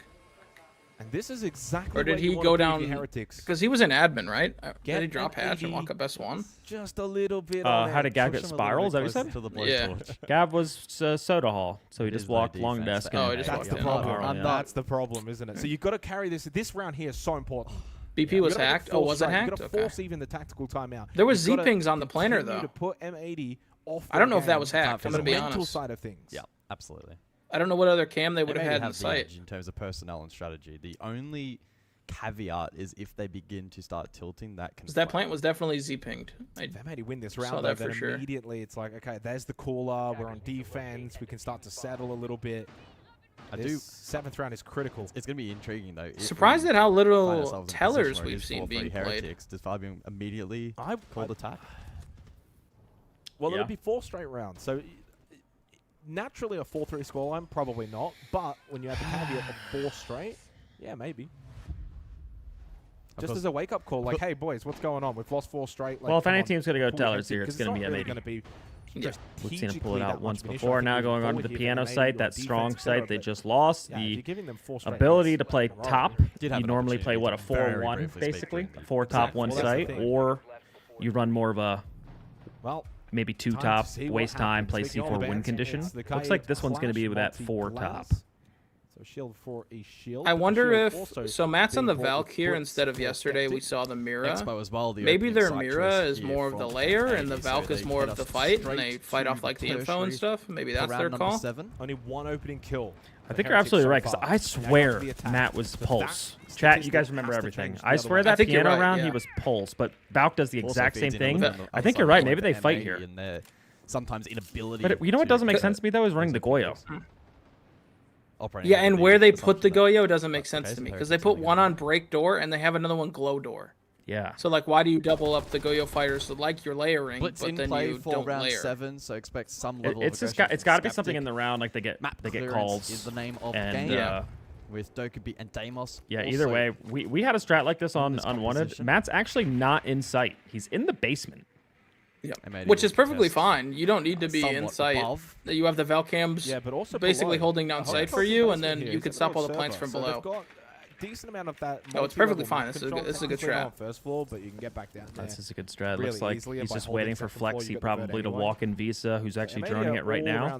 And this is exactly or did he go down? Because he was an admin, right? Did he drop hatch and walk up S1? Just a little bit. How did Gav get Spiral? Is that what you said? Yeah. Gav was Soda Hall, so he just walked long desk. Oh, that's the problem. And that's the problem, isn't it? So you've got to carry this. This round here is so important. BP was hacked. Oh, was it hacked? You've got to force even the tactical timeout. There was Z-pings on the planner though. To put M80 off. I don't know if that was hacked. I'm gonna be mental honest. side of things. Yeah, absolutely. I don't know what other cam they would have had in sight. In terms of personnel and strategy, the only caveat is if they begin to start tilting, that can. That plant was definitely Z-pinged. If M80 win this round, that then for sure. Immediately it's like, okay, there's the cooler. We're on defense. We can start to settle a little bit. Seventh round is critical. It's going to be intriguing though. Surprised at how little tellers we've seen being played. Does Fabian immediately call attack? Well, it'll be 4 straight rounds. So naturally a 4-3 scoreline, probably not. But when you have the caveat of 4 straight, yeah, maybe. Just as a wake-up call, like, hey, boys, what's going on? We've lost 4 straight. Like, well, if any team's going to go tellers here, it's going to be M80. We've seen him pull it out once before. Now going on to the piano site, that strong site they just lost. The ability to play top, you normally play, what, a 4-1, basically? A 4 top, 1 site, or you run more of a, maybe 2 top, waste time, play C4 win condition. Looks like this one's going to be with that 4 top. So shield for a shield. I wonder if so. Matt's on the Valk here instead of yesterday. We saw the Mira. Expo as well, maybe their Mira is more of the layer, and the Valk is more of the fight, and they fight off like the info and stuff. Maybe that's their call. Only 1 opening kill. I think you're absolutely right, because I swear Matt was Pulse. Chat, you guys remember everything. I swear that piano round he was Pulse, but Valk does the exact same thing. I think you're right. Maybe they fight here. Sometimes inability. But you know what doesn't make sense to me though is running the Goyo. Yeah, and where they put the Goyo doesn't make sense to me because they put one on break door and they have another one glow door. Yeah. So like, why do you double up the Goyo fighters? So like you're layering, but then you don't round layer. 7, so expect some level. It's of just it's got to be something in the round, like they get calls. Is the name of and, game. With Dokubi and Deimos. Yeah. Either way, we had a strat like this on Unwanted. Matt's actually not in sight. He's in the basement. Yeah, which is perfectly fine. You don't need to be in sight. You have the Valcams but also basically holding down sight for you, and then you can stop all the plants from below. Decent amount of that. Oh, it's perfectly fine. This is a good strat. First floor, but you can get back down there. This is a good strat. Looks like he's just waiting for Flexi probably to walk in Visa, who's actually droning it right now.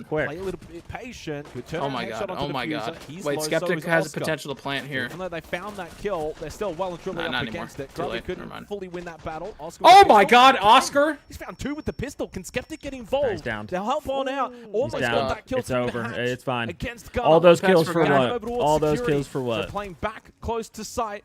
man. Quick. Play a little bit patient. Could turn Oh a my headshot god. onto Oh my Diffuser. god. He's Wait, low, Skeptic so is has the Oscar. potential to plant here. Even though they found that kill, they're still well and truly Nah, up not against anymore. it. Too Grubby late. couldn't Never mind. fully win that battle. Oscar Oh with the my pistol. god, Oscar! He's found 2 with the pistol. Can Skeptic get involved? He's down. They'll help on out. Almost He's down. got that kill It's through over. Hatch It's fine. Against Gunner. All those Pass kills for Gunner. what? Over towards All those security. kills for what? So playing back close to sight.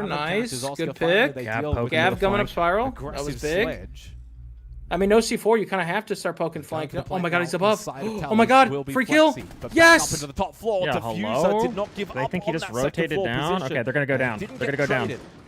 here. Nice. Good pick. Gav coming up spiral. That was big. Sledge. I mean, no C4, you kind of have to start poking flank. Oh my god, he's above. Oh my god, free kill. Yes! Into the top floor. Yeah, Diffuser hello? did not give They up think he on just that second rotated floor down? position. Okay, they're going to go down. Didn't They're get going to go down. traded.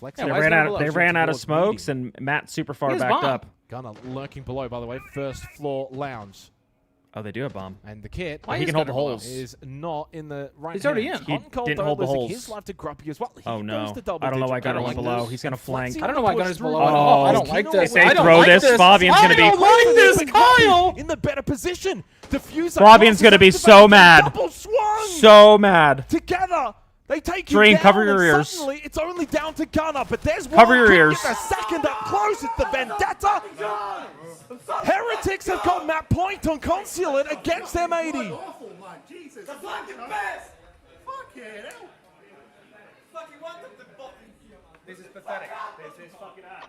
Flexing. They ran out of smokes, and Matt's super far backed up. Gunner lurking below, by the way. First floor lounge. Oh, they do have bomb. And the kid, he can hold the holes. Is not in the right. He's already in. He didn't hold the holes. His life to Grumpy as well. Oh no! I don't know why Gunner went below. He's gonna flank. I don't know why Gunner's below at all. I don't like this. If they throw this, Fabian's gonna be. I don't like this, Kyle. In the better position. Fabian's gonna be so mad. So mad. Together. They take Dream, you down, cover your and ears. Suddenly, it's only down to Gunner, but there's Cover one. your ears. Get the second up close. It's the Vendetta. Heretics have got Matt Point on Consulate against M80. Jesus. The fucking best. Fucking hell. Fucking want them to fucking. This is pathetic. This is fucking ass.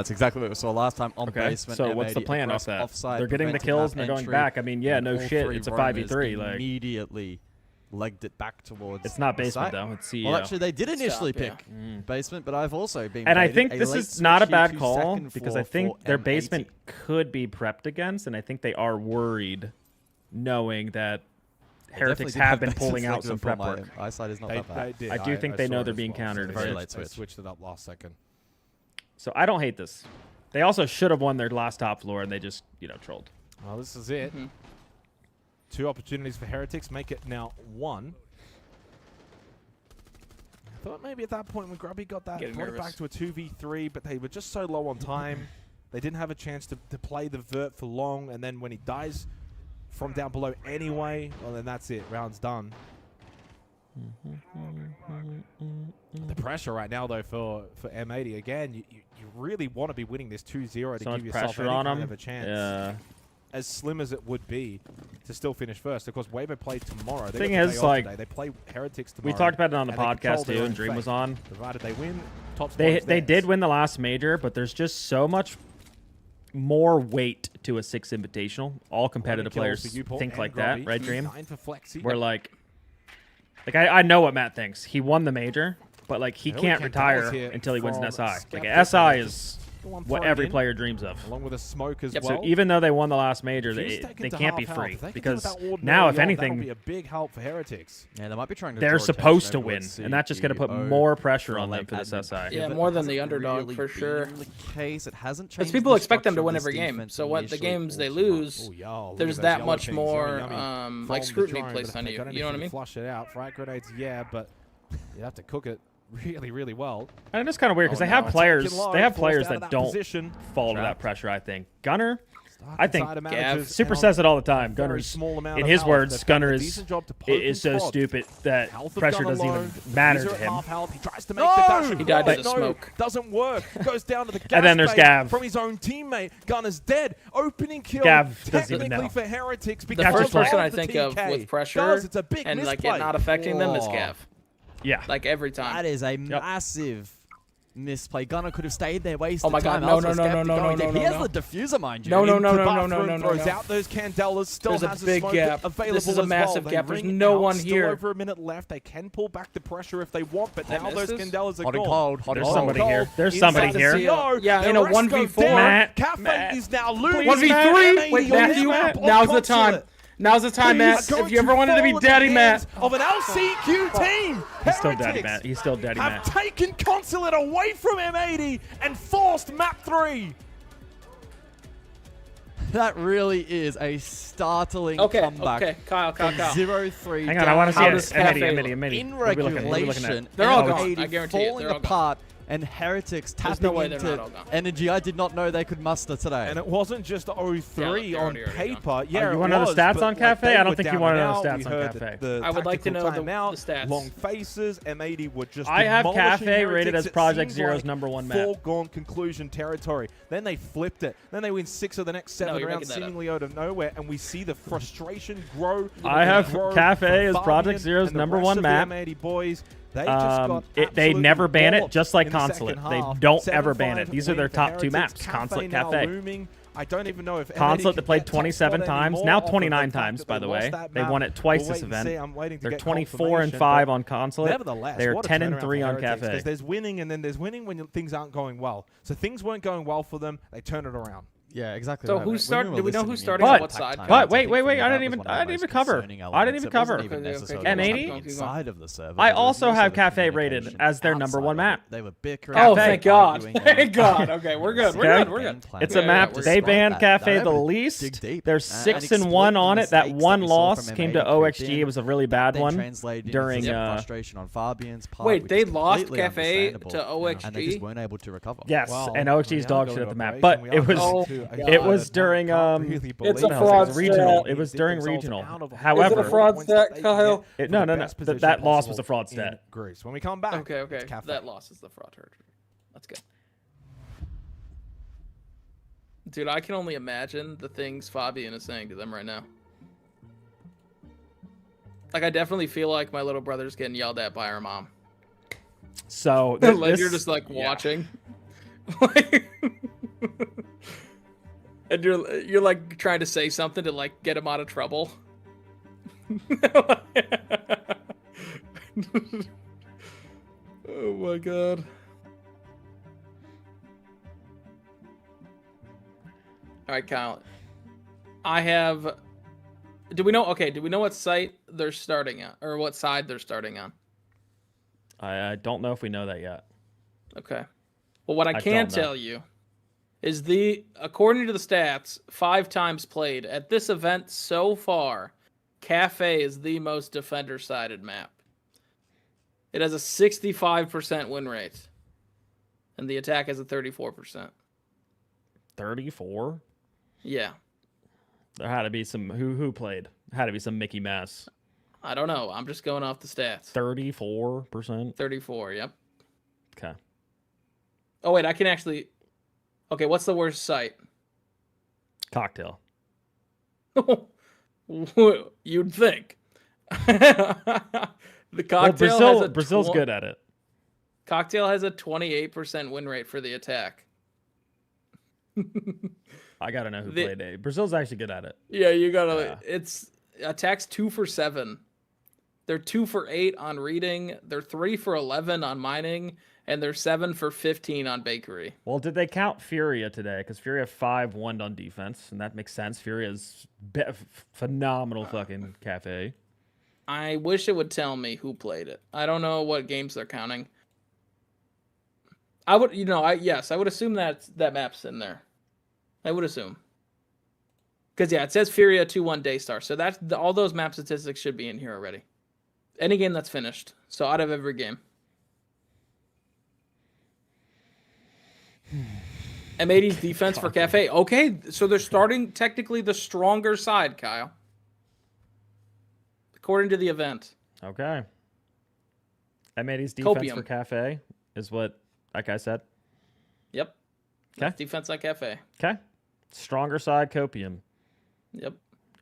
That's exactly what we saw last time on basement. So what's the plan off that? They're getting the kills and they're going back. I mean, yeah, no shit. It's a 5v3. Like immediately legged it back towards. It's not basement though. It's CEO. Well, actually, they did initially pick basement, but I've also been. And I think this is not a bad call because I think their basement could be prepped against, and I think they are worried, knowing that Heretics have been pulling out some prep work. Eyesight is not that bad. I do think they know they're being countered. Very late switch. Switched it up last second. So I don't hate this. They also should have won their last top floor, and they just, trolled. Well, this is it. 2 opportunities for Heretics. Make it now 1. I thought maybe at that point when Grubby got that, brought it back to a 2v3, but they were just so low on time. They didn't have a chance to play the vert for long, and then when he dies from down below anyway, well, then that's it. Round's done. The pressure right now, though, for M80, again, you really want to be winning this 2-0 to give yourself any kind of a chance. Yeah. As slim as it would be to still finish first. Of course, Wavo played tomorrow. The thing is, like, they play Heretics tomorrow. We talked about it on the podcast too, and Dream was on. Provided they win, top they did win the last major, but there's just so much more weight to a 6 invitational. All competitive players think like that, right, Dream? 9 for Flexi. We're like I know what Matt thinks. He won the major, but like he can't retire until he wins an SI. Like SI is what every player dreams of. Along with a smoke as well. well. So even though they won the last major, they can't be free because now, if anything, that'll be a big help for Heretics. Yeah, they might be trying to. They're supposed to win, and that's just going to put more pressure on them for this SI. Yeah, more than the underdog really for sure. The case, it hasn't changed. Because people the expect them to structure win of every this game. defense So what the initially. games they lose, there's that much more like scrutiny placed placed on you. You know what I mean? Flush it out. Frag grenades, yeah, but you have to cook it really, really well. And it's kind of weird because they have players. They have players that don't fall to that pressure. I think Gunner. I think Super says it all the time. Gunner's, in his words, Gunner is so stupid that pressure doesn't even matter to him. He tries to make the dash. He died to the smoke. Doesn't work. Goes down to the gas And then there's Gav. from his own teammate. Gunner's dead. Opening kill. Gav doesn't even technically know. for Heretics. The first person I think of with pressure it's a big and like misplay. it not affecting them is Gav. Yeah. Like every time. That is a massive misplay. Gunner could have stayed there, wasted Oh my time. God, no. He has the diffuser, mind you. No. Throws out those Candelas. Still There's a has big smoke gap. available This is a as massive well. gap. They There's ring no out. one Still here. over a minute left. They can pull back the pressure if they want, but now those misses? Candelas are Hot and gone. cold. There's somebody here. There's somebody here. Yeah, in a 1v4. Matt, Cafe is now losing. 1v3. Wait, Matthew, now's the time. Now's the time, Matt. If you ever wanted to be daddy, Matt. Of an LCQ team. He's still daddy, Matt. He's still daddy, Have Matt. taken Consulate away from M80 and forced map 3. That really is a startling comeback. Okay, Kyle. 0-3. Hang on, I want to see How it. does Cafe In What are we looking at? regulation, They're all M80 gone. I guarantee you, falling they're all gone. apart, and Heretics There's no tapping way they're not into all gone. energy I did not know they could muster today. And it wasn't just 0-3 on paper. Yeah, you it want to know the was, stats but, on like, Cafe? they I don't were think you down want to and know the out. stats We on heard Cafe. the I would like to tactical know the timeout, stats. Long faces. M80 were just I have demolishing Cafe rated Heretics. as It Project seems Zero's like #1 map. foregone conclusion territory. Then they flipped it. Then they win 6 of the next 7 you're rounds, making that up. seemingly out of nowhere, and we see the frustration grow. I have grow Cafe from as Project Fabian Zero's and the =1 rest of the map. M80 boys. They just got They absolutely never ban it, walloped just like in the Consulate. second They half. don't ever ban 7-5 it. These are their win for top 2 Heretics. maps, Consulate, now Cafe. looming. I don't even know if Consulate, they M80 played can get top 27 spot times, anymore now off of the 29 fact times, that by they the way. lost that They map. won it twice We'll this wait and see. event. I'm waiting to They're get 24 and confirmation, 5 but on Consulate. Nevertheless, They're what a 10 and turnaround 3 for on Heretics, Cafe. because there's winning and then there's winning when things aren't going well. So things weren't going well for them. They turn it around. Yeah, exactly. So right. who When started? we Do were we know who listening started in on the what side? attack But times, wait, I think for me I that didn't was even one of the most cover. concerning I didn't elements. even It cover. wasn't even necessarily M80? what's happening inside of the server. I but it was also more so have the Cafe rated communication as their outside #1 of map. it. They were bickering. Oh, Cafe. thank God. arguing Thank on- God. Okay, we're good. We're Okay. good. We're good. It's Yeah, a map we're they good. banned Cafe That the dig least. deep, They're and 6 and 1 exploit on the it. That mistakes one that we saw loss from came to M80 OXG. in. It was a really bad Then one translated into during. some frustration on Fabian's part. Wait, which they is lost completely Cafe understandable, to OXG? and they just weren't able to recover. Yes, Well, and OXG's we dog are shit at the going map, to but break, and it we was are going to it a was God, during can't really It's believe a it. fraud regional. stat. It was during regional. Out of However, Is it a fraud stat, Kyle? No. That loss was a fraud stat. Greece. When we come back, Okay. it's Cafe. That loss is the fraud hurt. That's good. Dude, I can only imagine the things Fabian is saying to them right now. Like, I definitely feel like my little brother's getting yelled at by her mom. So Like, you're just like watching. And you're like trying to say something to like get him out of trouble. Oh my God. All right, Kyle. I have. Do we know? Okay, do we know what site they're starting at, or what side they're starting on? I don't know if we know that yet. Okay. Well, what I can tell you is according to the stats, 5 times played at this event so far, Cafe is the most defender-sided map. It has a 65% win rate, and the attack has a 34%. 34? Yeah. There had to be some who played. Had to be some Mickey Mouse. I don't know. I'm just going off the stats. 34%. 34. Yep. Okay. Oh wait, I can actually. Okay, what's the worst site? Cocktail. You'd think. The Cocktail has a Brazil's good at it. Cocktail has a 28% win rate for the attack. I gotta know who played A. Brazil's actually good at it. Yeah, you gotta. It's attacks 2 for 7. They're 2 for 8 on reading. They're 3 for 11 on mining, and they're 7 for 15 on bakery. Well, did they count Furia today? Because Furia 5-1 on defense, and that makes sense. Furia's phenomenal fucking cafe. I wish it would tell me who played it. I don't know what games they're counting. I would, I would assume that map's in there. I would assume. Because, yeah, it says Furia 2-1 Daystar. So all those map statistics should be in here already. Any game that's finished. So out of every game. M80's defense for Cafe. Okay, so they're starting technically the stronger side, Kyle. According to the event. Okay. M80's defense for Cafe is what that guy said? Yep. Okay. Defense like Cafe. Okay. Stronger side, Copium. Yep.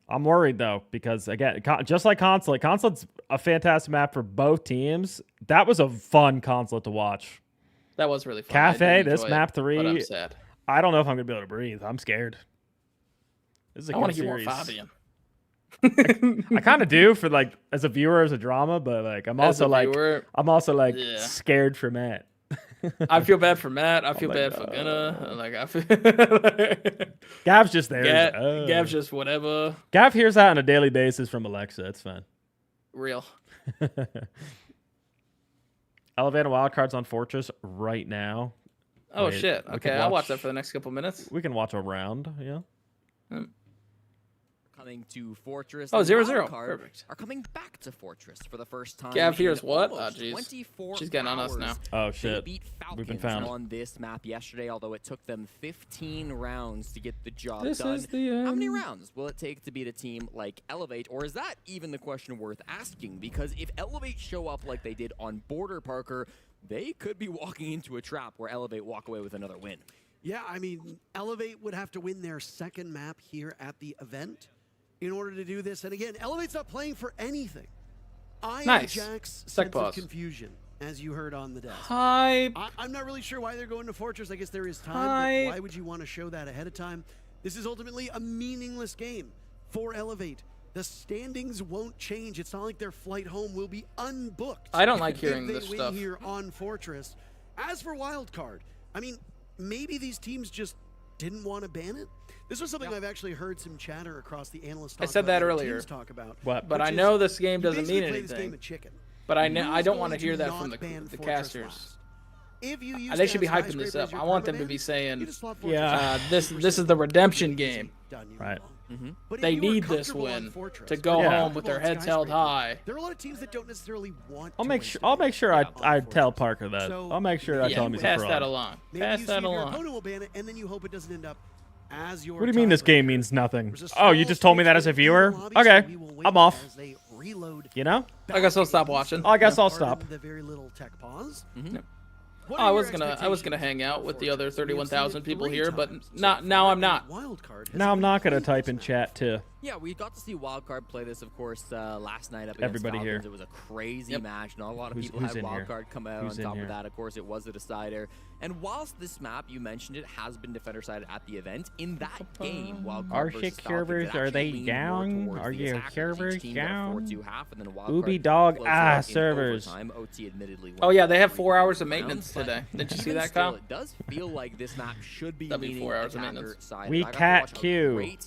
I'm worried, though, because, again, just like Consulate, Consulate's a fantastic map for both teams. That was a fun Consulate to watch. That was really fun. Cafe, this map 3, but I'm sad. I don't know if I'm going to be able to breathe. I'm scared. This is a I want to good hear more series. Fabian. I kind of do for, like, as a viewer, as a drama, but, like, I'm also yeah. scared for Matt. I feel bad for Matt. I feel bad for Gunna. Like I feel. Gav's just there. Gav's just whatever. Gav hears that on a daily basis from Alexa. It's fine. Real. Elevated wildcards on Fortress right now. Oh shit! Okay, I'll watch that for the next couple minutes. We can watch a round. Yeah. Coming to Fortress. Oh, 0-0. Perfect. Are coming back to Fortress for the first time. Gav here's what? Oh, jeez. She's getting on us now. Oh, shit. They beat Falcons We've been found on this map yesterday, although it took them 15 rounds to get the job This done. is the end. How many rounds will it take to beat a team like Elevate? Or is that even the question worth asking? Because if Elevate show up like they did on Border Parker, they could be walking into a trap where Elevate walk away with another win. Yeah, I mean, Elevate would have to win their second map here at the event in order to do this. And again, Elevate's not playing for anything. Nice. Jack's Sec sense of pause. confusion, as you heard on the desk. Hype. I'm not really sure why they're going to Fortress. I guess there is time, Hype. but why would you want to show that ahead of time? This is ultimately a meaningless game for Elevate. The standings won't change. It's not like their flight home will be unbooked. I don't like hearing this if they stuff. win here on Fortress. As for Wildcard, I mean, maybe these teams just didn't want to ban it. This was something I've actually heard some chatter across the analyst talk I said about, that and earlier. teams talk about. But which I is know this game you doesn't basically mean play this game anything. of chicken. But I know Who's I don't going want to hear that not from ban the Fortress casters. last? If you use They should be Skyscraper hyping this as up. your I want them to permaban, be saying, you just slot Fortress. this is the redemption game. Right. But if They you are need this comfortable on win Fortress, to go or home with their comfortable on heads held Skyscraper, high. There are a lot of teams that don't necessarily want. I'll make sure I tell Parker that. So, I'll make sure I tell him he's a pass fraud. that along. Maybe Pass you that see if your along. opponent will ban it, and then you hope it doesn't end up as your. What do you mean this game means nothing? There's a Oh, you small just told me that as a space in the viewer? lobby, so Okay, we will wait I'm off. as they reload You know? I guess I'll stop watching. I guess I'll Pardon stop. The very little tech pause. Oh, I was gonna hang out with the other 31,000 people here, but now I'm not. Now I'm not gonna type in chat too. Yeah, we got to see Wildcard play this, of course, last night up against Everybody Falcons. here. It was a crazy match. Not a lot of Who's- people who's had in here? Wildcard come out Who's on in top here? of that. Of course, it was a decider. And whilst this map, you mentioned it, has been defender-sided at the event, in that game, Wildcard Are versus you Falcons, curious? it Are actually they leaned down? more towards Are the you attackers. Each curious team got a down? 4-2 half, and then Wildcard Ooby dog, closed it out in servers. overtime. OT admittedly Oh went yeah, they have 3 4 hours of rounds, maintenance but today. Did you see even that, still, Kyle? It does feel like this map should be That'd be leaning 4 hours of maintenance. attacker-sided. We I got to cat watch a Q. great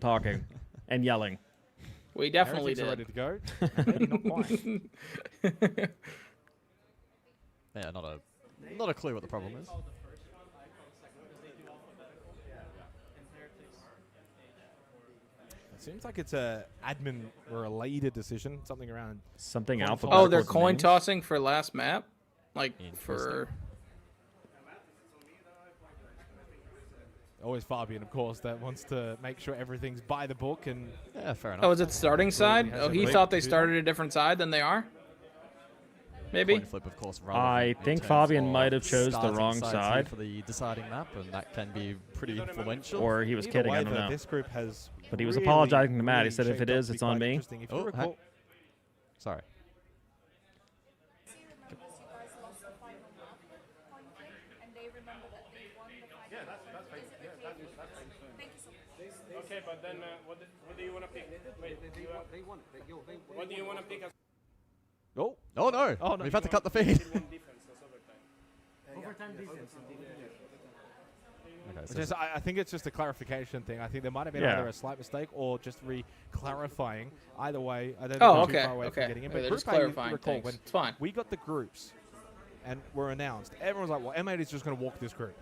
talking and yelling. We definitely Heretics did. are ready to go. Maybe not quite. Yeah, not a clue what the problem is. It seems like it's a admin-related decision, something around... Something alpha. Oh, they're coin tossing for last map? Like, for... always Fabian, of course, that wants to make sure everything's by the book. And yeah, fair enough. Oh, is it starting side? Oh, he thought they started a different side than they are? Maybe. Flip, of course, I think Fabian might have chose the wrong side for the deciding map, and that can be pretty influential. or he was kidding. I don't know. This group has But he was really, apologizing to Matt. He said, really if it shaped up is, to be it's on quite me. interesting. If you Oh, recall, sorry. Okay, but then what do you want to pick? Wait, what do you want to pick? Oh, oh no! Oh, no. We've had to cut the feed. Overtime defense. Okay, so Just, I think it's just a clarification thing. I think there might have been Yeah. either a slight mistake or just re-clarifying. Either way, I don't think Oh, we're okay, too far away from okay. getting in. Okay, But they're Group just A, you clarifying recall things. when It's fine. we got the groups and were announced, everyone was like, well, M8 is just going to walk this group.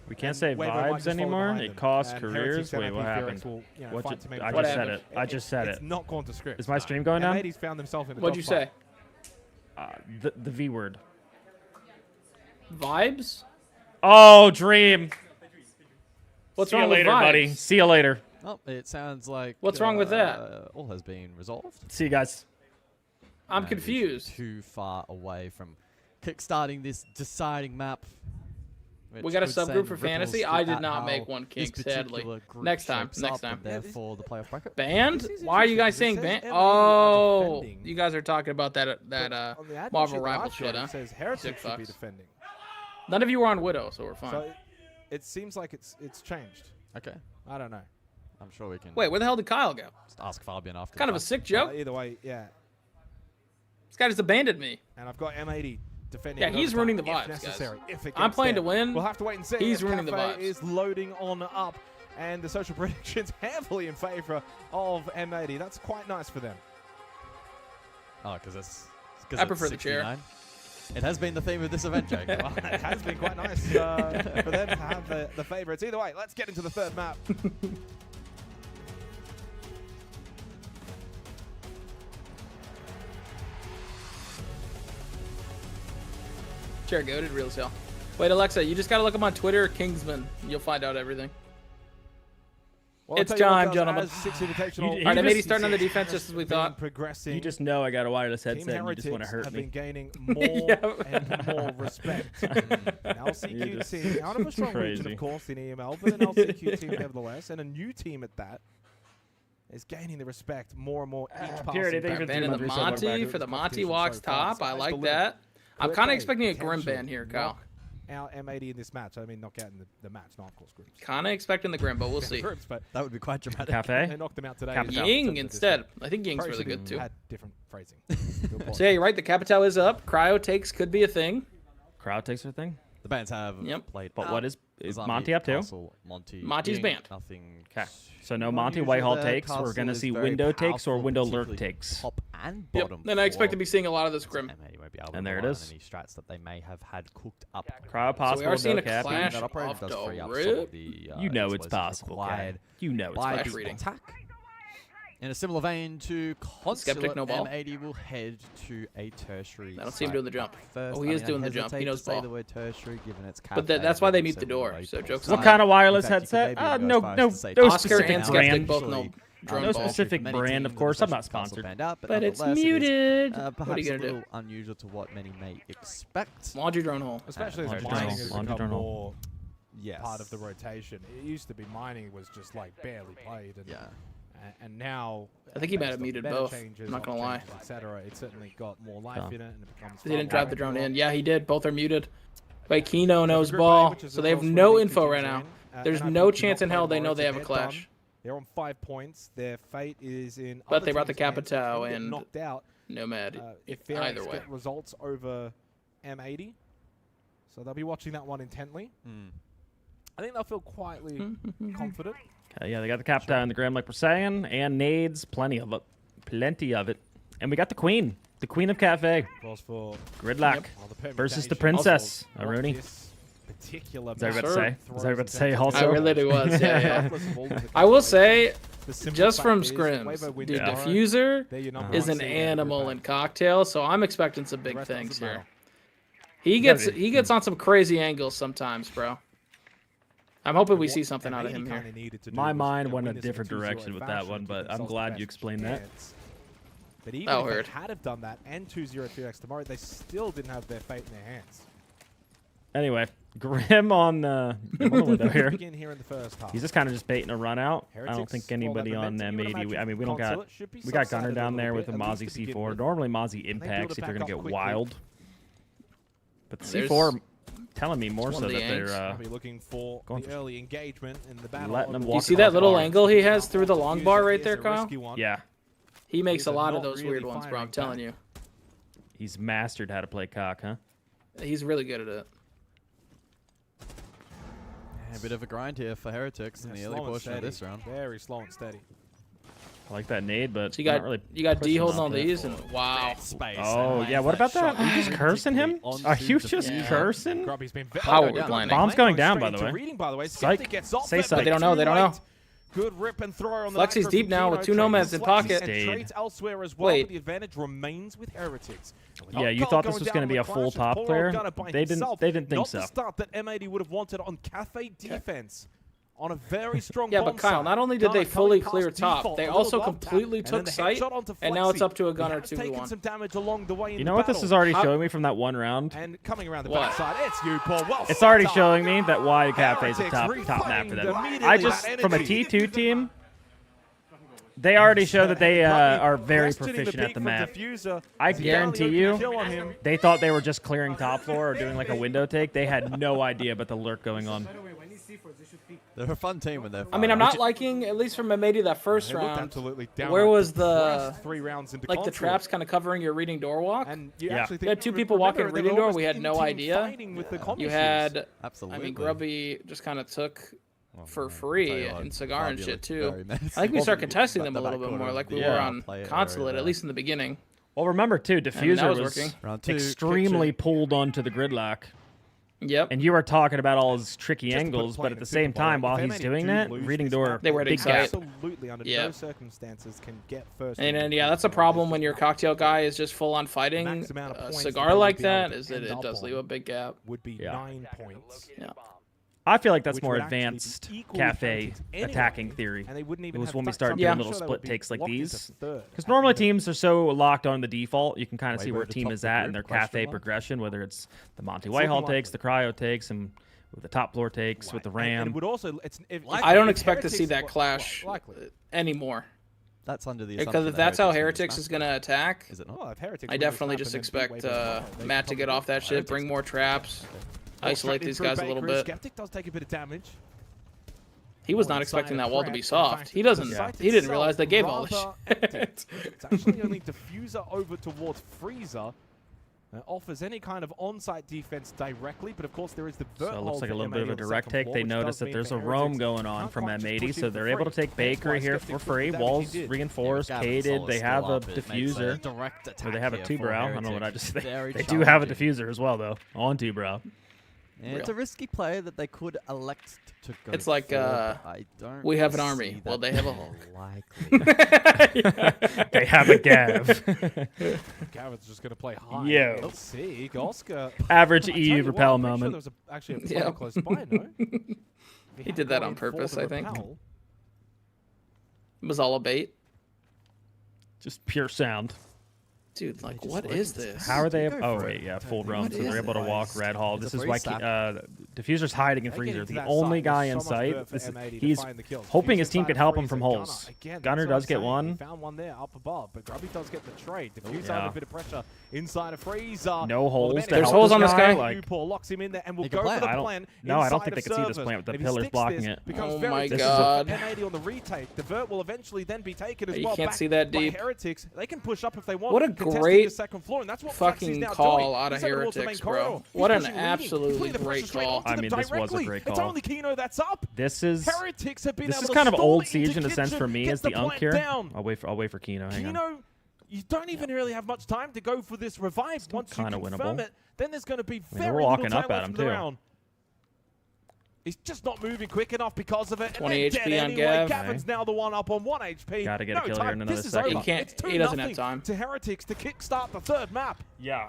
We can't And say Wavo might just vibes follow anymore. behind It them. costs And careers. Heretics and Wait, what IP happened? Will, you know, What fight ju- to make I the just final. said it. I just said It's it. not gone to script. Is my stream going down? M80's found themselves in a What'd you dogfight. say? The V word. Vibes? Oh, dream. What's See wrong you with later, vibes? buddy. See you later. Oh, it sounds like. What's wrong with that? All has been resolved. See you guys. I'm Maybe confused. Too far away from kickstarting this deciding map. We got a which subgroup could send for ripples fantasy. I did at not how make one, this King, sadly. particular group Next time, shapes next up, and time. therefore the playoff bracket. Banned? Why are you guys saying banned? Oh, you guys are talking about that On the admin Marvel sheet that Rival I've shit, got, huh? It says Heretics Sick should be fucks. defending. None of you were on Widow, so we're fine. So it seems like it's changed. Okay. I don't know. I'm sure we can. Wait, where the hell did Kyle go? Just ask Fabian after. Kind the of a fact. sick joke. Either way, yeah. This guy just abandoned me. And I've got M80 defending. Yeah, in he's overtime ruining the if vibes, guys. necessary, if it I'm gets playing there. to win. We'll have to wait and see. He's as ruining the Cafe vibes. is loading on up, and the social predictions heavily in favor of M80. That's quite nice for them. Oh, because it's. I prefer the chair. 69. It has been the theme of this event, Jake. Well, it has been quite nice for them to have the favourites. Either way, let's get into the third map. Chair goated, real as hell. Wait, Alexa, you just gotta look him on Twitter, Kingsman. You'll find out everything. Well, It's I'll tell you what, time, guys, gentlemen. as Six Invitational All right, M80 starting on the defense just as we been thought. Progressing. You just know I got a wireless Team headset and you just want to Heretics hurt have been me. gaining more and more respect. Now You're just CQ team, out of a strong region, crazy. of course, in EML, but an LCQ team nevertheless, and a new team at that, is gaining the respect more and more each passing. Purity, thank you for Ban in the Dream Hunter, so Monty back for to the the Monty competition walks so far. top. So I it's like delivered. that. I'm Could kind of they expecting a grim potentially ban here, Kyle. knock out M80 in this match? I mean, knock out in the match, not of course groups. Kind of expecting the grim, but we'll see. Groups, but That would be quite dramatic. Cafe? they knocked them out today. Capital. Ying instead. I think Ying's Probably really should've good too. Had different phrasing. So yeah, you're right. The Capital is up. Cryo takes could be a thing. Crowd takes her thing. The bands have Yep. played. But out. what is Zombie, Monty up to? Castle, Monty. Monty's Ying, banned. Nothing. Okay. So no too Monty unusual Whitehall there. takes. We're Castle gonna is see very window takes or powerful, window lurk particularly takes. Top and Yep. bottom. Then I expect to for be seeing a lot of this grim. M80 won't be able And to there it rely on is. Any strats that they may have had cooked up. Crowd So possible. we are seeing no a Cappy. clash That operator off does the free up rip. some of the, You know it's explosives possible, Cat. required You know it's by Flash the reading. attack. In a similar vein to Consulate, Skeptic, no ball. M80 will head to a tertiary. I don't see him doing the jump. First, Oh, he is doing the jump. He knows to say ball. the word tertiary, given its But that's why they mute the door. So jokes What on kind them. of wireless In fact, you could headset? maybe go No, as far as no, to say no Oscar specific and Skeptic brand. both know Actually, drone No ball. specific Many brand, of teams course. in I'm not the Castle sponsored. banned out, But it's nonetheless, it is, muted. perhaps What are you a gonna do? little unusual to what many may expect. Laundry drone hole. Especially as Laundry mining journal. has Laundry become journal. more Yes. part of the rotation. It used to be mining was just like barely played, and Yeah. and now I think he might based have on muted meta both. changes, I'm not gonna op lie. changes, etc. It certainly got more life Oh. in it, and it becomes. He didn't far drive the more drone in. active. Yeah, he did. Both are muted. Wait, Kino knows Group A, ball, which is so of they have course no where the info teams right are now. in. There's NIP no do chance not in hell play they know Morris, they have a they're clash. done. They're on 5 points. Their fate is in. But other they brought the teams' hands. If they Capital can get and knocked out. Nomad. If they Either way. get results over M80, so they'll be watching that one intently. I think they'll feel quietly confident. Okay, yeah, they got the Captain and the Graham, like we're saying, and nades, plenty of it. Plenty of it. And we got the Queen. The Queen of Cafe. Calls for Gridlock versus the Princess. Rooney. Particular Is that what I about to say? Was that what I about to say also? I really was, yeah. I will say, just from scrims, dude, Diffuser is an animal in cocktail, so I'm expecting some big things here. He gets on some crazy angles sometimes, bro. I'm hoping we see something out of him here. My mind went a different direction with that one, but I'm glad you explained that. But even if they had have done that and 2-0 3x tomorrow, they still didn't have their fate in their hands. Anyway, Grim on the window here. Begin here in the first half. He's just kind of just baiting a run out. I don't think anybody on M80. I mean, we got Gunner down there with a Mozzie C4. Normally Mozzie impacts if you're gonna get wild. But the C4 telling me more so that they're looking for the early engagement in the battle. Letting them walk. You see that little angle he has through the long bar right there, Kyle? Yeah. He makes a lot of those weird ones, bro. I'm telling you. He's mastered how to play cock, huh? He's really good at it. A bit of a grind here for Heretics in the early portion of this round. Very slow and steady. I like that nade, but so you got D holding all these, and wow. Oh yeah, what about that? Are you just cursing him? Are you just cursing? Power blinding. Bomb's going down, by the way. Psych. Say psych. But they don't know. They don't know. Good rip and throw on the Flexy's deep now with 2 nomads in pocket. Trades elsewhere as well, but the advantage remains with Heretics. Yeah, you thought this was going to be a full top clear. They didn't think Not so. the start that M80 would have wanted on Cafe defense. On a very strong yeah, but Kyle, not only did they fully clear top, they also completely took sight, and now it's up to a gunner 2v1. Some damage along the way. You know what this is already showing me from that one round? And coming around the backside, it's you, Paul. Well, it's already showing me that why Cafe is a top map for them. I just, from a T2 team, they already show that they are very proficient at the map. I guarantee you, they thought they were just clearing top floor or doing like a window take. They had no idea about the lurk going on. They're a fun team when they're. I mean, I'm not liking, at least from maybe that first round. Where was the 3 rounds into like the traps kind of covering your reading door walk? And you had 2 people walking reading door. We had no idea. You had, I mean, Grubby just kind of took for free and Cigar and shit too. I think we start contesting them a little bit more, like we were on Consulate, at least in the beginning. Well, remember too, Diffuser was extremely pulled onto the gridlock. Yep. And you were talking about all his tricky angles, but at the same time, while he's doing that, reading door, they were big gap. Absolutely, under no circumstances can get first. And yeah, that's a problem when your cocktail guy is just full on fighting a Cigar like that, is that it does leave a big gap. Would be 9 points. Yeah. I feel like that's more advanced Cafe attacking theory. It was when we started doing little split takes like these. Because normally teams are so locked on the default, you can kind of see where a team is at in their Cafe progression, whether it's the Monty Whitehall takes, the Cryo takes, and with the top floor takes, with the Ram. I don't expect to see that clash anymore. That's under the because if that's how Heretics is going to attack, is it not? I definitely just expect Matt to get off that shit, bring more traps. Isolate these guys a little bit. Skeptic does take a bit of damage. He was not expecting that wall to be soft. He doesn't. He didn't realize they gave all the shit. It's actually only Diffuser over towards Freezer. Offers any kind of on-site defense directly, but of course there is the vert. So it looks like a little bit of a direct take. They notice that there's a roam going on from M80, so they're able to take Bakery here for free. Walls reinforced, cated. They have a diffuser. Or they have a two-brow. I don't know what I just said. They do have a diffuser as well, though, on two-brow. Yeah, it's a risky play that they could elect to go. It's like we have an army. Well, they have a Hulk. They have a Gav. Gav's just gonna play high. Yeah. Let's see. Oscar. Average EU repel moment. There was actually a play close by, no? He did that on purpose, I think. It was all a bait. Just pure sound. Dude, like, what is this? How are they? Oh, wait, yeah, full roam, so they're able to walk Red Hall. This is why Diffuser's hiding in Freezer. The only guy in sight. He's hoping his team could help him from holes. Gunner does get one. Found one there up above, but Grubby does get the trade. Diffuser under a bit of pressure inside of Freezer. No holes. There's holes on this guy. Locks him in there and will go for the plan. No, I don't think they can see this plant with the pillars blocking it. Oh my god. M80 on the retake. The vert will eventually then be taken as well. You can't see that deep. Heretics, they can push up if they want. What a great floor, and that's what fucking call out of Heretics, bro. What an absolutely great call. I mean, this was a great call. It's only Kino that's up. This is Heretics have been this able is kind to of old Siege in a sense for me as the unk here. Down. I'll wait for Kino. Hang on. You don't even really have much time to go for this revive. Once you confirm it, then there's going to be very little time left in the round. He's just not moving quick enough because of it. 20 HP on anyway. Gav. Gavin's now the one up on 1 HP. Gotta get a kill here in another this second. He doesn't have time. To Heretics to kickstart the third map. Yeah.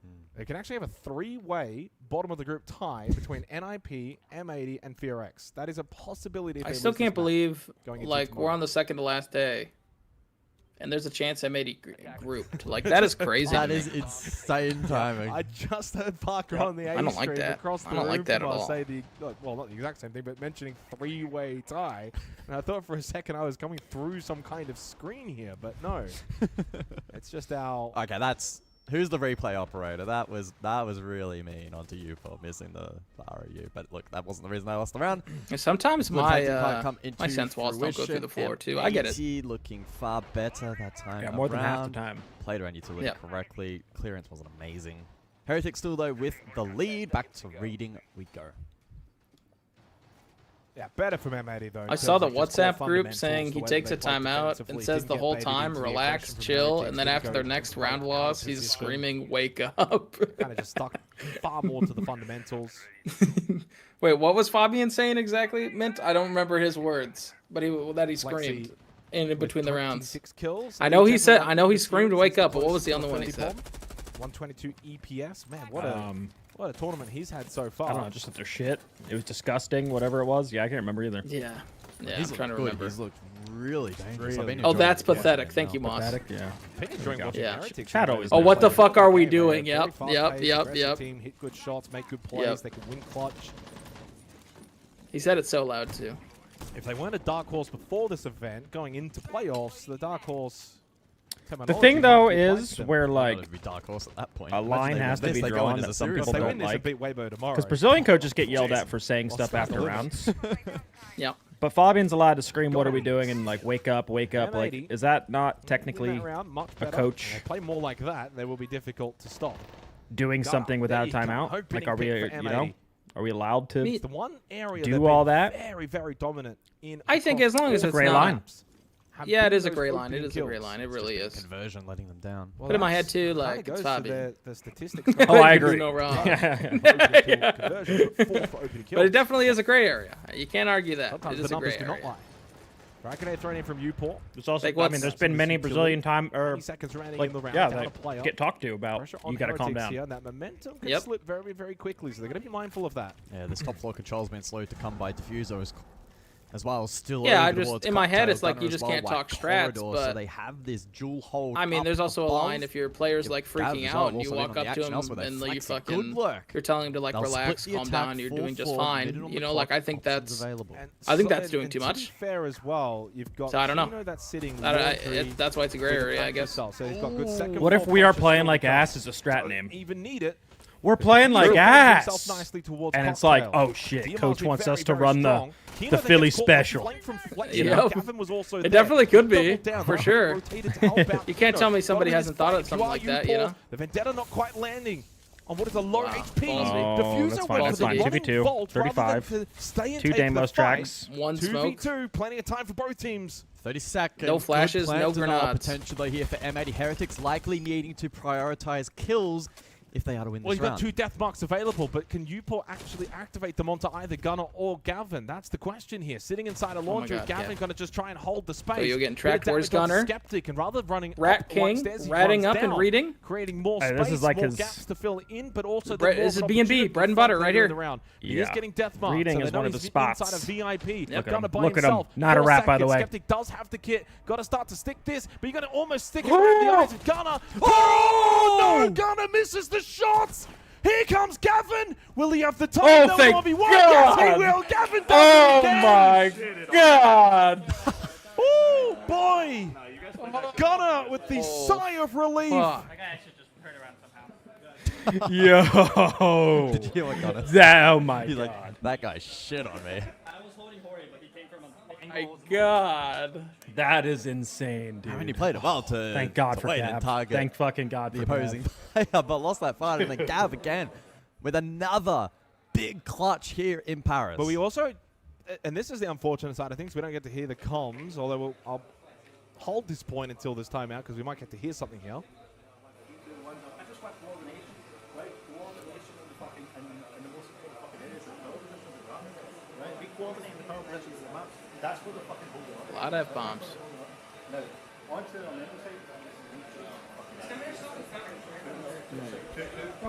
They can actually have a 3-way bottom of the group tie between NIP, M80, and FearX. That is a possibility. If I they still lose can't this match believe going into like tomorrow. we're on the second to last day, and there's a chance M80 grouped. Like, that is crazy. That is insane timing. I just heard Parker on the A I don't like stream that. across the I don't like room that from at us all. say well, not the exact same thing, but mentioning three-way tie. And I thought for a second I was coming through some kind of screen here, but no. It's just our... Okay, who's the replay operator? That was really mean onto you for missing the ROU. But look, that wasn't the reason I lost the round. Sometimes my sense walls don't go through the floor too. I get it. M80 looking far better that time. Yeah, more than half the around. time. Played around utility correctly. Clearance wasn't amazing. Heretic still though with the lead. Back to reading we go. Yeah, better from M80 though. I saw the WhatsApp group saying he takes a timeout and says the whole time, relax, chill, and then after their next round loss, he's screaming, wake up. Kind of just stuck far more to the fundamentals. Wait, what was Fabian saying exactly? Mint? I don't remember his words, but he screamed in between the rounds. Kills, I know he screamed wake up, but what was the other one he said? 122 EPS. Man, what a tournament he's had so far. I don't know, just that they're shit. It was disgusting, whatever it was. Yeah, I can't remember either. Yeah. Yeah, He's I'm trying to good. remember. He's looked really dangerous. Oh, that's pathetic. Thank you, Moss. Pathetic, yeah. Chat always. Oh, what the fuck are we doing? Very Yep, fast-paced, yep. aggressive team, hit good shots, make good plays. They can win clutch. He said it so loud too. If they weren't a dark horse before this event, going into playoffs, the dark horse. The thing though is where like dark horse at that point. a line has to be drawn that some people don't like. Because Brazilian coaches get yelled at for saying stuff after rounds. Yep. But Fabian's allowed to scream, "What are we doing?" and like, "Wake up, wake up!" Like, is that not technically a coach play more like that? They will be difficult to stop. doing something without a timeout? Like, are we, are we allowed to the one area do all that? Very, very dominant in. I think as long as it's gray not. line. Yeah, it is a gray line. It is a gray line. It really is. Conversion letting them down. But in my head too, like it's Fabi. The statistics. Oh, I agree. No wrong. Yeah. But it definitely is a gray area. You can't argue that. Sometimes it is the a gray numbers do not area. lie. Raikkonen thrown in from Uport. There's also, Like, I mean, there's been many Brazilian time or seconds remaining like, in the round. yeah, Down that a player. get talked to about. Pressure on You got to calm Heretics down. here, and that momentum can Yep. slip very, very quickly. So they're going to be mindful of that. Yeah, this top floor control's been slow to come by. Diffuser as well, still Yeah, over I just towards in my head Cocktail, it's like Gunner you as just well, can't like talk strats, corridor, but so they have this dual hold. I mean, up there's also a above. line if your player's like Gav freaking as well, out and you also walk in on the up to action him elsewhere. and They're you flexing. fucking Good work. you're telling him to like They'll split relax, the calm attack down, you're full doing just forward, fine. middle on You the know, like clock, I think options that's available. I think that's doing too To much. be fair as well, you've got So I don't know. Kino that's sitting. That's why it's a gray area, I guess. So he's got good second What if ball we are pressure playing still like to come. ass as a strat name? Even need it. We're playing like True. ass, Himself nicely towards and it's like, Cocktail. oh shit, Diamant's coach been wants very, us to very run strong. the Kino Philly then gets caught with special. flank from Fletcher. Yep. Gavin was also It there. definitely could be, Doubled down. for sure. Rotated to help out You can't Kino. tell me somebody Got him in hasn't his thought of flank. something like that, you know? The Vendetta not quite landing on what is a low HP. Ballsy. Diffuser Oh, that's fine, went that's for the fine. running 2v2, vault rather than 35. to stay and Two take the Damos fight. tracks. One smoke. 2v2, plenty of time for both teams. 30 seconds. No flashes, Good no plans and grenades. potential though here for M80 Heretics, likely needing to prioritize kills if they are to win Well, this you've got round. 2 death marks available, but can Uport actually activate them onto either Gunner or Gavin? That's the question here. Sitting inside a laundry, God, Gavin yeah. going to just try and hold the space. So you're getting Bit of tracked. Where's damage onto Gunner? Skeptic, and rather running Rat up King, stairs, he ratting runs up and down, reading. creating more Hey, space, this is like more his- gaps to fill in, but also This is B&B, bread and butter right here. He is Yeah. getting death marks. Reading so is they know one of he's the spots. inside of VIP. Look at Gunner him. by Look at him. himself. Not a 4 rat, by the seconds. way. Skeptic does have the kit. Got to start to stick this, but you got to almost stick it around the eyes of Gunner. Oh no! Gunner misses the shots. Here comes Gavin. Will he have the time? Oh, No, thank 1v1. God. Yes, he will. Gavin does Oh it again. my God! Oh boy! Gunner with the sigh of relief. Fuck. Yo! Did you hear what Gunner said? That, oh my He's God! like, that guy shit on me. My God. That is insane, dude. I mean, he played it well to Thank God to for wait and Gav. target Thank fucking God the for opposing Gav. player, but lost that fight. And then Gav again with another big clutch here in Paris. But we also, and this is the unfortunate side of things, we don't get to hear the comms, although I'll hold this point until this timeout because we might get to hear something here. A lot of F-bombs.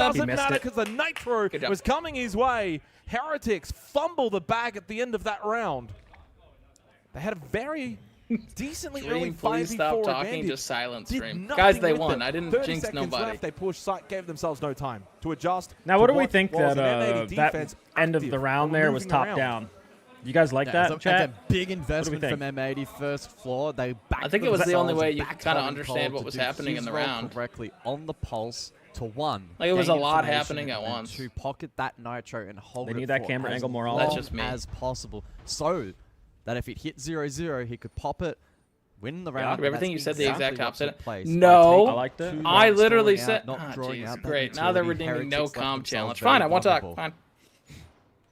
doesn't matter because the Nitro was coming his way. Heretics fumble the bag at the end of that round. They had a very decently early 5v4 please stop talking, advantage. just silence Did stream. nothing Guys, they with won. it. I didn't 30 jinx seconds nobody. Left, they pushed site, gave themselves no time to adjust. Now, to what do we think was that an M80 that defense end of active the round and there was moving top around. down? You guys like that, So, chat? again, big What do we investment think? from M80 first floor. They backed I think it was the only themselves way and you could backed kind of Hot and understand Cold what to was do happening in his the role round. correctly on the pulse to one. Like, it was a gain lot information happening at and once. to pocket that Nitro and hold They it need that for camera as angle more long often. That's just me. as possible, so that if it hit 0-0, he could pop it, Win the round. Everything you said the exact opposite. Place. No, I liked it. I literally said, not drawing out great. Now they're redeeming no calm challenge. Fine, I won't talk. Fine.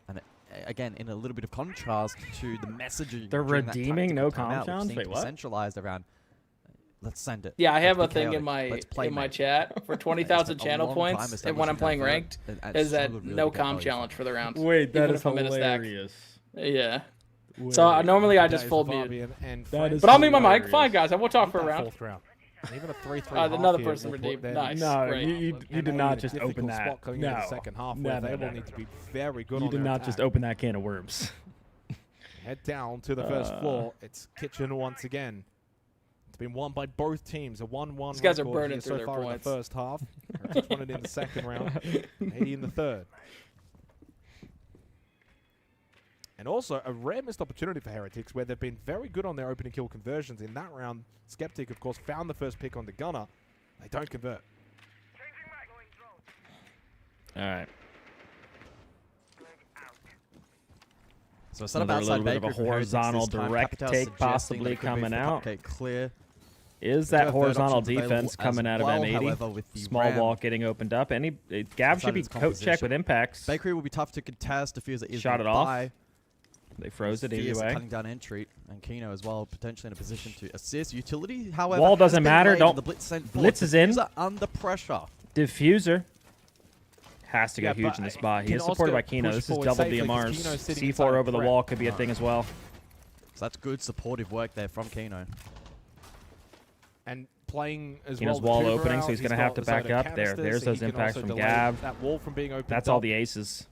And again, in a little bit of contrast to the messaging. They're redeeming no calm challenge. Wait, what? Centralized around. Let's send it. Yeah, I have a thing in my chat for 20,000 channel points, and when I'm playing ranked, is that no calm challenge for the round. Wait, that even is if I'm in a stack. hilarious. Yeah. Wait. So normally I just full mute. But I'll mute my mic. Fine, guys. I will talk for a round. And even a 3-3 another person redeemed. Nice. No, great. you did not just open that. No, the second half no, they will need to be very good. You did not just open that can of worms. Head down to the first floor. It's Kitchen once again. It's been won by both teams. A 1-1. These guys are burning through so their far points. In the first half. Heretics won it in the second round. 80 in the third. And also a rare missed opportunity for Heretics where they've been very good on their opening kill conversions. In that round, Skeptic, of course, found the first pick on the gunner. They don't convert. All right. So a setup Another outside little bit of a Bakery for Heretics horizontal this time. direct Capital take suggesting possibly that it could be coming for out. Cupcake clear. Is There that are third horizontal options available defense as coming out of well, M80? however, with the Small Ram ball getting opened up. Gab should be coat check with impacts. Bakery will be tough to contest. Diffuser is Shot it by. off. They froze it Fierce anyway. cutting down entry, and Kino as well, potentially in a position to assist. Utility, however, Wall doesn't has been matter. laid, Don't. the blitz sent Blitz forward. is in. Diffuser under pressure. Diffuser has to go Yeah, huge but in this spot. He can is supported by Oscar Kino. push This is forward double safely 'cause DMRs. Kino's sitting C4 inside over the prep. wall could be a thing as well. So that's good supportive work there from Kino. And playing as Kino's well. wall opening, so he's going to have to back up there. There's those impacts from Gab. That wall from being opened That's all the aces.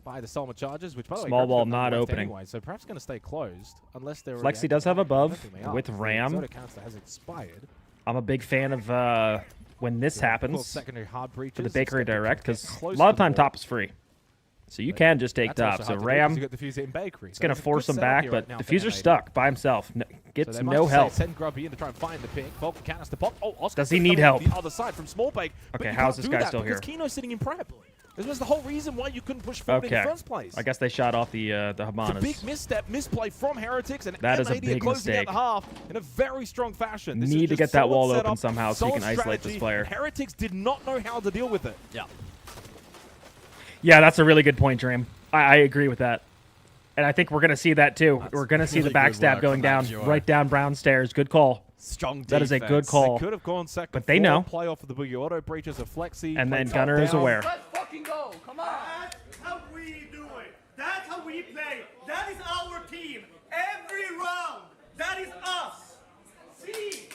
by the Selma charges, which by the way, Small Grab's ball got not left opening. Anyway, so perhaps going to stay closed unless they're. Flexi does have above with The Ram. Exotic counter has expired. I'm a big fan of when this happens secondary hard for the breaches, Bakery Skeptic Direct, gets because a close lot to of the time wall. top is free. So you can just take That's also top. hard So to do 'cause Ram, you got Diffuser in Bakery. it's So going to there's a force good him setup back, here but right now for Diffuser's M80. stuck by himself. So Gets they no might just say help. Send Grubby in to try and find the pick. Vulcan canister pop. Oh, Oscar Does he coming need in help? The other side from Small Bake. But Okay, you how's can't this do guy that still because here? Kino's sitting in prep. This was the whole reason why you couldn't push forward in Okay. the first place. I guess they shot off the It's a Habanas. big misstep, misplay from Heretics, and That is a M80 big are closing mistake. out the half in a very strong fashion. This is Need to just get that solid wall open setup, somehow so you solid can isolate this strategy, player. and Heretics did not know how to deal with it. Yeah. Yeah, that's a really good point, Dream. I agree with that. And I think we're going to see that too. We're going to see really the good backstab work going from that down, duo. right down Brown stairs. Good call. Strong That is a good defense. call. They could have gone second, But they floor, know. play off of the boogie auto breaches of Flexi. And play then top Gunner is down. aware. Let's fucking go. Come on. That's how we do it. That's how we play. That is our team. Every round. That is us. See?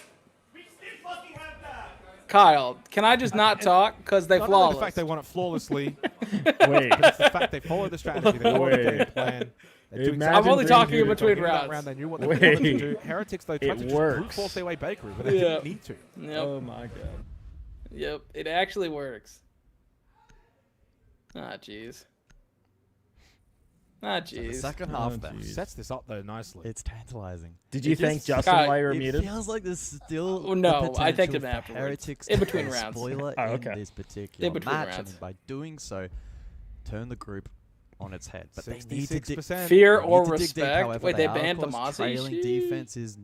We still fucking have that. Kyle, can I just not talk? Because they Not only flawless. the fact they won it flawlessly. Wait. But it's the fact they followed the strategy. They followed the game plan. They're doing Imagine I'm only being talking in here. between in that rounds. round, they knew what they wanted to do. Heretics, though, tried It to just brute works. force their way Bakery, but they didn't need to. Yep. Oh my god. Yep. It actually works. Ah, jeez. Ah, So the jeez. second Oh, half then. Sets this up, though, nicely. It's tantalizing. Did you It think just- Justin Kyle, while you were It muted? feels like there's still Oh, no, the I thanked potential him for afterwards. Heretics In to between be a rounds. spoiler Oh, okay. in this particular In between match, rounds. and by doing so, turn the group on its head. But they need to dig, 66%. Fear they need or to dig deep, respect? however, Wait, they are, banned the of course, Mozzie? trailing Sheesh. defense is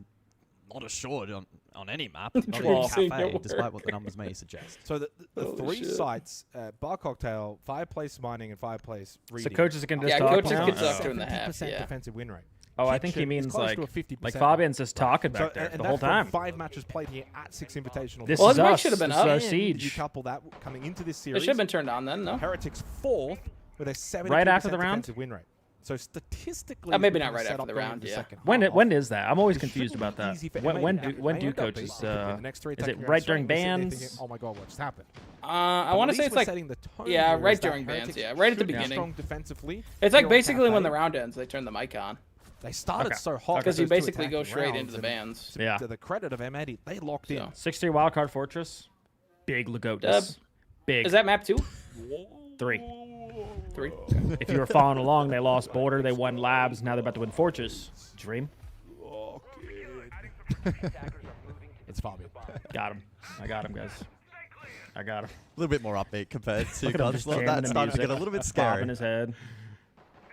not assured on any map, not even Well, seeing Cafe, your despite work. what the numbers may suggest. So the Holy three shit. sites, Bar Cocktail, Fireplace Mining, and Fireplace So Reading. coaches can just Yeah, talk coaches now? can talk Oh. to in the half, 70% yeah. defensive win rate. Oh, I think he Kitchen is means close like to a 50%. Fabian's just talking So, back there and the whole that's from time. 5 matches played here at 6 Invitational. This Well, is his mic us. should have been This up. is our And siege. You couple that coming into this It series. should have been turned on then, no? Heretics 4th with a 70% Right after the round? defensive win rate. So statistically, Maybe we not can right set after up the going round, into yeah. second When half. when is that? I'm always It confused shouldn't about be that. easy for When M80. do They end up coaches? basically the next 3 Is it attacking right rounds during straight, they're bans? thinking, oh my god, what's happened? I But want at to say least it's we're like, setting the tone yeah, here right is that during bans, Heretics yeah, right at the should be beginning. strong defensively. It's like Here on basically when Cafe. the round ends, they turn the mic on. They started Okay. so hot Because you those two basically go attacking straight rounds, into the and bans. Yeah. To the credit of M80, they locked in. 6-3 wildcard fortress. Big Dub. Lagotas. Big. Is that map 2? 3. 3. If you were following along, they lost Border, they won Labs, now they're about to win Fortress. Dream. It's Fabian. Got him. I got him, guys. I got him. A little bit more upbeat compared to Look at him just Gunslot. jamming That the started to get a music, little bit bobbing scary. his head.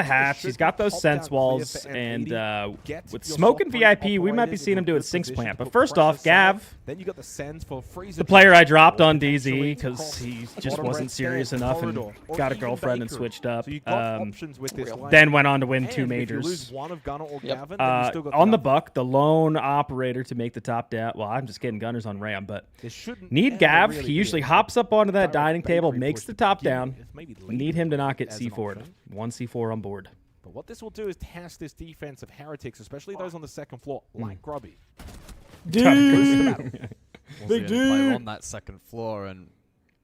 the hatch. He's got those sense walls, and with Smoke and VIP, we might be seeing him do it Sinks Plant. But first off, Gav, then you got the sends for the player I dropped on DZ because he just wasn't serious enough and got a girlfriend and switched up. Then went on to win 2 majors. On the Buck, the lone operator to make the top down. Well, I'm just kidding. Gunner's on Ram, but need Gav. He usually hops up onto that dining table, makes the top down. Need him to not get C4'd. 1 C4 on board. But what this will do is test this defense of Heretics, especially those on the second floor, like Grubby. Big D on that second floor, and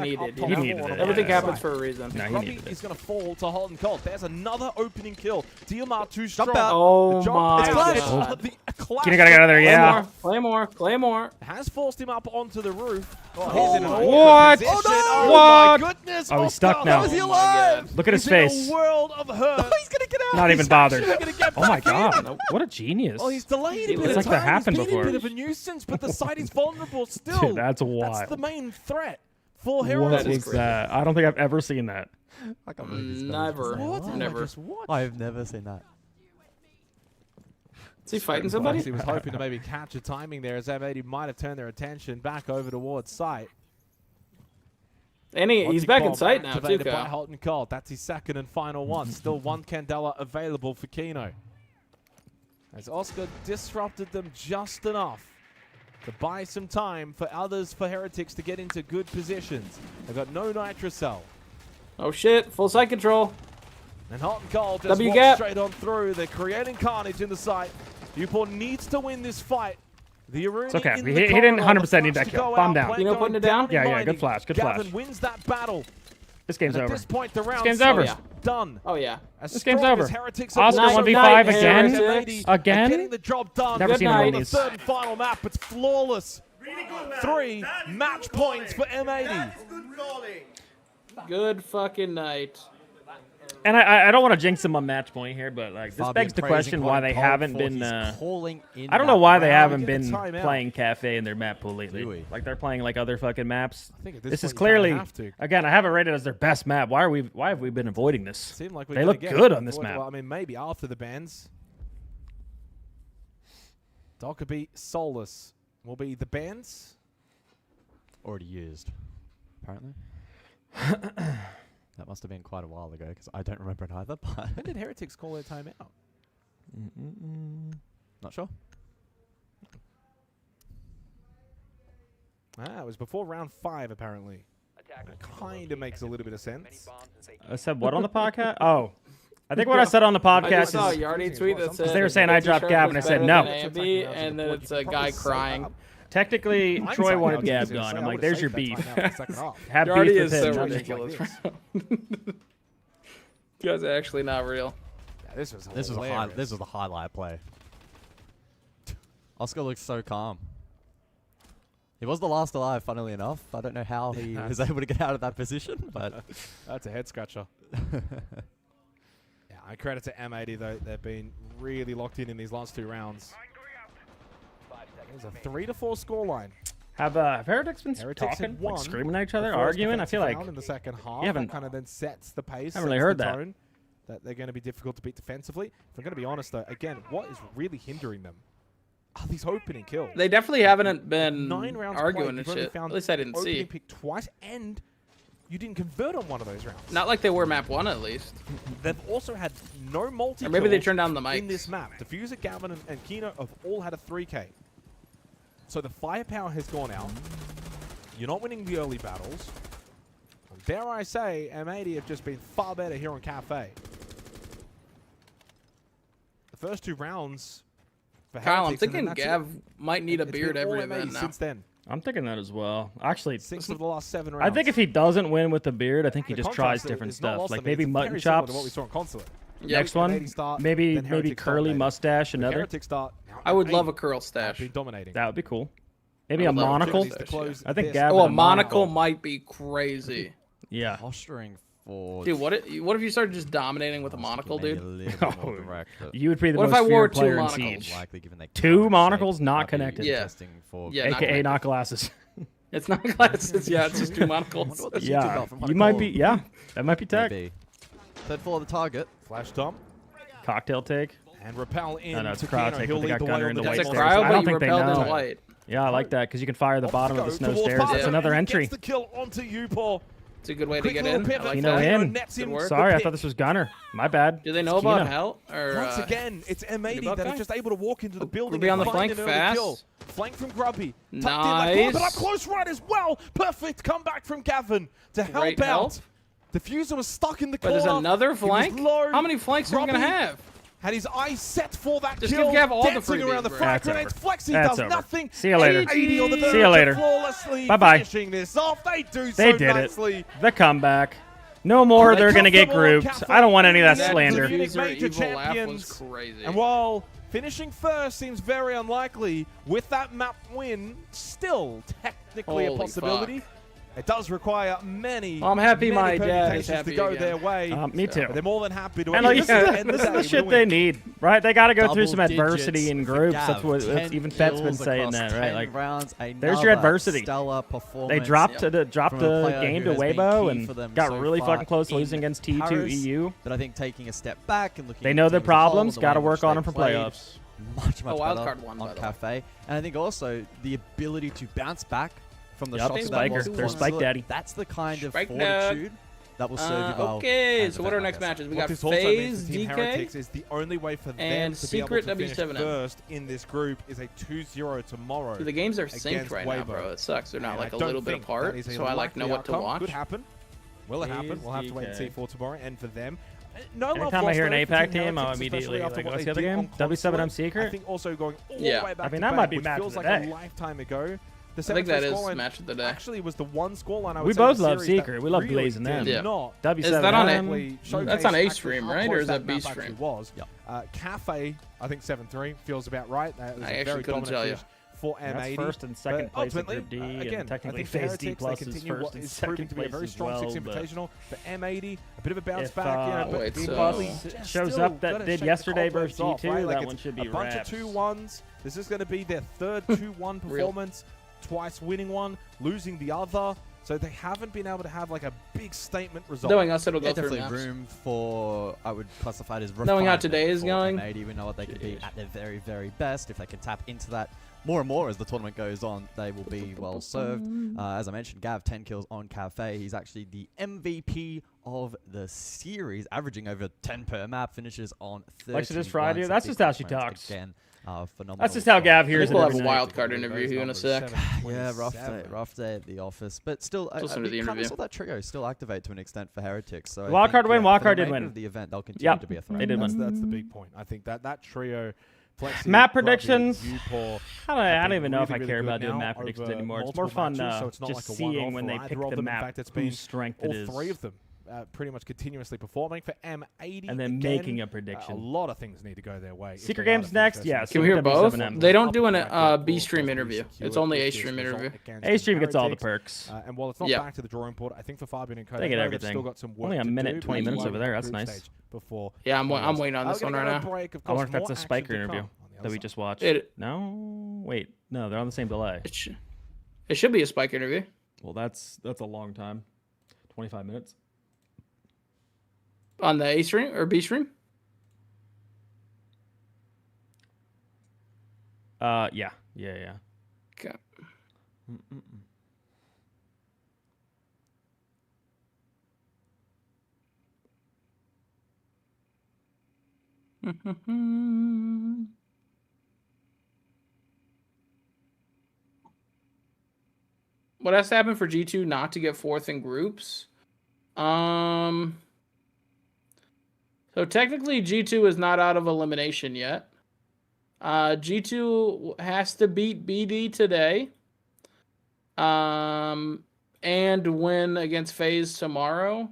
needed. He needed it. Everything Yeah. happens for a reason. No, he Grumpy needed it. is going to fall to hot and cold. There's another opening kill. Diamar too strong. Jump out. Oh The jump my is God. the clash. Kenny gotta get out of there, yeah. Claymore. Has forced him up onto the roof. Oh, he's in an awkward what? position. Oh, no. Oh What? my goodness. Oh, he's stuck now. How is he alive? Look at his He's face. in a world of hurt. He's going to get out. Not even He's bothered. actually gonna get Oh my back in. God! What a genius! Oh, he's delayed a bit It's of like time. that happened He's been before. a bit of a nuisance, but the site is vulnerable still. Dude, that's That's wild. the main threat for Heroes. What was that? I don't think I've ever seen that. I can't believe he's Never. What? Never. I've never seen that. Is he fighting somebody? He was hoping to maybe catch a timing there as M80 might have turned their attention back over towards site. And he's back in sight now, too, by Hot and Cold. That's his second and final one. Still one Candela available for Kino. As Oscar disrupted them just enough to buy some time for others, for Heretics to get into good positions. They've got no Nitrocell. Oh shit, full site control. And Hot and Cold just walk gap. straight on through. They're creating carnage in the site. Newport needs to win this fight. The it's okay. He didn't 100% need that kill. Calm down. You know, putting it down? Yeah, good flash. Good flash. Gavin wins that battle. This game's over. At this point, the round game's over. Done. Oh, yeah. This game's over. Oscar 1v5 again? Again? Getting the job done. Never seen him win these. The third and final map. It's flawless. 3 match points for M80. Good fucking night. And I don't want to jinx him on match point here, but like this begs the question why they haven't been. I don't know why they haven't been playing Cafe in their map pool lately. Like they're playing like other fucking maps. This is clearly again. I have it rated as their best map. Why have we been avoiding this? Seemed like they look good on this map. Well, I mean, maybe after the bans, Dockerby Solus will be the bans. Already used, apparently. That must have been quite a while ago because I don't remember it either. But when did Heretics call their timeout? Not sure. It was before round 5, apparently. It kind of makes a little bit of sense. I said what on the podcast? Oh, I think what I said on the podcast is I saw a Yardy tweet that said they were saying I dropped Gab, and I said no. And then it's a guy crying. Technically, Troy wanted Gab gone. I'm like, there's your beef. Have Yardy beef is with him. so ridiculous. You guys are actually not real. Yeah, this was a highlight play. Oscar looks so calm. He was the last alive, funnily enough. I don't know how he was able to get out of that position, but that's a head scratcher. Yeah, I credit to M80 though. They've been really locked in these last 2 rounds. There's a 3-4 scoreline. Have Heretics been talking, like screaming at each other, arguing? I feel like in the second half, you haven't that kind of then sets the pace. I haven't really heard that. That they're going to be difficult to beat defensively. If I'm going to be honest though, again, what is really hindering them are these opening kills. They definitely haven't been 9 rounds arguing played, and shit. At least I didn't see. Opening pick twice, and you didn't convert on one of those rounds. Not like they were map 1 at least. They've also had no multi. Or maybe they turned down the mics. In this map, Diffuser, Gavin, and Kino have all had a 3K. So the firepower has gone out. You're not winning the early battles. And dare I say, M80 have just been far better here on Cafe. The first 2 rounds for Kyle, Heretics, I'm thinking Gav might need a beard every event now. Since then. I'm thinking that as well. Actually, 6 of the last 7 rounds. I think if he doesn't win with the beard, I think he just tries different stuff, like maybe mutton chops. What we saw in Consulate. Next one, maybe curly mustache. Another. I would love a curl stash. Dominating. That would be cool. Maybe a monocle. I think Gavin. Oh, a monocle might be crazy. Yeah. Posturing for. Dude, what if you started just dominating with a monocle, dude? You would be the what most if I wore feared player 2 in monocles? Siege. 2 monocles not connected. Yeah. AKA not glasses. It's not glasses. Yeah, it's just 2 monocles. Yeah. You might be. Yeah. That might be tech. Third floor of the target. Flash dump. Cocktail take. And repel in. No, it's cryo take. They got Gunner in the white That's a stairs. cryo, I don't but you think they repelled in know. white. Yeah, I like that because you can fire the bottom of the snow stairs. That's another entry. Gets the kill onto Upor. It's a good way to get in. Kino in. Sorry, I thought this was Gunner. My bad. Do they know about Hell? Or, once again, it's M80 that are just able to walk into the building. Be on and the flank find an fast. kill. Flank from Grubby. Nice. But up close right as well. Perfect comeback from Gavin to help out. Diffuser was stuck in the corner. But there's another flank? How many flanks are we going to have? Had his eyes set for that Just kill. give Gav all the dancing around the frag grenades. Flexi does nothing. See you later. 80 on the See you later. flawlessly Bye-bye. finishing this off. They do They so did nicely. it. The comeback. No more. They're going to get grouped. I don't want any of that slander. Major champions. And while finishing first seems very unlikely, with that map win, still technically a possibility. It does require many. I'm happy my dad is to happy go again. their way. Me too. But they're more than happy to. And like, this is the shit they need, right? They got to go through some adversity in groups. That's what even Fet's been saying that, right? Like, there's your adversity. They dropped the game to Weibo and got really fucking close to losing against T2 EU. But I think taking a step back and looking. They know their problems. Got to work on them for playoffs. much better Wildcard won, on Cafe. And I think also the ability to bounce back from the Yep, shots Spiker. that They're Spike Daddy. That's the kind of Spike fortitude that will serve you well. Okay, and so what are our next defend, I matches? guess. We What got this also means FaZe, for Team DK, Heretics is the only way for them and to be able Secret to finish W7M. first in this group is a 2-0 tomorrow. The games are synced against right now, Weibo. bro. It sucks. They're not And like I a don't little bit think apart, that is a so I like know likely what to outcome. watch. Could happen. Will it happen? We'll have to wait and see for tomorrow. And for them, no love Anytime I lost hear an though for APAC Team team, I'll Heretics, immediately especially after like, what what's they the other did game? on W7M Consulate. Secret? I think also going all Yeah. the way back I mean, to that might back, be which match feels of like the a day. lifetime ago. The I think that is semifinal match of the day. Actually was the one scoreline I would We say both in the love series that Secret. We love really glazing them. did Yeah. not W7M. Is that on actually A? showcase That's on A actually stream, how right? close Or is that map B actually stream? was. Cafe, I think 7-3 feels about right. That was I a actually very couldn't dominant tell you. finish for M80. That's first and second But place in ultimately, Group D, and again, technically I think FaZe Heretics, D they plus is continue first what and is second proving to be a place very as strong well, 6 but Invitational. For M80, a bit of a bounce if, back. You know, but wait, D so- Plus shows still up that gotta did shake the yesterday cobwebs versus off, G2, right? Like that it's one should be a bunch wraps. of 2-1s. This is going to be their third 2-1 performance, twice winning one, losing the other. So they haven't been able to have like a big statement result. Knowing us, it'll go through Definitely maps. room for, I would classify it as Knowing how refinement today is for going. M80. We know what they can be at their very, very best. If they can tap into that more and more as the tournament goes on, they will be well served. As I mentioned, Gav, 10 kills on Cafe. He's actually the MVP of the series, averaging over 10 per map, finishes on 30. Exodus Friday. That's just how she talks. Again, phenomenal. That's just how Gav I hears think it. we'll have every a night. wild card interview here in a sec. Yeah, rough day at the office. But still, I Listen to the kind interview. of saw that trio still activate to an extent for Heretics. So I Wild card think, win, yeah, wild for card the did remainder win. of the event, they'll continue to be a threat. They did win. That's the big point. I think that trio. Plexi, Map Grubby, predictions. Upor, I don't have even been know if really, I really care good about doing now map predictions over anymore. It's multiple more fun matches, so it's not just like a seeing one-off when for they either pick of the them. In map fact, it's been whose strength all it is. three of them pretty much continuously performing. For M80, And then again, making a prediction. A lot of things need to go their way. if Secret they are games to next? finish Yeah, this Can we hear Secret both? W7M. They don't do an Upper B bracket stream will interview. secure It's only A this stream result interview. against A stream gets all the Heretics. perks. And while it's not Yep. back to the drawing board, I think for Fabian and Cody, They get they've everything. still got some work Only a to minute, do 20 minutes before over there. the That's group nice. stage before Yeah, I'm waiting on this one right now. break, of I wonder course, if that's more a action Spiker to interview come on the that other we side. just watched. No, wait, no, they're on the same delay. It should be a Spike interview. Well, that's a long time. 25 minutes. On the A stream or B stream? Yeah. Okay. What has to happen for G2 not to get fourth in groups? So technically G2 is not out of elimination yet. G2 has to beat BD today. And win against FaZe tomorrow.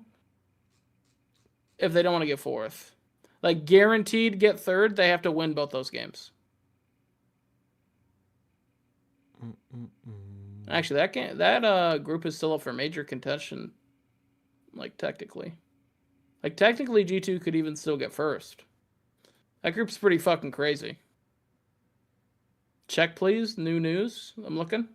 If they don't want to get fourth. Like guaranteed get third, they have to win both those games. Actually, that group is still up for major contention. Like technically G2 could even still get first. That group's pretty fucking crazy. Check please, new news. I'm looking.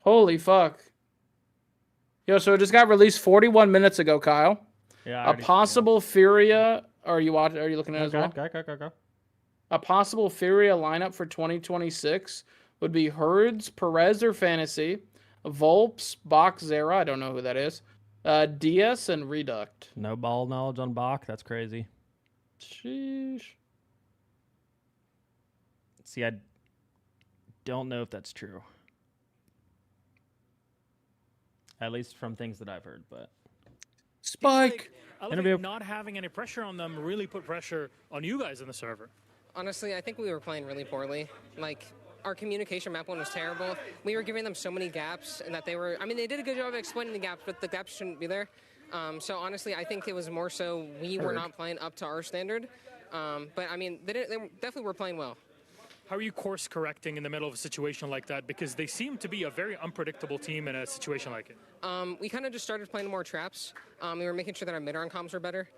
Holy fuck. Yo, so it just got released 41 minutes ago, Kyle. Yeah. A possible Furia. Are you looking at it as well? Go. A possible Furia lineup for 2026 would be Herds, Perez or Fantasy, Volps, Bach, Zera. I don't know who that is. DS and Reduct. No ball knowledge on Bach. That's crazy. Sheesh. See, I don't know if that's true. At least from things that I've heard, but Spike. Elevate not having any pressure on them really put pressure on you guys in the server. Honestly, I think we were playing really poorly. Like, our communication map one was terrible. We were giving them so many gaps, and that they did a good job of explaining the gaps, but the gaps shouldn't be there. So honestly, I think it was more so we were not playing up to our standard. But I mean, they definitely were playing well. How are you course correcting in the middle of a situation like that? Because they seem to be a very unpredictable team in a situation like it. We kind of just started playing more traps. We were making sure that our mid-on comms were better.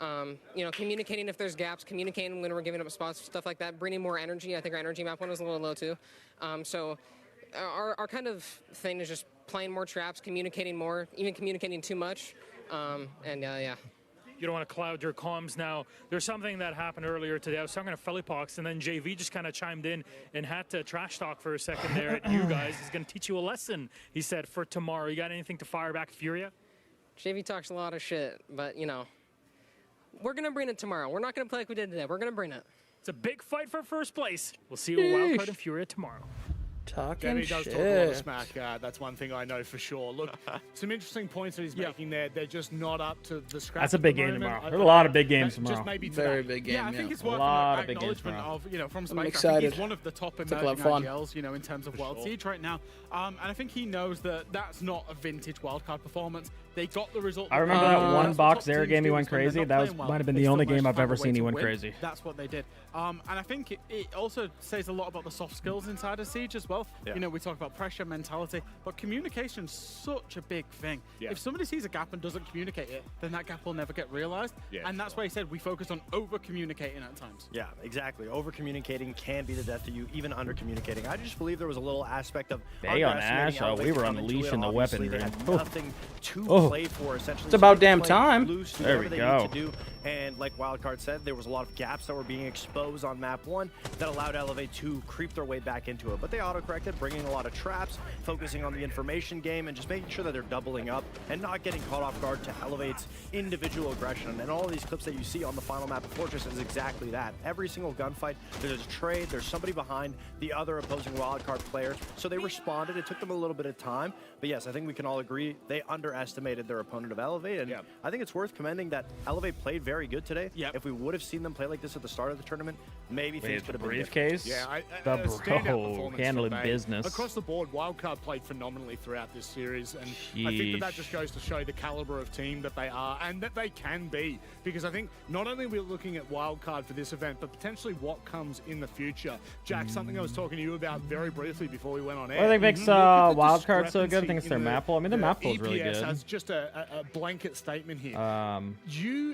You know, communicating if there's gaps, communicating when we're giving up spots, stuff like that, bringing more energy. I think our energy map one was a little low too. So our kind of thing is just playing more traps, communicating more, even communicating too much. Yeah. You don't want to cloud your comms now. There's something that happened earlier today. I was talking to Philippox, and then JV just kind of chimed in and had to trash talk for a second there at you guys. He's going to teach you a lesson, he said, for tomorrow. You got anything to fire back Furia? JV talks a lot of shit, but, you know, we're going to bring it tomorrow. We're not going to play like we did today. We're going to bring it. It's a big fight for first place. We'll see you at Wildcard and Furia tomorrow. Talking does talk a lot of smack. That's one thing I know for sure. Look, some interesting points that he's making there. They're just not up to the scratch. That's a big game tomorrow. There's a lot of big games tomorrow. Just maybe very big game. Yeah, I think it's worth an acknowledgement of, you know, from Spike. I'm I excited. think he's one of the top emerging IGLs, you know, in terms of World Siege right now. And I think he knows that that's not a vintage wildcard performance. They got the result. I remember that one box there game he went crazy. That might have been the only game I've ever seen he went crazy. That's what they did. And I think it also says a lot about the soft skills inside of Siege as well. Yeah. You know, we talk about pressure, mentality, but communication's such a big thing. Yeah. If somebody sees a gap and doesn't communicate it, then that gap will never get realized. Yeah, and that's why he said we focus on over-communicating at times. Yeah, exactly. Over-communicating can be the death of you, even under-communicating. I just believe there was a little aspect of Bay on Ash. Oh, we were unleashing the weaponry. They had nothing to play for, essentially. It's about damn time. There we go. And like Wildcard said, there was a lot of gaps that were being exposed on map 1 that allowed Elevate to creep their way back into it. But they auto-corrected, bringing a lot of traps, focusing on the information game, and just making sure that they're doubling up and not getting caught off guard to Elevate's individual aggression. And all of these clips that you see on the final map of Fortress is exactly that. Every single gunfight, there's a trade, there's somebody behind the other opposing Wildcard players. So they responded. It took them a little bit of time. But yes, I think we can all agree they underestimated their opponent of Elevate. And I think it's worth commending that Elevate played very good today. If we would have seen them play like this at the start of the tournament, maybe things could have been briefcase. Yeah, the standout performance handling today. business Across the board, Wildcard played phenomenally throughout this series, and I think that just goes to show the caliber of team that they are and that they can be. Because I think not only are we looking at Wildcard for this event, but potentially what comes in the future. Jack, something I was talking to you about very briefly before we went on air. What do they makes Wildcard so good? I think it's their map pool. I mean, the map pool is really good. As just a blanket statement here.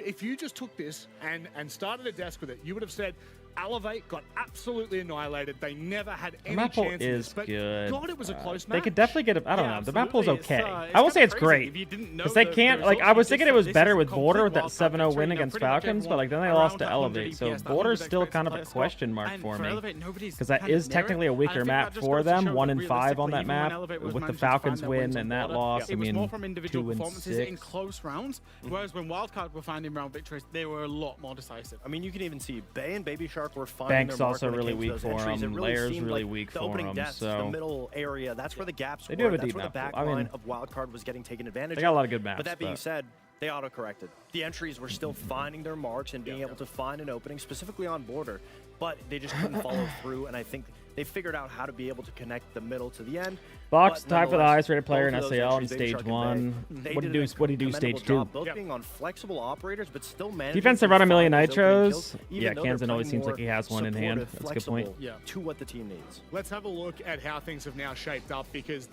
If you just took this and started a desk with it, you would have said Elevate got absolutely annihilated. They never had any chance. The map pool is good. God, it was a close match. They could definitely get it. I don't know. The map pool's okay. It's I will say it's crazy. great. If you didn't know because they can't, like, I was thinking it was better with Border with that 7-0 complete win wild against card between Falcons, but like then they around lost to 100 Elevate. So EPS, that Border's 100 still kind of a expected question mark and for for me. Elevate, nobody's Because that kind of is technically a near it. I weaker think map that just for goes to them. show 1-5 on realistically, that even map. when Elevate was With the managing to find Falcons their win wins and on that Border, loss, I it was mean, more from individual 2-6. performances in close rounds, whereas when Wildcard were finding round victories, they were a lot more decisive. I mean, you can even see Bay and Baby Shark were finding Bank's their mark also when it really came to weak those for entries. them. It really Layer's seemed really like weak the for opening them. deaths, the So middle area, that's where the gaps they were. do have a That's deep where the map back pool. I line mean, of Wildcard was getting taken advantage they got a lot of good maps, But that being but- said, they auto-corrected. The entries were still finding their marks and being able to find an opening, specifically on Border, but they just couldn't follow through, and I think they figured out how to be able to connect the middle to the end. Box But tied for the nonetheless, highest rated player in both of those SAL in entries, Baby stage Shark and 1. Bay, What do they you did do? What do you do commendable stage 2? job both being on flexible operators, but still managing Defense have to run a million find those opening nitros. kills, even Yeah, though they're Kansan always playing seems like he has one in hand. supportive, That's a good point. flexible to what the team needs. Let's have a look at how things have now shaped up, because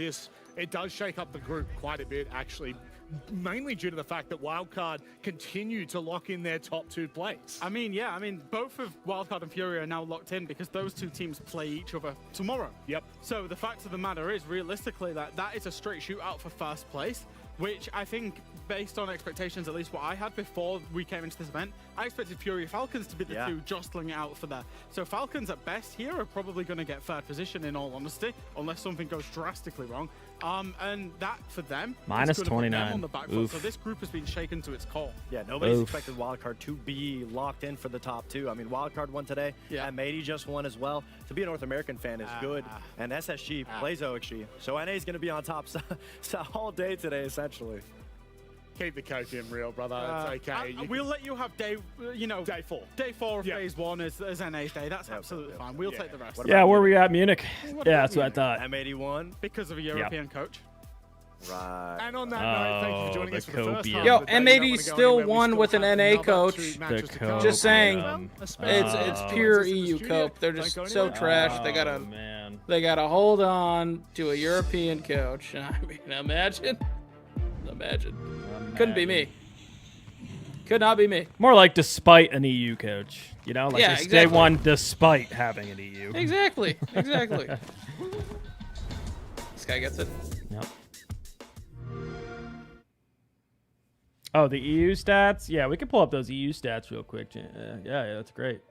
it does shake up the group quite a bit, actually, mainly due to the fact that Wildcard continue to lock in their top 2 plates. I mean, both of Wildcard and Fury are now locked in because those two teams play each other tomorrow. Yep. So the fact of the matter is, realistically, that is a straight shootout for first place, which I think, based on expectations, at least what I had before we came into this event, I expected Fury Falcons to be the two jostling it out for that. So Falcons at best here are probably going to get third position, in all honesty, unless something goes drastically wrong. And that for them Minus is gonna put them 29. on the back foot. Oof. So this group has been shaken to its core. Yeah, nobody's expected Wildcard to be locked in for the top 2. I mean, Wildcard won today. Yeah. Mady just won as well. To be a North American fan is good. And SSG plays OXG. So NA is going to be on top all day today, essentially. Keep the copium real, brother. It's okay. We'll let you have day 4. Day 4 of phase 1 as NA's day. That's absolutely fine. We'll take the rest. Yeah, where we at? Munich. Yeah, that's what I thought. M81. Because of a European coach. Right. And on that note, thank you for joining us for the first half Yo, of the day. M80 still won with an NA coach. Just saying, it's pure EU cope. They're just so trash. They gotta hold on to a European coach. I mean, imagine. Couldn't be me. Could not be me. More like despite an EU coach. You know, like Yeah, they exactly. won despite having an EU. Exactly. Exactly. This guy gets it. Yep. Oh, the EU stats? Yeah, we can pull up those EU stats real quick. Yeah, that's great.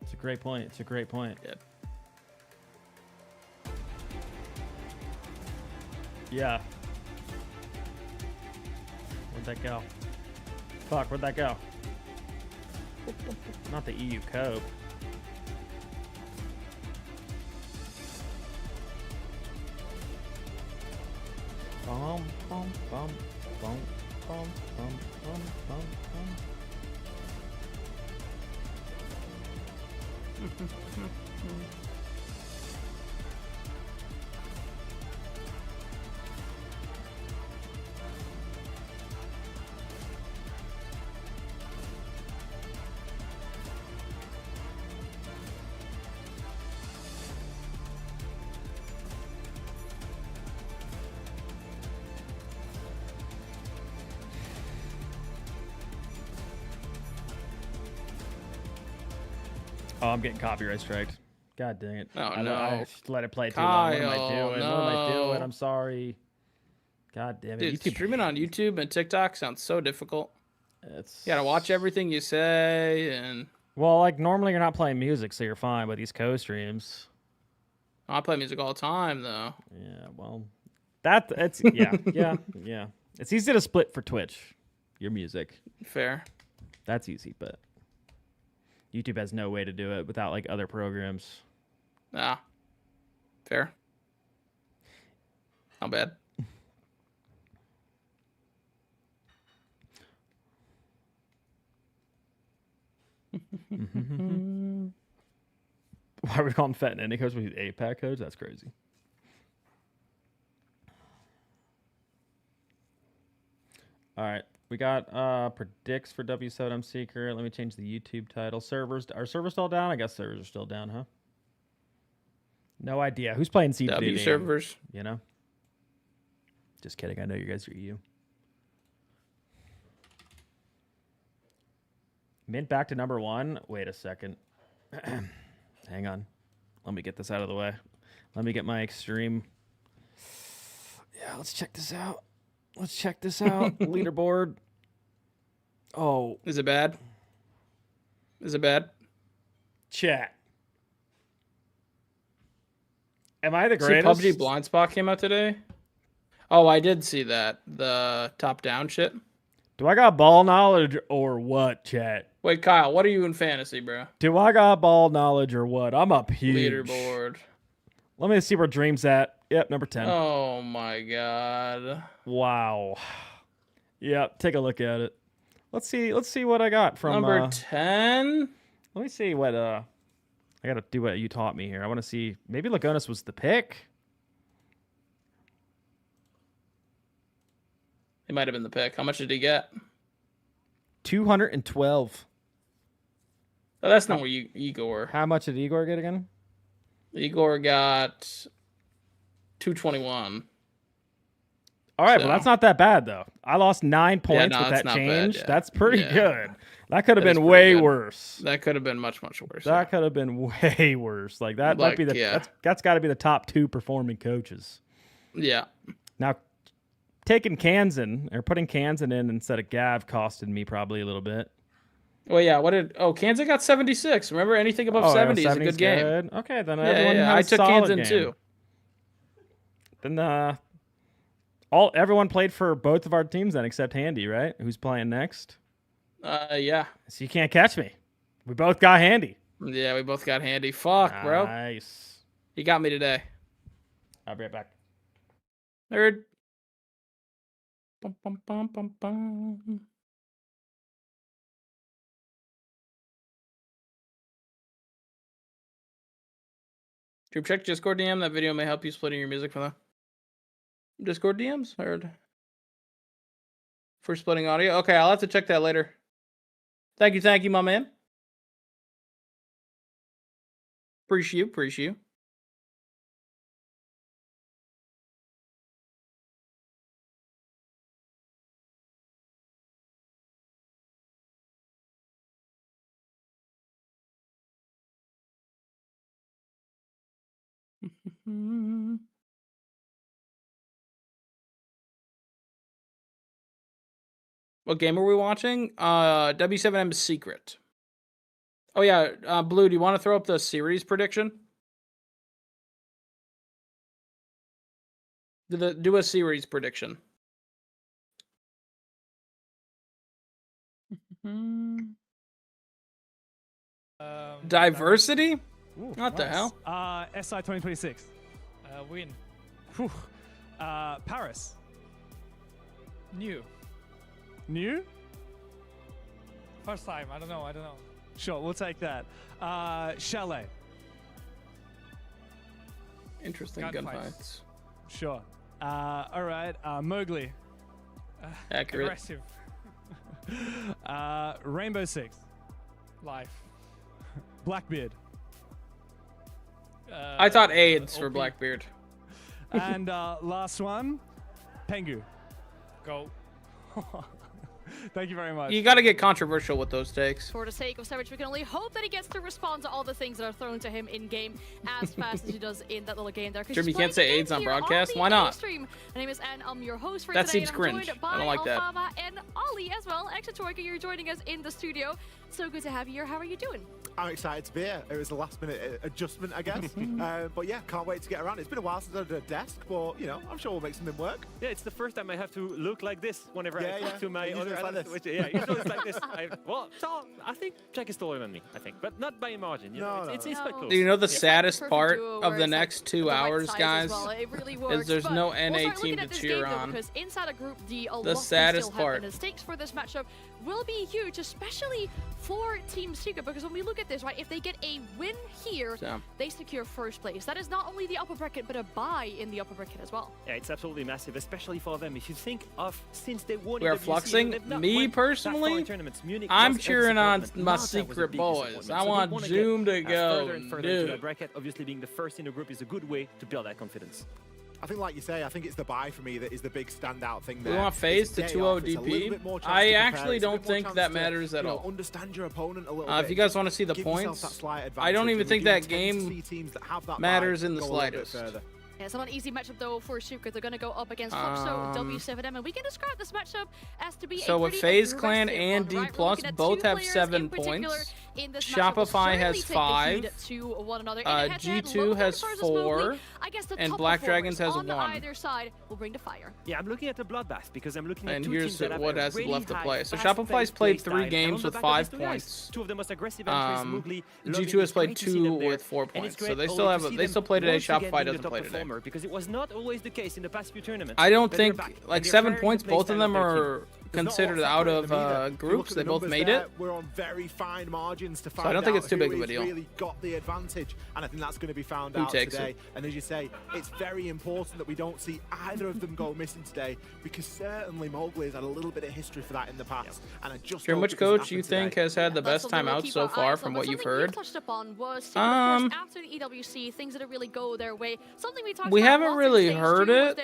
It's a great point. It's a great point. Yep. Yeah. Where'd that go? Fuck, where'd that go? Not the EU Cope. Bum, bum, bum, bum, bum, bum, bum, bum, bum. Oh, I'm getting copyright striked. God dang it. Oh, I no. I just let it play too long. What am I Kyle, doing? What am I doing? no. I'm sorry. God damn it. Dude, YouTube. streaming on YouTube and TikTok sounds so difficult. It's... You gotta watch everything you say, and Well, like, normally you're not playing music, so you're fine with these co-streams. I play music all the time, though. Yeah, well, it's, yeah. It's easy to split for Twitch, your music. Fair. That's easy, but YouTube has no way to do it without, like, other programs. Ah. Fair. Not bad. Why are we calling Fat and Indie codes with 8-pack codes? That's crazy. All right. We got predicts for W7M Secret. Let me change the YouTube title. Servers. Are servers still down? I guess servers are still down, huh? No idea. Who's playing CPD? W servers. You know? Just kidding. I know you guys are EU. Mint back to number 1. Wait a second. Hang on. Let me get this out of the way. Let me get my extreme. Yeah, let's check this out. Let's check this out. Leaderboard. Oh. Is it bad? Is it bad? Chat. Am I the greatest? See, PUBG Blind Spot came out today. Oh, I did see that. The top-down shit. Do I got ball knowledge or what, chat? Wait, Kyle, what are you in fantasy, bro? Do I got ball knowledge or what? I'm up huge. Leaderboard. Let me see where Dream's at. Yep, number 10. Oh my god. Wow. Yep, take a look at it. Let's see what I got from number 10. Let me see what I gotta do what you taught me here. I want to see maybe Lagonis was the pick. He might have been the pick. How much did he get? 212. Oh, that's not where Igor. How much did Igor get again? Igor got 221. All right, well, that's not that bad, though. I lost 9 points with that not change. bad, yeah. That's pretty Yeah. good. That could have That is been pretty way good. worse. That could have been much, much worse. That could have been way worse. Like, that might be the that's got to be the top 2 performing coaches. Yeah. Now, taking Kansan or putting Kansan in instead of Gav costed me probably a little bit. Well, yeah. Kansas got 76. Remember, anything above 70 is a good game. Okay, then Yeah, everyone had a I took solid Kansan game. too. Then everyone played for both of our teams then except Handy, right? Who's playing next? Yeah. So you can't catch me. We both got Handy. Yeah, we both got Handy. Fuck, bro. Nice. He got me today. I'll be right back. Nerd. Bum, bum, bum, bum, bum. Group check Discord DM. That video may help you splitting your music from the Discord DMs. Heard. For splitting audio. Okay, I'll have to check that later. Thank you, my man. Appreciate you. What game are we watching? W7M's Secret. Oh yeah, Blue, do you want to throw up the series prediction? Do a series prediction. Diversity? Ooh, What the hell? SI 2026. Win. Whew. Paris. New. New? First time. I don't know. Sure, we'll take that. Chalet. Interesting gunfights. Sure. All right. Mowgli. Accurate. Aggressive. Rainbow Six. Life. Blackbeard. I thought AIDS for Blackbeard. And last one, Pengu. Go. Thank you very much. You got to get controversial with those takes. For the sake of Savage, we can only hope that he gets to respond to all the things that are thrown to him in game as fast as he does in that little game there. Sure, you can't say AIDS on broadcast. Why not? Stream. My name is Anne. I'm your host for that today. Seems cringe. I don't like that. Alfava and Ollie as well. Extra Torque, you're joining us in the studio. So good to have you here. How are you doing? I'm excited to be here. It was a last-minute adjustment, I guess. But yeah, can't wait to get around. It's been a while since I did a desk, but you know, I'm sure we'll make something work. Yeah, it's the first time I have to look like this whenever I talk to my other like analysts. Yeah, usually it's like this. I think Jack is taller than me. I think, but not by a margin. You know, it's quite close. Do you know the saddest part of the next 2 hours, guys? Is there's no NA team to cheer on. Because inside a group D, the saddest part. The stakes for this matchup will be huge, especially for Team Secret, because when we look at this, right, if they get a win here, they secure first place. That is not only the upper bracket, but a bye in the upper bracket as well. Yeah, it's absolutely massive, especially for them. If you think of since they won, we are fluxing. Me personally, I'm cheering on my Secret boys. I want Zoom to go. Further and further into the bracket. Obviously, being the first in the group is a good way to build that confidence. I think, like you say, I think it's the buy for me that is the big standout thing there. We want phase to 2-0 DP. I actually don't think that matters at all. Understand your opponent a little bit. If you guys want to see the points, I don't even think that game matters in the slightest. Yeah, it's not an easy matchup though for Secret. They're going to go up against Flopso, W7M, and we can describe this matchup as to be so with FaZe Clan and D+, both have 7 points. Shopify has 5. G2 has 4. And Black Dragons has 1. Either side will bring the fire. Yeah, I'm looking at the bloodbath because I'm looking at and two here's teams that what have has really left to play. So fast Shopify's played 3 play games with 5 points. Two of the most aggressive entries, Mugli, G2 has played 2 with 4 points. So they still have they still play today. Shopify doesn't play today. Because it was not always the case in the past few tournaments. I don't think like 7 points. Both of them are considered out of groups. They both made it. We're on very fine margins to find I don't think it's too big of a who deal. really got the advantage, and I think that's going to be found out today. And as you say, it's very important that we don't see either of them go missing today, because certainly Mowgli has had a little bit of history for that in the past. And I just Here, which coach you think has had the best timeout so far from what you've heard? Touched upon was after the EWC, things that really go their way. Something we talked we about haven't really heard it.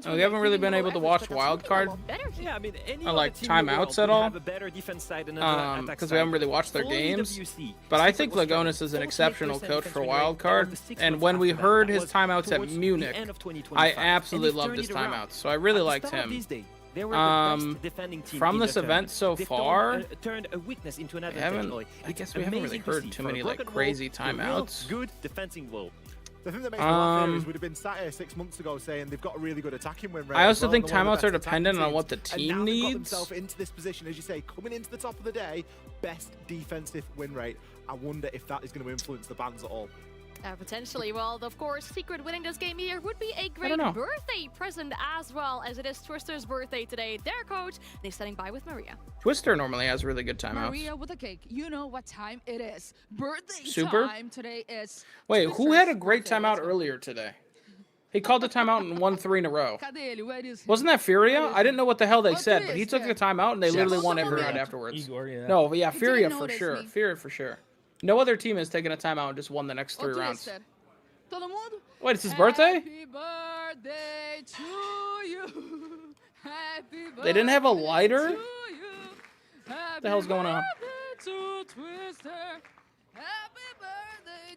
We haven't really been able to watch wildcard. Yeah, I mean, Or like timeouts at all, because we haven't really watched their games. But I think Lagonis is an exceptional coach for wildcard, and when we heard his timeouts at Munich, I absolutely loved his timeouts, so I really liked him. From this event so far, I guess we haven't really heard too many like crazy timeouts. Good defending low. The thing that makes me laugh here is we'd have been sat here 6 months ago saying they've got a really good attacking win rate. I also think timeouts are dependent on what the team and now needs. They've got themselves into this position, as you say, coming into the top of the day, best defensive win rate. I wonder if that is going to influence the bans at all. Potentially. Well, of course, Secret winning this game here would be a great birthday present as well, as it is Twister's birthday today. Their coach, and he's standing by with Maria. Twister normally has really good timeouts. Maria with a cake. You know what time it is. Birthday Super? time today is. Wait, who had a great timeout earlier today? He called the timeout and won 3 in a row. Wasn't that Furia? I didn't know what the hell they said, but he took the timeout and they literally won every round afterwards. Igor, yeah. No, yeah, Furia for sure. Furia for sure. No other team has taken a timeout and just won the next 3 rounds. Wait, it's his birthday? Happy birthday to you. Happy birthday They didn't have a lighter? to you. What the hell's going on? To Twister. Happy birthday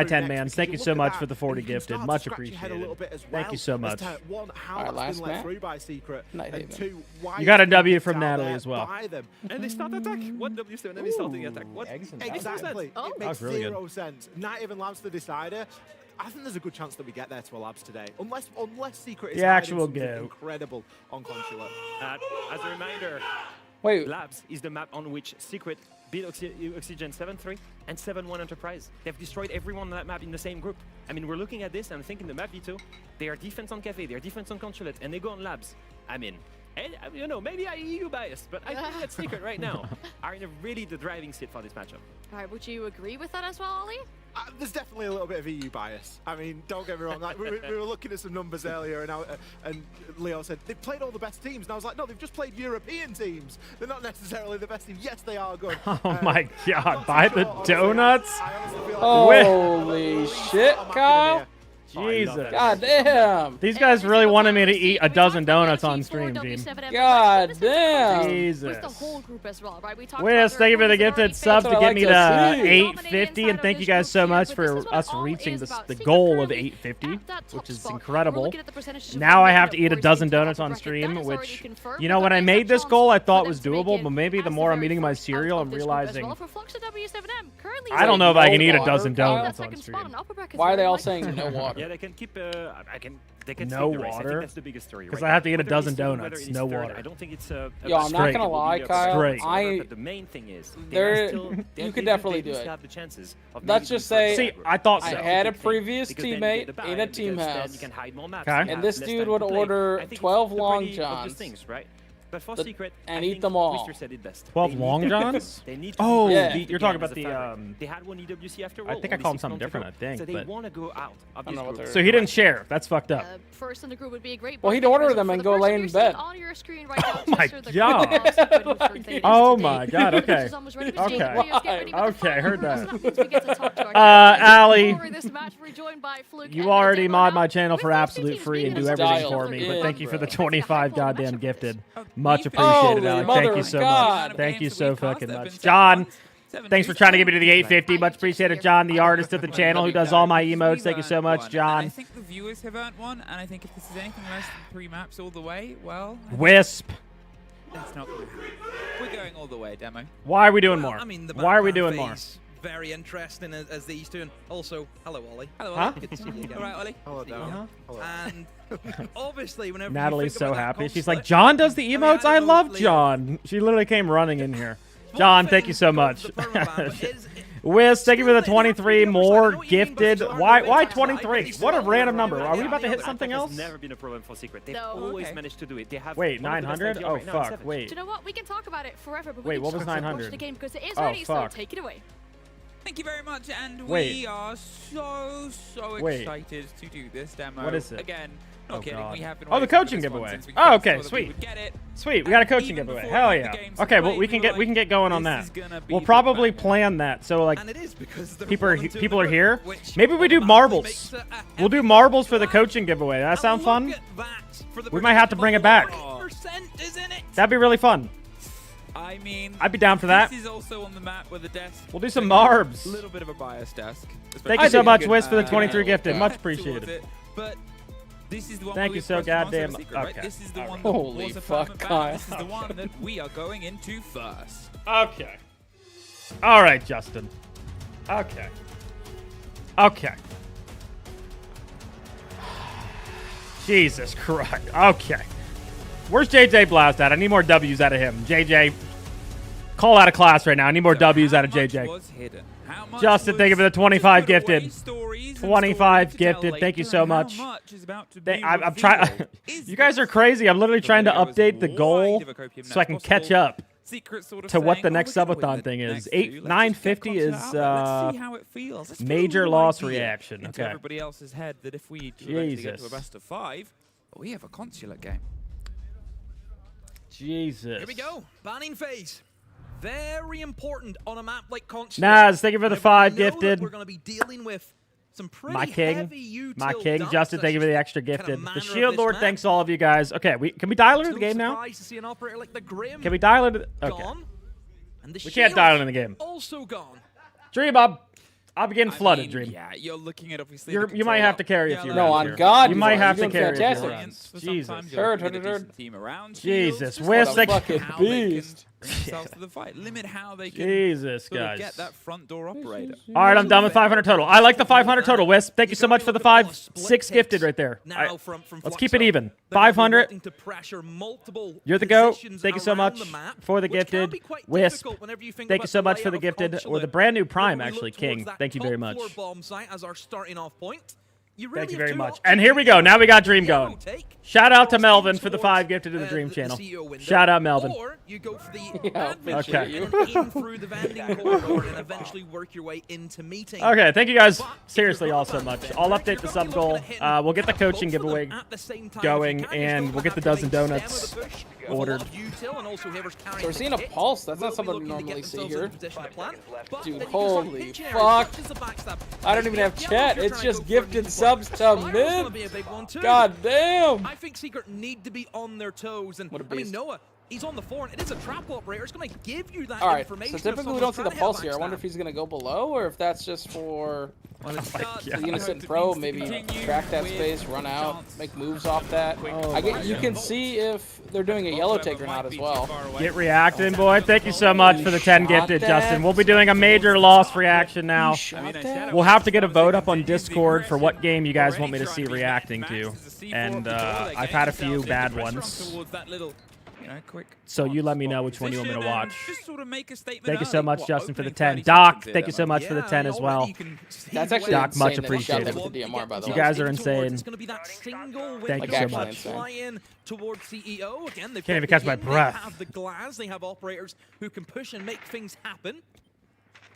my through 10 next, mans. because Thank you you look so at much that for the 40 and you can gifted. start to Much scratch your head a appreciated. little bit as Thank you well so as much. to, one, how All right, that's last been let match. through by Secret, Night, and two, why You got a it's been W picked from out Natalie there as well. by them. And they start attack. What W still? And they start the attack. What? Exactly. Oh. It That makes was really zero sense. Not even Labs the decider. I think there's a good chance that we get there to a Labs today, unless Secret is The hiding actual something go. incredible on Consulate. As a reminder, Wait. Labs is the map on which Secret beat Oxygen 7-3 and 7-1 Enterprise. They've destroyed everyone on that map in the same group. I mean, we're looking at this and I'm thinking the map V2, they are defense on Cafe, they are defense on Consulate, and they go on Labs. I mean, and, you know, maybe I EU biased, but I think that Secret right now are in a really the driving seat for this matchup. All right, would you agree with that as well, Ollie? There's definitely a little bit of EU bias. I mean, don't get me wrong. Like, we were looking at some numbers earlier, and Leo said they've played all the best teams. And I was like, no, they've just played European teams. They're not necessarily the best team. Yes, they are good. Oh my God! Buy the donuts. Holy shit, Kyle! Jesus. God damn. These guys really wanted me to eat a dozen donuts on stream, team. God damn. Jesus. With the whole group as well, right? We talked Wiz, thank you for the gifted sub to get me to 850, 850, and thank you guys so much for us reaching the goal of 850, which is incredible. Now I have to eat a dozen donuts on stream, which, you know, when I made this goal, I thought was doable, but maybe the more I'm eating my cereal, I'm realizing I don't know if I can eat a dozen donuts on stream. Why are they all saying no water? Yeah, they can keep. They can no save the race. I think water. that's the biggest story. Because right I have to now. eat a Whether dozen it's second, donuts. whether No it's third, water. I don't think it's Yo, I'm not gonna lie, Kyle. But the main thing is, you could definitely do it. have the chances of Let's just say, see, I thought so. I had a previous teammate in a team house, and this dude would order 12 Long Johns. But for Secret, and eat them all. 12 Long Johns? Oh, yeah. You're talking about the. They had one EWC after I think I called him something different. I think. So they but... want to go out of this group. So he didn't share. That's fucked up. First in the group would be a great. Well, he'd order them and go lay in bed. On your screen right now, oh my God! Oh my God! Okay. Okay, heard that. Allie, you already mod my channel for absolute free and do everything for me, but thank you for the 25 goddamn gifted. Much appreciated, Alec. Thank you so much. Thank you so fucking much. John, thanks for trying to get me to the 850. Much appreciated, John, the artist of the channel who does all my emotes. Thank you so much, John. I think the viewers have earned one, and I think if this is anything less than 3 maps all the way, well... Wisp. That's not going to happen. We're going all the way, Demo. Why are we doing more? I mean, the Why are we doing more? Very interesting as these two, and also, hello, Ollie. Hello, Ollie. Good to see you again. All right, Ollie. Hello, Demo. And obviously, whenever Natalie's so happy. She's like, John does the emotes? I love John. She literally came running in here. John, thank you so much. Wiz, thank you for the 23 more gifted. Why 23? What a random number. Are we about to hit something else? It's never been a problem for Secret. They've always managed to do it. They have wait, 900? Oh, fuck. Wait. Do you know what? We can talk about it forever, but wait, we what was 900? watch the game because it is oh, ready, fuck. so take it away. Thank you very much, and wait. we are so excited to do this demo. What is it? Again, not kidding. God. We have been the coaching giveaway. Oh, okay, sweet. Sweet, we got a coaching giveaway. Hell yeah. Okay, well we can get going on that. We'll probably plan that. So like people are here. Maybe we do marbles. We'll do marbles for the coaching giveaway. That sound fun? We might have to bring it back. That'd be really fun. I mean, I'd be down for that. This is also on the map with a desk. We'll do some marbs. A little bit of a biased desk. Thank you so much, Wiz, for the 23 gifted. Much appreciated. But this is the one. Thank you so goddamn. Secret, right? Okay. This is the one. Holy fuck, Kyle. This is the one that we are going into first. Okay. All right, Justin. Okay. Okay. Jesus Christ. Okay. Where's JJ Blast at? I need more W's out of him. JJ, call out of class right now. I need more W's out of JJ. Justin, thank you for the 25 gifted. 25 gifted. Thank you so much. I'm trying. You guys are crazy. I'm literally trying to update the goal so I can catch up to what the next subathon thing is. 950 is major loss reaction. Okay. Everybody else's head that if we get to a best of 5, we have a consulate game. Jesus. Here we go. Banning phase. Very important on a map like Consulate. Naz, thank you for the 5 gifted. We're going to be dealing with some pretty My king. Justin, thank you for the extra gifted. Kind of The Shield Lord, thanks all of you guys. Okay, can we dial into the game now? To see an operator like the Grim can we dial into? Okay. Gone. And the we can't dial into the game. Also gone. Dream, I'll begin flooded, Dream. Yeah, you're looking at obviously. You might have to carry a few. No, on God, you might have to carry a few runs. Jesus. Heard. Team around Jesus. What a Wiz, fucking beast. bring themselves to the fight. Limit how they can Jesus, sort of guys. get that front door operator. All right, I'm done with 500 total. I like the 500 total, Wisp. Thank you so much for the 6 gifted right there. Let's keep it even. 500. You're the GOAT. Thank you so much for the gifted. Wisp, thank you so much for the gifted. Or the brand new Prime, actually, King. Thank you very much. Thank you very much. And here we go. Now we got Dream going. Shout out to Melvin for the 5 gifted to the Dream channel. Shout out, Melvin. Or you go for the Okay. and in through the vending corridor and eventually work your way into meeting. Okay, thank you guys seriously all so much. I'll update the sub goal. We'll get the coaching giveaway going, and we'll get the dozen donuts ordered. We're seeing a pulse. That's not something we normally see here. Dude, holy fuck. I don't even have chat. It's just gifted subs to mid. God damn. I think Secret need to be on their toes. And I mean, Noah, he's on the floor, and it is a trap operator. It's going to give you that information. So typically we don't see the pulse here. I wonder if he's going to go below, or if that's just for the innocent pro, maybe track that space, run out, make moves off that. You can see if they're doing a yellow take or not as well. Get reacting, boy. Thank you so much for the 10 gifted, Justin. We'll be doing a major loss reaction now. We'll have to get a vote up on Discord for what game you guys want me to see reacting to. And I've had a few bad ones. So you let me know which one you want me to watch. Thank you so much, Justin, for the 10. Doc, thank you so much for the 10 as well. That's actually Doc, much appreciated. You guys are insane. Thank you so much. Can't even catch my breath. They have the glass. They have operators who can push and make things happen.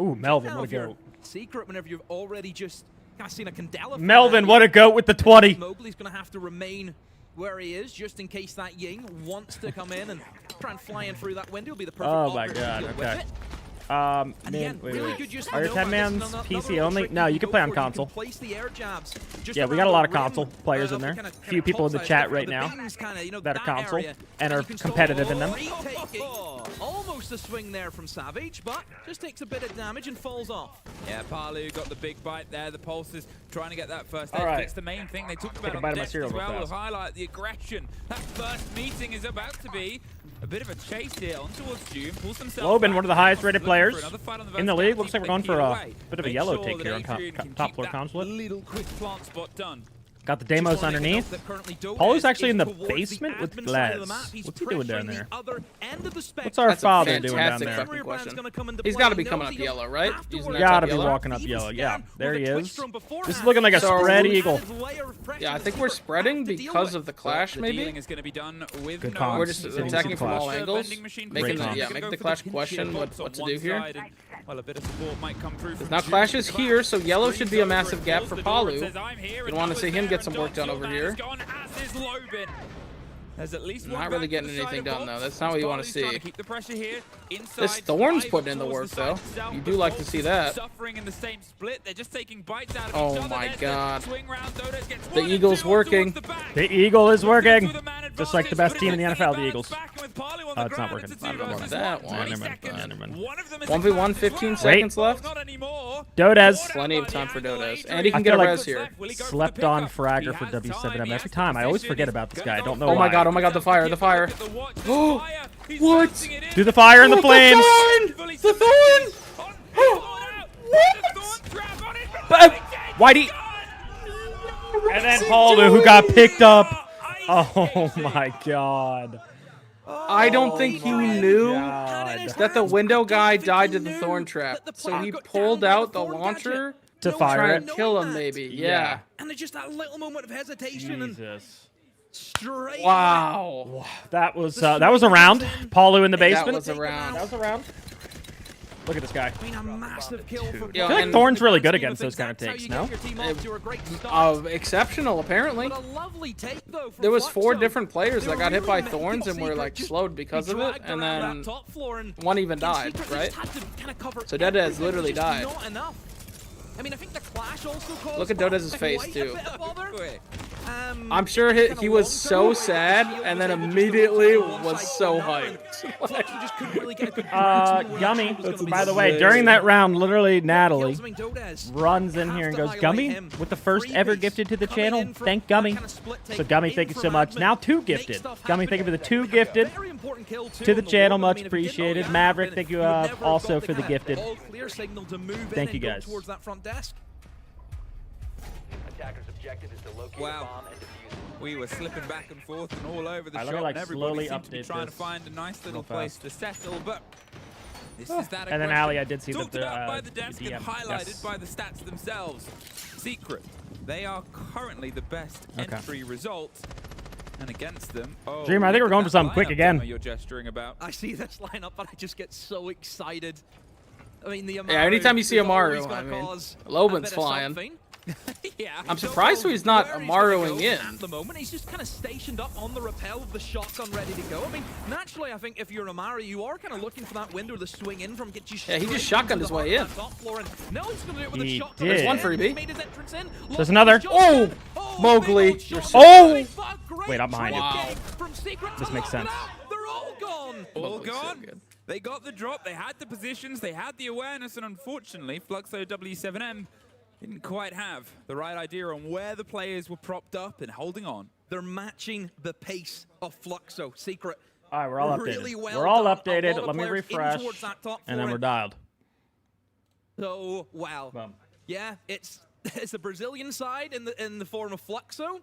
Ooh, Melvin, what a goat. Secret whenever you've already just kind of seen a Candela. Melvin, what a goat with the 20. Mowgli's going to have to remain where he is, just in case that Ying wants to come in and try and fly in through that window. It'll be the perfect opportunity to deal with it. Man, wait. Are your 10-mans PC only? No, you can play on console. Yeah, we got a lot of console players in there. A few people in the chat right now that are console and are competitive in them. Almost a swing there from Savage, but just takes a bit of damage and falls off. Yeah, Palu got the big bite there. The Pulse is trying to get that first edge. It's the main thing they talked about on the deck as well to highlight the aggression. That first meeting is about to be a bit of a chase here on towards June. Pulls themselves Loban, one of the highest rated players in the league. Looks like we're going for a bit of a yellow take here on top floor consulate. Little quick plant spot done. Got the Deimos underneath. Paulo's actually in the basement with Glaz. What's he doing down there? What's our father doing down there? He's got to be coming up yellow, right? He's got to be walking up yellow. Yeah, there he is. This is looking like a spread eagle. Yeah, I think we're spreading because of the clash, maybe. Good comms. We're just attacking from all angles, making the clash question what to do here. Well, a bit of support might come through. Now Clash is here, so yellow should be a massive gap for Palu. You want to see him get some work done over here. Not really getting anything done though. That's not what you want to see. This Thorn's putting in the work though. You do like to see that. Oh my god. The Eagle's working. The Eagle is working. Just like the best team in the NFL, the Eagles. Oh, it's not working. I don't know that one. Never mind. 1v1, 15 seconds left. Dodez. Plenty of time for Dodez. And he can get a res here. Slept on Fragger for W7M every time. I always forget about this guy. I don't know why. Oh my god, the fire. Oh, what? Do the fire and the flames. The Thorn! What? Whitey. And then Paulu, who got picked up. Oh my god. I don't think he knew that the window guy died to the Thorn trap. So he pulled out the launcher to fire it. Kill him, maybe. Yeah. And there's just that little moment of hesitation. Jesus. Straight. Wow. That was a round. Paulu in the basement. That was a round. That was a round. Look at this guy. I mean, a massive kill for I feel like Thorn's really good against those kind of takes, no? Exceptional, apparently. There was 4 different players that got hit by Thorns and were like slowed because of it, and then one even died, right? So Dodez literally died. I mean, I think the clash also caused Look at Dodez's face, quite a too. bit of bother. I'm sure he was so sad and then immediately was so hyped. Gummy, by the way, during that round, literally Natalie runs in here and goes, Gummy, with the first ever gifted to the channel. Thank Gummy. So Gummy, thank you so much. Now 2 gifted. Gummy, thank you for the 2 gifted to the channel. Much appreciated. Maverick, thank you also for the gifted. Thank you guys. Wow. We were slipping back and forth and all over the shop, like and everybody slowly seemed to be update trying to this find a nice little real place fast. to settle, but this is that And then Ali, I did see talked that about by the desk DM. and highlighted by the stats themselves. Secret, they are currently the best entry result. And against them, Dream, I think we're going for something quick again. You're gesturing about. I see this lineup, but I just get so excited. I mean, the Yeah, anytime you see Amaru, I I mean, Loban's flying. Yeah. I'm surprised he's not Amaruing in. At the moment, he's just kind of stationed up on the rappel with the shotgun ready to go. I mean, naturally, I think if you're Amaru, you are kind of looking for that window to swing in from. Get you. Yeah, he just shotgunned his way in. Top floor, and now he's going to do it with a He shotgun. did. There's one for He's EB. made his entrance in. There's another. Oh, Mowgli. You're so Oh! Wait, I'm behind you. This makes sense. They're all gone. All gone. They got the drop, they had the positions, they had the awareness, and unfortunately, Fluxo W7M didn't quite have the right idea on where the players were propped up and holding on. They're matching the pace of Fluxo. Secret. All right, we're all updated. Really well we're all done. updated. Let me refresh, and then we're dialed. So, wow. Yeah, it's a Brazilian side in the form of Fluxo.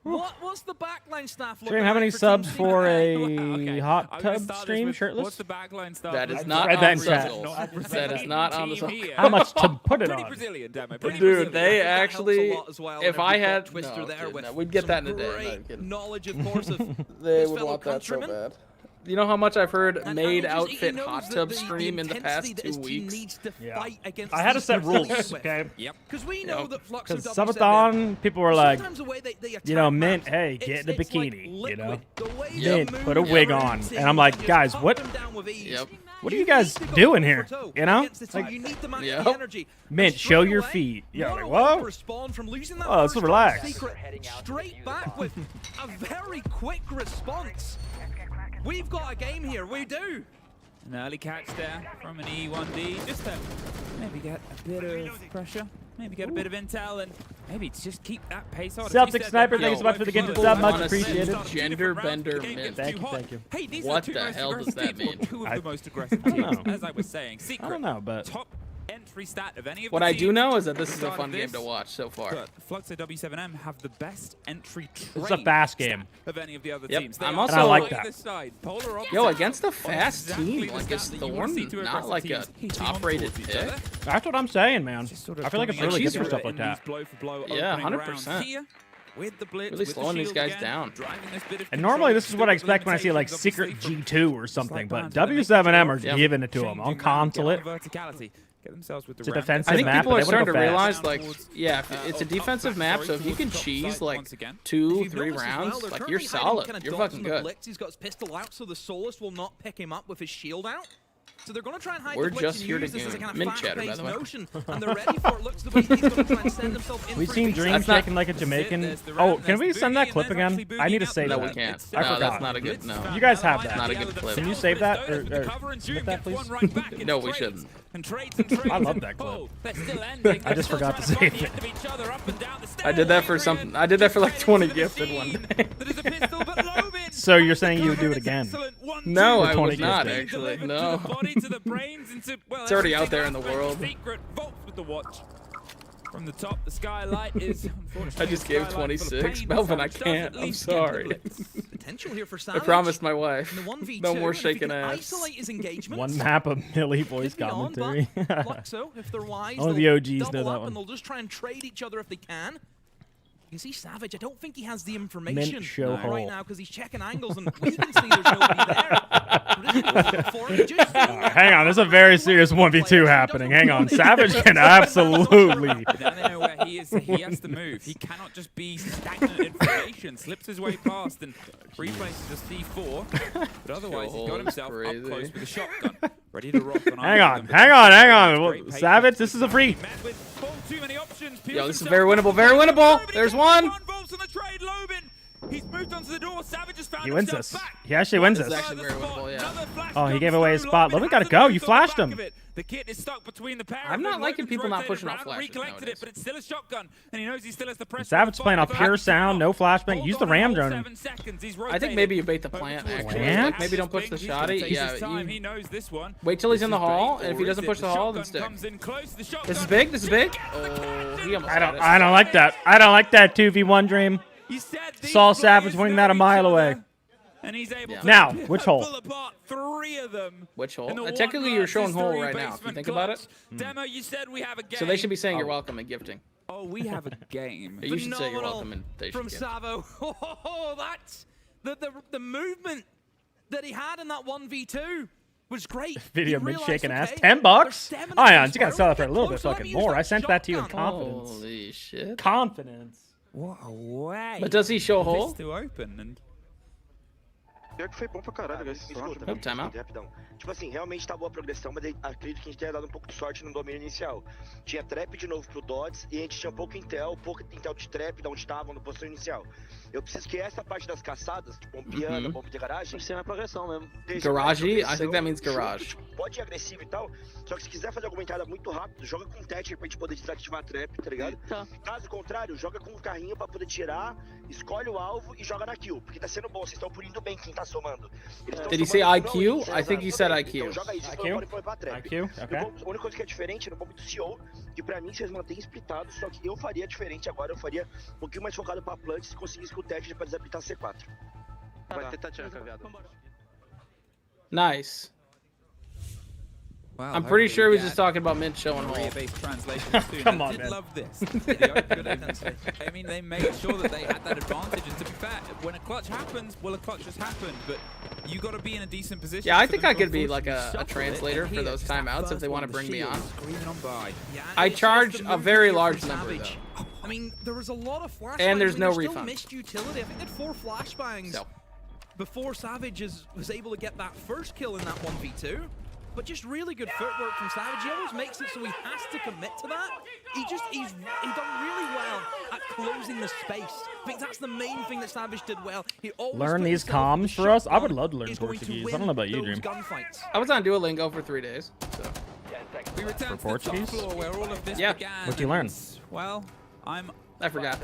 What's the backline staff looking Stream, how many like subs Team for Secret? a hot tub stream shirtless? What's the backline stuff? That is not Read on that in the chat. socials. That is not on the socials. How much to put it Pretty on? Brazilian, damn it. Pretty Dude, Brazilian. they actually, well, if I had, Twister there dude, with no, we'd get that in a great day. No, I'm kidding. knowledge, of course, of They his would fellow want that so countrymen. bad. You know how much I've heard And maid Alex, he outfit knows hot that tub the stream in the intensity past that 2 his team weeks. needs to Yeah. fight against I had to set Secret rules, with. okay? Yep. Because we know that Fluxo Because W7M, Sabathon, people were like, sometimes the way they you attack know, Mint, maps, hey, get in the it's like bikini, you liquid. know? The way they Mint, move put a wig every on. And single I'm like, just guys, cut what? them down with ease. Yep. What are you guys doing here? You know? Like, you need to match Yep. the energy. Mint, And show straight your away, feet. Yeah, what like, a way to whoa. respond from losing that Oh, let's first relax. Secret straight back with a very quick response. We've got a game here. We do. An early catch there from an E1D, just to maybe get a bit of pressure, maybe get a bit of intel, and maybe just keep that pace on. Celtic Sniper, thank you so much for the gifted sub. Much appreciated. Gender bender mint. Thank you, thank you. Hey, these What are two the most hell does aggressive that teams, or mean? two of the most aggressive I don't teams, know. as I was saying. Secret, I don't know, but top entry stat of any of What the I do teams know is that this at is the a start fun of game this, to watch so far. but Fluxo W7M have the best entry This is a trade fast stat game. of any of the other Yep. teams. They I'm are also- And I like either that. side, polar opposite Yo, against a on fast exactly team, the like, stat is that you wanna see Thorn two not aggressive like a teams hitting on top-rated towards each pick? other. That's what I'm saying, man. Just sort of I feel like it's coming really at good for each stuff other like in that. these blow for blow Yeah, opening 100%. rounds here. With the blitz, Really with the slowing these shield guys again, down. driving this bit of And control, normally this is what I still with expect when I see like limitations, Secret obviously, from G2 or slight something, but bands, but they're making W7M are sure giving it to them on changing console around, it. get verticality, get themselves with the It's a ramp. defensive I think map, people but are they starting wanna to go realize, fast. like, yeah, if it's a defensive map, so if you can cheese like 2, 3 rounds, like you're solid, you're fucking good. Blitz. He's got his pistol out, so the Solus will not pick him up with his shield out. So they're going to try and hide We're the blitz just and here to use this as a game. kind of Mint chatter, by fast-paced the way. motion, and they're ready for it. Looks the way he's going to try and send himself in. We've for seen the Dream That's not- shaking like a Jamaican. Oh, can we send that clip again? I need to save No, that. we can't. I No, forgot. that's not a good, no. You guys have that. Not a good clip. Can you save that or submit that, please? No, we shouldn't. I love that clip. I just forgot to save it. I did that for something. I did that for like 20 gifted one day. So you're saying you would do it again? No, For I 20 would not gifted. actually. No. It's already out there in the world. From the top, the skylight is I just gave 26. Melvin, I can't. I'm sorry. Potential here for I Savage. promised my wife. In the 1v2, No more if he shaking can ass. isolate his engagement, One map of Millie voice could be on, but commentary. Fluxo, if they're wise, Only the they'll OGs know double that up one. and they'll just try and trade each other if they can. You see Savage, I don't think he has the information show right hole. now because he's checking angles and we can see there's nobody there. But this is good for him. He just Hang on, there's a very serious 1v2 happening. Hang on, Savage can absolutely. Now they know where he is. He has to move. He cannot just be stagnant in formation. Slips his way past and replaces a C4. But otherwise, he's got himself up close with a shotgun, ready to rock on. Hang on. Savage, this is a free. Yo, this is very winnable, very winnable. There's one. He's moved onto the door. Savage has found He wins this. back. He actually wins This this. is actually very winnable, yeah. Oh, he gave away his spot. Logan gotta go. You flashed him. The kid is stuck between the pair. I'm not liking people not pushing off flashes Recollected it, but it's still a shotgun, and he knows he still has the pressure. Savage playing off pure sound, no flashbang. Use the ram drone. I think maybe you bait the plant, actually. Like, maybe don't push the shotty. Yeah, he knows this one. wait till he's in the hall, and if he doesn't push the hall, then stick. This is big. This is big. Oh, he almost got it. I don't like that. I don't like that 2v1 dream. Saw Savage winning that a mile away. And he's able to now, which hole? pull apart 3 of them. Which hole? Technically, you're showing hole right now. If you think about it. Demo, you said we have a game. So they should be saying you're welcome and gifting. Oh, we have a game. You should say you're welcome and they should From gift. Savo. Oh, that's the movement that he had in that 1v2 was great. Video mid shaking ass. $10? Ions, you gotta sell it for a little bit fucking more. I sent that to you in confidence. Holy shit. Confidence. What a way. But does he show hole? This to open and Pior que foi bom pra caralho esse slot. Rapidão. Tipo assim, realmente tá boa a progressão, mas acredito que a gente tenha dado um pouco de sorte no domínio inicial. Tinha trap de novo pro Dodds e a gente tinha pouco intel de trap, de onde estavam no posição inicial. Eu preciso que essa parte das caçadas, tipo um piano, bomba de garagem, seja na progressão mesmo. Garage? I think that means garage. Tipo, pode ir agressivo e tal, só que se quiser fazer alguma entrada muito rápido, joga com Thatcher pra gente poder desativar a trap, tá ligado? Tá. Caso contrário, joga com o carrinho pra poder tirar, escolhe o alvo e joga na kill, porque tá sendo bom, vocês estão punindo bem quem tá somando. Did he say IQ? I think he said IQ. Então joga isso, IQ? IQ? Okay. A única coisa que é diferente no momento do CEO, que pra mim vocês mantêm splitados, só que eu faria diferente agora, eu faria um pouquinho mais focado pra plant se conseguisse com o Thatcher pra desabilitar C4. Vai ter Thatcher caveado. Nice. Wow, I'm pretty sure he was just talking about Mint showing hole. Come on, man. I did love this. I mean, they made sure that they had that advantage. And to be fair, when a clutch happens, well, a clutch just happened. But you got to be in a decent position. Yeah, I think I could be like a translator for those timeouts if they want to bring me on. I charge a very large number, though. I mean, there was a lot of flashbangs. And there's no still refund. Missed utility. I think they had 4 flashbangs before Savage was able to get that first kill in that 1v2. But just really good footwork from Savage. He always makes it so he has to commit to that. He's done really well at closing the space. I think that's the main thing that Savage did well. He always Learn these comms for us? I would love to learn Portuguese. I don't know about you, Dream. I was on Duolingo for 3 days. So. We returned for Portuguese? to the top floor where all of this yeah. began. What'd you learn? Well, I forgot.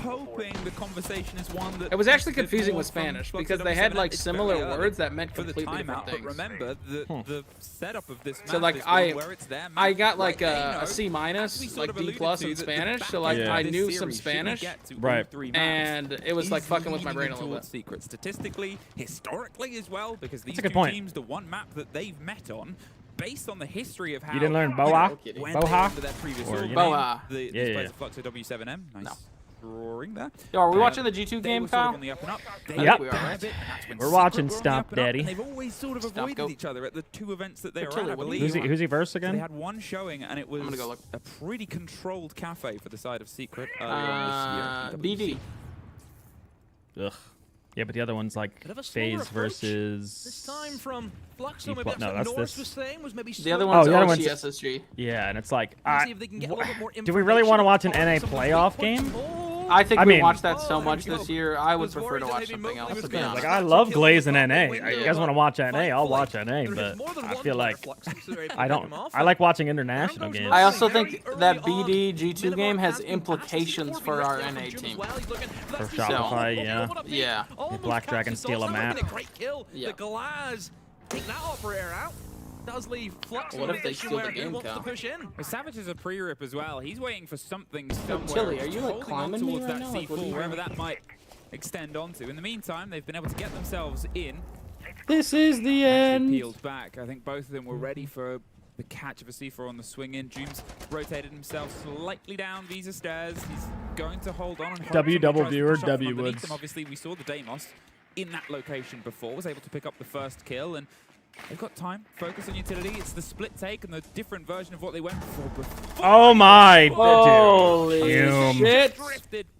Hoping the conversation is one that it was actually confusing with Spanish because they had like similar words that meant completely different things. But remember, the setup of this so like I got like a C-, like D+ in Spanish, so like I knew some Spanish, right? And it was like fucking with my brain a little bit. Secret statistically, historically as well, because these two teams, the one map that they've met on. Based on the history of how you didn't learn Boa? Boa? Boa. The Fluxo W7M. Nice drawing there. Yo, are we watching the G2 game, Kyle? Yep. We're watching Stomp Daddy. They've always sort of avoided each other at the 2 events that they were at, I believe. Who's he versus again? So they had one showing, and it was a pretty controlled cafe for the side of Secret earlier on this year. BD. Ugh. Yeah, but the other one's like FaZe versus. This time from Fluxo, maybe no, that's Norris this. was saying was maybe the other one's SSG. Yeah, and it's like, do we really want to watch an NA playoff game? I think we watched that so much this year. I would prefer to watch something else. To be honest. Like I love Glaze and NA. You guys want to watch NA? I'll watch NA, but I feel like I don't. I like watching international games. I also think that BD G2 game has implications for our NA team. For Shopify, yeah. Yeah. Black Dragon steal a map. Yeah. The Galaz take that upper air out. Does leave Flux what if they steal the game, wants to push in. Savage is a pre-rip as well. He's waiting for something somewhere. Tilly, are you like climbing me right now? Like, wherever that might extend onto. In the meantime, they've been able to get themselves in. This is the end. Peeled back. I think both of them were ready for the catch of a C4 on the swing in. Dooms rotated himself slightly down Visa stairs. He's going to hold on and hope W double viewer, W W Woods. Obviously, we saw the Deimos in that location before, was able to pick up the first kill, and they've got time. Focus on utility. It's the split take and the different version of what they went for before. Oh my! Holy shit! Drifted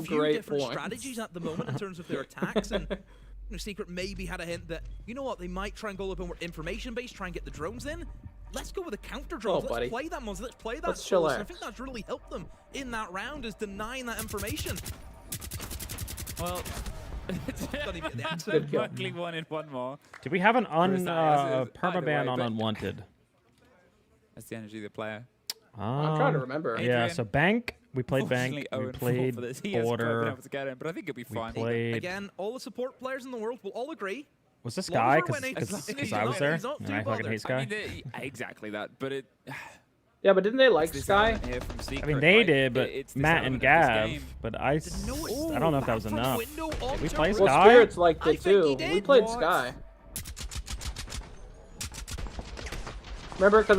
a few different strategies at the moment in terms of their attacks, and Secret maybe had a hint that, you know what, they might try and go a little bit more information-based, try and get the drones in. Let's go with the counter drones. Let's play that monster. Let's play that source. I think that's really helped them in that round, is denying that information. Well, Buckley wanted one more. Did we have an permaban on Unwanted? That's the energy of the player. I'm trying to remember. Yeah, so Bank. We played Bank. We played Border. But I think it'll be fine. Again, all the support players in the world will all agree. Was this Sky? Because I was there, and I fucking hate Sky. I mean, exactly that, but it... Yeah, but didn't they like Sky? Secret, I mean, they right? did, but Matt and Gav. But I don't know if that was enough. Did we play Sky? Well, Spirits liked it too. We played Sky. Remember, because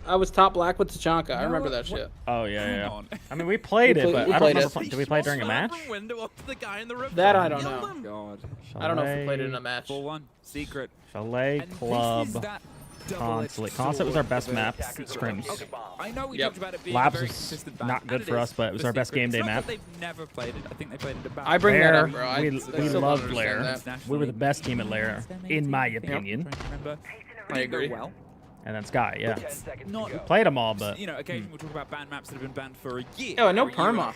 I was top black with Tachanka. I remember that shit. Oh yeah. I mean, we played it, but I don't remember. Did we play it during a match? That I don't know. God. I don't know if we played it in a match. 4-1. Secret. Chalet Club. Consulate was our best map. Scrims. Okay. I know we talked about it being Labs very was not good for us, but it was our best game day map. They've never played it. I think they played it about. I bring that up, bro. We loved Lair. We were the best team at Lair, in my opinion. I agree. And then Sky, yeah. Not, we played them all, but... You know, occasionally we'll talk about banned maps that have been banned for a year. Oh, no perma.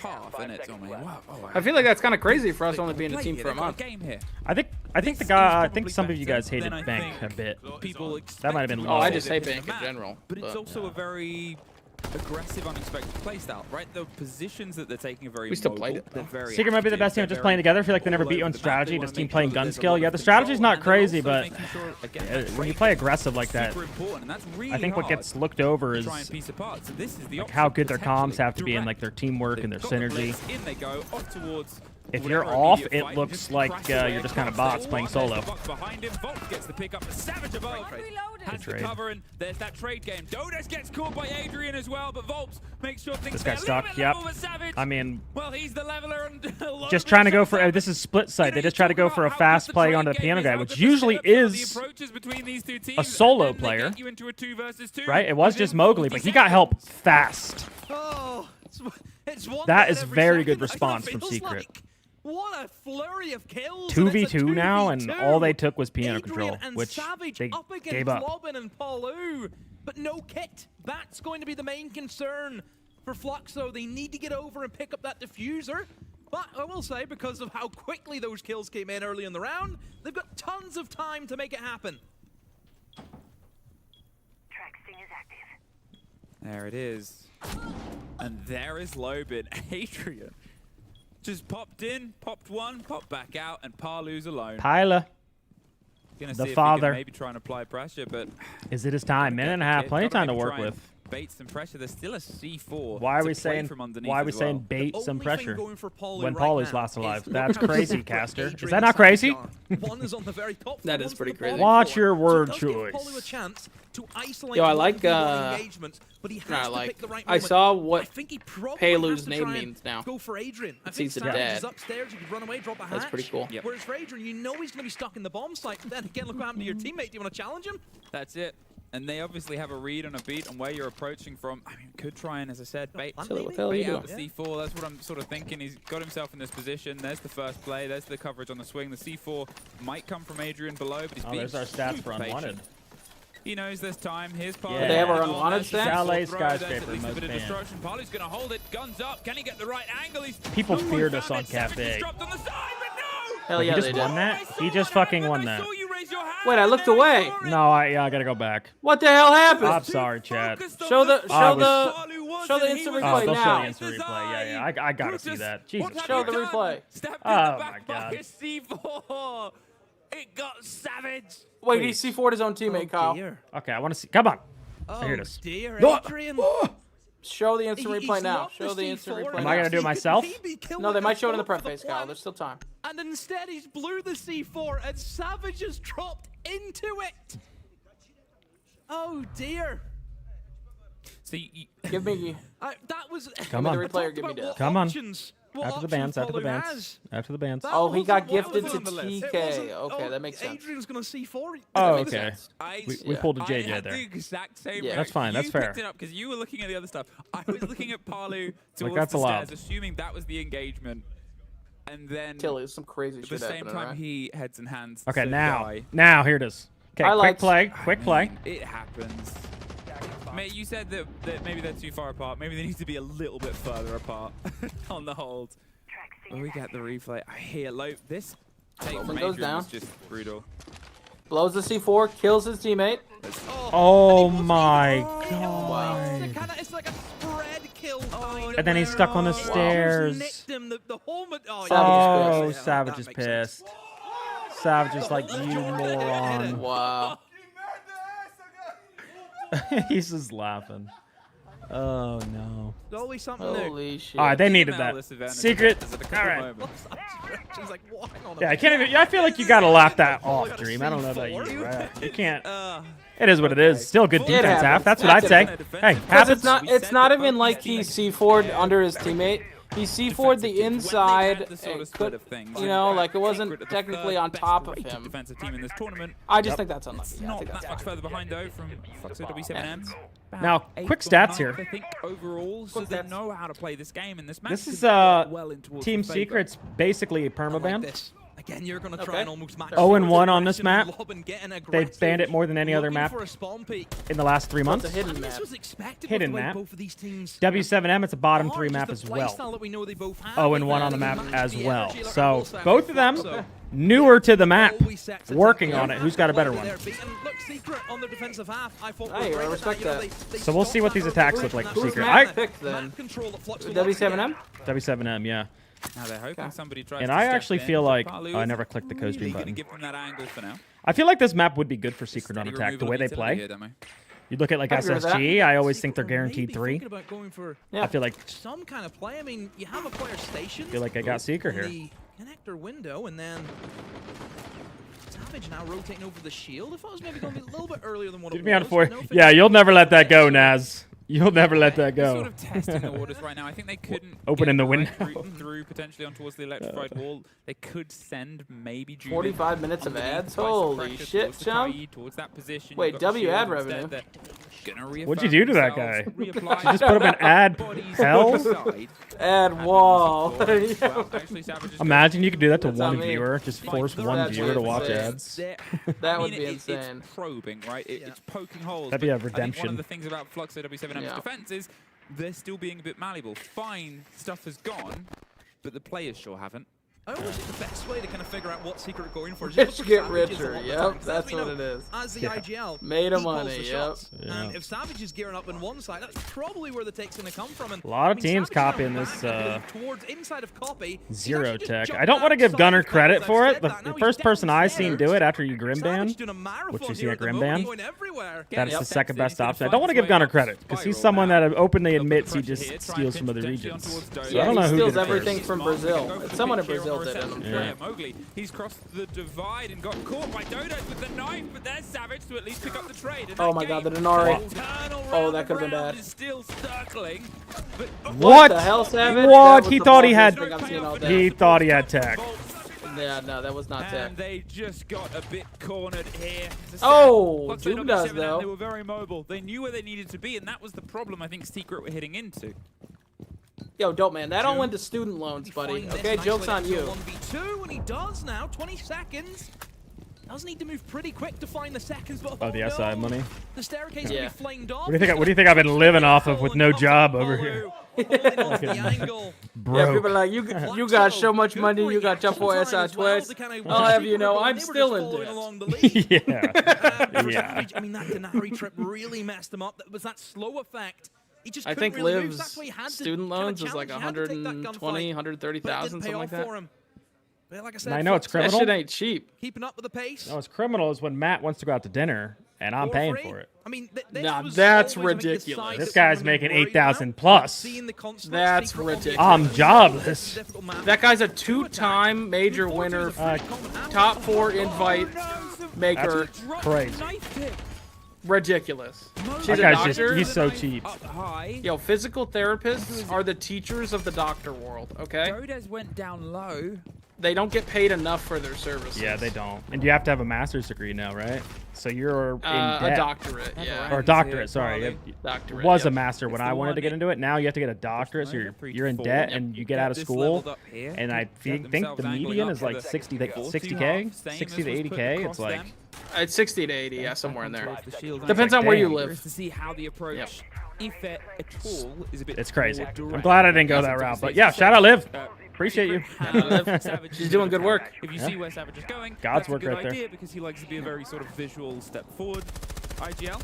I feel like that's kind of crazy for us only being a team for a month. I think some of you guys hated Bank a bit. That might have been low. Oh, I just hate Bank in general. But it's also a very aggressive, unexpected playstyle, right? The positions that they're taking are very We still played it. Secret might be the best team at just playing together. I feel like they never beat you on strategy, just team playing gun skill. Yeah, the strategy's not crazy, but when you play aggressive like that, I think what gets looked over is like how good their comms have to be and like their teamwork and their synergy. If you're off, it looks like you're just kind of bots playing solo. Behind him, Volts gets the pick up. The Savage above has the cover, and there's that trade game. Dodos gets caught by Adrian as well, but Volts makes sure things this guy's stuck. Yep. I mean, well, he's the leveler and just trying to go for this is split side. They just try to go for a fast play onto the piano guy, which usually is a solo player, right? It was just Mowgli, but he got help fast. That is very good response from Secret. What a flurry of kills! 2v2 now, and all they took was piano control, and which Savage they up against gave up. Lobin and Palu, but no kit. That's going to be the main concern for Fluxo. They need to get over and pick up that diffuser. But I will say, because of how quickly those kills came in early in the round, they've got tons of time to make it happen. There it is. And there is Lobin. Adrian just popped in, popped one, popped back out, and Palu's alone. Tyler, the father. Maybe try and apply pressure, but is it his time? Minute and a half, plenty of time to work with. Bait some pressure. There's still a C4. Why are we saying? Why are we saying bait some pressure when Paulu's last alive? That's crazy, Caster. Is that not crazy? One is on the very top. That is pretty crazy. Watch your word choice. Yo, I like. I saw what Palu's name means now. Go for Adrian. I think he's dead. Upstairs, you could run away, drop a hatch. That's pretty cool. Yep. Whereas for Adrian, you know he's going to be stuck in the bomb site. Then again, look what happened to your teammate. Do you want to challenge him? That's it. And they obviously have a read on a beat on where you're approaching from. I mean, could try and, as I said, bait out the C4. That's what I'm sort of thinking. He's got himself in this position. There's the first play. There's the coverage on the swing. The C4 might come from Adrian below, but he's being there's our stats for Unwanted. He knows there's time. Here's Palu. Yeah. They have our Unwanted stats? Chalet Skyscraper, most bit of destruction. Palu's going to hold it. Guns up. Can he get the right angle? People feared us on Cafe. Hell yeah, he just won that? He just fucking won that. Wait, I looked away. No, I gotta go back. What the hell happened? I'm sorry, chat. Show the instant replay they'll now. show the instant replay. Yeah. I gotta see that. Jesus. Show the replay. Oh my god. C4. It got savage. Wait, he C4'd his own teammate, Kyle. Okay, I want to see. Come on. Here it is. Dear Adrian. Show the instant replay now. Show the instant replay. Am I gonna do it myself? No, they might show it in the prep phase, Kyle. There's still time. And instead, he's blew the C4, and Savage has dropped into it. Oh dear. So give me. That was. Come on. The replay or give me death. Come on. After the bands. After the bands. Oh, he got gifted to TK. Okay, that makes sense. Adrian's gonna C4. Oh, okay. We pulled a JJ there. The exact same That's fine. That's fair. You picked it up because you were looking at the other stuff. I was looking at Palu towards that's the allowed. stairs, assuming that was the engagement. And then Tilly, some crazy at shit the same happening, time, right? he heads and hands. Okay, to now die. Here it is. Okay, quick play. It happens. Mate, you said that maybe they're too far apart. Maybe they need to be a little bit further apart on the hold. When we get the replay, I hear low. This take Roman from goes Adrian down. was just brutal. Blows the C4, kills his teammate. Oh my god. It's like a spread kill. And then he's stuck on the stairs. Oh, Savage is pissed. Savage is like, you moron. Wow. He's just laughing. Oh no. There's always something Holy shit. Alright, they needed that. Secret. Alright. She's like, well, hang on a Yeah, I minute. can't even. I feel like you gotta laugh that off, Dream. I don't know about you. Right? You can't. It is what it is. Still good defense, half. That's what I'd say. Hey, Because it's not even like he C4'd under his teammate. He C4'd the inside. You know, like it wasn't technically on top of him. Defensive team in this tournament. I just think that's unlucky. It's Yeah, I not think that that's much further behind though from Fluxo W7M. Now, quick stats here. I think overall, so they know how to play this game in this match. This is well in towards Team the favor. Secret's basically a permaban. Again, you're gonna try and almost match 0-1 on this map. They've They've banned it more than any other map in the last 3 months. hidden map. Hidden map. W7M, it's a bottom 3 map as well. 0-1 on the map as well. So both of them newer to the map, working on it. Who's got a better one? Hey, I respect that. So we'll see what these attacks look like for Who's Secret. Matt picked then? W7M? W7M, yeah. Now they're hoping somebody tries And to I step actually in, feel but like Palu I is never clicked the co-stream really gonna button. give them that angle for now. I feel like this map would be good for Secret on Steady attack, the removal way of they utility play. here, Demo. You look at like I agree with that. SSG, I always think they're guaranteed 3. I feel like some kind of play. I mean, you have a player stationed. I got Secret here. The connector window, and then Savage now rotating over the shield. If I was maybe going to be a little bit earlier than what Get it me was. on 4. Yeah, you'll never let that go, Naz. You'll never let that They're go. sort of testing the waters right now. I think they couldn't Opening get the window. right route through potentially on towards the electrified wall. They could send maybe Juven 45 minutes of underneath, ads? apply some Holy pressure shit, towards the chum. Kai, towards that position. Wait, You've got the W ad shield instead. revenue. They're gonna reaffirm What'd you do to that guy? themselves, Did you reapply just put him in ad bodies hell? inside. Ad wall. Well, actually, Savage is Imagine you could do that to That's one on me. viewer. Just force one That's viewer to watch insane. ads. That I would mean, be it's insane. probing, right? It's poking holes. That'd be a but I think one redemption. of the things about Fluxo W7M's Yeah. defense is they're still being a bit malleable. Fine, stuff has gone, but the players sure haven't. I always think the best way to kind of figure out what Secret are going for is Rich just look get at Savages a richer, lot of yep, times. that's As we what know, it is. As the Yeah. IGL Made of equals money, the yep. shots. Yeah. And if Savage is gearing up on one side, that's probably where the take's going to come from. And A lot of I mean, teams Savage now copying this back towards inside of copy. He's Zero actually just tech. jumped I don't want to give outside Gunner of Copy, credit as for I've it. The said that. Now first he's person I seen downstairs. do it after you Grim ban, Savage doing a marathon which you see here at at the Grim moment, ban, going everywhere. that's the Yep. second best He's gonna option. I find don't want to his give way Gunner up credit because he's spiral someone now. that openly They'll put admits he pressure just here, try and steals from pitch other potentially on regions. towards Dodo. So I don't know he who steals did it everything first. from Smart, Brazil. go for the Someone in peek here Brazil on did it, I'm reception. sure. Yeah, Mowgli. He's crossed the divide and got caught by Dodo with the knife, but there's Savage to at least pick up the trade. And Oh that my god, the game, Denari. Oh, that could have been bad. is still circling. But What? the hell, Savage? What? That was He the thought he bullshit had. thing I've seen all day. He thought he had tech. Yeah, no, that was not tech. And they just got a bit cornered here. As I said, Oh, Fluxo Juve does, W7M, though. They were very mobile. They knew where they needed to be, and that was the problem I think Secret were hitting into. Yo, dope man, that all went to student loans, buddy. Okay, joke's on you. 1v2, and he does now. 20 seconds. Does need to move pretty quick to find the seconds, but Oh, the SI money. the staircase will Yeah. be flamed off. What do you think I've been living off of with no job over here? Holding onto the angle. Yeah, people are like, you got so much money, you got jump for SI twice. I'll have you know, I'm still in debt. Yeah. Yeah. I mean, that Denari trip really messed him up. That was that slow effect. He just I couldn't think really move. Liv's That's why he had to student kinda loans was like challenge. He had to take that 120, gunfight, 130,000, but it didn't something pay like off that. for him. But like I said, And I know it's Fluxo That criminal. shit ain't cheap. keeping up with the pace. No, it's criminal is when Matt wants to go out to dinner and I'm paying free. for it. I mean, this Nah, was that's always, I think, the ridiculous. side This that we guy's were making worried 8,000 about. plus. Seeing the constant That's secret on the ridiculous. I'm attack. jobless. Difficult map. That guy's a two-time major winner, top 4 invite maker. That's crazy. Ridiculous. She's That a guy's doctor. he's so cheap. Up high. Yo, physical therapists are the teachers of the doctor world, okay? Dodes went down low. They don't get paid enough for their services. Yeah, they don't. And you have to have a master's degree now, right? So you're in debt. A doctorate, yeah. Or a doctorate, sorry. Doctorate, was a yep. master when It's I the wanted one to get into it. Now you have to get a doctorate, so you're in debt and you get out of This school. leveled up here. And I Get think themselves the angling median up is for like the 60K, 60 to 80K. It's like It's 60 to 80, yeah, somewhere in there. The shield Depends on where you live. To see how the approach if it at all is a bit. It's crazy. I'm glad I didn't go that route, but yeah, shout out Liv. Appreciate you. She's doing good work. If you see where Savage is going, God's that's work a good right there. idea because he likes to be a very sort of visual step forward. IGL.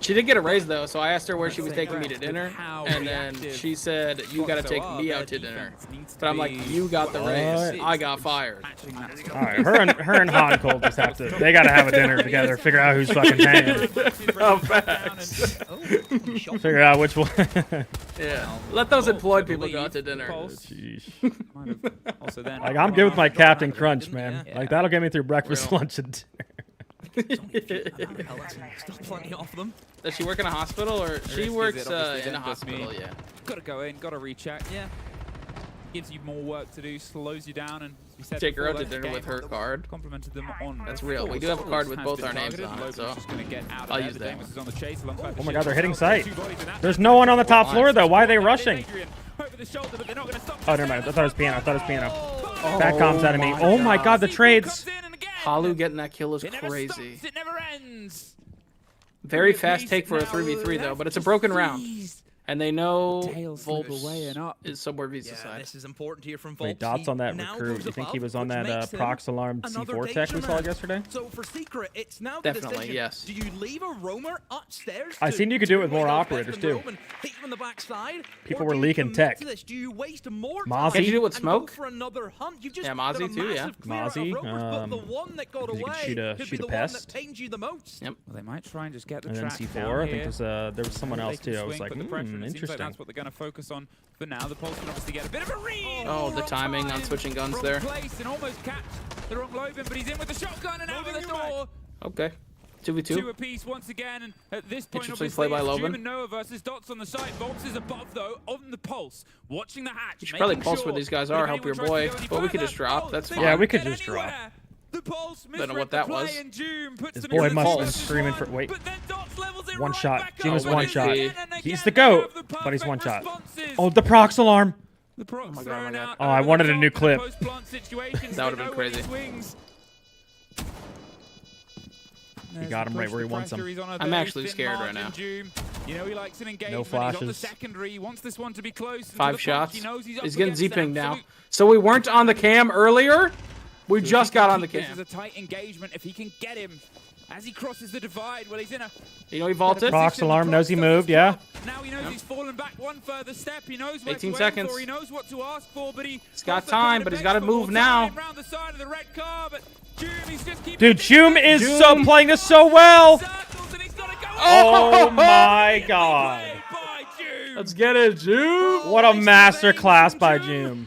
She did get a raise though, so I asked her where she was taking me to dinner, and then she said, "You got to take me out to dinner." But I'm like, "You got the raise. I got fired." All right, her and Han Cole just have to. They got to have a dinner together. Figure out who's fucking paying. Oh, facts. Figure out which one. Yeah, let those employed people go out to dinner. Like I'm good with my Captain Crunch, man. Like that'll get me through breakfast, lunch, and dinner. Still plenty of them. Does she work in a hospital or she works in a hospital? Yeah. Gotta go in, gotta recheck. Yeah. Gives you more work to do, slows you down, and we said take her out to dinner with her card. Complimented them on. That's real. We do have a card with both our names on it, so I'll use that. Oh my God, they're hitting sight. There's no one on the top floor though. Why are they rushing? Oh, never mind. I thought it was piano. That comms out of me. Oh my God, the trades. Halu getting that kill is crazy. Very fast take for a 3v3 though, but it's a broken round. And they know Volps is somewhere Visa side. This is important here from Volps. Wait, dots on that recruit. You think he was on that Prox Alarm C4 tech we saw yesterday? So for Secret, it's now definitely, yes. Do you leave a roamer upstairs? I seen you could do it with more operators too. People were leaking tech. Do you waste more Mozzie. Can you do it with smoke? For another hunt? You've just Mozzie too, yeah. Mozzie. The one that got away could shoot a pest. You the most. Yep. Well, they might try and just get the and then track C4. I think there was someone else too. I was like, It seems like interesting. that's what they're going to focus on for now. The Pulse can obviously get a bit of a read. Oh, the timing on switching guns there. Place and almost catch the wrong Logan, but he's in with the shotgun and out of the door. Okay. 2v2. Two apiece once again, and at this point, Interesting obviously, play by it's Logan. Doom and Noah versus Dots on the side. Volps is above, though, on the Pulse, watching the hatch. You should probably pulse where these guys are, help your boy. But we could just drop. That's fine. Yeah, we could just drop. Don't know what that was. His boy must have been screaming for. Wait. One shot. Jim is one shot. He's the GOAT, but he's one shot. Oh, the Prox Alarm. Oh my God. Oh, I wanted a new clip. That would have been crazy. He got him right where he wants him. I'm actually scared right now. No flashes. He wants this one to be close. 5 shots. He's getting Z-ping now. So we weren't on the cam earlier. We just got on the cam. This is a tight engagement. If he can get him as he crosses the divide, well, he's in a. You know he vaulted. Prox Alarm knows he moved. Yeah. Now he knows he's fallen back one further step. He knows where 18 to seconds. For. He knows what to ask for, but he's got time, but he's got to move now. Around the side of the red car, but he's just dude, Joom is so playing this so well. Oh my God. Let's get it, Joom. What a master class by Joom.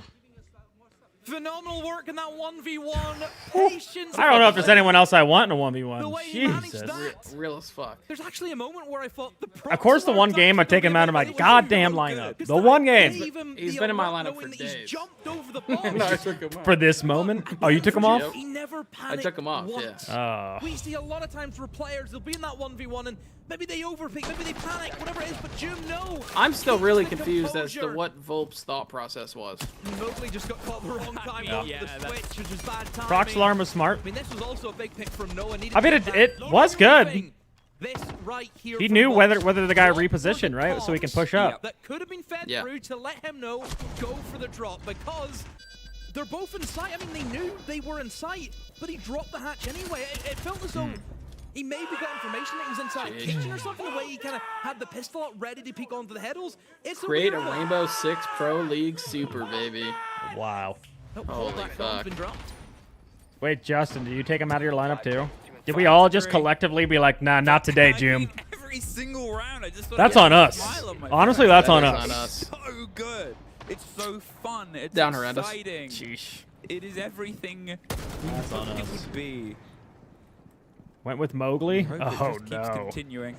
Phenomenal work in that 1v1. Patience. I don't know if there's anyone else I want in a 1v1. The way he managed Jesus. that. Real as fuck. There's actually a moment where I thought the Of course, the one game I take him out of my goddamn lineup. The one game. He's been in my lineup for days. No, I took him off. For this moment? Oh, you took him off? He never I panicked took him off, once. yeah. We see a lot of times where players, they'll be in that 1v1 and maybe they overpick, maybe they panic, whatever it is, but Joom, no. I'm still really confused as to what Volp's thought process was. Mowgli just got caught the wrong time off the switch, which was bad timing. Prox Alarm was smart. I mean, this was also a big pick from Noah. I mean, it was good. This right here He knew whether the guy repositioned, right? So he can push up. That could have been fed through to let him know, go for the drop, because they're both in sight. I mean, they knew they were in sight, but he dropped the hatch anyway. It felt as though he maybe got information that he was inside the kitchen or something, the way he kind of had the pistol out ready to peek onto the headles. It's Create a Rainbow Six Pro League Super, baby. Wow. Holy fuck. Wait, Justin, did you take him out of your lineup too? Did we all just collectively be like, nah, not today, Joom? Every single round, I just thought that's on us. Honestly, that's on us. So good. It's so fun. It's down horrendous. Exciting. Sheesh. It is everything that's on us. It would be. Went with Mowgli? Oh, no. Continuing.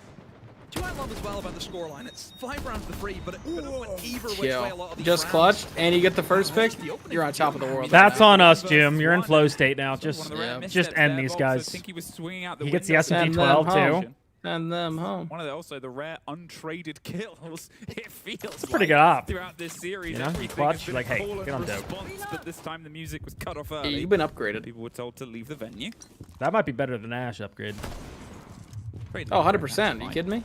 Do you know what I love as well about the scoreline? It's 5 rounds to 3, but it went either which way a lot of these just rounds. clutched, and you get the first pick, you're on top of the world. That's on us, Jim. You're in flow state now. Just end these guys. He gets the SMG 12 too. Send them home. One of the rare untraded kills. It feels it's a pretty good op. Throughout this series, you know, clutch. Like, hey, get on dope. But this time the music was cut off early. Yeah, you've been upgraded. People were told to leave the venue. That might be better than Ash upgrade. Oh, 100%. Are you kidding me?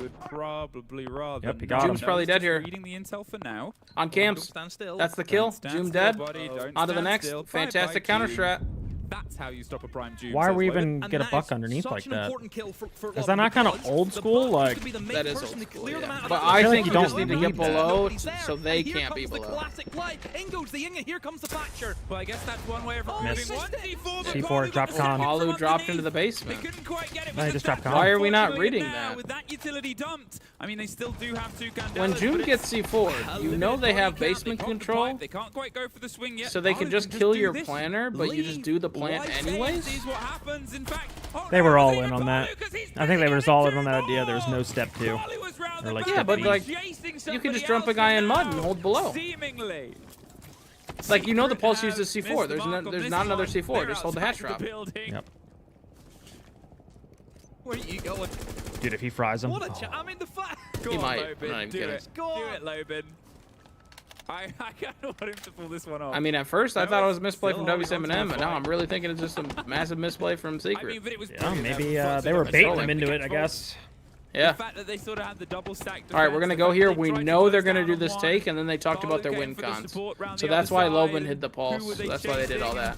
would probably rather. Yep, he got him. Zoom's probably dead here. Reading the intel for now. On camps. Stand still. That's the kill. Stand Zoom still, dead. buddy. Don't On to the stand next. still. Fantastic Bye-bye, counter strat. That's how you stop a prime June. Why are we even get a buck underneath like that? Is that not kind of old school? Like that is old school, yeah. But I think you just need to get below so they can't be below. Here comes the Thatcher. Well, I guess that's one way of Miss. one. C4 dropped con. Malu dropped into the basement. No, he just dropped con. Why are we not reading that? With that utility dumped, I mean, they still do have 2 Candelas. When June gets C4, you know they have basement control, They can't quite go for the swing yet. so they can just kill your planner, but you just do the plant anyways. They were all in on that. I think they were just all in on that idea. There was no step 2. Or like Yeah, step but B. like, you can just dump a guy in mud and hold below. Like, you know the pulse uses C4. There's not another C4. Just hold the hatch drop. Yep. Where are you going? Dude, if he fries him. What a I'm in the fire. He might. I'm not even Do kidding. it. Do it, Lobin. I kind of want him to pull this one off. I mean, at first I thought it was a misplay from W7M, but now I'm really thinking it's just a massive misplay from Secret. Yeah, maybe they were baiting him into it, I guess. Yeah. The fact that they sort of had the double stack All right, we're gonna go here. We know they're gonna do this take, and then they talked about their win cons. So that's why Lobin hid the pulse. That's why they did all that.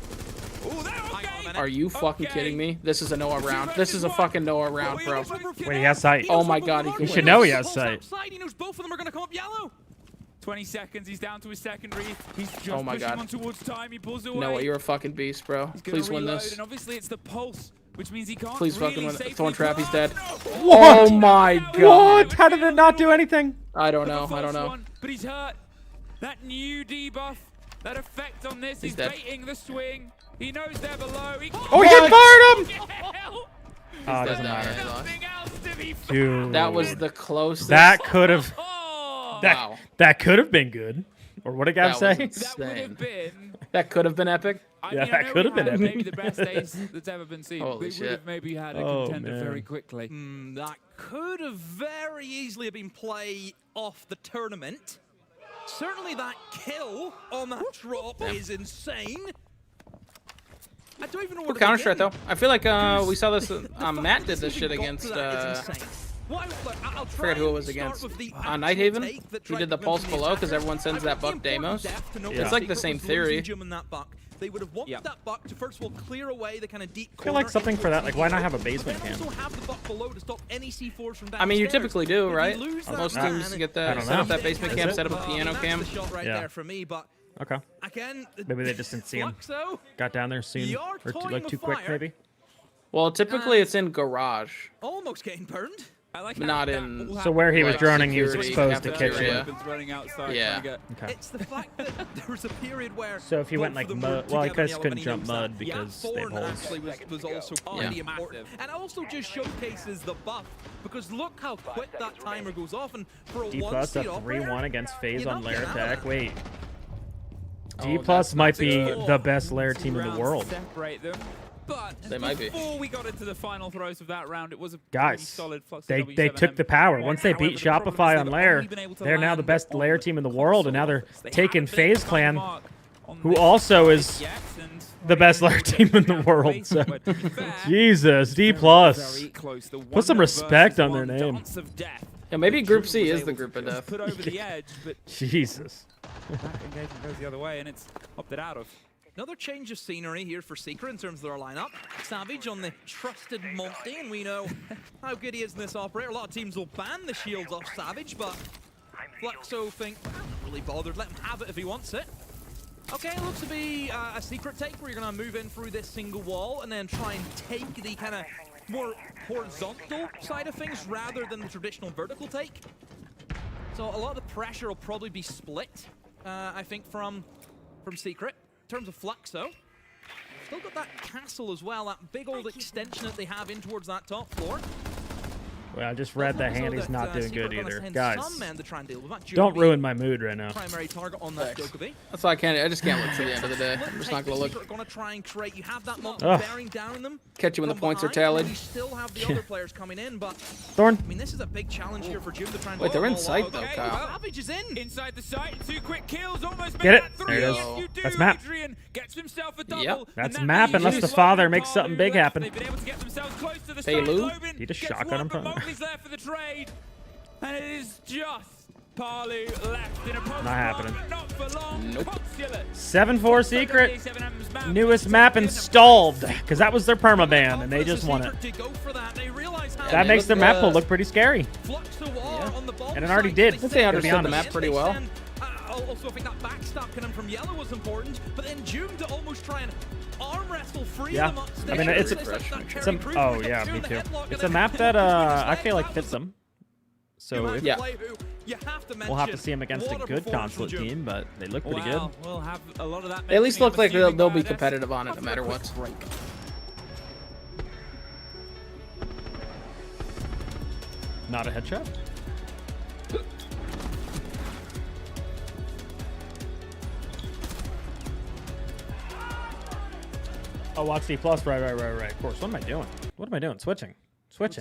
Are you fucking kidding me? This is a Noah round. This is a fucking Noah round, bro. Wait, he has sight. Oh my god, he should know he has sight. He knows both of them are gonna come up yellow. 20 seconds, he's down to his secondary. He's just Oh my pushing god. on towards time. He pulls away. Noah, you're a fucking beast, bro. Please win Reload, this. and obviously it's the pulse, which means he can't Please really fucking win. safely Thorn trap, he's dead. What? Oh my god. What? How did it not do anything? I don't know. I don't know. One, but he's hurt. That new debuff, that effect on this, he's dead. baiting the swing. He knows they're below. Oh, he hit fired him! Oh, it doesn't dead matter. now. Dude. That was the closest. That could have. Wow. That could have been good. Or what did Gav say? That would have been. That could have been epic. Yeah, that could have been epic. Maybe the best ace that's ever been seen. Holy They would have shit. maybe had a Oh, contender man. very quickly. That could have very easily been play off the tournament. Certainly that kill on that drop is insane. I don't even know Good what counter strike though. I feel like we saw this. Matt did this shit against. I forget who it was against. Nighthaven. He did the pulse below because everyone sends that buck Deimos. It's like the same theory. They would have wanted that buck to first of all clear away the kind of deep I feel like something for that. Like, why not have a basement cam? also have the buck below to stop any C4s from downstairs. I mean, you typically do, If right? you lose Most that, teams get I that don't set up know. that basement Is cam, it? set up a piano that's cam. the shot right Yeah. there for me, but Okay. again, Maybe they just didn't see him. Fluxo, Got down there soon. You're Or toying like with too quick, fire. maybe? Well, typically it's in garage, almost getting burned. I like not in. So where he was like, droning, he was security, exposed to cafeteria. kitchen. Running outside, Yeah. trying to get Okay. It's the fact that there was a period where So if he went both like of them mud, worked well, I together, guess and couldn't he jump knows mud that. because they Thorn have actually was also pretty important, and also just showcases the buff because look how quick that timer goes off, and for a D plus one-speed up operator, 3-1 against FaZe you're on not Lair getting out of attack. that. Wait. Oh, D plus might be the best Lair team in the rounds world. Separate them. But They might be. before we got into the final throws of that round, it was a Guys, pretty solid Flux they W7M. took the power. Once they beat However, the problem Shopify is on they've Lair, only been able to they're now land the best on Lair team in the world, and now they're They taking haven't FaZe hit the Clan, mark on who this also is yet, and the best Lair team in the world. So, Jesus, D plus. very close. The Put some one respect on their versus name. one dance of death. Yeah, maybe Group C June is was the able group to of just death. Put over the edge, but Jesus. that engagement goes the other way, and it's opted out of. Another change of scenery here for Secret in terms of their lineup. Savage on the trusted Monty, and we know how good he is in this operator. A lot of teams will ban the shields off Savage, but Fluxo think, well, I'm not really bothered. Let him have it if he wants it. Okay, it looks to be a Secret take where you're going to move in through this single wall and then try and take the kind of more horizontal side of things rather than the traditional vertical take. So a lot of the pressure will probably be split, I think, from Secret. In terms of Fluxo, still got that castle as well, that big old extension that they have in towards that top floor. Well, I just read that Handy's not doing good either. Guys, Some men to try and deal with that. don't ruin my mood right now. Primary target on that Dokkaebi. That's why I just can't look to the end of the day. I'm just not gonna look. Going to try and create. You have that monk Ugh. bearing down on them. Catch you when the from points are behind, and tallied. You still have the other players coming in, but Thorn. I mean, this is a big challenge here for June to try and. Wait, they're in all sight out. though, Okay, Kyle. Savage is in. Inside the site, 2 quick kills, almost Get made it. that 3. There it is. Yes, you do. That's map. Adrian gets himself a double. Yep. and That's that map means unless the he's father got makes something big left. happen. They've been able to get themselves close to the Hey, side. Lou. Lobin He just gets shotgun one, him. but Mowgli's there for the trade. And it is just Parley left in a Not happening. not for long. Nope. 7-4 secret. Newest map installed. Because that was their permaban, and they just won it. That makes their map pool look pretty scary. And it already did. I think they understood the map pretty well. Also, I think that backstab coming from Yellow was important, but then Doom to almost try and arm wrestle free them upstairs. I mean, it's a oh yeah, me too. It's a map that I feel like fits them. So if, we'll have to see them against a good Consulate team, but they look pretty good. We'll have a lot of that. They at least look like they'll be competitive on it no matter what. Not a headshot. Oh, watch D+. Right. Of course. What am I doing? What am I doing? Switching.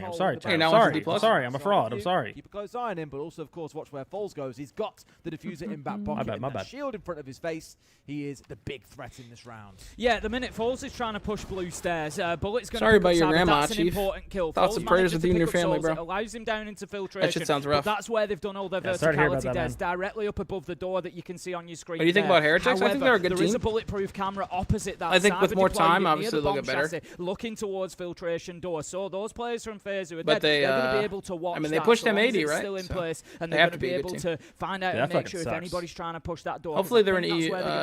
I'm sorry, Chad. I'm sorry. I'm a fraud. I'm sorry. Keep a close eye on him, but also, of course, watch where Foles goes. He's got the diffuser in back pocket. My bad. Shield in front of his face. He is the big threat in this round. Yeah, the minute Foles is trying to push blue stairs, Bullet's going to Sorry about your grandma, that's Chief. An important kill. Thoughts and prayers with you and your family, bro. It allows him down into filtration. That shit sounds rough. But that's where they've done all their verticality dares, directly up above the door that you can see on your screen. What do you think about Heretics? However, I think they're a good team. There is a bulletproof camera opposite that. I think with more time, obviously, they'll get better. Looking towards filtration door. So those players from FaZe who are dead, they're going to be able to watch. I mean, they pushed M80, right? Still in place, and they they're have going to be able to find out and make sure if anybody's trying to push that door. Hopefully, they're in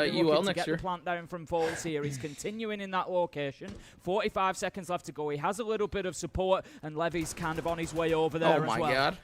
UL next year. The plant down from Foles here. He's continuing in that location. 45 seconds left to go. He has a little bit of support, and Levy's kind of on his way over there as well. Oh my god.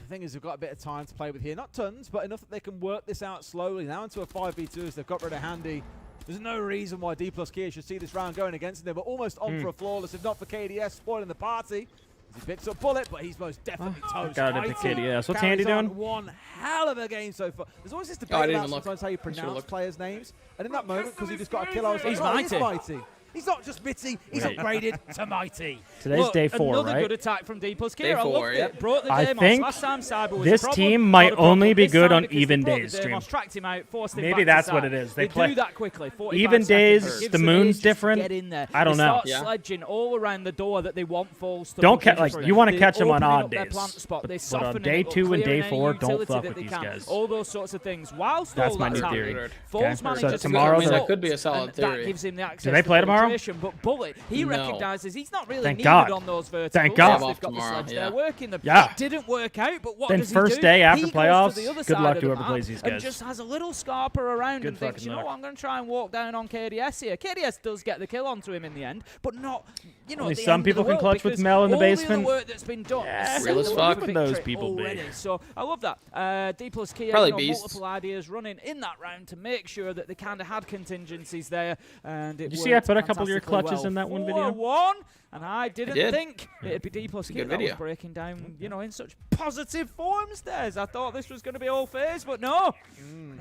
The thing is, we've got a bit of time to play with here. Not tons, but enough that they can work this out slowly. Now into a 5v2 as they've got rid of Handy. There's no reason why D+ Kia should see this round going against them. They were almost on for a flawless, if not for KDS spoiling the party. He picks up Bullet, but he's most definitely toast. Got it, KDS. What's Handy doing? One hell of a game so far. There's always this debate about sometimes how you pronounce players' names. And in that moment, because he just got a kill, I was like, he's mighty. He's not just Mitty, he's upgraded to Mighty. Today's day 4, another right? Another good attack from D+ Kia. Day 4, yeah. Brought the I Demos. think Last time Cyber was this a problem, team might only be good on because even they brought days, the Stream. Demos, tracked him out, forced him Maybe back that's to what side. it is. They play do that quickly. even days, the moon's different. Get in there. I don't they know. Start sledging all around the door that they want Foles to don't catch you want to They're catch them on opening odd up their days. plant spot. They But on soften day it up, 2 and day clearing any 4, don't utility fuck that with they these can. guys. All those sorts of things. Whilst That's all my that's new happening, theory. Foles So manages tomorrow to that could be a solid theory. That gives him the access Do they play to tomorrow? filtration, but Bullet, he recognises he's not really Thank needed God. on those verticals. Thank God. They've got the sledge there working them. Yeah. It didn't work out, but what Then does he first do? day after He playoffs, goes to the other good side luck of to the whoever map plays these and guys. just has a little scarper around Good and thinks, fucking you know luck. what, I'm going to try and walk down on KDS here. KDS does get the kill onto him in the end, but not, you know, Only at the some end of people the can world, clutch with because Mel in the all basement. The other work that's been done. Real as fuck. Look at those people be. already. So I love that. D+ Kia, Probably you know, beasts. multiple ideas running in that round to make sure that they kind of had contingencies there. And it Did you see I worked put a couple of your fantastically clutches well. in that one video? 4-1, and I didn't did. think it'd be D+ Kia good that was video. breaking down, you know, in such positive forms. I thought this was going to be all phase, but no,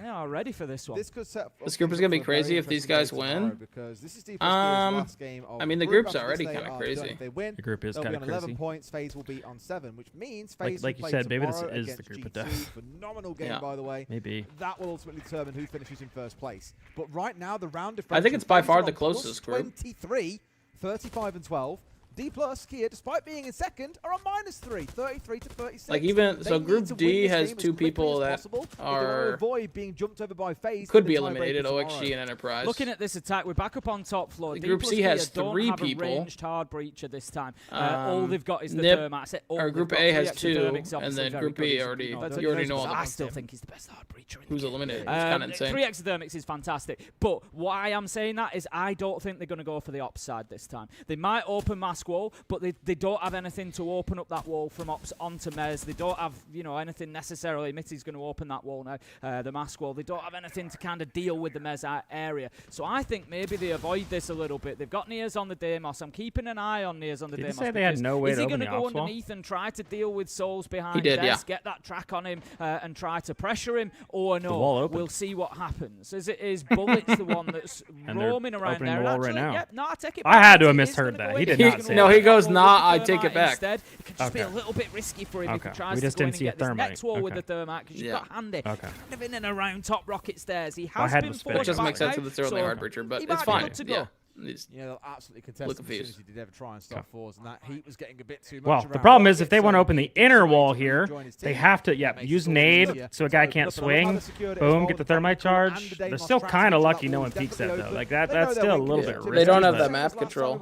they are ready for this one. This could set This group is going to be crazy if these guys win. Because this is D+'s last game of I mean, the group group's after already this, they kind of are crazy. done. If they win, The group is they'll kind be of on 11 crazy. points. FaZe will be on 7, which means FaZe Like will you play said, maybe this tomorrow is the against group of G2. death. Phenomenal game, Yeah. by the way. Maybe. That will ultimately determine who finishes in first place. But right now, the round I difference think it's by far the closest group. 23, 35 and 12. D+ Kia, despite being in second, are on -3, 33 to 36. Like even They so, need Group to D win this has game as 2 quickly people as that possible if they want to are avoid being jumped over by FaZe. could in be the eliminated. tiebreaker OXG tomorrow. and Enterprise. Looking at this attack, we're back up on top floor. The Group D+ C Kia has don't 3 have people. A ranged hard breacher this time. All they've got is the Nip, Thermax. or Group A has 2, and then Group B already. You already know all I that. still think he's the best hard breacher. Who's eliminated? It's kind of insane. 3 exothermics is fantastic, but why I'm saying that is I don't think they're going to go for the ops side this time. They might open mask wall, but they don't have anything to open up that wall from ops onto Mez. They don't have, you know, anything necessarily. Mitty's going to open that wall now, the mask wall. They don't have anything to kind of deal with the Mez area. So I think maybe they avoid this a little bit. They've got Niers on the Demos. I'm keeping an eye on Niers on the Demos. Did he say they had no way to open the Is he going to go ops wall? underneath and try to deal with Souls behind He did, desk, yeah. get that track on him, and try to pressure him? Or The wall no, opened. we'll see what happens. Is Bullets the one that's And they're roaming around opening there? the wall And right actually, now. Yep, no, I take it I back. had to have He is misheard gonna that. go He in. did He's not gonna say go No, in he goes, with nah, the I take it Thermite back. Instead. It could just be a Okay. little bit risky for him if he Okay. tries We to just go in didn't and see a get this Thermite. next wall with the Okay. Thermite because you've Yeah. got Handy Okay. kind of in and around top rocket stairs. He My has head been was forced spinning. Which doesn't back make sense now, with the certainly so hard breacher, but he it's might be fine. good to go. Yeah. they'll absolutely contest him as soon as he did ever try and stop fours, and that heat was getting a bit too much. Well, the problem is if they want to open the inner wall here, they have to, use nade so a guy can't swing. Boom, get the thermite charge. They're still kind of lucky no one peeks that, though. Like, that's still a little bit risky. They don't have that map control.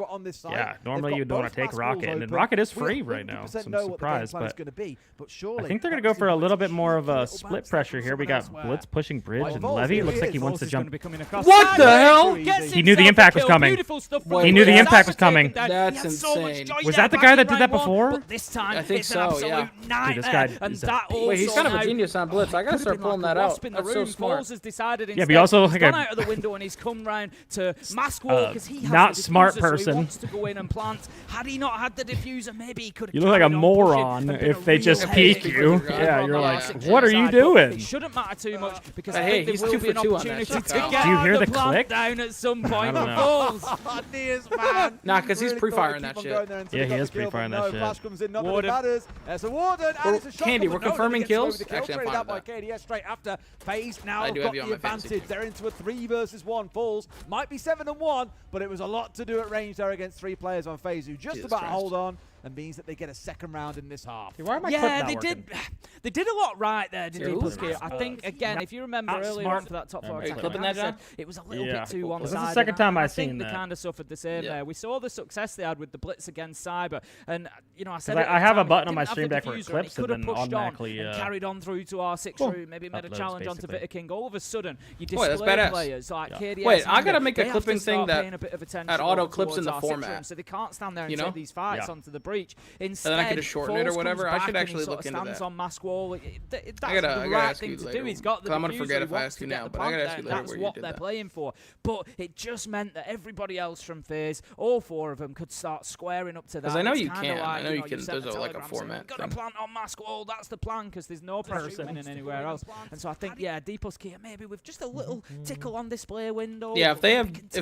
Yeah, normally you don't want to take Rocket, and Rocket is free right now, so I'm surprised. But I think they're going to go for a little bit more of a split pressure here. We got Blitz pushing bridge, and Levy looks like he wants to jump. What the hell? He knew the impact was coming. He knew the impact was coming. That's insane. Was that the guy that did that before? This time, I think so, yeah. Dude, this guy is Wait, he's kind of a genius on Blitz. I gotta start pulling that out. That's so smart. Yeah, but he also looks like gone out of the window and he's come round to mask wall because he has not the smart diffuser, so he person. wants to go in and plant. Had he not had the diffuser, maybe he could have. You look like a moron if they just peek you. Yeah, you're like, what are you doing? It shouldn't matter too much because I hey, think he's there 2 will be for an 2 on opportunity that. to get Do you hear the plant click? down at some point. I don't know. Nah, because he's pre-firing that shit. Yeah, he is pre-firing that shit. Flash comes in, not that it matters. There's a Warden, and it's a shot. Candy, we're confirming kills? Actually, I'm fine with that. KDS straight after. FaZe now have got the advantage. They're into a 3 versus 1. Falls might be 7-1, but it was a lot to do at range there against 3 players on FaZe who just about hold on. And means that they get a second round in this half. They did a lot right there, didn't they? I think again, if you remember earlier on for that top 4 attack, it was a little bit too one-sided. This is the second time I've seen that. I think they kind of suffered the same there. We saw the success they had with the blitz against Cyber, and I said I have a button on my stream deck where it clips and then automatically carried on through to our 6 room, maybe made a challenge onto VitaKing. All of a sudden, you display players like KDS. Wait, I gotta make a clipping thing that auto clips in the format, so they can't stand there and take these fights onto the breach. And then I could just shorten it or whatever. I should actually look into that. On mask wall. That's I gotta the right ask thing you to later. do. He's got the I'm gonna forget if I ask you now, but I gotta ask you later That's where you what did they're that. playing for. But it just meant that everybody else from FaZe, all 4 of them, could start squaring up to that. Because I know it's you kinda can. like, I know you can. set There's the like a telegram format saying, Got to plant on mask wall. That's the plan because there's no person winning anywhere else. And so I think D+K maybe with just a little tickle on display window. Yeah, if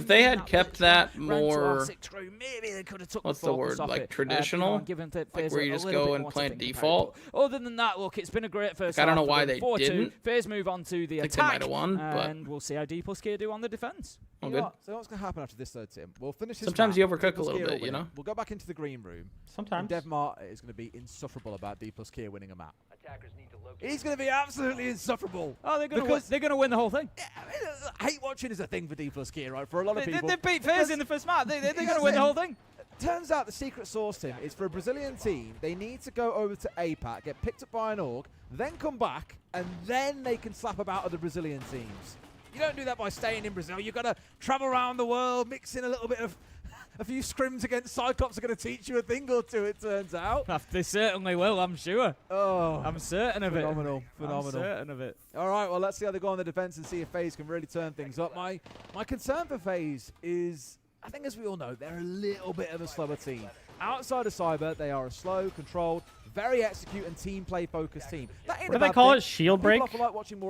they had kept that more, maybe they could have took what's the word, like traditional, like where you just go and plant default. Other than that, look, it's been a great first. I don't know why they didn't. FaZe move on to the I think attack, they might have won, and we'll see how D+K do on the defense. Oh, good. So what's going to happen after this, though, Tim? We'll finish this. Sometimes map. you overcook a little bit, you know. We'll go back into the green room. Sometimes. DevMart is going to be insufferable about D+K winning a map. He's going to be absolutely insufferable. Oh, they're going to win the whole thing. Hate watching is a thing for D+K, right? For a lot of people. They beat FaZe in the first map. They're going to win the whole thing. Turns out the secret sauce, Tim, is for a Brazilian team, they need to go over to APAC, get picked up by an org, then come back, and then they can slap about other Brazilian teams. You don't do that by staying in Brazil. You've got to travel around the world, mix in a little bit of... A few scrims against Cyclops are going to teach you a thing or two, it turns out. They certainly will, I'm sure. Oh, I'm certain of phenomenal. I'm certain of it. All right, well, let's see how they go on the defense and see if FaZe can really turn things up. My concern for FaZe is, I think as we all know, they're a little bit of a slower team. Outside of Cyber, they are a slow, controlled, very execute and team play focused team. What do they call it? Shield break?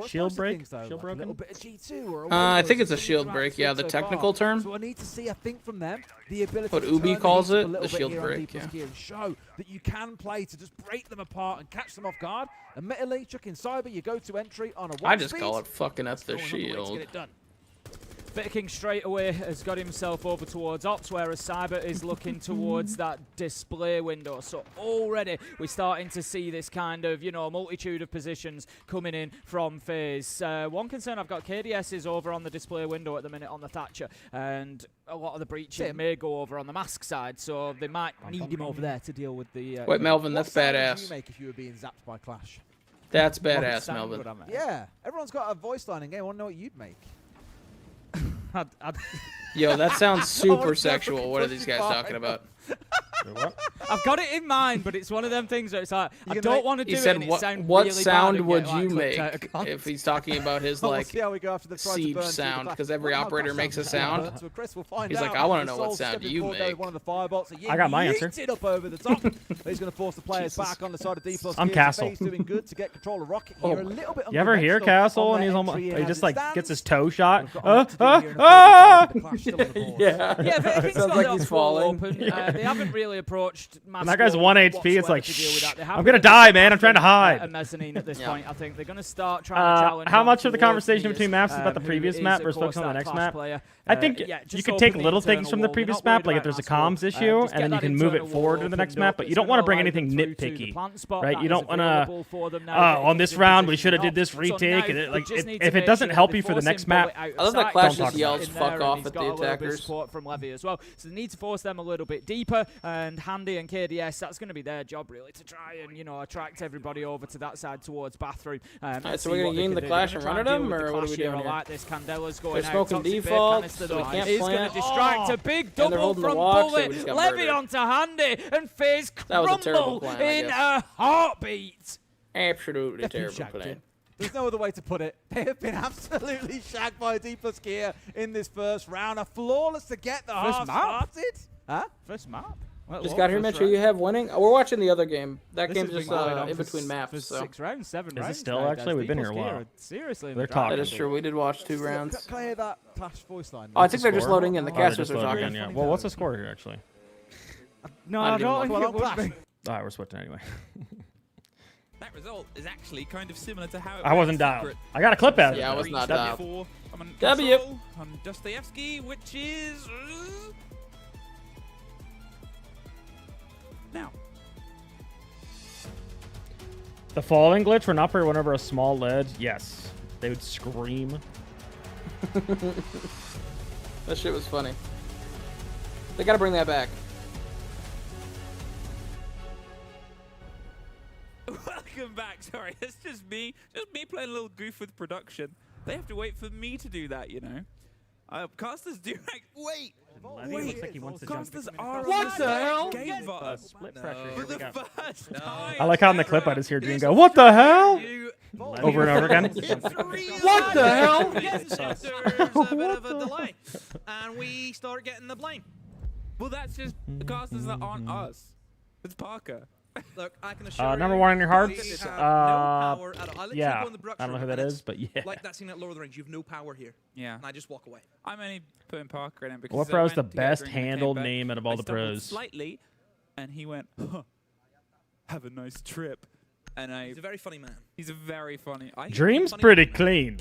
Shield break? Shield broken? A little bit of G2 or I think it's a shield break, yeah, the technical term. So I need to see, I think, from them, the ability what to Ubi turn calls the it, the shield break, yeah. And show that you can play to just break them apart and catch them off guard. Admittedly, chuck in Cyber, you go to entry on a one I just call it fucking up the shield. VitaKing straight away has got himself over towards Ops, whereas Cyber is looking towards that display window. So already we're starting to see this kind of, multitude of positions coming in from FaZe. One concern I've got, KDS is over on the display window at the minute on the Thatcher, and a lot of the breaches may go over on the mask side, so they might need him over there to deal with the... Wait, Melvin, that's badass. What would you make if you were being zapped by Clash? That's badass, Melvin. Yeah, everyone's got a voice line in game. I want to know what you'd make. Yo, that sounds super sexual. What are these guys talking about? I've got it in mind, but it's one of them things where it's like, I don't want to do it, and it sound what really sound bad would and you get, make if he's talking about his, like, siege sound? Because every operator makes a sound. He's like, I want to know what sound you make. I got my answer. It up over the top. He's going to force the players back on the side of D+. I'm Castle. Doing good to get control of Rocket here. A little bit you ever hear Castle and he's almost, he just like gets his toe shot? Yeah, VitaKing's sounds like he's falling. Open. they haven't really approached. When that guy's 1 HP, it's like, I'm gonna die, man. I'm trying to hide. A mezzanine at this point. I think they're gonna start trying to challenge. How much of the conversation between maps is about the previous map versus focusing on the next map? I think you could take little things from the previous map, like if there's a comms issue, and then you can move it forward to the next map. But you don't want to bring anything nitpicky, right? You don't want to. On this round, we should have did this retake. And if it doesn't help you for the next map, I love that Clash just yells "fuck off" at the attackers. Support from Levy as well, so they need to force them a little bit deeper. And Handy and KDS, that's going to be their job really to try and attract everybody over to that side towards bathroom. Alright, so we're going to game the Clash and run at them, or what are we doing here? Like this. Candela's going They're smoking default, so we can't He's going to distract a big double from Bullet. Levy onto Handy, and FaZe crumble in a heartbeat. Absolutely terrible plan. There's no other way to put it. They have been absolutely shagged by D+ Gear in this first round. A flawless to get the half started. Huh? First map. Just got here, make sure you have winning. Oh, we're watching the other game. That game's just in between maps. So. 6 rounds, 7 rounds. Is it still actually? We've been here a while. Seriously, they're talking. That is true. We did watch 2 rounds. Can I hear that Clash voice line? Oh, I think they're just loading in. The casters are talking. Yeah. Well, what's the score here actually? No, I don't think it would be. All right, we're switching anyway. That result is actually kind of similar to how it I wasn't dialed. I got a clip out of it. Yeah, I was not dialed. W. On Dostoevsky, which is now. The falling glitch when upper went over a small ledge. Yes, they would scream. That shit was funny. They gotta bring that back. Welcome back. Sorry, it's just me playing a little goof with production. They have to wait for me to do that, Casters do. Wait. Casters are. What the hell? Game VOD. Split pressure. For the first time. I like how in the clip I just hear Dream go, "What the hell?" Over and over again. What the hell? There's a bit of a delay, and we start getting the blame. Well, that's just the casters that aren't us. It's Parker. Look, I can assure you. Number 1 in your hearts. No power at all. Yeah. I don't know who that is, but yeah. Like that scene at Lord of the Rings, you have no power here. Yeah. And I just walk away. I'm only putting Parker in because What pro is the best handled name out of all the pros? Slightly, and he went, "Have a nice trip." And he's a very funny man. He's a very funny. Dream's pretty clean.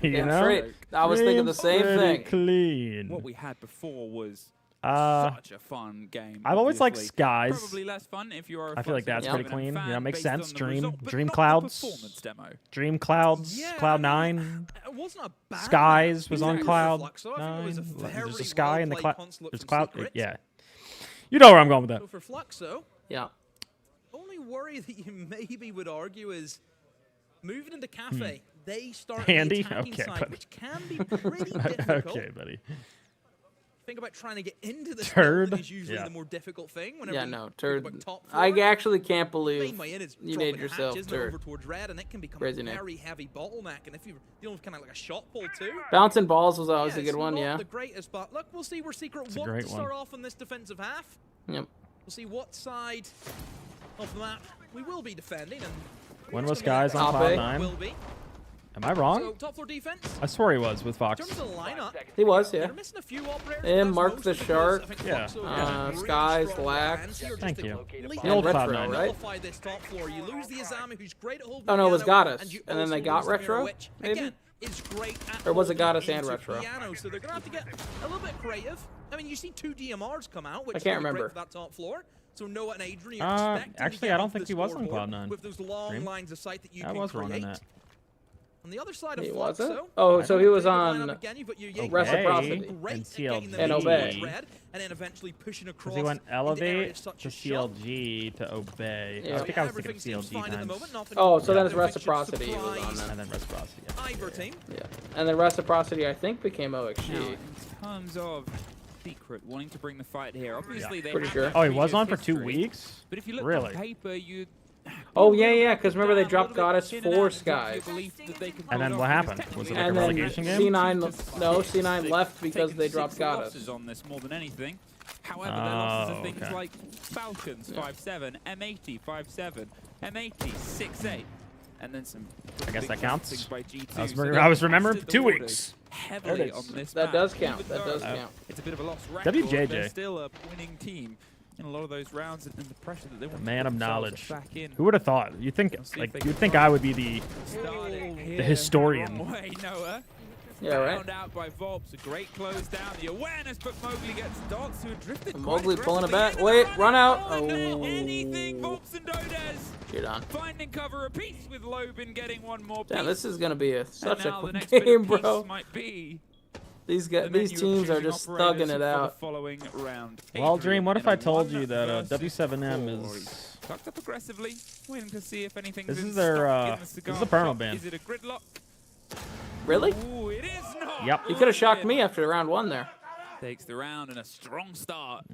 You know? I was thinking the same thing. Clean. What we had before was such a fun game. I've always liked Skies. Probably less fun if you are. I feel like that's pretty clean. Makes sense. Dream performance Clouds. Demo. Dream Clouds. Yeah, Cloud9. It wasn't a bad Skies was on Cloud9. There's a Sky and the Cloud. There's Cloud. Yeah. You know where I'm going with that. So for Fluxo, yeah. Only worry that you maybe would argue is moving into Cafe. They start Handy. the attacking side, buddy. which can be pretty difficult. Okay, buddy. Think about trying to get into the Turd. Is usually the more difficult thing. Whenever Turd. I actually can't believe you made yourself Turd. Over towards red, and it can become Crazy a name. very heavy bottleneck. And if you're dealing with kind of like a shot pull too, bouncing balls was always a good one. Not the greatest, but look, we'll see where Secret want to start off on this defensive half. Yep. We'll see what side of the map we will be defending. And when was Skies on Cloud9? Am I wrong? So, top floor defense. I swore he was with Fox. In terms of the lineup, he was, yeah. they're missing a few operators. And Mark the Shark. Yeah. Skies, Lax. Thank you. The old Retro, right? This top floor. You lose the Azami, who's great at holding no, it was piano, Goddess. And then they got Retro, which, maybe? Again, is great at or was it Goddess and into Retro? Piano, so they're going to have to get a little bit creative. I mean, you see 2 DMRs come out, which I can't is great remember. for that top floor. So Noah and Adrian, you're expecting actually, I don't think he was on Cloud9. With those long lines of sight that you can was create. wrong on that. On the other side of He Flux, wasn't? though, Oh, so he was on Reciprocity and Obey. And then eventually pushing across. He went Elevate to CLG to Obey. Yeah. I think I was thinking CLG times. Oh, so then it's Reciprocity he was on then. And then Reciprocity, yeah. And then Reciprocity, I think, became OXG. Now, in terms of Secret wanting to bring the fight here, obviously they pretty sure. Oh, he was on for 2 weeks? But if you look really? on paper, you... Oh, yeah, because remember they dropped Goddess for Skies. And then what happened? Was it like a relegation game? C9 left because they dropped Goddess. On this more than anything. However, their losses are things like Falcons 5-7, M80 5-7, M80 6-8, and then some. I guess that counts. By G2. I was remembering for 2 weeks. Heavily on this that map. does count. That does count. It's a bit of a lost record. WJJ. They're still a winning team. in a lot of those rounds and the pressure that they want. Man to of put knowledge. back in. Who would have thought? You think you'd think I would be the historian. Wrong way, Noah. Yeah, right. Found out by Volps, a great close down. The awareness, but Mowgli gets dots who drifted. Mowgli pulling it back. Wait, run out. Oh. Anything, Volps and Dodez. Get on. Finding cover repeats with Lobin getting one more piece. Damn, this is gonna be such a the next quick game, bit of bro. peace might be These teams are just thugging it out. Following round. Well, Dream, what if I told you that W7M is tucked up aggressively, waiting to see if anything. This is their this is a perma ban. Is it a gridlock? Really? Ooh, it is not. Yep. You could have shocked me after round 1 there. Takes the round and a strong start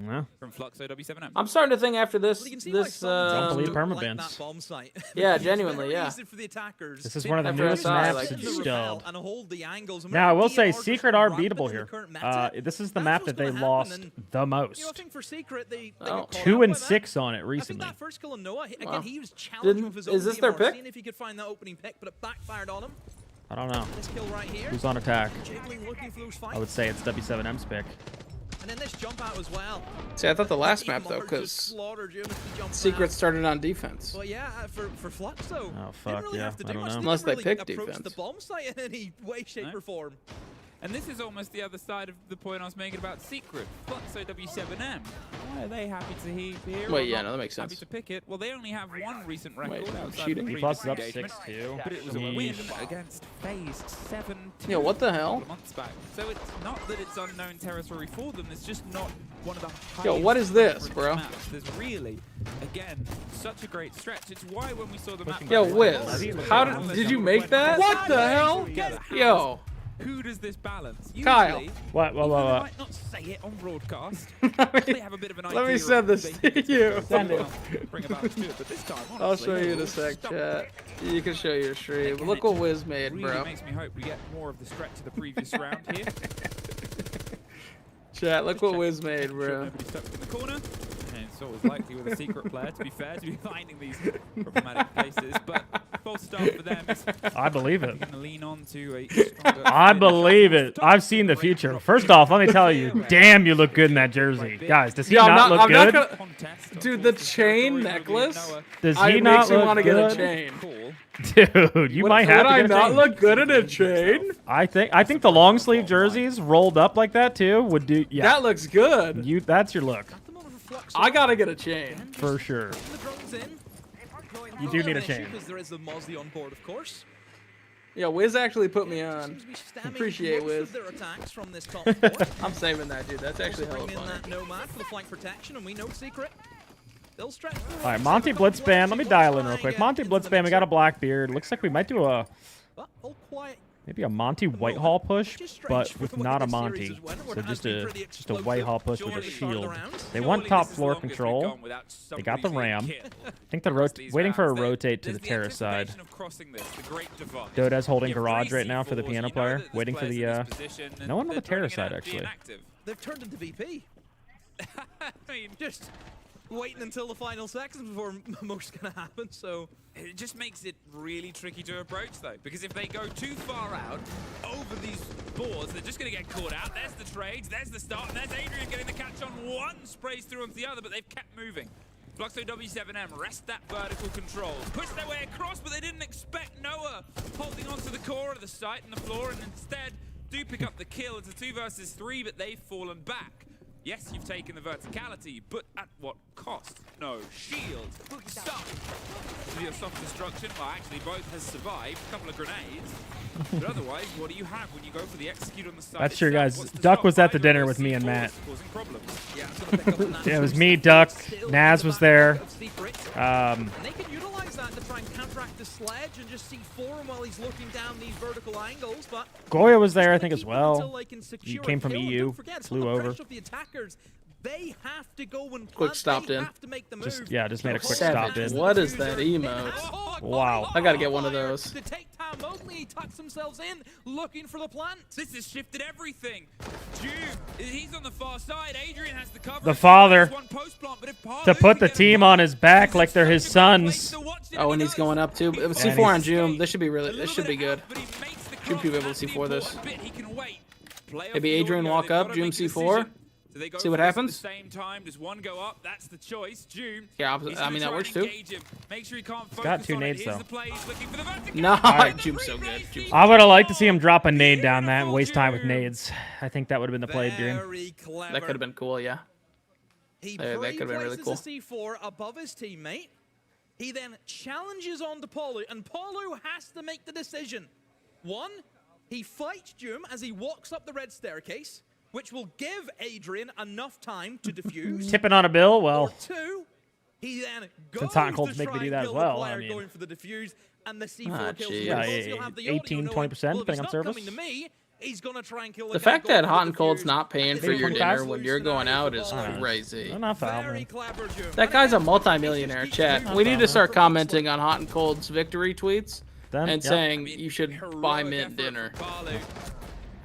from Fluxo W7M. I'm starting to think after this, don't believe permabans. Yeah, genuinely, yeah. This is one of the newest maps to dispelled. Now, I will say, Secret are beatable here. This is the map that they lost the most. 2 and 6 on it recently. Is this their pick? I don't know. Who's on attack? I would say it's W7M's pick. And then this jump out as well. See, I thought the last map though, because Secret started on defense. Well, yeah, for Flux though. Oh fuck yeah, I don't know. Unless they pick defense. The bomb site in any way, shape, or form. And this is almost the other side of the point I was making about Secret. Fluxo W7M. Why are they happy to hear? Wait, yeah, no, that makes sense. Happy to pick it. Well, they only have one recent record outside cheating. of the Plus up engagement, 6-2. but it was a win against FaZe 7-2. Yeah, what the hell? Months back. So it's not that it's unknown territory for them. It's just not one of the highest. Yo, what is this, bro? Maps. There's really, again, such a great stretch. It's why when we saw the map. Yo, Wiz, how did you make that? What the hell? Yo. Who does this balance? Usually, Kyle. What? They might not say it on broadcast. They have a bit of an idea. Let me send this to you. Send it. Bring about to it, but this time, honestly, I'll show you in a sec, chat. You can show your stream. Look what Wiz made, really bro. Makes me hope we get more of the stretch of the previous round here. Chat, look what Wiz made, bro. Nobody stuck in the corner. And it's always likely with a Secret player, to be fair, to be finding these problematic places. But false start for them. I believe it. Going to lean on to a I believe it. I've seen the future. First off, let me tell you, damn, you look good in that jersey, guys. Does he not look good? Dude, the chain necklace. Does he not look want to good? get a chain. Dude, you might have to get a chain. Would I not look good in a chain? I think the long sleeve jerseys rolled up like that too would do. Yeah, that looks good. That's your look. I gotta get a chain for sure. You do need a chain. There is the Mozzie on board, of course. Yeah, Wiz actually put me on. Appreciate Wiz. I'm saving that, dude. That's actually hella fun. That nomad for the flank protection, and we know Secret. They'll stretch. All right, Monty Blitzband. Let me dial in real quick. Monty Blitzband. We got a Blackbeard. Looks like we might do a maybe a Monty Whitehall push, but with not a Monty. So just a Whitehall push with a shield. They want top floor control. They got the Ram. I think they're waiting for a rotate to the terrace side. Doda's holding garage right now for the piano player, waiting for the no one on the terrace side actually. They've turned into VP. I mean, just waiting until the final seconds before most gonna happen, so it just makes it really tricky to approach though, because if they go too far out over these boards, they're just gonna get caught out. There's the trades, there's the start, and there's Adrian getting the catch on one, sprays through onto the other, but they've kept moving. Fluxo W7M rest that vertical control, push their way across, but they didn't expect Noah holding onto the core of the site and the floor, and instead do pick up the kill. It's a 2 versus 3, but they've fallen back. Yes, you've taken the verticality, but at what cost? No shield. Stop. Your soft destruction, well, actually, both has survived. A couple of grenades. But otherwise, what do you have when you go for the execute on the side? That's true, guys. Duck was at the dinner with me and Matt. Yeah, it was me, Duck. Naz was there. And they can utilize that to try and counteract the sledge and just see Forum while he's looking down these vertical angles. But Goya was there, I think, as well. He came from EU, flew over. They have to go and quick stopped in. Just made a quick stop in. What is that emote? Wow. I gotta get one of those. To take time Mowgli, he tucks themselves in, looking for the plant. This has shifted everything. Jude, he's on the far side. Adrian has the cover. The father to put the team on his back like they're his sons. Oh, and he's going up too. C4 on June. This should be This should be good. Should be able to C4 this. Maybe Adrian walk up. June C4. So they go See what for this happens? At the same time, does one go up? That's the choice. Doom. Yeah, I mean that works too. Make sure he can't focus got 2 on nades it. Here's though. the play. He's looking for the vertical. No, Alright. Doom's so good. I would have liked to see him drop a nade down that and waste time with nades. I think that would have been the play, Dream. That could have been cool, yeah. He That could have been really cool. a C4 above his teammate. He then challenges on to Palu, and Palu has to make the decision. One, he fights Doom as he walks up the red staircase, which will give Adrian enough time to defuse. Tipping on a bill, well. Or two, he then goes Since Hot and Cold's to make me try do and that as kill well, the player I mean. going for the defuse, and the C4 kills him. Yeah, He'll have the 18, audio 20%, knowing, well, if depending he's on not service. coming to me, he's gonna try and kill The guy fact going that for Hot the and Cold's defuse. not paying for your dinner when you're going out is crazy. Not foul, man. That guy's a multimillionaire, chat. We need to start commenting on Hot and Cold's victory tweets and saying you should buy Mint dinner.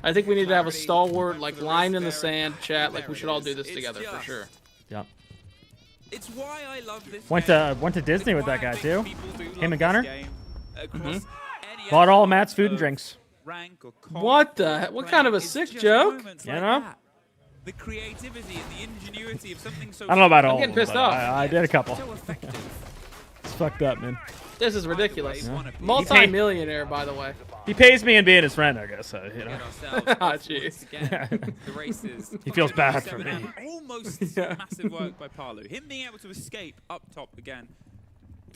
I think we need to have a stalwart, like, line in the sand chat. Like, we should all do this together for sure. Yep. It's why I love this. Went to Disney with that guy too. Him and Gunner. Bought all Matt's food and drinks. What the? What kind of a sick joke? You know? The creativity and the ingenuity of something so. I don't know about all. I'm getting pissed off. I did a couple. It's fucked up, man. This is ridiculous. Yeah. Multi-millionaire, by the way. He pays me in being his friend, I guess. You know. Ah, jeez. The races. He feels bad for me. Almost massive work by Palu. Him being able to escape up top again.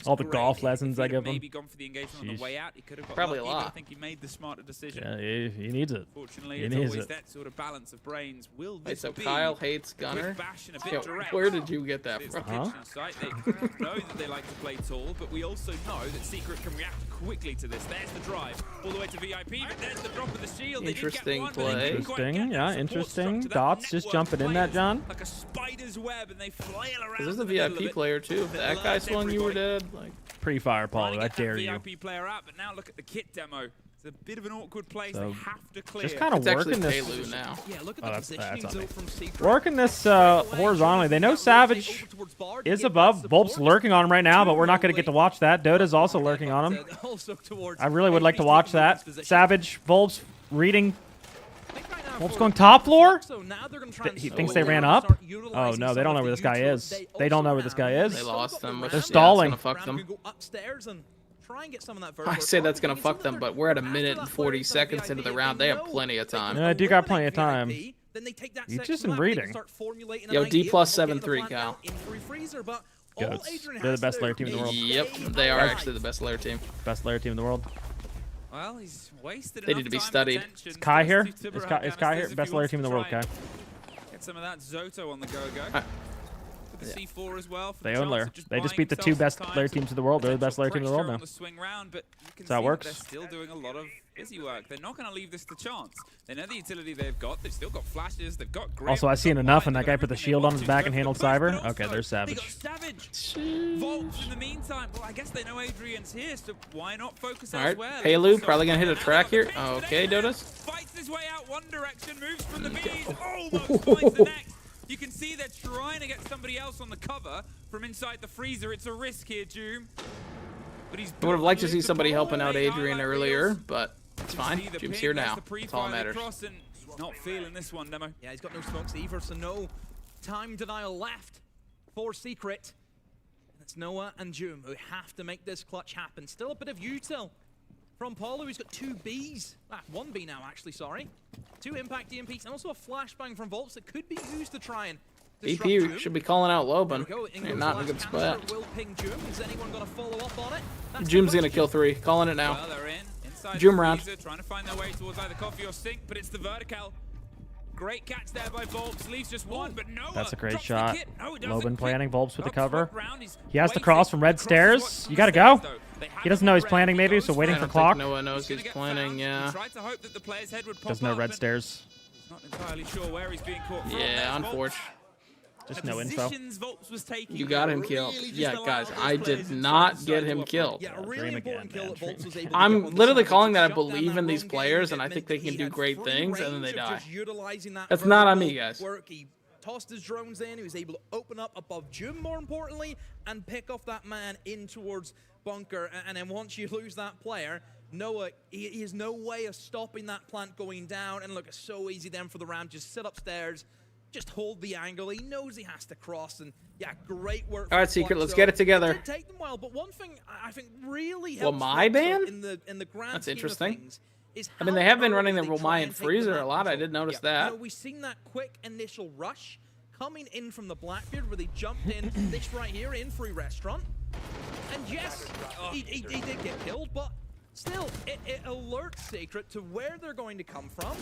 All the golf lessons I give him. Maybe gone for the engagement on the way out. He could have got Probably lucky, a but lot. I think he made the smarter decision. Yeah, he needs it. Fortunately, He it's needs always it. that sort of balance of brains. Will Wait, this so be Kyle hates a quick Gunner? bash and a bit Yo, direct? where did you get that It's from? the kitchen site. They know that they like to play tall, but we also know that Secret can react quickly to this. There's the drive all the way to VIP, but there's the drop of the shield. Interesting play. Interesting, yeah, interesting. Dots just jumping in that, John. Like a spider's web, and they flail around. This is a VIP player too. If that guy swung, you were dead. Like, Pretty fire, Paul. I dare you. VIP player out, but now look at the kit demo. It's a bit of an awkward place. So, they have to clear. Just kind of working this. now. Yeah, look at Oh, the that's positioning on me. zone from Secret. Working this horizontally. They know Savage is above. Volp's lurking on him right now, but we're not going to get to watch that. Dota's also lurking on him. I really would like to watch that. Savage, Volp's reading. Volp's going top floor? He thinks they ran up? Oh, no, they don't know where this guy is. They don't know where this guy is. They lost him. They're stalling. Fuck them. Try and get some of that I say that's gonna fuck them, but we're at 1 minute and 40 seconds into the round. They have plenty of time. Yeah, I do got plenty of time. He's just in reading. Yo, D plus 7-3, Kyle. Goats. They're the best layer team in the world. Yep, they are actually the best layer team. Best layer team in the world. Well, he's wasted They need to be studied. Is Kai here? Is Kai here? Best layer team in the world, Kai. Get some of that Zoto on the go-go. The C4 as well. They own layer. They just beat the 2 best layer teams in the world. They're the best layer team in the world now. That's how it works. They're still doing a lot of busy work. They're not going to leave this to chance. They know the utility they've got. They've still got flashes. They've got grip. Also, I've seen enough, and that guy put the shield on his back and handled Cyber. Okay, there's Savage. Volts in the meantime. Well, I guess they know Adrian's here, so why not focus Alright, elsewhere? Palu probably gonna hit a track here. Okay, Dotas. Fights his way out one direction, moves from the B's, almost finds the next. You can see they're trying to get somebody else on the cover from inside the freezer. It's a risk here, Doom. But he's I would have liked to see somebody helping out Adrian earlier, but it's fine. Doom's here now. That's all that matters. Not feeling this one, Demo. Yeah, he's got no smokes either, so no time denial left for Secret. And it's Noah and Doom who have to make this clutch happen. Still a bit of util from Paulo, who's got 2 Bs. 1 B now, actually, sorry. 2 impact EMPs, and also a flashbang from Volts that could be used to try and disrupt BP Doom. should be calling out Loban. You're not in a good spot. Doom's gonna kill 3. Calling it now. Well, they're in. Inside Doom the round. freezer, trying to find their way towards either coffee or sink, but it's the vertical. Great catch there by Volps. Leaves just one, but Noah That's a great drops the shot. kit. No, he doesn't. Loban planning, Volps with the cover. Round, he's He has to waiting. cross from red stairs. You gotta go. He doesn't know he's planning, maybe, so waiting I for don't clock. think Noah knows he's planning, yeah. Tried to hope that the player's head would pop Doesn't know up, red but stairs. not entirely sure where he's being caught from. Yeah, There's Volps. unfortunate. Just no info. Positions Volps was taking You got him really killed. just Yeah, allowed guys, those I players did inside not to get him work. killed. Yeah, a really important kill that Volts was able to I'm get on literally the calling side. that I Shut down believe in these wrong players, game. and I think they can do great things, and then they die. Just utilizing that That's not on me, vertical guys. work. He tossed his drones in. He was able to open up above Doom, more importantly, and pick off that man in towards bunker. And then once you lose that player, Noah, he has no way of stopping that plant going down. And look, it's so easy then for the Ram. Just sit upstairs, just hold the angle. He knows he has to cross, and yeah, great work. All right, Secret, let's get it together. It did take them well, but one thing I think really helps. Well, my ban? In the grand That's scheme interesting. of things is I mean, they have been how running the early they try Romayan and take Freezer the a lot. I map did notice control. that. You know, we've seen that quick initial rush coming in from the Blackbeard, where they jumped in this right here in Free Restaurant, and yes, he did get killed, but still, it alerts Secret to where they're going to come from.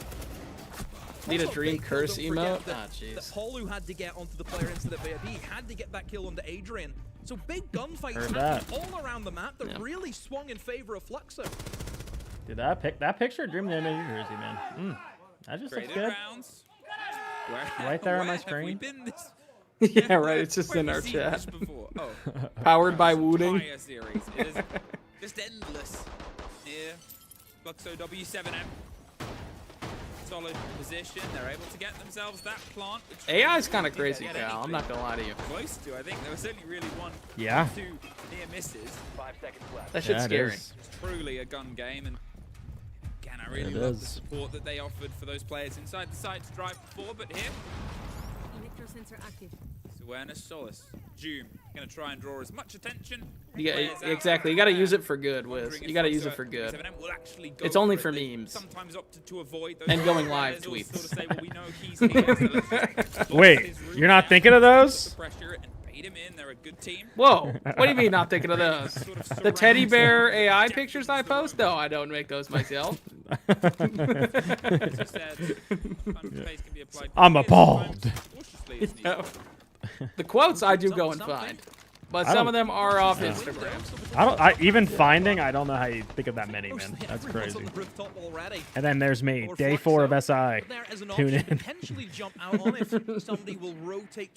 Need a Also, dream big curse kill, don't emote? forget Ah, that jeez. Holu had to get onto the player instead of VIP. He had to get that kill onto Adrian. So big gunfights Heard happening all around the map that really swung in favor of Fluxo. Dude, that picture of Dream the MAU jersey, man. That just looks good. Right there on my screen. Yeah, right. It's just in our chat. Powered by Wooding. Series. It is just endless. Here, Fluxo W7M. Solid position. They're able to get themselves that plant. AI is kind of crazy, Cal. I'm not gonna lie to you. Close to, I think there was only really one. Yeah. 2 near misses. 5 seconds left. That shit's scary. It's truly a gun game, and again, I really love the support that they offered for those players inside the site to drive forward. But here, Sensor active. it's awareness, Solace, Doom, gonna try and draw as much attention. Exactly. You gotta use it for good, Wiz. You gotta use it for good. It's only for memes. Sometimes opted to avoid those and going live tweets. Sort of say, well, we know he's here, Wait, you're not thinking of those? They're a good team. Whoa, what do you mean not thinking of those? The teddy bear AI pictures I post? No, I don't make those myself. I'm appalled. Yeah. The quotes I do go and find, but some of them are off Instagram. Even finding, I don't know how you think of that many, man. That's crazy. And then there's me, day 4 of SI. Tune in.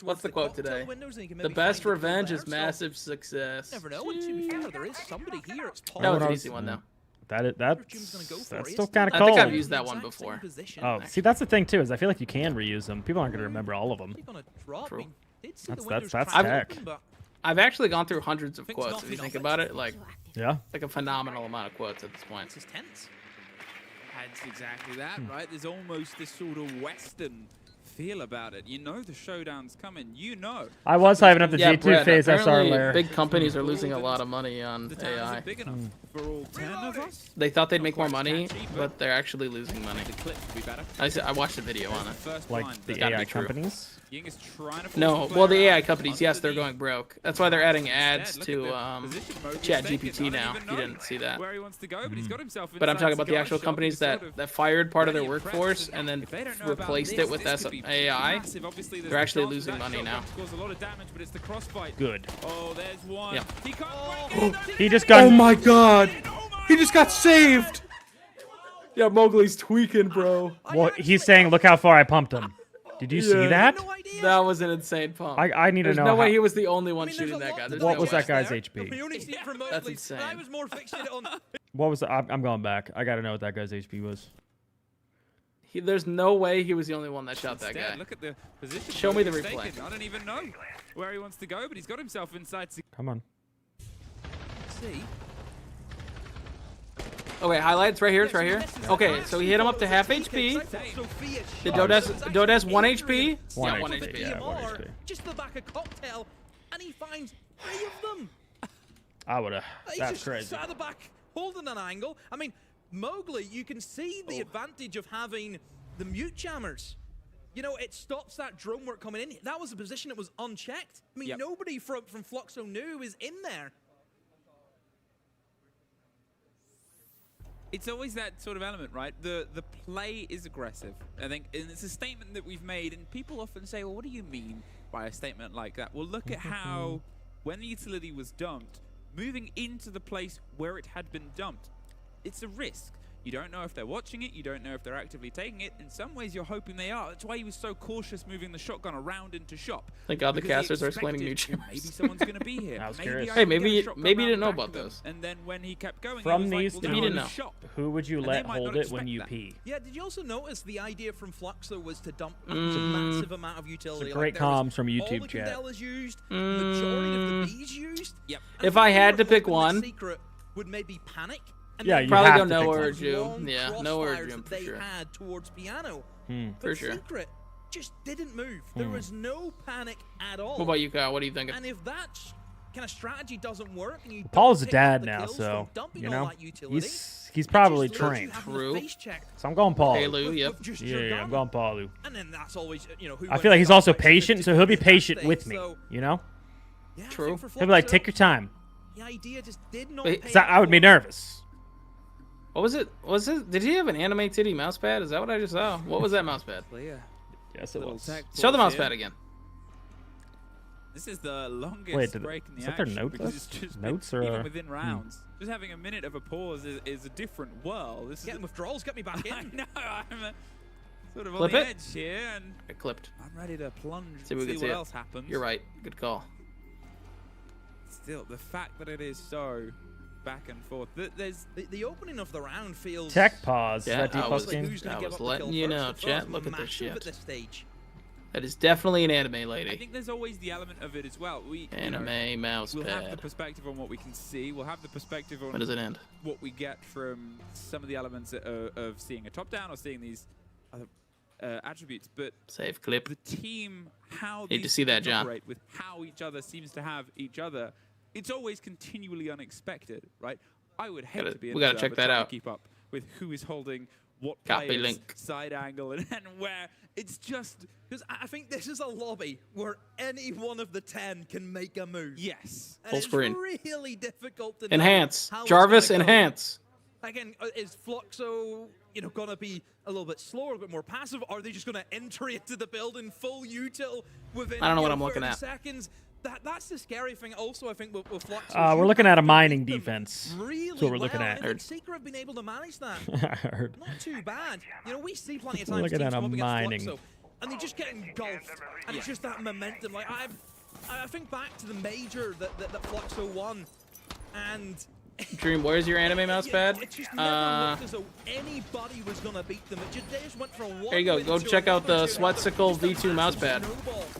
What's the quote today? The best revenge is massive success. Never know. And to be fair, there is somebody here. It's That was an easy one, though. That's still kind of I cold. think I've used that one before. Oh, see, that's the thing too, is I feel like you can reuse them. People aren't going to remember all of them. True. That's tech. I've actually gone through hundreds of quotes. If you think about it, like yeah, like a phenomenal amount of quotes at this point. It's exactly that, right? There's almost this sort of Western feel about it. You know the showdown's coming. You know. I was hyping up the G2 Brett, phase SR layer. Big companies are losing a lot of money on AI. Big enough for all 10 of us. They thought they'd make more money, but they're actually losing money. I watched a video on it. Like the AI companies? No, well the AI companies, yes, they're going broke. That's why they're adding ads to ChatGPT now. If you didn't see that. But I'm talking about the actual companies that fired part of their workforce and then replaced it with AI. They're actually losing money now. Good. Oh, there's one. Yeah. He just got. Oh my god! He just got saved! Yeah, Mowgli's tweaking, bro. Well, he's saying, look how far I pumped him. Did you see that? That was an insane pump. I need to know. There's no way he was the only one shooting that guy. What was that guy's HP? That's insane. What was the, I'm going back. I got to know what that guy's HP was. There's no way he was the only one that shot that guy. Look at the position. Show me the replay. I don't even know where he wants to go, but he's got himself inside. Come on. See. Oh wait, highlights right here. It's right here. Okay, so he hit him up to half HP. Did Dodes 1 HP? 1 yeah, 1 HP. HP. Yeah, 1 HP. Just the back of cocktail, and he finds 3 of them. I would have. That's just crazy. sat at the back, holding an angle. I mean, Mowgli, you can see the advantage of having the mute jammers. You know, it stops that drone work coming in. That was a position that was unchecked. I mean, nobody from Fluxo knew was in there. It's always that sort of element, right? The play is aggressive, I think, and it's a statement that we've made, and people often say, well, what do you mean by a statement like that? Well, look at how, when the utility was dumped, moving into the place where it had been dumped, it's a risk. You don't know if they're watching it, you don't know if they're actively taking it. In some ways, you're hoping they are. That's why he was so cautious moving the shotgun around into shop. Thank God the casters are explaining new maybe someone's going to be here. I was curious. Hey, maybe you didn't know about this. And then when he kept going, from he these was like, well, two, who would you let hold it when you pee? Yeah, did you also notice the idea from Fluxo was to dump a massive amount of utility? It's a great comms from YouTube all chat. All the used, majority of the bees used. Yep. If I had to pick one, Secret would maybe panic. And yeah, you probably have go to no pick Urgium. Yeah, no Urgium for they sure. had towards Piano. For But sure. Secret just didn't move. There was no panic at all. What about you, Kyle? What are you thinking? And if that kind of strategy doesn't work, and you Paul's a dad now, so you know he's probably trained. True. So I'm going Paul. Palu, yep. Yeah, I'm going Palu. And then that's always, you know, I feel like he's also patient, so he'll be patient with me. You know. Yeah, true. He'll be like, take your time. The idea just did not. I would be nervous. What was it? Did he have an anime titty mouse pad? Is that what I just saw? What was that mouse pad? Yes, it was. Show the mouse pad again. This is the longest break in the action. Is that their notes? Notes or even within rounds. Just having a minute of a pause is a different world. This getting withdrawals, get me back in. I know. I'm sort of Clip on the it. edge here, and It clipped. I'm ready to plunge See and if we see can what see else it. happens. You're right. Good call. Still, the fact that it is so back and forth. There's the opening of the round feels Tech pause. Yeah, Is that I was, game? I was letting you know, chat. Look at this shit. At this stage. That is definitely an anime lady. I think there's always the element of it as well. Anime mouse We'll have the pad. perspective on what we can see. We'll have the perspective on When does it end? what we get from some of the elements of seeing a top down or seeing these other attributes. But Save clip. the team, how Need to these see that, teams John. operate with how each other seems to have each other, it's always continually unexpected, right? I would hate to be an we gotta observer check that trying out. to keep up with who is holding what Copy player's link. side angle and where. It's just because I think this is a lobby where any one of the 10 can make a move. Yes. And Full screen. It's really difficult to know Enhance. how it's Jarvis, gonna go. enhance. Again, is Fluxo, gonna be a little bit slower, a bit more passive? Or are they just gonna enter into the building full util within I don't know what I'm 30 looking at. seconds? That's the scary thing. Also, I think with Fluxo, We're looking at a mining defense. really That's what we're looking well, at. and Secret have been able to manage that. I heard. Not too bad. We see plenty of We're times looking teams at a come up against mining. Fluxo, and they just get engulfed, and it's just that momentum. Like I think back to the major that Fluxo won, and Dream, where's your anime mouse pad? it just never looked as though anybody was gonna beat them. They just went from one There you go. win Go to check out another the to Sweatsicle another. V2 mouse pad.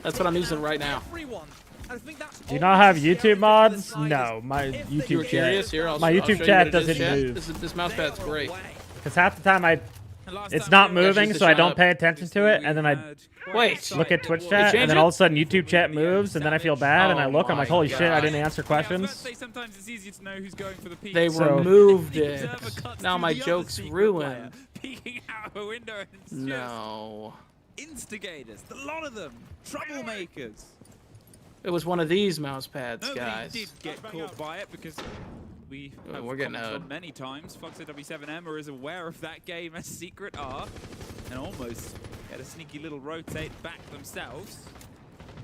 That's what I'm using right now. Everyone. I think that's Do you not have always the YouTube scary thing mods? this side No, is my if they YouTube You were get curious? Here, my I'll YouTube show you chat what it is, doesn't chat. move. This mouse pad's great. Because half the time it's time not we were- moving, Just so I shut don't up. pay attention to it, and then I Wait. look at Twitch They chat, changed and then it? all of a sudden YouTube chat moves, and then I feel bad, and I Oh look, I'm like, my holy shit, I God. didn't answer Yeah, I was about to questions. say sometimes it's easier to know who's going for the peak. They So- removed The it. observer cuts Now to my the other joke's secret ruined. player, peeking out of a window, and it's No. just instigators, a lot of them, troublemakers. It was one of these mouse pads, No, guys. they did get caught by it because we have we're getting commented out. on many times. Foxo W7M is aware of that game as Secret are, and almost get a sneaky little rotate back themselves.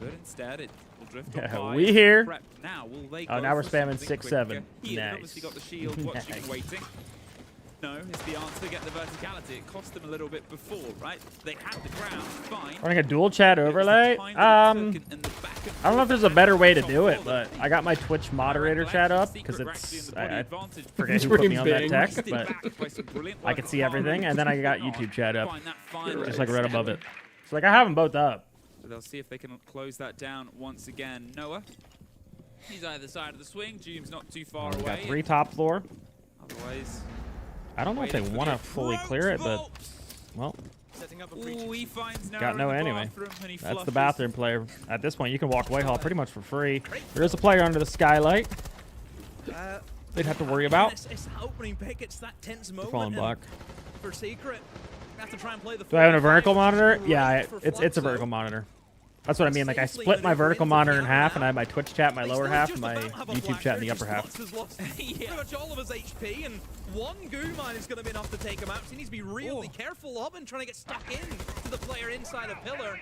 But instead, it will drift on Yeah, by. we here. Prep now. Will they Oh, go now we're for spamming something 6-7. quicker? He Nice. obviously got the shield, watching, Nice. waiting. No, is the answer. Get the verticality. It cost them a little bit before, right? They had the ground, fine. Running a dual chat overlay. I don't know if there's a better way to do it, but I got my Twitch moderator chat up because it's I forget who put me on that text, but I can see everything, and then I got YouTube chat up, just like right above it. So like I have them both up. So they'll see if they can close that down once again. Noah, he's either side of the swing. Jume's not too far We away. got 3 top floor. Otherwise, I don't know if they want to fully clear it, but well, ooh, he finds Noah got no in the anyway. bathroom, and he That's the flushes. bathroom player. At this point, you can walk Whitehall pretty much for free. There is a player under the skylight. They'd have to worry about. It's that opening pick. It's that tense moment. Falling block. For Secret, they have to try and play the. Do I have a vertical 45, monitor? which is Yeah, great for it's a Fluxo. vertical monitor. That's what I mean. Like I split my vertical monitor in half, and I have my Twitch chat in my lower half, and my YouTube chat in the upper half. Fluxo's lost pretty much all of his HP, and one goo mine is going to be enough to take him out. So he needs to be really careful of and trying to get stuck in to the player inside a pillar,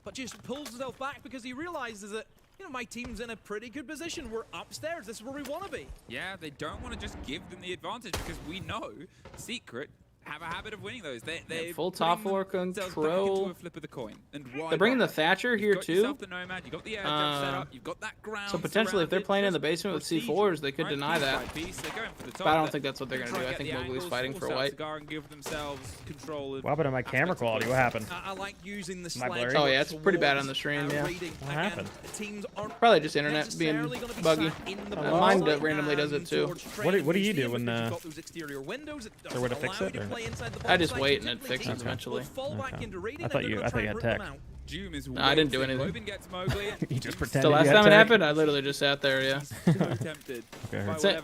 but just pulls himself back because he realizes that my team's in a pretty good position. We're upstairs. This is where we want to be. Yeah, they don't want to just give them the advantage because we know Secret have a habit of winning those. They full top floor control. Into a flip of the coin. And why They're bringing not? the Thatcher You've here got too. yourself the Nomad, you've got the air jump set up, you've got that ground. So potentially, if they're surrounded, playing in the just basement with procedure, C4s, they could right? deny Piece that. by piece, they're going for the top But I don't there. think that's what they're going to do. Try I and think get the Mowgli's angles, fighting for force out white. Cigar and give themselves control. What happened to my camera quality? What happened? I like using the Am I blurry? sledge. Oh yeah, it's pretty bad on the stream. Yeah. What happened? Probably just internet being buggy. Mine randomly does it too. What do you do when You've got those exterior windows. is there a way to fix it? Or? I just wait and it fixes eventually. I thought you had tech. No, I didn't do anything. You just pretended. The last time it happened, I literally just sat there, yeah.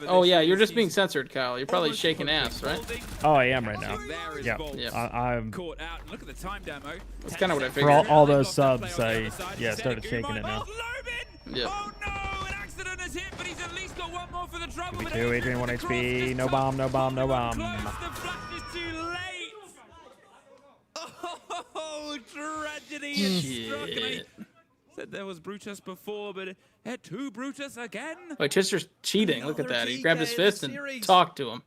Oh yeah, you're just being censored, Kyle. You're probably shaking ass, right? Oh, I am right now. Yeah. I'm. Caught out. Look at the time demo. That's kind of what I figured. For all those subs, I started shaking it now. Yeah. Oh no, an accident has hit, but he's at least got one more for the trouble. 2, Adrian, 1 HP. No bomb, no bomb, no bomb. The flash is too late. Oh, tragedy has struck. And I said there was Brutus before, but it to Brutus again. Wait, Chister's cheating. Look at that. He grabbed his fist and talked to him.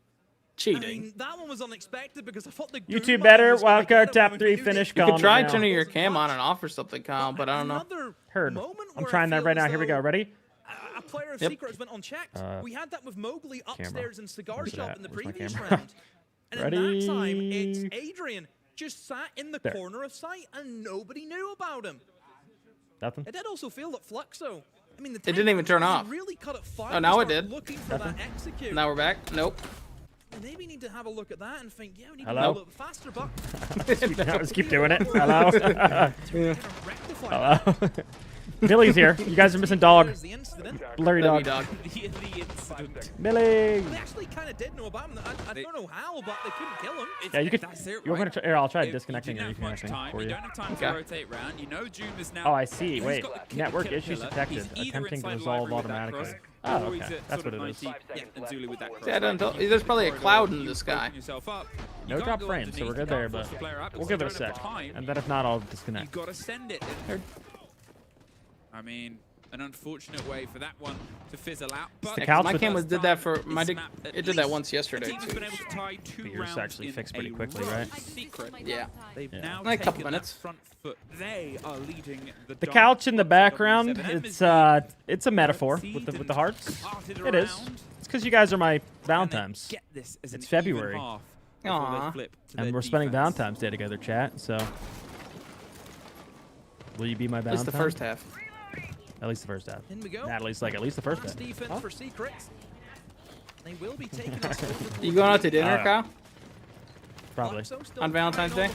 Cheating. I mean, that one was unexpected because I thought the you two better. Wildcard top 3 finish. You could try turning your cam on and off or something, Kyle, but I don't know. Heard. I'm trying that right now. Here we go. Ready? A player of Secrets went unchecked. We had that with Mowgli upstairs in Cigar Shop in the previous round. And in that time, it's Adrian just sat in the corner of sight and nobody knew about him. Nothing. It did also feel that Fluxo. I mean, it didn't even turn off. Really cut it oh, now it did. Now we're back. Nope. Maybe need to have a look at that and think, yeah, we need Hello? to go a little faster, but let's keep doing it. Hello. Hello. Billy's here. You guys are missing dog. Blurry dog. Billy. They actually kind of did know about him. I don't know how, but they couldn't kill him. Yeah, you could. You're gonna. Here, I'll try disconnecting and reconnecting for you. You don't have time to rotate round. You know Doom is now. Oh, I see. Wait. Network issues detected. Attempting to resolve automatically. Oh, okay. That's what it is. Yeah, there's probably a cloud in the sky. No drop frames, so we're good there, but we'll give it a sec. And then if not, I'll disconnect. You've got to send it. I mean, an unfortunate way for that one to fizzle out. But my cam did that for it did that once yesterday too. Yours actually fixed pretty quickly, right? Yeah. They've now like a couple minutes. Front foot. They are leading the couch in the background. It's a metaphor with the hearts. It is. It's because you guys are my Valentine's. It's February. Aww. And we're spending Valentine's Day together, chat. So, will you be my Valentine? Just the first half. At least the first half. In we go. Natalie's like, at least the first half. Defense for Secrets. They will be taking us You going out to dinner, Kyle? Probably. On Valentine's Day?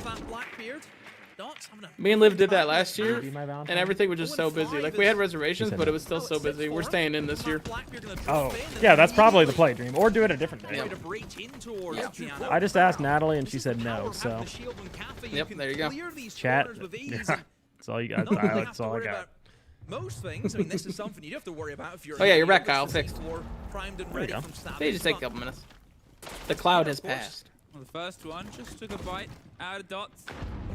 Me and Liv did that last year, and everything was just so busy. Like, we had reservations, but it was still so busy. We're staying in this year. Oh, yeah, that's probably the play, Dream. Or do it a different day. Yeah. I just asked Natalie, and she said no, so. Yep, there you go. Chat. That's all you got. That's all I got. Most things, I mean, this is something you have to worry about if you're. Oh yeah, you're back, Kyle. Fixed. Primed and ready from They just take a couple minutes. The cloud has passed. Well, the first one just took a bite out of dots.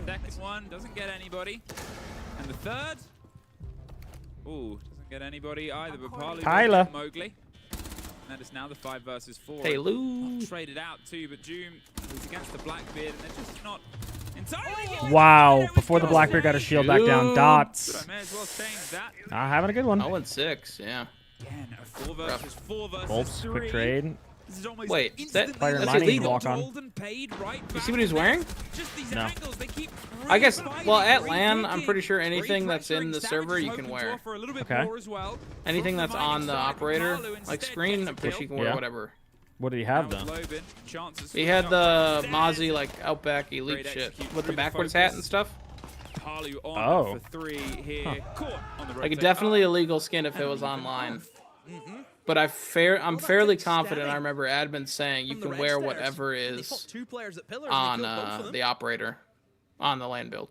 Second one doesn't get anybody, and the third, ooh, doesn't get anybody either. But Parley Mowgli. And that is now the 5 versus 4. Hey, Lou. Traded out too, but Doom is against the Blackbeard, and they're just not entirely. Wow! Before the Blackbeard got a shield back down, dots. But I may as well change that. Not having a good one. 0-6, yeah. Again, a 4 versus 4 versus Bolts, 3. quick trade. Wait, is that Fire that's mining, illegal? walk on. You see what he's wearing? No. I guess, well, at LAN, I'm pretty sure anything that's in the server you can wear. Okay. Anything that's on the operator, like screen, I'm pretty sure you can wear whatever. What did he have, though? He had the Mozzie, like, Outback Elite shit with the backwards hat and stuff. Oh. Like, a definitely illegal skin if it was online. But I'm fairly confident I remember admin saying you can wear whatever is on the operator, on the LAN build.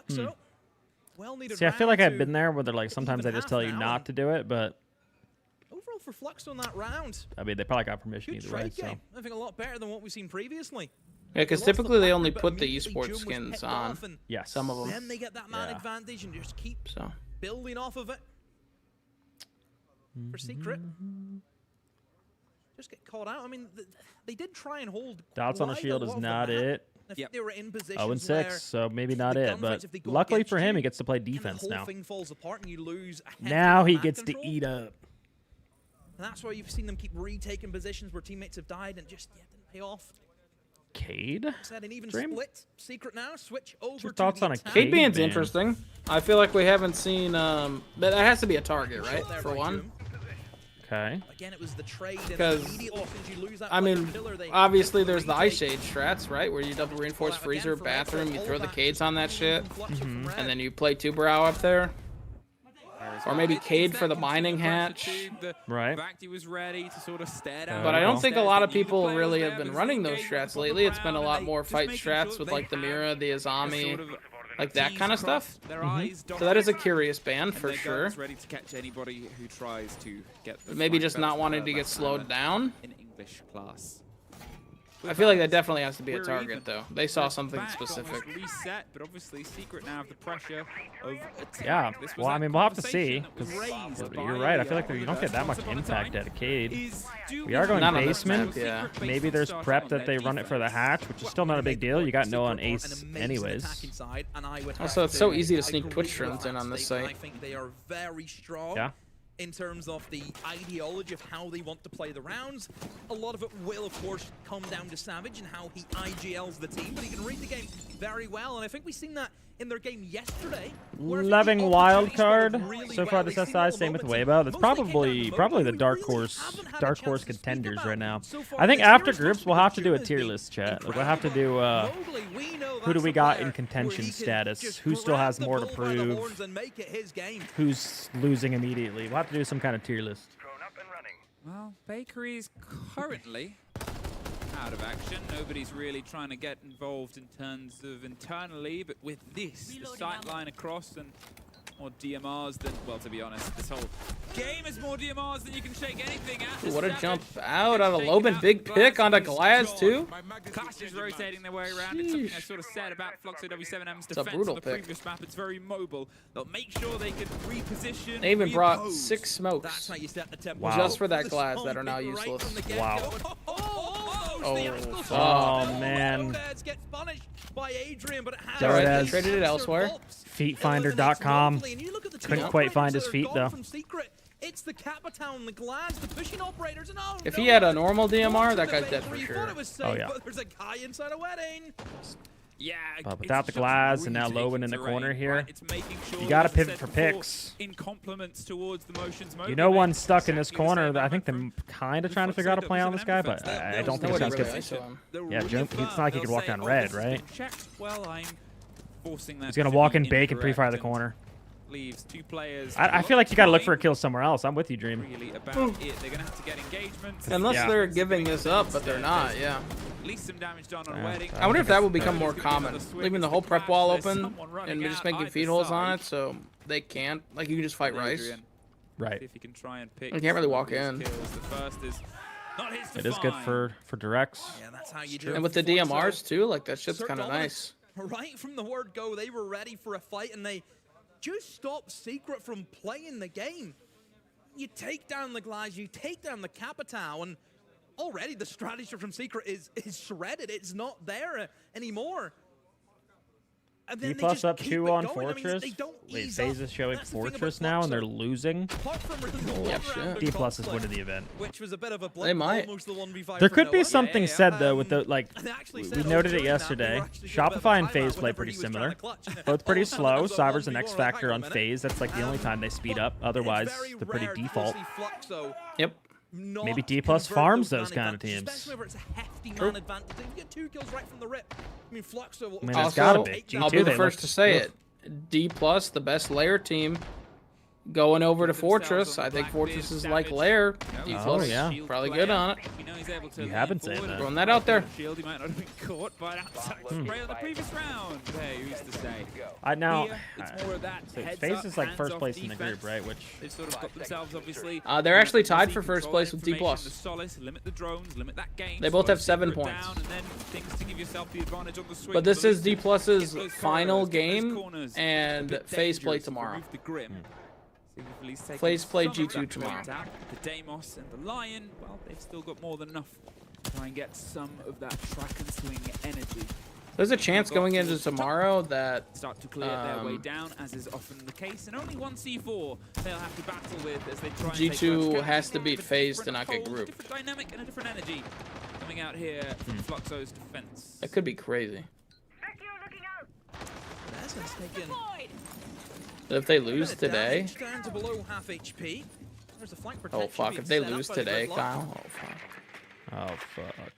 See, I feel like I've been there where they're like, sometimes they just tell you not to do it, but... Overall for Flux on that round. I mean, they probably got permission either way, so... I think a lot better than what we've seen previously. Yeah, because typically they only put the esports skins on. Yeah, some of them. Then they get that man advantage and just keep building off of it. For Secret. Just get caught out. I mean, they did try and hold. Dots on a shield is not it. Yep. They were in 0-6, so maybe not it. But luckily for him, he gets to play defense now. Now he gets to eat up. And that's why you've seen them keep retaking positions where teammates have died and just didn't pay off. Cade? An even split. Secret now switch over. Your thoughts on a Cade ban's interesting. I feel like we haven't seen. But that has to be a target, right? For one. Okay. Again, it was the trade. Because, I mean, obviously there's the Ice Shade strats, right? Where you double reinforce freezer, bathroom, you throw the Cades on that shit, and then you play two Brow up there. Or maybe Cade for the mining hatch. Right. But I don't think a lot of people really have been running those strats lately. It's been a lot more fight strats with like the Mira, the Azami, like that kind of stuff. So that is a curious ban for sure. Ready to catch anybody who tries to get Maybe just not wanting to get slowed down. In English class. I feel like that definitely has to be a target, though. They saw something specific. Reset, but obviously Secret now have the pressure of yeah. Well, I mean, we'll have to see. You're right. I feel like you don't get that much impact at a Cade. We are going basement. Yeah. Maybe there's prep that they run it for the hatch, which is still not a big deal. You got Noah on Ace anyways. Also, it's so easy to sneak Twitch streams in on this site. I think they are very strong. Yeah. In terms of the ideology of how they want to play the rounds. A lot of it will, of course, come down to Savage and how he IGLs the team, but he can read the game very well, and I think we've seen that in their game yesterday. Loving wildcard. So far this SI, same with Weibo. That's probably the dark horse contenders right now. I think after groups we'll have to do a tier list, chat. Like, we'll have to do who do we got in contention status? Who still has more to prove? Who's losing immediately? We'll have to do some kind of tier list. Well, Bakery's currently out of action. Nobody's really trying to get involved in terms of internally, but with this, the sight line across and more DMRs than, well, to be honest, this whole game is more DMRs than you can shake anything at. Ooh, what a jump out of Loban. Big pick onto Glass, too. Clash is rotating their way around. It's something I sort of said about Fluxo W7M's defense on the previous map. It's very mobile. They'll make sure they can reposition. They even brought 6 smokes. That's how you set the tempo. Wow. Just for that Glass that are now useless. Wow. Oh, man. Gets punished by Adrian, but it has Alright, traded it elsewhere. Feetfinder.com. Couldn't quite find his feet though. It's the Capitown, the Glass, the fishing operators, and if he had a normal DMR, that guy's dead for sure. Oh yeah. There's a guy inside a wedding. Yeah, but without the Glass and now Lowen in the corner here, you gotta pivot for picks. In compliments towards the motions. You know one's stuck in this corner. I think they're kind of trying to figure out a play on this guy, but I don't think it's good. Yeah, it's not like he could walk down red, right? He's gonna walk in bake and pre-fire the corner. Leaves 2 players. I feel like you gotta look for a kill somewhere else. I'm with you, Dream. Really about it. They're gonna have to get engagements. Unless they're giving this up, but they're not. Yeah. At least some damage done on wedding. I wonder if that will become more common, leaving the whole prep wall open and just making feed holes on it, so they can't. Like you can just fight Rice. Right. If you can try and pick. You can't really walk in. It is good for directs. Yeah, that's how you do it. And with the DMRs too, like that shit's kind of nice. Right from the word go, they were ready for a fight, and they just stopped Secret from playing the game. You take down the Glass, you take down the Capitao, and already the strategy from Secret is shredded. It's not there anymore. D plus up 2 on Fortress. Wait, FaZe is showing Fortress now, and they're losing. Yeah, shit. D plus is winning the event. Which was a bit of a they might. There could be something said though with the like. We noted it yesterday. Shopify and FaZe play pretty similar. Both pretty slow. Cyber's an X factor on FaZe. That's like the only time they speed up. Otherwise, they're pretty default. Yep. Maybe D plus farms those kind of teams. Especially where it's a hefty man advantage. You get 2 kills right from the rip. I mean, Fluxo will. I mean, that's gotta be. I'll be the first to say it. D plus, the best layer team, going over to Fortress. I think Fortress is like layer. D plus, yeah, probably good on it. You haven't said that. Throwing that out there. Shield, he might not have been caught, but spray on the previous round. Hey, who's to say? It's more of that. FaZe is like first place in the group, right? Which they've sort of got themselves obviously. They're actually tied for first place with D plus. Limit the drones, limit that game. They both have 7 points. But this is D plus's final game, and FaZe play tomorrow. FaZe play G2 tomorrow. The Deimos and the Lion, well, they've still got more than enough to try and get some of that track and swing energy. There's a chance going into tomorrow that start to clear their way down, as is often the case, and only one C4 they'll have to battle with as they try. G2 has to beat FaZe to not get grouped. Different dynamic and a different energy coming out here from Fluxo's defense. That could be crazy. That's gonna sneak in. But if they lose today, down to below half HP. There's a flank Oh protection fuck! being If they set up lose by the today, Gridlock. Kyle. Oh fuck. Oh fuck.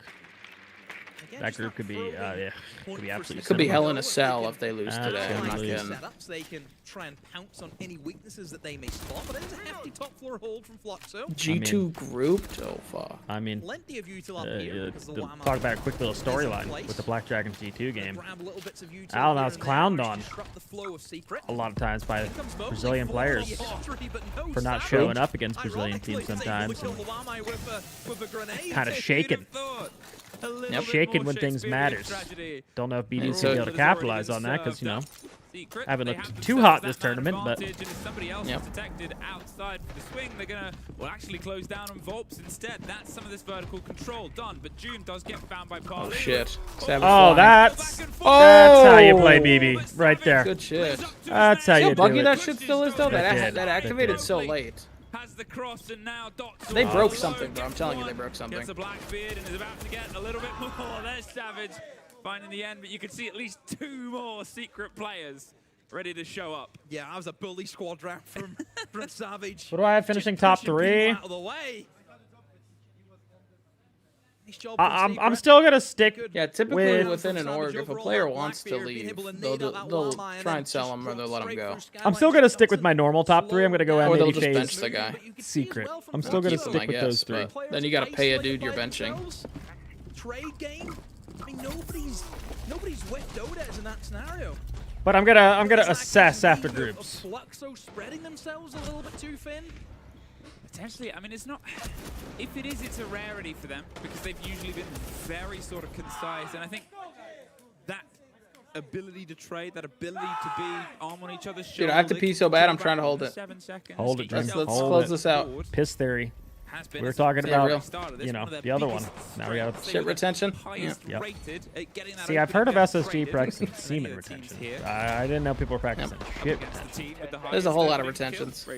Again, That just group could be, yeah, could be absolutely. Could be similar. hell in a cell if they lose today. I'm not Absolutely. kidding. Setups, they can try and pounce on any weaknesses that they may spot, but it is a hefty top floor hold from Fluxo. G2 grouped? Oh fuck. I mean, Plenty of util up here because the Whammo talk about a quick little is in storyline place. with the Black Dragon G2 game. Grab little bits of util Alan here was and there, clowned which on disrupt the flow of Secret. a lot of times by In comes Mobley, Brazilian full players history, but no for not Savage. showing up against Brazilian Ironically, teams he's able to sometimes. kill the Whammo with a grenade. Kind of Who'd shaking. have thought? Yep. Shaking when things matters. Don't know if BD's gonna be able to capitalize on that because, you know, haven't looked too hot this tournament, but somebody else is detected outside for the swing. They're gonna actually close down on Volps instead. That's some of this vertical control done, but June does get found by Parley. Oh shit. oh, that's how you play BB right there. Good shit. That's how See you how do buggy it. that shit still is though? They That, did. that activated so late. Has the cross and now Dots They broke something, bro. I'm telling you, they broke something. Gets a Blackbeard and is about to get a little bit more. There's Savage finding the end, but you can see at least 2 more Secret players ready to show up. Yeah, that was a bully squad draft from Savage. What do I have finishing Just top pushing 3? people out of the way. Nice job from I'm Secret. still gonna stick. Yeah, typically with within an org, if a player wants to leave, they'll try and sell him or they'll let him go. I'm still gonna stick with my normal top 3. I'm gonna go Or they'll M80 just Phase bench the guy. Secret. I'm still gonna Keep him, stick I with those guess, 3. but then you gotta pay a dude you're benching. Trade game. I mean, nobody's with Dodes in that scenario. But I'm gonna assess after groups. Fluxo spreading themselves a little bit too thin. Potentially, I mean, it's not. If it is, it's a rarity for them because they've usually been very sort of concise, and I think that ability to trade, that ability to be arm on each other's shoulders. Dude, I have to pee so bad. I'm trying to hold it. 7 seconds. Hold it, Dream. Let's Hold close it. this out. Piss theory. We were talking about, you know, the other one. Now we got shit retention. Yeah. Yep. See, I've heard of SSG practicing semen retention. I didn't know people were practicing shit retention. There's a whole lot of retentions.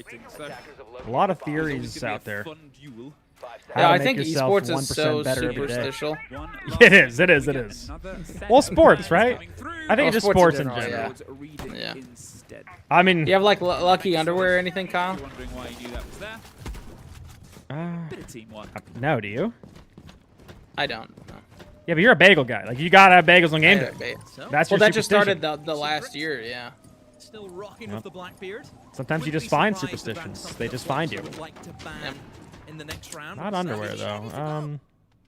A lot of theories out there. Yeah, I think esports is so superstitial. It is. It is. It is. Well, sports, right? I think it's just sports in general. Yeah. I mean, you have like lucky underwear or anything, Kyle? No, do you? I don't. No. Yeah, but you're a bagel guy. Like, you gotta have bagels on game day. That's well, your that just started superstition. the last year, yeah. Still rocking with the Blackbeard. Sometimes you just find superstitions. They just find you. In the next round. Not underwear though.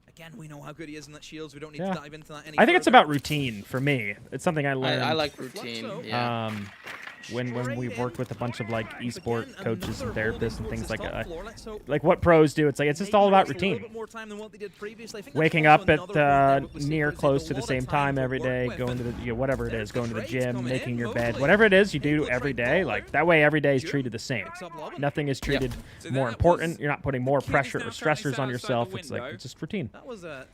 Again, we know how good he is in that shields. We don't need Yeah. to dive into that any I think it's further. about routine for me. It's something I learned. I like routine. Yeah. When we worked with a bunch of like esport coaches and therapists and things like what pros do, it's like it's just all about routine. Waking up at near close to the same time every day, going to the whatever it is, going to the gym, making your bed, whatever it is you do every day. Like that way, every day is treated the same. Nothing is treated more important. You're not putting more pressure or stressors on yourself. It's like it's just routine. That was a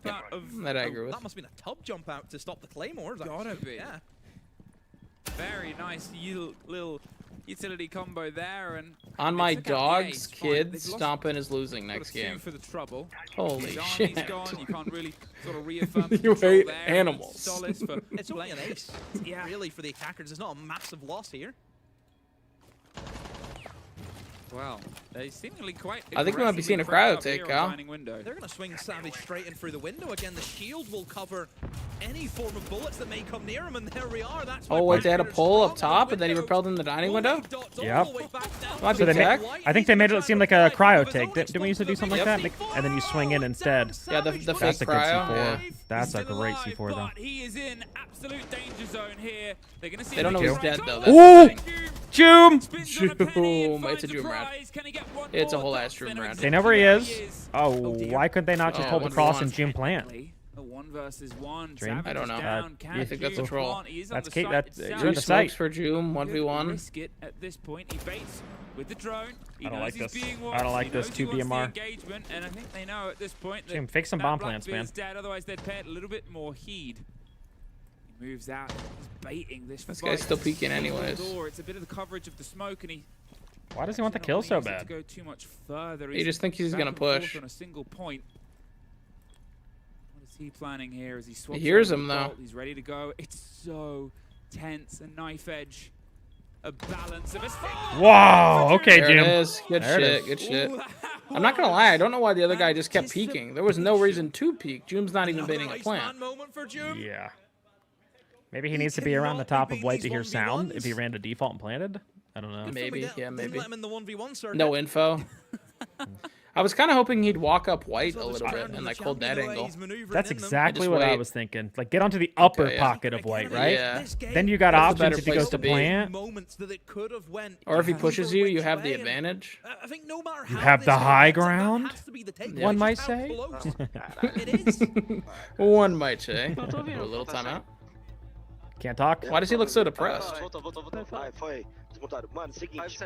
that I agree with. That must have been a tub jump out to stop the claymores. Gotta be. Yeah. Very nice little utility combo there, and on my dog's kid, stomping is losing next game. For the trouble. Holy Johnny's shit! Gone. You can't really sort of reaffirm You hate there. animals. Solace for It's only an ace. Yeah, really, for the attackers, it's not a massive loss here. Wow, they seemingly quite. I think we might be seeing a cryo take, Kyle. They're going to swing Savage straight in through the window. Again, the shield will cover any form of bullets that may come near him, and there we are. That's oh wait, they had a pole up top, and then he repelled in the dining window. Yep. Might So be tech. I think they made it seem like a cryo take. Didn't we used to do something like that? And then you swing in instead. Yeah, the fake That's a good cryo. C4. Yeah. That's a great C4 though. He is in absolute danger zone here. They're gonna see. They don't know he's dead though. That's Ooh! the thing. Joom! Joom! It's a Joom rat. It's a whole ass Joom rat. They know where he is. Oh, why couldn't they not just hold the cross and Jim plant? A 1 versus 1. Dream? I don't know. I think that's a troll. That's Kate. That's Two you're in the smokes site. for Joom. 1v1. Risk it at this point. He baits with the drone. I don't like this. I don't like this 2BMR. Engagement, and I think they know at this point that Jim, fake some bomb plants, man. Dead, otherwise they'd pay it a little bit more heed. He moves out. He's baiting this. This guy's still peeking anyways. It's a bit of the coverage of the smoke, and he. Why does he want the kill so To bad? go too much further. You just think he's back gonna and forth push. on a single point. What is he planning here? As he swaps He hears over him the though. bolt, he's ready to go. It's so tense. A knife edge. a balance of a... Wow. Okay, there Jim. It is. Good there shit. Good shit. I'm not gonna lie. I don't know why the other guy just kept peeking. There was no reason to peek. Joom's not even baiting a plant. Yeah. Maybe he needs to be around the top of white to hear sound if he ran to default and planted. I don't know. Maybe. Yeah, maybe. Let him in the 1v1 circuit. No info. I was kind of hoping he'd walk up white a little bit and like hold that angle. That's exactly what I was thinking. Like get onto the upper pocket of white, right? Yeah. Then you got options if he goes to plant. Or if he pushes you, you have the advantage. You have the high ground, one might say. One might say. A little timeout. Can't talk. Why does he look so depressed? Mano, seguinte, a gente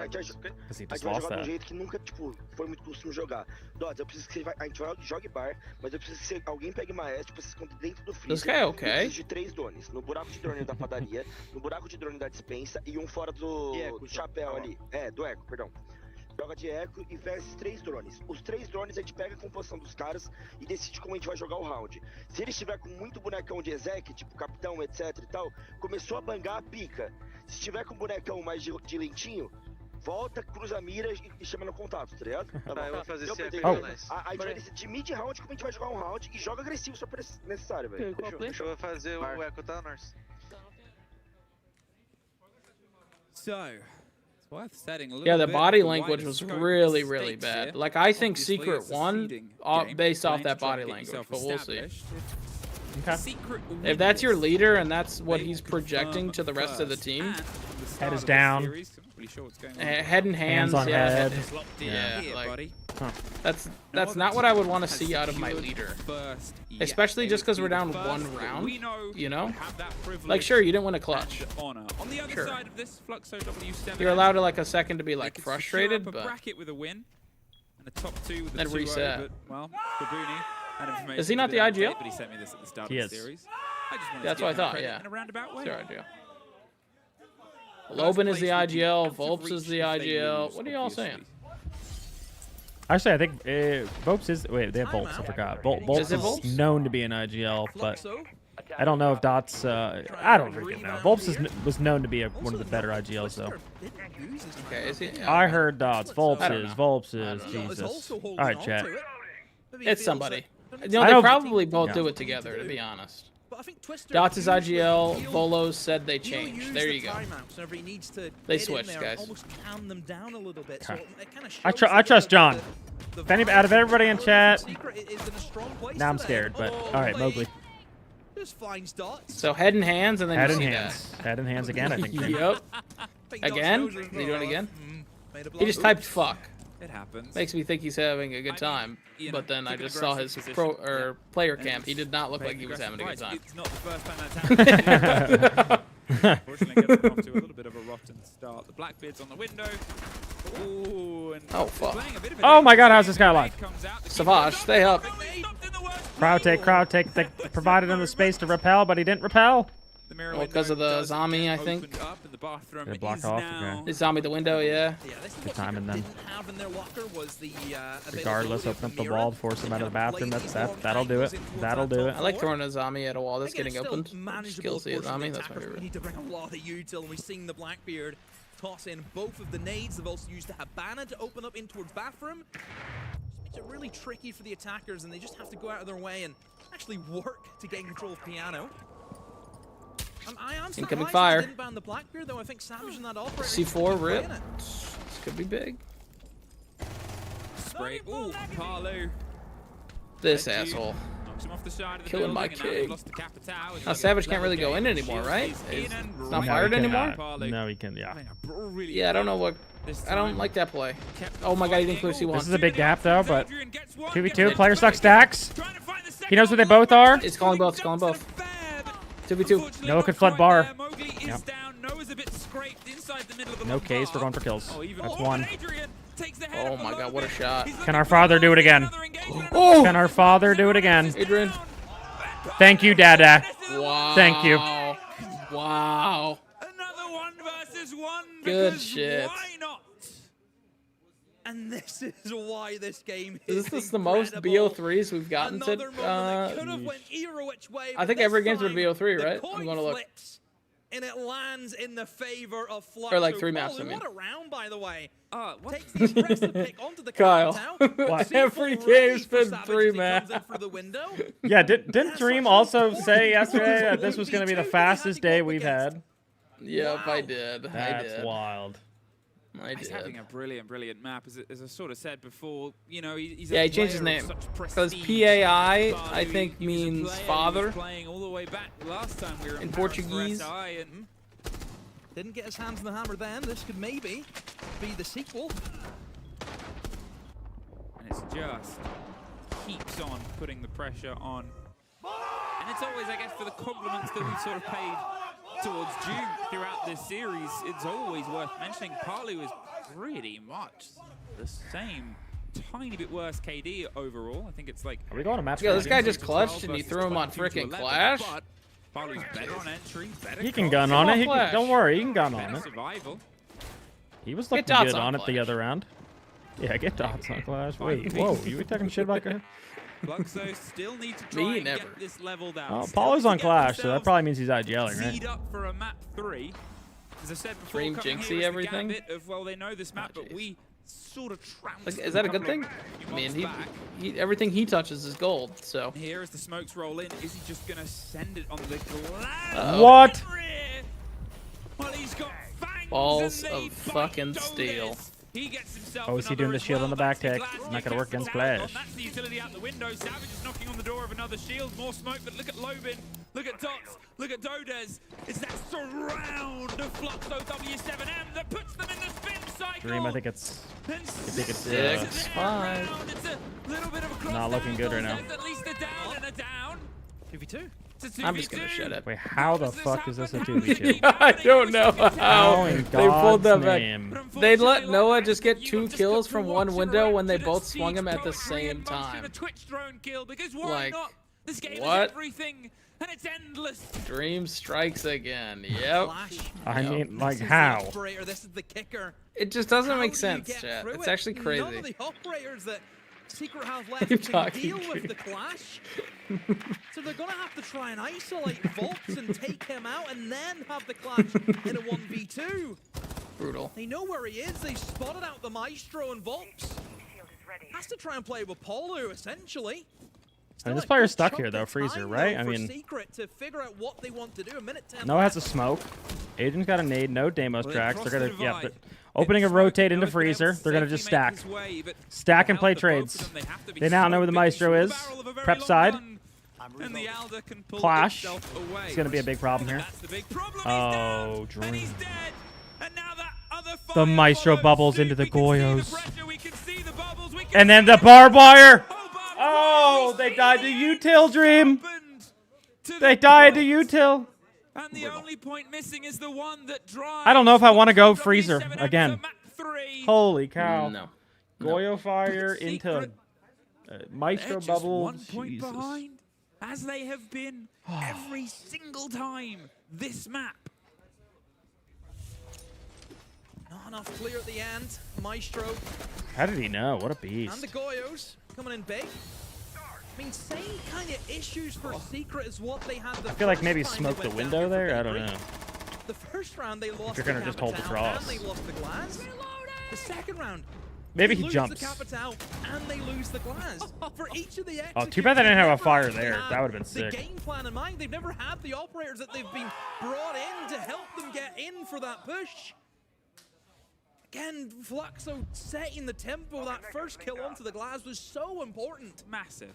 vai jogar de um jeito que nunca, tipo, foi muito costume jogar. Dots, eu preciso que a gente jogue bar, mas eu preciso que alguém pegue maestro, tipo, se esconde dentro do freezer. This guy okay? Eu preciso de 3 drones, no buraco de drone da padaria, no buraco de drone da dispensa e um fora do chapéu ali. Do eco, perdão. Joga de eco e pega esses 3 drones. Os 3 drones a gente pega a composição dos caras e decide como a gente vai jogar o round. Se ele estiver com muito bonecão de exec, tipo capitão, etc e tal, começou a bangar, pica. Se estiver com um bonecão mais de lentinho, volta, cruza a mira e chama no contato, tá ligado? Tá, eu vou fazer esse aqui. A gente vai decidir de mid-round como a gente vai jogar um round e joga agressivo se for necessário, velho. Deixa eu fazer o eco, tá, Norse? Yeah, the body language was really, really bad. Like, I think Secret won based off that body language, but we'll see. Okay. If that's your leader and that's what he's projecting to the rest of the team, head is down. Head and hands on head. Yeah, like, that's not what I would want to see out of my leader. Especially just because we're down 1 round, you know? Like, sure, you didn't win a clutch. Sure. You're allowed to, like, a second to be, like, frustrated, but then reset. Is he not the IGL? He is. That's what I thought, yeah. It's their IGL. Loban is the IGL, Volps is the IGL. What are y'all saying? Actually, I think Volps is... Wait, they have Volps, I forgot. Volps is known to be an IGL, but I don't know if Dots... I don't freaking know. Volps was known to be one of the better IGLs, though. Okay, is he? I heard Dots. Volps is, Jesus. All right, chat. It's somebody. You know, they probably both do it together, to be honest. Dots is IGL, Volos said they changed. There you go. They switched, guys. I trust John. Out of everybody in chat, now I'm scared, but all right, Mowgli. So head and hands, and then head you and see hands. Head and hands again, I think. Yep. Again? Is he doing it again? He just typed fuck. It happens. Makes me think he's having a good time, but then I just saw his player camp. He did not look like he was having a good time. It's not the first time that's happened. Unfortunately, getting off to a little bit of a rotten start. The Blackbeard's on the window. Ooh, and oh fuck! Oh my God, how's this guy alive? Savage, stay up. Crowd take. They provided him the space to repel, but he didn't repel. Well, because of the zombie, I think. They blocked off. Okay. The zombie, the window, yeah. Good timing then. Regardless, open up the wall, force him out of the bathroom. That'll do it. That'll do it. I like throwing a zombie at a wall that's getting opened. Skill see a zombie. That's my favorite. We need to bring a lot of util, and we've seen the Blackbeard toss in both of the nades. They've also used the Habana to open up in towards bathroom. It's it really tricky for the attackers, and they just have to go out of their way and actually work to gain control of Piano. Incoming fire. Didn't ban the Blackbeard, though. I think Savage in that operator C4 rip. This could be big. Spray. Ooh, Carlo. This asshole. Killing my king. Now Savage can't really go in anymore, right? It's not fired anymore? No, he can, yeah. Yeah, I don't know what... I don't like that play. Oh my God, he didn't clear C1. This is a big gap, though, but... 2v2, player stuck stacks. He knows where they both are. It's calling both, it's calling both. 2v2. Noah could flood bar. Yep. No case, we're going for kills. That's one. Oh my God, what a shot. Can our father do it again? Oh! Can our father do it again? Adrian. Thank you, Dada. Wow. Thank you. Wow. Another 1 versus 1. Good shit. Why not? And this is why this game is the most BO3s we've gotten to. I think every game's been BO3, right? I'm going to look. and it lands in the favor of Fluxo. Or like 3 maps, I mean. What a round, by the way. Takes the aggressive pick onto the Kyle. What? Every game's been 3 maps. Yeah, didn't Dream also say yesterday that this was going to be the fastest day we've had? Yep, I did. That's wild. He's having a brilliant map, as I sort of said before. You know, he's he changed his name because PAI I think means father playing all the way back last time we were in Portuguese. And didn't get his hands on the hammer then. This could maybe be the sequel. And it's just keeps on putting the pressure on. And it's always, I guess, for the compliments that we've sort of paid towards June throughout this series, it's always worth mentioning Palu is pretty much the same, tiny bit worse KD overall. I think it's like... Are we going to match? Yeah, this guy just clutched and you threw him on freaking Clash. Palu's better on entry, better he can gun on it. Don't worry, he can gun on it. Survival. He was looking good on it the other round. Yeah, get dots on Clash. Wait, whoa, you were talking shit about her? Fluxo still need to try and get this leveled out. Oh, Paulo's on Clash, so that probably means he's out yelling, right? Up for a map 3. As I said before, Dream Jinxie everything. Of, well, they know this map, but we sort of trounced. Is that a good thing? I mean, he everything he touches is gold. So here as the smokes roll in, is he just gonna send it on the glass? What? Well, he's got balls of fucking steel. He gets himself is he doing the shield on the back tech? Not gonna work against Clash. That's the utility out the window. Savage is knocking on the door of another shield. More smoke, but look at Lobin. Look at Dots. Look at Dodez. It's that surround of Fluxo W7M that puts them in the spin cycle. Dream, I think it's 6-5. Not looking good right now. At least a down and a down. 2v2. I'm just gonna shut up. Wait, how the fuck is this a 2v2? I don't know how they pulled that back. Name. They let Noah just get 2 kills from one window when they both swung him at the same time. Like, what? And it's endless. Dream strikes again. Yep. I mean, like how? This is the kicker. It just doesn't make sense, chat. It's actually crazy. None of the operators that Secret have left can deal with the Clash. So they're going to have to try and isolate Volps and take him out and then have the Clash in a 1v2. Brutal. They know where he is. They spotted out the Maestro and Volps. Has to try and play with Palu, essentially. I mean, this player's stuck here, though, Freezer, right? I mean, Secret to figure out what they want to do. A minute 10 Noah has a smoke. Agent's got a nade, no Deimos tracks. They're going to, opening a rotate into Freezer. They're going to just stack. Stack and play trades. They now know where the Maestro is. Prep side. Clash. It's going to be a big problem here. Oh, Dream. The Maestro bubbles into the Goyos. And then the barbed wire. Oh, they died to util, Dream. They died to util. And the only point missing is the one that drives. I don't know if I want to go Freezer again. Holy cow. No. Goyo fire into Maestro bubble. 1 point behind, as they have been every single time this map. Not enough clear at the end. Maestro. How did he know? What a beast. And the Goyos coming in big. I mean, same kind of issues for Secret as what they had the I feel like maybe smoke the window there. I don't know. The first round they lost if you're gonna just hold the cross. And they lost the glass. The second round, maybe he lose jumps. The Capital and they lose the glass. For each of the oh, too bad they didn't have a fire there. That would have been sick. The game plan in mind. They've never had the operators that they've been brought in to help them get in for that push. Again, Fluxo setting the tempo. That first kill onto the glass was so important. Massive.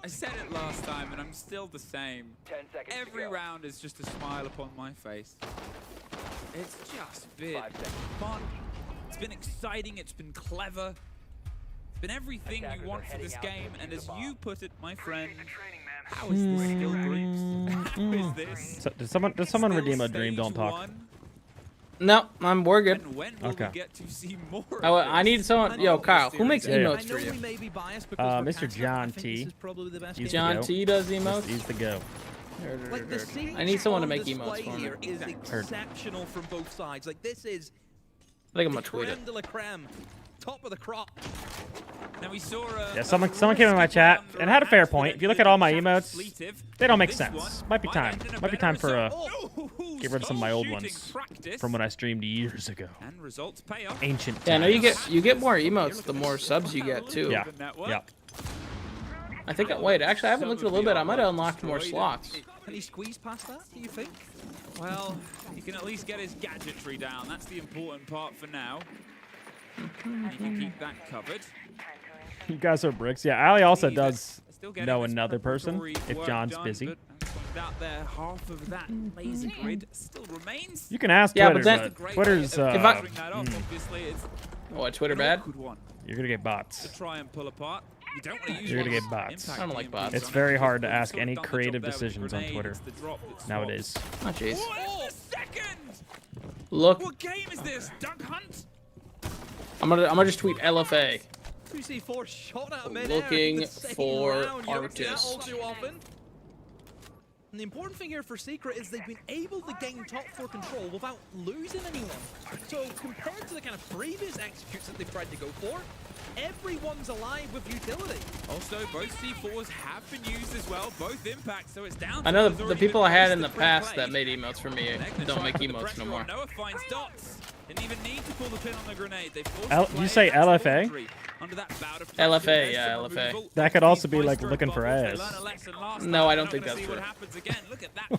I said it last time, and I'm still the same. Every round is just a smile upon my face. It's just been fun. It's been exciting. It's been clever. It's been everything you want for this game. And as you put it, my friend, how is this still groups? How is this? So, does someone redeem a Dream? Don't talk. No, we're good. Okay. We get to see more I need someone. Yo, Kyle, who makes emotes for you? Mr. John T. John T does emotes. He's the go. I need someone to make emotes for me. Is exceptional from both sides. Like this is. I think I'm gonna tweet it. Top of the crop. Now we saw yeah, someone came in my chat and had a fair point. If you look at all my emotes, they don't make sense. Might be time. Might be time for get rid of some of my old ones from when I streamed years ago. And results pay off. Ancient. Yeah, no, you get more emotes the more subs you get too. Yeah. Yeah. I think. Wait, actually, I haven't looked at a little bit. I might have unlocked more slots. Can he squeeze past that, do you think? Well, he can at least get his gadgetry down. That's the important part for now. He can keep that covered. You guys are bricks. Yeah, Ali also does know another person if John's busy. Out there, half of that laser grid still remains. You can ask Twitter, but Twitter's what, Twitter bad? You're gonna get bots. To try and pull apart. You don't want to use You're gonna get bots. I don't like bots. It's very hard to ask any creative decisions on Twitter nowadays. Oh jeez. Look. What game is this? Duck Hunt? I'm gonna just tweet LFA. 2C4 shot out of mid-air. Looking for artists. And the important thing here for Secret is they've been able to gain top 4 control without losing anyone. So compared to the kind of previous executes that they've tried to go for, everyone's alive with utility. Also, both C4s have been used as well, both impacts, so it's down. I know the people I had in the past that made emotes for me don't make emotes no more. Noah finds dots. Didn't even need to pull the pin on the grenade. You say LFA? LFA, yeah, LFA. That could also be like looking for ass. No, I don't think that's true.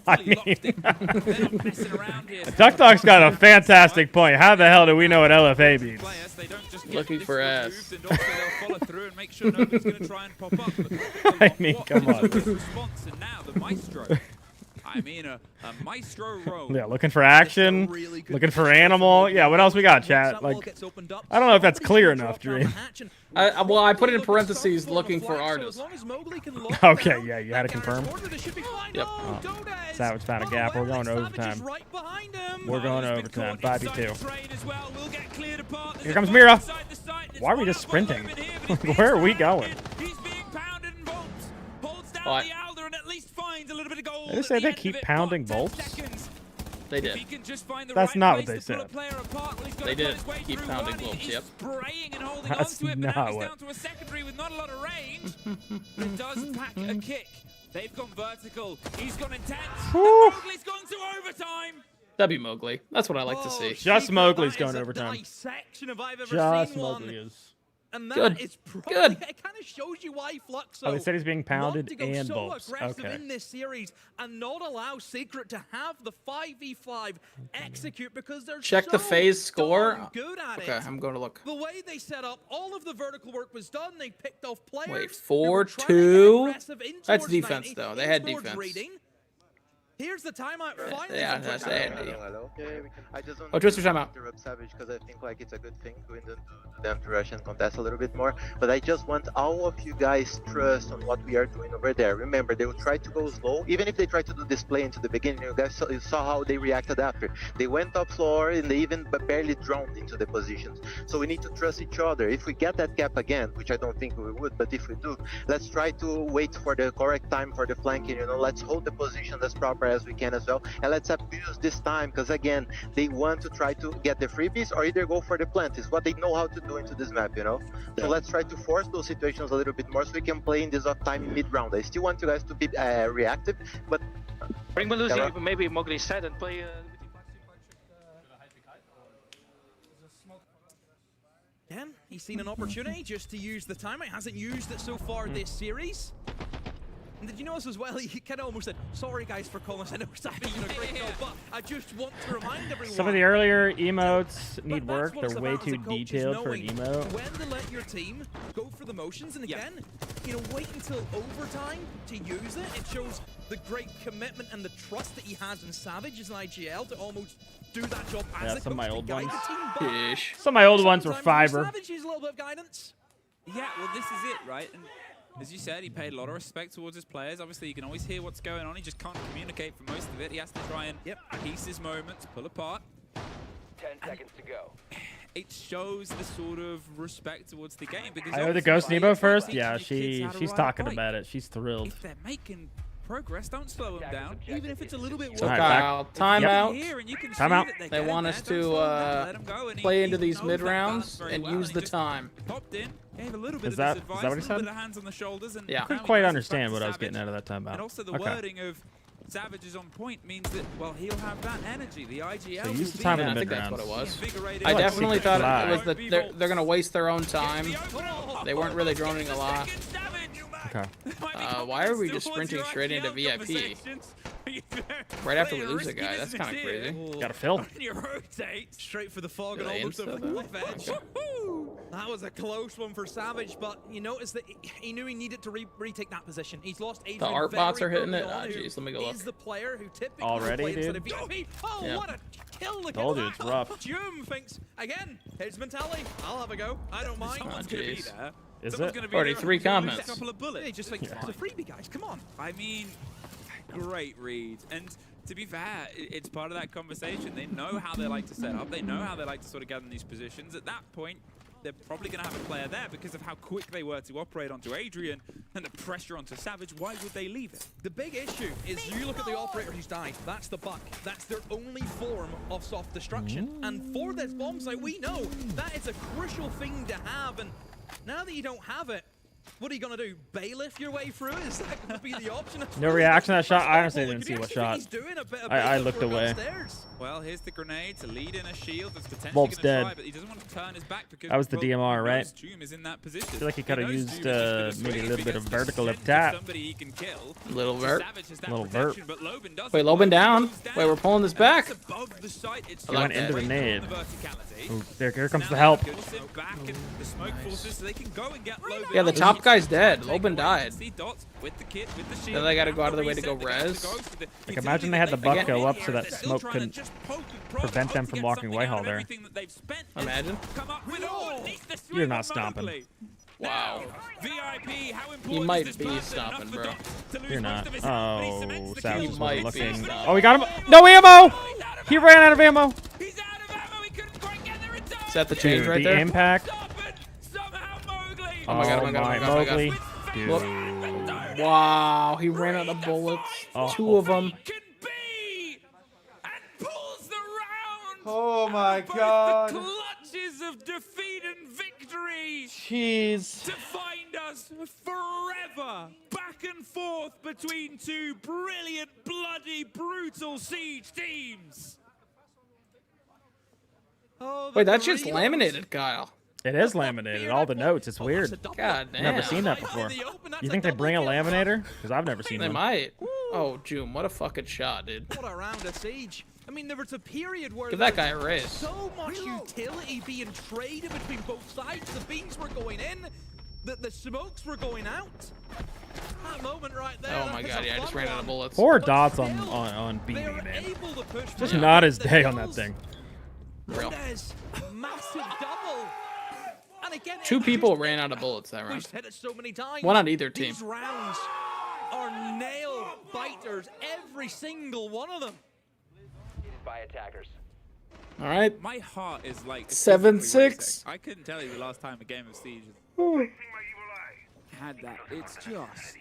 I mean, Duck Dog's got a fantastic point. How the hell do we know what LFA means? Looking for ass. I mean, come on. I mean, a maestro roll. Yeah, looking for action, looking for animal. Yeah, what else we got, chat? Like, I don't know if that's clear enough, Dream. Well, I put it in parentheses, looking for artists. Okay, yeah, you had to confirm. Yep. Oh, Savage found a gap. We're going to overtime. We're going to overtime. 5v2. Here comes Mira. Why are we just sprinting? Where are we going? What? They say they keep pounding bolts? They did. That's not what they said. They did keep pounding bolts, yep. That's not what. It does pack a kick. They've gone vertical. He's gone intense. Mowgli's gone to overtime. That'd be Mowgli. That's what I like to see. Just Mowgli's going overtime. Just Mowgli is. And that is good. It kind of shows you why Fluxo they said he's being pounded to go and so bolts. aggressive Okay. in this series and not allow Secret to have the 5v5 execute because they're Check so the phase score. good at Okay, I'm going to look. The way they set up, all of the vertical work was done. They picked off players. Wait, 4-2. That's defense though. They had defense. Here's the timeout. Finally, yeah, that's handy. I just want Twister timeout. Interrupt Savage because I think like it's a good thing going to them to rush and contest a little bit more. But I just want all of you guys trust on what we are doing over there. Remember, they will try to go slow, even if they try to do display into the beginning. You guys saw how they reacted after. They went up floor and they even barely drowned into the positions. So we need to trust each other. If we get that gap again, which I don't think we would, but if we do, let's try to wait for the correct time for the flanking. You know, let's hold the position as proper as we can as well, and let's abuse this time because again they want to try to get the freebies or either go for the plant. Is what they know how to do into this map, you know. So let's try to force those situations a little bit more so we can play in this off time in mid round. I still want you guys to be reactive, but bring Melusi, maybe Mowgli's side and play Again, he's seen an opportunity just to use the timeout. Hasn't used it so far this series. And did you notice as well, he kind of almost said, sorry guys for calling us, I know we're stopping you a great goal, but I just want to remind everyone. Some of the earlier emotes need work. They're way too detailed for an emote. When to let your team go for the motions, and again, you know, wait until overtime to use it. It shows the great commitment and the trust that he has in Savage as an IGL to almost do that job as a some of my old ones. Ish. Some of my old ones were fiber. Savage needs a little bit of guidance. Yeah, well, this is it, right? And as you said, he paid a lot of respect towards his players. Obviously, you can always hear what's going on. He just can't communicate for most of it. He has to try and piece his moments, pull apart. 10 seconds to go. It shows the sort of respect towards the game. Because I heard the Ghost Nebo first. Yeah, she's talking about it. She's thrilled. If they're making progress. Don't slow them down, even if it's a little bit. So Kyle, timeout. Timeout. They want us to play into these mid rounds and use the time. Is that what he said? Yeah. I couldn't quite understand what I was getting out of that timeout. And also the wording of Savage is on point means that, well, he'll have that energy. The IGL. So use the time in the mid that's rounds. what it was. I definitely thought it was that they're gonna waste their own time. They weren't really droning a lot. Okay. Why are we just sprinting straight into VIP? Right after we lose a guy, that's kind of crazy. Gotta fill. Straight for the fog and almost over the cliff edge. That was a close one for Savage, but you notice that he knew he needed to retake that position. He's lost Adrian. The art bots are hitting it. Oh, jeez, let me go look. He's the player who typically already, dude. Oh, what a kill! Look Told at you, that. it's rough. Jum thinks again. His mentality. I'll have a go. I don't mind. Oh, jeez. Is it? Already 3 comments. Yeah, just like it's a freebie, guys. Come on. I mean, great read. And to be fair, it's part of that conversation. They know how they like to set up. They know how they like to sort of gather these positions. At that point, they're probably going to have a player there because of how quick they were to operate onto Adrian and the pressure onto Savage. Why would they leave it? The big issue is you look at the operator who's died. That's the buck. That's their only form of soft destruction. And for this bomb site, we know that is a crucial thing to have. And now that you don't have it, what are you going to do? Bailiff your way through? Is that going to be the option? No reaction to that shot. I honestly didn't see what shot. I looked away. Well, here's the grenade to lead in a shield that's potentially Volp's going to dead. try, but he doesn't want to turn his back because That was the DMR, right? Doom is in that position. I feel like he could have knows used Doom is just gonna maybe a swing. little If bit he of gets the vertical sense up of tap. somebody he can kill. Little vert. Savage has that Little protection, vert. but Loban doesn't. Wait, Loban down. Wait, we're pulling this back. Above the site, it's He went just into the straight nade. on the verticality. Ooh, here comes the help. Force him back and the smoke forces so they can go and get Loban. Yeah, the top guy's dead. Loban died. See dots with the kit, with the shield. Then they got to go out of their way to go res. Like, imagine they had the buff go up so that smoke couldn't prevent them from walking Whitehall there. Imagine. You're not stomping. Wow. VIP, how He might be stopping, bro. You're not. Oh, Savage was might be looking. stopping. Oh, we got him. No ammo! He ran out of ammo. Is that the change Dude, right the there? impact. Oh my god, oh my god, oh my god, oh my Mowgli. god. Dude. Whoop. Wow, he ran out of bullets. Oh. 2 of them. Oh my god. Clutches of defeat and victory. Jeez. To find us forever back and forth between 2 brilliant, bloody, brutal Siege teams. Wait, that's just laminated, Kyle. It is laminated. All the notes. It's weird. God damn. Never seen that before. You think they bring a laminator? Because I've never seen They one. might. Oh, June, what a fucking shot, dude. What a round of Siege. I mean, there was a period where Give that guy a raise. So much utility being traded between both sides. The beams were going in, the smokes were going out. That moment right there. Oh my god, yeah, I just ran out of bullets. 4 dots on BB, man. Just not his day on that thing. Real. Massive double. And again, 2 people ran out of bullets that round. hit it so many times. One on either team. These rounds are nail biters, every single one of them. By attackers. All right. My heart is like 7-6. I couldn't tell you the last time a game of Siege had that. It's just.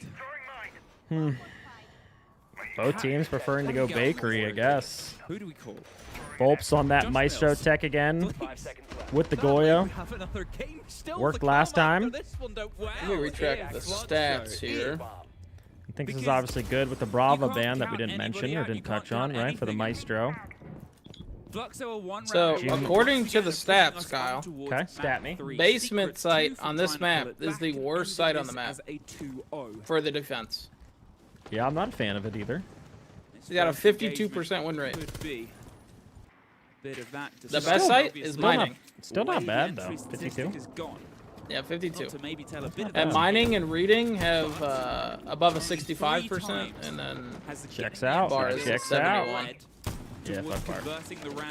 Both teams preferring to go bakery, I guess. Who do we call? Volp's on that Maestro tech again with the Goyo. Worked last time. Let me retract the stats here. I think this is obviously good with the Brava band that we didn't mention or didn't touch on, right, for the Maestro. So, according to the stats, Kyle, okay, stat me. Basement site on this map is the worst site on the map for the defense. Yeah, I'm not a fan of it either. You got a 52% win rate. The best site is mining. Still not bad, though. 52. Yeah, 52. And mining and reading have above a 65%, and then checks out. bar is Checks 71. out. Yeah, fuck bar.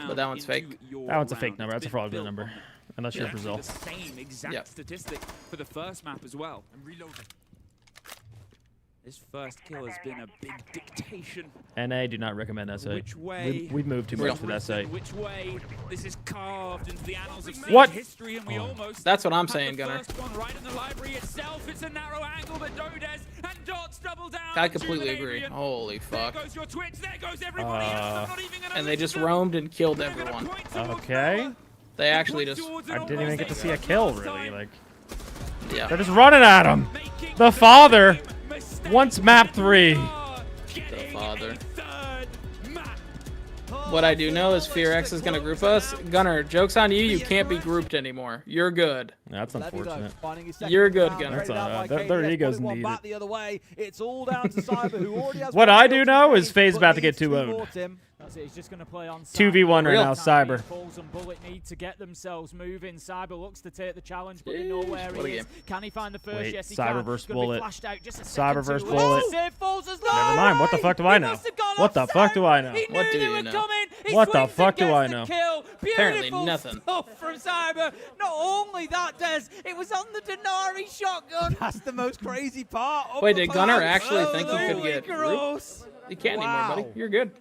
But that one's fake. That one's a fake number. That's a fraudulent number. Unless you're Brazil. The same exact statistic for the first map as well. I'm reloading. This first kill has been a big dictation. NA do not recommend SA. Which way? We've moved too much with SA. Which way? This is carved into the annals of What? history, and we almost. That's what I'm saying, Gunnar. First one right in the library itself. It's a narrow angle, but Dodes and Dots double down. I completely agree. Holy fuck. There goes your Twitch. There goes everybody else. I'm not even gonna And they just roamed and killed everyone. Okay. They actually just. I didn't even get to see a kill, really. Like, yeah. they're just running at him. The father wants map 3. The father. What I do know is FearX is going to group us. Gunnar, joke's on you. You can't be grouped anymore. You're good. That's unfortunate. You're good, Gunnar. Their egos need it. The other way. It's all down to Cyber, who already has What I do know is FaZe's about to get 2-0'd. That's it. He's just going to play on 2v1 right now, Cyber. Balls and Bullet need to get themselves moving. Cyber looks to take the challenge, but they know where he is. Can he find the first? Wait, yes, he Cyber can. versus Gonna Bullet. be flashed out just a Cyber versus second Bullet. Never mind. What the fuck do I know? What the fuck do I know? What do you know? What the fuck do I know? Apparently nothing. Stuff from Cyber. Not only that, Des, it was on the Denari shotgun. That's the most crazy part. Wait, did Gunnar actually think he could get grouped? You can't anymore, buddy. You're good.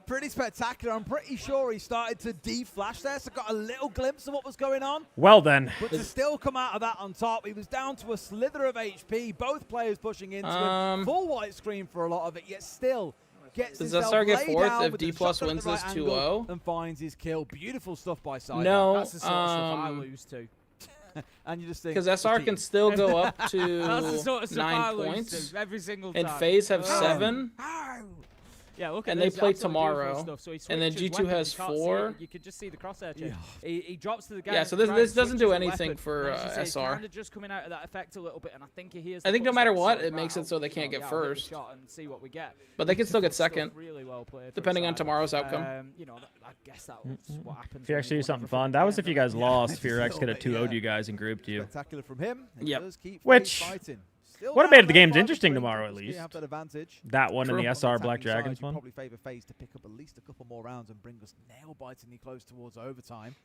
Pretty spectacular. I'm pretty sure he started to de-flash there, so got a little glimpse of what was going on. Well then. But to still come out of that on top, he was down to a slither of HP. Both players pushing into him. Full white screen for a lot of it, yet still gets Does himself SR get laid fourth down if with D the plus shotgun wins at the this right angle 2-0? and finds his kill. Beautiful stuff by Cyber. No, That's the sort of stuff I lose to. And you just think because SR can still go up to That's the sort of stuff I 9 lose points. to every single time. And FaZe have 7. Yeah, look at and this, they play absolutely beautiful tomorrow. Stuff. So he And then switches G2 weapons, has you can't see 4. it, you can just see the crosshair change. He drops to the guy. Yeah, so this doesn't do anything for SR. Kind of just coming out of that effect a little bit, and I think he hears. I think no matter what, it makes it so they can't get first. And see what we get. But they can still get second, really well played depending on tomorrow's outcome. You know, I guess that's what happens. Fear X do something fun. That was if you guys lost. Fear X could have 2-0'd you guys and grouped you. Spectacular from him. Yep. Which would have made the games interesting tomorrow at least. Have that advantage. That one and the SR Black Side, Dragons you one. probably favour FaZe to pick up at least a couple more rounds and bring us nail-bitingly close towards overtime.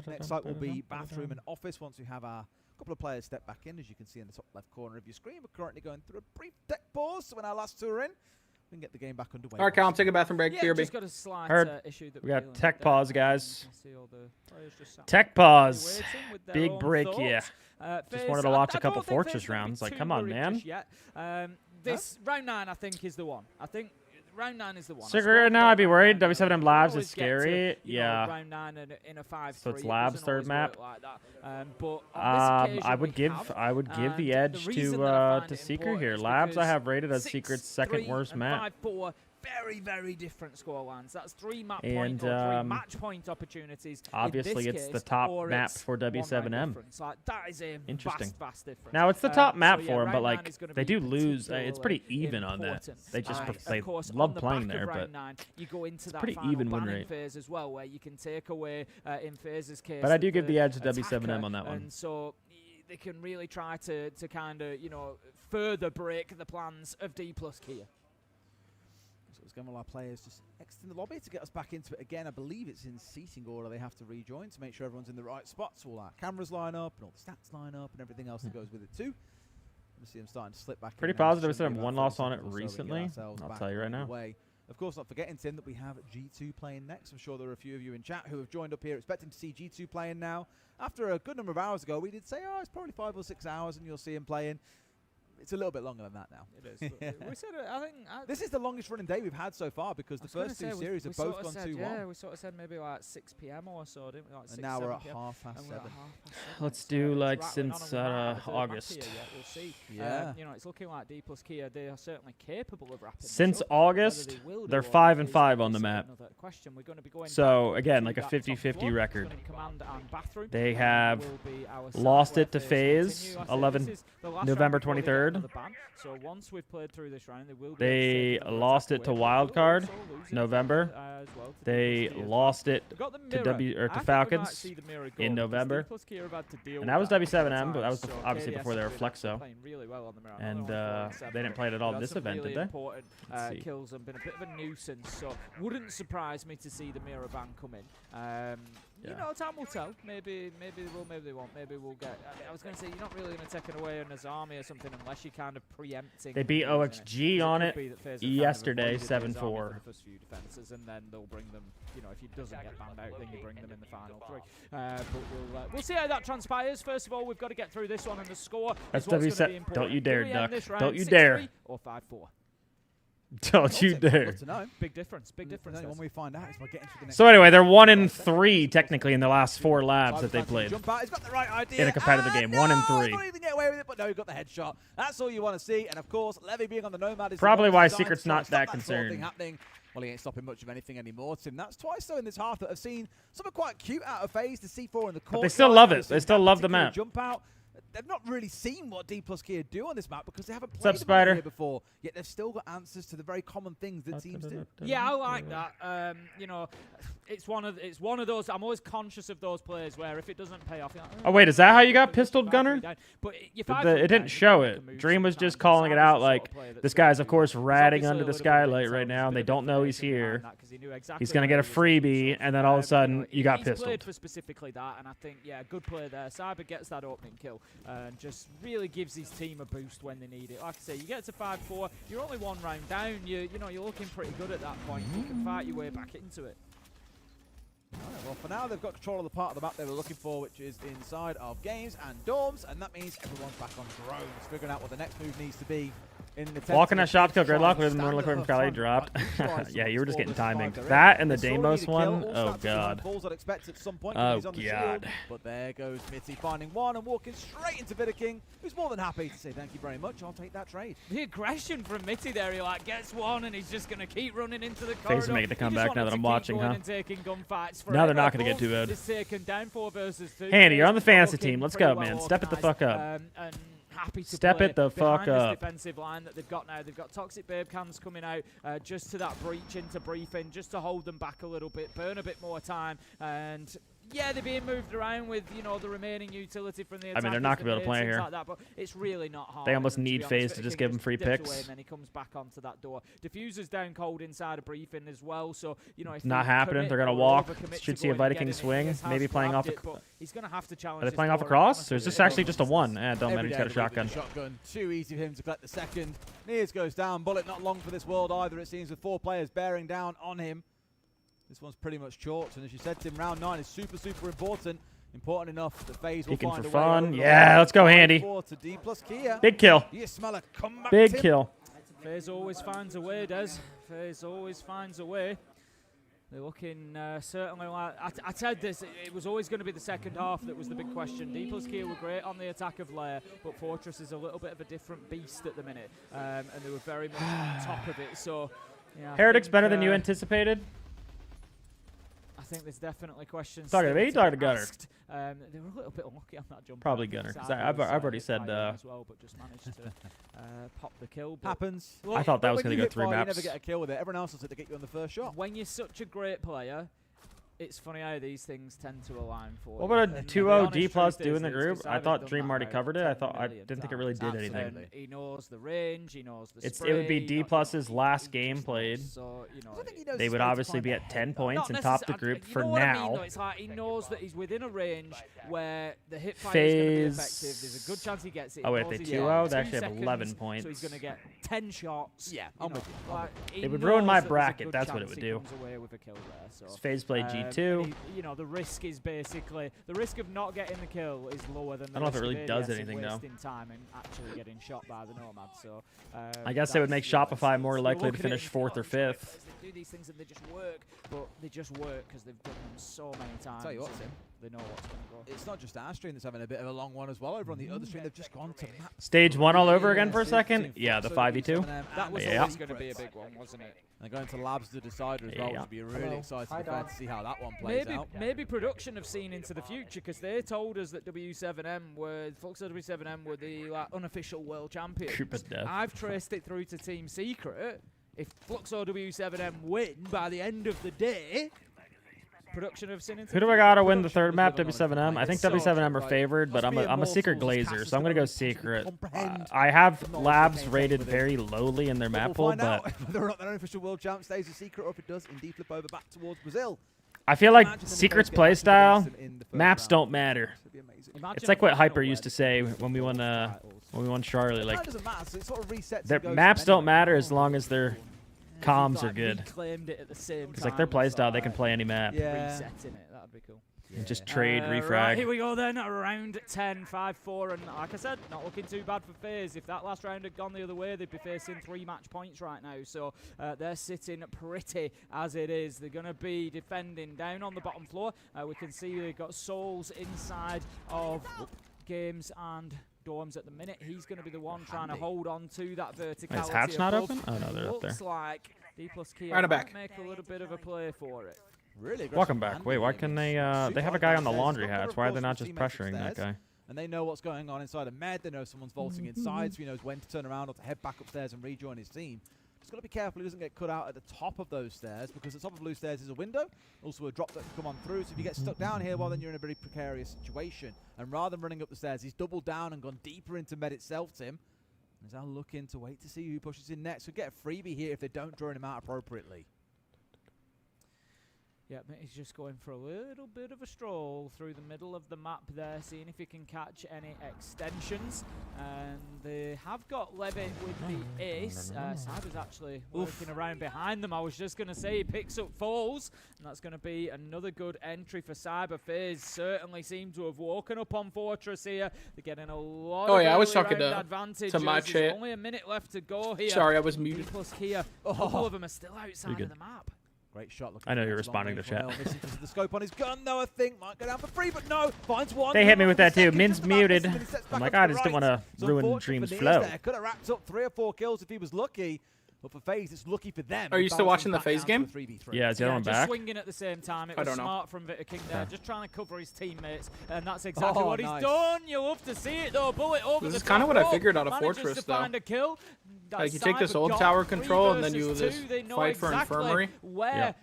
Next site will be bathroom and office once we have our couple of players step back in. As you can see in the top left corner of your screen, we're currently going through a brief tech pause. So when our last two are in, we can get the game back underway. All right, Calm, take a bathroom break. Yeah, just got a slight issue that we got dealing tech with pause, there. guys. See all the players just sat Tech there pause. waiting with their Big own break, thoughts. yeah. Just FaZe, wanted to watch I a couple don't think Fortress FaZe will be rounds. Like, too come on, worried man. just yet. This round 9, I think, is the one. I think round 9 is the one. Cigarette now, I'd be worried. W7M Labs is scary. Yeah. Round 9 in a 5-3. So it's Labs third map. Like that. But I would give the edge to Seeker here. Labs I have rated as Secret's second worst map. 5-4. Very, very different scorelines. That's 3 map and, point or 3 match point opportunities. Obviously, it's the top map for W7M. Like, that is a interesting. Vast difference. Now it's the top map so, for them, but like they do be lose. It's pretty even on that. They just they love playing there, but you go into it's that pretty final even win banning rate phase as well, where you can take away in FaZe's case. But I do give the edge to attacker, W7M on that one. And so they can really try to kind of further break the plans of D plus Kia. So it's going to allow players just exiting the lobby to get us back into it again. I believe it's in seating order. They have to rejoin to make sure everyone's in the right spots. All our cameras line up and all the stats line up and everything else that goes with it too. You see them starting to slip back. Pretty positive. I said one loss on it recently. I'll tell you right now. Of course, not forgetting, Tim, that we have G2 playing next. I'm sure there are a few of you in chat who have joined up here expecting to see G2 playing now. After a good number of hours ago, we did say, it's probably 5 or 6 hours and you'll see him playing. It's a little bit longer than that now. It is. We said this is the longest running day we've had so far because the first two series have both gone 2-1. Yeah, we sort of said maybe like 6 p.m. or so, didn't we? Like and now we're at 7:30. Let's do like since August. We'll see. Yeah. It's looking like D plus Kia, they are certainly capable of wrapping. Since August, they're 5-5 on the map. So again, like a 50-50 record. They have lost it to FaZe November 23rd. So once we've played through this round, they lost it to Wildcard November. They lost it to Falcons in November. And that was W7M, but that was obviously before they were Flexo. And they didn't play it at all in this event, did they? Kills and been a bit of a nuisance, so wouldn't surprise me to see the mirror ban come in. you know, time will tell. Maybe they will, maybe they won't. Maybe we'll get. I was going to say, you're not really going to take it away on Azami or something unless you're kind of preempting. They beat OXG on it yesterday, 7-4. For the first few defenses, and then they'll bring them. You know, if he doesn't get banned out, then you bring them in the final 3. But we'll see how that transpires. First of all, we've got to get through this one, and the score. That's W7. Don't you dare, Duck. Don't you 6-3 dare. Or 5-4. Don't you dare. Big difference. Big difference. When we find out, we're getting to the next So anyway, they're 1-3 technically in the last 4 labs that they played. Jump out. He's got the right idea. In a competitive game, 1-3. Not even get away with it, but no, he got the headshot. That's all you want to see. And of course, Levy being on the Nomad is probably why Secret's not that concerned. Well, he ain't stopping much of anything anymore, Tim. That's twice though in this half that have seen something quite cute out of FaZe, the C4 and the court. But they still love it. They still love the map. Jump out. They've not really seen what D+Kia do on this map because they haven't What's played up, Spider? here before. Yet they've still got answers to the very common things that teams do. Yeah, I like that. You know, it's one of those. I'm always conscious of those players where if it doesn't pay off. You're like, Oh wait, is that how you got pistoled, Gunner? But It didn't show it. Dream was just calling it out like, this guy's of course ratting under the skylight right now, and they don't know he's here. He's gonna get a freebie, and then all of a sudden you got pistoled. Played for specifically that, and I think good play there. Cyber gets that opening kill and just really gives his team a boost when they need it. Like I say, you get to 5-4, you're only 1 round down. You're looking pretty good at that point. You can fight your way back into it. Right, well, for now, they've got control of the part of the map they were looking for, which is inside of games and dorms, and that means everyone's back on drones, figuring out what the next move needs to be. Walking that shop kill, Gridlock with more liquid from Cali dropped. Yeah, you were just getting timing. That and the Deimos one, oh god. Oh god. But there goes Mitty finding one and walking straight into Vidaking, who's more than happy to say thank you very much, I'll take that trade. The aggression from Mitty there, he gets one and he's just going to keep running into the FaZe is making the comeback now that I'm watching, huh? Now they're not going to get too bad. Down 4 versus 2. Handy, you're on the fantasy team. Let's go, man. Step it the fuck up. Happy to Step it the fuck up. This defensive line that they've got now. They've got Toxic Babe cans coming out just to that breach into briefing, just to hold them back a little bit, burn a bit more time, and yeah, they're being moved around with the remaining utility from the attackers. I mean, they're not gonna be able to play here. Like that, but it's really not hard. They almost need FaZe to just give them free picks. And then he comes back onto that door. Diffuser's down cold inside a briefing as well, so if not happening. They're gonna walk. Should see a Vidaking swing. Maybe playing off. He's gonna have to challenge. Are they playing off a cross? Or is this actually just a 1? Don't matter. He's got a shotgun. Too easy for him to collect the second. Nears goes down. Bullet not long for this world either. It seems with 4 players bearing down on him. This one's pretty much chalked, and as you said, Tim, round 9 is super important. Important enough that FaZe will find a way. Fun. Yeah, let's go, Handy. Big kill. You smell a comeback, Big Tim. kill. FaZe always finds a way, Des. FaZe always finds a way. They're looking certainly like... I said this, it was always going to be the second half that was the big question. D+Kia were great on the attack of Lair, but Fortress is a little bit of a different beast at the minute. And they were very much on top of it, so... Yeah, Heretic's better than you anticipated? I think there's definitely questions. Talking to me, talking to Gunner. They were a little bit unlucky on that jump. Probably Gunner, because I've already said. As well, but just managed to pop the kill. Happens. Well, I thought that was going to go 3 maps. You never get a kill with it. Everyone else will sit to get you on the first shot. When you're such a great player, it's funny how these things tend to align for you. What would a 2-0 D+ do in the group? I thought Dream already covered it. I didn't think it really did anything. He knows the range. He knows the It would be D+'s last game played. So, they would obviously be at 10 points and top the group for now. It's like he knows that he's within a range where the hit fire is going to be effective. There's a good chance he gets it. Oh, wait, they 2-0? They actually have 11 points. So he's going to get 10 shots. Yeah, it would ruin my bracket. That's what it would do. So, FaZe played G2. The risk is basically the risk of not getting the kill is lower than the I don't know if it risk really of does anything though. Wasting time and actually getting shot by the Nomad. So I guess it would make Shopify more likely to finish 4th or 5th. They do these things and they just work, but they just work because they've done them so many times. Tell you what, Tim. They know what's going to go. It's not just our stream that's having a bit of a long one as well. Over on the other stream, they've just gone to map. Stage 1 all over again for a second? Yeah, the 5v2. That was always going to be a big one, wasn't it? They're going to labs to decide as well, which would be a really exciting event to see how that one plays out. Maybe production have seen into the future because they told us that W7M were W7M were the unofficial world champions. I've traced it through to Team Secret. If Flux or W7M win by the end of the day, production have seen into. Who do I gotta win the 3rd map? W7M. I think W7M are favored, but I'm a Secret Glazer, so I'm gonna go Secret. I have labs rated very lowly in their map pool, but whether or not their unofficial world champ stays a secret, or if it does, indeed flip over back towards Brazil. I feel like Secret's playstyle, maps don't matter. It's like what Hyper used to say when we won Charlotte. Like, their maps don't matter as long as their comms are good. It's like their playstyle, they can play any map. Resetting it, that'd be cool. And just trade, refrag. Right, here we go then, round 10, 5-4, and like I said, not looking too bad for FaZe. If that last round had gone the other way, they'd be facing 3 match points right now. So they're sitting pretty as it is. They're going to be defending down on the bottom floor. We can see they've got Souls inside of Games and Dorms at the minute. He's going to be the one trying to hold on to that verticality. Is Hatch not open? Oh no, they're up there. Looks like D+Kia Right might back. make a little bit of a play for it. Really Welcome back. Wait, why can they have a guy on the laundry hatch? Why are they not just pressuring that guy? And they know what's going on inside of Med. They know someone's vaulting inside, so he knows when to turn around or to head back upstairs and rejoin his team. Just got to be careful he doesn't get cut out at the top of those stairs, because the top of blue stairs is a window, also a drop that can come on through. So if you get stuck down here, well, then you're in a very precarious situation. And rather than running up the stairs, he's doubled down and gone deeper into Med itself, Tim. He's now looking to wait to see who pushes in next. Could get a freebie here if they don't draw him out appropriately. Yeah, but he's just going for a little bit of a stroll through the middle of the map there, seeing if he can catch any extensions. And they have got Levitt with the ace. Cyber's actually working around behind them. I was just going to say he picks up Falls, and that's going to be another good entry for Cyber. FaZe certainly seem to have woken up on Fortress here. They're getting a lot of I was talking advantage. to my chat. There's only a minute left to go here. Sorry, I was muted. Kia, a couple of them are still outside of the map. Great shot. I know you're responding to chat. The scope on his gun, though, I think. Might go down for free, but no. Finds one. They hit me with that, too. Min's muted. I'm like, I just didn't want to ruin Dream's flow. Could have racked up 3 or 4 kills if he was lucky. But for FaZe, it's lucky for them. Are you still watching the FaZe game? Yeah, is the other one back? Just swinging at the same time. It was smart from VictorKing there, just trying to cover his teammates, and that's exactly what he's done. You love to see it, though. Bullet over the This is kind of what I figured out of Fortress, though. Find a kill. Like, you take this old tower control, and then you fight for Infirmary. Where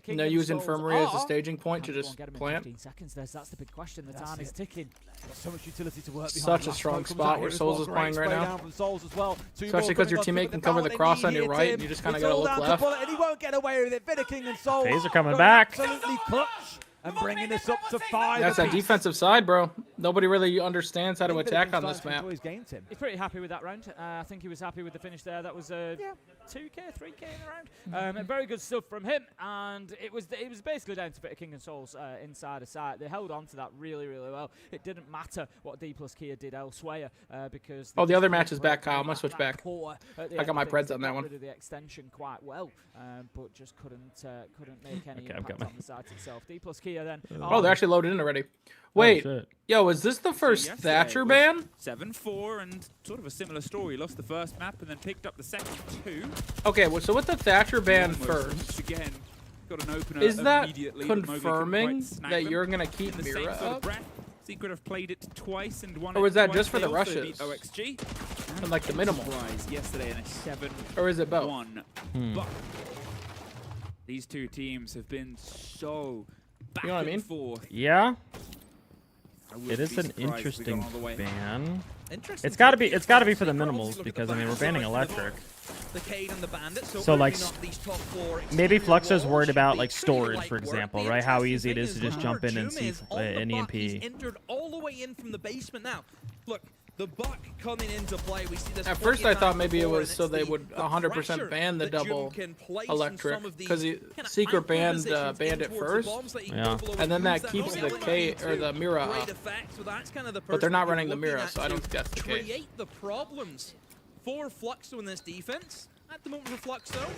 and they use Infirmary as a staging point to just plant. 15 seconds. That's the big question. The time is ticking. So much utility to work behind. Such a strong spot where Souls is playing right now. Especially because your teammate can cover the cross on your right, and you just kind of got to look left. And he won't get away with it. VictorKing and Souls. FaZe are coming back. Absolutely clutch. And bringing this up to 5. That's that defensive side, bro. Nobody really understands how to attack on this map. He's pretty happy with that round. I think he was happy with the finish there. That was 2K, 3K in the round. Very good stuff from him. And it was basically down to VictorKing and Souls inside a site. They held on to that really, really well. It didn't matter what D+Kia did elsewhere because. Oh, the other match is back, Kyle. I'm gonna switch back. I got my Preds on that one. The extension quite well, but just couldn't make any impact on the site itself. D+Kia then. Oh, they're actually loaded in already. Wait, yo, is this the first Thatcher ban? 7-4 and sort of a similar story. Lost the first map and then picked up the second 2. Okay, well, so with the Thatcher ban first, again, got an opener is that immediately. confirming that you're gonna keep Mira up? Secret have played it twice and won. Or was that just for they the rushes? OXG and like the minimal. Yesterday in a 7. Or is it both? But these two teams have been so. You know what I mean? Yeah. It is an interesting ban. It's got to be for the minimals because I mean we're banning electric. So like maybe Fluxo's worried about like storage, for example, right? How easy it is to just jump in and see an EMP. He's entered all the way in from the basement now. Look. The buck coming into play. We see this. At first, I thought maybe it was so they would 100% ban the double electric because Secret banned it first. Yeah. And then that keeps the K or the Mira up. But they're not running the Mira, so I don't think that's the case. Create the problems for Fluxo in this defense. At the moment for Fluxo,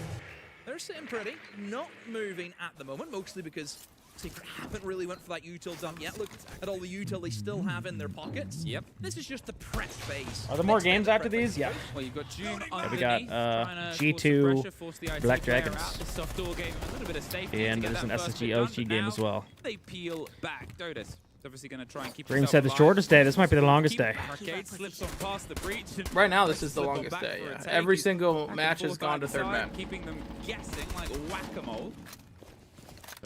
they're sitting pretty, not moving at the moment, mostly because Secret haven't really went for that util dump yet. Look at all the util they still have in their pockets. Yep. This is just the prep phase. Are there more games after these? Yeah. Well, you've got June We got G2 Black Dragons. And there's an SSG OG game as well. They peel back. Dodus. Obviously going to try and keep Green said the shortest day. This might be the longest day. Right now, this is the longest day. Yeah. Every single match has gone to third map. Keeping them guessing like whack-a-mole.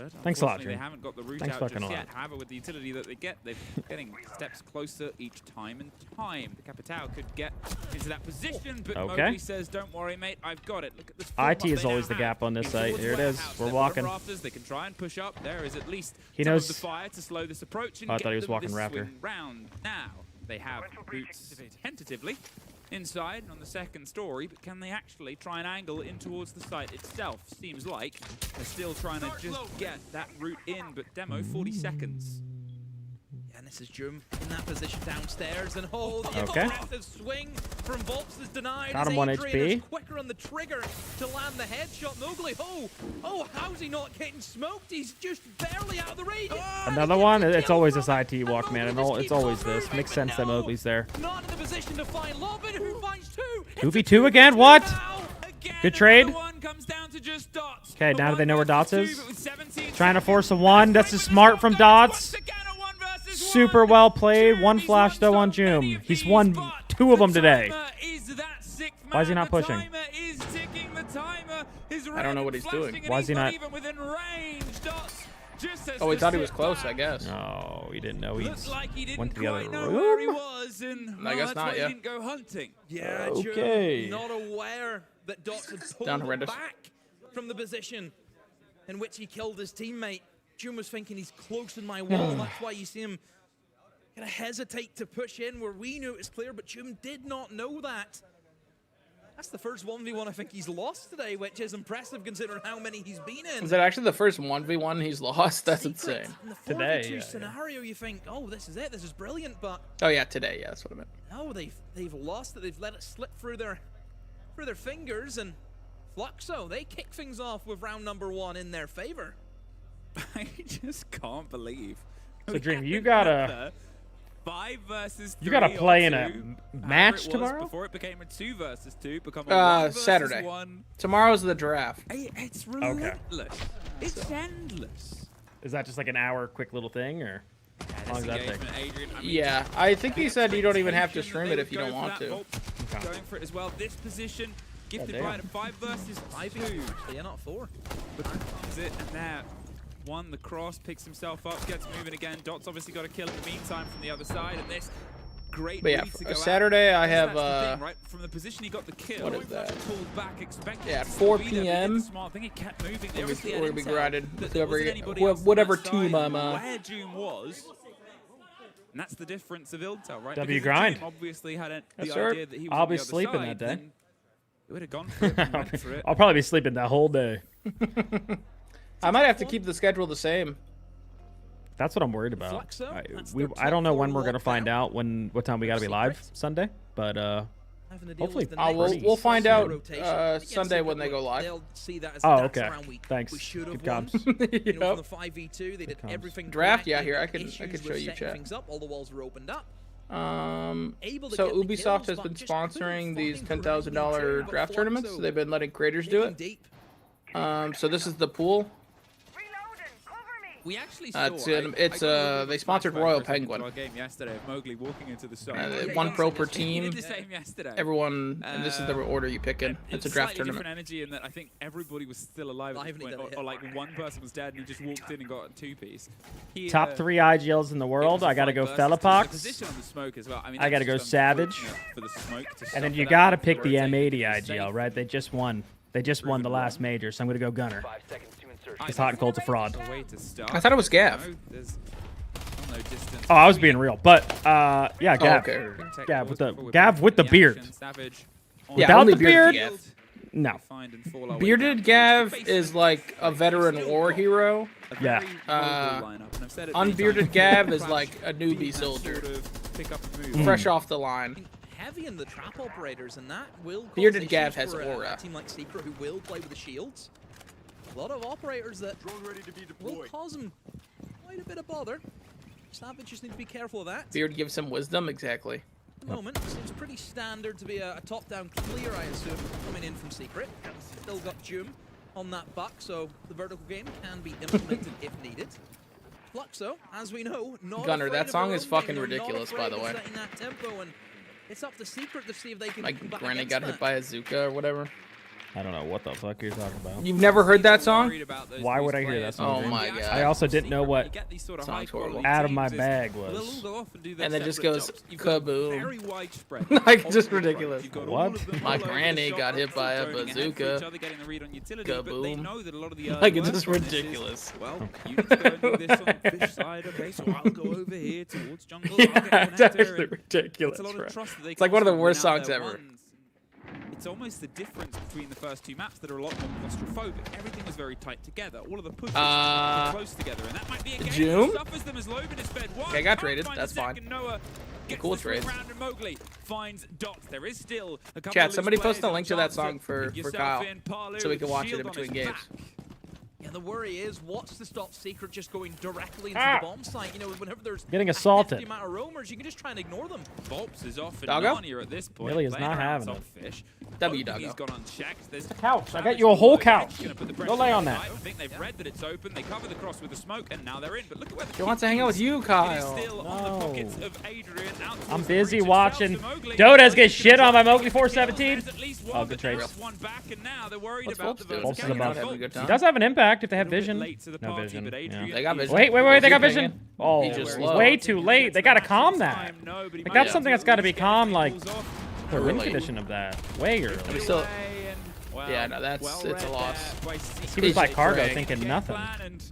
effort. Thanks a lot, They Dream. haven't got the route Thanks out fucking just a yet. lot. However, with the utility that they get, they're getting steps closer each time and time. The Capitao could get into that position, but Okay. Mowgli says, "Don't worry, mate. I've got it. Look at this. IT is always the gap on this site. Here it is. We're walking. Rafters, they can try and push up. There is at least He some knows. of the fire to slow this approach and Oh, I get thought he was them walking this Raptor. swing round. Now they have boots tentatively inside on the second story, but can they actually try and angle in towards the site itself? Seems like they're still trying to just get that route in, but Demo 40 seconds. And this is Jum in that position downstairs, and the Okay. aggressive swing from Volps is denied. Got him as 1 Adrian HP. is quicker on the trigger to land the headshot. Mowgli, how's he not getting smoked? He's just barely out of the range. Another one? It's always this IT walk, man. And it's always this. Makes sense that Mowgli's there. Not in the position to find Lobin, who finds 2. 2v2 again? What? Good trade. Comes down to just Dots. Okay, now do they know where Dots is? Trying to force a 1. That's just smart from Dots. Super well played. 1 flash, though, on Jum. He's won 2 of them today. Why is he not pushing? I don't know what he's doing. Why is he not? Oh, he thought he was close, I guess. No, he didn't know he went to the quite other know where he room. was, and I guess that's not, why he yeah. didn't go hunting. Yeah, Okay. Jum not aware that Dots had Down pulled horrendous. back from the position in which he killed his teammate. Jum was thinking he's close in my wall. That's why you see him kind of hesitate to push in where we knew it was clear, but Jum did not know that. That's the first 1v1 I think he's lost today, which is impressive considering how many he's been in. Is that actually the first 1v1 he's lost? That's insane. In the 4v2 Today, scenario, you think, oh, this is it, this is brilliant, but Oh yeah, today, yeah, that's what I meant. no, they've lost it. They've let it slip through their fingers, and Fluxo, they kick things off with round number 1 in their favor. I just can't believe. So, Dream, you gotta 5 versus 3. You gotta play in or a 2, match however it was tomorrow? Before it became a 2 versus 2, become a 1 versus Saturday. 1. Tomorrow's the draft. It's relentless. It's endless. Is that just like an hour quick little thing, or how long does that take? Adrian, I mean, Yeah, I think he said you don't even have to stream it if you don't want to. Going for it as well. This position, gifted damn. by a 5 versus 2. Yeah, not 4. Is it? And there, 1, the cross, picks himself up, gets moving again. Dot's obviously got a kill in the meantime from the other side, and this great But yeah, lead to go Saturday out. I have, That's the thing, right? From the position he got the kill, what is that? pulled back, expected Yeah, it to 4 be there, but he did p.m. the smart thing, he kept moving. They We're obviously gonna had be intel graded that with there wasn't anybody else on whatever that team side I'm where June was. And that's the difference of Iltel, right? W Because if grind. June obviously had the Yes, sir. idea that he was I'll on be the other sleeping side, that day. then it would have gone for it and went for it. I'll probably be sleeping that whole day. I might have to keep the schedule the same. That's what I'm worried about. Fluxo, that's I their don't know top when 4 we're gonna find lockdown. out what time we gotta be live Sunday, but Having to deal hopefully with the next we'll find out rotation. Sunday Against when they go live. They'll see that as Oh, that's okay. around we Thanks. should have Good won. comms. You know, Yep. from the 5v2, they did everything Draft, correct. yeah, They here, I had could issues show with you setting chat. things up. All the walls were opened up. Able to So get the Ubisoft kills, has but been just couldn't sponsoring these find $10,000 but draft Fluxo tournaments. They've been letting creators do digging it. deep. So this is the pool. We actually saw, They sponsored Royal Penguin. Our game yesterday of Mowgli walking into the side. 1 pro per He team. did the same yesterday. Everyone, and this is the order you pick in. It's a draft slightly tournament. different energy in that I think everybody was still alive at this point, or like 1 person was dead and he just walked in and got a 2-piece. top 3 IGLs in the world. I gotta go Fellapox. Position on the smoke as well. I mean, I gotta that's go just Savage. unfortunate for the smoke to And then stop you that gotta pick the rotating M80 to IGL, save. right? They just won. They just won the last major, so I'm gonna go Gunner. 5 seconds to insertion. Because Hot and Cold's a fraud. A way to start. I thought it was Gav. No, there's no distance Oh, I was between being real, but yeah, Gav. okay. Gav with the beard. Savage on Yeah, Without only the bearded beard? Gav. No. find and fall our way Bearded down. Gav Face is it. like a veteran war hero. A Yeah. very mobile lineup, and I've said it many Unbearded times. Gav is Crash like a do newbie that soldier. sort of pick up and move. Fresh off the line. Heavy in the trap operators, and that will cause Bearded issues Gav has for aura. a team like Secret who will play with the shields. A lot of operators that will cause them quite a bit of bother. Savage just need to be careful of that. Beard gives him wisdom, exactly. At the moment, seems pretty standard to be a top-down clear, I assume, coming in from Secret. Still got Jum on that buck, so the vertical game can be implemented if needed. Fluxo, as we know, not Gunner, afraid that of song her is own fucking game. They're not ridiculous, by afraid the of way. setting that tempo, and it's up to Secret to see if they can Like come back Granny against got that. hit by a Zuka or whatever. I don't know what the fuck you're talking about. You've never heard that song? Why would I hear that song? Oh my god. I also didn't know what Song's horrible. out of my bag was. And then just goes kaboom. Like, just ridiculous. What? My granny got hit by a bazooka. Kaboom. Like, it's just ridiculous. Well, you need to go and do this on the fish side. Okay, so I'll go over here towards jungle. Yeah, it's actually ridiculous. It's like one of the worst songs ever. It's almost the difference between the first two maps that are a lot more claustrophobic. Everything was very tight together. All of the pushes were close together, and that might be a game June? that suffers them as Loban is fed one. Okay, I got traded. That's fine. Noah gets Cool the trade. round, and Mowgli finds dots. There is still a couple Chat, of somebody loose post a players link to and that chance song for yourself Kyle, in. Palu, so we can watch it shield in on between his games. back. Yeah, the worry is, what's to stop Secret just going directly into the bomb site? You know, whenever there's Getting assaulted. a hefty amount of roamers, you can just try and ignore them. Volps is off in Doggo? Narnia at this point. Really is playing not around having some it. fish. W Hoping He's Doggo. gone unchecked. There's Couch. I got you a whole couch. Go lay on that. I think they've read that it's open. They cover the cross with the smoke, and now they're in. But look at where the He wants to hang out with you, Kyle. It is still on the pockets of Adrian. Out I'm towards the busy reach of watching Stealth to Mowgli. Dodas get shit on by Mowgli 417. There's at least one, Oh, good but trade. there's one back, and now they're worried What's about Volps the doing? Volps is Hanging out, above. having a good He time. does have an impact if they have A little bit vision. late to the No party, vision. but Yeah. Adrian They got is- vision. Wait, they got Keep vision. hanging. Oh, He's just it's slow. way too late. They gotta calm that. No, but he They might got be something able that's to gotta be at least calm, get like angles off. the win Early. condition of that. Way early. We still. Well, Yeah, no, that's well it's a read loss. there by Secret. He was by It's cargo great. thinking Game nothing. plan and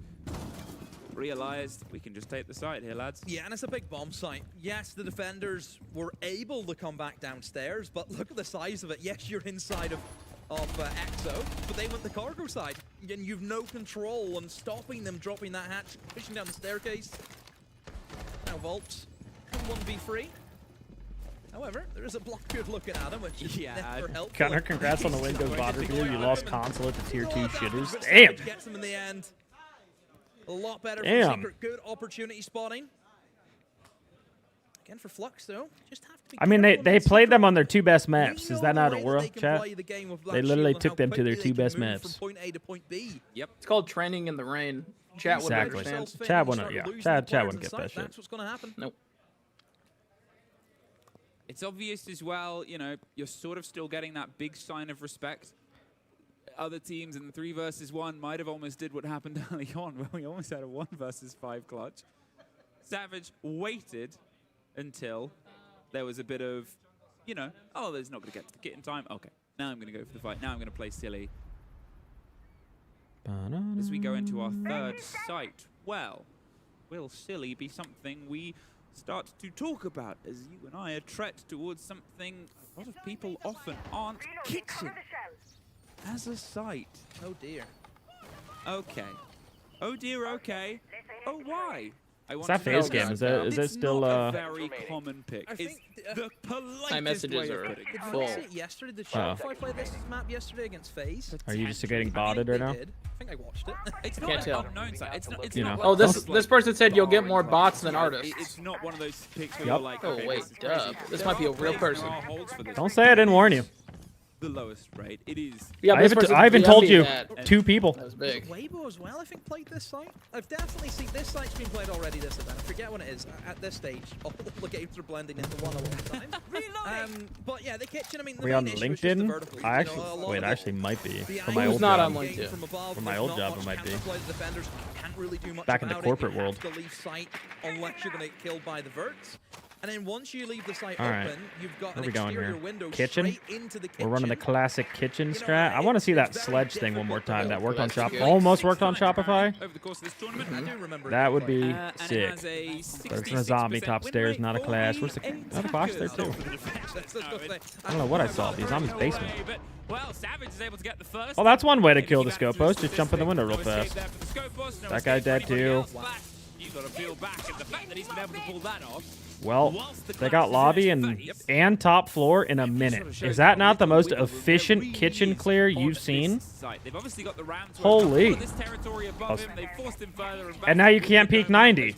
realized we can just take the site here, lads. Yeah, and it's a big bomb site. Yes, the defenders were able to come back downstairs, but look at the size of it. Yes, you're inside of Exo, but they went the cargo side, and you've no control on stopping them dropping that hatch, pushing down the staircase. Now Volps can 1v3. However, there is a Blockbeard looking at him, which is never helpful. Connor, congrats on the win, goes Botter for you. You lost console at the tier 2 shitters. But Damn. Savage gets him in the end. A lot better Damn. from Secret. Good opportunity spotting. Again for Flux, though. Just have to be I mean, careful they against played Secret. them on their two best We maps. know Is that the not way a that world, they can chat? play the game with They Black literally Shield and took how them to their quickly two they best can move maps. From point A to point B. Yep. It's called training in the rain. Chat would Exactly. understand. Chad wouldn't, yeah. Chad wouldn't get that shit. That's what's going to happen. Nope. It's obvious as well, you know, you're sort of still getting that big sign of respect. Other teams in the 3 versus 1 might have almost did what happened early on, where we almost had a 1 versus 5 clutch. Savage waited until there was a bit of, you know, oh, there's not going to get to the kit in time. Okay, now I'm going to go for the fight. Now I'm going to play silly. As we go into our third site, well, will silly be something we start to talk about as you and I are tread towards something a lot of people often aren't kitchen as a site. Oh dear. Okay. Oh dear, okay. Oh, why? I want that to know phase game? Is it It's still not a very common pick. I It's think the politest My messages way of are putting it. Did full. we see it yesterday? Did Shopify play this map yesterday against FaZe? Are you just getting botted right now? Did. I think I watched it. It's Can't not tell. an unknown site. It's not, it's You not know. like Oh, this it's this like person said you'll get more bots than Yeah, artists. It's not one of those picks where Yep. you're like, Oh okay, wait, this is crazy. dub. This There might be a are real players, person. there are holds for this. Don't say I didn't warn you. The lowest rate. It is. Yeah, but this person I even DM'd told me you that. 2 people. That was big. Weibo as well, I think, played this site. I've definitely seen this site's been played already this event. I forget when it is. At this stage, all the games are blending into one a lot of times. But yeah, the kitchen, I mean, the Are we on main issue is just the LinkedIn? verticals. I You actually, know, a lot wait, of I it- actually might be. the For my angle old not job. on LinkedIn. from above, For my there's old not job, much it might be. counterplay. The defenders can't really do much Back in the about corporate it. You world. have to leave site unless you're going to get killed by the verts. And then once you leave the site All right. open, you've got Where an we going exterior here? window Kitchen? straight into the kitchen. We're running the classic kitchen You know, strat. I want to see that it's sledge very thing one more difficult time. That worked on That's good. almost worked on Shopify. Over the course of this tournament. I do remember That it would be And it sick. has a But it's a zombie 66% top win stairs, rate not a for clash. the Where's the another box there attackers. too? I don't know what I saw. These zombies basement. But, well, Savage is able to get the first. Well, that's one way to kill the scope post. Just jump in the window real fast. That guy dead too. You got to feel back, and the fact that he's been able to pull that off. Well, they got lobby and top floor in a minute. Is that not the most efficient kitchen clear you've seen? Holy. And now you can't peek 90.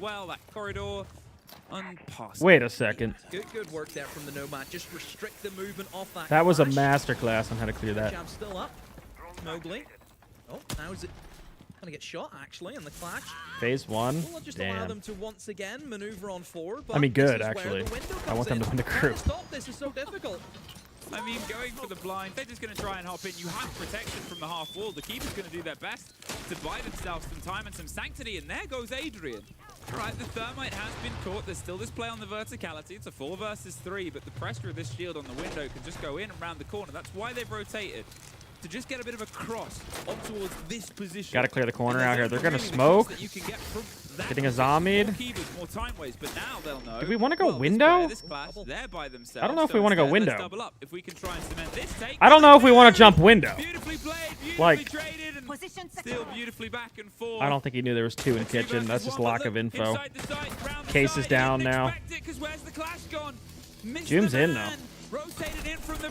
Wait a second. Good work there from the Nomad. Just restrict the movement off that. That was a clash. masterclass on how to clear that. Jab still up. Mowgli. Oh, now is it gonna get shot actually in the clash? Phase 1. Will just allow Damn. them to once again maneuver on forward. I mean, but this good is where actually. the window I want comes them to in. win the Trying group. to stop this is so difficult. I mean, going for the blind, they're just going to try and hop in. You have protection from the half wall. The keeper's going to do their best to buy themselves some time and some sanctity, and there goes Adrian. All right, the Thermite has been caught. There's still this play on the verticality. It's a 4 versus 3, but the pressure of this shield on the window can just go in and round the corner. That's why they've rotated, to just get a bit of a cross on towards this position. Got to clear the corner out here. They're going to smoke. Getting a Zombied. Do we want to go window? I don't know if we want to go window. I don't know if we want to jump window. Like, I don't think he knew there was 2 in kitchen. That's just lack of info. Case is down now. Zoom's in though.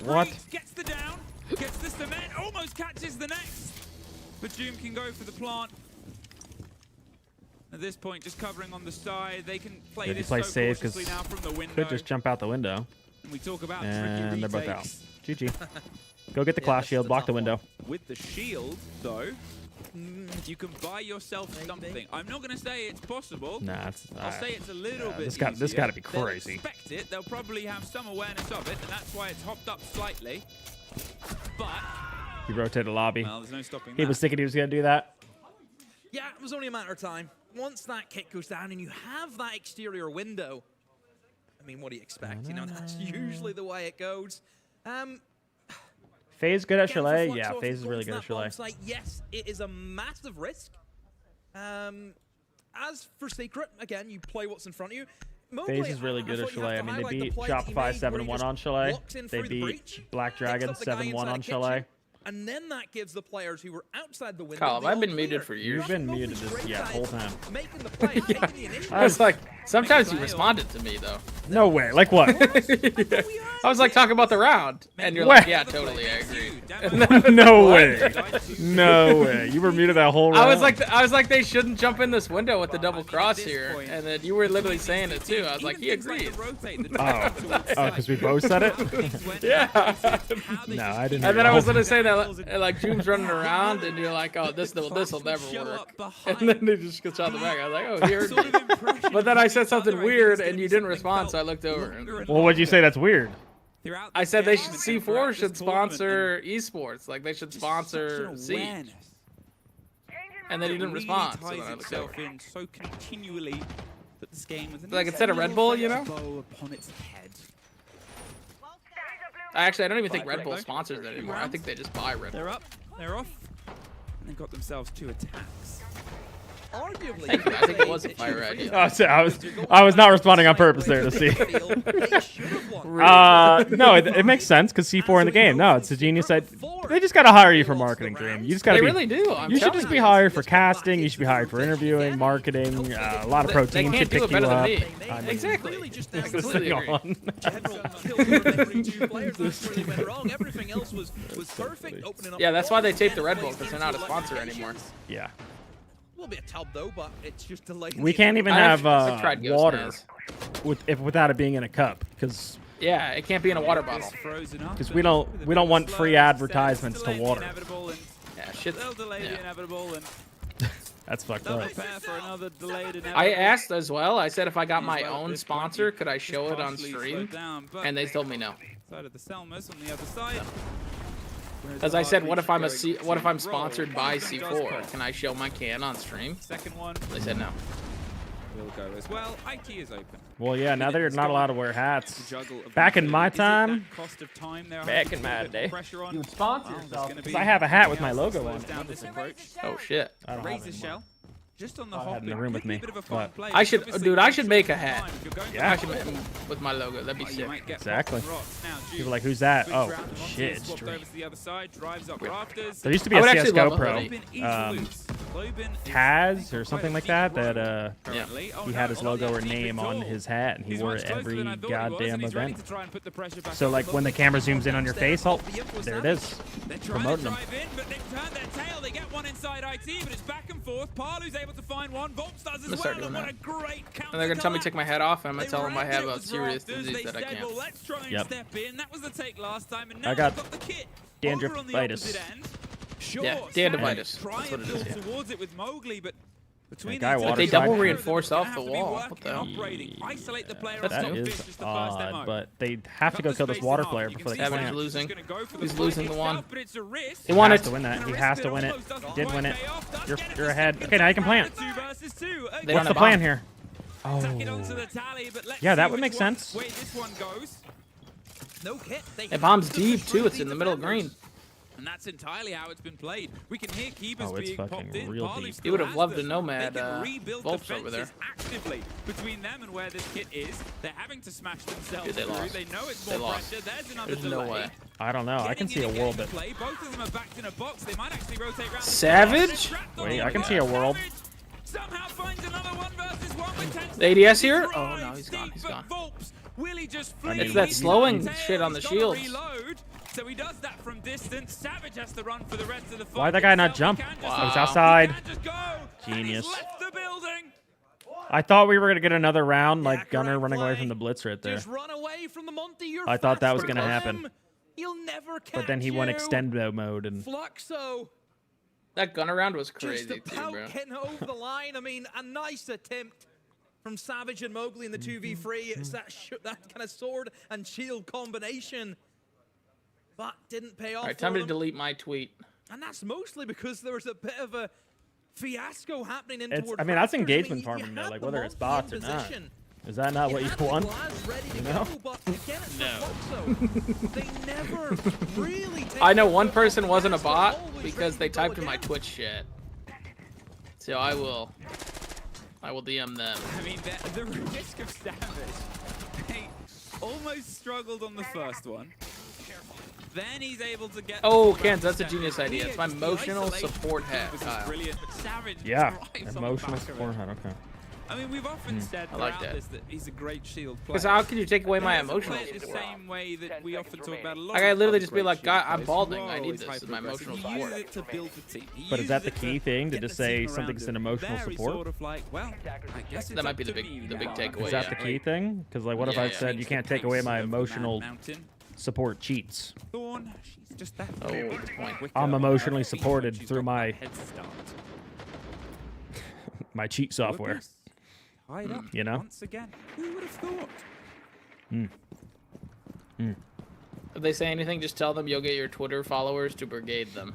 What? Gets the down, gets the cement, almost catches the next. But Zoom can go for the plant. At this point, just covering on the side, they can play this so safe cautiously now from the window. Could just jump out the window. And we talk about and they're tricky both out. retakes. GG. Go get the class shield, block the window. With the shield, though, you can buy yourself something. I'm not going to say it's possible. Nah, I'll say it's a little bit This got to be crazy. They'll expect it. They'll probably have some awareness of it, and that's why it's hopped up slightly. But He rotated lobby. well, there's no stopping He that. was thinking he was going to do that. Yeah, it was only a matter of time. Once that kick goes down and you have that exterior window, I mean, what do you expect? You know, that's usually the way it goes. FaZe good at Again, for Chalet? Flux Yeah, off FaZe is going really to good at that Chalet. bomb site, yes, it is a massive risk. As for Secret, again, you play what's in front of you. FaZe is really good at Chalet. I mean, they beat Shopify 7-1 on Chalet. They beat Black Dragon 7-1 on Chalet. And then that gives the players who were outside the window. Kyle, I've been muted for years. You've been muted this whole time. Making the play, taking the initiative. I was like, sometimes you responded to me though. No way. Like what? I was like talking about the round, and you're like, yeah, totally, I agree. No way. No way. You were muted that whole round. I was like, they shouldn't jump in this window with the double cross here, and then you were literally saying it too. I was like, he agreed. Oh, because we both said it? Yeah. No, I didn't. And then I was gonna say that like Zoom's running around, and you're like, oh, this will never work. And then they just get shot in the back. I was like, oh, he heard me. But then I said something weird, and you didn't respond, so I looked over. Well, what'd you say that's weird? I said they should C4 should sponsor esports, like they should sponsor Siege. And then he didn't respond. So then I looked over. So continually that this game was like instead of Red Bull, you know. Upon its head. Actually, I don't even think Red Bull sponsors it anymore. I think they just buy Red Bull. They're up. They're off. And they got themselves 2 attacks. Arguably, I think it was a fire idea. I was not responding on purpose there to see. No, it makes sense because C4 in the game. No, it's a genius. They just gotta hire you for marketing, Dream. You just gotta. They really do. You should just be hired for casting. You should be hired for interviewing, marketing. A lot of protein should pick you up. Exactly. Just completely agree. Yeah, that's why they taped the Red Bull, because they're not a sponsor anymore. Yeah. Will be a tub though, but it's just delayed. We can't even have water without it being in a cup, because yeah, it can't be in a water bottle. Because we don't want free advertisements to water. Yeah, shit. That's fucked up. I asked as well. I said if I got my own sponsor, could I show it on stream? And they told me no. As I said, what if I'm sponsored by C4? Can I show my can on stream? They said no. Will go as well. IT is open. Well, yeah, now they're not allowed to wear hats. Back in my time, back in my day, you would sponsor yourself. Because I have a hat with my logo on it. Oh shit! I don't have it anymore. Just on the I had in the room with me. What? I should, dude. I should make a hat. Yeah. I should make with my logo. That'd be sick. Exactly. People are like, who's that? Oh, shit, it's Dream. There used to be a CS:GO pro, Taz or something like that. That he had his logo or name on his hat, and he wore it every goddamn event. So like when the camera zooms in on your face, oh, there it is, promoting them. They get one inside IT, but it's back and forth. Parlu's able to find one. Volts does as well. And what a great counter. And they're gonna tell me to take my hat off, and I'm gonna tell them I have a serious disease that I can't. Well, let's try and step in. That was the take last time, and now I got the kit. dandruff-itis. Sure, yeah, dandruff-itis. That's what it is. Towards it with Mowgli, but They double reinforce off the wall. What the hell? That is odd, but they have to go kill this water player before they can Savage plant. losing. He's losing the one. He won has it. to win that. He has to win it. Did win it. You're ahead. Okay, now you can plant. What's the plan here? Oh. Yeah, that would make sense. It bombs deep too. It's in the middle of green. And that's entirely how it's been played. We can hear Keepers it's being popped in. real deep. He would have loved a Nomad Volps over there. Actively between them and where this kit is, they're having to smash themselves Dude, they through. lost. They know it's They more lost. pressure. There's another There's delay. no way. I don't know. I can see a world that. Play. Both of them are backed in a box. They might actually rotate around. Savage? Wait, I can see a world. Somehow finds another 1v1 with 10 The ADS here? Oh no, he's gone. He's gone. It's that slowing shit on the shields. So he does that from distance. Savage has to run for the rest of the fight. Why'd that guy not jump? Wow. Oh, he's outside. Genius. I thought we were gonna get another round, like Gunner running away from the blitz right there. Run away from the Monty. I thought that was gonna happen. He'll never catch But then he went extendo mode and. Fluxo. That gun around was crazy Just too, about bro. getting over the line. I mean, a nice attempt from Savage and Mowgli in the 2v3. It's that kind of sword and shield combination. But didn't pay off. All right, time to delete my tweet. And that's mostly because there was a bit of a fiasco happening in towards I mean, that's Raptors. engagement I mean, farming you though, had like the whether it's Monty in bots or not. position. Is that not what you had the want? Glass ready to You know? go, but again, it's Fluxo. They never really take I know the one foot person off the wasn't a gas. They're bot always because ready they to go typed in my again. Twitch shit. So I will DM them. I mean, the risk of Savage. They almost struggled on the first one. Then he's able to get. Oh, Kent, that's a genius idea. It's my emotional support hat, Kyle. Brilliant, but Savage Yeah, thrives on the emotional back of it. support hat. Okay. I mean, we've often said I like throughout that. this that he's a great shield player. Because how can you take away my He doesn't emotional play it the support? same way that we often talk about a lot Like, I of literally other just be great like, shield God, I'm players balding. who are I need always this as my hyper-aggressive. emotional He support. uses it to build the team. He But is uses that the it to key thing to get just the say team something's around an him. emotional There he's support? sort of like, well, I guess That might be the big takeaway. Is that the key thing? Because like, what if I said you can't take away my emotional support cheats? Thorn, she's just that. Oh, good point. I'm emotionally supported through my my cheat software. Tied up You know? once again. Who would have thought? If they say anything, just tell them you'll get your Twitter followers to brigade them.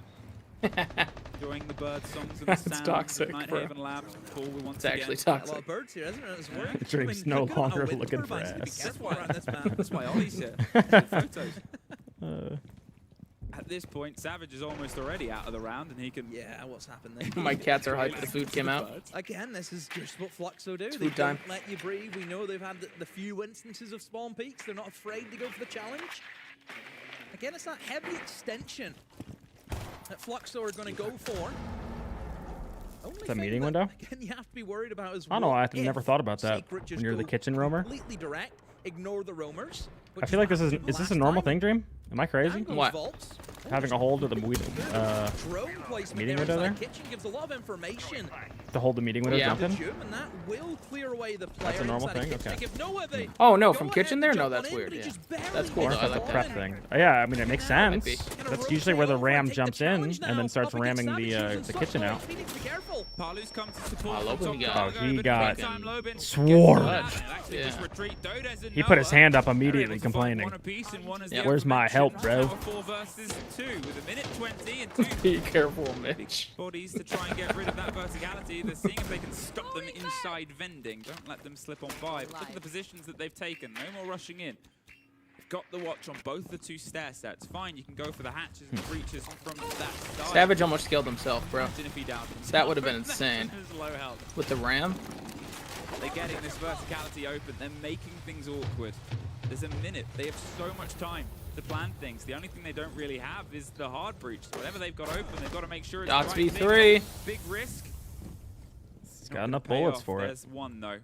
Enjoying the bird songs and the That's sounds toxic, of bro. Nighthaven Labs. Before we once It's actually again. A lot toxic. of birds here, isn't it? It's worrying. Dream's no longer looking for ass. That's why Ollie's here. Photos. At this point, Savage is almost already out of the round, and he can. Yeah, what's happened there? My cats are hyped the food came out. Again, this is just what Fluxo do. It's They food time. don't let you breathe. We know they've had the few instances of spawn peaks. They're not afraid to go for the challenge. Again, it's that heavy extension that Fluxo are going to go for. Is that meeting window? Again, you have to be worried about as I don't know. well. I've never thought about that Secret when just you're the go kitchen roamer. Completely direct. Ignore the roamers. I feel like this is this a normal thing, Dream? Am I crazy? What? Having a hold of the Drone placement meeting there window inside there? kitchen gives a lot of information. To hold the meeting window Yeah. jumping? And that will clear away the player That's a normal inside thing? kitchen. Okay. Give Noah the Oh no, go from ahead kitchen and there? jump No, on that's in, weird. but he Yeah. just barely That's cool Or though. if I it's a like prep that. thing. Yeah, I mean, it makes Might be. sense. That's usually where the ram jumps in and then starts ramming the kitchen out. Palu's come to support. Oh, Logan Top got- Cargo, Oh, he but got meantime, Lobin swarmed. gets the actually Yeah. just retreat. Dodez and He put his Noah hand up are immediately able to find complaining. one apiece and one as the Yep. Where's my help, aforementioned bro? Power 4 versus 2 with a minute 20 and 2 Be careful, Mitch. bodies to try and get rid of that verticality. They're seeing if they can stop them inside vending. Don't let them slip on by. But look at the positions that they've taken. No more rushing in. They've got the watch on both the two stair sets. Fine, you can go for the hatches and breaches from that side. Savage almost killed himself, bro. Imagine if he downed himself. That would have been insane. That was low health. With the ram? They're getting this verticality open. They're making things awkward. There's a minute. They have so much time to plan things. The only thing they don't really have is the hard breach. So whatever they've got open, they've got to make sure it's Dots the right V3. thing. Big risk. He's got enough bullets for it. There's one though.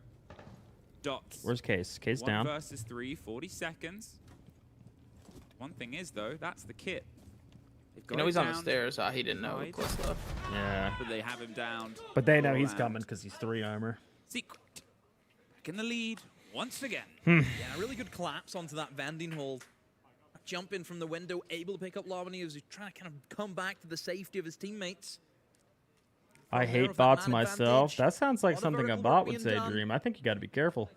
Dots. Where's Case? Case 1 down. versus 3, 40 seconds. One thing is though, that's the kit. They've got You know it he's on the downed. stairs. He didn't know. Right. Close left. Yeah. But they have him downed. But they know he's And coming because he's 3 armor. Secret. Back in the lead once again. Yeah, a really good collapse onto that vending hold. Jump in from the window, able to pick up Lobany as he's trying to kind of come back to the safety of his teammates. I hate bots myself. That sounds like something a bot would say, Dream. I think you got to be careful.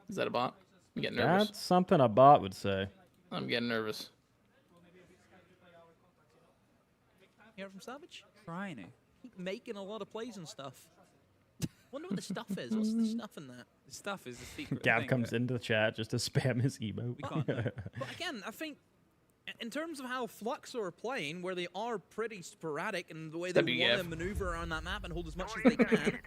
Is that a bot? I'm getting nervous. That's something a bot would say. I'm getting nervous. Hear from Savage? Trying to. Keep making a lot of plays and stuff. Wonder what the stuff is. What's the stuff in that? The stuff is the secret. Gav comes into the chat just to spam his emote. But again, I think in terms of how Fluxo are playing, where they are pretty sporadic in the way they want to maneuver around that map and hold as much as they can,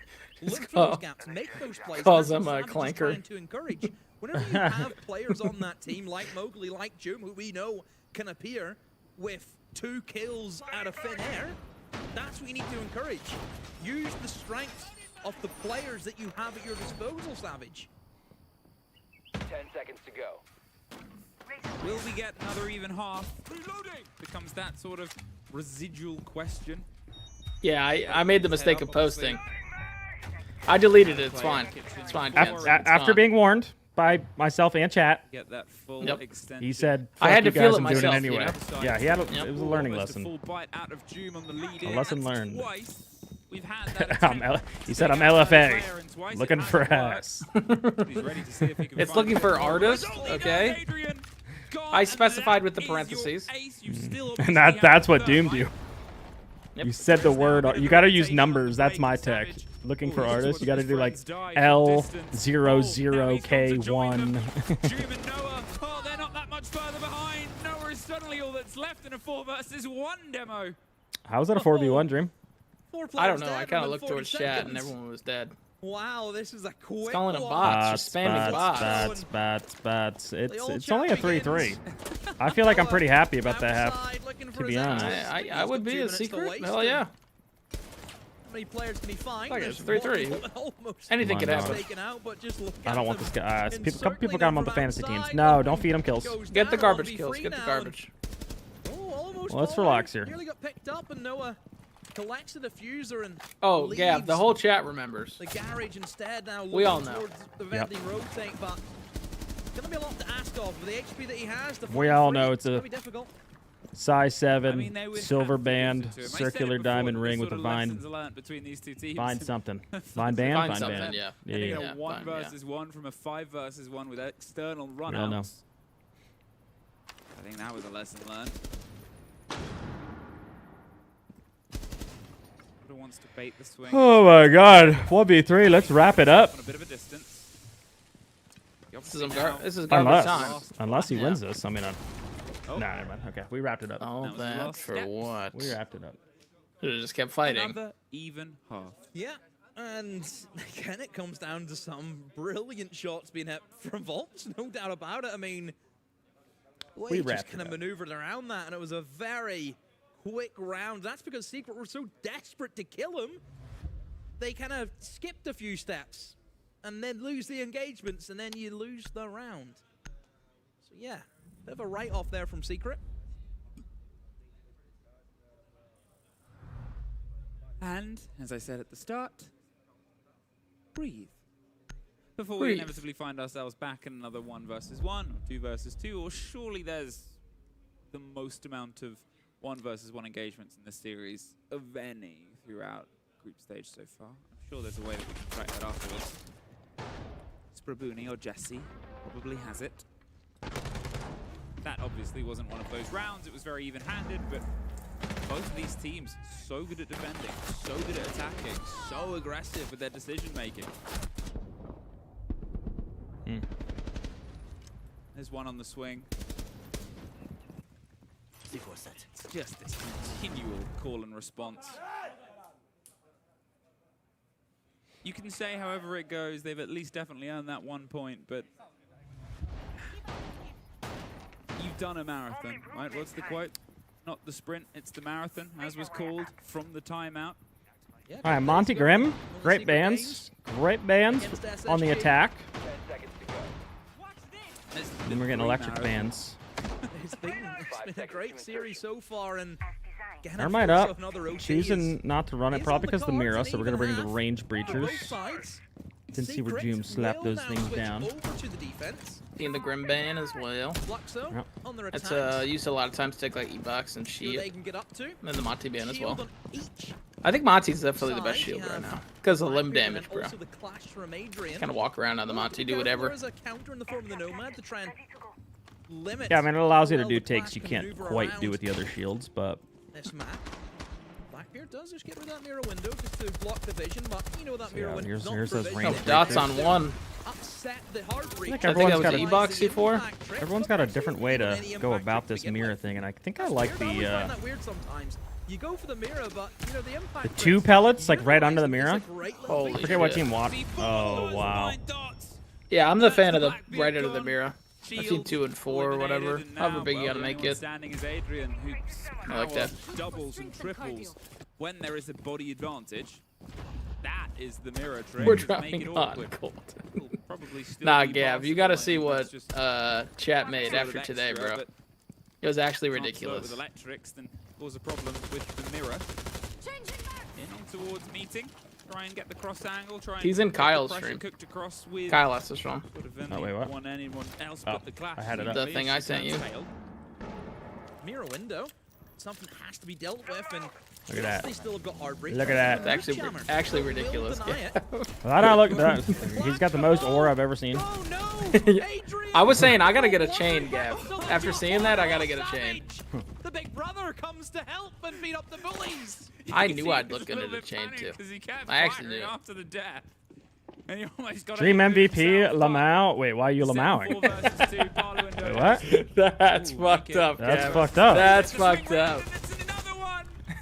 look for those gaps, make those plays. Calls them a clanker. Trying to encourage. Whenever you have players on that team like Mowgli, like Joom, who we know can appear with 2 kills out of thin air, that's what you need to encourage. Use the strengths of the players that you have at your disposal, Savage. 10 seconds to go. Will we get another even half? Reloading! Becomes that sort of residual question. Yeah, I made the mistake of posting. I deleted it. It's fine. It's fine. After being warned by myself and chat, Get that full he said, I had to you feel guys, it I'm doing myself, it anyway. you know? Yeah, it was a learning lesson. Full bite out of Joom on the lead A lesson learned. Twice. We've had that he said I'm LFA, looking for ass. It's looking for artist, okay? I specified with the parentheses. And that's what doomed you. You said the word. You got to use numbers. That's my tech. Looking for artists, you got to do like L00K1. Oh, they're not that much further behind. Noah is suddenly all that's left in a 4 versus 1 demo. How was that a 4v1, Dream? I don't know. I kind of looked towards chat and everyone was dead. Wow, this is a quick It's calling them bots. Just spamming bots. It's only a 3-3. I feel like I'm pretty happy about that half, to be honest. I would be a secret. Hell yeah. How many players can he find? Look, it's 3-3. Anything could happen. I don't want this guy. A couple people got him on the fantasy teams. No, don't feed him kills. Get the garbage kills. Get the garbage. Well, let's relax here. Nearly got picked up, and Noah collects the diffuser and yeah, the whole chat remembers. The garage instead now. We all know. Towards the vending rotate, but gonna be a lot to ask of with the HP that he has. We all know it's a difficult. size 7, silver band, circular diamond ring with a vine. Find something. Vine band? Vine band. Yeah. Getting a 1 versus 1 from a 5 versus 1 with external runouts. I think that was a lesson learned. Wants to bait the swing. Oh my god. 1v3, let's wrap it up. On a bit of a distance. This is garbage time. Unless he wins this. I mean, nah, never mind. Okay, we wrapped it up. All that for what? We wrapped it up. Should have just kept fighting. Another even half. Yeah, and again, it comes down to some brilliant shots being hit from Volts, no doubt about it. I mean, we just kind of maneuvered around that, and it was a very quick round. That's because Secret were so desperate to kill him, they kind of skipped a few steps and then lose the engagements, and then you lose the round. So yeah, bit of a write-off there from Secret. And, as I said at the start, breathe. Before we inevitably find ourselves back in another 1 versus 1, or 2 versus 2, or surely there's the most amount of 1 versus 1 engagements in this series of any throughout group stage so far. I'm sure there's a way that we can track that afterwards. Sprabuni or Jesse probably has it. That obviously wasn't one of those rounds. It was very even-handed, but both of these teams so good at defending, so good at attacking, so aggressive with their decision-making. There's one on the swing. It's just this continual call and response. You can say however it goes, they've at least definitely earned that 1 point, but you've done a marathon, right? What's the quote? Not the sprint, it's the marathon, as was called from the timeout. All right, Monty Grimm, great bands on the attack. And we're getting electric bands. It's been a great series so far, and Never mind up. Choosing not to run it, probably because of the mirror, so we're going to bring the range breachers. Didn't see where Joom slapped those things down. In the Grim Ban as well. Yep. It's used a lot of times to take like E-Box and Shield. And then the Monty Ban as well. I think Monty's definitely the best shield right now because of limb damage, bro. Kind of walk around on the Monty, do whatever. Yeah, I mean, it allows you to do takes you can't quite do with the other shields, but... Blackbeard does just get rid of that mirror window just to block the vision, but you know that mirror window. Here's those range. Dots on one. Upset the heart rate. I think everyone's got a E-box C4. Everyone's got a different way to go about this mirror thing, and I think I like the you go for the mirror, but you know the impact. The 2 pellets like right under the mirror. Holy shit. Forget what team what. Oh wow. Yeah, I'm the fan of the right under the mirror. I've seen 2 and 4 or whatever. However big you gotta make it. I like that. Doubles and triples when there is a body advantage. That is the mirror trick. We're dropping hot and cold. Nah, Gav, you gotta see what chat made after today, bro. It was actually ridiculous. With electrics, then cause a problem with the mirror. In on towards meeting. Try and get the cross angle. Try and he's in Kyle's stream. Kyle has this one. Oh wait, what? I had it up. The thing I sent you. Mirror window. Something has to be dealt with, and look at that. they still have got hard break. Look at that. It's actually ridiculous. Well, look, he's got the most aura I've ever seen. Oh no! I was saying I gotta get a chain, Gav. After seeing that, I gotta get a chain. The big brother comes to help and beat up the bullies. I knew I'd look good at a chain too. I actually knew. After the death. And you almost got Dream MVP, Lamau. Wait, why are you Lamauing? Wait, what? That's fucked up, That's Gav. fucked up. That's fucked up.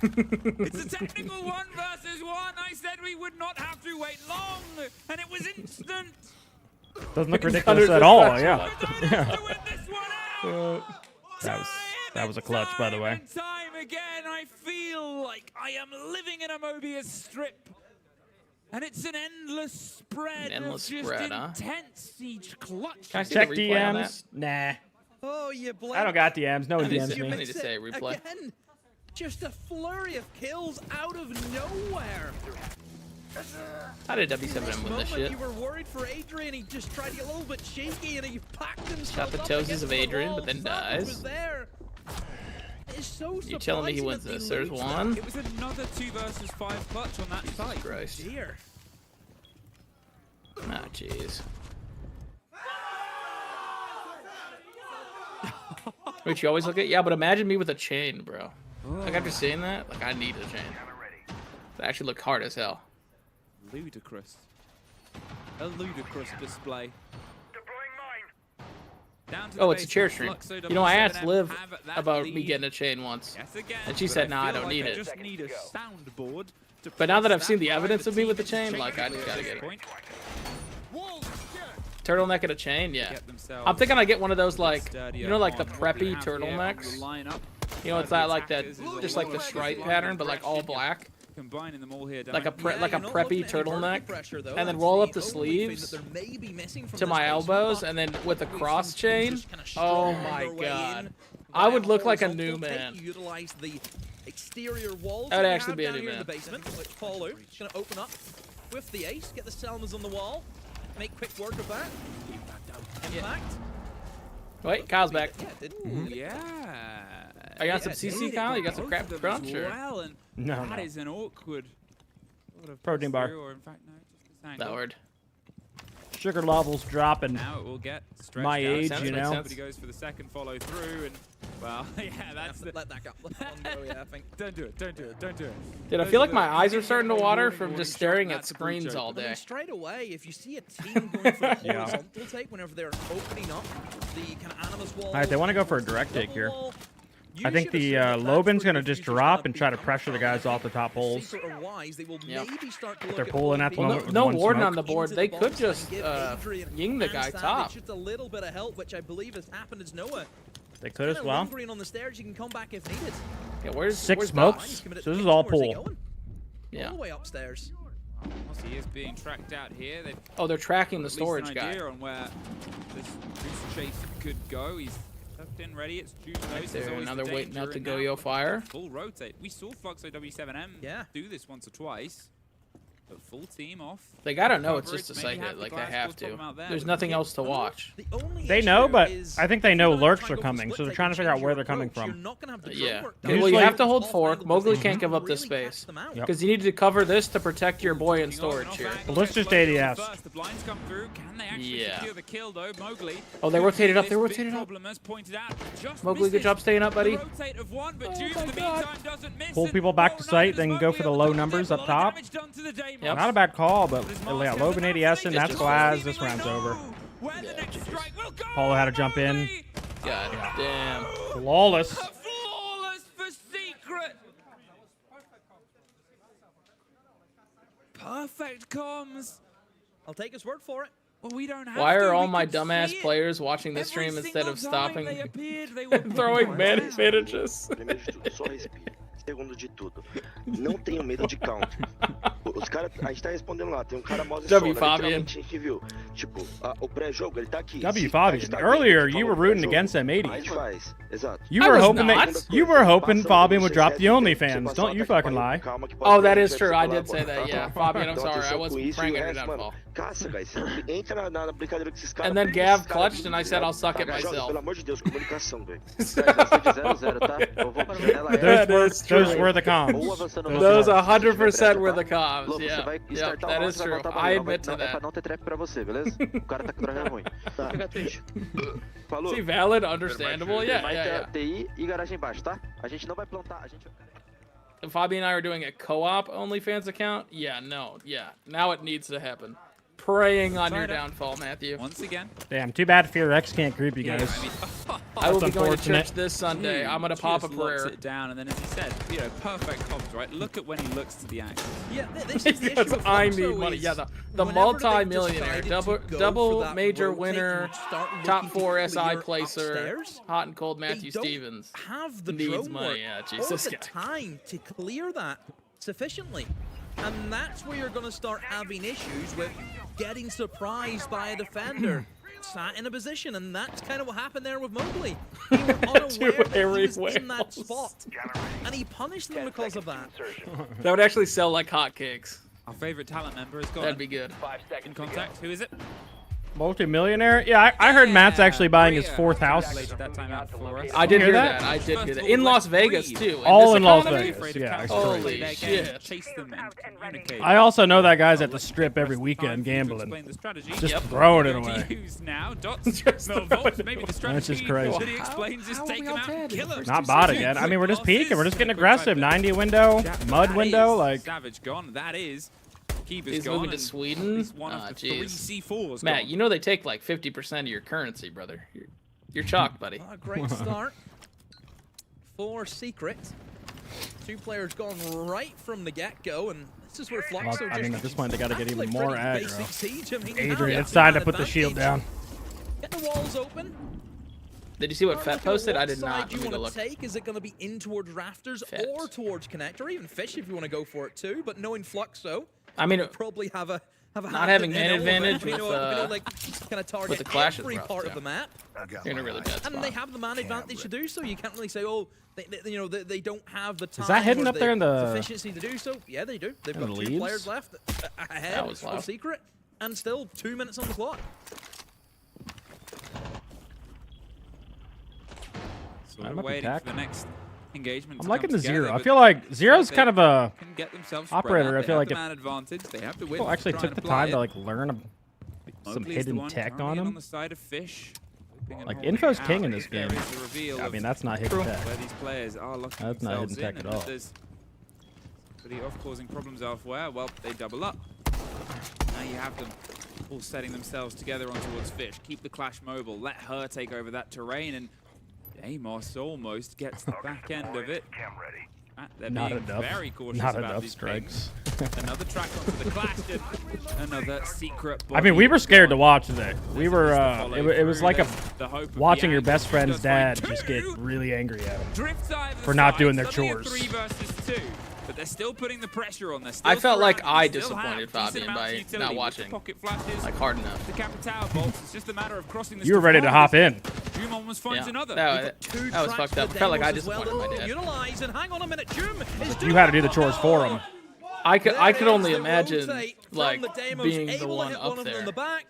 It's a technical 1 versus 1. I said we would not have to wait long, and it was instant. Doesn't look ridiculous at all. Yeah. That was a clutch, by the way. Time again, I feel like I am living in a Mobius strip. And it's an endless spread of just intense each clutch. Can I see check the replay on DMs? Nah. Oh, you I don't got DMs. No one DMs I me. need to say replay. Again, just a flurry of kills out of nowhere. How did W7M win this shit? You were worried for Adrian. He just tried to get a little bit shaky, and he packed himself. Shot the toesies of Adrian, but then dies. So you telling me he wins this? There's one. It was another 2 versus 5 clutch on that side. Christ. Dear. Ah, jeez. Which you always look at? Yeah, but imagine me with a chain, bro. Like after seeing that, like I need a chain. That actually looked hard as hell. Ludicrous. A ludicrous display. Oh, it's a chair stream. You know, I asked Liv about me getting a chain once, and she said, "Nah, I don't need it." Just need a soundboard. But now that I've seen the evidence of me with the chain, like I just gotta get it. Turtleneck and a chain, yeah. I'm thinking I get one of those like, you know, like the preppy turtlenecks. You know, it's not like that, just like the stripe pattern, but like all black. Combining them all here, like a preppy turtleneck, and then roll up the sleeves to my elbows, and then with a cross chain. Oh my god, I would look like a new man. That would actually be a new man. Which Paulo is going to open up with the ace, get the Selmas on the wall, make quick work of that. Impact. Wait, Kyle's back. Yeah. I got some CC, Kyle. You got some crap crunch, or? No, that is an awkward protein bar. Or in fact, no, just that word. Sugar levels dropping. Now it will get my age, out. You know. Somebody goes for the second follow through, and well, yeah, that's let that go. Let that one go. Yeah, I think. Don't do it. Don't do it. Don't do it. Dude, I feel like my eyes are starting to water from just staring at screens all day. Straight away, if you see a team going for a horizontal take whenever they're opening up the kind of animus wall. All right, they want to go for a direct take here. I think the Loban's going to just drop and try to pressure the guys off the top holes. Yep. They're pulling at the moment. No warden on the board. They could just ying the guy top. Just a little bit of help, which I believe has happened as Noah. They could as well. On the stairs, you can come back if needed. Yeah, where's 6 smokes? So this is all pool. Yeah. All the way upstairs. He is being tracked out here. Oh, they're tracking the storage guy. Idea on where this goose chase could go. He's tucked in, ready. It's Juno. Now they're waiting out to go yo fire. Full rotate. We saw Fluxo W7M do this once or twice. But full team off. They gotta know it's just a side hit, like they have to. There's nothing else to watch. They know, but I think they know lurks are coming, so they're trying to figure out where they're coming from. Yeah. Well, you have to hold fork. Mowgli can't give up this space. Because you need to cover this to protect your boy in storage here. Well, let's just ADS. The blinds come through. Can they actually secure the kill, though? Mowgli. Oh, they rotated up. They rotated up. Mowgli, good job staying up, buddy. Pull people back to site, then go for the low numbers up top. Yep. Not a bad call, but yeah, Logan ADS and that's Glaz. This round's over. Paulo had to jump in. God damn. Flawless. Flawless for Secret. Perfect comms. I'll take his word for it. Well, we don't have Why to. are all We my can dumbass see it. players watching this Every stream instead of single time stopping they appeared, they were and throwing man advantages? Primeiro de tudo, só respira. Segundo de tudo, não tenho medo de counter. Os caras, a gente tá respondendo lá, tem cara mouse W, sola, Fabian. literalmente a gente viu. Tipo, o pré-jogo, ele tá aqui. W Fabian. Earlier, you were rooting against M80. A gente faz, exato. You were hoping Fabian would drop the OnlyFans. Don't you fucking lie. Oh, that is true. I did say that. Yeah, Fabian, I'm sorry. I wasn't praying at your downfall. Caça, guys. Entra na brincadeira que esses caras. And then Gav clutched, and I said I'll suck it myself. Pelo amor de Deus, comunicação, velho. Those were the comms. Those 100% were the comms. Yeah, yep, that is true. I admit to that. See, valid, understandable. Yeah. If Fabi and I are doing a co-op OnlyFans account, now it needs to happen. Preying on your downfall, Matthew. Once again. Damn, too bad Fear X can't group you guys. I will be going to church this Sunday. I'm gonna pop a prayer. It down, and then as he said, perfect comms, right? Look at when he looks to the axe. Yeah, this is the issue with I need money. Yeah, the multi-millionaire, double major winner, top 4 SI placer, hot and cold Matthew Stevens. Have the needs money. Yeah, Jesus. Or the time to clear that sufficiently. And that's where you're going to start having issues with getting surprised by a defender sat in a position, and that's kind of what happened there with Mowgli. He was unaware that he was in that spot, and he punished them because of that. That would actually sell like hotcakes. Our favorite talent member is gone. That'd be good. 5 seconds. In contact. Who is it? Multi-millionaire? Yeah, I heard Matt's actually buying his 4th house. I did hear that. I did hear that. In Las Vegas, too. All in Las Vegas. Yeah, holy shit. I also know that guy's at the strip every weekend gambling. Just throwing it away. That's just crazy. Not bot again. I mean, we're just peeking. We're just getting aggressive. 90 window, mud window. Like Savage gone. That is. He's moving to Sweden. C4s. Matt, you know they take like 50% of your currency, brother. You're chalked, buddy. A great start for Secret. 2 players gone right from the get-go, and this is where Fluxo I mean, at this point, they got to get even more aggro. Siege. I mean, Adrian, it's time to put the shield down. Get the walls open. Did you see what Fett posted? I did not. Do you want to take? Is it going to be in towards rafters or towards connector, or even fish if you want to go for it too? But knowing Fluxo, I mean, probably have a not having man advantage with kind of target the clashes every part of the map. You're in a really bad spot. And they have the man advantage to do so. You can't really say, oh, they don't have the time. Is that hidden up there in the efficiency to do so? Yeah, they do. They've got 2 players left ahead for Secret, and still 2 minutes on the clock. So we're waiting for the next engagement. I'm liking the Zero. I feel like Zero's kind of a operator. I feel like if people actually took the time to like learn some hidden tech on him. Like info's king in this game. I mean, that's not hidden tech. That's not hidden tech at all. For the off causing problems elsewhere, well, they double up. Now you have them all setting themselves together on towards Fish. Keep the clash mobile. Let her take over that terrain, and Amos almost gets the back end of it. They're not being enough. Very cautious not about enough these strikes. Another track onto the clash. Another secret. I mean, we were scared to watch today. We were. It was like watching your best friend's dad just get really angry at him for not doing their chores. 3 versus 2. But they're still putting the pressure on. I felt like I disappointed Fabian by not watching like hard enough. The Capitao bolts. It's just a matter of crossing the You were ready to hop in. Jum almost finds another. That was fucked up. I felt like I disappointed my dad. Utilize and hang on a minute, Jum is You had to do the chores for him. I could only imagine like being the one up of there. them in the back.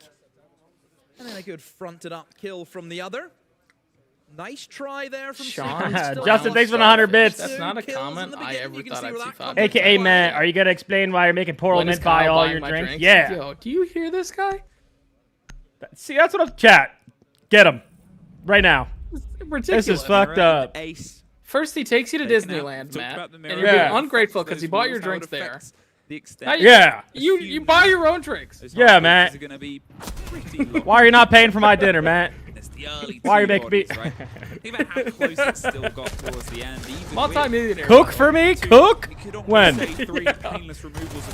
And then a good fronted up kill from the other. Nice try there from Sean. Justin, thanks for the 100 bits. That's not a comment I ever thought I'd see. AKA Matt, are you gonna explain why you're making poor Mint buy all your drinks? Yeah. Yo, do you hear this guy? See, that's what I'm chat. Get him right now. Ridiculous. This is fucked up. First, he takes you to Disneyland, Matt, and you're being ungrateful because he bought your drinks there. Yeah. You buy your own drinks. Yeah, Matt. Why are you not paying for my dinner, Matt? Why are you making me? Think about how close it still got towards the end. Multi-millionaire. Cook for me? Cook? When?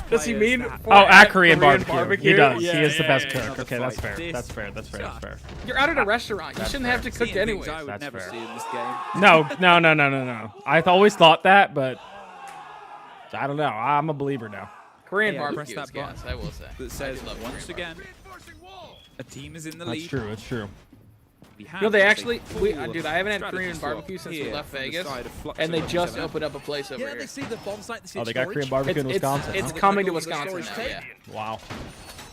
Does he mean? Oh, at Korean barbecue. barbecue. He does. Yeah, he is the best yeah, cook. Okay, that's fair. That's fair. That's fair. That's fair. You're out at a restaurant. You shouldn't have to cook anyway. That's fair. No. I always thought that, but I don't know. I'm a believer now. Korean barbecue is gas, I will say. That says once again, a team is in the lead. That's true. That's true. You know, they actually, dude, I haven't had Korean barbecue since we left Vegas, and they just opened up a place over here. They see the bomb site, they see they got Korean barbecue in Wisconsin. It's coming to Wisconsin now, yeah. Wow.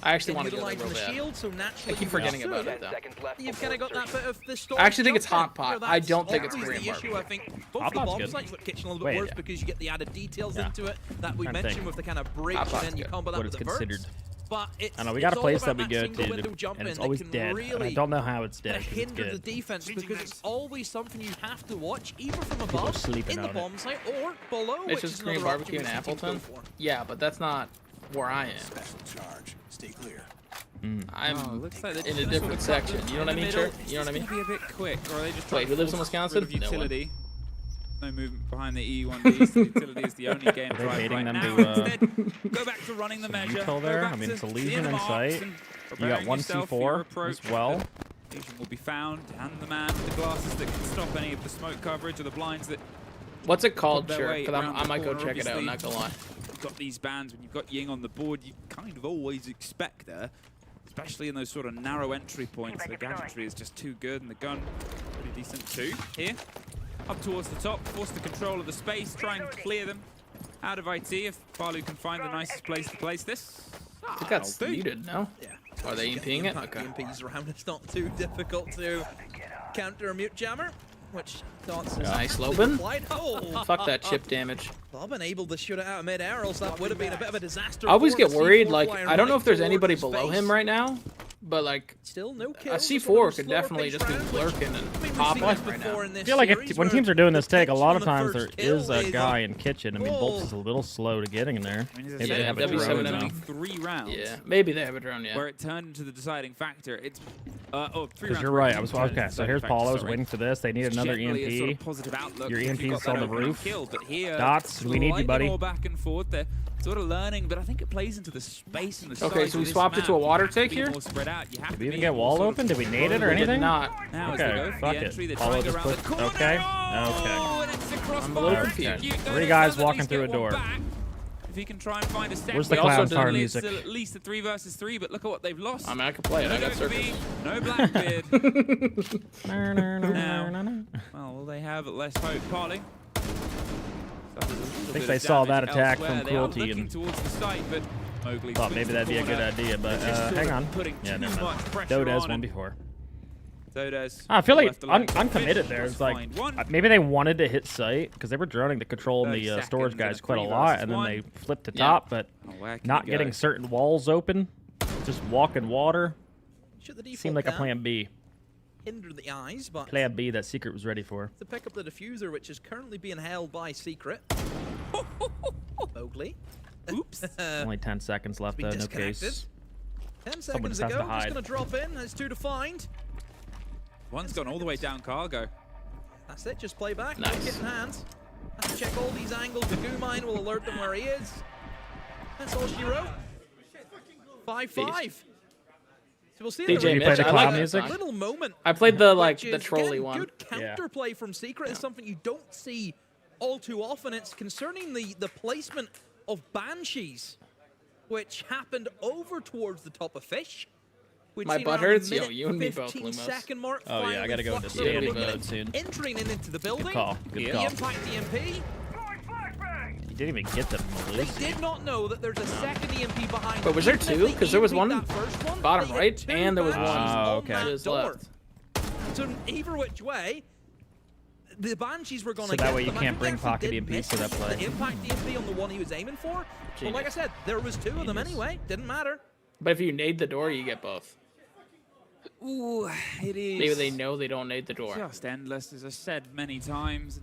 I actually want to go there real bad. So I keep forgetting about it, though. You've kind of got that bit of the story. I actually think it's hot pot. I don't think it's Korean barbecue. I think both the bomb sites got kitchen a little bit worse because you get the added details into it that we mentioned with the kind of bridge, and then you combo that with the verts. But I know we got a place that we go to, and it's always dead. And I don't know how it's dead. Hinder the defense because it's always something you have to watch, either from above, in the bomb site, or below. It's just Korean barbecue in Appleton. Yeah, but that's not where I am. Special charge. Stay clear. I'm in a different section. You know what I mean, Chert? You know what I mean? Be a bit quick, or are they just wait, who lives in Wisconsin? Utility. No movement behind the E1Ds. Utility is the only game drive right now. Instead, go back to running the measure. There. I mean, it's a Legion in sight. You got one C4 as well. Legion will be found, and the man with the glasses that can stop any of the smoke coverage or the blinds that. What's it called, Chert? Because I might go check it out. Not gonna lie. You've got these bands when you've got Ying on the board. You kind of always expect there. Especially in those sort of narrow entry points, the gadgetry is just too good, and the gun pretty decent too. Here, up towards the top, force the control of the space, try and clear them out of IT if Balu can find the nicest place to place this. I think that's muted, no? Yeah. Are they EMPing it? Okay. EMPs around, it's not too difficult to counter a mute jammer, which dances. Nice, Loban. Oh. Fuck that chip damage. Bobbin able to shoot it out of mid-air, else that would have been a bit of a disaster. I always get worried, like, I don't know if there's anybody below him right now, but like, still no kill. A C4 could definitely just be lurking and pop up right now. I feel like when teams are doing this take, a lot of times there is a guy in kitchen. I mean, Bolts is a little slow to getting in there. Maybe they have a drone now. 3 rounds. Yeah, maybe they have a drone, yeah. Where it turned into the deciding factor. It's 3 rounds. Because you're right. Okay, so here's Paulo's waiting for this. They need another EMP. Sort of positive outlook. Your EMP's on the roof. But here, Dots, we need you, buddy. Back and forth. They're sort of learning, but I think it plays into the space and the size. Okay, so we swapped it to a water take here. Did we even get wall open? Did we nade it or anything? Not. Okay, fuck it. Paulo just put. Okay. Okay. I'm a little confused. 3 guys walking through a door. If he can try and find a step, where's the clown car music? At least a 3 versus 3, but look at what they've lost. I mean, I can play it. I got circles. No Blackbeard. Now, well, they have less hope. Parley. I think they saw that attack from Cruelty and thought maybe that'd be a good idea, but hang on. Yeah, never mind. Dodez won before. I feel like uncommitted there. It's like maybe they wanted to hit site because they were droning the control and the storage guys quite a lot, and then they flipped to top, but not getting certain walls open, just walking water. Seemed like a plan B. Hinder the eyes, but plan B that Secret was ready for. To pick up the diffuser, which is currently being held by Secret. Mowgli. Oops. Only 10 seconds left though, no case. 10 seconds ago, just gonna drop in. There's 2 to find. One's gone all the way down cargo. That's it, just play back. Nice. Kit in hand. Has to check all these angles. The goo mine will alert them where he is. That's all she wrote. 5-5. So we'll see DJ Mitch, I like music. Little moment. I played the trolley one. Good counterplay from Secret is something you don't see all too often. It's concerning the placement of Banshees, which happened over towards the top of Fish. My butt hurts. Yo, you and me both, Lumos. Mark, oh yeah, I gotta go into stadium mode soon. Entering into the building. Good call. Good call. The impact EMP. didn't even get the Malusi. They did not know that there's a second EMP behind. But was there two? Because there was one bottom right, and there was one okay. left. So either which way, the Banshees were going to So get that way you them. can't bring pocket EMPs to that play. The impact EMP on the one he was aiming for. But like I said, there was two of them anyway. Didn't matter. But if you nade the door, you get both. Ooh, it is. Maybe they know they don't nade the door. Just endless, as I said many times.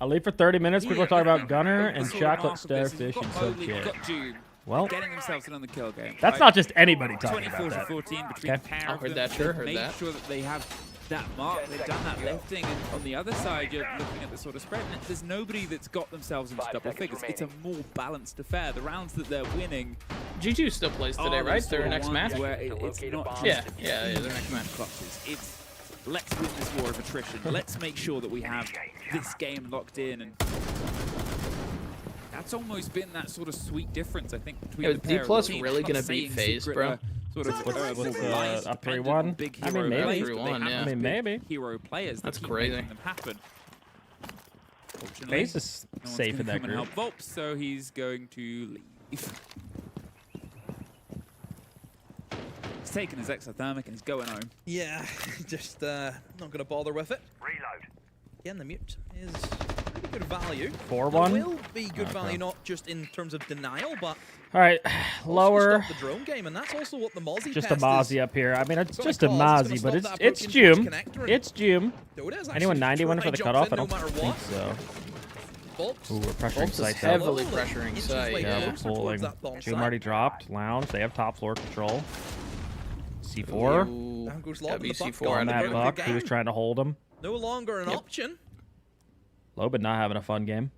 I'll leave for 30 minutes. People are talking about Gunner and chocolate starfish and some shit. Well, getting themselves in on the kill game. That's not just anybody talking about 24 that. to 14 between Okay. the pair of heard them. that, sure, heard Make that. sure that they have that mark. They've done that lifting, and on the other side, you're looking at the sort of spread. And there's nobody that's got themselves into double figures. It's a more balanced affair. The rounds that they're winning. G2 still plays today, right? Their next match. Where it's not Yeah, their next match. Clutches. It's let's win this war of attrition. Let's make sure that we have this game locked in, and that's almost been that sort of sweet difference, I think, between the pair. D+ really gonna beat FaZe, bro? Sort of Up 3-1? I mean, maybe. 3-1, yeah. I mean, maybe. Hero players. That's crazy. Them happen. FaZe is safe in that group. Help Volp, so he's going to leave. He's taking his exothermic and he's going home. Yeah, just not going to bother with it. Reload. Again, the mute is pretty good value. 4-1? It will be good value, not just in terms of denial, but all right, lower. the drone game, and that's also what the Mozzie Just a test Mozzie up here. I mean, it's It's just a gonna cause- Mozzie, it's but gonna it's stop that Jum. approaching connector, and- It's Jum. So it is Anyone actually 91 for the jumps cutoff? in I no don't matter think what. so. Ooh, we're pressuring Volps is site. heavily pressuring site. Yeah, we're closer pulling. towards that bomb Jum site. already dropped. Lounge. They have top floor control. C4. Down goes Lob, and the buck WC4 gone. On The that very buck, good he was game. trying to hold him. No longer an option. Loban not having a fun game.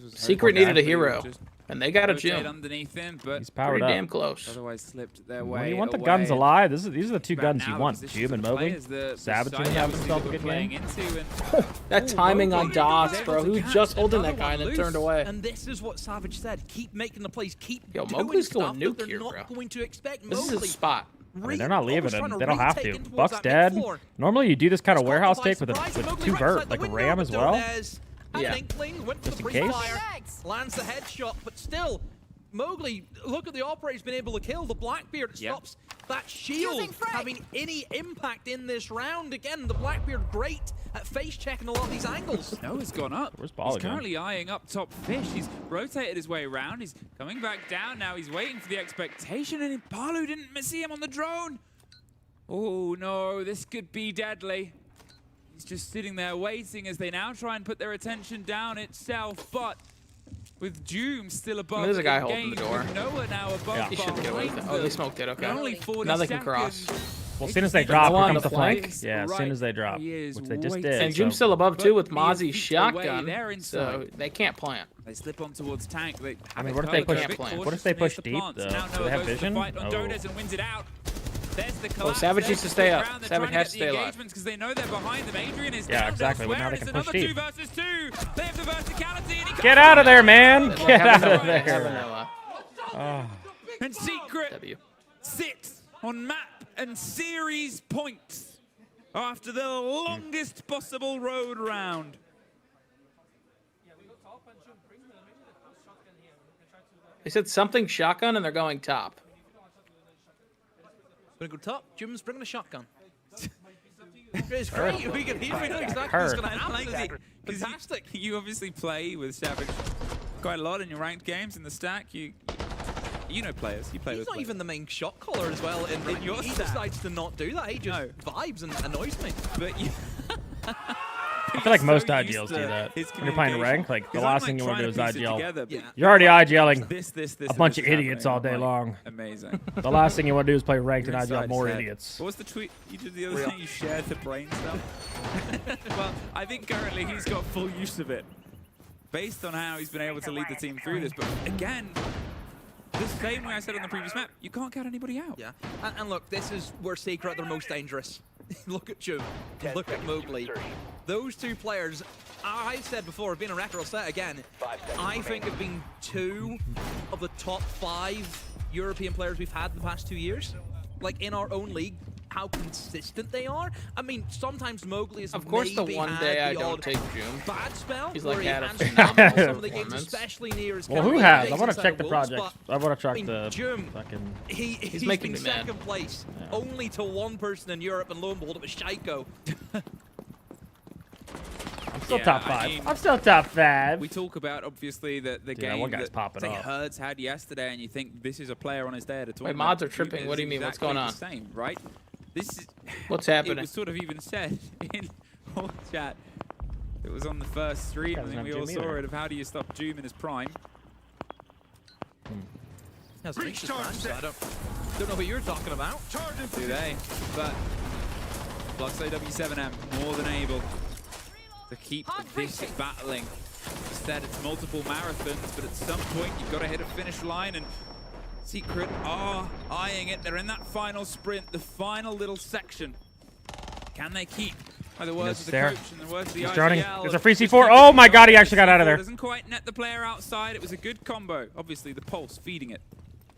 Secret needed a hero, and they got a Jim. Underneath him, but He's powered Pretty up. damn close. otherwise slipped their way. Well, you want the away. guns alive. These are the two But guns now you the want. positions Jum and of the Mowgli. players, the Savage side having obviously himself a that good we're playing game. into, and That timing on Mowgli DOS, was bro. able He to was catch just holding another that guy and one then turned loose. away. And this is what Savage said. Keep making the plays. Keep Yo, doing Mowgli's stuff going that nuke they're here, not bro. going to expect. This is Mowgli his spot. I mean, they're not leaving trying him. to They don't have retake to. in towards Buck's that dead. mid-floor. Normally you do this kind of warehouse By take with surprise, with Mowgli two right vert, side like the a window, ram as but well. there's an Yeah. inkling, went for Just the in case. pre-fire, lands the headshot, but still, Mowgli, look at the operator's been able to kill the Blackbeard. It stops that shield having any impact in this round. Again, the Blackbeard great at face checking a lot of these angles. Noah's gone up. Where's He's Ball again? currently eyeing up top fish. He's rotated his way around. He's coming back down now. He's waiting for the expectation, and Impalu didn't see him on the drone. Oh no, this could be deadly. He's just sitting there waiting as they now try and put their attention down itself, but with Doom still above There's a guy the holding the game, door. with Noah now above Yeah. He should get away with it. Oh, they smoked it. Okay. Only 40 Now they can seconds. cross. Well, as soon as they He's drop, on here comes the the flank. flank. Yeah, as soon as they drop, He is which they just waiting. did. And so- Jim's still above too with But Mozzie's feet away, shotgun, they're so inside. they can't plant. They slip on towards tank. They I mean, have what it if they covered. push? They're a bit What if they cautious push near the deep plants. though? Now Do they Noah have goes to the vision? fight on Oh. Dodos and wins it out. There's the collapse. Savage There's needs to the stay split up. round. They're Savage trying to has get to the stay alive. engagements because they know they're behind them. Adrian is Yeah, down exactly. Well, elsewhere. now they It's can another push 2 deep. versus 2. They have the verticality. And he Get out of there, man! Get out of Have there! vanilla. And Secret W. sits on map and series points after the longest possible road round. They said something shotgun, and they're going top. Gonna go top. Jim's bringing a shotgun. It's great. We can hear exactly what's going to happen. Fantastic. You obviously play with Savage quite a lot in your ranked games in the stack. You know players. You play He's with not players. even the main shot caller as well. And In your he stack. decides to not do that. He just vibes and annoys me. But you... I feel like most so IGLs used do to that. his When you're playing communication. rank, like the 'Cause I'm, last thing you want to do is trying piece it IGL. together, but You're already IGLing this, a bunch of is idiots all day happening. I'm like, long. Amazing. The last thing you want to do is play ranked and You're IGL inside more his head. idiots. What was the tweet you did the other day? You shared the brain stuff. Well, I think currently he's got full use of it, based on how he's been able to lead the team through this. But again, the same way I said on the previous map, you can't count anybody out. Yeah, and look, this is where Secret are the most dangerous. Look at Jum, look at Mowgli. Those two players, I said before, have been a record. I'll say it again. I think have been 2 of the top 5 European players we've had in the past 2 years. Like in our own league, how consistent they are. I mean, sometimes Mowgli is of course the one day I don't take June. Bad spell. He's like had a some of the games, especially near his well, who has? I want to check the project. I want to check the fucking. He's making been me mad. second place, only to one person in Europe, and lo and behold, it was Shaiko. I'm still top 5. I'm still top 5. We talk about, obviously, the game one guy's that popping say off. Herds had yesterday, and you think this is a player on his day at a tournament. Wait, mods are tripping. What do you mean? What's going on? The same, right? This is what's happening. It was sort of even said in our chat. It was on the first stream. I think we all saw it of how do you stop Doom in his prime. That's I don't know what you're talking about. Do they? But Flux AW7M more than able to keep this battling. Instead, it's multiple marathons, but at some point you've got to hit a finish line, and Secret are eyeing it. They're in that final sprint, the final little section. Can they keep? By the words of the coach and the words of the IGL. There's a free C4. Oh my god, he actually got out of there. Doesn't quite net the player outside. It was a good combo. Obviously, the pulse feeding it.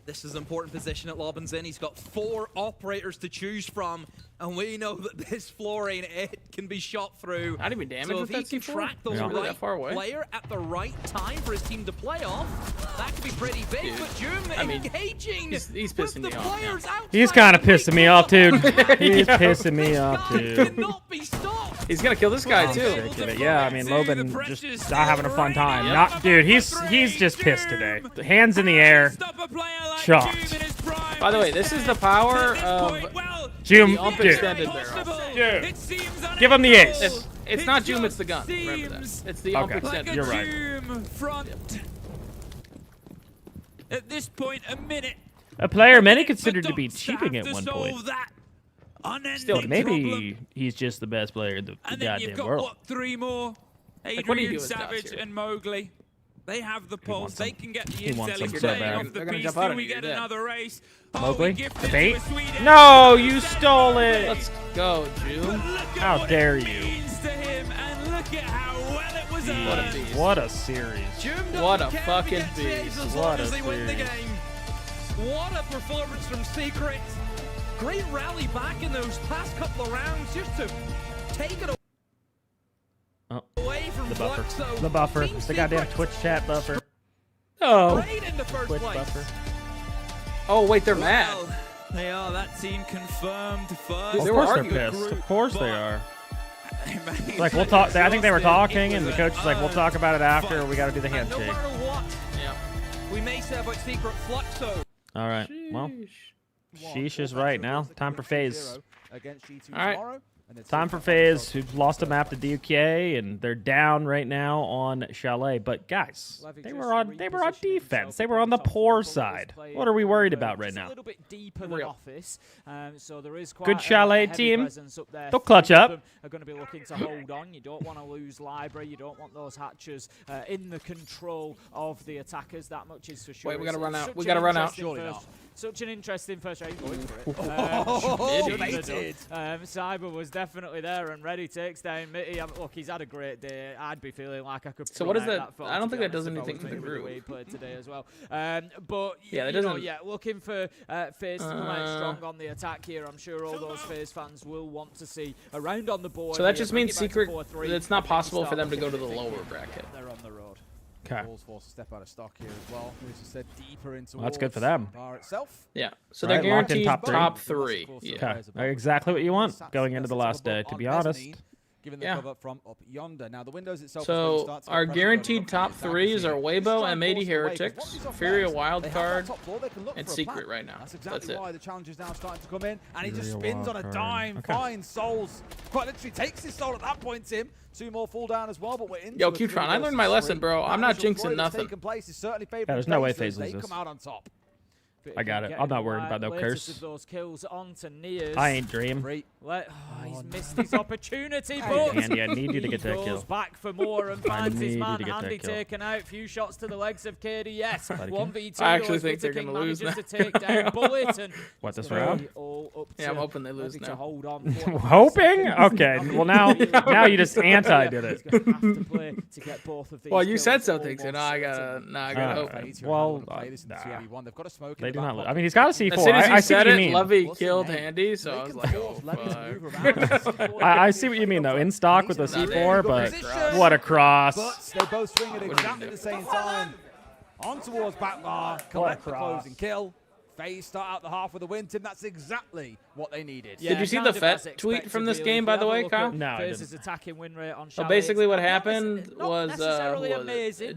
This is an important position that Lobbin's in. He's got 4 operators to choose from, and we know that this Florine, it can be shot through. Not even damage so with if he can track the right player at the right time for his team to play off, that could be pretty big. Dude, but Jum engaging he's pissing me off. He's kind of pissing me off, dude. He's pissing me off, dude. Cannot be stopped. He's gonna kill this guy too. Yeah, I mean, Lobin just not having a fun time. Not, dude. He's just pissed today. The hands in the air. Shocked. By the way, this is the power of Jum, the ump extended barrel. Dude. Give him the ace. It's not Jum, it's the gun. Remember that. It's the ump extended. You're right. Front. At this point, a minute. A player many considered to be cheating at one point. Still, maybe he's just the best player in the goddamn world. What, 3 more? Adrian, Savage, and Mowgli. They have the pulse. They can get the intel. He's playing off the beast. Do we get another race? Mowgli, the bait? No, you stole it. Let's go, June. How dare you? Jeez. What a series. What a fucking beast. What a series. What a performance from Secret. Great rally back in those past couple of rounds just to take it away from the buffer. Flux. The buffer. The goddamn Twitch chat buffer. Oh. In the first Twitch place. buffer. Oh, wait, they're mad. They are. That team confirmed first. Of course they're pissed. Of course they are. Like, we'll talk. I think they were talking, and the coach was like, "We'll talk about it after. We got to do the handshake." No matter what, we may say about Secret Fluxo. All right. Well, Sheesh is right now. Time for FaZe. All right. Time for FaZe, who've lost a map to DUK, and they're down right now on Chalet. But guys, they were on defense. They were on the poor side. What are we worried about right now? A little bit deeper than Office, so there is quite good Chalet team. There. They'll clutch up. Are going to be looking to hold on. You don't want to lose Library. You don't want those hatchers in the control of the attackers. That much is for sure. Wait, we gotta run out. We gotta run out. Surely not. Such an interesting first round. Going for it. Cyber was definitely there and ready. Takes down Mitty. Look, he's had a great day. I'd be feeling like I could. So what is that? I don't think that does anything for the group. He played today as well. But yeah, that doesn't. Looking for FaZe to come out strong on the attack here. I'm sure all those FaZe fans will want to see a round on the board. So that just means Secret. It's not possible for them to go to the lower bracket. They're on the road. Okay. Balls forced to step out of stock here as well. As you said, deeper into that's good for them. bar itself. Yeah. So they're guaranteed top three. Yeah. Okay. Exactly what you want going into the last day, to be honest. Given the cover from up yonder. Now the windows itself. So our guaranteed top threes are Weibo, M80 Heretics, Furia Wildcard, and Secret right now. That's exactly why the challenge is now starting to come in, and he just spins on a dime, finds souls. Quite literally takes his soul at that point, Tim. 2 more fall down as well, but we're into Yo, Qtron, I learned my lesson, bro. I'm not jinxing nothing. Yeah, there's no way FaZe loses. Come out on top. I got it. I'm not worried about no curse. Those kills onto Nias. I ain't dream. He's missed his opportunity, but Andy, I need you to get that kill. Goes back for more and finds his man Handy taken out. Few shots to the legs of KD. Yes, 1v2. I actually think they're gonna lose now. To take down Bullet and what, this round? Yeah, I'm hoping they lose now. To hold on. Hoping? Okay. Well, now you just anti-did it. To get both of these. Well, you said something, so now I gotta hope. Well, they've got a smoke. They do not. I mean, he's got a C4. As soon as he I see what said you it, mean. Lovey killed Handy, so I was like, oh, fuck. I see what you mean, though. In stock with the C4, but what a cross. But they both swing at exactly the same time. On towards Backbar, collect the closing kill. FaZe start out the half with a win, Tim. That's exactly what they needed. Did you see the FET tweet from this game, by the way, Kyle? No, FaZe's attacking win rate on so basically what happened was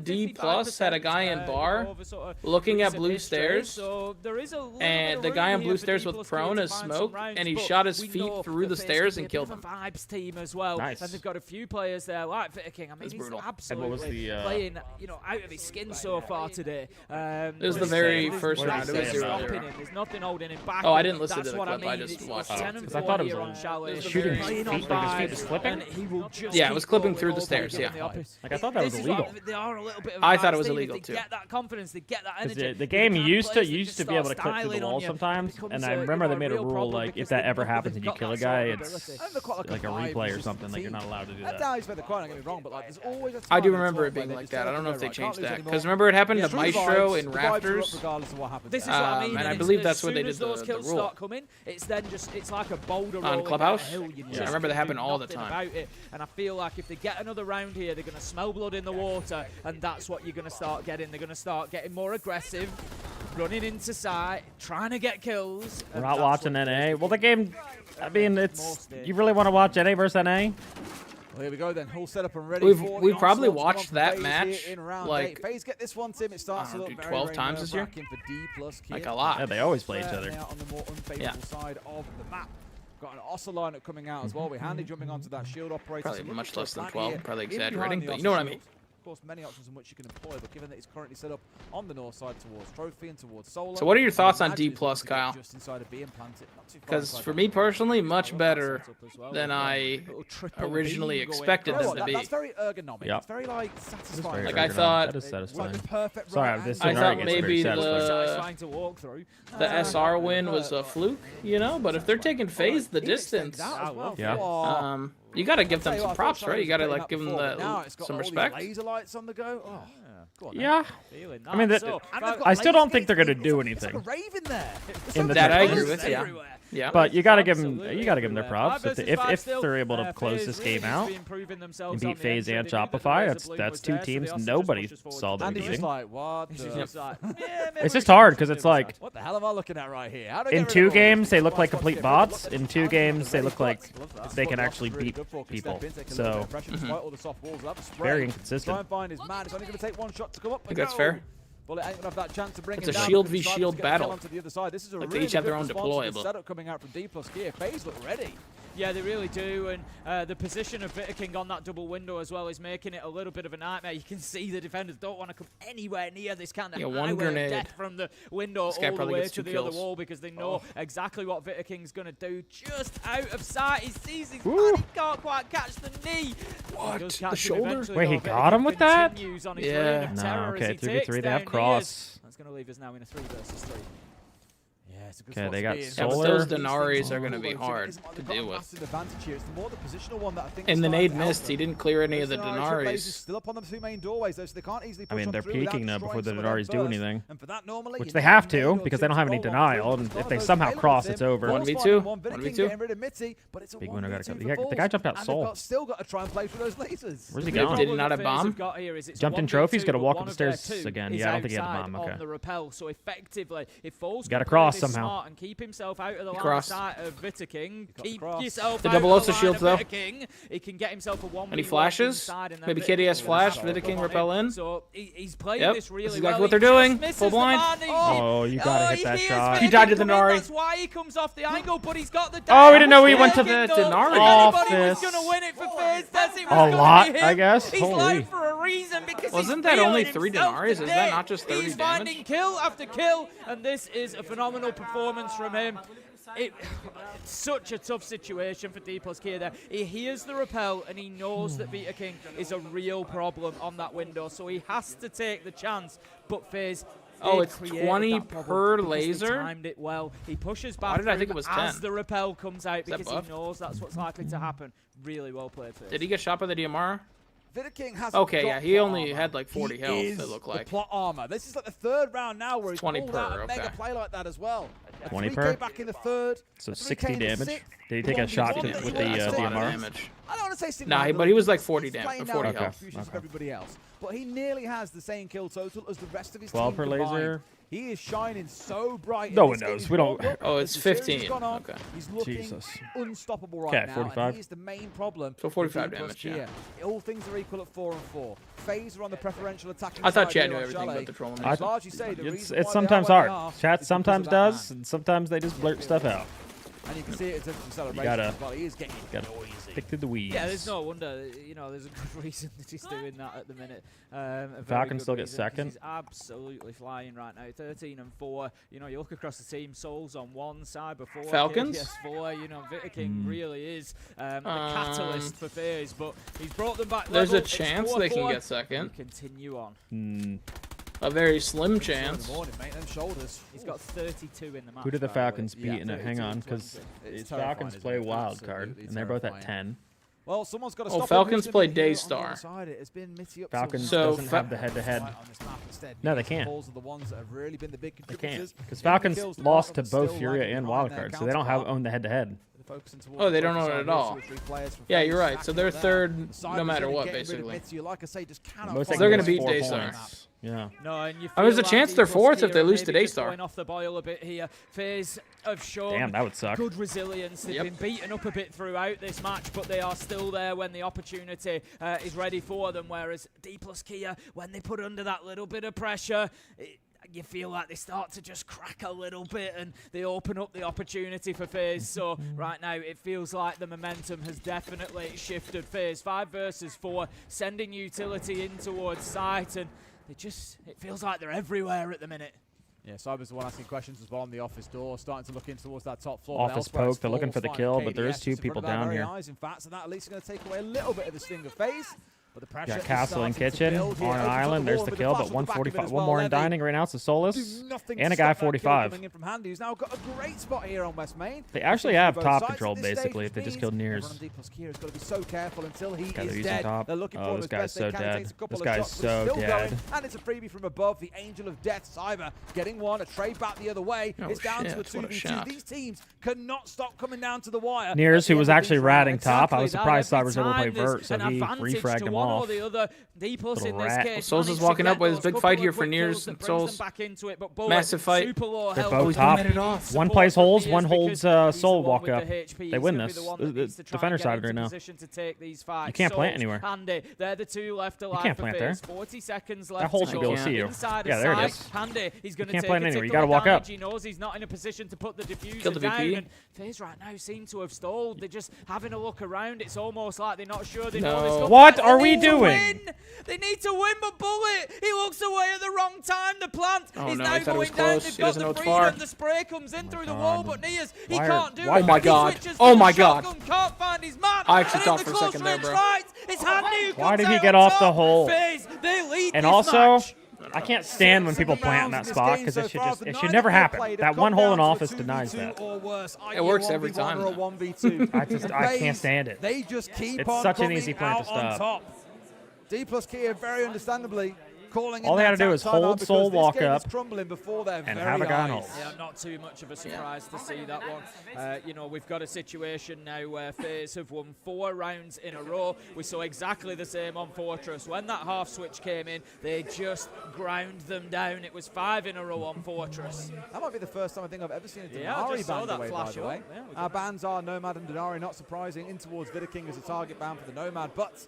D+ had a guy in bar looking at blue stairs, and the guy on blue stairs was prone as smoke, and he shot his feet through the stairs and killed him. Vibes team as well. Nice. And they've got a few players there like VictorKing. I mean, he's absolutely playing, out of his skin so far today. It was the very first round. It was 0-0. There's nothing holding him back. Oh, I didn't listen to the clip. I just watched it. Because I thought it was shooting his feet, like his feet was clipping. Yeah, it was clipping through the stairs. Yeah. Like I thought that was illegal. I thought it was illegal too. They get that confidence. They get that energy. The game used to be able to clip through the wall sometimes, and I remember they made a rule like if that ever happens and you kill a guy, it's like a replay or something. Like you're not allowed to do that. I do remember it being like that. I don't know if they changed that because remember it happened to Maestro in Rafters. This is what I mean. And I believe that's what they did those the kills rule. Start coming, it's then just it's like a boulder on Clubhouse. Yeah, I remember that happened all the time. About it. And I feel like if they get another round here, they're going to smell blood in the water, and that's what you're going to start getting. They're going to start getting more aggressive, running into sight, trying to get kills. We're not watching NA. Well, the game. I mean, it's you really want to watch NA versus NA? Well, here we go then. All set up and ready. We've probably watched that match like FaZe get this one, Tim. It starts 12 times this year. Like a lot. Yeah, they always play each other. On the more unfavorable side of the map. Got an Ossa lineup coming out as well. We're Handy jumping onto that shield operator. Probably much less than 12. Probably exaggerating, but you know what I mean. Of course, many options in which you can employ, but given that it's currently set up on the north side towards Trophy and towards Solar. So what are your thoughts on D+, Kyle? Because for me personally, much better than I originally expected them to be. That's very ergonomic. It's very like satisfying. Like I thought. That is satisfying. Sorry, I thought maybe the SR win was a fluke, you know. But if they're taking FaZe the distance, you gotta give them some props, right? You gotta like give them some respect. Laser lights on the go. Yeah. I mean, I still don't think they're gonna do anything. In the that I agree with, yeah. But you gotta give them their props if they're able to close this game out and beat FaZe and Shopify. That's two teams nobody saw them beating. It's just hard because it's like what the hell am I looking at right here? In 2 games they look like complete bots. In 2 games they look like they can actually beat people. So very inconsistent. I think that's fair. It's a shield v shield battle. Like they each have their own deployable. Setup coming out from D+ gear. FaZe look ready. Yeah, they really do, and the position of VictorKing on that double window as well is making it a little bit of a nightmare. You can see the defenders don't want to come anywhere near this kind of highway of death from the window all the way to the other wall because they know exactly what VictorKing's going to do. Just out of sight, he sees his man, he can't quite catch the knee. What? The shoulder? Wait, he got him with that? Yeah. No, okay, 3v3, they have cross. That's going to leave us now in a 3 versus 3. Okay, they got Solar. Those Denaris are going to be hard to deal with. In the nade missed, he didn't clear any of the Denaris. I mean, they're peeking now before the Denaris do anything. Which they have to, because they don't have any denial, and if they somehow cross, it's over. 1v2. 1v2. Big winner got to go. The guy jumped out Soul. Still got to try and play for those lasers. Where's he going? Did he not have bomb? Jumped in trophies, got to walk up the stairs again. Yeah, I don't think he had the bomb. Okay. So effectively, if Foles got to cross somehow. And keep himself out of the line of sight of VictorKing. Keep yourself the out double of the Osa shields though. He can get himself a 1v1. Any flashes? Maybe Kitty has flash. VictorKing repel in. So he's playing this really well. Exactly what they're doing. Full blind. Oh, you gotta hit that shot. He died to the Denari. That's why he comes off the angle, but he's got the. Oh, we didn't know he went to the Denari office. If anybody was gonna win it for FaZe, a lot, I guess. He's live for a reason because wasn't that only 3 Denaris? Is that not just 30 He's damage? finding kill after kill, and this is a phenomenal performance from him. It's such a tough situation for D+ K there. He hears the repel and he knows that VictorKing is a real problem on that window, so he has to take the chance. But FaZe, it's 20 per laser. He timed it well. He pushes back. Why did I think it was 10? As the repel comes out because he knows that's what's likely to happen. Really well played, FaZe. Did he get shot by the DMR? King has okay, yeah, he only had like 40 health, it looked like. Plot armor. This is like the third round now where he's 20 pulled per, out a mega play like that as well. 20 per? Back in the third. So 60 damage. Did he take a shot with the DMR? I don't want to say nah, but he was like 40 damage, 40 health. Of everybody else. But he nearly has the same kill total as the rest of his 12 team per combined. laser. He is shining so bright. No one knows. We don't. Oh, it's 15. Okay. He's looking unstoppable right now. 45. And he is the main problem. So 45 damage, yeah. All things are equal at 4 and 4. FaZe are on the preferential attacking I thought side Chat knew on everything Chalet. about the trolling. It's sometimes hard. Chat sometimes does, and sometimes they just blurt stuff out. And you can see it in terms of celebration. You gotta, as well. He is getting noisy. stick to the weeds. Yeah, there's no wonder. You know, there's a good reason that he's doing that at the minute. Falcon still gets second. He's absolutely flying right now. 13 and 4. You know, you look across the team. Souls on one side before Falcons. KPS4. You know, VITAKING really is the catalyst for FaZe, but he's brought them back. There's level. a chance they can get second. We continue on. A very slim chance. He's got 32 in the match. Who did the Falcons beat? Hang on, because Falcons play wild card, and they're both at 10. Well, someone's got to stop Falcons play Daystar. Falcons so doesn't have the head-to-head. No, they can't. They can't, because Falcons lost to both Furia and Wildcard, so they don't own the head-to-head. Oh, they don't own it at all. Yeah, you're right. So they're third no matter what, basically. So they're going to beat Daystar. Yeah. No, and there's a chance they're fourth if they lose to Daystar. Off the boil a bit here. FaZe have shown Damn, that would suck. Good resilience. They've been beaten up a bit throughout this match, but they are still there when the opportunity is ready for them. Whereas D+Kia, when they put under that little bit of pressure, you feel like they start to just crack a little bit and they open up the opportunity for FaZe. So right now it feels like the momentum has definitely shifted. FaZe 5 versus 4, sending utility in towards site, and it feels like they're everywhere at the minute. Yeah, Cyber's the one asking questions as well on the office door, starting to look in towards that top floor. Office poke, they're looking for the kill, but there is 2 people down here. In fact, so that at least is going to take away a little bit of the sting of FaZe. But the pressure got Castle and Kitchen on an island. There's the kill, but 145. One more in Dining right now. It's a Solus and a guy 45. Coming in from Handy, who's now got a great spot here on West Main. They actually have top control basically if they just killed Nears. D+Kia's got to be so careful until he they're is using dead. top. They're looking for Oh, him this as guy's best so they can. dead. Takes a couple This of guy's shots, but so still dead. going, and it's a freebie from above. The Angel of Death, Cyber getting one. A trade back the other way. It's down to a 2v2. These teams cannot stop coming down to the wire. Nears, who was actually ratting top. I was surprised Cyber was able to play Vert, so he refragged him off. Souls is walking up with his big fight here for Nears and Souls. Massive fight. They're both top. One plays holes, one holds Soul walk up. They win this. The defender side right now. You can't plant anywhere. They're the 2 left alive. You can't plant there. 40 seconds left. That hole should be able to see you. Yeah, there it is. Handy, he's going to can't take plant a anywhere. You tickle got to walk damage. up. He knows he's not in a position to put the diffuser down. And FaZe right now seem to have stalled. They're just having a look around. It's almost like they're not sure they know this stuff. What are we doing? They need to win, but Bullet, he looks away at the wrong time. The plant is now going down. They've got the freedom. The spray comes in through the wall, but Nears, he can't do it. Oh my god. Oh my god. Can't find his man. I actually thought for a second there, bro. Why did he get off the hole? They lead and also, I can't stand when people plant in that spot because it should never happen. That one hole in office denies that. It works every time. I can't stand it. They just keep it's such an easy plant to stop. D+Kia very understandably calling all they got to do is hold Soul walk up and have a guy on hold. Yeah, not too much of a surprise to see that one. You know, we've got a situation now where FaZe have won 4 rounds in a row. We saw exactly the same on Fortress. When that half switch came in, they just ground them down. It was 5 in a row on Fortress. That might be the first time I think I've ever seen a Denari banned away, by the way. Our bans are Nomad and Denari, not surprising, in towards VITAKING as a target ban for the Nomad, but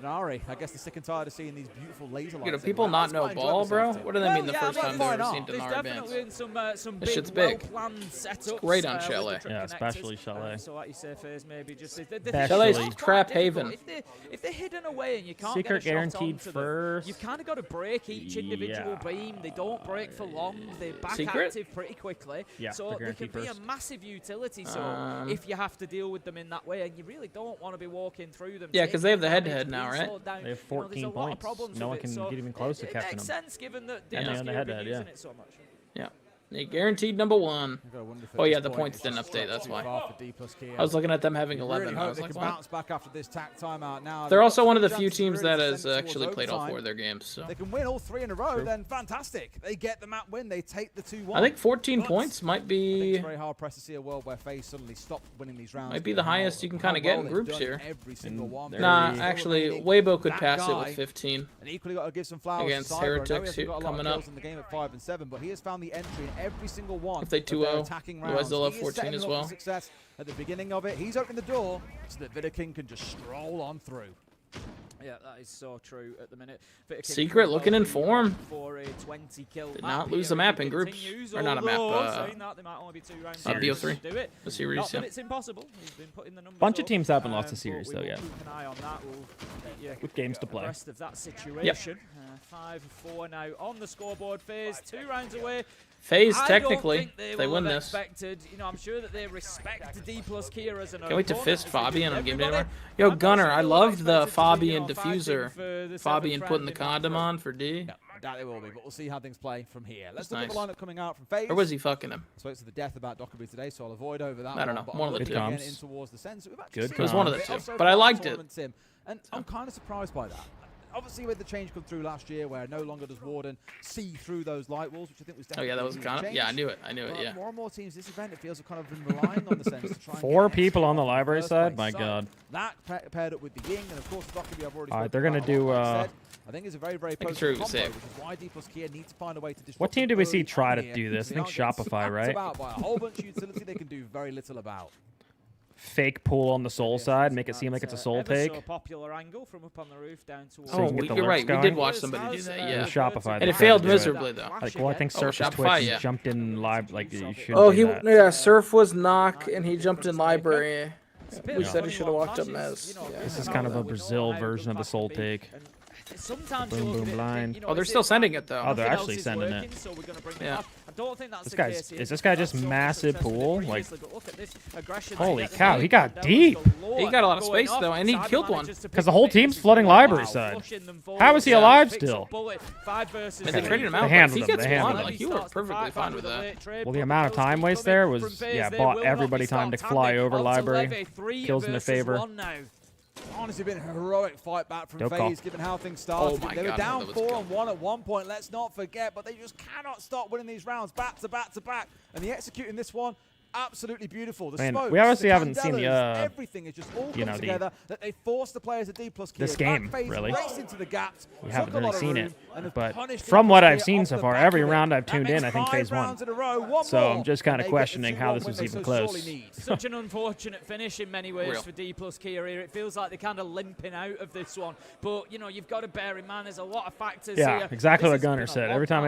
Denari, I guess they're sick and tired of seeing these beautiful laser lights. Do people not know ball, bro? What do they mean the first time they've ever seen Denari bands? This shit's big. It's great on Chalet. Yeah, especially Chalet. So like you say, FaZe maybe just... Chalet's trap haven. If they're hidden away and you can't Secret get a guaranteed shot first. you've kind of got to break each individual beam. They don't break for long. They're back active pretty quickly. Yeah, so they can be a massive utility. So if you have to deal with them in that way, and you really don't want to be walking through them. Yeah, because they have the head-to-head now, right? They have 14 points. No one can get even close to catching them. It makes sense given that and they on the head-to-head, using it so much. Yeah. They guaranteed number 1. Oh yeah, the points didn't update. That's why. I was looking at them having 11. I was like, what? Back after this timeout now. They're also one of the few teams that has actually played all 4 of their games. So. They can win all 3 in a row. Then fantastic. They get the map win. They take the 2-1. I think 14 points might be. It's very hard pressed to see a world where FaZe suddenly stopped winning these rounds. Might be the highest you can kind of get in groups here. Every single one. Nah, actually, Weibo could pass it with 15. And equally got to give some flowers against to Heretics here coming up. In the game at 5 and 7, but he has found the entry in every single one. If they 2-0, otherwise they'll have 14 as well. Success at the beginning of it. He's opening the door so that Vidaking can just stroll on through. Yeah, that is so true at the minute. Secret looking in form. For a 20-kill Did not lose the map in groups. Or not a map, BO3. The series, not that it's impossible. He's been putting the numbers bunch of teams haven't lost a series, though, yet. Keep an eye on that. We'll with games to play. The rest of that situation. 5-4 now on the scoreboard. FaZe 2 rounds away. FaZe, technically, they win this. You know, I'm sure that they respect D plus Kia as an Can't wait to fist Fabian on game day tomorrow. Yo, Gunner, I loved the Fabian diffuser. Fabian putting the condom on for D. Yeah, I doubt they will be, but we'll see how things play from here. Let's look at the lineup coming out from FaZe. Or was he fucking him? I spoke to the death about Dockerby today, so I'll avoid over that. I don't know. One of the two. Good. It was one of the two, but I liked it. And I'm kind of surprised by that. Obviously, with the change come through last year, where no longer does Warden see through those light walls, which I think was definitely that was kind of yeah, I knew it, yeah. More and more teams this event, it feels have kind of been relying on the sense to try. 4 people on the library side, my god. That paired up with the Ying, and of course, Dockerby I've already. All right, they're gonna do. I think it's a very potent combo, which is why D plus Kia needs to find a way to disrupt. What team do we see try to do this? I think Shopify, right? About by a whole bunch of utility they can do very little about. Fake pull on the soul side, make it seem like it's a soul take. So popular angle from up on the roof down towards. Oh, you're right. We did watch somebody do that. Yeah. Shopify. And it failed miserably though. Like, well, I think Surf Twitch jumped in live. Like you should. Oh, Surf was knock and he jumped in library. We said he should have walked up Mez. This is kind of a Brazil version of the soul take. Boom, boom, blind. Oh, they're still sending it though. Oh, they're actually sending it. Yeah. This guy's just massive pool. Like, holy cow, he got deep. He got a lot of space though, and he killed one. Because the whole team's flooding library side. How is he alive still? And they traded him out. They handled him. They handled him. Like, you were perfectly fine with that. Well, the amount of time waste there was, bought everybody time to fly over library. Kills in their favor. Honestly, been a heroic fight back from FaZe, given how things started. They were down 4-1 at one point, let's not forget, but they just cannot stop winning these rounds back to back to back. And the executing this one, absolutely beautiful. The smokes, we obviously the haven't seen the everything is just all come together that they force the players at D plus Kia. This game, really. Race into the gaps, we haven't really seen it, but from what I've seen so far, every round I've tuned in, I think FaZe won. So I'm just kind of questioning how this was even close. Such an unfortunate finish in many ways for D plus Kia here. It feels like they're kind of limping out of this one, but you know you've got to bear in mind there's a lot of factors. Yeah, exactly what Gunner said. Every time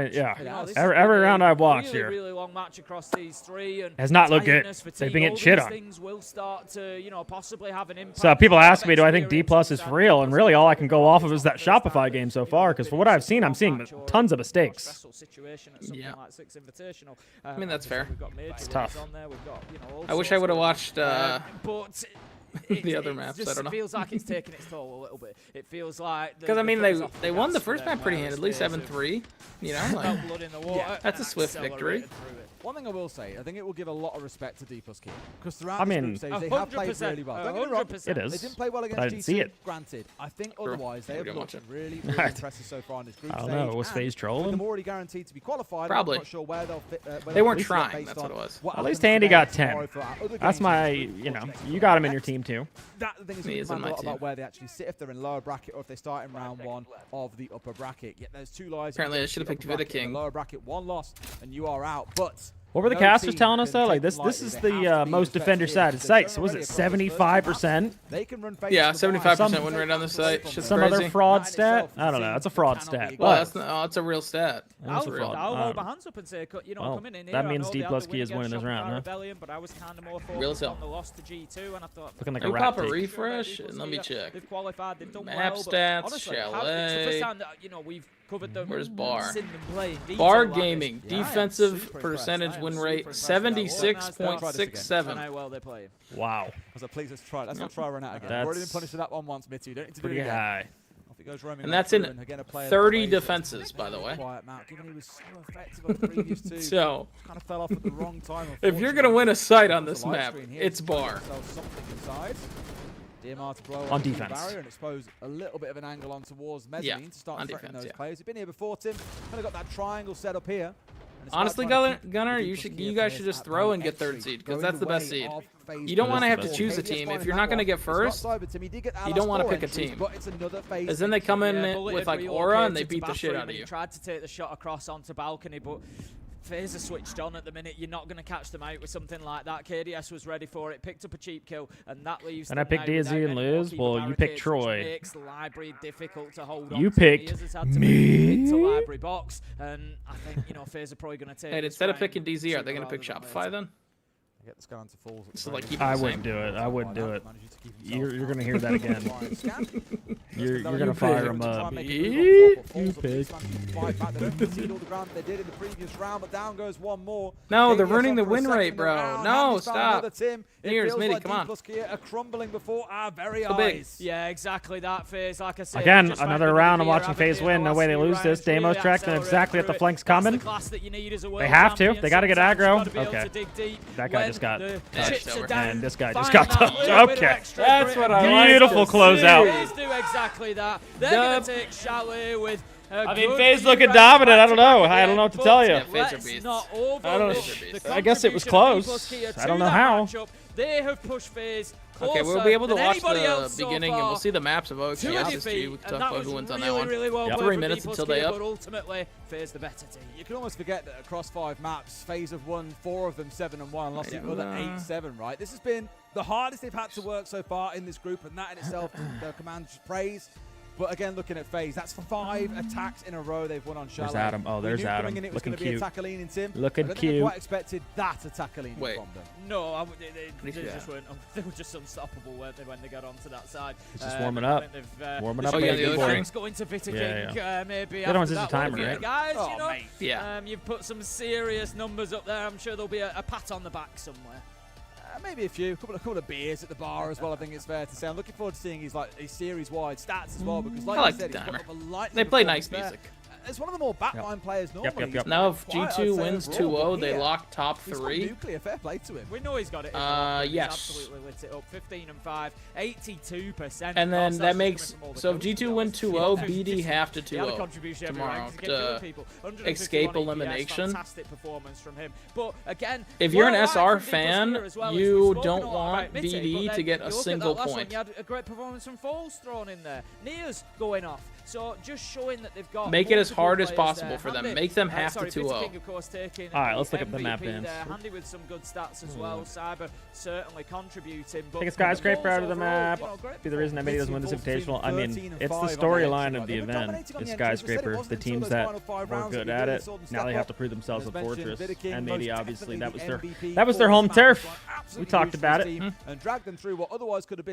every round I've watched here, really long match across these 3 and has not looked good. They've been getting shit on. Things will start to, possibly have an impact. So people ask me, do I think D plus is for real? And really, all I can go off of is that Shopify game so far. Because for what I've seen, I'm seeing tons of mistakes. Yeah. I mean that's fair. It's tough. I wish I would have watched. The other maps, I don't know. It feels like it's taking its toll a little bit. It feels like because I mean they won the first map pretty handedly, 7-3. You know, like, that's a swift victory. One thing I will say, I think it will give a lot of respect to D plus Kia because throughout the group stage they have played really well. Don't get me wrong, it is. They didn't play well against G2. Granted, I think otherwise they have looked really impressive so far in this group stage. I don't know. Was FaZe trolling? Them already guaranteed to be qualified. Probably. I'm not sure where they'll fit. They weren't trying. That's what it was. At least Andy got 10. That's my. You got him in your team too. That the thing is, a lot about where they actually sit, if they're in lower bracket or if they start in round 1 of the upper bracket. Yet there's 2 lives. Apparently, I should have picked Vidaking. Lower bracket, 1 loss, and you are out. But what were the casters telling us though? Like this is the most defender sided site. So was it 75%? Yeah, 75% win rate on the site. Some other fraud stat? I don't know. That's a fraud stat. Well, that's a real stat. I'll hold my hands up and say, coming in here, that means D plus Kia is winning this round, huh? But I was kind of more focused on the loss to G2, and I thought, looking like a rat. Pop a refresh and let me check. They've qualified. They've done map well. Stats, Chalet. It's the first time that we've covered them. Where's Bar? Bar Gaming defensive percentage win rate 76.67. Well they play. Wow. I was like, please let's try. Let's not try run out again. We've already been punished for that one once, Mitty. You don't need to do it again. High. And that's in 30 defenses, by the way. So, if you're going to win a site on this map, it's bar. On defense. And expose a little bit of an angle on towards Mezzanine to start threatening those players. You've been here before, Tim. Kind of got that triangle set up here. Honestly, Gunnar, you guys should just throw and get 3rd seed, because that's the best seed. You don't want to have to choose a team. If you're not going to get first, you don't want to pick a team. Because then they come in with like aura and they beat the shit out of you. Tried to take the shot across onto balcony, but FaZe are switched on at the minute. You're not going to catch them out with something like that. KDS was ready for it, picked up a cheap kill, and that leaves. And I picked DZ and Liz. Well, you picked Troy. Makes Library difficult to hold you picked me. Into Library box, and I think FaZe are probably going to take. Hey, instead of picking DZ, are they going to pick Shopify then? Get this guy onto falls. So like I wouldn't do it. I wouldn't do it. You're going to hear that again. you're going to fire him up. You picked. No, they're ruining the win rate, bro. No, stop. Here's Mitty, come on. Yeah, exactly that, FaZe. Like I said, again, another round of watching FaZe win. No way they lose this. Demo's tracked and exactly at the flanks coming. They have to. They got to get aggro. Okay. That guy just got touched, and this guy just got touched. Okay. That's what I like. Beautiful closeout. FaZe do exactly that. They're going to take Chalet with. I mean, FaZe looking dominant. I don't know. I don't know what to tell you. I guess it was close. I don't know how. They have pushed FaZe. Okay, we'll be able to watch the beginning, and we'll see the maps of OXGS. We can talk about who wins on that one. Well 3 minutes until they up. But ultimately, FaZe the better team. You can almost forget that across 5 maps, FaZe have won 4 of them 7-1, and lost the other 8-7. Right? This has been the hardest they've had to work so far in this group, and that in itself, the command praise. But again, looking at FaZe, that's 5 attacks in a row they've won on Chalet. There's Adam. Oh, there's Adam. Looking cute. Looking cute. I quite expected that attack from them. No, they just weren't. They were just unstoppable, weren't they, when they got onto that side? It's just warming up. Warming up. Oh, yeah, the other thing's going to Vita King. Maybe the other one's just a timer, right? Guys, you've put some serious numbers up there. I'm sure there'll be a pat on the back somewhere. Maybe a few, a couple of beers at the bar as well. I think it's fair to say. I'm looking forward to seeing his series-wide stats as well, because like I said, they play nice music. It's one of the more backline players normally. Now if G2 wins 2-0, they lock top 3. Nuclear, fair play to him. We know he's got it. Yes. He's absolutely lit it up. 15 and 5, 82%. And then that makes so if G2 win 2-0, BD have to 2-0 tomorrow to escape elimination. Fantastic performance from him. But again, if you're an SR fan, you don't want BD to get a single point. You had a great performance from Falls thrown in there. Nia's going off. So just showing that they've got. Make it as hard as possible for them. Make them have to 2-0. All right, let's look at the map ends. Handy with some good stats as well. Cyber certainly contributing. Take a skyscraper out of the map. Be the reason MAD doesn't win this invitational. I mean, it's the storyline of the event. It's skyscraper. The teams that were good at it, now they have to prove themselves with Fortress. And MAD, obviously, that was their home turf. We talked about it.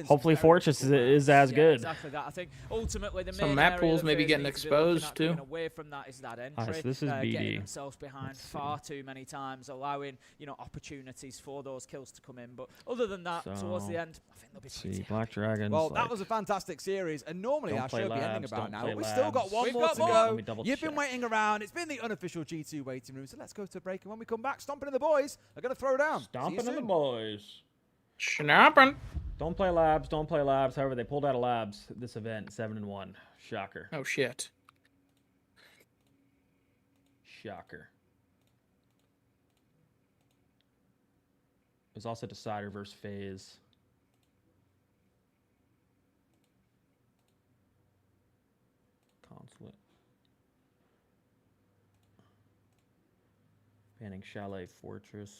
Hopefully, Fortress is as good. Exactly that. I think ultimately the some map pools maybe getting exposed too. Away from that is that entry. Right, so this is BD. Getting themselves behind far too many times, allowing opportunities for those kills to come in. But other than that, towards the end, I think they'll be pretty Black Dragons. Well, that was a fantastic series, and normally our show would be ending about now. But we've still got one more to go. You've been waiting around. It's been the unofficial G2 waiting room. So let's go to a break, and when we come back, Stomping in the boys are going to throw down. Stomping in the boys. Snapping. Don't play labs. Don't play labs. However, they pulled out of labs this event 7-1. Shocker. Oh shit. Shocker. It was also Decider versus FaZe. Consulate. Banning Chalet Fortress.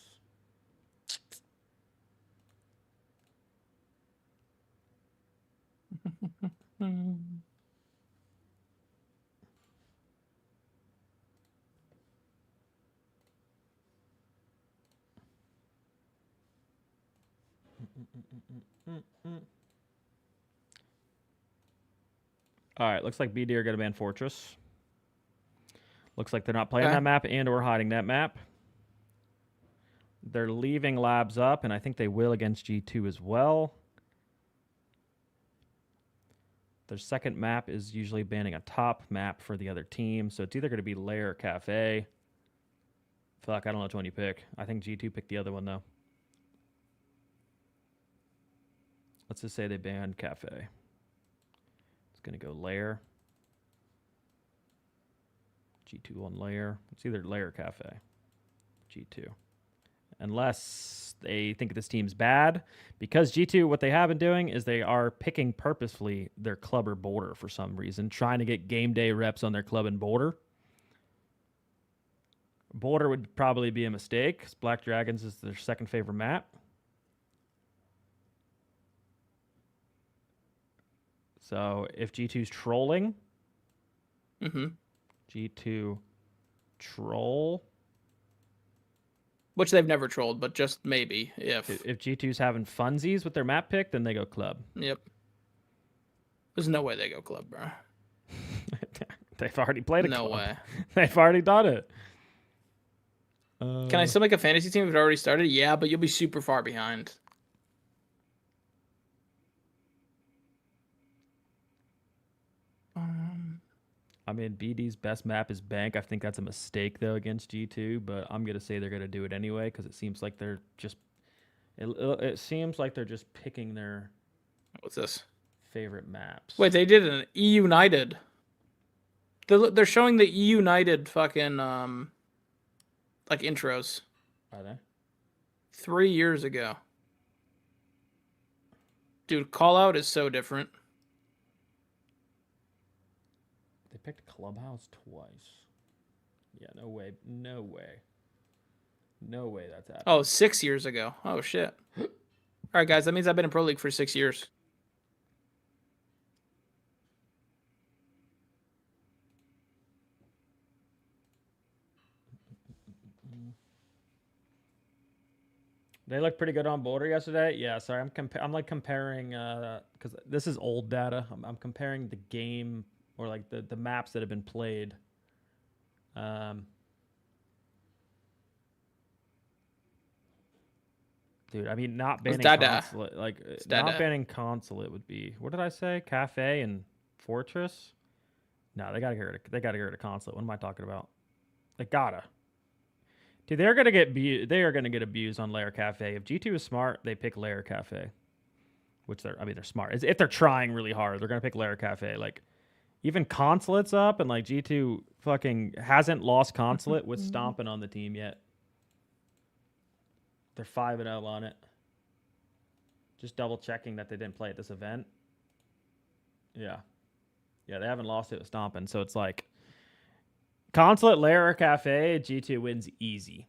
All right, looks like BD are going to ban Fortress. Looks like they're not playing that map and or hiding that map. They're leaving labs up, and I think they will against G2 as well. Their second map is usually banning a top map for the other team, so it's either going to be Lair or Cafe. Fuck, I don't know which one you pick. I think G2 picked the other one, though. Let's just say they banned Cafe. It's going to go Lair. G2 on Lair. It's either Lair or Cafe. G2. Unless they think this team's bad. Because G2, what they have been doing is they are picking purposefully their club or border for some reason, trying to get game day reps on their club and border. Border would probably be a mistake, because Black Dragons is their second favorite map. So if G2's trolling, G2 troll. Which they've never trolled, but just maybe if G2's having funsies with their map pick, then they go club. Yep. There's no way they go club, bro. They've already played it. No way. They've already done it. Can I still make a fantasy team if it already started? Yeah, but you'll be super far behind. I mean, BD's best map is Bank. I think that's a mistake, though, against G2, but I'm going to say they're going to do it anyway because it seems like they're just... It seems like they're just picking their... What's this? Favorite maps. Wait, they did an E United. They're showing the E United fucking, like, intros. Are they? 3 years ago. Dude, Call Out is so different. They picked Clubhouse twice. Yeah, no way. No way. No way that's happening. Oh, 6 years ago. Oh, shit. All right, guys, that means I've been in Pro League for 6 years. They looked pretty good on border yesterday. Yeah, sorry, I'm like comparing because this is old data. I'm comparing the game or like the maps that have been played. Dude, I mean, not banning consulate, like not banning consulate would be. What did I say? Cafe and Fortress. No, they gotta get rid of consulate. What am I talking about? They gotta. Dude, they are gonna get abused on Lair Cafe. If G2 is smart, they pick Lair Cafe, which they're smart. If they're trying really hard, they're gonna pick Lair Cafe. Like, even consulate's up, and like G2 fucking hasn't lost consulate with stomping on the team yet. They're 5-0 on it. Just double checking that they didn't play at this event. Yeah, they haven't lost it with stomping, so it's like. Consulate, Lair, or Cafe, G2 wins easy.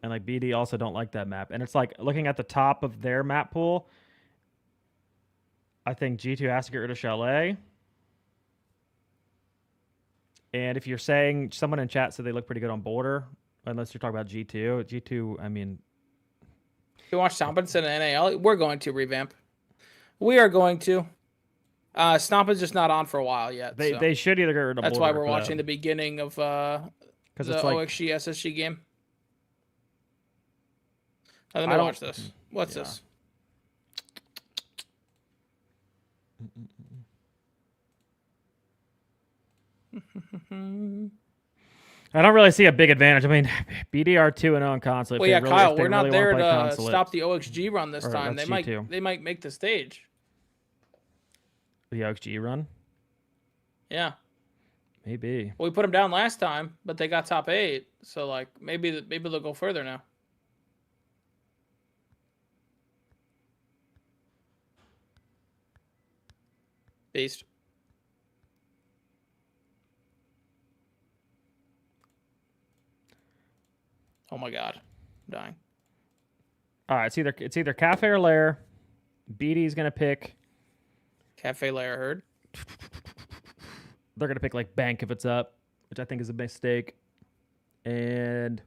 And like BD also don't like that map. And it's like looking at the top of their map pool, I think G2 has to get rid of Chalet. And if you're saying, someone in chat said they look pretty good on border, unless you're talking about G2. G2, I mean. You watch Stompin' in NAL? We're going to revamp. We are going to. Stompin's just not on for a while yet. They should either get rid of That's border why we're watching the beginning of the it's like, OXG SSG game. Let me watch this. What's this? I don't really see a big advantage. I mean, BDR 2-0 on consulate. Well, yeah, Kyle, we're not there to stop the OXG run this time. They might make the stage. The OXG run? Yeah. Maybe. Well, we put them down last time, but they got top 8. So, like, maybe they'll go further now. Beast. Oh my god. I'm dying. All right, it's either Cafe or Lair. BD's going to pick Cafe Lair, heard. They're going to pick like Bank if it's up, which I think is a mistake. And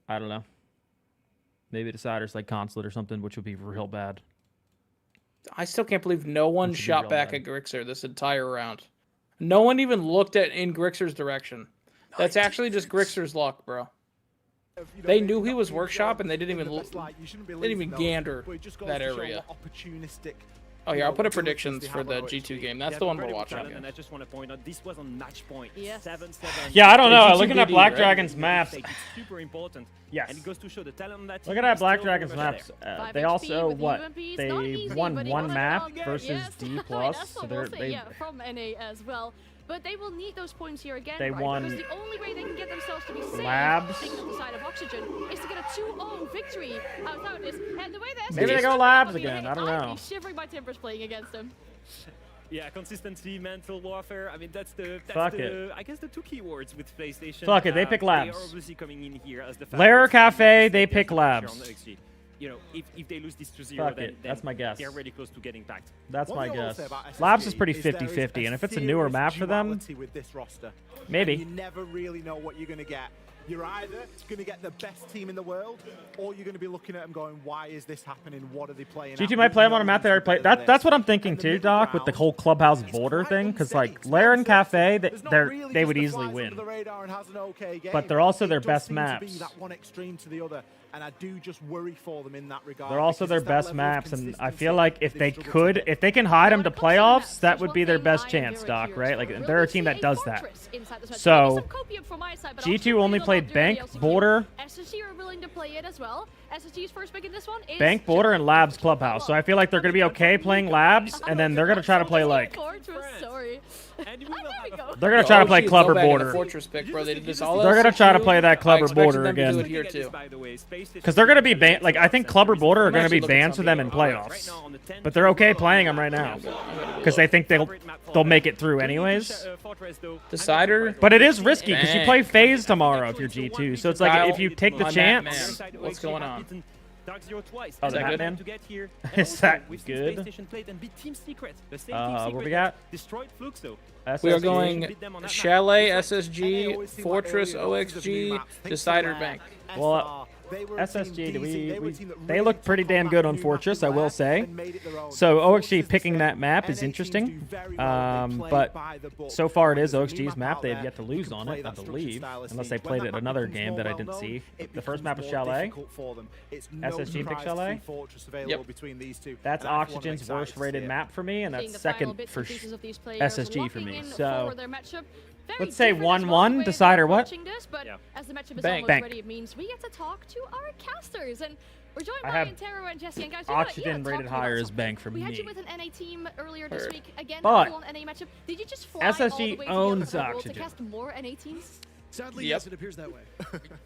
I don't know. Maybe Deciders like Consulate or something, which would be real bad. I still can't believe no one shot back at Grixer this entire round. No one even looked in Grixer's direction. That's actually just Grixer's luck, bro. They knew he was workshop, and they didn't even gander that area. Oh yeah, I'll put up predictions for the G2 game. That's the one we're watching. And I just want to point out, this was on match point. Yes. 7-7. Yeah, I don't know. G2 Looking at DD, Black right? Dragon's maps. It's super important. Yes. And it goes to show the talent on that Look team at that is Black still Dragon's very much maps. there. They also with what? UMPs, not They easy, won but he one won it map wrong. versus Yes. D+. That's So what they're we'll say, yeah, from NA as well. But they will need those points here again, They right? won Because the only way they can get themselves to be safe, Labs. taking on the side of Oxygen, is to get a 2-0 victory outside this. And the way that Maybe they go Labs again. I don't know. I'd be shivering my timbers playing against them. Yeah, consistency, mental warfare. I mean, that's Fuck the it. I guess the two keywords with PlayStation. Fuck it, they pick Labs. They are obviously coming in here as the Lair favorites. Cafe, they pick Labs. You know, if they lose this 2-0, Fuck then, it, that's my guess. They're really close to getting packed. That's One my thing I will guess. say about SSG Labs is pretty is there is 50-50, and if it's a serious newer map for them, duality with this roster. maybe. And you never really know what you're going to get. You're either going to get the best team in the world, or you're going to be looking at them going, why is this happening? What are they playing at? G2 might play them on a map they already played. That's what I'm thinking too, Doc, with the whole clubhouse Boulder thing, because like Lair and Cafe, they would easily win. But they're also their best maps. That one extreme to the other, and I do just worry for them in that regard. They're also their because it's best that maps, level of and I feel consistency like if they've they struggled to could, if they can hide them to playoffs, that would be their best chance, Doc, right? Like they're a team that does that. So G2 only played Bank, Boulder, SSG are willing to play it as well. SSG's first pick in this one is Bank, Boulder, and Labs Clubhouse. So I feel like they're going to be okay playing Labs, and then they're going to try to play like... They're going to try to play Club or Border. Fortress pick, bro. They did this all They're going to try to play that Club or Border them to do again. it here too. Because they're going to be banned. Like, I think Club or Border are going to be banned for them in playoffs. But they're okay playing them right now. Because they think they'll make it through anyways. Decider. But it is risky because you play FaZe tomorrow if you're G2. So it's like if you take the chance. What's going on? Twice. Oh, is that good? Is that good? What we got? Destroyed Fluxo. We are going Chalet, SSG, Fortress, OXG, Decider, Bank. Well, SSG, they look pretty damn good on Fortress, I will say. So OXG picking that map is interesting. But so far it is OXG's map. They have yet to lose on it, I believe. Unless they played it another game that I didn't see. The first map was Chalet. SSG picked Chalet. Yep. That's Oxygen's worst rated map for me, and that's second for SSG for me. So let's say 1-1, Decider what? As the matchup is Bank. almost ready, it means we get to talk to our casters. And we're joined by Antero and Jesse. And guys, Oxygen rated higher as Bank for we had me. you with an NA team earlier this week. Again, But full-on NA matchup. Did you just fly SSG all the way owns to the world to Oxygen. cast more NA teams? Sadly, yes, it appears that way.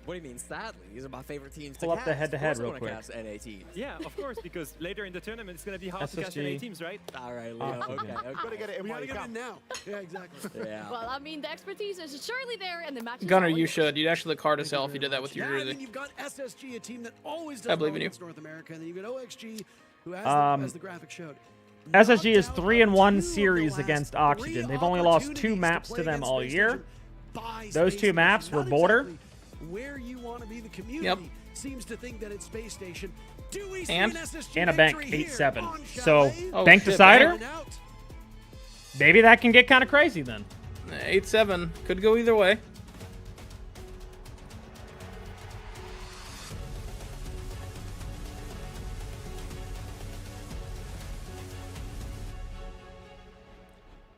What do you mean, sadly? These are my favorite teams Pull to up cast. the head-to-head real Of course I quick. wanna cast NA teams. Yeah, of course, because later in the tournament it's going to be hard to cast SSG. NA teams, right? All right, Leo. Okay. Gotta get it in We while gotta you get it can. in now. Yeah, exactly. Yeah. Well, I mean, the expertise is surely there, and the match is Gunner, always you should. You'd actually look hard as hell if you did that with your Yeah, and then jersey. you've got SSG, a team that always I does believe well in you. against North America, and then you've got OXG, who has, as the graphic showed. SSG is 3-1 series against Oxygen. They've only lost 2 maps to them all year. Those 2 maps were Border. Where you want to be, the community seems to think that it's Space Station. Do we see And an SSG a Bank victory here 8-7. on So Chalet? Bank shit, Decider. Bank. Out. Maybe that can get kind of crazy then. 8-7 could go either way.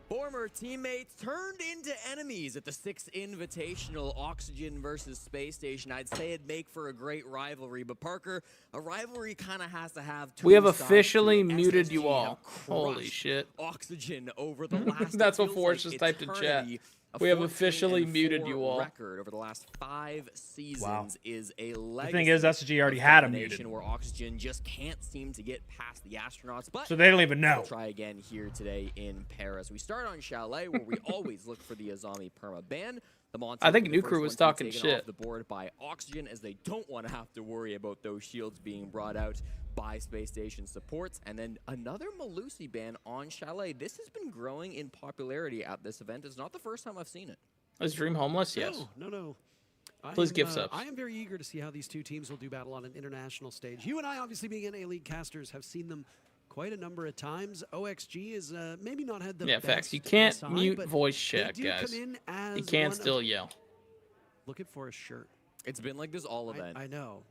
Former teammates turned into enemies at the 6th Invitational, Oxygen versus Space Station. I'd say it'd make for a great rivalry, but Parker, a rivalry kind of has to have two We have sides to officially it. muted SSG you all. have Holy crushed shit. Oxygen over the last That's what feels Forrest like just typed in chat. eternity. A We have 14-4 officially muted you all. Record over the last 5 seasons Wow. is a legacy. The thing is, SSG already had him muted. Where Oxygen just can't seem to get past the astronauts, but So they don't even know. we'll try again here today in Paris. We start on Chalet, where we always look for the Azami perma ban. The Monster I think will be the New Crew first was one to talking be taken shit. off the board by Oxygen, as they don't want to have to worry about those shields being brought out by Space Station supports. And then another Malusi ban on Chalet. This has been growing in popularity at this event. It's not the first time I've seen it. Is Dream homeless? Yes. No. Please give subs. I am very eager to see how these two teams will do battle on an international stage. You and I, obviously being NA League casters, have seen them quite a number of times. OXG is maybe not had the best facts. You can't SI, mute but voice they chat, do guys. come in as You can one still of- yell. Looking for a shirt. It's been like this all event. I know.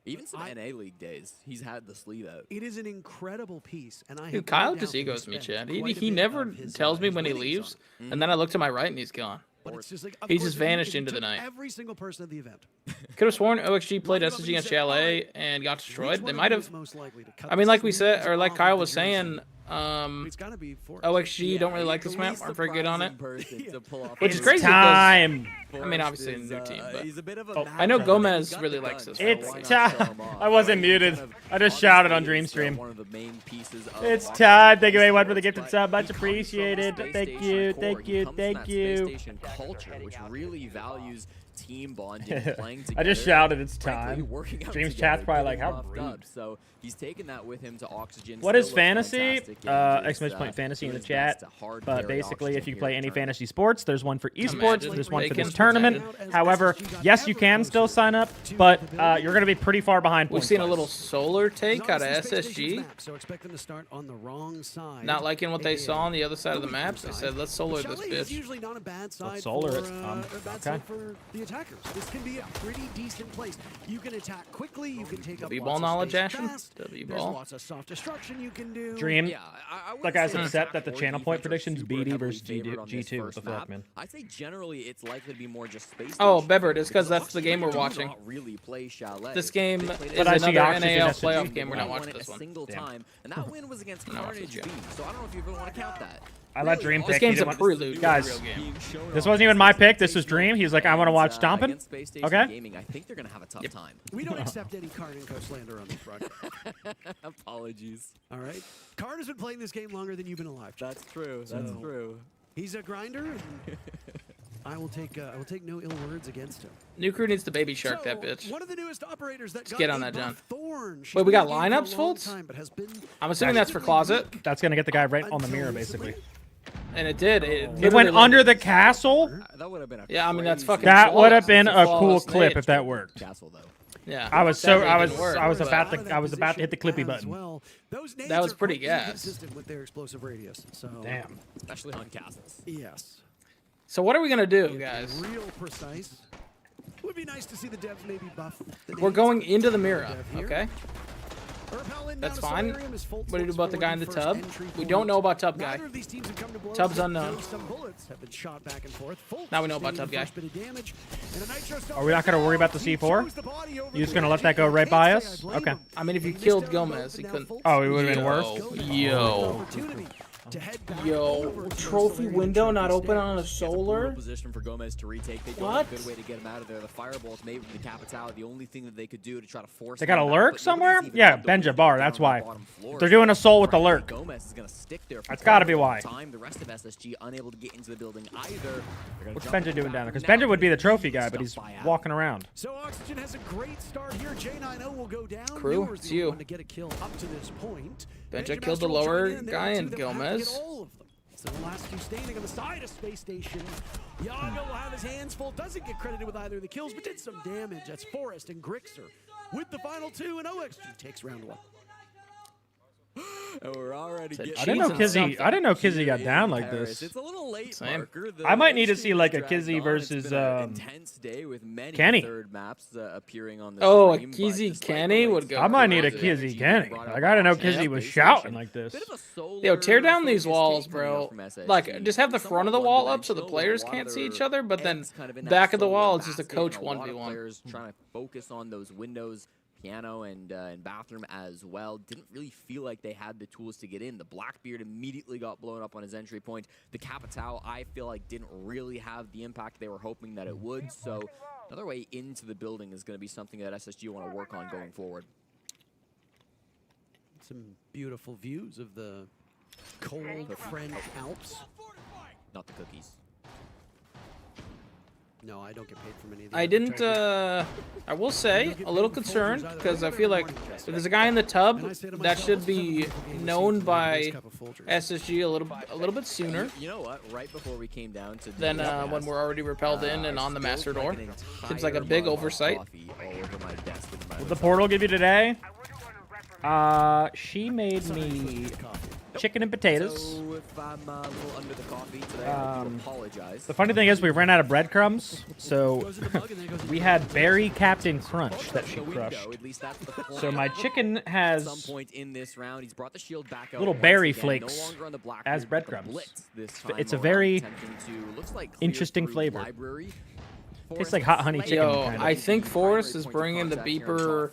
Even some NA League days, he's had the sleeve out. It is an incredible piece, and I. Dude, Kyle just egos me, Chad. He never tells me when he leaves, and then I look to my right and he's gone. But it's just like, he's just vanished into the night. Every single person at the event. Could have sworn OXG played SSG on Chalet and got destroyed. They might have. I mean, like we said, or like Kyle was saying, OXG don't really like this map. Aren't very good on it. Which is crazy because, I mean, obviously a new team, but I know Gomez really likes this. It's time. I wasn't muted. I just shouted on Dreamstream. It's time. Thank you, everyone, for the gifted sub. Much appreciated. Thank you. Thank you. Thank you. Culture, which really values team bonding, playing together. I just shouted, it's time. Dream's chat's probably like, how rude. So he's taken that with him to Oxygen. What is fantasy? Exclamation point fantasy in the chat. But basically, if you play any fantasy sports, there's one for esports, there's one for this tournament. However, yes, you can still sign up, but you're going to be pretty far behind. We've seen a little solar take out of SSG. So expect them to start on the wrong side. Not liking what they saw on the other side of the maps. They said, let's solar this bitch. Usually not a bad side. Let's solar it. Okay. For the attackers. This can be a pretty decent place. You can attack quickly. You can take up W-ball knowledge, Ashton. There's lots of soft destruction you can do. Dream. That guy's upset that the channel point predictions BD versus G2. What the fuck, man? I'd say generally it's likely to be more just space. Oh, Bevert, it's because that's the game we're watching. This game is another NAL playoff game. We're not watching this one. And that win was against Carnage B. So I don't know if you even want to count that. I let Dream pick. This game's a prelude, guys. This wasn't even my pick. This was Dream. He was like, I want to watch Stompin'. Okay. I think they're gonna have a tough time. We don't accept any Card and Co slander on this broadcast. Apologies. All right. Card has been playing this game longer than you've been alive. That's true. That's true. He's a grinder, and I will take no ill words against him. New crew needs to baby shark that bitch. One of the newest operators that get on that, John. Wait, we got lineups, Fultz? I'm assuming that's for Closet. That's gonna get the guy right on the mirror, basically. And it did. It went under the castle. That would have been. Yeah, I mean that's fucking. That would have been a cool clip if that worked. Castle though. Yeah. I was about to hit the clippy button. Well, that was pretty gas. Consistent with their explosive radius. So damn. Especially on castles. Yes. So what are we gonna do, guys? Real precise. It would be nice to see the devs maybe buff. We're going into the mirror. Okay. That's fine. What do you do about the guy in the tub? We don't know about tub guy. Tub's unknown. Now we know about tub guy. Are we not going to worry about the C4? You just going to let that go right by us? Okay. I mean, if you killed Gomez, he couldn't. Oh, it would have been worse? Yo, trophy window not open on a solar? Position for Gomez to retake. They don't have a good way to get him out of there. The fireball's made with the Capital. The only thing that they could do to try to force. They got a lurk somewhere? Yeah, Benja Bar. That's why. They're doing a soul with the lurk. Gomez is gonna stick there. That's got to be why. The rest of SSG unable to get into the building either. What's Benja doing down there? Because Benja would be the trophy guy, but he's walking around. So Oxygen has a great start here. J90 will go down. Crew, it's you. To get a kill up to this point. Benja killed the lower guy and Gomez. So the last two standing on the side of Space Station. Yaga will have his hands full. Doesn't get credited with either of the kills, but did some damage. That's Forrest and Grixer with the final two, and OXG takes round one. And we're already I didn't know Kizzy got down like this. It's a little late. I might need to see like a Kizzy versus intense day with many Kenny. third maps appearing on the Oh, a stream, Kizzy Kenny would go. I might need a Kizzy Kenny. I gotta know Kizzy was shouting like this. Yo, tear down these walls, bro. Like, just have the front of the wall up so the players can't see each other, but then back of the wall it's just a coach 1v1. Trying to focus on those windows. Piano and bathroom as well. Didn't really feel like they had the tools to get in. The Blackbeard immediately got blown up on his entry point. The Capital, I feel like, didn't really have the impact they were hoping that it would. So another way into the building is going to be something that SSG want to work on going forward. Some beautiful views of the cold French Alps. Not the cookies. No, I don't get paid for any of these. I didn't, I will say, a little concerned, because I feel like if there's a guy in the tub, that should be known by SSG a little bit sooner. You know what? Right before we came down to than when we're already repelled in and on the master door. Seems like a big oversight. What did the portal give you today? She made me chicken and potatoes. So if I'm a little under the coffee today, I do apologize. The funny thing is we ran out of breadcrumbs, so we had Berry Captain Crunch that she crushed. So my chicken has Some point in this round, he's brought the shield back out little once berry again, flakes no longer on the black as grid, but the breadcrumbs. blitz this It's a time very around, attempting to, looks like, clear interesting through flavor. library. Tastes like hot honey chicken. Yo, kind of. I think Forrest is bringing the beeper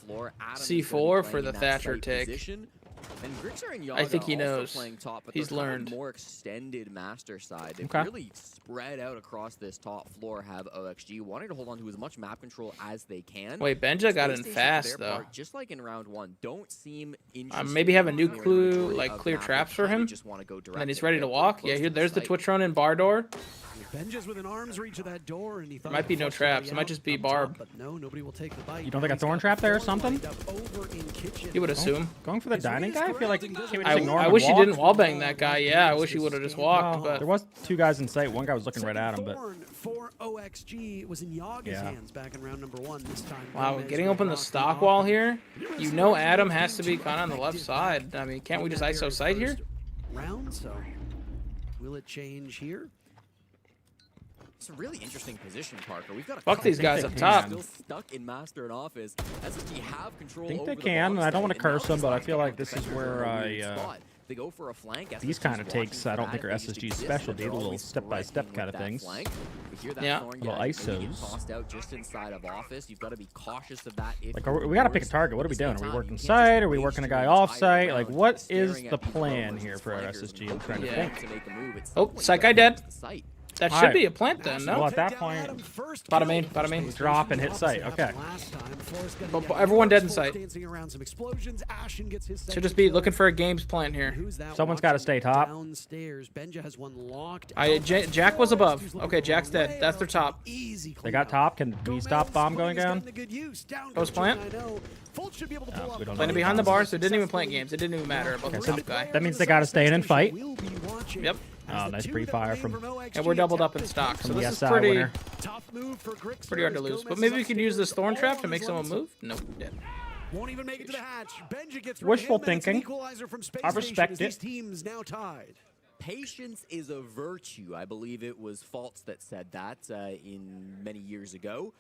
C4 for the Thatcher take. I think he knows. He's learned. More extended master side. They've Okay. really spread out across this top floor. Have OXG wanting to hold on to as much map control as they can. Wait, Benja got in PlayStation, for fast their though. part, just like in round one, don't seem interested Maybe have a in new clearing clue, the majority like of clear map traps and for kinda him. just wanna go And then direct he's it. ready to They're walk. close Yeah, to here, the there's the site. Twitch run in bar door. Benja's within arm's reach of that door, and he thought There might be no traps. It might just be barb. but no, nobody will take the bite. You don't think a thorn trap there or something? You would assume. Going for the dining guy? I feel like can't we just I ignore him and wish he walk? didn't wallbang that guy. Yeah, I wish he would have just walked. Well, But there was two guys in sight. One guy was looking right at him, but For OXG was in Yaga's hands back in round number 1 this time. wow, Gomez getting with open the Rocky stock off. wall here. You know Adam has to be kind of on the left side. I mean, can't we just ISO site here? Round, so will it change here? It's a really interesting position, Parker. We've got a Fuck these guys up top. Still stuck in master and office. SSG have control I think over they the can. bomb I don't want site, to and now curse them, these but I lines feel get like this is defenders where in a I weird spot. They go for a flank. these SSG's kind of watching takes I for don't that. think are They just SSG exist, specialty. but they're Little always step-by-step threatening kind with of that things. flank. We hear that Yeah. thorn Little maybe getting ISOs. tossed out just inside of office. You've got to be cautious of that. Like, we gotta pick a target. What are we doing? Are we working side? Are we working a guy off site? Like, what is the plan here for our SSG? I'm trying to think. Oh, site guy dead. That should Alright. be a plant then, no? Well, at that point, Bottom main, bottom main. drop and hit site. Okay. But everyone dead in sight. Dancing around some explosions. Ashen gets his Should just be looking for a games plan here. Someone's got to stay top. Downstairs. Benja has one locked. Jack was above. Okay, Jack's dead. That's their top. They got top. Can we stop bomb going down? Post plant. No, we don't Planted know. behind the bars, so it didn't even plant games. It didn't even matter about the Okay, so top guy. that means they got to stay in and fight. Yep. Oh, nice pre-fire from And we're doubled up in stock, so from this the is SI pretty winner. pretty hard to lose. But maybe we could use this thorn trap to make someone move. Nope, dead. Won't even make it to the hatch. Benja gets Wishful rid of him, and it's an thinking. equalizer from Space I Station respect as it. These teams now tied. Patience is a virtue. I believe it was Fultz that said that in many years ago.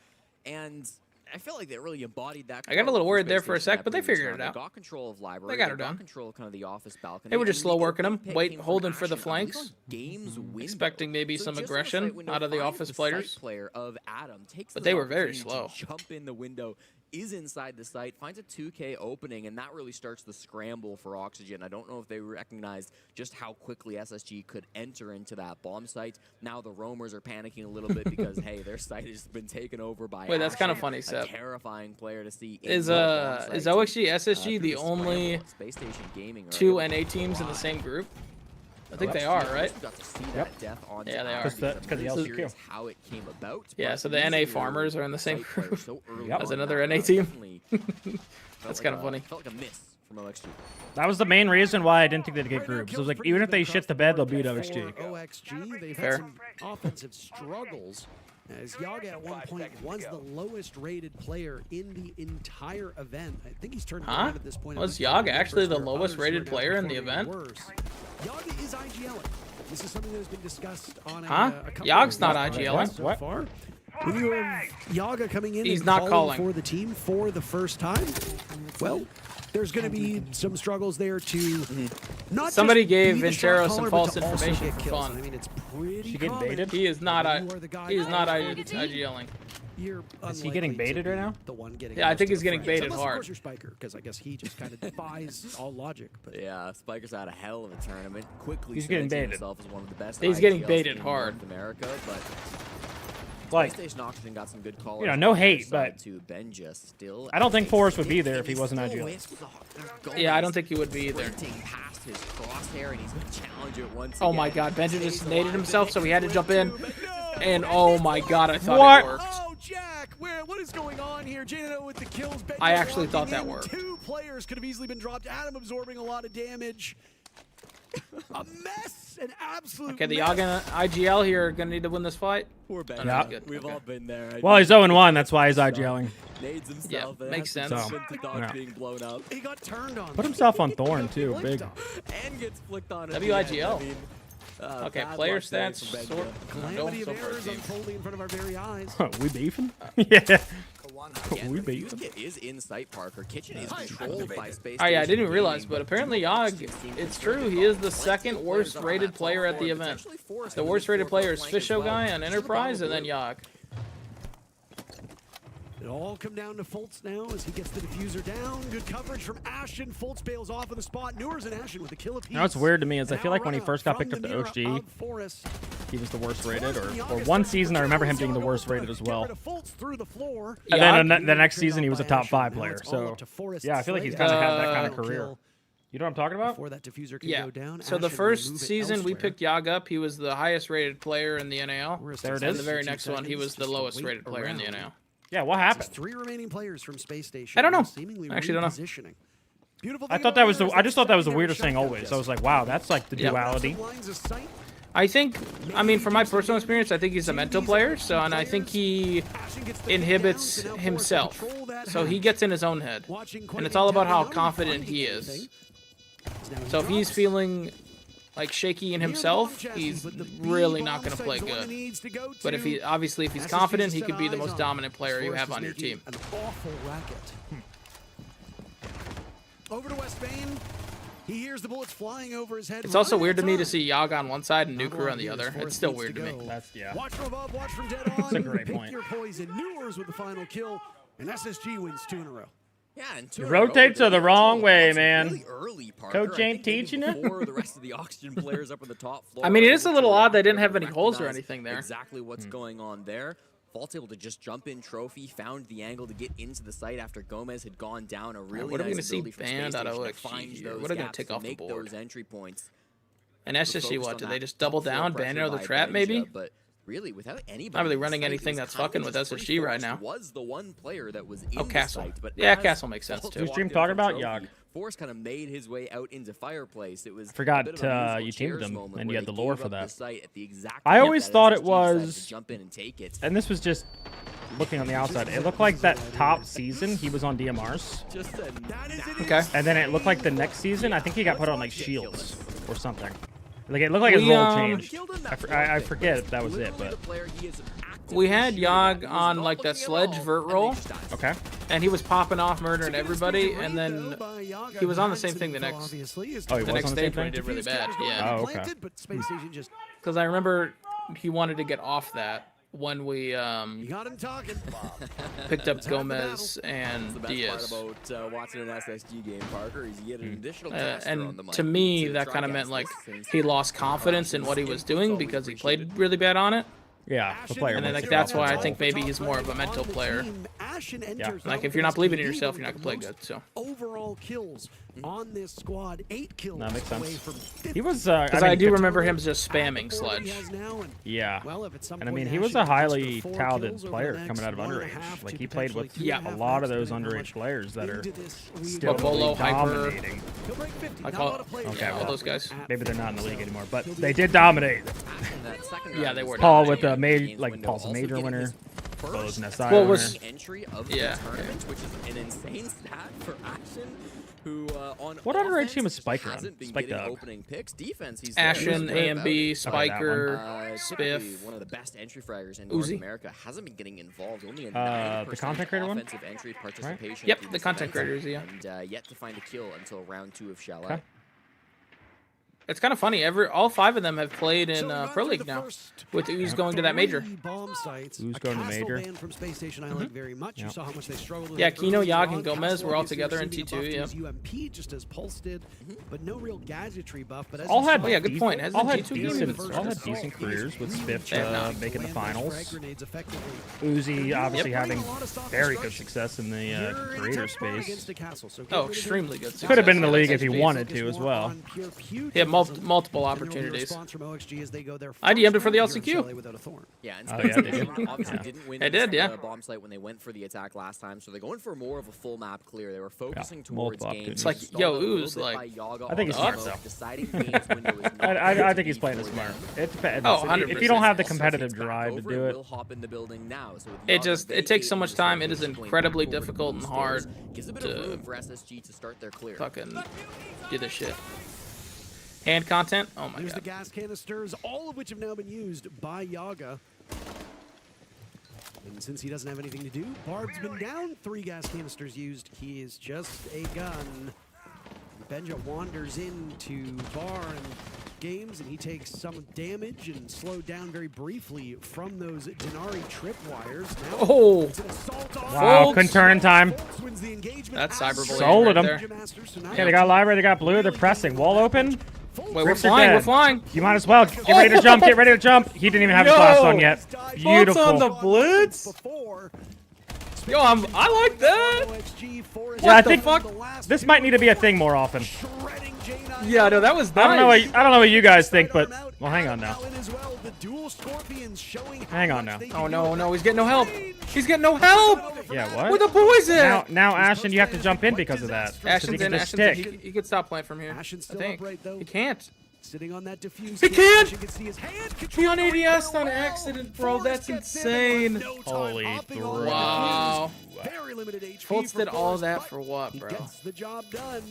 And I feel like they really embodied that. I got a little worried there for a sec, but they figured it out. They got control of library. They got her done. Control of kind of the office balcony. They were just And slow the working them, pick wait, came from holding for the Ashen, I believe, flanks, on games window. expecting maybe So some just in the aggression site window, out of the finds office the players. site player of Adam takes But the they were very opportunity slow. to jump in the window, is inside the site, finds a 2K opening, and that really starts the scramble for Oxygen. I don't know if they recognized just how quickly SSG could enter into that bomb site. Now the roamers are panicking a little bit because, hey, their site has been taken over by Wait, that's kind of Ashen, funny, a Seb. terrifying player to see. in Is the bomb is site. OXG SSG the Through only scramble, Space Station Gaming are two able to NA teams in the thrive. same group? I think Yep. they are, right? Got to see Yep. that death on Yeah, they Adam are. Because the I'm LCQ. curious how it came about. Yeah, but so the NA losing farmers your are in the same site player group so early Yep. as on in another that NA round team. definitely That's felt kind like of funny. Felt like a miss from OXG. That was the main reason why I didn't think they'd get groups. It was like, even if they shit the bed, they'll beat OXG. OXG, they've Fair. had some offensive struggles. As Yaga at one point was the lowest rated player in the entire event. I think he's turned Huh? around at this point. Was Yaga actually the lowest rated player in the event? Yaga is IGL. This is something that has been discussed on Huh? a couple Yog's of not podcasts IGL. so What? far. When you have Yaga coming in He's and not calling. for the team for the first time, well, there's going to be some struggles there to not Somebody just gave be the shot Ventero caller, some but false to also information get for kills. fun. I mean, it's pretty She getting common. baited? He is not You are the guy he is not that IGLing. You're Is he getting unlikely to baited right be now? The one getting Yeah, I most think of he's the getting frames. baited Unless, hard. Of course, you're Spiker, because I guess he just kind of defies all logic. But Yeah, Spiker's had a hell of a tournament. Quickly He's getting cementing baited. himself as one of the best. He's getting IGLs baited in hard. North America, but Like, PlayStation Oxygen got some good callers. you know, no on their hate, side but too. Benja still. I don't think a Forrest would be stick there in if he his wasn't full IGL. whisk. Yeah, I don't think he would be either. Sprinting past his crosshair, and he's going to challenge it once Oh again. my god, Benja just Stays naded alive, himself, so he had to jump in. No! And oh my god, I thought What? it worked. Oh, Jack, what is going on here? Jano with the kills. Benja I actually walking thought that in. worked. 2 players could have easily been dropped. Adam absorbing a lot of damage. A mess. It's an absolute Okay, the Yaga IGL here are going to need to win this fight. Poor Ben. Yeah. We've all been there. Well, he's 0-1. That's why he's IGLing. Nades himself. Yeah, makes sense. So, Dogs being blown up. He got turned on. Put himself on Thorn, too. Big. And gets flicked on. WIGL. I mean, okay, bad player luck there stats. from Ben. Sort Calamity of errors unfolding in front of our very eyes. We beefing? Yeah. Again, We the beefing. Fuse Kit is in sight, Parker. Kitchen is controlled by Space Oh yeah, I Station didn't realize, Gaming, but apparently Yogg, it's true, he is the second worst rated player at the event. The worst rated player is Fisho Guy on Enterprise, and then Yogg. It all come down to Fultz now as he gets the diffuser down. Good coverage from Ashen. Fultz bails off in the spot. Newers and Ashen with a kill apiece. You know what's weird to me is I feel like when he first got picked up to OG, he was the worst rated, or one season I remember him being the worst rated as well. And then the next season he was a top 5 player. So yeah, I feel like he's kind of had that kind of career. You know what I'm talking about? Before that diffuser can Yeah. go down, So the Ashen first will move it season we elsewhere. picked Yogg up, he was the highest rated player in the NAL. There it And is. the very next one, he was the lowest rated player in the NAL. Yeah, what happened? 3 remaining players from Space Station. I don't know. Seemingly I actually don't know. repositioning. Beautiful I thing thought that about was the. it is I just thought that was the secondary weirdest thing shotgun always. just- I was like, wow, that's like the Yeah. duality. Lines of sight. I think, I mean, from my personal experience, I think he's a mental player, so, and I think he inhibits himself. So he gets in his own head. And it's all about how confident he is. So if he's feeling like shaky in himself, he's really not going to play good. But if he, obviously, if he's confident, he could be the most dominant player you have on your team. An awful racket. Over to West Bane. He hears the bullets flying over his head. It's also weird to me to see Yogg on one side and Nuker on the other. It's still weird to me. That's yeah. Watch from above, watch from dead on. That's a great Pick point. your poison. Newers with the final kill, and SSG wins 2 in a row. Yeah, and You rotate to the wrong way, man. Early, Parker. Coach ain't teaching you. Before the rest of the oxygen players up on the top floor. I mean, it is a little odd they didn't have any Recognize holes or anything there. Exactly what's going on there. Fultz able to just jump in trophy, found the angle to get into the site after Gomez had gone down. A really what are we nice gonna see ability from banned Space out of Station to OXG find here? those What are they gonna gaps take to off the make board? those entry points. And SSG, what, Focused did on they that just double top floor down, pressure ban out the by trap, maybe? Benesia, but really, without anybody Not really in running sight, anything it was that's kind of fucking with just SSG free right Force now. was the one player that was in Oh, the Castle. site, but Yeah, as Castle makes sense, Fultz too. Who's walked stream in talking for about? Trophy, Yogg. Force kind of made his way out into Fireplace. It was I forgot a bit of a musical you teamed chairs them, moment and where you had they the lore gave for up the that. site at the exact I moment always that thought it SSG decided was, to jump in and take it. and this was just looking on the outside. It looked like that top season he was on DMRs. Okay. And then it looked like the next season, I think he got put on like shields or something. Like it looked like his We, role changed. I forget if that was it, but We had Yogg on like that sledge vert roll. Okay. And he was popping off, murdering everybody, and then he was on the same thing the next. Oh, he the was next on the same stage when he thing? did really bad. Yeah. Oh, okay. Because I remember he wanted to get off that when we got him talking. picked up Gomez and That's the best Diaz. part about watching an SSG game, Parker, is you get an additional tester on the And mic to me, that try kind of guess meant like this. he lost confidence in what he was doing because he played really bad on it. Yeah, the player. And then, makes like it that's better. why I think maybe he's more of a mental player. Yeah. Like if you're not believing in yourself, you're not gonna play good. So. Overall kills on this squad, 8 kills. That makes away sense. from He was. Because I do remember him just spamming sledge. Yeah. Well, if at some And I point mean, he was Ashen a gets highly to 4 talented kills over player the coming out of next 1.5 underage. to Like he played with potentially a 2.5 lot of max, those depending on how underage much players that are into this we still go. Bolo, Hyper, dominating. like all, Okay, all well, those guys. Maybe they're not in the league anymore, but they did dominate. Yeah, they were. Paul with the major, like Paul's a major winner. Bolo's an SI What winner. was- entry of Yeah. the tournament, which is an insane stat for Ashen, who on What underage offense team was Spiker on? hasn't been Spike getting Dog. opening picks. Defense, he's Ashen, there. AMB, Spiker, Typically Spiff. one of the best entry fraggers in North Uzi. America, hasn't been getting involved. Only a 9% the content creator one? offensive entry participation. Yep, through the this content event, creators, yeah. And yet to find a kill until round 2 of Chalet. Okay. It's kind of funny. All 5 of them have played in Pro League now, with Ooze going to that major. Who's going to major? From Space Station I like very much. You saw how much they struggled with Yeah, it Kino, early Yogg, on. and Gomez Castle were all obviously together in receiving a T2, buff to yeah. his UMP just as Pulse did, but no real gadgetry buff. But as All you had saw, Oh, yeah, good point. Hasn't all had G2 been in decent, the all had first? decent careers with Spiff They have not. making the finals. frag grenades effectively. Uzi obviously Yep. having very good success in the creator Tough run space. against the Castle, so Oh, good extremely good. Could have been in the success league on if he SSG. wanted to as well. Yeah, multiple opportunities. I DM'd it for the LCQ. Yeah, and obviously didn't win the bomb site when they went for the attack last time, so they're going for more of a full map clear. They were focusing towards games. It's like, yo, Ooze, like, I think he's smart, though. Deciding games window is not I think he's playing it smart. It depends. Oh, 100%. If you don't have the competitive drive to do it, it takes so much time. It is incredibly difficult and hard to start their clear. Fucking do this shit. Hand content. Oh my Here's god. the gas canisters, all of which have now been used by Yaga. And since he doesn't have anything to do, Barb's been down 3 gas canisters used. He is just a gun. Benja wanders into Bar and games, and he takes some damage and slowed down very briefly from those Denari tripwires. Now, oh! Wow, couldn't turn in time. That's cyberbullying. Sold right him. there. Okay, they got library, they got blue, they're pressing. Wall open. Wait, we're flying, we're flying. You might as well. Get ready to jump, get ready to jump. He didn't even have his blast on yet. Beautiful. What's on the blitz? Yo, I like that. Yeah, I think this might need to be a thing more often. Yeah, no, that was nice. I don't know what you guys think, but well, hang on now. Hang on now. Oh no, he's getting no help. He's getting no help. Yeah, what? With a poison. Now, Ashen, you have to jump in because of that. Ashen's in. Ashen's in. He could stop playing from here. Ashen's I still think upright, though. he can't. Sitting on that diffuse. He can't. Can see his hand. He on ADS on accident, bro. That's insane. Holy throw. Wow. Very limited HP. Colts did all that for what, bro? Gets the job done.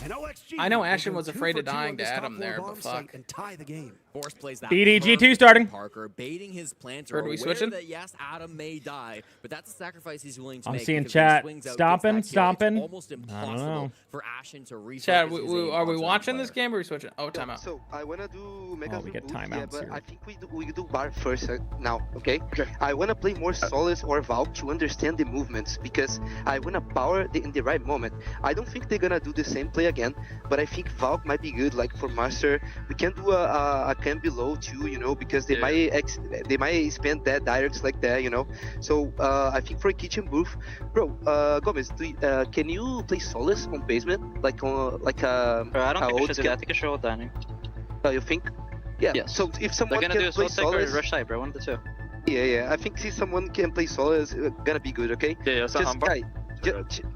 And OXG, I know Ashen was afraid of dying to Adam there, but fuck. And tie the game. Force plays that BDG2 starting. Parker baiting his planter. Are we switching? That yes, Adam may die, but that's a sacrifice he's willing to I'm make. seeing chat stomping. Almost impossible for Ashen to refocus. Chat, are we watching this game or are we switching? Oh, timeout. So I wanna do Oh, we get timeouts but here. I think we do Bar first now, okay? I wanna play more Solace or Valk to understand the movements because I wanna power in the right moment. I don't think they're gonna do the same play again, but I think Valk might be good. Like for Master, we can do a camp below too, you know, because they might spend that directs like that, you know. So I think for a kitchen booth, bro, Gomez, can you play Solace on basement like on I don't think we should do that. I think I should hold dining. You think? Yeah. So if someone they're gonna can do play a soul Solace, or rush side, bro. One of the two. Yeah. I think if someone can play Solace, it's gonna be good. Okay. Yeah.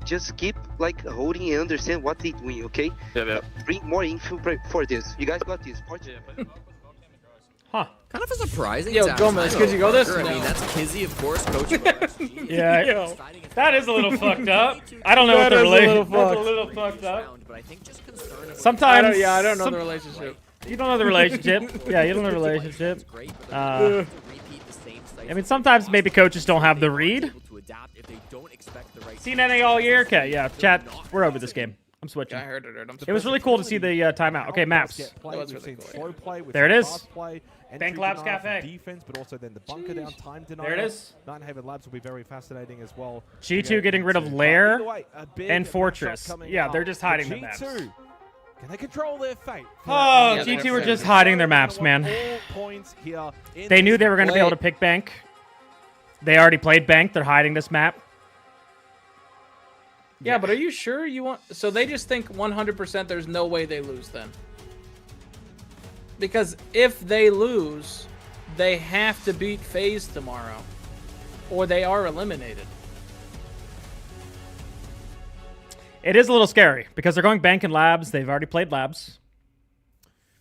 Just keep like holding and understand what they're doing. Okay. Yeah. Bring more info for this. You guys got this. Huh. Kind of a surprising. Yo, Gomez, could you go this? I mean, that's Kizzy, of course, coach. Yeah, that is a little fucked up. I don't know what the relationship. That's a little fucked up. Sometimes. I don't know the relationship. You don't know the relationship. Yeah, you don't know the relationship. I mean, sometimes maybe coaches don't have the read. Seen NA all year? Okay, yeah. Chat, we're over this game. I'm switching. I heard it. It was really cool to see the timeout. Okay, maps. There it is. Bank Labs Cafe. Defense, but also then the bunker down time denial. There it is. Nightingale Labs will be very fascinating as well. G2 getting rid of Lair and Fortress. Yeah, they're just hiding the maps. Can they control their fate? Oh, G2 were just hiding their maps, man. They knew they were going to be able to pick Bank. They already played Bank. They're hiding this map. Yeah, but are you sure you want... So they just think 100% there's no way they lose then. Because if they lose, they have to beat FaZe tomorrow. Or they are eliminated. It is a little scary because they're going Bank and Labs. They've already played Labs.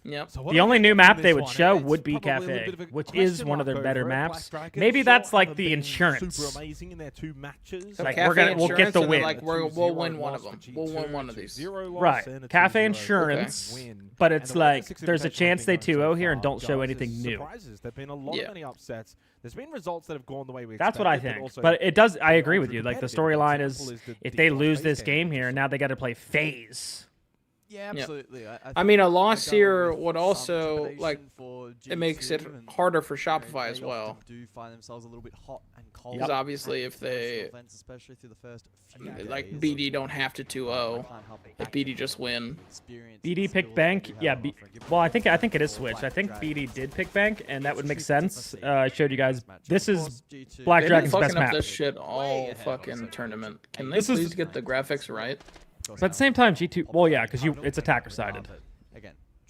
Yep. So the only new map they would show would be Cafe, which is one of their better maps. Maybe that's like the insurance. Super amazing in their 2 matches. Like we'll get the win. Like we'll win one of them. We'll win one of these. Right. Cafe insurance, but it's like there's a chance they 2-0 here and don't show anything new. There've been a lot of many upsets. There's been results that have gone the way we expected. That's what I think. But it does. I agree with you. Like the storyline is, if they lose this game here, now they got to play FaZe. Yeah, absolutely. Yeah. I mean, a loss here would also, like, it makes it harder for Shopify as well. Do find themselves a little bit hot and cold. Because obviously if they, especially through the first few like, BD don't have to 2-0, if BD just win. BD picked Bank? Yeah, well, I think it is switched. I think BD did pick Bank, and that would make sense. I showed you guys. This is Black Dragon's best map. This shit all fucking tournament. Can they please get the graphics right? But at the same time, G2, well, yeah, because it's attacker-sided.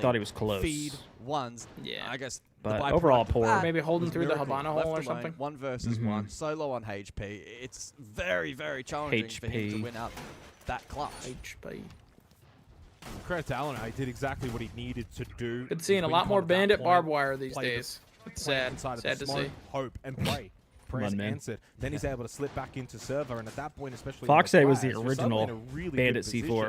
thought he was close. Feed ones. Yeah. I guess. But overall poor. Maybe holding through the Miracle. Habana hole or something. 1 versus 1. Solo on HP. It's very, very challenging for him to win out that clutch. HP. Credit to Alan, he did exactly what he needed to do. Been seeing a lot more bandit barbed wire these days. It's sad. Inside Sad of the to smoke, see. hope and pray. prayers answered. Then he's able to slip back into server, and at that point, especially Foxay was the original Bandit C4.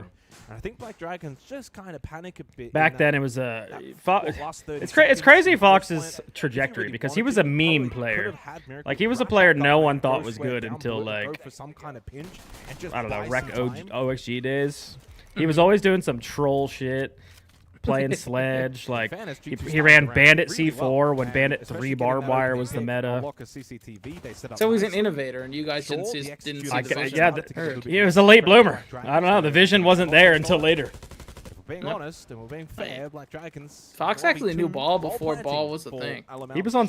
And I think Black Dragons just kind of panic a bit. Back then, it was it's crazy Fox's trajectory because he was a meme player. Like he was a player no one thought was good until like I don't know, Rec OXG days. He was always doing some troll shit. Playing Sledge, like he ran Bandit C4 when Bandit 3 barbed wire was the meta. So he's an innovator, and you guys didn't see the vision. He was a late bloomer. I don't know. The vision wasn't there until later. Being honest and we're being fair, Black Dragons. Fox actually knew ball before ball was a thing. He was on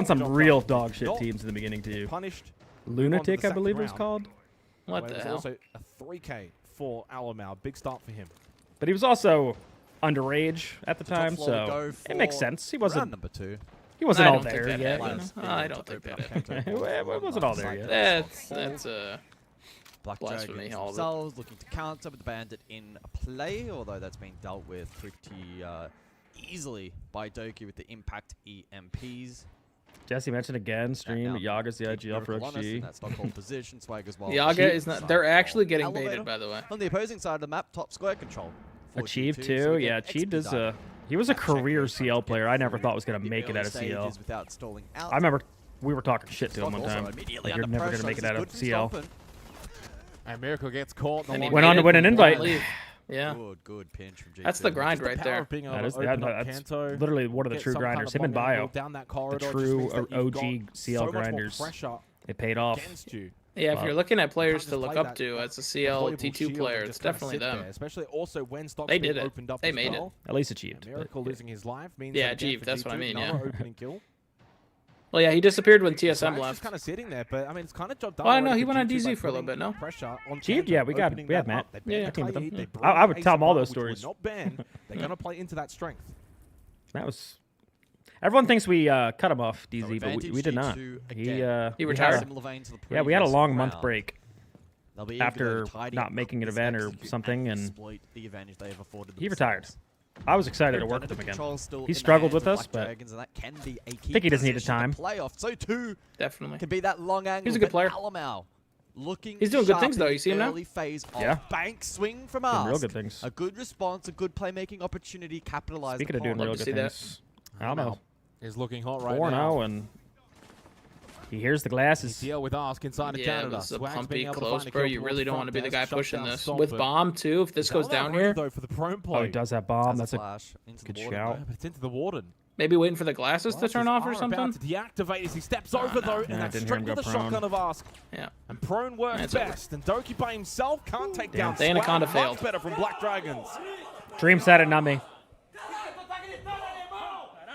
some real dog shit teams in the beginning too. Lunatic, I believe it was called. What the hell? Also a 3K for Alamau, big start for him. But he was also underage at the time, so it makes sense. He wasn't number 2. He wasn't all there yet. I don't think that. It wasn't all there yet. That's Black blasphemy. Themselves looking to counter with the Bandit in play, although that's being dealt with pretty easily by Doki with the impact EMPs. Jesse mentioned again, stream Yaga's the IGL for XG. That's not called position. Swag as well. Yaga is not. They're actually getting baited, by the way. On the opposing side of the map, top square control. Achieved too, yeah. Achieved is he was a career CL player. I never thought was gonna make it out of CL. I remember we were talking shit to him one time. Like, you're never gonna make it out of CL. And Miracle gets caught. Went on to win an invite. Yeah. Good pinch from J2. That's the grind right there. That's literally one of the true grinders. Him and Bio, the true OG CL grinders. It paid off. Yeah, if you're looking at players to look up to as a CL T2 player, it's definitely them. Especially also when stocks they did it. Opened up they made it. At least achieved. Miracle losing his life means achieved. That's what I mean. Yeah. Opening kill. Well, yeah, he disappeared when TSM left. He's kind of sitting there, but I mean, it's kind of job done. Well, I know he went on DZ for a little bit. No. Achieved, yeah, we had Matt. Yeah, I teamed with him. I would tell him all those stories. Not banned. They're gonna play into that strength. That was. Everyone thinks we cut him off, DZ, but we did not. He retired. Yeah, we had a long month break after not making an event or something, and he retired. I was excited to work with him again. He struggled with us, but I think he just needed time. So too definitely can be that long angle. He's a good player. He's doing good things though. You see him now? Phase yeah. Bank swing from us. Real good things. A good response, a good playmaking opportunity, capitalized. Speaking of doing real good things, Alamo is looking hot right 4-0 and he hears the glasses. Deal with Ask inside of Canada. It was a pumpy close, bro. You really don't want to be the guy pushing this. With bomb, too, if this goes down here. For the prone play. Oh, he does have bomb. That's a good shout. But it's into the warden. Maybe waiting for the glasses to turn off or something? About to deactivate as he steps over, though, and that's straight with the shotgun of Ask. Yeah. And prone works best, and Doki by himself can't take down the Anaconda failed. Much better from Black Dragons. Dream said it, not me.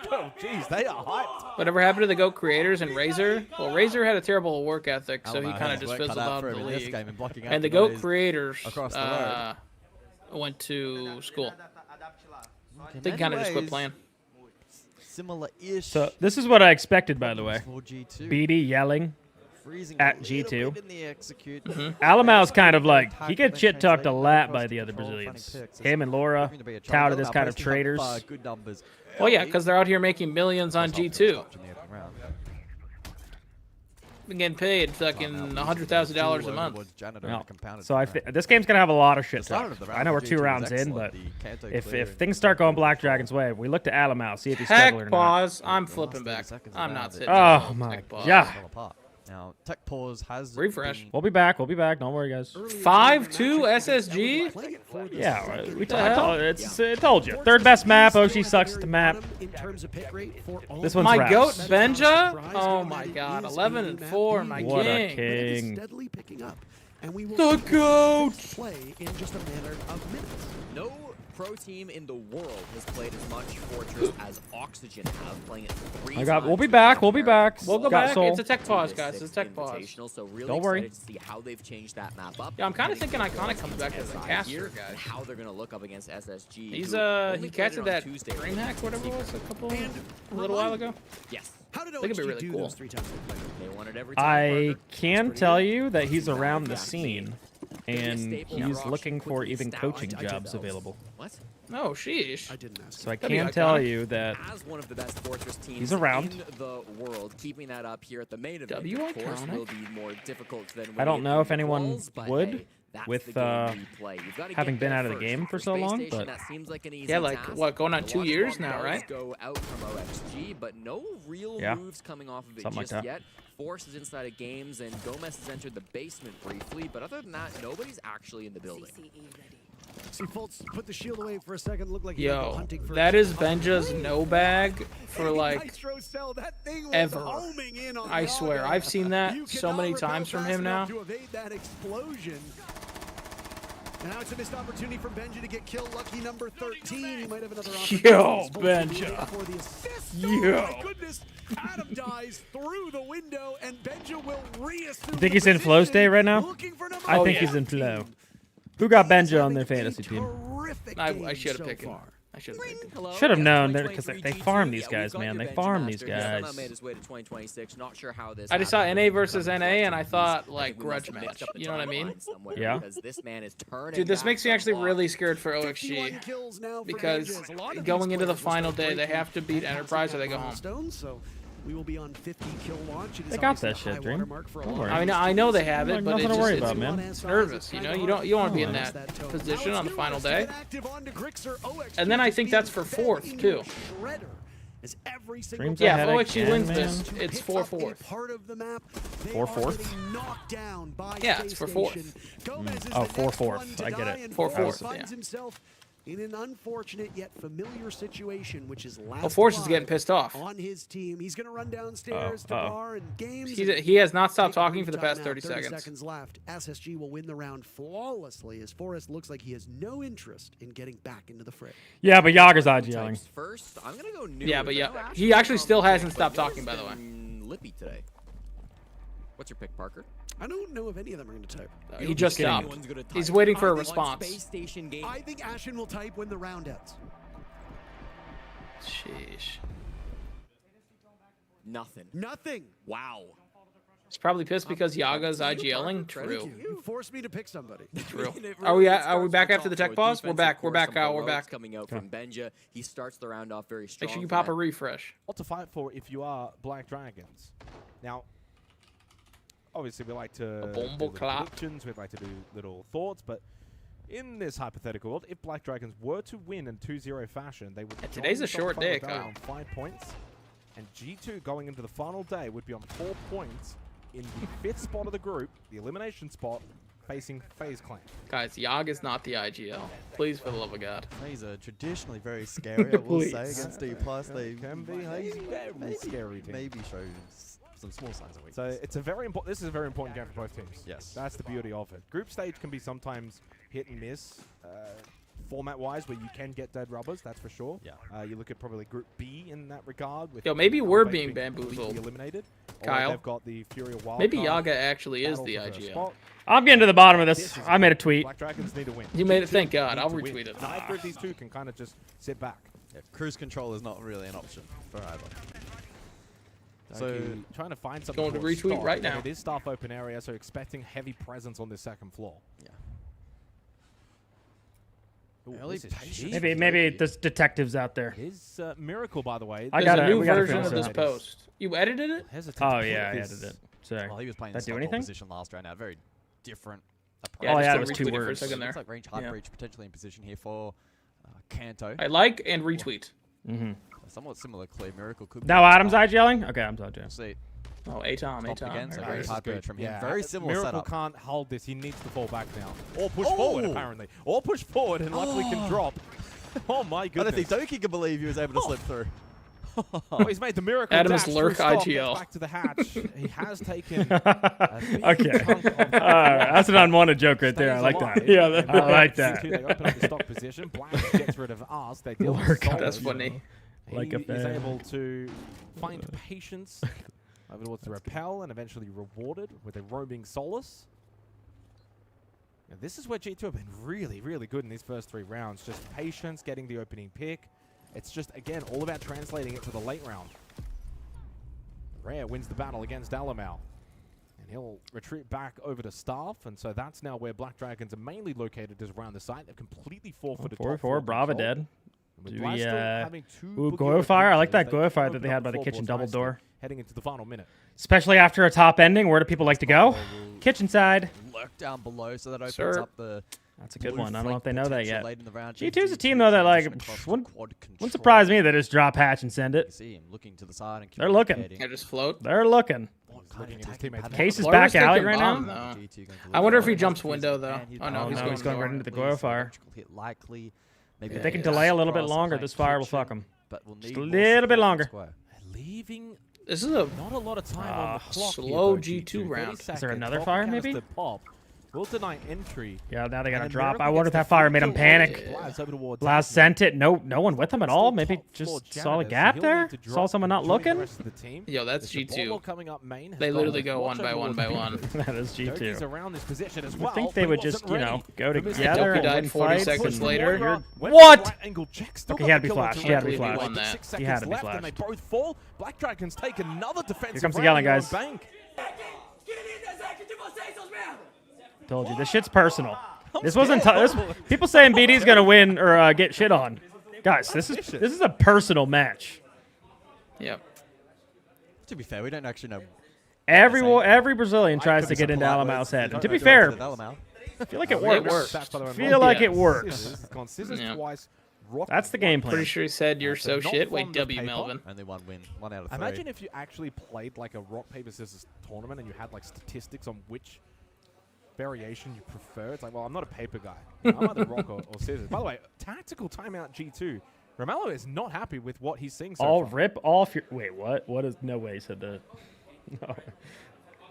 Oh, jeez, they are hyped. Whatever happened to the GOAT creators and Razor? Well, Razor had a terrible work ethic, so he kind of just fizzled out in the league. And the GOAT creators went to school. They kind of just quit playing. Similar-ish. So this is what I expected, by the way. BD yelling at G2. Alamau's kind of like, he gets shit talked a lot by the other Brazilians. Him and Laura touted as kind of traitors. Well, yeah, because they're out here making millions on G2. Been getting paid fucking $100,000 a month. No. So this game's gonna have a lot of shit talk. I know we're 2 rounds in, but if things start going Black Dragon's way, we look to Alamau, see if he's struggling or not. Pause. I'm flipping back. I'm not sitting. Oh my god. Now, Tech Pause has refresh. We'll be back. We'll be back. Don't worry, guys. 5-2 SSG? Yeah, I told you. 3rd best map. OG sucks at the map. This one's my wraps. GOAT Benja? Oh my god. 11-4. My what king. A king. The GOAT. Play in just a matter of minutes. No pro team in the world has played as much Fortress as Oxygen have, playing it 3 times. We'll be back. We'll be back. We'll go back. It's a tech pause, guys. It's a tech pause. So really don't worry. To see how they've changed that map up. Yeah, I'm kind of thinking Iconic comes back as a caster, guys. And how they're gonna look up agaast SSG. He's he catched that frame hack, whatever it was, a little while ago. Yes. How did OXG be really cool. I can tell you that he's around the scene, and he's looking for even coaching jobs available. What? Oh, sheesh. I didn't ask. So I can tell you that as one of the best Fortress teams he's around. in the world, keeping that up here at the main event, W of course, iconic. will be more difficult than I don't know if anyone Brawls, but would hey, that's with the game we play. You've gotta having get been there out of the first. game for so Space long, Station, but that seems like an easy Yeah, like task. what, going on A 2 lot of years bomb now, does right? Go out from OXG, but no real Yeah. moves coming off of it Something like just that. yet. Force is inside of games, and Gomez has entered the basement briefly, but other than that, nobody's actually in the building. See, Fultz put the shield away for a second. Looked like he might go Yo, hunting for that his is Benja's no bag for like Nitro Cell. That thing was ever. homing in on I swear, Yaga. I've seen that You so cannot many repel times from fast him now. enough to evade that explosion. And now it's a missed opportunity for Benja to get killed. Lucky number 13. He might have another opportunity. Yo, Fultz Benja. for the assist. Yo. Oh my goodness. Adam dies through the window, and Benja will reassume. You think he's in flow state right now? I think he's in flow. Who got Benja on their fantasy team? I should have picked him. I should have picked him. Should have known because they farm these guys, man. They farm these guys. I just saw NA versus NA, and I thought like grudge match. You know what I mean? Yeah. Dude, this makes me actually really scared for OXG because going into the final day, they have to beat Enterprise or they go home. So we will be on 50 kill watch. They got that shit, Dream. Don't worry. I mean, I know they have it, but nothing it's to worry just about, man. it's nervous. You know, you don't want to be in that position on the final day. And then I think that's for fourth too. Dreams Yeah, ahead if OXG again, wins man. this, it's 4-4. 4-4? Yeah, it's for fourth. Oh, 4-4. I get it. 4-4. Finds himself in an unfortunate yet familiar situation, which is last. Oh, Force is getting pissed off. On his team, he's going to run downstairs to bar and games. He has not stopped talking for the past 30 30 seconds. seconds left. SSG will win the round flawlessly, as Forrest looks like he has no interest in getting back into the fray. Yeah, but Yaga's IGLing. First, I'm gonna go new. Yeah, but yeah, he actually still hasn't stopped talking, by the way. Lippy today. What's your pick, Parker? I don't know if any of them are going to type. He just stopped. He's waiting for a response. I think Ashen will type when the round ends. Sheesh. Nothing. Wow. He's probably pissed because Yaga's IGLing. True. You forced me to pick somebody. True. Are we back after the tech pause? We're back. We're back, Kyle. We're back. Coming out from Benja. He starts the round off very strong. Make sure you pop a refresh. What to fight for if you are Black Dragons. Now, obviously we like to do little predictions, we like to do little thoughts, but in this hypothetical world, if Black Dragons were to win in 2-0 fashion, they would today's a short day, Kyle. Kyle. On 5 points, and G2 going into the final day would be on 4 points in the 5th spot of the group, the elimination spot, facing FaZe Clan. Guys, Yag is not the IGL. Please, for the love of God. FaZe are traditionally very scary, I will say, against D+. They can be very scary team. Maybe show some small signs of weakness. So it's a very important. This is a very important game for both teams. Yes, that's the beauty of it. Group stage can be sometimes hit and miss, format-wise, where you can get dead rubbers. That's for sure. Yeah. You look at probably Group B in that regard. With Maybe we're FaZe being bamboozled. Eliminated. Kyle. They've got the Fury of Wild Maybe card, Yaga actually is battle the for first IGL. spot. I'm getting to the bottom of this. I made a tweet. Black Dragons need to win. You made it. Thank G2 God. need I'll to win. retweet it. Neither of these two can kind of just sit back. Yeah, cruise control is not really an option for either. So trying to find something. Going to for a retweet stop, right but now. It is staff open area, so expecting heavy presence on this second floor. Yeah. Ooh, Early this is patience. Maybe there's detectives out there. His Miracle, by the way. I There's got a new we gotta version of finish this it. post. You edited it? Oh yeah, I edited it. Sorry. Well, he was playing Did the that do anything? position last round. Now very different approach. Yeah, Oh, yeah, just it was two retweeted for a words. second there. Looks like range hard Yeah. breach potentially in position here for Kanto. I like and retweet. Mm-hmm. Somewhat similar clear miracle could be. Now Adam's IGLing? Okay, I'm IGLing. See. Oh, A-Tom, Stopped again, so A-Tom. very hard breach from him. Yeah, Very similar Miracle setup. can't hold this. He needs to fall back now. Or push forward, apparently. Or push forward and luckily can drop. Oh my I goodness. don't think Doki can believe he was able to slip through. Oh, he's made the miracle. Adam's dash lurk through stop, IGL. gets back to the hatch. He has taken. A big Okay. chunk of That's an unwanted joke right there. I like that. alive. Yeah, I like that. They open up the stock position. Black gets rid of us. They deal with Lurk Solus. That's funny. Like He a is fan. able to find patience over towards the repel and eventually rewarded with a roaming Solus. Now, this is where G2 have been really, really good in these first 3 rounds. Just patience, getting the opening pick. It's just, again, all about translating it to the late round. Rare wins the battle against Alamau. And he'll retreat back over to Staff, and so that's now where Black Dragons are mainly located, is around the site. They've completely forfeited. 4-4, Brava dead. Do we, ooh, Goyofire? I like that Goyofire that they had by the kitchen double door. Heading into the final minute. Especially after a top ending, where do people like to go? Kitchen side. Lurk down below, so that opens up the... That's a good one. I don't know if they know that yet. G2's a team, though, that, like, wouldn't surprise me. They just drop hatch and send it. See him looking to the side and they're looking. I just float. They're looking. Case is back alley right now. I wonder if he jumps window, though. Oh, no, he's going right into the Goyofire. Likely. If they can delay a little bit longer, this fire will fuck them. Just a little bit longer. Leaving. This is a not a lot of time on the clock. Slow G2 round. Is there another fire, maybe? Pop. Will deny entry. Yeah, now they got to drop. I wonder if that fire made them panic. Blaz sent it. No one with him at all. Maybe just saw a gap there. Saw someone not looking. Yo, that's G2. They literally go one by one by one. That is G2. Around this position as I think they would just, go together. Doki died 40 seconds later. What? Okay, he had to be flashed. He had to be flashed. He had to be flashed. They both fall. Black Dragons take another defensive. Here comes the yelling, guys. Told you, this shit's personal. This wasn't. People saying BD's gonna win or get shit on. Guys, this is a personal match. Yep. To be fair, we don't actually know. Every Brazilian tries to get into Alamau's head. And to be fair, I feel like it works. Feel like it works. That's the game plan. Pretty sure he said you're so shit. Wait, W Melvin. Only one win, 1 out of 3. Imagine if you actually played like a rock paper scissors tournament and you had like statistics on which variation you prefer. It's like, well, I'm not a paper guy. I'm either rock or scissors. By the way, tactical timeout G2. Romello is not happy with what he's seeing so far. Rip off your... Wait, what? What is... No way he said that. No.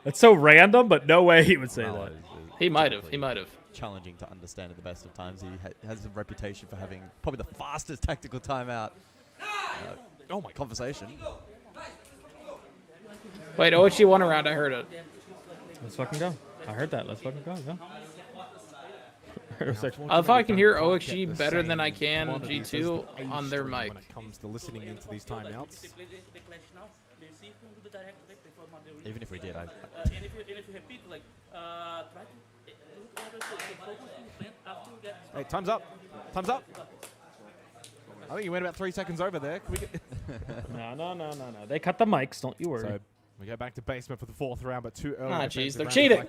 That's so random, but no way he would say that. He might have. He might have. Challenging to understand at the best of times. He has a reputation for having probably the fastest tactical timeout conversation. Wait, OHG won a round. I heard it. Let's fucking go. I heard that. Let's fucking go. If I can hear OXG better than I can G2 on their mic. When it comes to listening into these timeouts. Even if we did, Hey, time's up. Time's up. I think you went about 3 seconds over there. Can we get... No. They cut the mics. Don't you worry. So we go back to basement for the 4th round, but too early. Ah, jeez, they're cheating.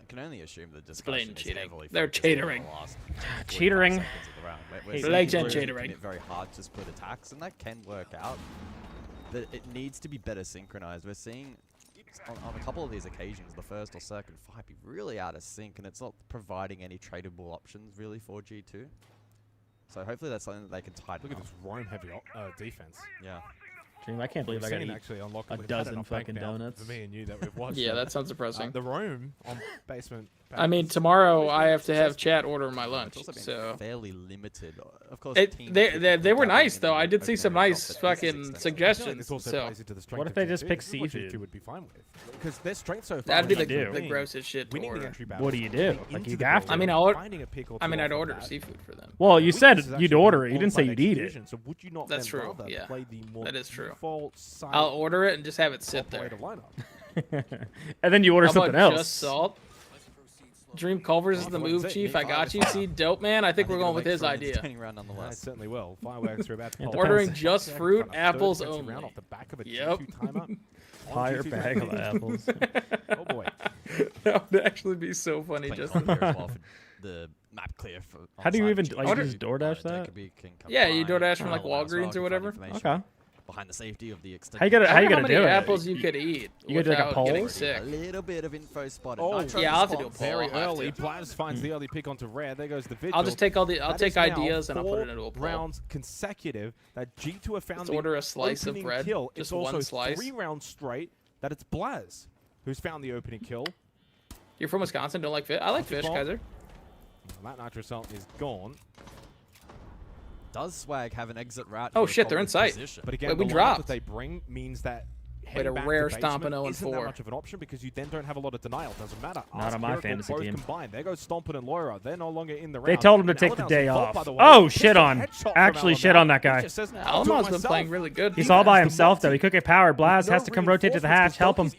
Can only assume the discussion is heavily. They're cheatering. Cheatering. Legend cheatering. It's very hard to split attacks, and that can work out. But it needs to be better synchronized. We're seeing on a couple of these occasions, the first or second fight be really out of sync, and it's not providing any tradable options really for G2. So hopefully that's something that they can tighten. Look at this roam heavy defense. Yeah. I can't believe I got to eat a dozen fucking donuts. For me and you that we've watched. Yeah, that sounds depressing. The roam on basement. I mean, tomorrow I have to have chat order my lunch, so fairly limited. Of course, they were nice though. I did see some nice fucking suggestions. So what if they just pick seafood? Would be fine with because their strength so far. That'd be the grossest shit to order. What do you do? Like you have to. I mean, I'd order seafood for them. Well, you said you'd order it. You didn't say you'd eat it. So would you not? That's true. Yeah, that is true. I'll order it and just have it sit there. And then you order something else. Just salt. Dream Culver's is the move, Chief. I got you. See, dope man. I think we're going with his idea. I certainly will. Fireworks are about to ordering just fruit, apples only. Off the back of a yep. Fire bag of apples. Oh boy. That would actually be so funny. Just the map clear for. How do you even like just DoorDash that? Yeah, you DoorDash from like Walgreens or whatever. Okay. Behind the safety of the extended. How you gonna do it? How many apples you could eat? You gotta do like a poll. Getting sick. A little bit of info spotted. Oh, yeah, I'll have to do a poll. Very early. Blaz finds the early pick onto Rare. There goes the vigil. I'll just take I'll take ideas and I'll put it into a poll. Rounds consecutive that G2 have found. Let's order a slice of bread. Kill. Just it's also one slice. 3 rounds straight that it's Blaz who's found the opening kill. You're from Wisconsin. Don't like fish? I like fish, Kaiser. That nitro salt is gone. Does Swag have an exit route? Oh shit, they're in sight. But again, we the dropped. that they bring means that Wait, a rare Stompin' 0-4. Isn't that much of an option because you then don't have a lot of denial. It doesn't matter. Not on my fantasy team. Combined. There goes Stompin' and Loira. They're no longer in the round. They told him to take the day off. Oh, shit on. Actually, shit on that guy. Alama's been playing really good. He's all by himself, though. He could get powered. Blaz has to come rotate to the hatch. Help him.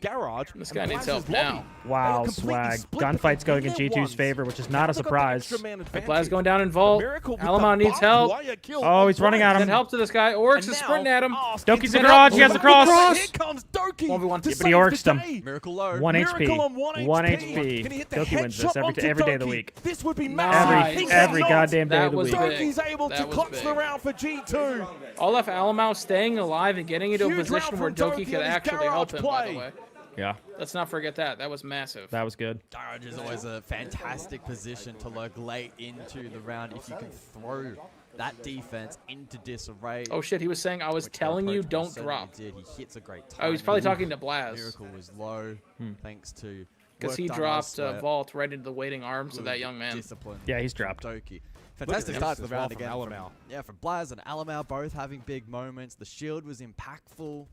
This guy needs help now. Wow, swag. Gunfight's going in G2's favor, which is not a surprise. Blaz going down in Vault. Alama needs help. Oh, he's running at him. Send help to this guy. Oryx is sprinting at him. Doki's in garage. He has a cross. Here comes Doki. 1v1. But he orcs him. Miracle low. 1 HP. 1 HP. Doki wins this every day of the week. This would be massive. Every goddamn day of the week. Doki's able to clutch the round for G2. Olaf Alamau staying alive and getting into a position where Doki could actually help him, by the way. Yeah. Let's not forget that. That was massive. That was good. Garage is always a fantastic position to lurk late into the round if you can throw that defense into disarray. Oh shit, he was saying, I was telling you, don't drop. He hits a great time. Oh, he's probably talking to Blaz. Miracle was low, thanks to because he dropped Vault right into the waiting arms of that young man. Discipline. Yeah, he's dropped. Doki. Fantastic start to the round again. From Blaz and Alamau both having big moments. The shield was impactful.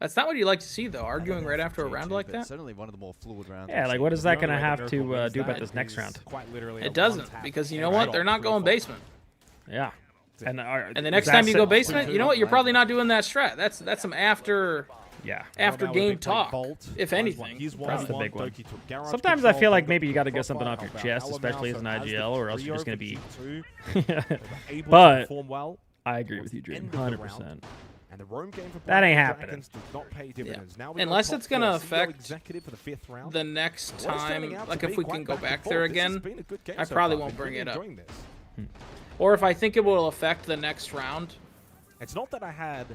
That's not what you like to see, though, arguing right after a round like that. Certainly one of the more fluid rounds. Yeah, like what is that going to have to do about this next round? Quite literally. It doesn't, because you know what? They're not going basement. Yeah. And the next time you go basement, you know what? You're probably not doing that strat. That's some after game talk, if anything. That's the big one. Sometimes I feel like maybe you got to get something off your chest, especially as an IGL, or else you're just going to be... But I agree with you, Dream, 100%. And the roam game for that ain't happening. Unless it's going to affect the next time, like if we can go back there again, I probably won't bring it up. Or if I think it will affect the next round. It's not that I had...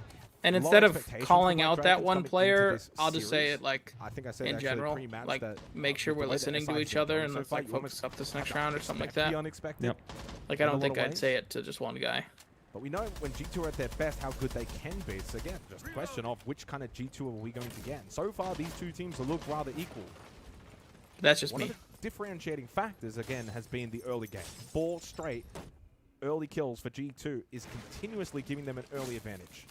And instead of calling out that one player, I'll just say it like in general, like make sure we're listening to each other and let's like focus up this next round or something like that. Yep. Like I don't think I'd say it to just one guy. But we know when G2 are at their best how good they can be. So again, just a question of which kind of G2 are we going to get. And so far, these two teams look rather equal. That's just me. One of the differentiating factors, again, has been the early game. 4 straight early kills for G2 is continuously giving them an early advantage.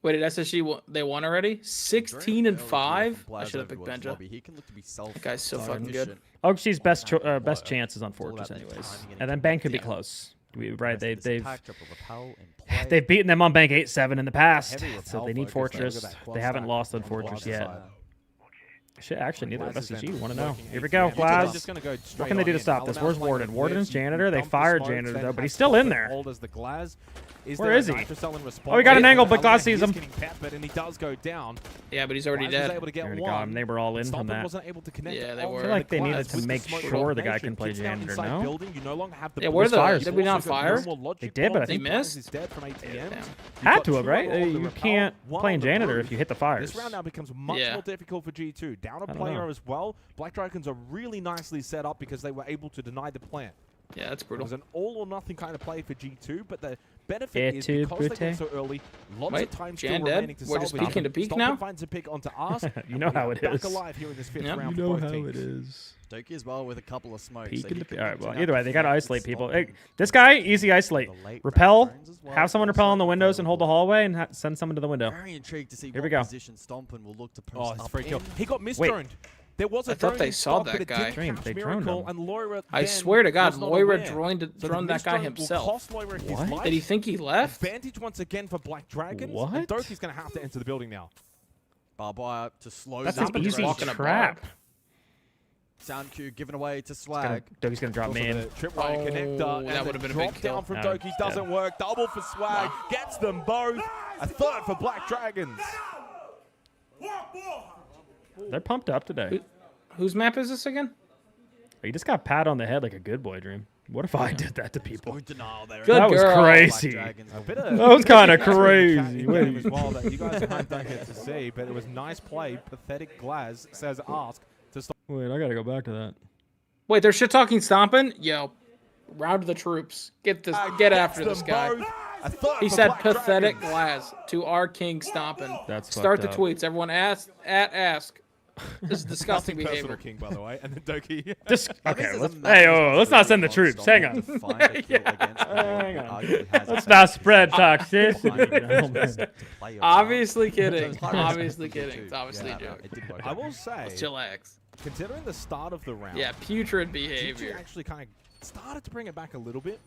Wait, did SSG they won already? 16 and 5. I should have picked Benja. That guy's so fucking good. OG's best chances on Fortress, anyways, and then Bank could be close. They've beaten them on Bank 8-7 in the past, so they need Fortress. They haven't lost on Fortress yet. Shit, actually, neither of SSG want to know. Here we go, Glaz. What can they do to stop this? Where's Warden? Warden's Janitor. They fired Janitor, though, but he's still in there. Where is he? Oh, he got an angle, but Glaz sees him. And he does go down. Yeah, but he's already dead. They were all in from that. Yeah, they were. I feel like they needed to make sure the guy can play Janitor, no? Yeah, where the... Did we not fire? They did, but I think... They missed? Had to have, right? You can't play in Janitor if you hit the fires. This round now becomes much more difficult for G2. Down a player as well. Black Dragons are really nicely set up because they were able to deny the plant. Yeah, that's brutal. It was an all-or-nothing kind of play for G2, but the benefit is because they get so early, lots of time still remaining to salvage. We're just peeking to peak now? Finds a pick onto us. You know how it is. Back alive here in this 5th round you know how teams. it is. Doki as well with a couple of smokes. All right, well, either way, they got to isolate people. Hey, this guy, easy isolate. Repel, have someone repel on the windows and hold the hallway and send someone to the window. Very intrigued to see here we go. Position Stompin will look to post up free kill. He got misdroned. There was a I thought they saw that guy. They droned him. And Loira I swear to God, Loira droned that guy himself. What? Did he think he left? Advantage once again for Black Dragons. What? And Doki's going to have to enter the building now. Barbed wire to slow That's an easy trap. Sound cue given away to Swag. Doki's going to drop me in. Tripwire connector. That would have been a big kill. Down from Doki doesn't work. Double for Swag. Gets them both. A third for Black Dragons. They're pumped up today. Whose map is this again? You just got pat on the head like a good boy, Dream. What if I did that to people? That was crazy. That was kind of crazy. Wait. As well that you guys don't get to see, but it was nice play. Pathetic Glaz says ask to stop. Wait, I got to go back to that. Wait, they're shit talking Stompin'? Yo, round the troops. Get after this guy. He said pathetic Glaz to our king Stompin'. That's Start the up. tweets. Everyone ask. This is disgusting behavior. Personal king, by the way, and then Doki. Okay, let's not send the troops. Hang on. Hang on. Let's not spread toxicity. Obviously kidding. Obviously kidding. It's obviously a joke. I will say, let's chillax. Considering the start of the round, yeah, putrid behavior. GG actually kind of started to bring it back a little bit,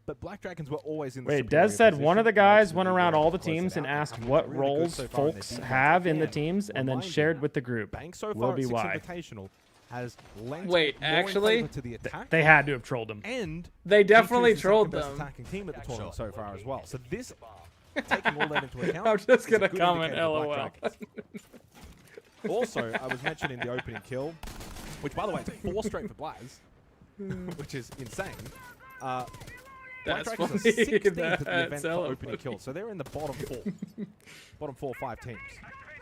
but Black Dragons were always in the Wait, Des said one of the guys went around all the teams and asked what roles folks have in the teams and then shared with the group. Will be why. Wait, actually? They had to have trolled him. And they definitely trolled them. Attacking team at the tournament so far as well. So this, taking all that into account, I'm just going to comment LOL. Also, I was mentioning the opening kill, which, by the way, it's 4 straight for Blaz, which is insane. Black Dragons are 16th at the event for opening kills, so they're in the bottom 4-5 teams.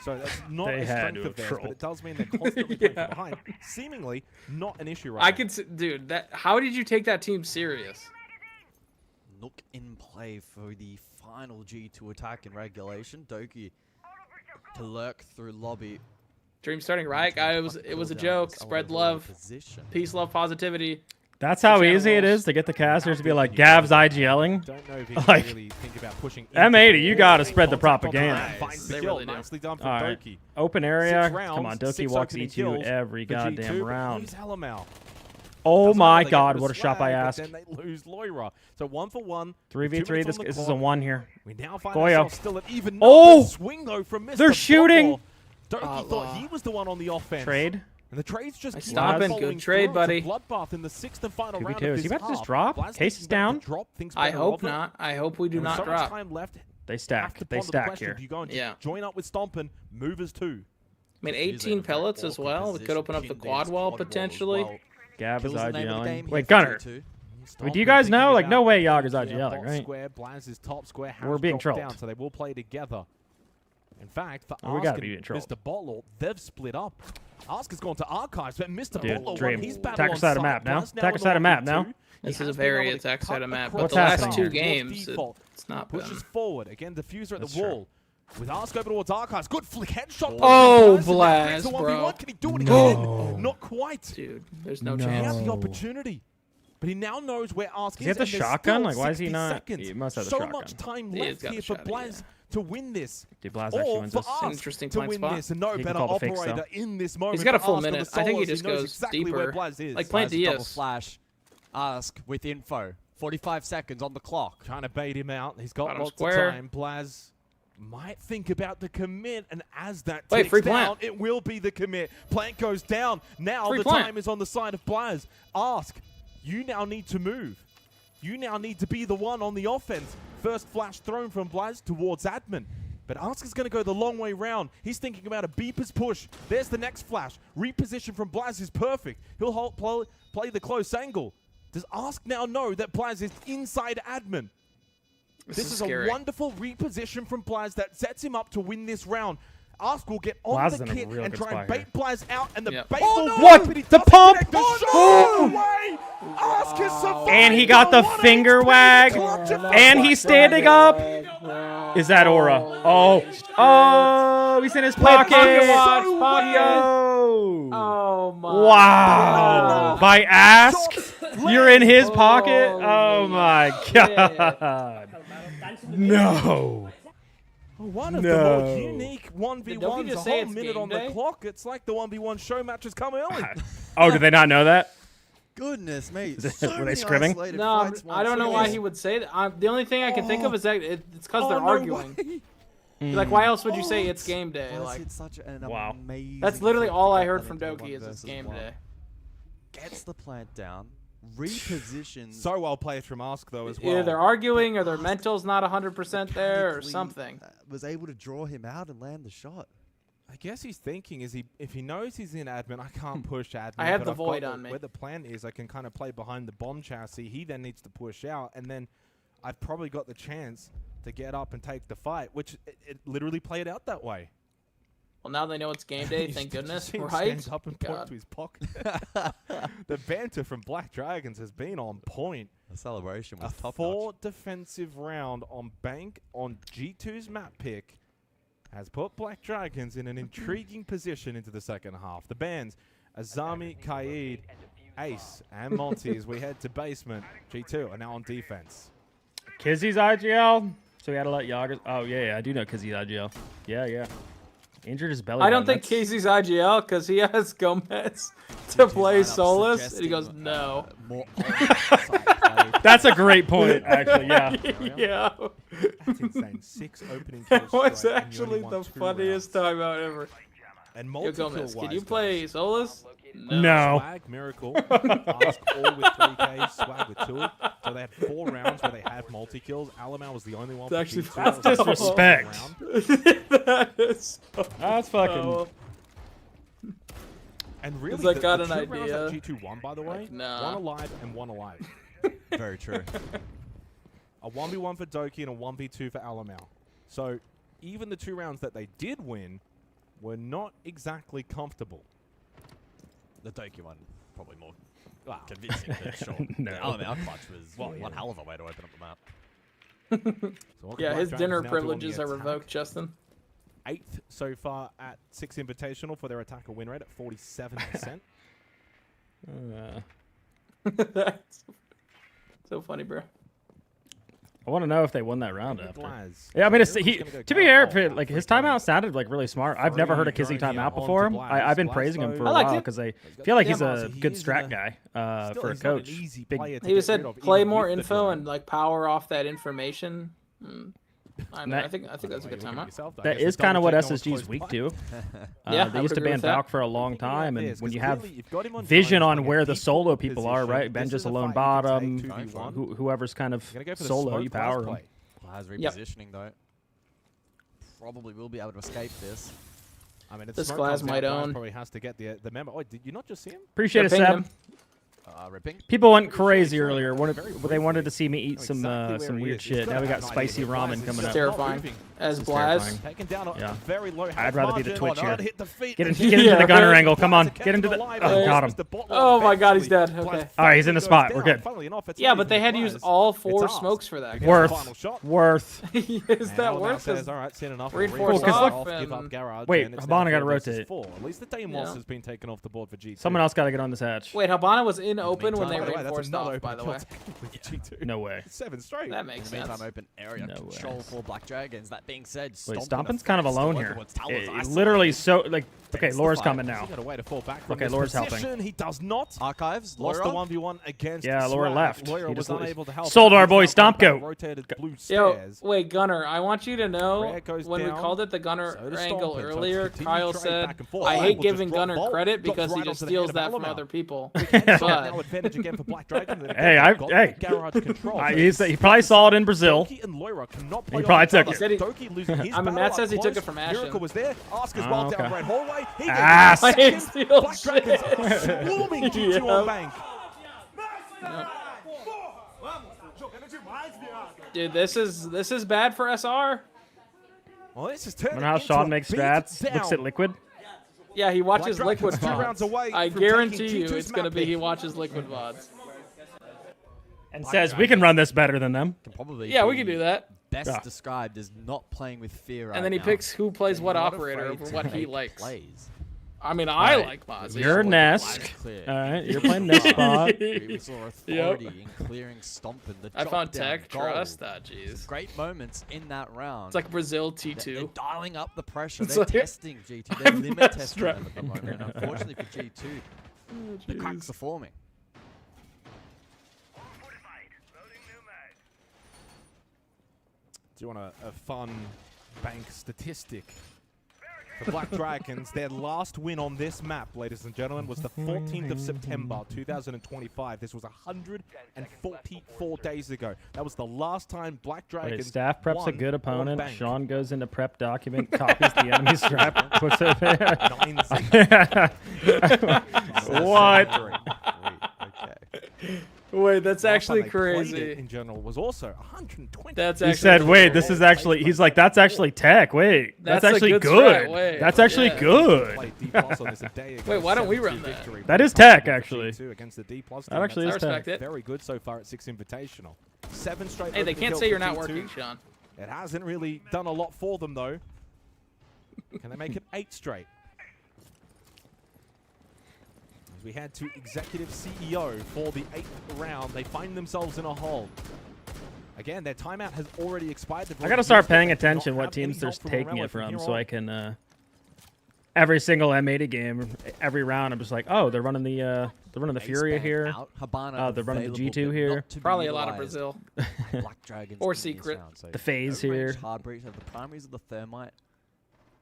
So that's not a strength of theirs, but it does mean they're constantly playing from behind. Seemingly not an issue right now. Dude, how did you take that team serious? Nook in play for the final G2 attack in regulation. Doki to lurk through lobby. Dream starting right, guys. It was a joke. Spread love, peace, love, positivity. That's how easy it is to get the casters to be like, Gav's IGLing. Don't know if like, really think about pushing M80, you got to spread the propaganda. They really do. Nicely done from Doki. Open area. Come on, Doki walks E2 every goddamn round. Oh my god, what a shot by Ask. Then they lose Loira. So 1 for 1. 3v3, this is a 1 here. We now find Goyo. Still at even swing though from Mr. They're shooting. Doki thought he was the one on the offense. Trade. And the trade's just stopping. Good trade, buddy. Bloodbath in the 6th and final round. Is he about to just drop? Case is down. I hope not. I hope we do not drop. Time left. They stack. They stack here. Do you go and join up with Stompin? Movers too. I mean, 18 pellets as well. We could open up the quad wall potentially. Gav is IGLing. Wait, Gunner. Wait, do you guys know? Like, no way Yag is IGLing, right? Square, Blaz is top square. We're being trolled. Down, so they will play together. In fact, for we gotta be Mr. Bottle, they've split up. Ask has gone to archives, but Mr. Bottle, Dream. he's attack us side of map now. Attack us side of map now. This is a very attack side of map. But What's the last happening 2 games, it's not been. Pushes forward. Again, diffuser at the wall. With Ask over towards archives. Good flick headshot. Oh, Blaz, bro. Can he do it again? Not quite. Dude, there's no He chance. has the opportunity. But he now knows where Ask is. Does he have the shotgun? Like, why is he not? He must have the shotgun. So much time left here for Blaz to win this. Dude, Blaz actually wins this. Interesting to point win spot. this, and no better operator in this moment. He's got a full Ask minute. the I think he solos. just knows goes exactly deeper. Where Blaz is. Like plant Double DS. flash. Ask with info. 45 seconds on the clock. Trying to bait him out. He's got Bottom lots square. of time. Blaz might think about the commit, and as that Wait, ticks free down, plant. it will be the commit. Plant goes down. Now Free the plant. time is on the side of Blaz. Ask, you now need to move. You now need to be the one on the offense. First flash thrown from Blaz towards Admin. But Ask is going to go the long way round. He's thinking about a beepers push. There's the next flash. Reposition from Blaz is perfect. He'll play the close angle. Does Ask now know that Blaz is inside Admin? This is scary. a wonderful reposition from Blaz that sets him up to win this round. Ask will get on Blaz the is in a kit real and good try and spot bait here. Blaz out, and the Yep. bait Oh, will no! work, What? but he The doesn't pump? connect the Oh! shot. No way! Ask has survived. And he got the finger wag. And he's standing up. Is that Aura? Oh, he's in his pocket. Oh my. Wow. By Ask, you're in his pocket. Oh my god. No. One of the more unique 1v1s, just a say whole it's minute game on day? the clock. It's like the 1v1 show matches come early. Oh, did they not know that? Goodness me. Were they scrimming? No, I don't know why he would say that. The only thing I can think of is that it's because they're arguing. Like, why else would you say it's game day? Like, It's such an Wow. amazing that's literally thing to all I get heard them from into Doki one is it's versus game one. day. Gets the plant down, repositions. So well played from Ask, though, as well. Either they're arguing or their mental's not 100% there or mechanically, something. Was able to draw him out and land the shot. I guess he's thinking, if he knows he's in admin, I can't push admin. I have but the I've got void on me. Where the plan is, I can kind of play behind the bomb chassis. He then needs to push out, and then I've probably got the chance to get up and take the fight, which it literally played out that way. Well, now they know it's game day, thank goodness, He right? stands up and point to his pocket. The banter from Black Dragons has been on point. The celebration was A top 4 defensive round on Bank on G2's map pick. has put Black Dragons in an intriguing position into the second half. The bands, Azami, Kaid, Ace, and Monty, as we head to basement. G2 are now on defense. Kizzy's IGL, so we had to let Yager. Oh yeah, I do know Kizzy's IGL. Yeah. Injured his belly. I don't think Casey's IGL because he has Gomez to play Solus, and he goes no. That's a great point, actually. Yeah. Yeah. That's insane. 6 opening kills. That was straight, actually the funniest timeout ever. And Yo, Gomez, can you play Solus? No. Swag, Miracle, Ask all with 3Ks, Swag with 2. So they had 4 rounds where they had multi-kills. Alamau was the only one. It's actually That's disrespect. That is so That's fucking. And really, It's like, got an 2 rounds idea. that G2 won, by the way, Like, nah. 1 alive and 1 alive. Very true. A 1v1 for Doki and a 1v2 for Alamau. So even the 2 rounds that they did win were not exactly comfortable. The Doki one probably more convincing, but sure. No. The Alamau clutch was one hell of a way to open up the map. So Yeah, his Black dinner Dragons now do on the privileges are attack. revoked, Justin. 8th so far at 6 Invitational for their attacker win rate at 47%. That's so funny, bro. I want to know if they won that round after. Glaz. Yeah, I mean, to be fair, Oh, like his timeout sounded like really smart. I've never heard a Kizzy timeout before. I've been praising him for a while because I feel like he's a good strat guy for a coach. He said play more info and like power off that information. I mean, I think that's a good timeout. That is kind of what SSG's weak to. Yeah, they I used would to agree ban with that. Valk for a long time, and when you have vision on where the solo people are, right? Ben just alone bottom, whoever's kind of solo, you power them. Glaz repositioning though. Probably will be able to escape this. I mean, This Glaz might own. Probably has to get the memo. Oh, did you not just see him? Appreciate it, Seb. Ripping. People went crazy earlier. They wanted to see me eat some weird shit. Now we got spicy ramen coming up. Terrifying. As Blaz. Yeah. Very low. I'd rather be the Twitch here. Get into Yeah, the gunner right. angle. Come on. Get into the. Oh, got him. Oh my god, he's dead. Okay. All right, he's in the spot. We're good. Yeah, but they had to use all 4 smokes for that. Worth. Is that worth it? All right, seen enough. Reinforce off and... Wait, Habana got to rotate. At least the Deimos has been taken off the board for G2. Someone else got to get on this hatch. Wait, Habana was in open when they By the way, reinforced that's off, by the way. No way. 7 straight. That makes In the sense. meantime, open area control for Black Dragons. That being said, Wait, Stompin' Stompin's kind of alone here. Literally so like. Okay, Laura's coming now. Okay, Laura's helping. He does not. Archives. Lost the 1v1 against. Yeah, Laura Swag. left. Laura He was just unable to help. sold our boy Now Stompgoat. rotated blue Yo, stairs. wait, Gunner, I want you to know, Rhea goes when we down, called it the Gunner so does angle Stompin. So earlier, continue Kyle trade said, back and forth. I Will hate just giving drop Gunner Volt, credit drops because he right just onto the steals head that of from Alamau. other people. Now But advantage again for Black Dragon. Hey, Garage control. he probably saw it in Brazil. Doki and Loira cannot play He probably off each took other. it. Said he- Doki losing his I mean, battle Matt up says he took close. it from Ashen. Miracle was there. Ask as Oh, well okay. down right hallway. He gets Ass. the I second. steal Black Dragons are swarming G2 on Yep. bank. dude, this is bad for SR. Well, this is turning Remember how into Sean a makes beat strats? down. Looks at Liquid. Yeah, he watches Black Liquid Dragons 2 rounds away VODs. I from guarantee taking you G2's it's going to map be pick. he watches Liquid VODs. And says, we can run this better than them. Can probably Yeah, we be can do that. Best Yeah. described as not playing with fear right And then he now. picks who plays what Not operator afraid over to what he make likes. plays. I mean, I Right. like Mozzie. You're Nesk. Clear. All right, you're playing this spot. We saw authority in clearing Stompin'. The I found drop-down Tech goal. Trust. Ah, jeez. Great moments in that round. It's like Brazil They're T2. dialing up the pressure. It's They're like- testing G2. They're I'm limit not testing stra- them at the moment. And unfortunately for G2, the cracks are forming. Do you want a fun bank statistic? The Black Dragons, their last win on this map, ladies and gentlemen, was the 14th of September, 2025. This was 144 days ago. That was the last time Black Dragons Wait, staff preps won a good on opponent. bank. Sean goes into prep document, copies the enemy strap, puts it there. 9-0. What? Okay. Wait, that's Last actually time they played it crazy. in general was also 120. That's He actually said, wait, terrible. this is actually, he's like, that's actually tech. Wait, that's That's a actually good good. strat, wait. That's actually Yeah. good. Played D+ on this a day ago. Wait, why don't we 7-2 run that? victory. That is tech, actually. G2 against the D+ team. That actually That's is tech. respect it. very good so far at 6 Invitational. 7 straight. Hey, they opening can't kills say you're for not G2. working, Sean. It hasn't really done a lot for them though. Can they make it 8 straight? As we head to Executive CEO for the 8th round, they find themselves in a hole. Again, their timeout has already expired. I gotta start paying attention what teams they're taking it from, so I can every single M80 game, every round, I'm just like, oh, they're running the Furia here. They're running the G2 here. Probably a lot of Brazil. Black Dragons or Secret. Round, so the phase here. Hard breach of the primaries of the Thermite.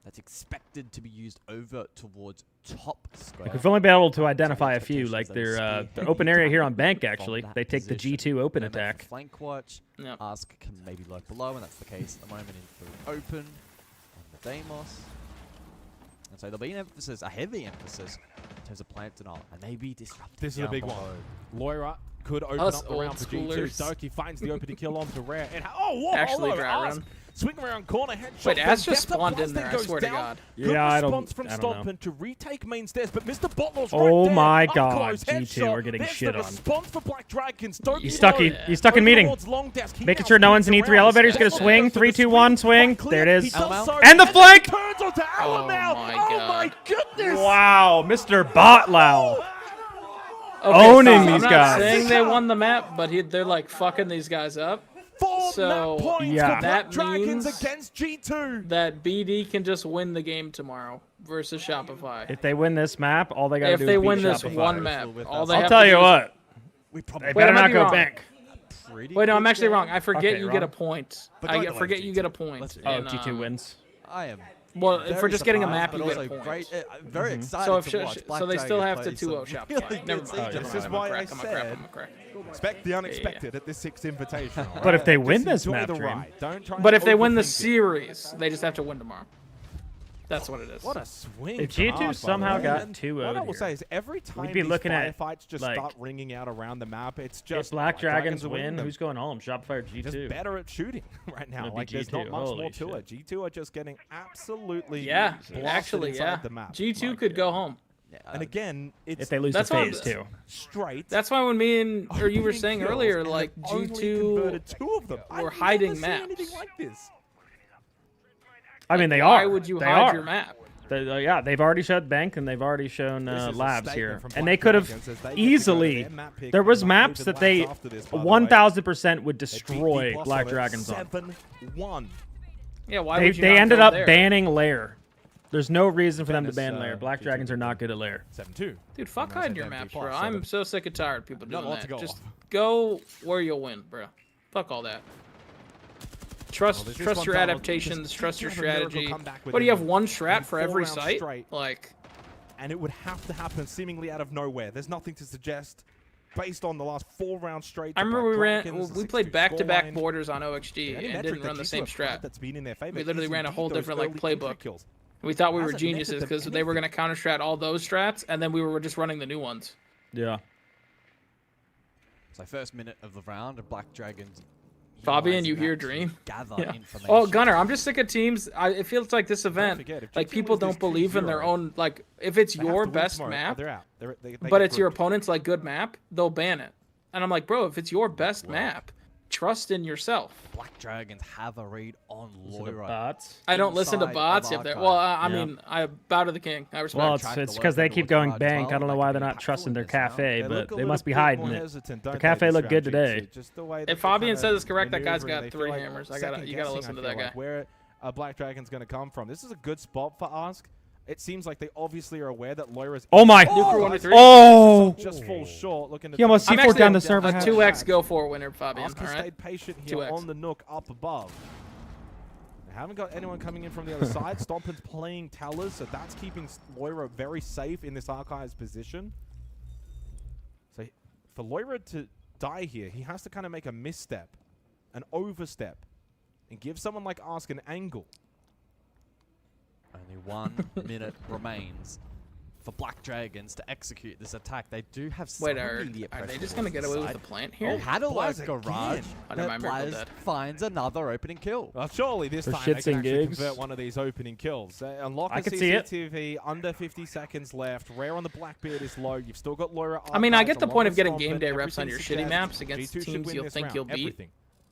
That's expected to be used over towards top square. We've only been able to identify a few, like their open area here on Bank, actually. They take the G2 open attack. Flank watch. Ask can maybe lurk below, and that's the case at the moment in through open on the Deimos. And so there'll be an emphasis, a heavy emphasis, in terms of plant denial, and maybe disrupt. This is a big one. Loira could open up the round for G2. Doki finds the opening kill onto Rare. And whoa, actually, dry run. Swing around corner, headshot. Wait, Ash just spawned in there, I swear to God. Yeah, I don't from know. Stompin to retake main stairs, but Mr. Bottler's oh right my there. God, G2 are getting shit on. Response for Black Dragons. He's stuck in meeting. Making sure no one's in E3 elevator. He's going to swing. 3, 2, 1 swing. There it is. And the flank! Oh my goodness! Wow, Mr. Botlow. Owning these guys. I'm not saying they won the map, but they're like fucking these guys up. So yeah, that means against G2 that BD can just win the game tomorrow versus Shopify. If they win this map, all they got to do is beat Shopify. If they win this one map, all they have I'll tell to you do what. They better not go Bank. Wait, no, I'm actually wrong. I forget you get a point. I forget you get a point. Oh, G2 wins. I am. Well, if we're just getting a map, you get a point. Great, very excited so to watch Black so they still have to Dragons 2-0 Shopify. Never mind. This is why I said expect the unexpected at this 6th invitation. But if they win this map, but if they win the series, they just have to win tomorrow. That's what it is. What a swing! If G2 somehow got 2-0, what I will say is every time we'd be looking at firefights just start ringing out around the map, it's just if Black Dragons win. Who's going home? Shopify or G2? Just better at shooting right now. Like there's not much more to it. G2 are just getting absolutely actually the map. G2 could go home. And again, it's if they lose the phase too. Straight. That's why when me and or you were saying earlier, like G2 were hiding maps. Like this. I mean, they are. Why would you hide your map? Yeah, they've already showed Bank and they've already shown Labs here, and they could have easily. There was maps that they 1,000% would destroy Black Dragons on. 7-1. Yeah, why would you they not ended go up there? banning Lair. There's no reason for them to ban Lair. Black Dragons are not good at Lair. 7-2. Dude, fuck hiding your maps, bro. I'm so sick and tired of people doing that. Just go where you'll win, bro. Fuck all that. Trust your adaptations, trust your strategy. What, do you have one strat for every site? Like, and it would have to happen seemingly out of nowhere. There's nothing to suggest based on the last 4 rounds straight. I remember we played back-to-back borders on OXG and didn't run the same strat. That's been in their favor. We literally ran a whole different like playbook. We thought we were geniuses because they were going to counter strat all those strats, and then we were just running the new ones. Yeah. So first minute of the round, of Black Dragons. Fabian, you hear Dream? Yeah. Oh, Gunnar, I'm just sick of teams. It feels like this event, like people don't believe in their own. Like, if it's your best map, but it's your opponent's like good map, they'll ban it. And I'm like, bro, if it's your best map, trust in yourself. Black Dragons have a read on Loira. I don't listen to bots if they're. Well, I mean, I bow to the king. I respect. Well, it's because they keep going Bank. I don't know why they're not trusting their cafe, but they must be hiding it. The cafe looked good today. If Fabian says it's correct, that guy's got 3 hammers. You gotta listen to that guy. Where Black Dragon's gonna come from? This is a good spot for Ask. It seems like they obviously are aware that Loira's. Oh my! Oh! Just falls short. Looking to he almost C4 down the server. A 2x go for winner, Fabian. Ask has stayed patient here on the Nook up above. They haven't got anyone coming in from the other side. Stompin's playing tellers, so that's keeping Loira very safe in this Archive's position. So for Loira to die here, he has to kind of make a misstep, an overstep, and give someone like Ask an angle. Only 1 minute remains for Black Dragons to execute this attack. They do have some immediate pressure. Are they just going to get away with the plant here? Oh, had a live garage. Blaz finds another opening kill. Well, surely this time they can actually convert one of these opening kills. Unlock a CCTV, under 50 seconds left. Rare on the Blackbeard is low. You've still got Loira. I mean, I get the point of getting game day reps on your shitty maps against teams you'll think you'll beat.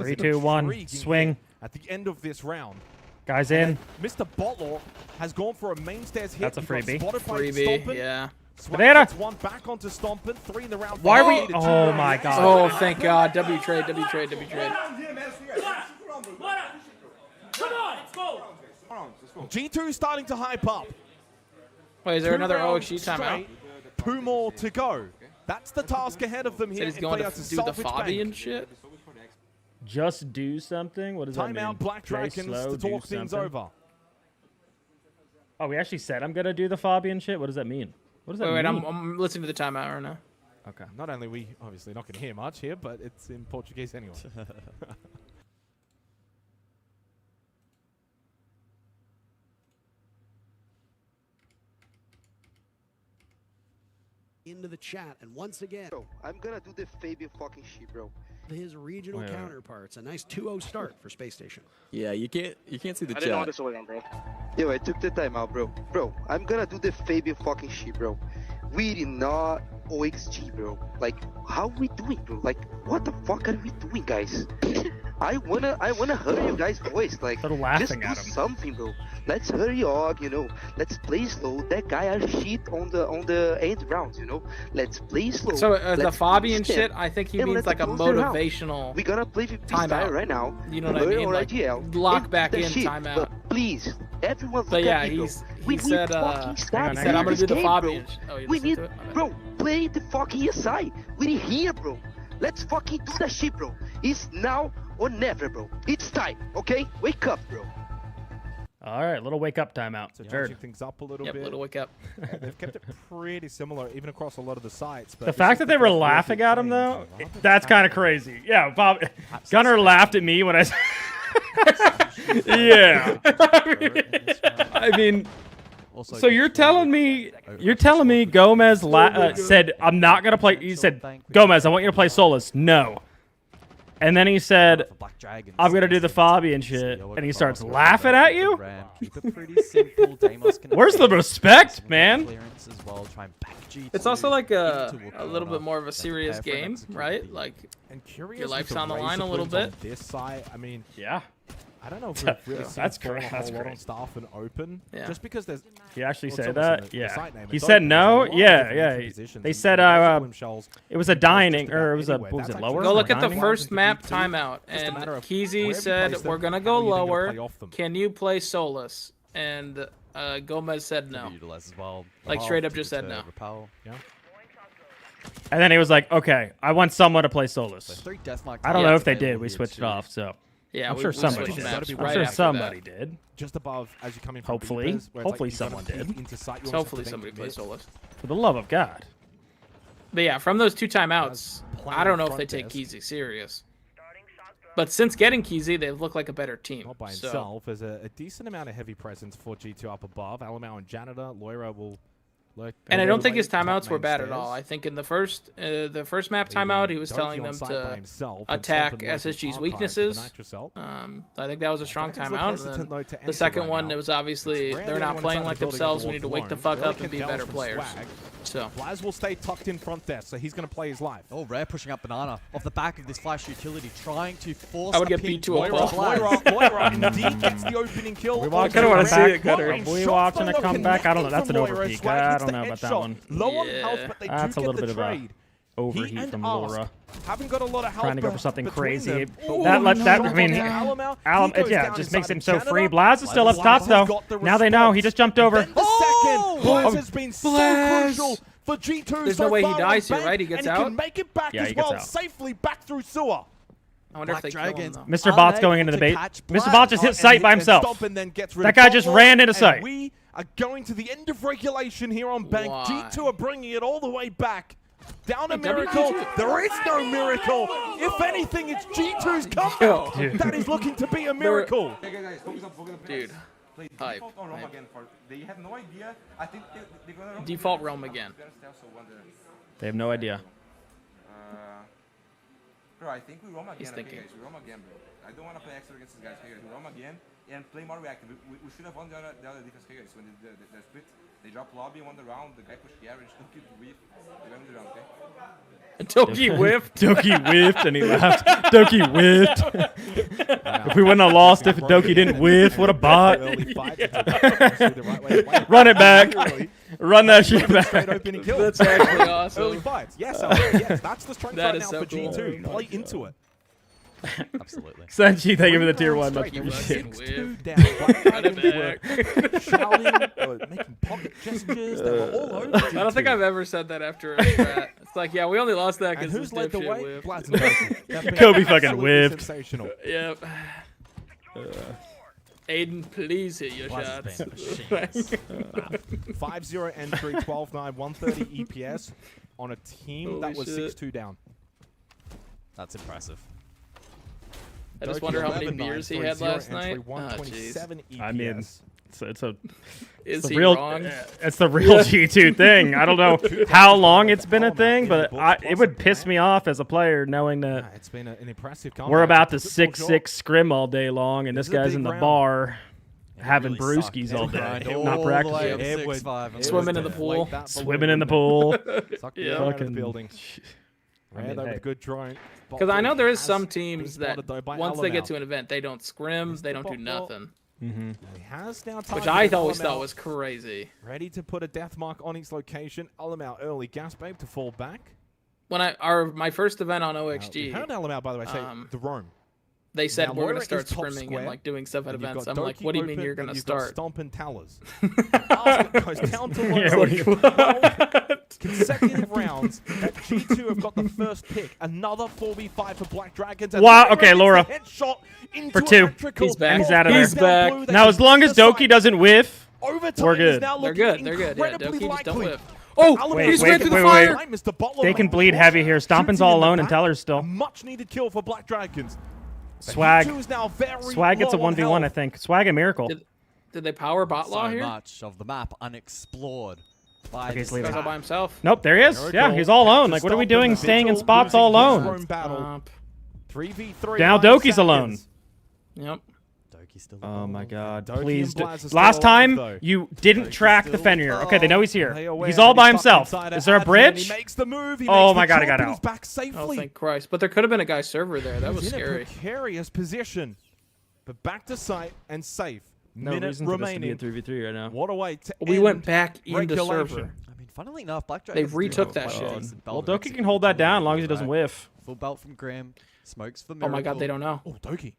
offers 3, an 2, 1, intriguing swing. hit at the end of this round. Guys in. Mr. Bottler has gone for a main stairs hit. That's a freebie. Freebie, yeah. Banana. One back onto Stompin', 3 in the round. Why are we? Oh my god. Oh, thank God. W trade, W trade, W trade. G2 starting to hype up. Wait, is there another OXG timeout? 2 more to go. That's the task ahead of them here. He's going to do the Fabian shit. Just do something? What does that mean? Timeout Black Dragons to talk things over. Oh, we actually said I'm going to do the Fabian shit? What does that mean? What does that mean? I'm listening to the timeout right now. Okay. Not only we obviously not going to hear much here, but it's in Portuguese anyway. Into the chat, and once again, Bro, I'm gonna do the Fabian fucking shit, bro. His regional counterparts. A nice 2-0 start for Space Station. Yeah, you can't see the chat. I didn't know this was on, bro. Yo, I took the time out, bro. Bro, I'm gonna do the Fabian fucking shit, bro. We did not OXG, bro. Like, how we doing, bro? Like, what the fuck are we doing, guys? I wanna hurt you guys' voice. Like, just do something, bro. Let's hurry up, you know. Let's play slow. That guy are shit on the end rounds, you know. Let's play slow. So the Fabian shit, I think he means like a motivational. We're gonna play timeout right now. You know what I mean? Like, lock back in timeout. But please, everyone. But yeah, he said I'm gonna do the Fabian. We need, bro. Play the fucking SI. We here, bro. Let's fucking do that shit, bro. It's now or never, bro. It's time, okay? Wake up, bro. All right, little wake up timeout. So changing things up a little bit. Little wake up. They've kept it pretty similar, even across a lot of the sites. But the fact that they were laughing at him, though, that's kind of crazy. Yeah, Bob Gunnar laughed at me when I. Yeah. I mean. So you're telling me Gomez said I'm not gonna play. He said Gomez, I want you to play Solus. No. And then he said, I'm going to do the Fabian shit. And he starts laughing at you? Where's the respect, man? It's also like a little bit more of a serious game, right? Like, your life's on the line a little bit. This side, I mean, yeah. I don't know if we've really seen a whole lot on staff and open. Yeah. Just because there's... He actually said that? Yeah. He said no? Yeah. They said it was a dining, or it was a, what was it, lower? Go look at the first map timeout, and Keezy said, we're going to go lower. Can you play Solus? And Gomez said no. Like, straight up just said no. And then he was like, okay, I want someone to play Solus. I don't know if they did. We switched it off, so... Yeah, I'm sure somebody did. I'm sure somebody did. Just above as you come in. Hopefully, hopefully someone did. Hopefully somebody plays Solus. For the love of God. But yeah, from those 2 timeouts, I don't know if they take Keezy serious. But since getting Keezy, they look like a better team. Not by himself. There's a decent amount of heavy presence for G2 up above. Alamau and Janitor, Loira will. And I don't think his timeouts were bad at all. I think in the first map timeout, he was telling them to attack SSG's weaknesses. I think that was a strong timeout. And then the second one, it was obviously they're not playing like themselves. We need to wake the fuck up and be better players. So Blaz will stay tucked in front there, so he's going to play his life. Oh, Rare pushing up Banana off the back of this flash utility, trying to force. I would get beat to a ball. Moira indeed gets the opening kill. I kind of want to see it, Gunnar. Are we watching a comeback? I don't know. That's an overpeak. I don't know about that one. Low on health, but they that's do a little get bit the of trade. a overheat from Laura. Haven't got a lot of health. Trying to go for something crazy. Ooh, I mean, yeah, it just makes him so free. Blaz is still up top, though. Now they know. He just jumped over. Blaz has been so crucial for G2. There's no way he dies here, right? He gets out. He can make it back as well, safely back through sewer. I wonder if they kill him, though. Mr. Bot's going into the bait. Mr. Bot just hit sight by himself. That guy just ran into sight. We are going to the end of regulation here on Bank. G2 are bringing it all the way back. Down a miracle. There is no miracle. If anything, it's G2's comeback. That is looking to be a miracle. Dude. Hype. They have no idea. I think they're gonna default realm again. They have no idea. Bro, I think we roam again. He's thinking. Okay, guys, we roam again, bro. I don't want to play extra against these guys. Okay, guys, we roam again and play more reactive. We should have won the other defense. Okay, guys, when they're split, they drop lobby, won the round. The guy pushed the average. Don't keep whiff. They won the round. Okay. Doki whiffed. Doki whiffed and he laughed. Doki whiffed. If we wouldn't have lost if Doki didn't whiff, what a bot. Run it back. Run that shit back. That's actually awesome. Early fights. Yes, yes, that's the strength That right is now so for cool. G2. Play into it. Absolutely. Senshi, thank you for the tier 1. Much You appreciated. fucking 6-2 down. Black Dragons were shouting, they were making pocket gestures. They were all over. I don't think I've ever said that after a strat. It's like, yeah, we only lost that And because who's led the way? whiffed. Blaz and Doki. They've been Kobe fucking absolutely whiffed. Sensational. Yep. Aiden, please hit your Blaz has shots. been machines. 5-0 entry, 12-9, 130 EPS on a team that was Holy shit. 6-2 down. That's impressive. I just Doki wonder how many 11-9, beers he 3-0 had last entry, night. Oh, 127 EPS. I mean, it's a Is the he real, wrong? It's the real G2 thing. I don't know how long it's been a thing, but it would piss me off as a player knowing that It's been an impressive comeback. we're about to It's a good 6-6 scrim all day long, and this This is a guy's big in the round. bar having really sucked. brewskis all It day, grind not all the way practicing. up 6-5 and Swimming in the lose pool. it. Swimming in the pool. Suck the Yeah. air out of the Fucking- building. I mean, Red over hey. the good drone. Because I know there is Has some been teams that spotted, though, by once they get Alamau. to an event, they don't scrim, they don't do Mr. nothing. Mm-hmm. He has now Which targeted I always Alamau. thought was crazy. Ready to put a death mark on its location. Alamau early. Gas Babe to fall back. When my first event on We OXG, heard Alamau, by the way, say the roam. they said Now, we're Laura gonna start is top scrimming square, and like doing stuff at and you've events. got I'm like, Doki what do you mean open, you're gonna and you've got start? Stomp and Towers. Basket goes down to Yeah, Laura. What? Consecutive rounds that G2 have got the first pick. Another 4v5 for Black Dragons. And Wow, Laura okay, gets the Laura. headshot into For 2. electrical. He's back. And he's out of there. He's back. Blue, they Now, as can long as decide. Doki doesn't whiff, Overtime we're is good. now They're looking good. They're good. Yeah, incredibly Doki just don't likely. whip. Oh, Alamau he's wait, right through the wait, fire. Right, Mr. Butler they can around bleed the heavy corner. here. Stompin's Shooting all in the alone, and back. Teller's A still. much needed kill for Black Dragons. But Swag. G2 is now very Swag gets a low on 1v1, I health. think. Swag and Miracle. Did they power bot law So here? much of the map unexplored by Okay, this he's leaving. He's all by himself. Nope, there he is. Miracle Yeah, he's all catches alone. Like, what are we Stomp in doing the staying in middle, spots all losing his alone? own battle. Stop. 3v3. Now 9 Doki's alone. seconds. Yep. Doki still Oh my god, Doki please. and Blaz are still Last alive, time, though. you didn't Doki's track the still Fenrir. Okay, they know he's Are here. they aware He's that all by stuck himself. inside Is there a admin? bridge? He makes the move. He Oh makes my the god, I jump, got and out. he's back Oh, safely. thank Christ. But there could have been a guy server there. That was He's in a scary. precarious position. But back to sight and safe. No Minute reason for this to be a remaining. 3v3 right now. What a way to We end went back into regulation. server. I mean, funnily enough, Black They Dragons retook that shit. Well, Doki can hold that down as long as he doesn't whiff. Full belt from Grim, smokes for Oh Miracle. my god, they don't know. Oh, Doki.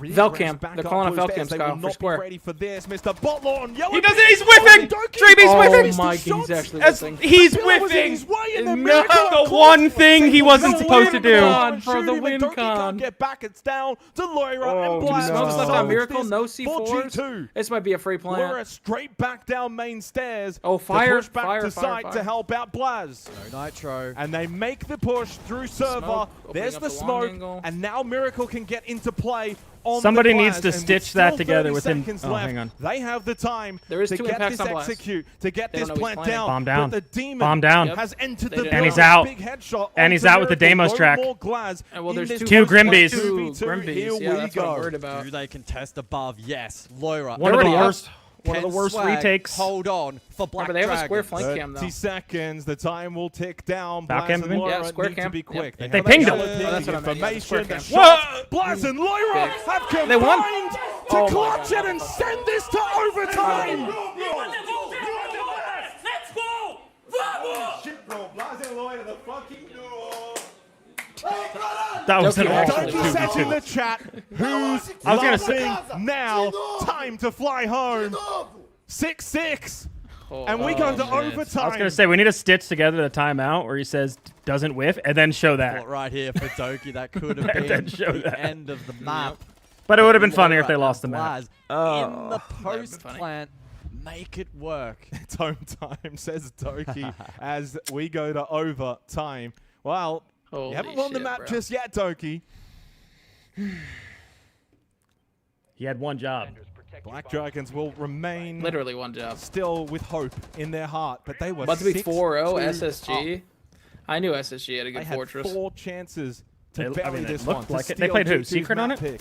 Velcam. They're calling a Velcam, They Kyle, will for not square. be ready for this. Mr. Butler on yellow. He does it. He's whiffing. Treeby's Oh whiffing. my god, he's actually As whiffing. he's Miller was in whiffing. his way, and then No. Miracle The one thing he wasn't The supposed to win do. con for the Shoot him, win and Doki con. can't get back. It's down to Loira Oh, and do we Blaz. smoke to stuff on salvage Miracle? this No for C4s? G2. This might be a free plant. Loira straight back down main stairs. Oh, to fire, push back fire, to fire, site fire. to help out Blaz. No Nitro. And they make the push through server. Smoke, There's opening the up the long smoke, angle. and now Miracle can get into play on Somebody the needs Blaz, to and with stitch that still together 30 within- seconds oh, left. hang on. They have the time There is to 2 get impacts this on Blaz. execute, to get They this don't know he's plant playing. down. Bomb down. But the demon Bomb down. Yep. has entered They the didn't And building. he's out. Big headshot And he's onto out with the Miracle. Deimos No track. more Glaz And well, in there's this 2 first Grimbies. 2v2. 2 Grimbies. Here Yeah, we that's what I'm go. worried about. Do they contest above? Yes. Loira. One of the already up. worst. One of the Can worst Swag retakes. Hold on for Black Remember, they have a square Dragons. flank cam, 30 though. seconds. The time will tick down. Foul Blaz cam, and you mean? Loira Yeah, square need to cam. be quick. Yep. They have pinged that him. yellow Oh, that's what I meant. Yeah, information. square The cam. shot. Blaz and Loira Big. have combined They won. to Oh my clutch God. it and send this to overtime. That was an awful Doki says in the 2v2. chat, who's I was gonna say- laughing now? Time to fly home. 6-6. And we go to overtime. I was gonna say we need to stitch together the timeout where he says doesn't whiff and then show that. Thought right here for Doki, that could have And then been show the that. end of the map. But it would have been funnier if Loira they and lost the map. Blaz in the funny. post plant, make it work. It's home time, says Doki, as we go to overtime. Well, Holy you haven't won the shit, map bro. just yet, Doki. He had one job. Black Dragons will remain Literally one job. still with hope in their heart, but they were About to be 4-0 6-2 SSG. up. I knew SSG had a They good had fortress. 4 chances to They- I bury mean, it this looked one. to like it. They steal played who? G2's Secret on map it? pick.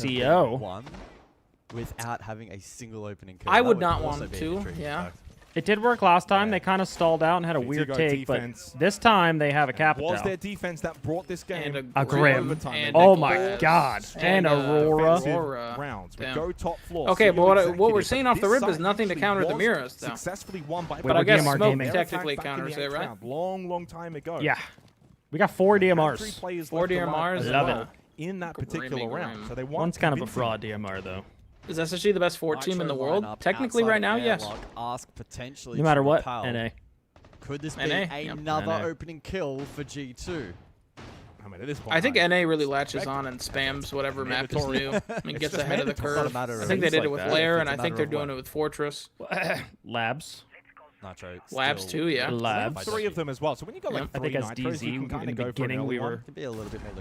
CO. One without having a single opening kill. I would not want to, yeah. It did work last time. They kind of stalled out and had a weird take, defense. But this time they have a capital. Was their defense that brought this game? And a Grim. Oh my God. And Aurora. Rounds. We go top floor. Okay, but what we're seeing off the rip is nothing to counter the mirrors, though. Successfully won by but I guess Smoke technically counters it, right? Long time ago. Yeah. We got 4 DMRs. 4 DMRs. I love it. In that particular round. So they One's kind of a fraud DMR, though. Is SSG the best 4 team in the world? Technically, right now, yes. Ask potentially. No matter what, NA. Could this be another opening kill for G2? I mean, at this point, I think NA really latches on and spams whatever map is new and gets ahead of the curve. I think they did it with Lair, and I think they're doing it with Fortress. Labs. Labs too, yeah. Labs. 3 of them as well. So when you go like I think as DZ in the beginning we were.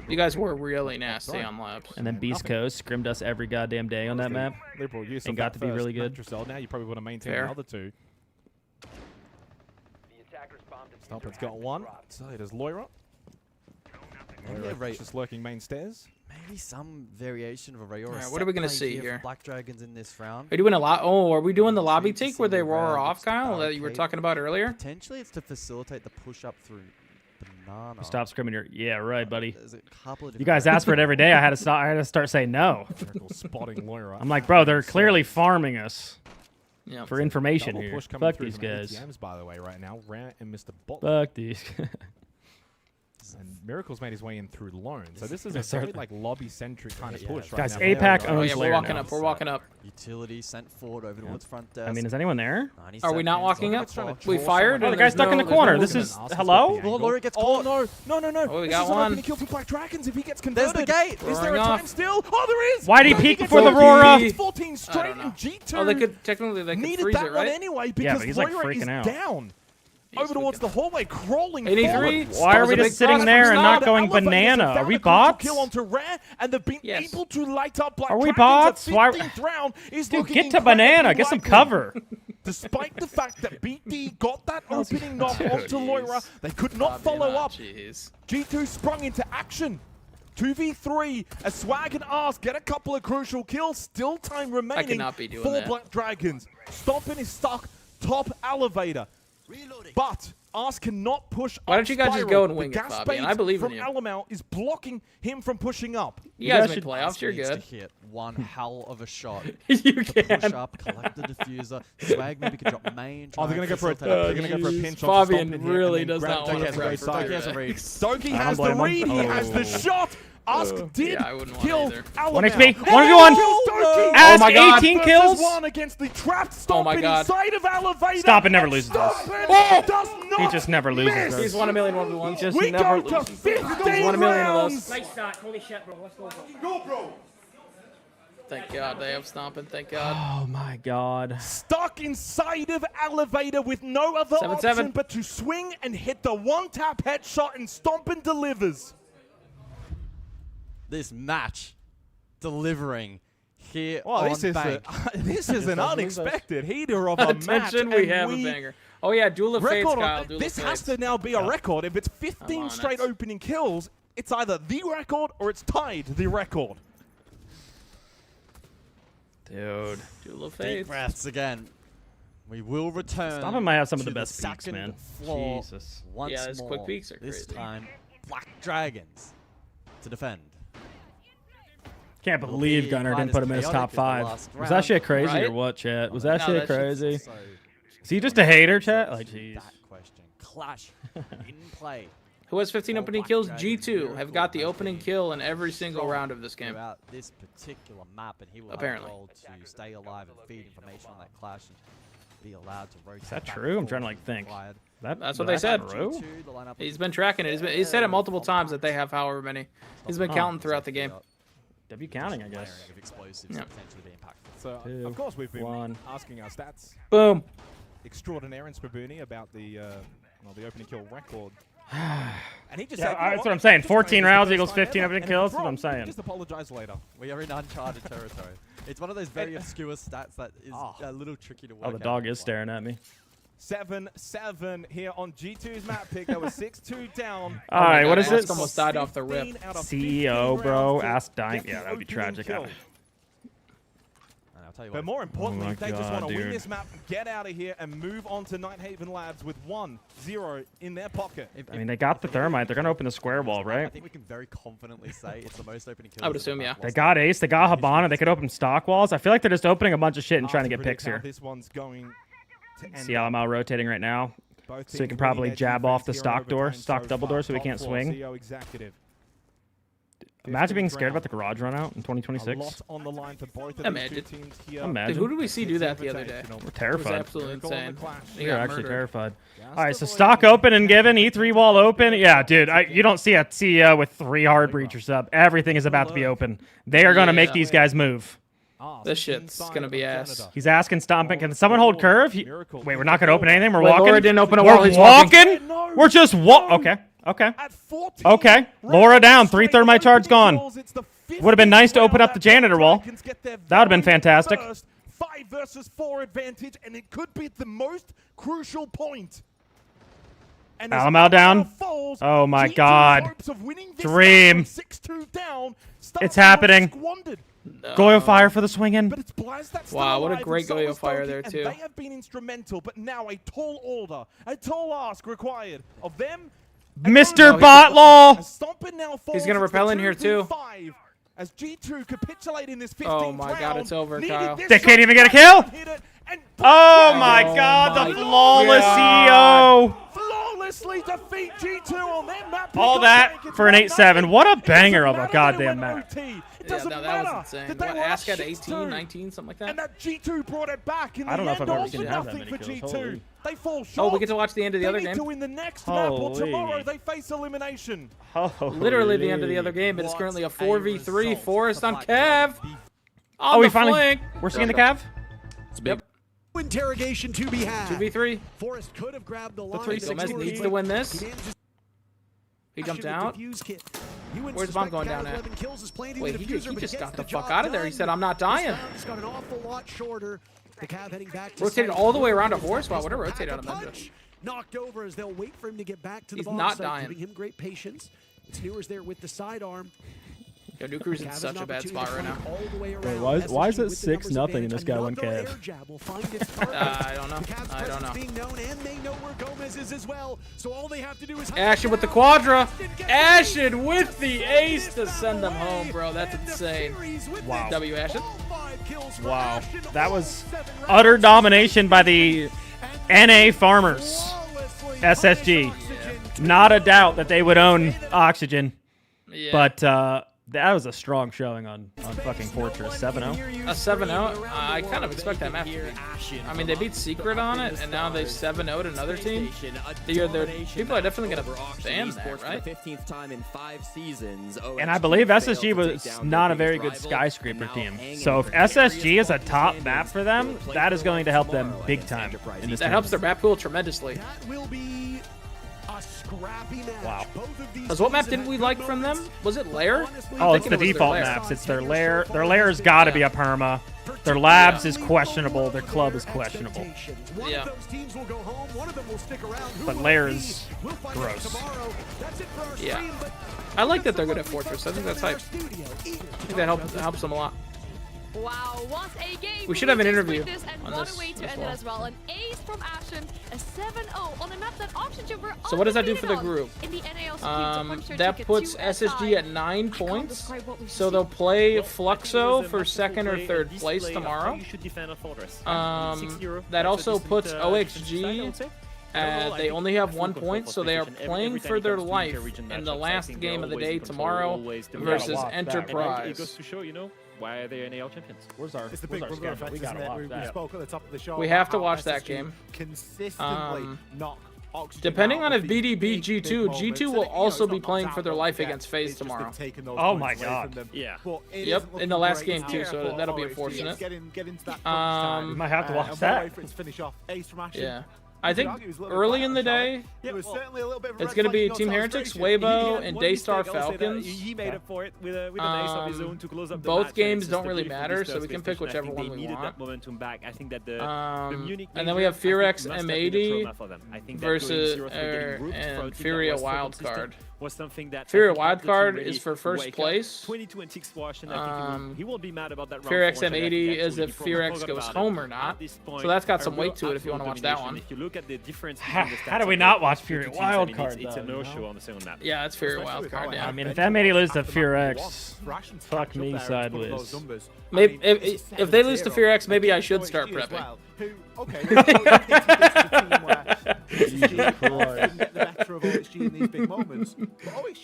You guys were really nasty on Labs. And then Beast Coast scrimmed us every goddamn day on that map. Liberal use and got to be really good. Now you probably want to maintain the other 2. Stomper's got 1. So does Loira. Just lurking main stairs. Maybe some variation of a Ray or a what are we going to see here? Black Dragons in this round. Are we doing are we doing the lobby take where they roar off, Kyle, that you were talking about earlier? Potentially it's to facilitate the push up through Banana. Stop scrimming your. Yeah, right, buddy. You guys ask for it every day. I had to start saying no. Spotting Loira. I'm like, bro, they're clearly farming us. Yeah. For information here. Fuck these guys. ATMs, by the way, right now. Rant and Mr. Bot. Fuck these. And Miracle's made his way in through Lone. So this is a very like lobby-centric kind of push. Guys, right now. APAC owns Oh yeah, we're walking now. up. We're walking up. Utility sent forward over towards front desk. I mean, is anyone there? Are we not walking up? We fired. Oh, the guy's stuck in the corner. This is hello. Laura gets caught. No. Oh, we got this one. Is an kill for Black Dragons if he gets converted. There's the gate. Is there a time still? Oh, there is. Why'd he peek before the Aurora? 14 straight in G2. Oh, they could technically needed freeze that it, right? one anyway because he's like Loira is freaking out. down. Over towards the hallway, crawling 83. forward. Why are we just sitting there and not going banana? Are we bots? Kill onto Rare, and they've been able to light up Black Are we Dragons. bots? Why? Round is Dude, looking get to banana. Get some cover. Despite the fact that BT got that opening knock onto Loira, they could not follow up. G2 sprung into action. 2v3 as Swag and Ars get a couple of crucial kills. Still time remaining for Black Dragons. Stomping is stuck top elevator. But Ars cannot push up. Why don't you guys just go and wing it, Fabian? I believe in you. From Alamau is blocking him from pushing up. You guys made playoffs. You're good. To hit one hell of a shot. You can. Push up, collect the diffuser. Swag maybe could drop main. Oh, they're gonna go for a. They're gonna go for a pinch. Fabian really does not want to prep for Doki has the read. He has the shot. Ask did kill Alamau. 1 XP. 1v1. Ask 18 kills. One against the trapped Stompin inside of elevator. Stop it never loses this. Does not He just never loses. He's 1 million 1v1. Just we never go to loses. 15 1 million of rounds. those. Nice start. Holy shit, bro. Let's go, Go, bro. Thank God they have stomping. Thank God. Oh my God. Stuck inside of elevator with no other 7-7. option but to swing and hit the one-tap headshot and Stompin delivers. This match delivering here Well, on this is Bank. this is an unexpected heater of a match. Attention, we have a banger. Oh yeah, Duel of Fates, Kyle. This has to now be a record. If it's 15 straight opening kills, it's either the record or it's tied the record. Dude. Duel of Fates. Deep breaths again. We will return. Stompin might have some of the to best peaks, second man. floor Jesus. Once Yeah, those more. quick peaks are This crazy. time, Black Dragons to defend. Can't believe Gunnar didn't put him in his top 5. Was that shit crazy or what, chat? Was that shit crazy? Is he just a hater, chat? Like, jeez. That question. Clash in play. Who has 15 opening kills? G2 have got the opening kill in every single round of this game. Throughout this particular map, and he will Apparently. have a role to stay alive and feed information on that clash and be allowed to rotate. Is that true? I'm trying to like think. That's what they said. True? He's been tracking it. He said it multiple times that they have however many. He's been counting throughout the game. W counting, I guess. Of explosives Yeah. potentially be impactful. So, of course, we've been asking our stats. Boom. Extraordinaire in Spabuni about the opening kill record. And he just said, that's what I'm saying. 14 rounds equals 15 opening kills. That's what I'm saying. Just apologize later. We are in uncharted territory. It's one of those very obscure stats that is a little tricky to work out. Oh, the dog is staring at me. 7-7 here on G2's map pick. That was 6-2 down. All right, what is it? Ask almost died off the rip. CEO, bro. Ask dying. Yeah, that would be tragic. I'll tell you But what. more importantly, my they just God, want to win dude. this map, get out of here, and move on to Nighthaven Labs with 1-0 in their pocket. I mean, they got the thermite. They're gonna open the square wall, I right? think we can very confidently say it's the most opening kills. I would assume, yeah. They got Ace. They got Habana. They could open stock walls. I feel like they're just opening a bunch of shit and trying to get picks here. This one's going to end. See Alamau rotating right now, Both so he teams can probably winning their jab off the defense stock here door, overtime stock so double far. door, so he Top can't four, swing. CEO executive. Imagine being scared about 15th the garage run out in A 2026. lot on the line for both of Imagine. these two teams here. Imagine. Dude, who did we see do that the other day? Invitational. We're It was terrified. absolutely insane. He We're got actually murdered. terrified. All right, so stock open and given, E3 wall open. Yeah, dude, you don't see a CEO with 3 hard breachers up. Everything is about to be open. They are going to make these guys move. This shit's gonna be ass. He's asking Stomping, can someone hold curve? Wait, we're not going to open anything? We're Wait, walking? Laura didn't open a wall, We're he's walking? We're just Okay, okay. Okay, Laura down. 3 thermite charge gone. Would have been nice to open up the janitor wall. That would have been fantastic. 5 versus 4 advantage, and it could be the most crucial point. And as Alamau down. falls, Oh my G2's God. hopes of winning this Dream. match from 6-2 down start It's to look happening. squandered. Goyo fire for the swing in. But it's Blaz that's Wow, still what a alive, great and so Goyo is fire Doki, there, and too. they have been instrumental, but now a tall order, a tall ask required of them. Mr. Botlaw. Stomping now falls. He's gonna It's the repel in here, too. 2v5 as G2 capitulate in this 15th Oh my God, round. it's over, Needed Kyle. this They shot can't even get a to kill? hit it, and Oh my God, my the flawless God. CEO. flawlessly defeat G2 on their map. All that for an 8-7. What a banger of a goddamn map. It Yeah, doesn't no, matter that was insane. that they What, were Ask up at 18, 6-2. 19, something like that? And that G2 brought it back in I don't the know if end, I've ever all seen for it have that nothing many for kills. G2. Holy. They fall Oh, short. we get to watch the end of the They other need game? to win the next map, or Holy. tomorrow they face elimination. Literally the end of the other game, but it's currently a 4v3. Forrest on Cav. Oh, we finally. We're seeing the Cav? It's big. Interrogation to be had. 2v3. Forrest could have grabbed the line. Gomez needs to win this. He jumped out. Where's the bomb going down at? Wait, he just got the fuck out of there. He said, I'm not dying. He's got an awful lot shorter. The Cav heading back to Rotated site. all the way around to Horse. Wow, would have rotated on him. Punch. Knocked over as they'll wait for him to get back to the He's bomb not site, dying. giving him great patience. It's Newers there with the sidearm. Yo, Nuker's in such a bad spot right now. Why is it 6-0 and this guy won Cav? I don't know. I don't know. Being known, and they know where Gomez is as well. So all they have to do is Ashen with the Quadra. Ashen with the ace to send them home, bro. That's insane. Wow. W Ashen. Wow. That was utter domination by the NA Farmers. SSG. Not a doubt that they would own Oxygen. Yeah. But that was a strong showing on fucking Fortress. 7-0. A 7-0. I kind of expect that map to be. I mean, they beat Secret on it, and now they 7-0'd another team. People are definitely going to ban that, right? 15th time in 5 seasons. And I believe SSG was not a very good skyscraper team. So if SSG is a top map for them, that is going to help them big time in this That helps their map pool tremendously. That will be a scrappy match. Wow. Because what map didn't we like from them? Was it Lair? Oh, it's the default maps. It's their lair. Their lair's got to be a perma. Their labs is questionable. Their club is questionable. Yeah. But lair is gross. Yeah. I like that they're good at Fortress. I think that's hype. I think that helps them a lot. Wow, what a game! We should have an interview This, and on what this a way to as end well. it as well. An ace from Ashen, a 7-0 on a map that Oxygen were So what does that do for the undefeated group? on in the NAL scheme to That ticket puts to SSG SI. at 9 points. describe what we've So they'll play Fluxo for 2nd or 3rd place tomorrow. That also puts OXG. They only have 1 point, so they are playing for their life in the last game of the day tomorrow versus Enterprise. It goes to show, you know, why are they NAL champions? Where's our? It's the big schedule? we We gotta gotta watch watch that. We spoke at the top of the show. We have to about watch how that SSG game. Consistently knock Oxygen Depending out on of if these BD beat big G2, moments. G2 And will it, you know, also it's be not playing knocked for their out life yet. against FaZe It's just been tomorrow. taking those Oh points my away God. from them. Yeah. But it Yep, isn't in the looking last great game here too, so for that'll be OXG. unfortunate. Get into that crunch time. Might have to watch and we'll that. wait for it to finish off. Ace from Ashen. Yeah. I think early in the day, it's going to be Team Heretics, Weibo, and Daystar Falcons. He made up for it with an ace of his own to close up the both match, games don't really matter, so we can pick whichever one we want. That momentum back. I think that the Munich and then we have Fearex M80 versus and Furia Wildcard. Was something that Furia Wildcard is for first place. 22-6 squash, and I think he won't be mad about that. Fearex M80 is if Fearex goes home or not. So that's got some weight to it if you want to watch that one. If you look at the difference how do we not watch Furia Wildcard? It's a no-show on the second map. Yeah, it's Furia Wildcard. Yeah. I mean, if M80 loses to Fearex, fuck me sideways. Maybe if they lose to Fearex, maybe I should start prepping. Okay.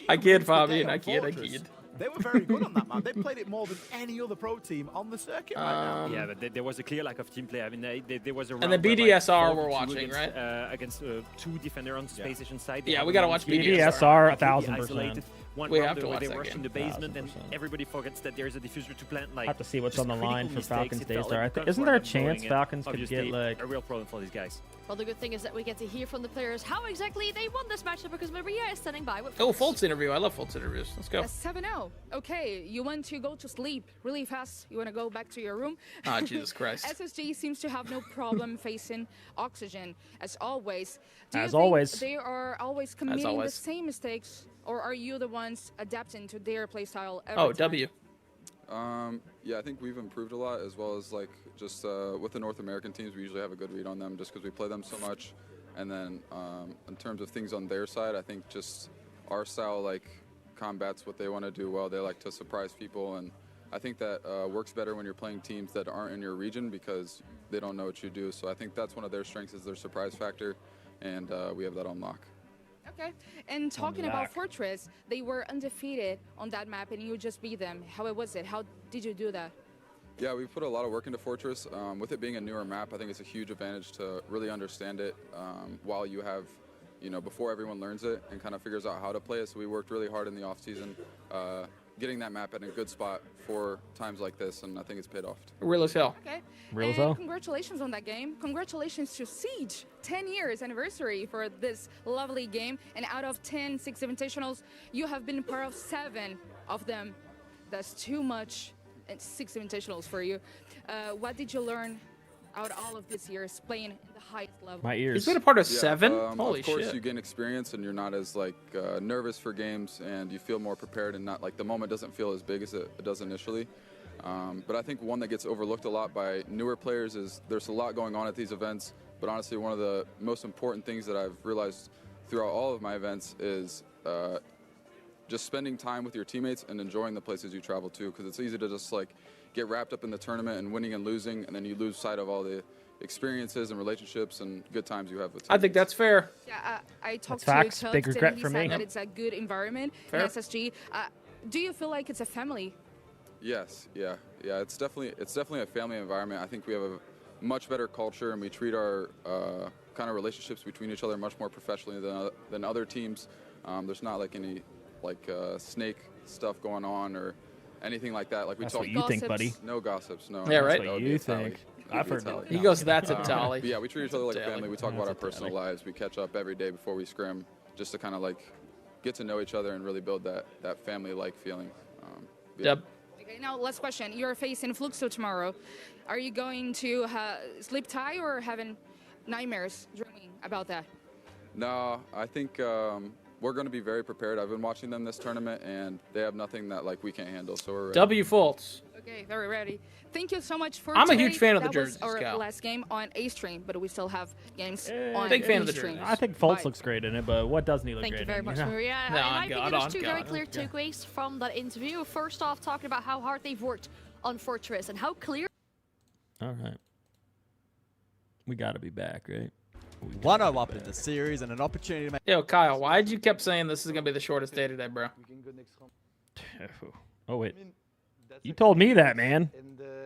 I kid, Fabian. I kid. They were very good on that map. They played it more than any other pro team on the circuit right now. Yeah, but there was a clear lack of team play. I mean, there was a round and the BDSR where, we're watching, against, right? Against 2 defenders on Space Station side. Yeah, we gotta watch BDSR 1000%. We have to watch they that rushed game. in the basement, and everybody forgets that there is a diffuser to plant. Like, I have to see what's on the line for Falcons Daystar. Like Isn't there a chance Falcons could get like a real problem for these guys? Well, the good thing is that we get to hear from the players how exactly they won this matchup because Maria is standing by with. Oh, Fultz interview. I love Fultz interviews. Let's go. 7-0. Okay, you want to go to sleep really fast. You want to go back to your room. Ah, Jesus Christ. SSG seems to have no problem facing Oxygen as always. As always. They are always committing the same mistakes, or are you the ones adapting to their playstyle? Oh, W. Yeah, I think we've improved a lot, as well as like just with the North American teams, we usually have a good read on them just because we play them so much. And then in terms of things on their side, I think just our style like combats what they want to do well. They like to surprise people, and I think that works better when you're playing teams that aren't in your region because they don't know what you do. So I think that's one of their strengths is their surprise factor, and we have that on lock. Okay, and talking about Fortress, they were undefeated on that map and you just beat them. How was it? How did you do that? Yeah, we put a lot of work into Fortress. With it being a newer map, I think it's a huge advantage to really understand it while you have, before everyone learns it and kind of figures out how to play it. So we worked really hard in the off season, getting that map in a good spot for times like this, and I think it's paid off. Real as hell. Okay. Real as hell. Congratulations on that game. Congratulations to Siege. 10 years anniversary for this lovely game. And out of 10 Six Invitationals, you have been part of 7 of them. That's too much. 6 Invitationals for you. What did you learn out all of these years playing at the highest level? My ears. He's been a part of 7? Holy shit. Of course, shit. you gain experience and you're not as nervous for games, and you feel more prepared, and not like the moment doesn't feel as big as it does initially. But I think one that gets overlooked a lot by newer players is there's a lot going on at these events, but honestly one of the most important things that I've realized throughout all of my events is just spending time with your teammates and enjoying the places you travel to, because it's easy to just get wrapped up in the tournament and winning and losing, and then you lose sight of all the experiences and relationships and good times you have with teammates. I think that's fair. Yeah, I talked to facts. Chuck, Big regret and he for said me. that it's a good environment in SSG. Do you feel like it's a family? Yes, yeah. It's definitely a family environment. I think we have a much better culture, and we treat our kind of relationships between each other much more professionally than other teams. There's not any snake stuff going on or anything like that. Like we That's talk. what you think, buddy. No gossips. No. Yeah, right. That's what you think. I've heard that. He goes, that's a tally. Yeah, we treat each other like a family. We talk about our personal lives. We catch up every day before we scrim, just to kind of get to know each other and really build that family-like feeling. Yep. Okay, now last question. You're facing Fluxo tomorrow. Are you going to sleep tight or having nightmares dreaming about that? No, I think we're going to be very prepared. I've been watching them this tournament, and they have nothing that we can't handle. So we're ready. W Fultz. Okay, very ready. Thank you so much for I'm today. a huge fan of the That jerseys, was our Cal. last game on A stream, but we still have games on Big fan of the B stream. jerseys. I think Fultz looks great in it, but what doesn't he look Thank great you very in? much, Yeah. Maria. No, and on I think God, there's on two very God. clear takeaways from that interview. First off, talking about how hard they've worked on Fortress and how clear. All right. We got to be back, right? 1-0 up in the series and an opportunity to make. Yo, Kyle, why'd you kept saying this is going to be the shortest day today, bro? Oh, wait. You told me that, man.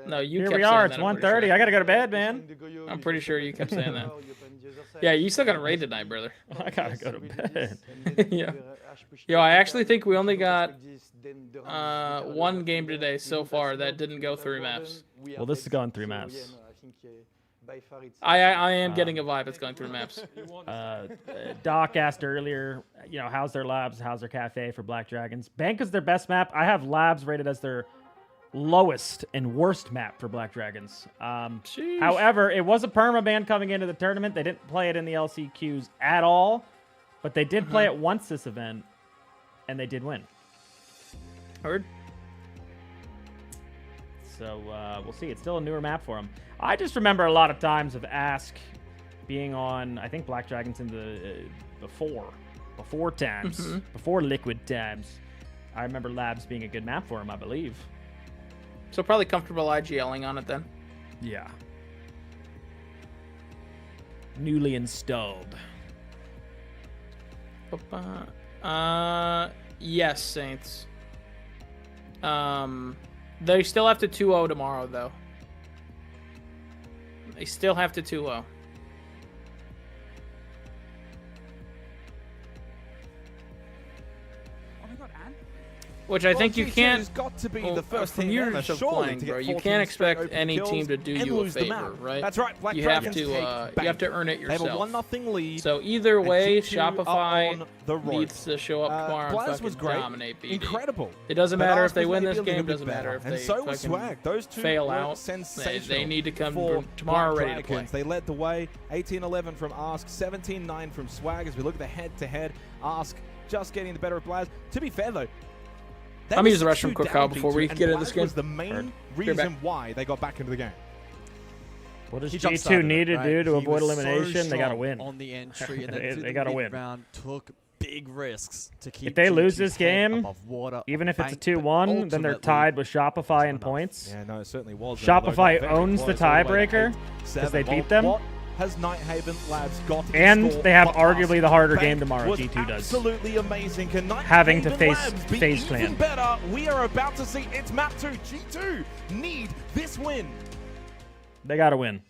No, you Here kept we saying are. that, It's I'm pretty 1:30. sure. I got to go to bed, man. I'm pretty sure you kept saying that. Yeah, you still got a raid tonight, brother. I got to go to bed. Yeah. Yo, I actually think we only got one game today so far that didn't go 3 maps. Well, this is going 3 maps. I am getting a vibe that's going through maps. Doc asked earlier, how's their labs, how's their cafe for Black Dragons? Bank is their best map. I have labs rated as their lowest and worst map for Black Dragons. However, it was a permaban coming into the tournament. They didn't play it in the LCQs at all, but they did play it once this event, and they did win. Heard. So we'll see. It's still a newer map for them. I just remember a lot of times of Ask being on, I think, Black Dragons in the before times, before Liquid times. I remember Labs being a good map for him, I believe. So probably comfortable IGLing on it then. Yeah. Newly installed. Yes, Saints. They still have to 2-0 tomorrow, though. They still have to 2-0. Which I think you can't. Got to be the first from team years of playing, bro. You can't expect any team to do you a favor, right? That's right. Black you Dragons have to earn it yourself. They have a 1-0 lead. So either way, Shopify on needs to show up tomorrow and Blaz was fucking great. dominate BD. Incredible. It doesn't But matter Ask if they was win maybe this a little game. bit Doesn't matter if better. they And so was fucking Swag. Those two fail were out. sensational. They need to come for tomorrow Black ready to play. Dragons. They led the way. 18-11 from Ask, 17-9 from Swag. As we look at the head-to-head, Ask just getting the better of Blaz. To be fair though, I'm using the restroom quick, Kyle, before we get into this game. Was the main reason why they got back into the game. What does G2 need to do to avoid elimination? So they got to win. On the entry, and then they got to win. Round took big risks to keep. If they lose this G2's game, water, even if it's a 2-1, then they're tied with Shopify in points. Yeah, no, it certainly was. Shopify owns the tiebreaker because they beat them. What has Nighthaven Labs got to And score they have for arguably us? the harder Bank game tomorrow. was G2 does. Absolutely amazing. Can having to Nighthaven face Labs be FaZe even Clan. better? We are about to see it's map 2. G2 need this win. They got to win.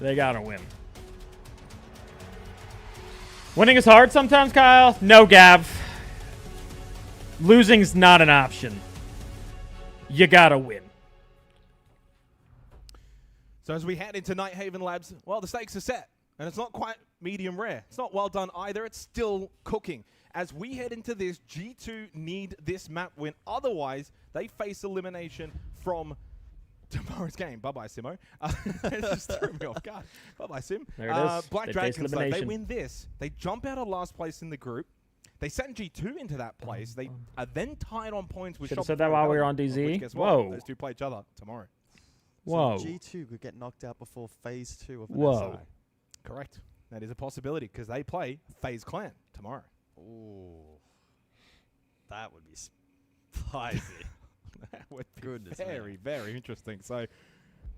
They got to win. Winning is hard sometimes, Kyle. No, Gav. Losing's not an option. You got to win. So as we head into Nighthaven Labs, well, the stakes are set. And it's not quite medium rare. It's not well done either. It's still cooking. As we head into this, G2 need this map win. Otherwise, they face elimination from tomorrow's game. Bye-bye, Simo. It just threw me off guard. Bye-bye, Sim. There it is. Black Dragons, though, they win this. They jump out of last place in the group. They send G2 into that place. They are then tied on points with Should've Shopify. said that while we were on DZ. Whoa. Those two play each other tomorrow. Whoa. So G2 could get knocked out before phase 2 of an Whoa. SI. Correct. That is a possibility because they play FaZe Clan tomorrow. Ooh. That would be spicy. That would be Goodness very, me. very interesting. So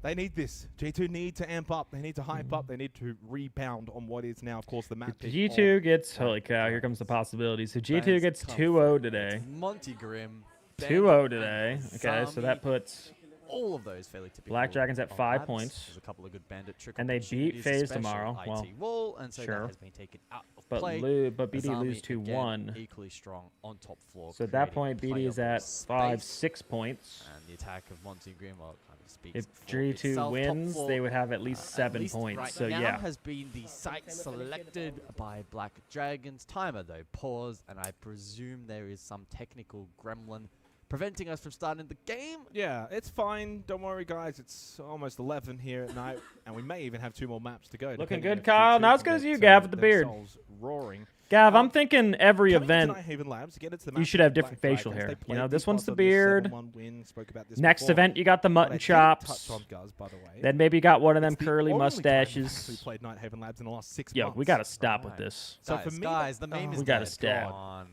they need this. G2 need to amp up. They need to hype up. They need to rebound on what is now, of course, the map pick. G2 gets, holy cow, here comes the possibility. So G2 gets 2-0 today. Monty Grimm. 2-0 today. Okay, so that puts all of those fairly typical. Black Dragons at 5 points. There's a couple of good bandit trick And they beat opportunities, FaZe especially tomorrow. Well, IT wall, and so sure. that has been taken out of But play. but BD Azami, lose 2-1. again, equally strong on top floor. So at that creating point, BD playable is at space. 5-6 points. And the attack of Monty Grimm kind of speaks If for G2 itself. Top wins, floor, they would have at least 7 points. Right So now yeah. has been the site selected by Black Dragons. Timer though paused, and I presume there is some technical gremlin preventing us from starting the game. Yeah, it's fine. Don't worry, guys. It's almost 11 here at night, and we may even have 2 more maps to go. Looking depending good, if Kyle. G2 Not as can good as get, you, Gav, with the beard. themselves roaring. Gav, I'm thinking every Coming event, to Nighthaven Labs, get into the you map should with have Black different facial Dragons. hair. They You know, played this deep one's the on this beard. 7-1 win. Spoke about this Next before. event, you got the What I mutton didn't chops. touch on, Guz, by the way. Then maybe you got one of them It's the curly only time we've actually mustaches. played Nighthaven Labs in the last 6 Yo, months. we got to stop with this. So for me, guys, the meme is we got to dead. stab. Go on.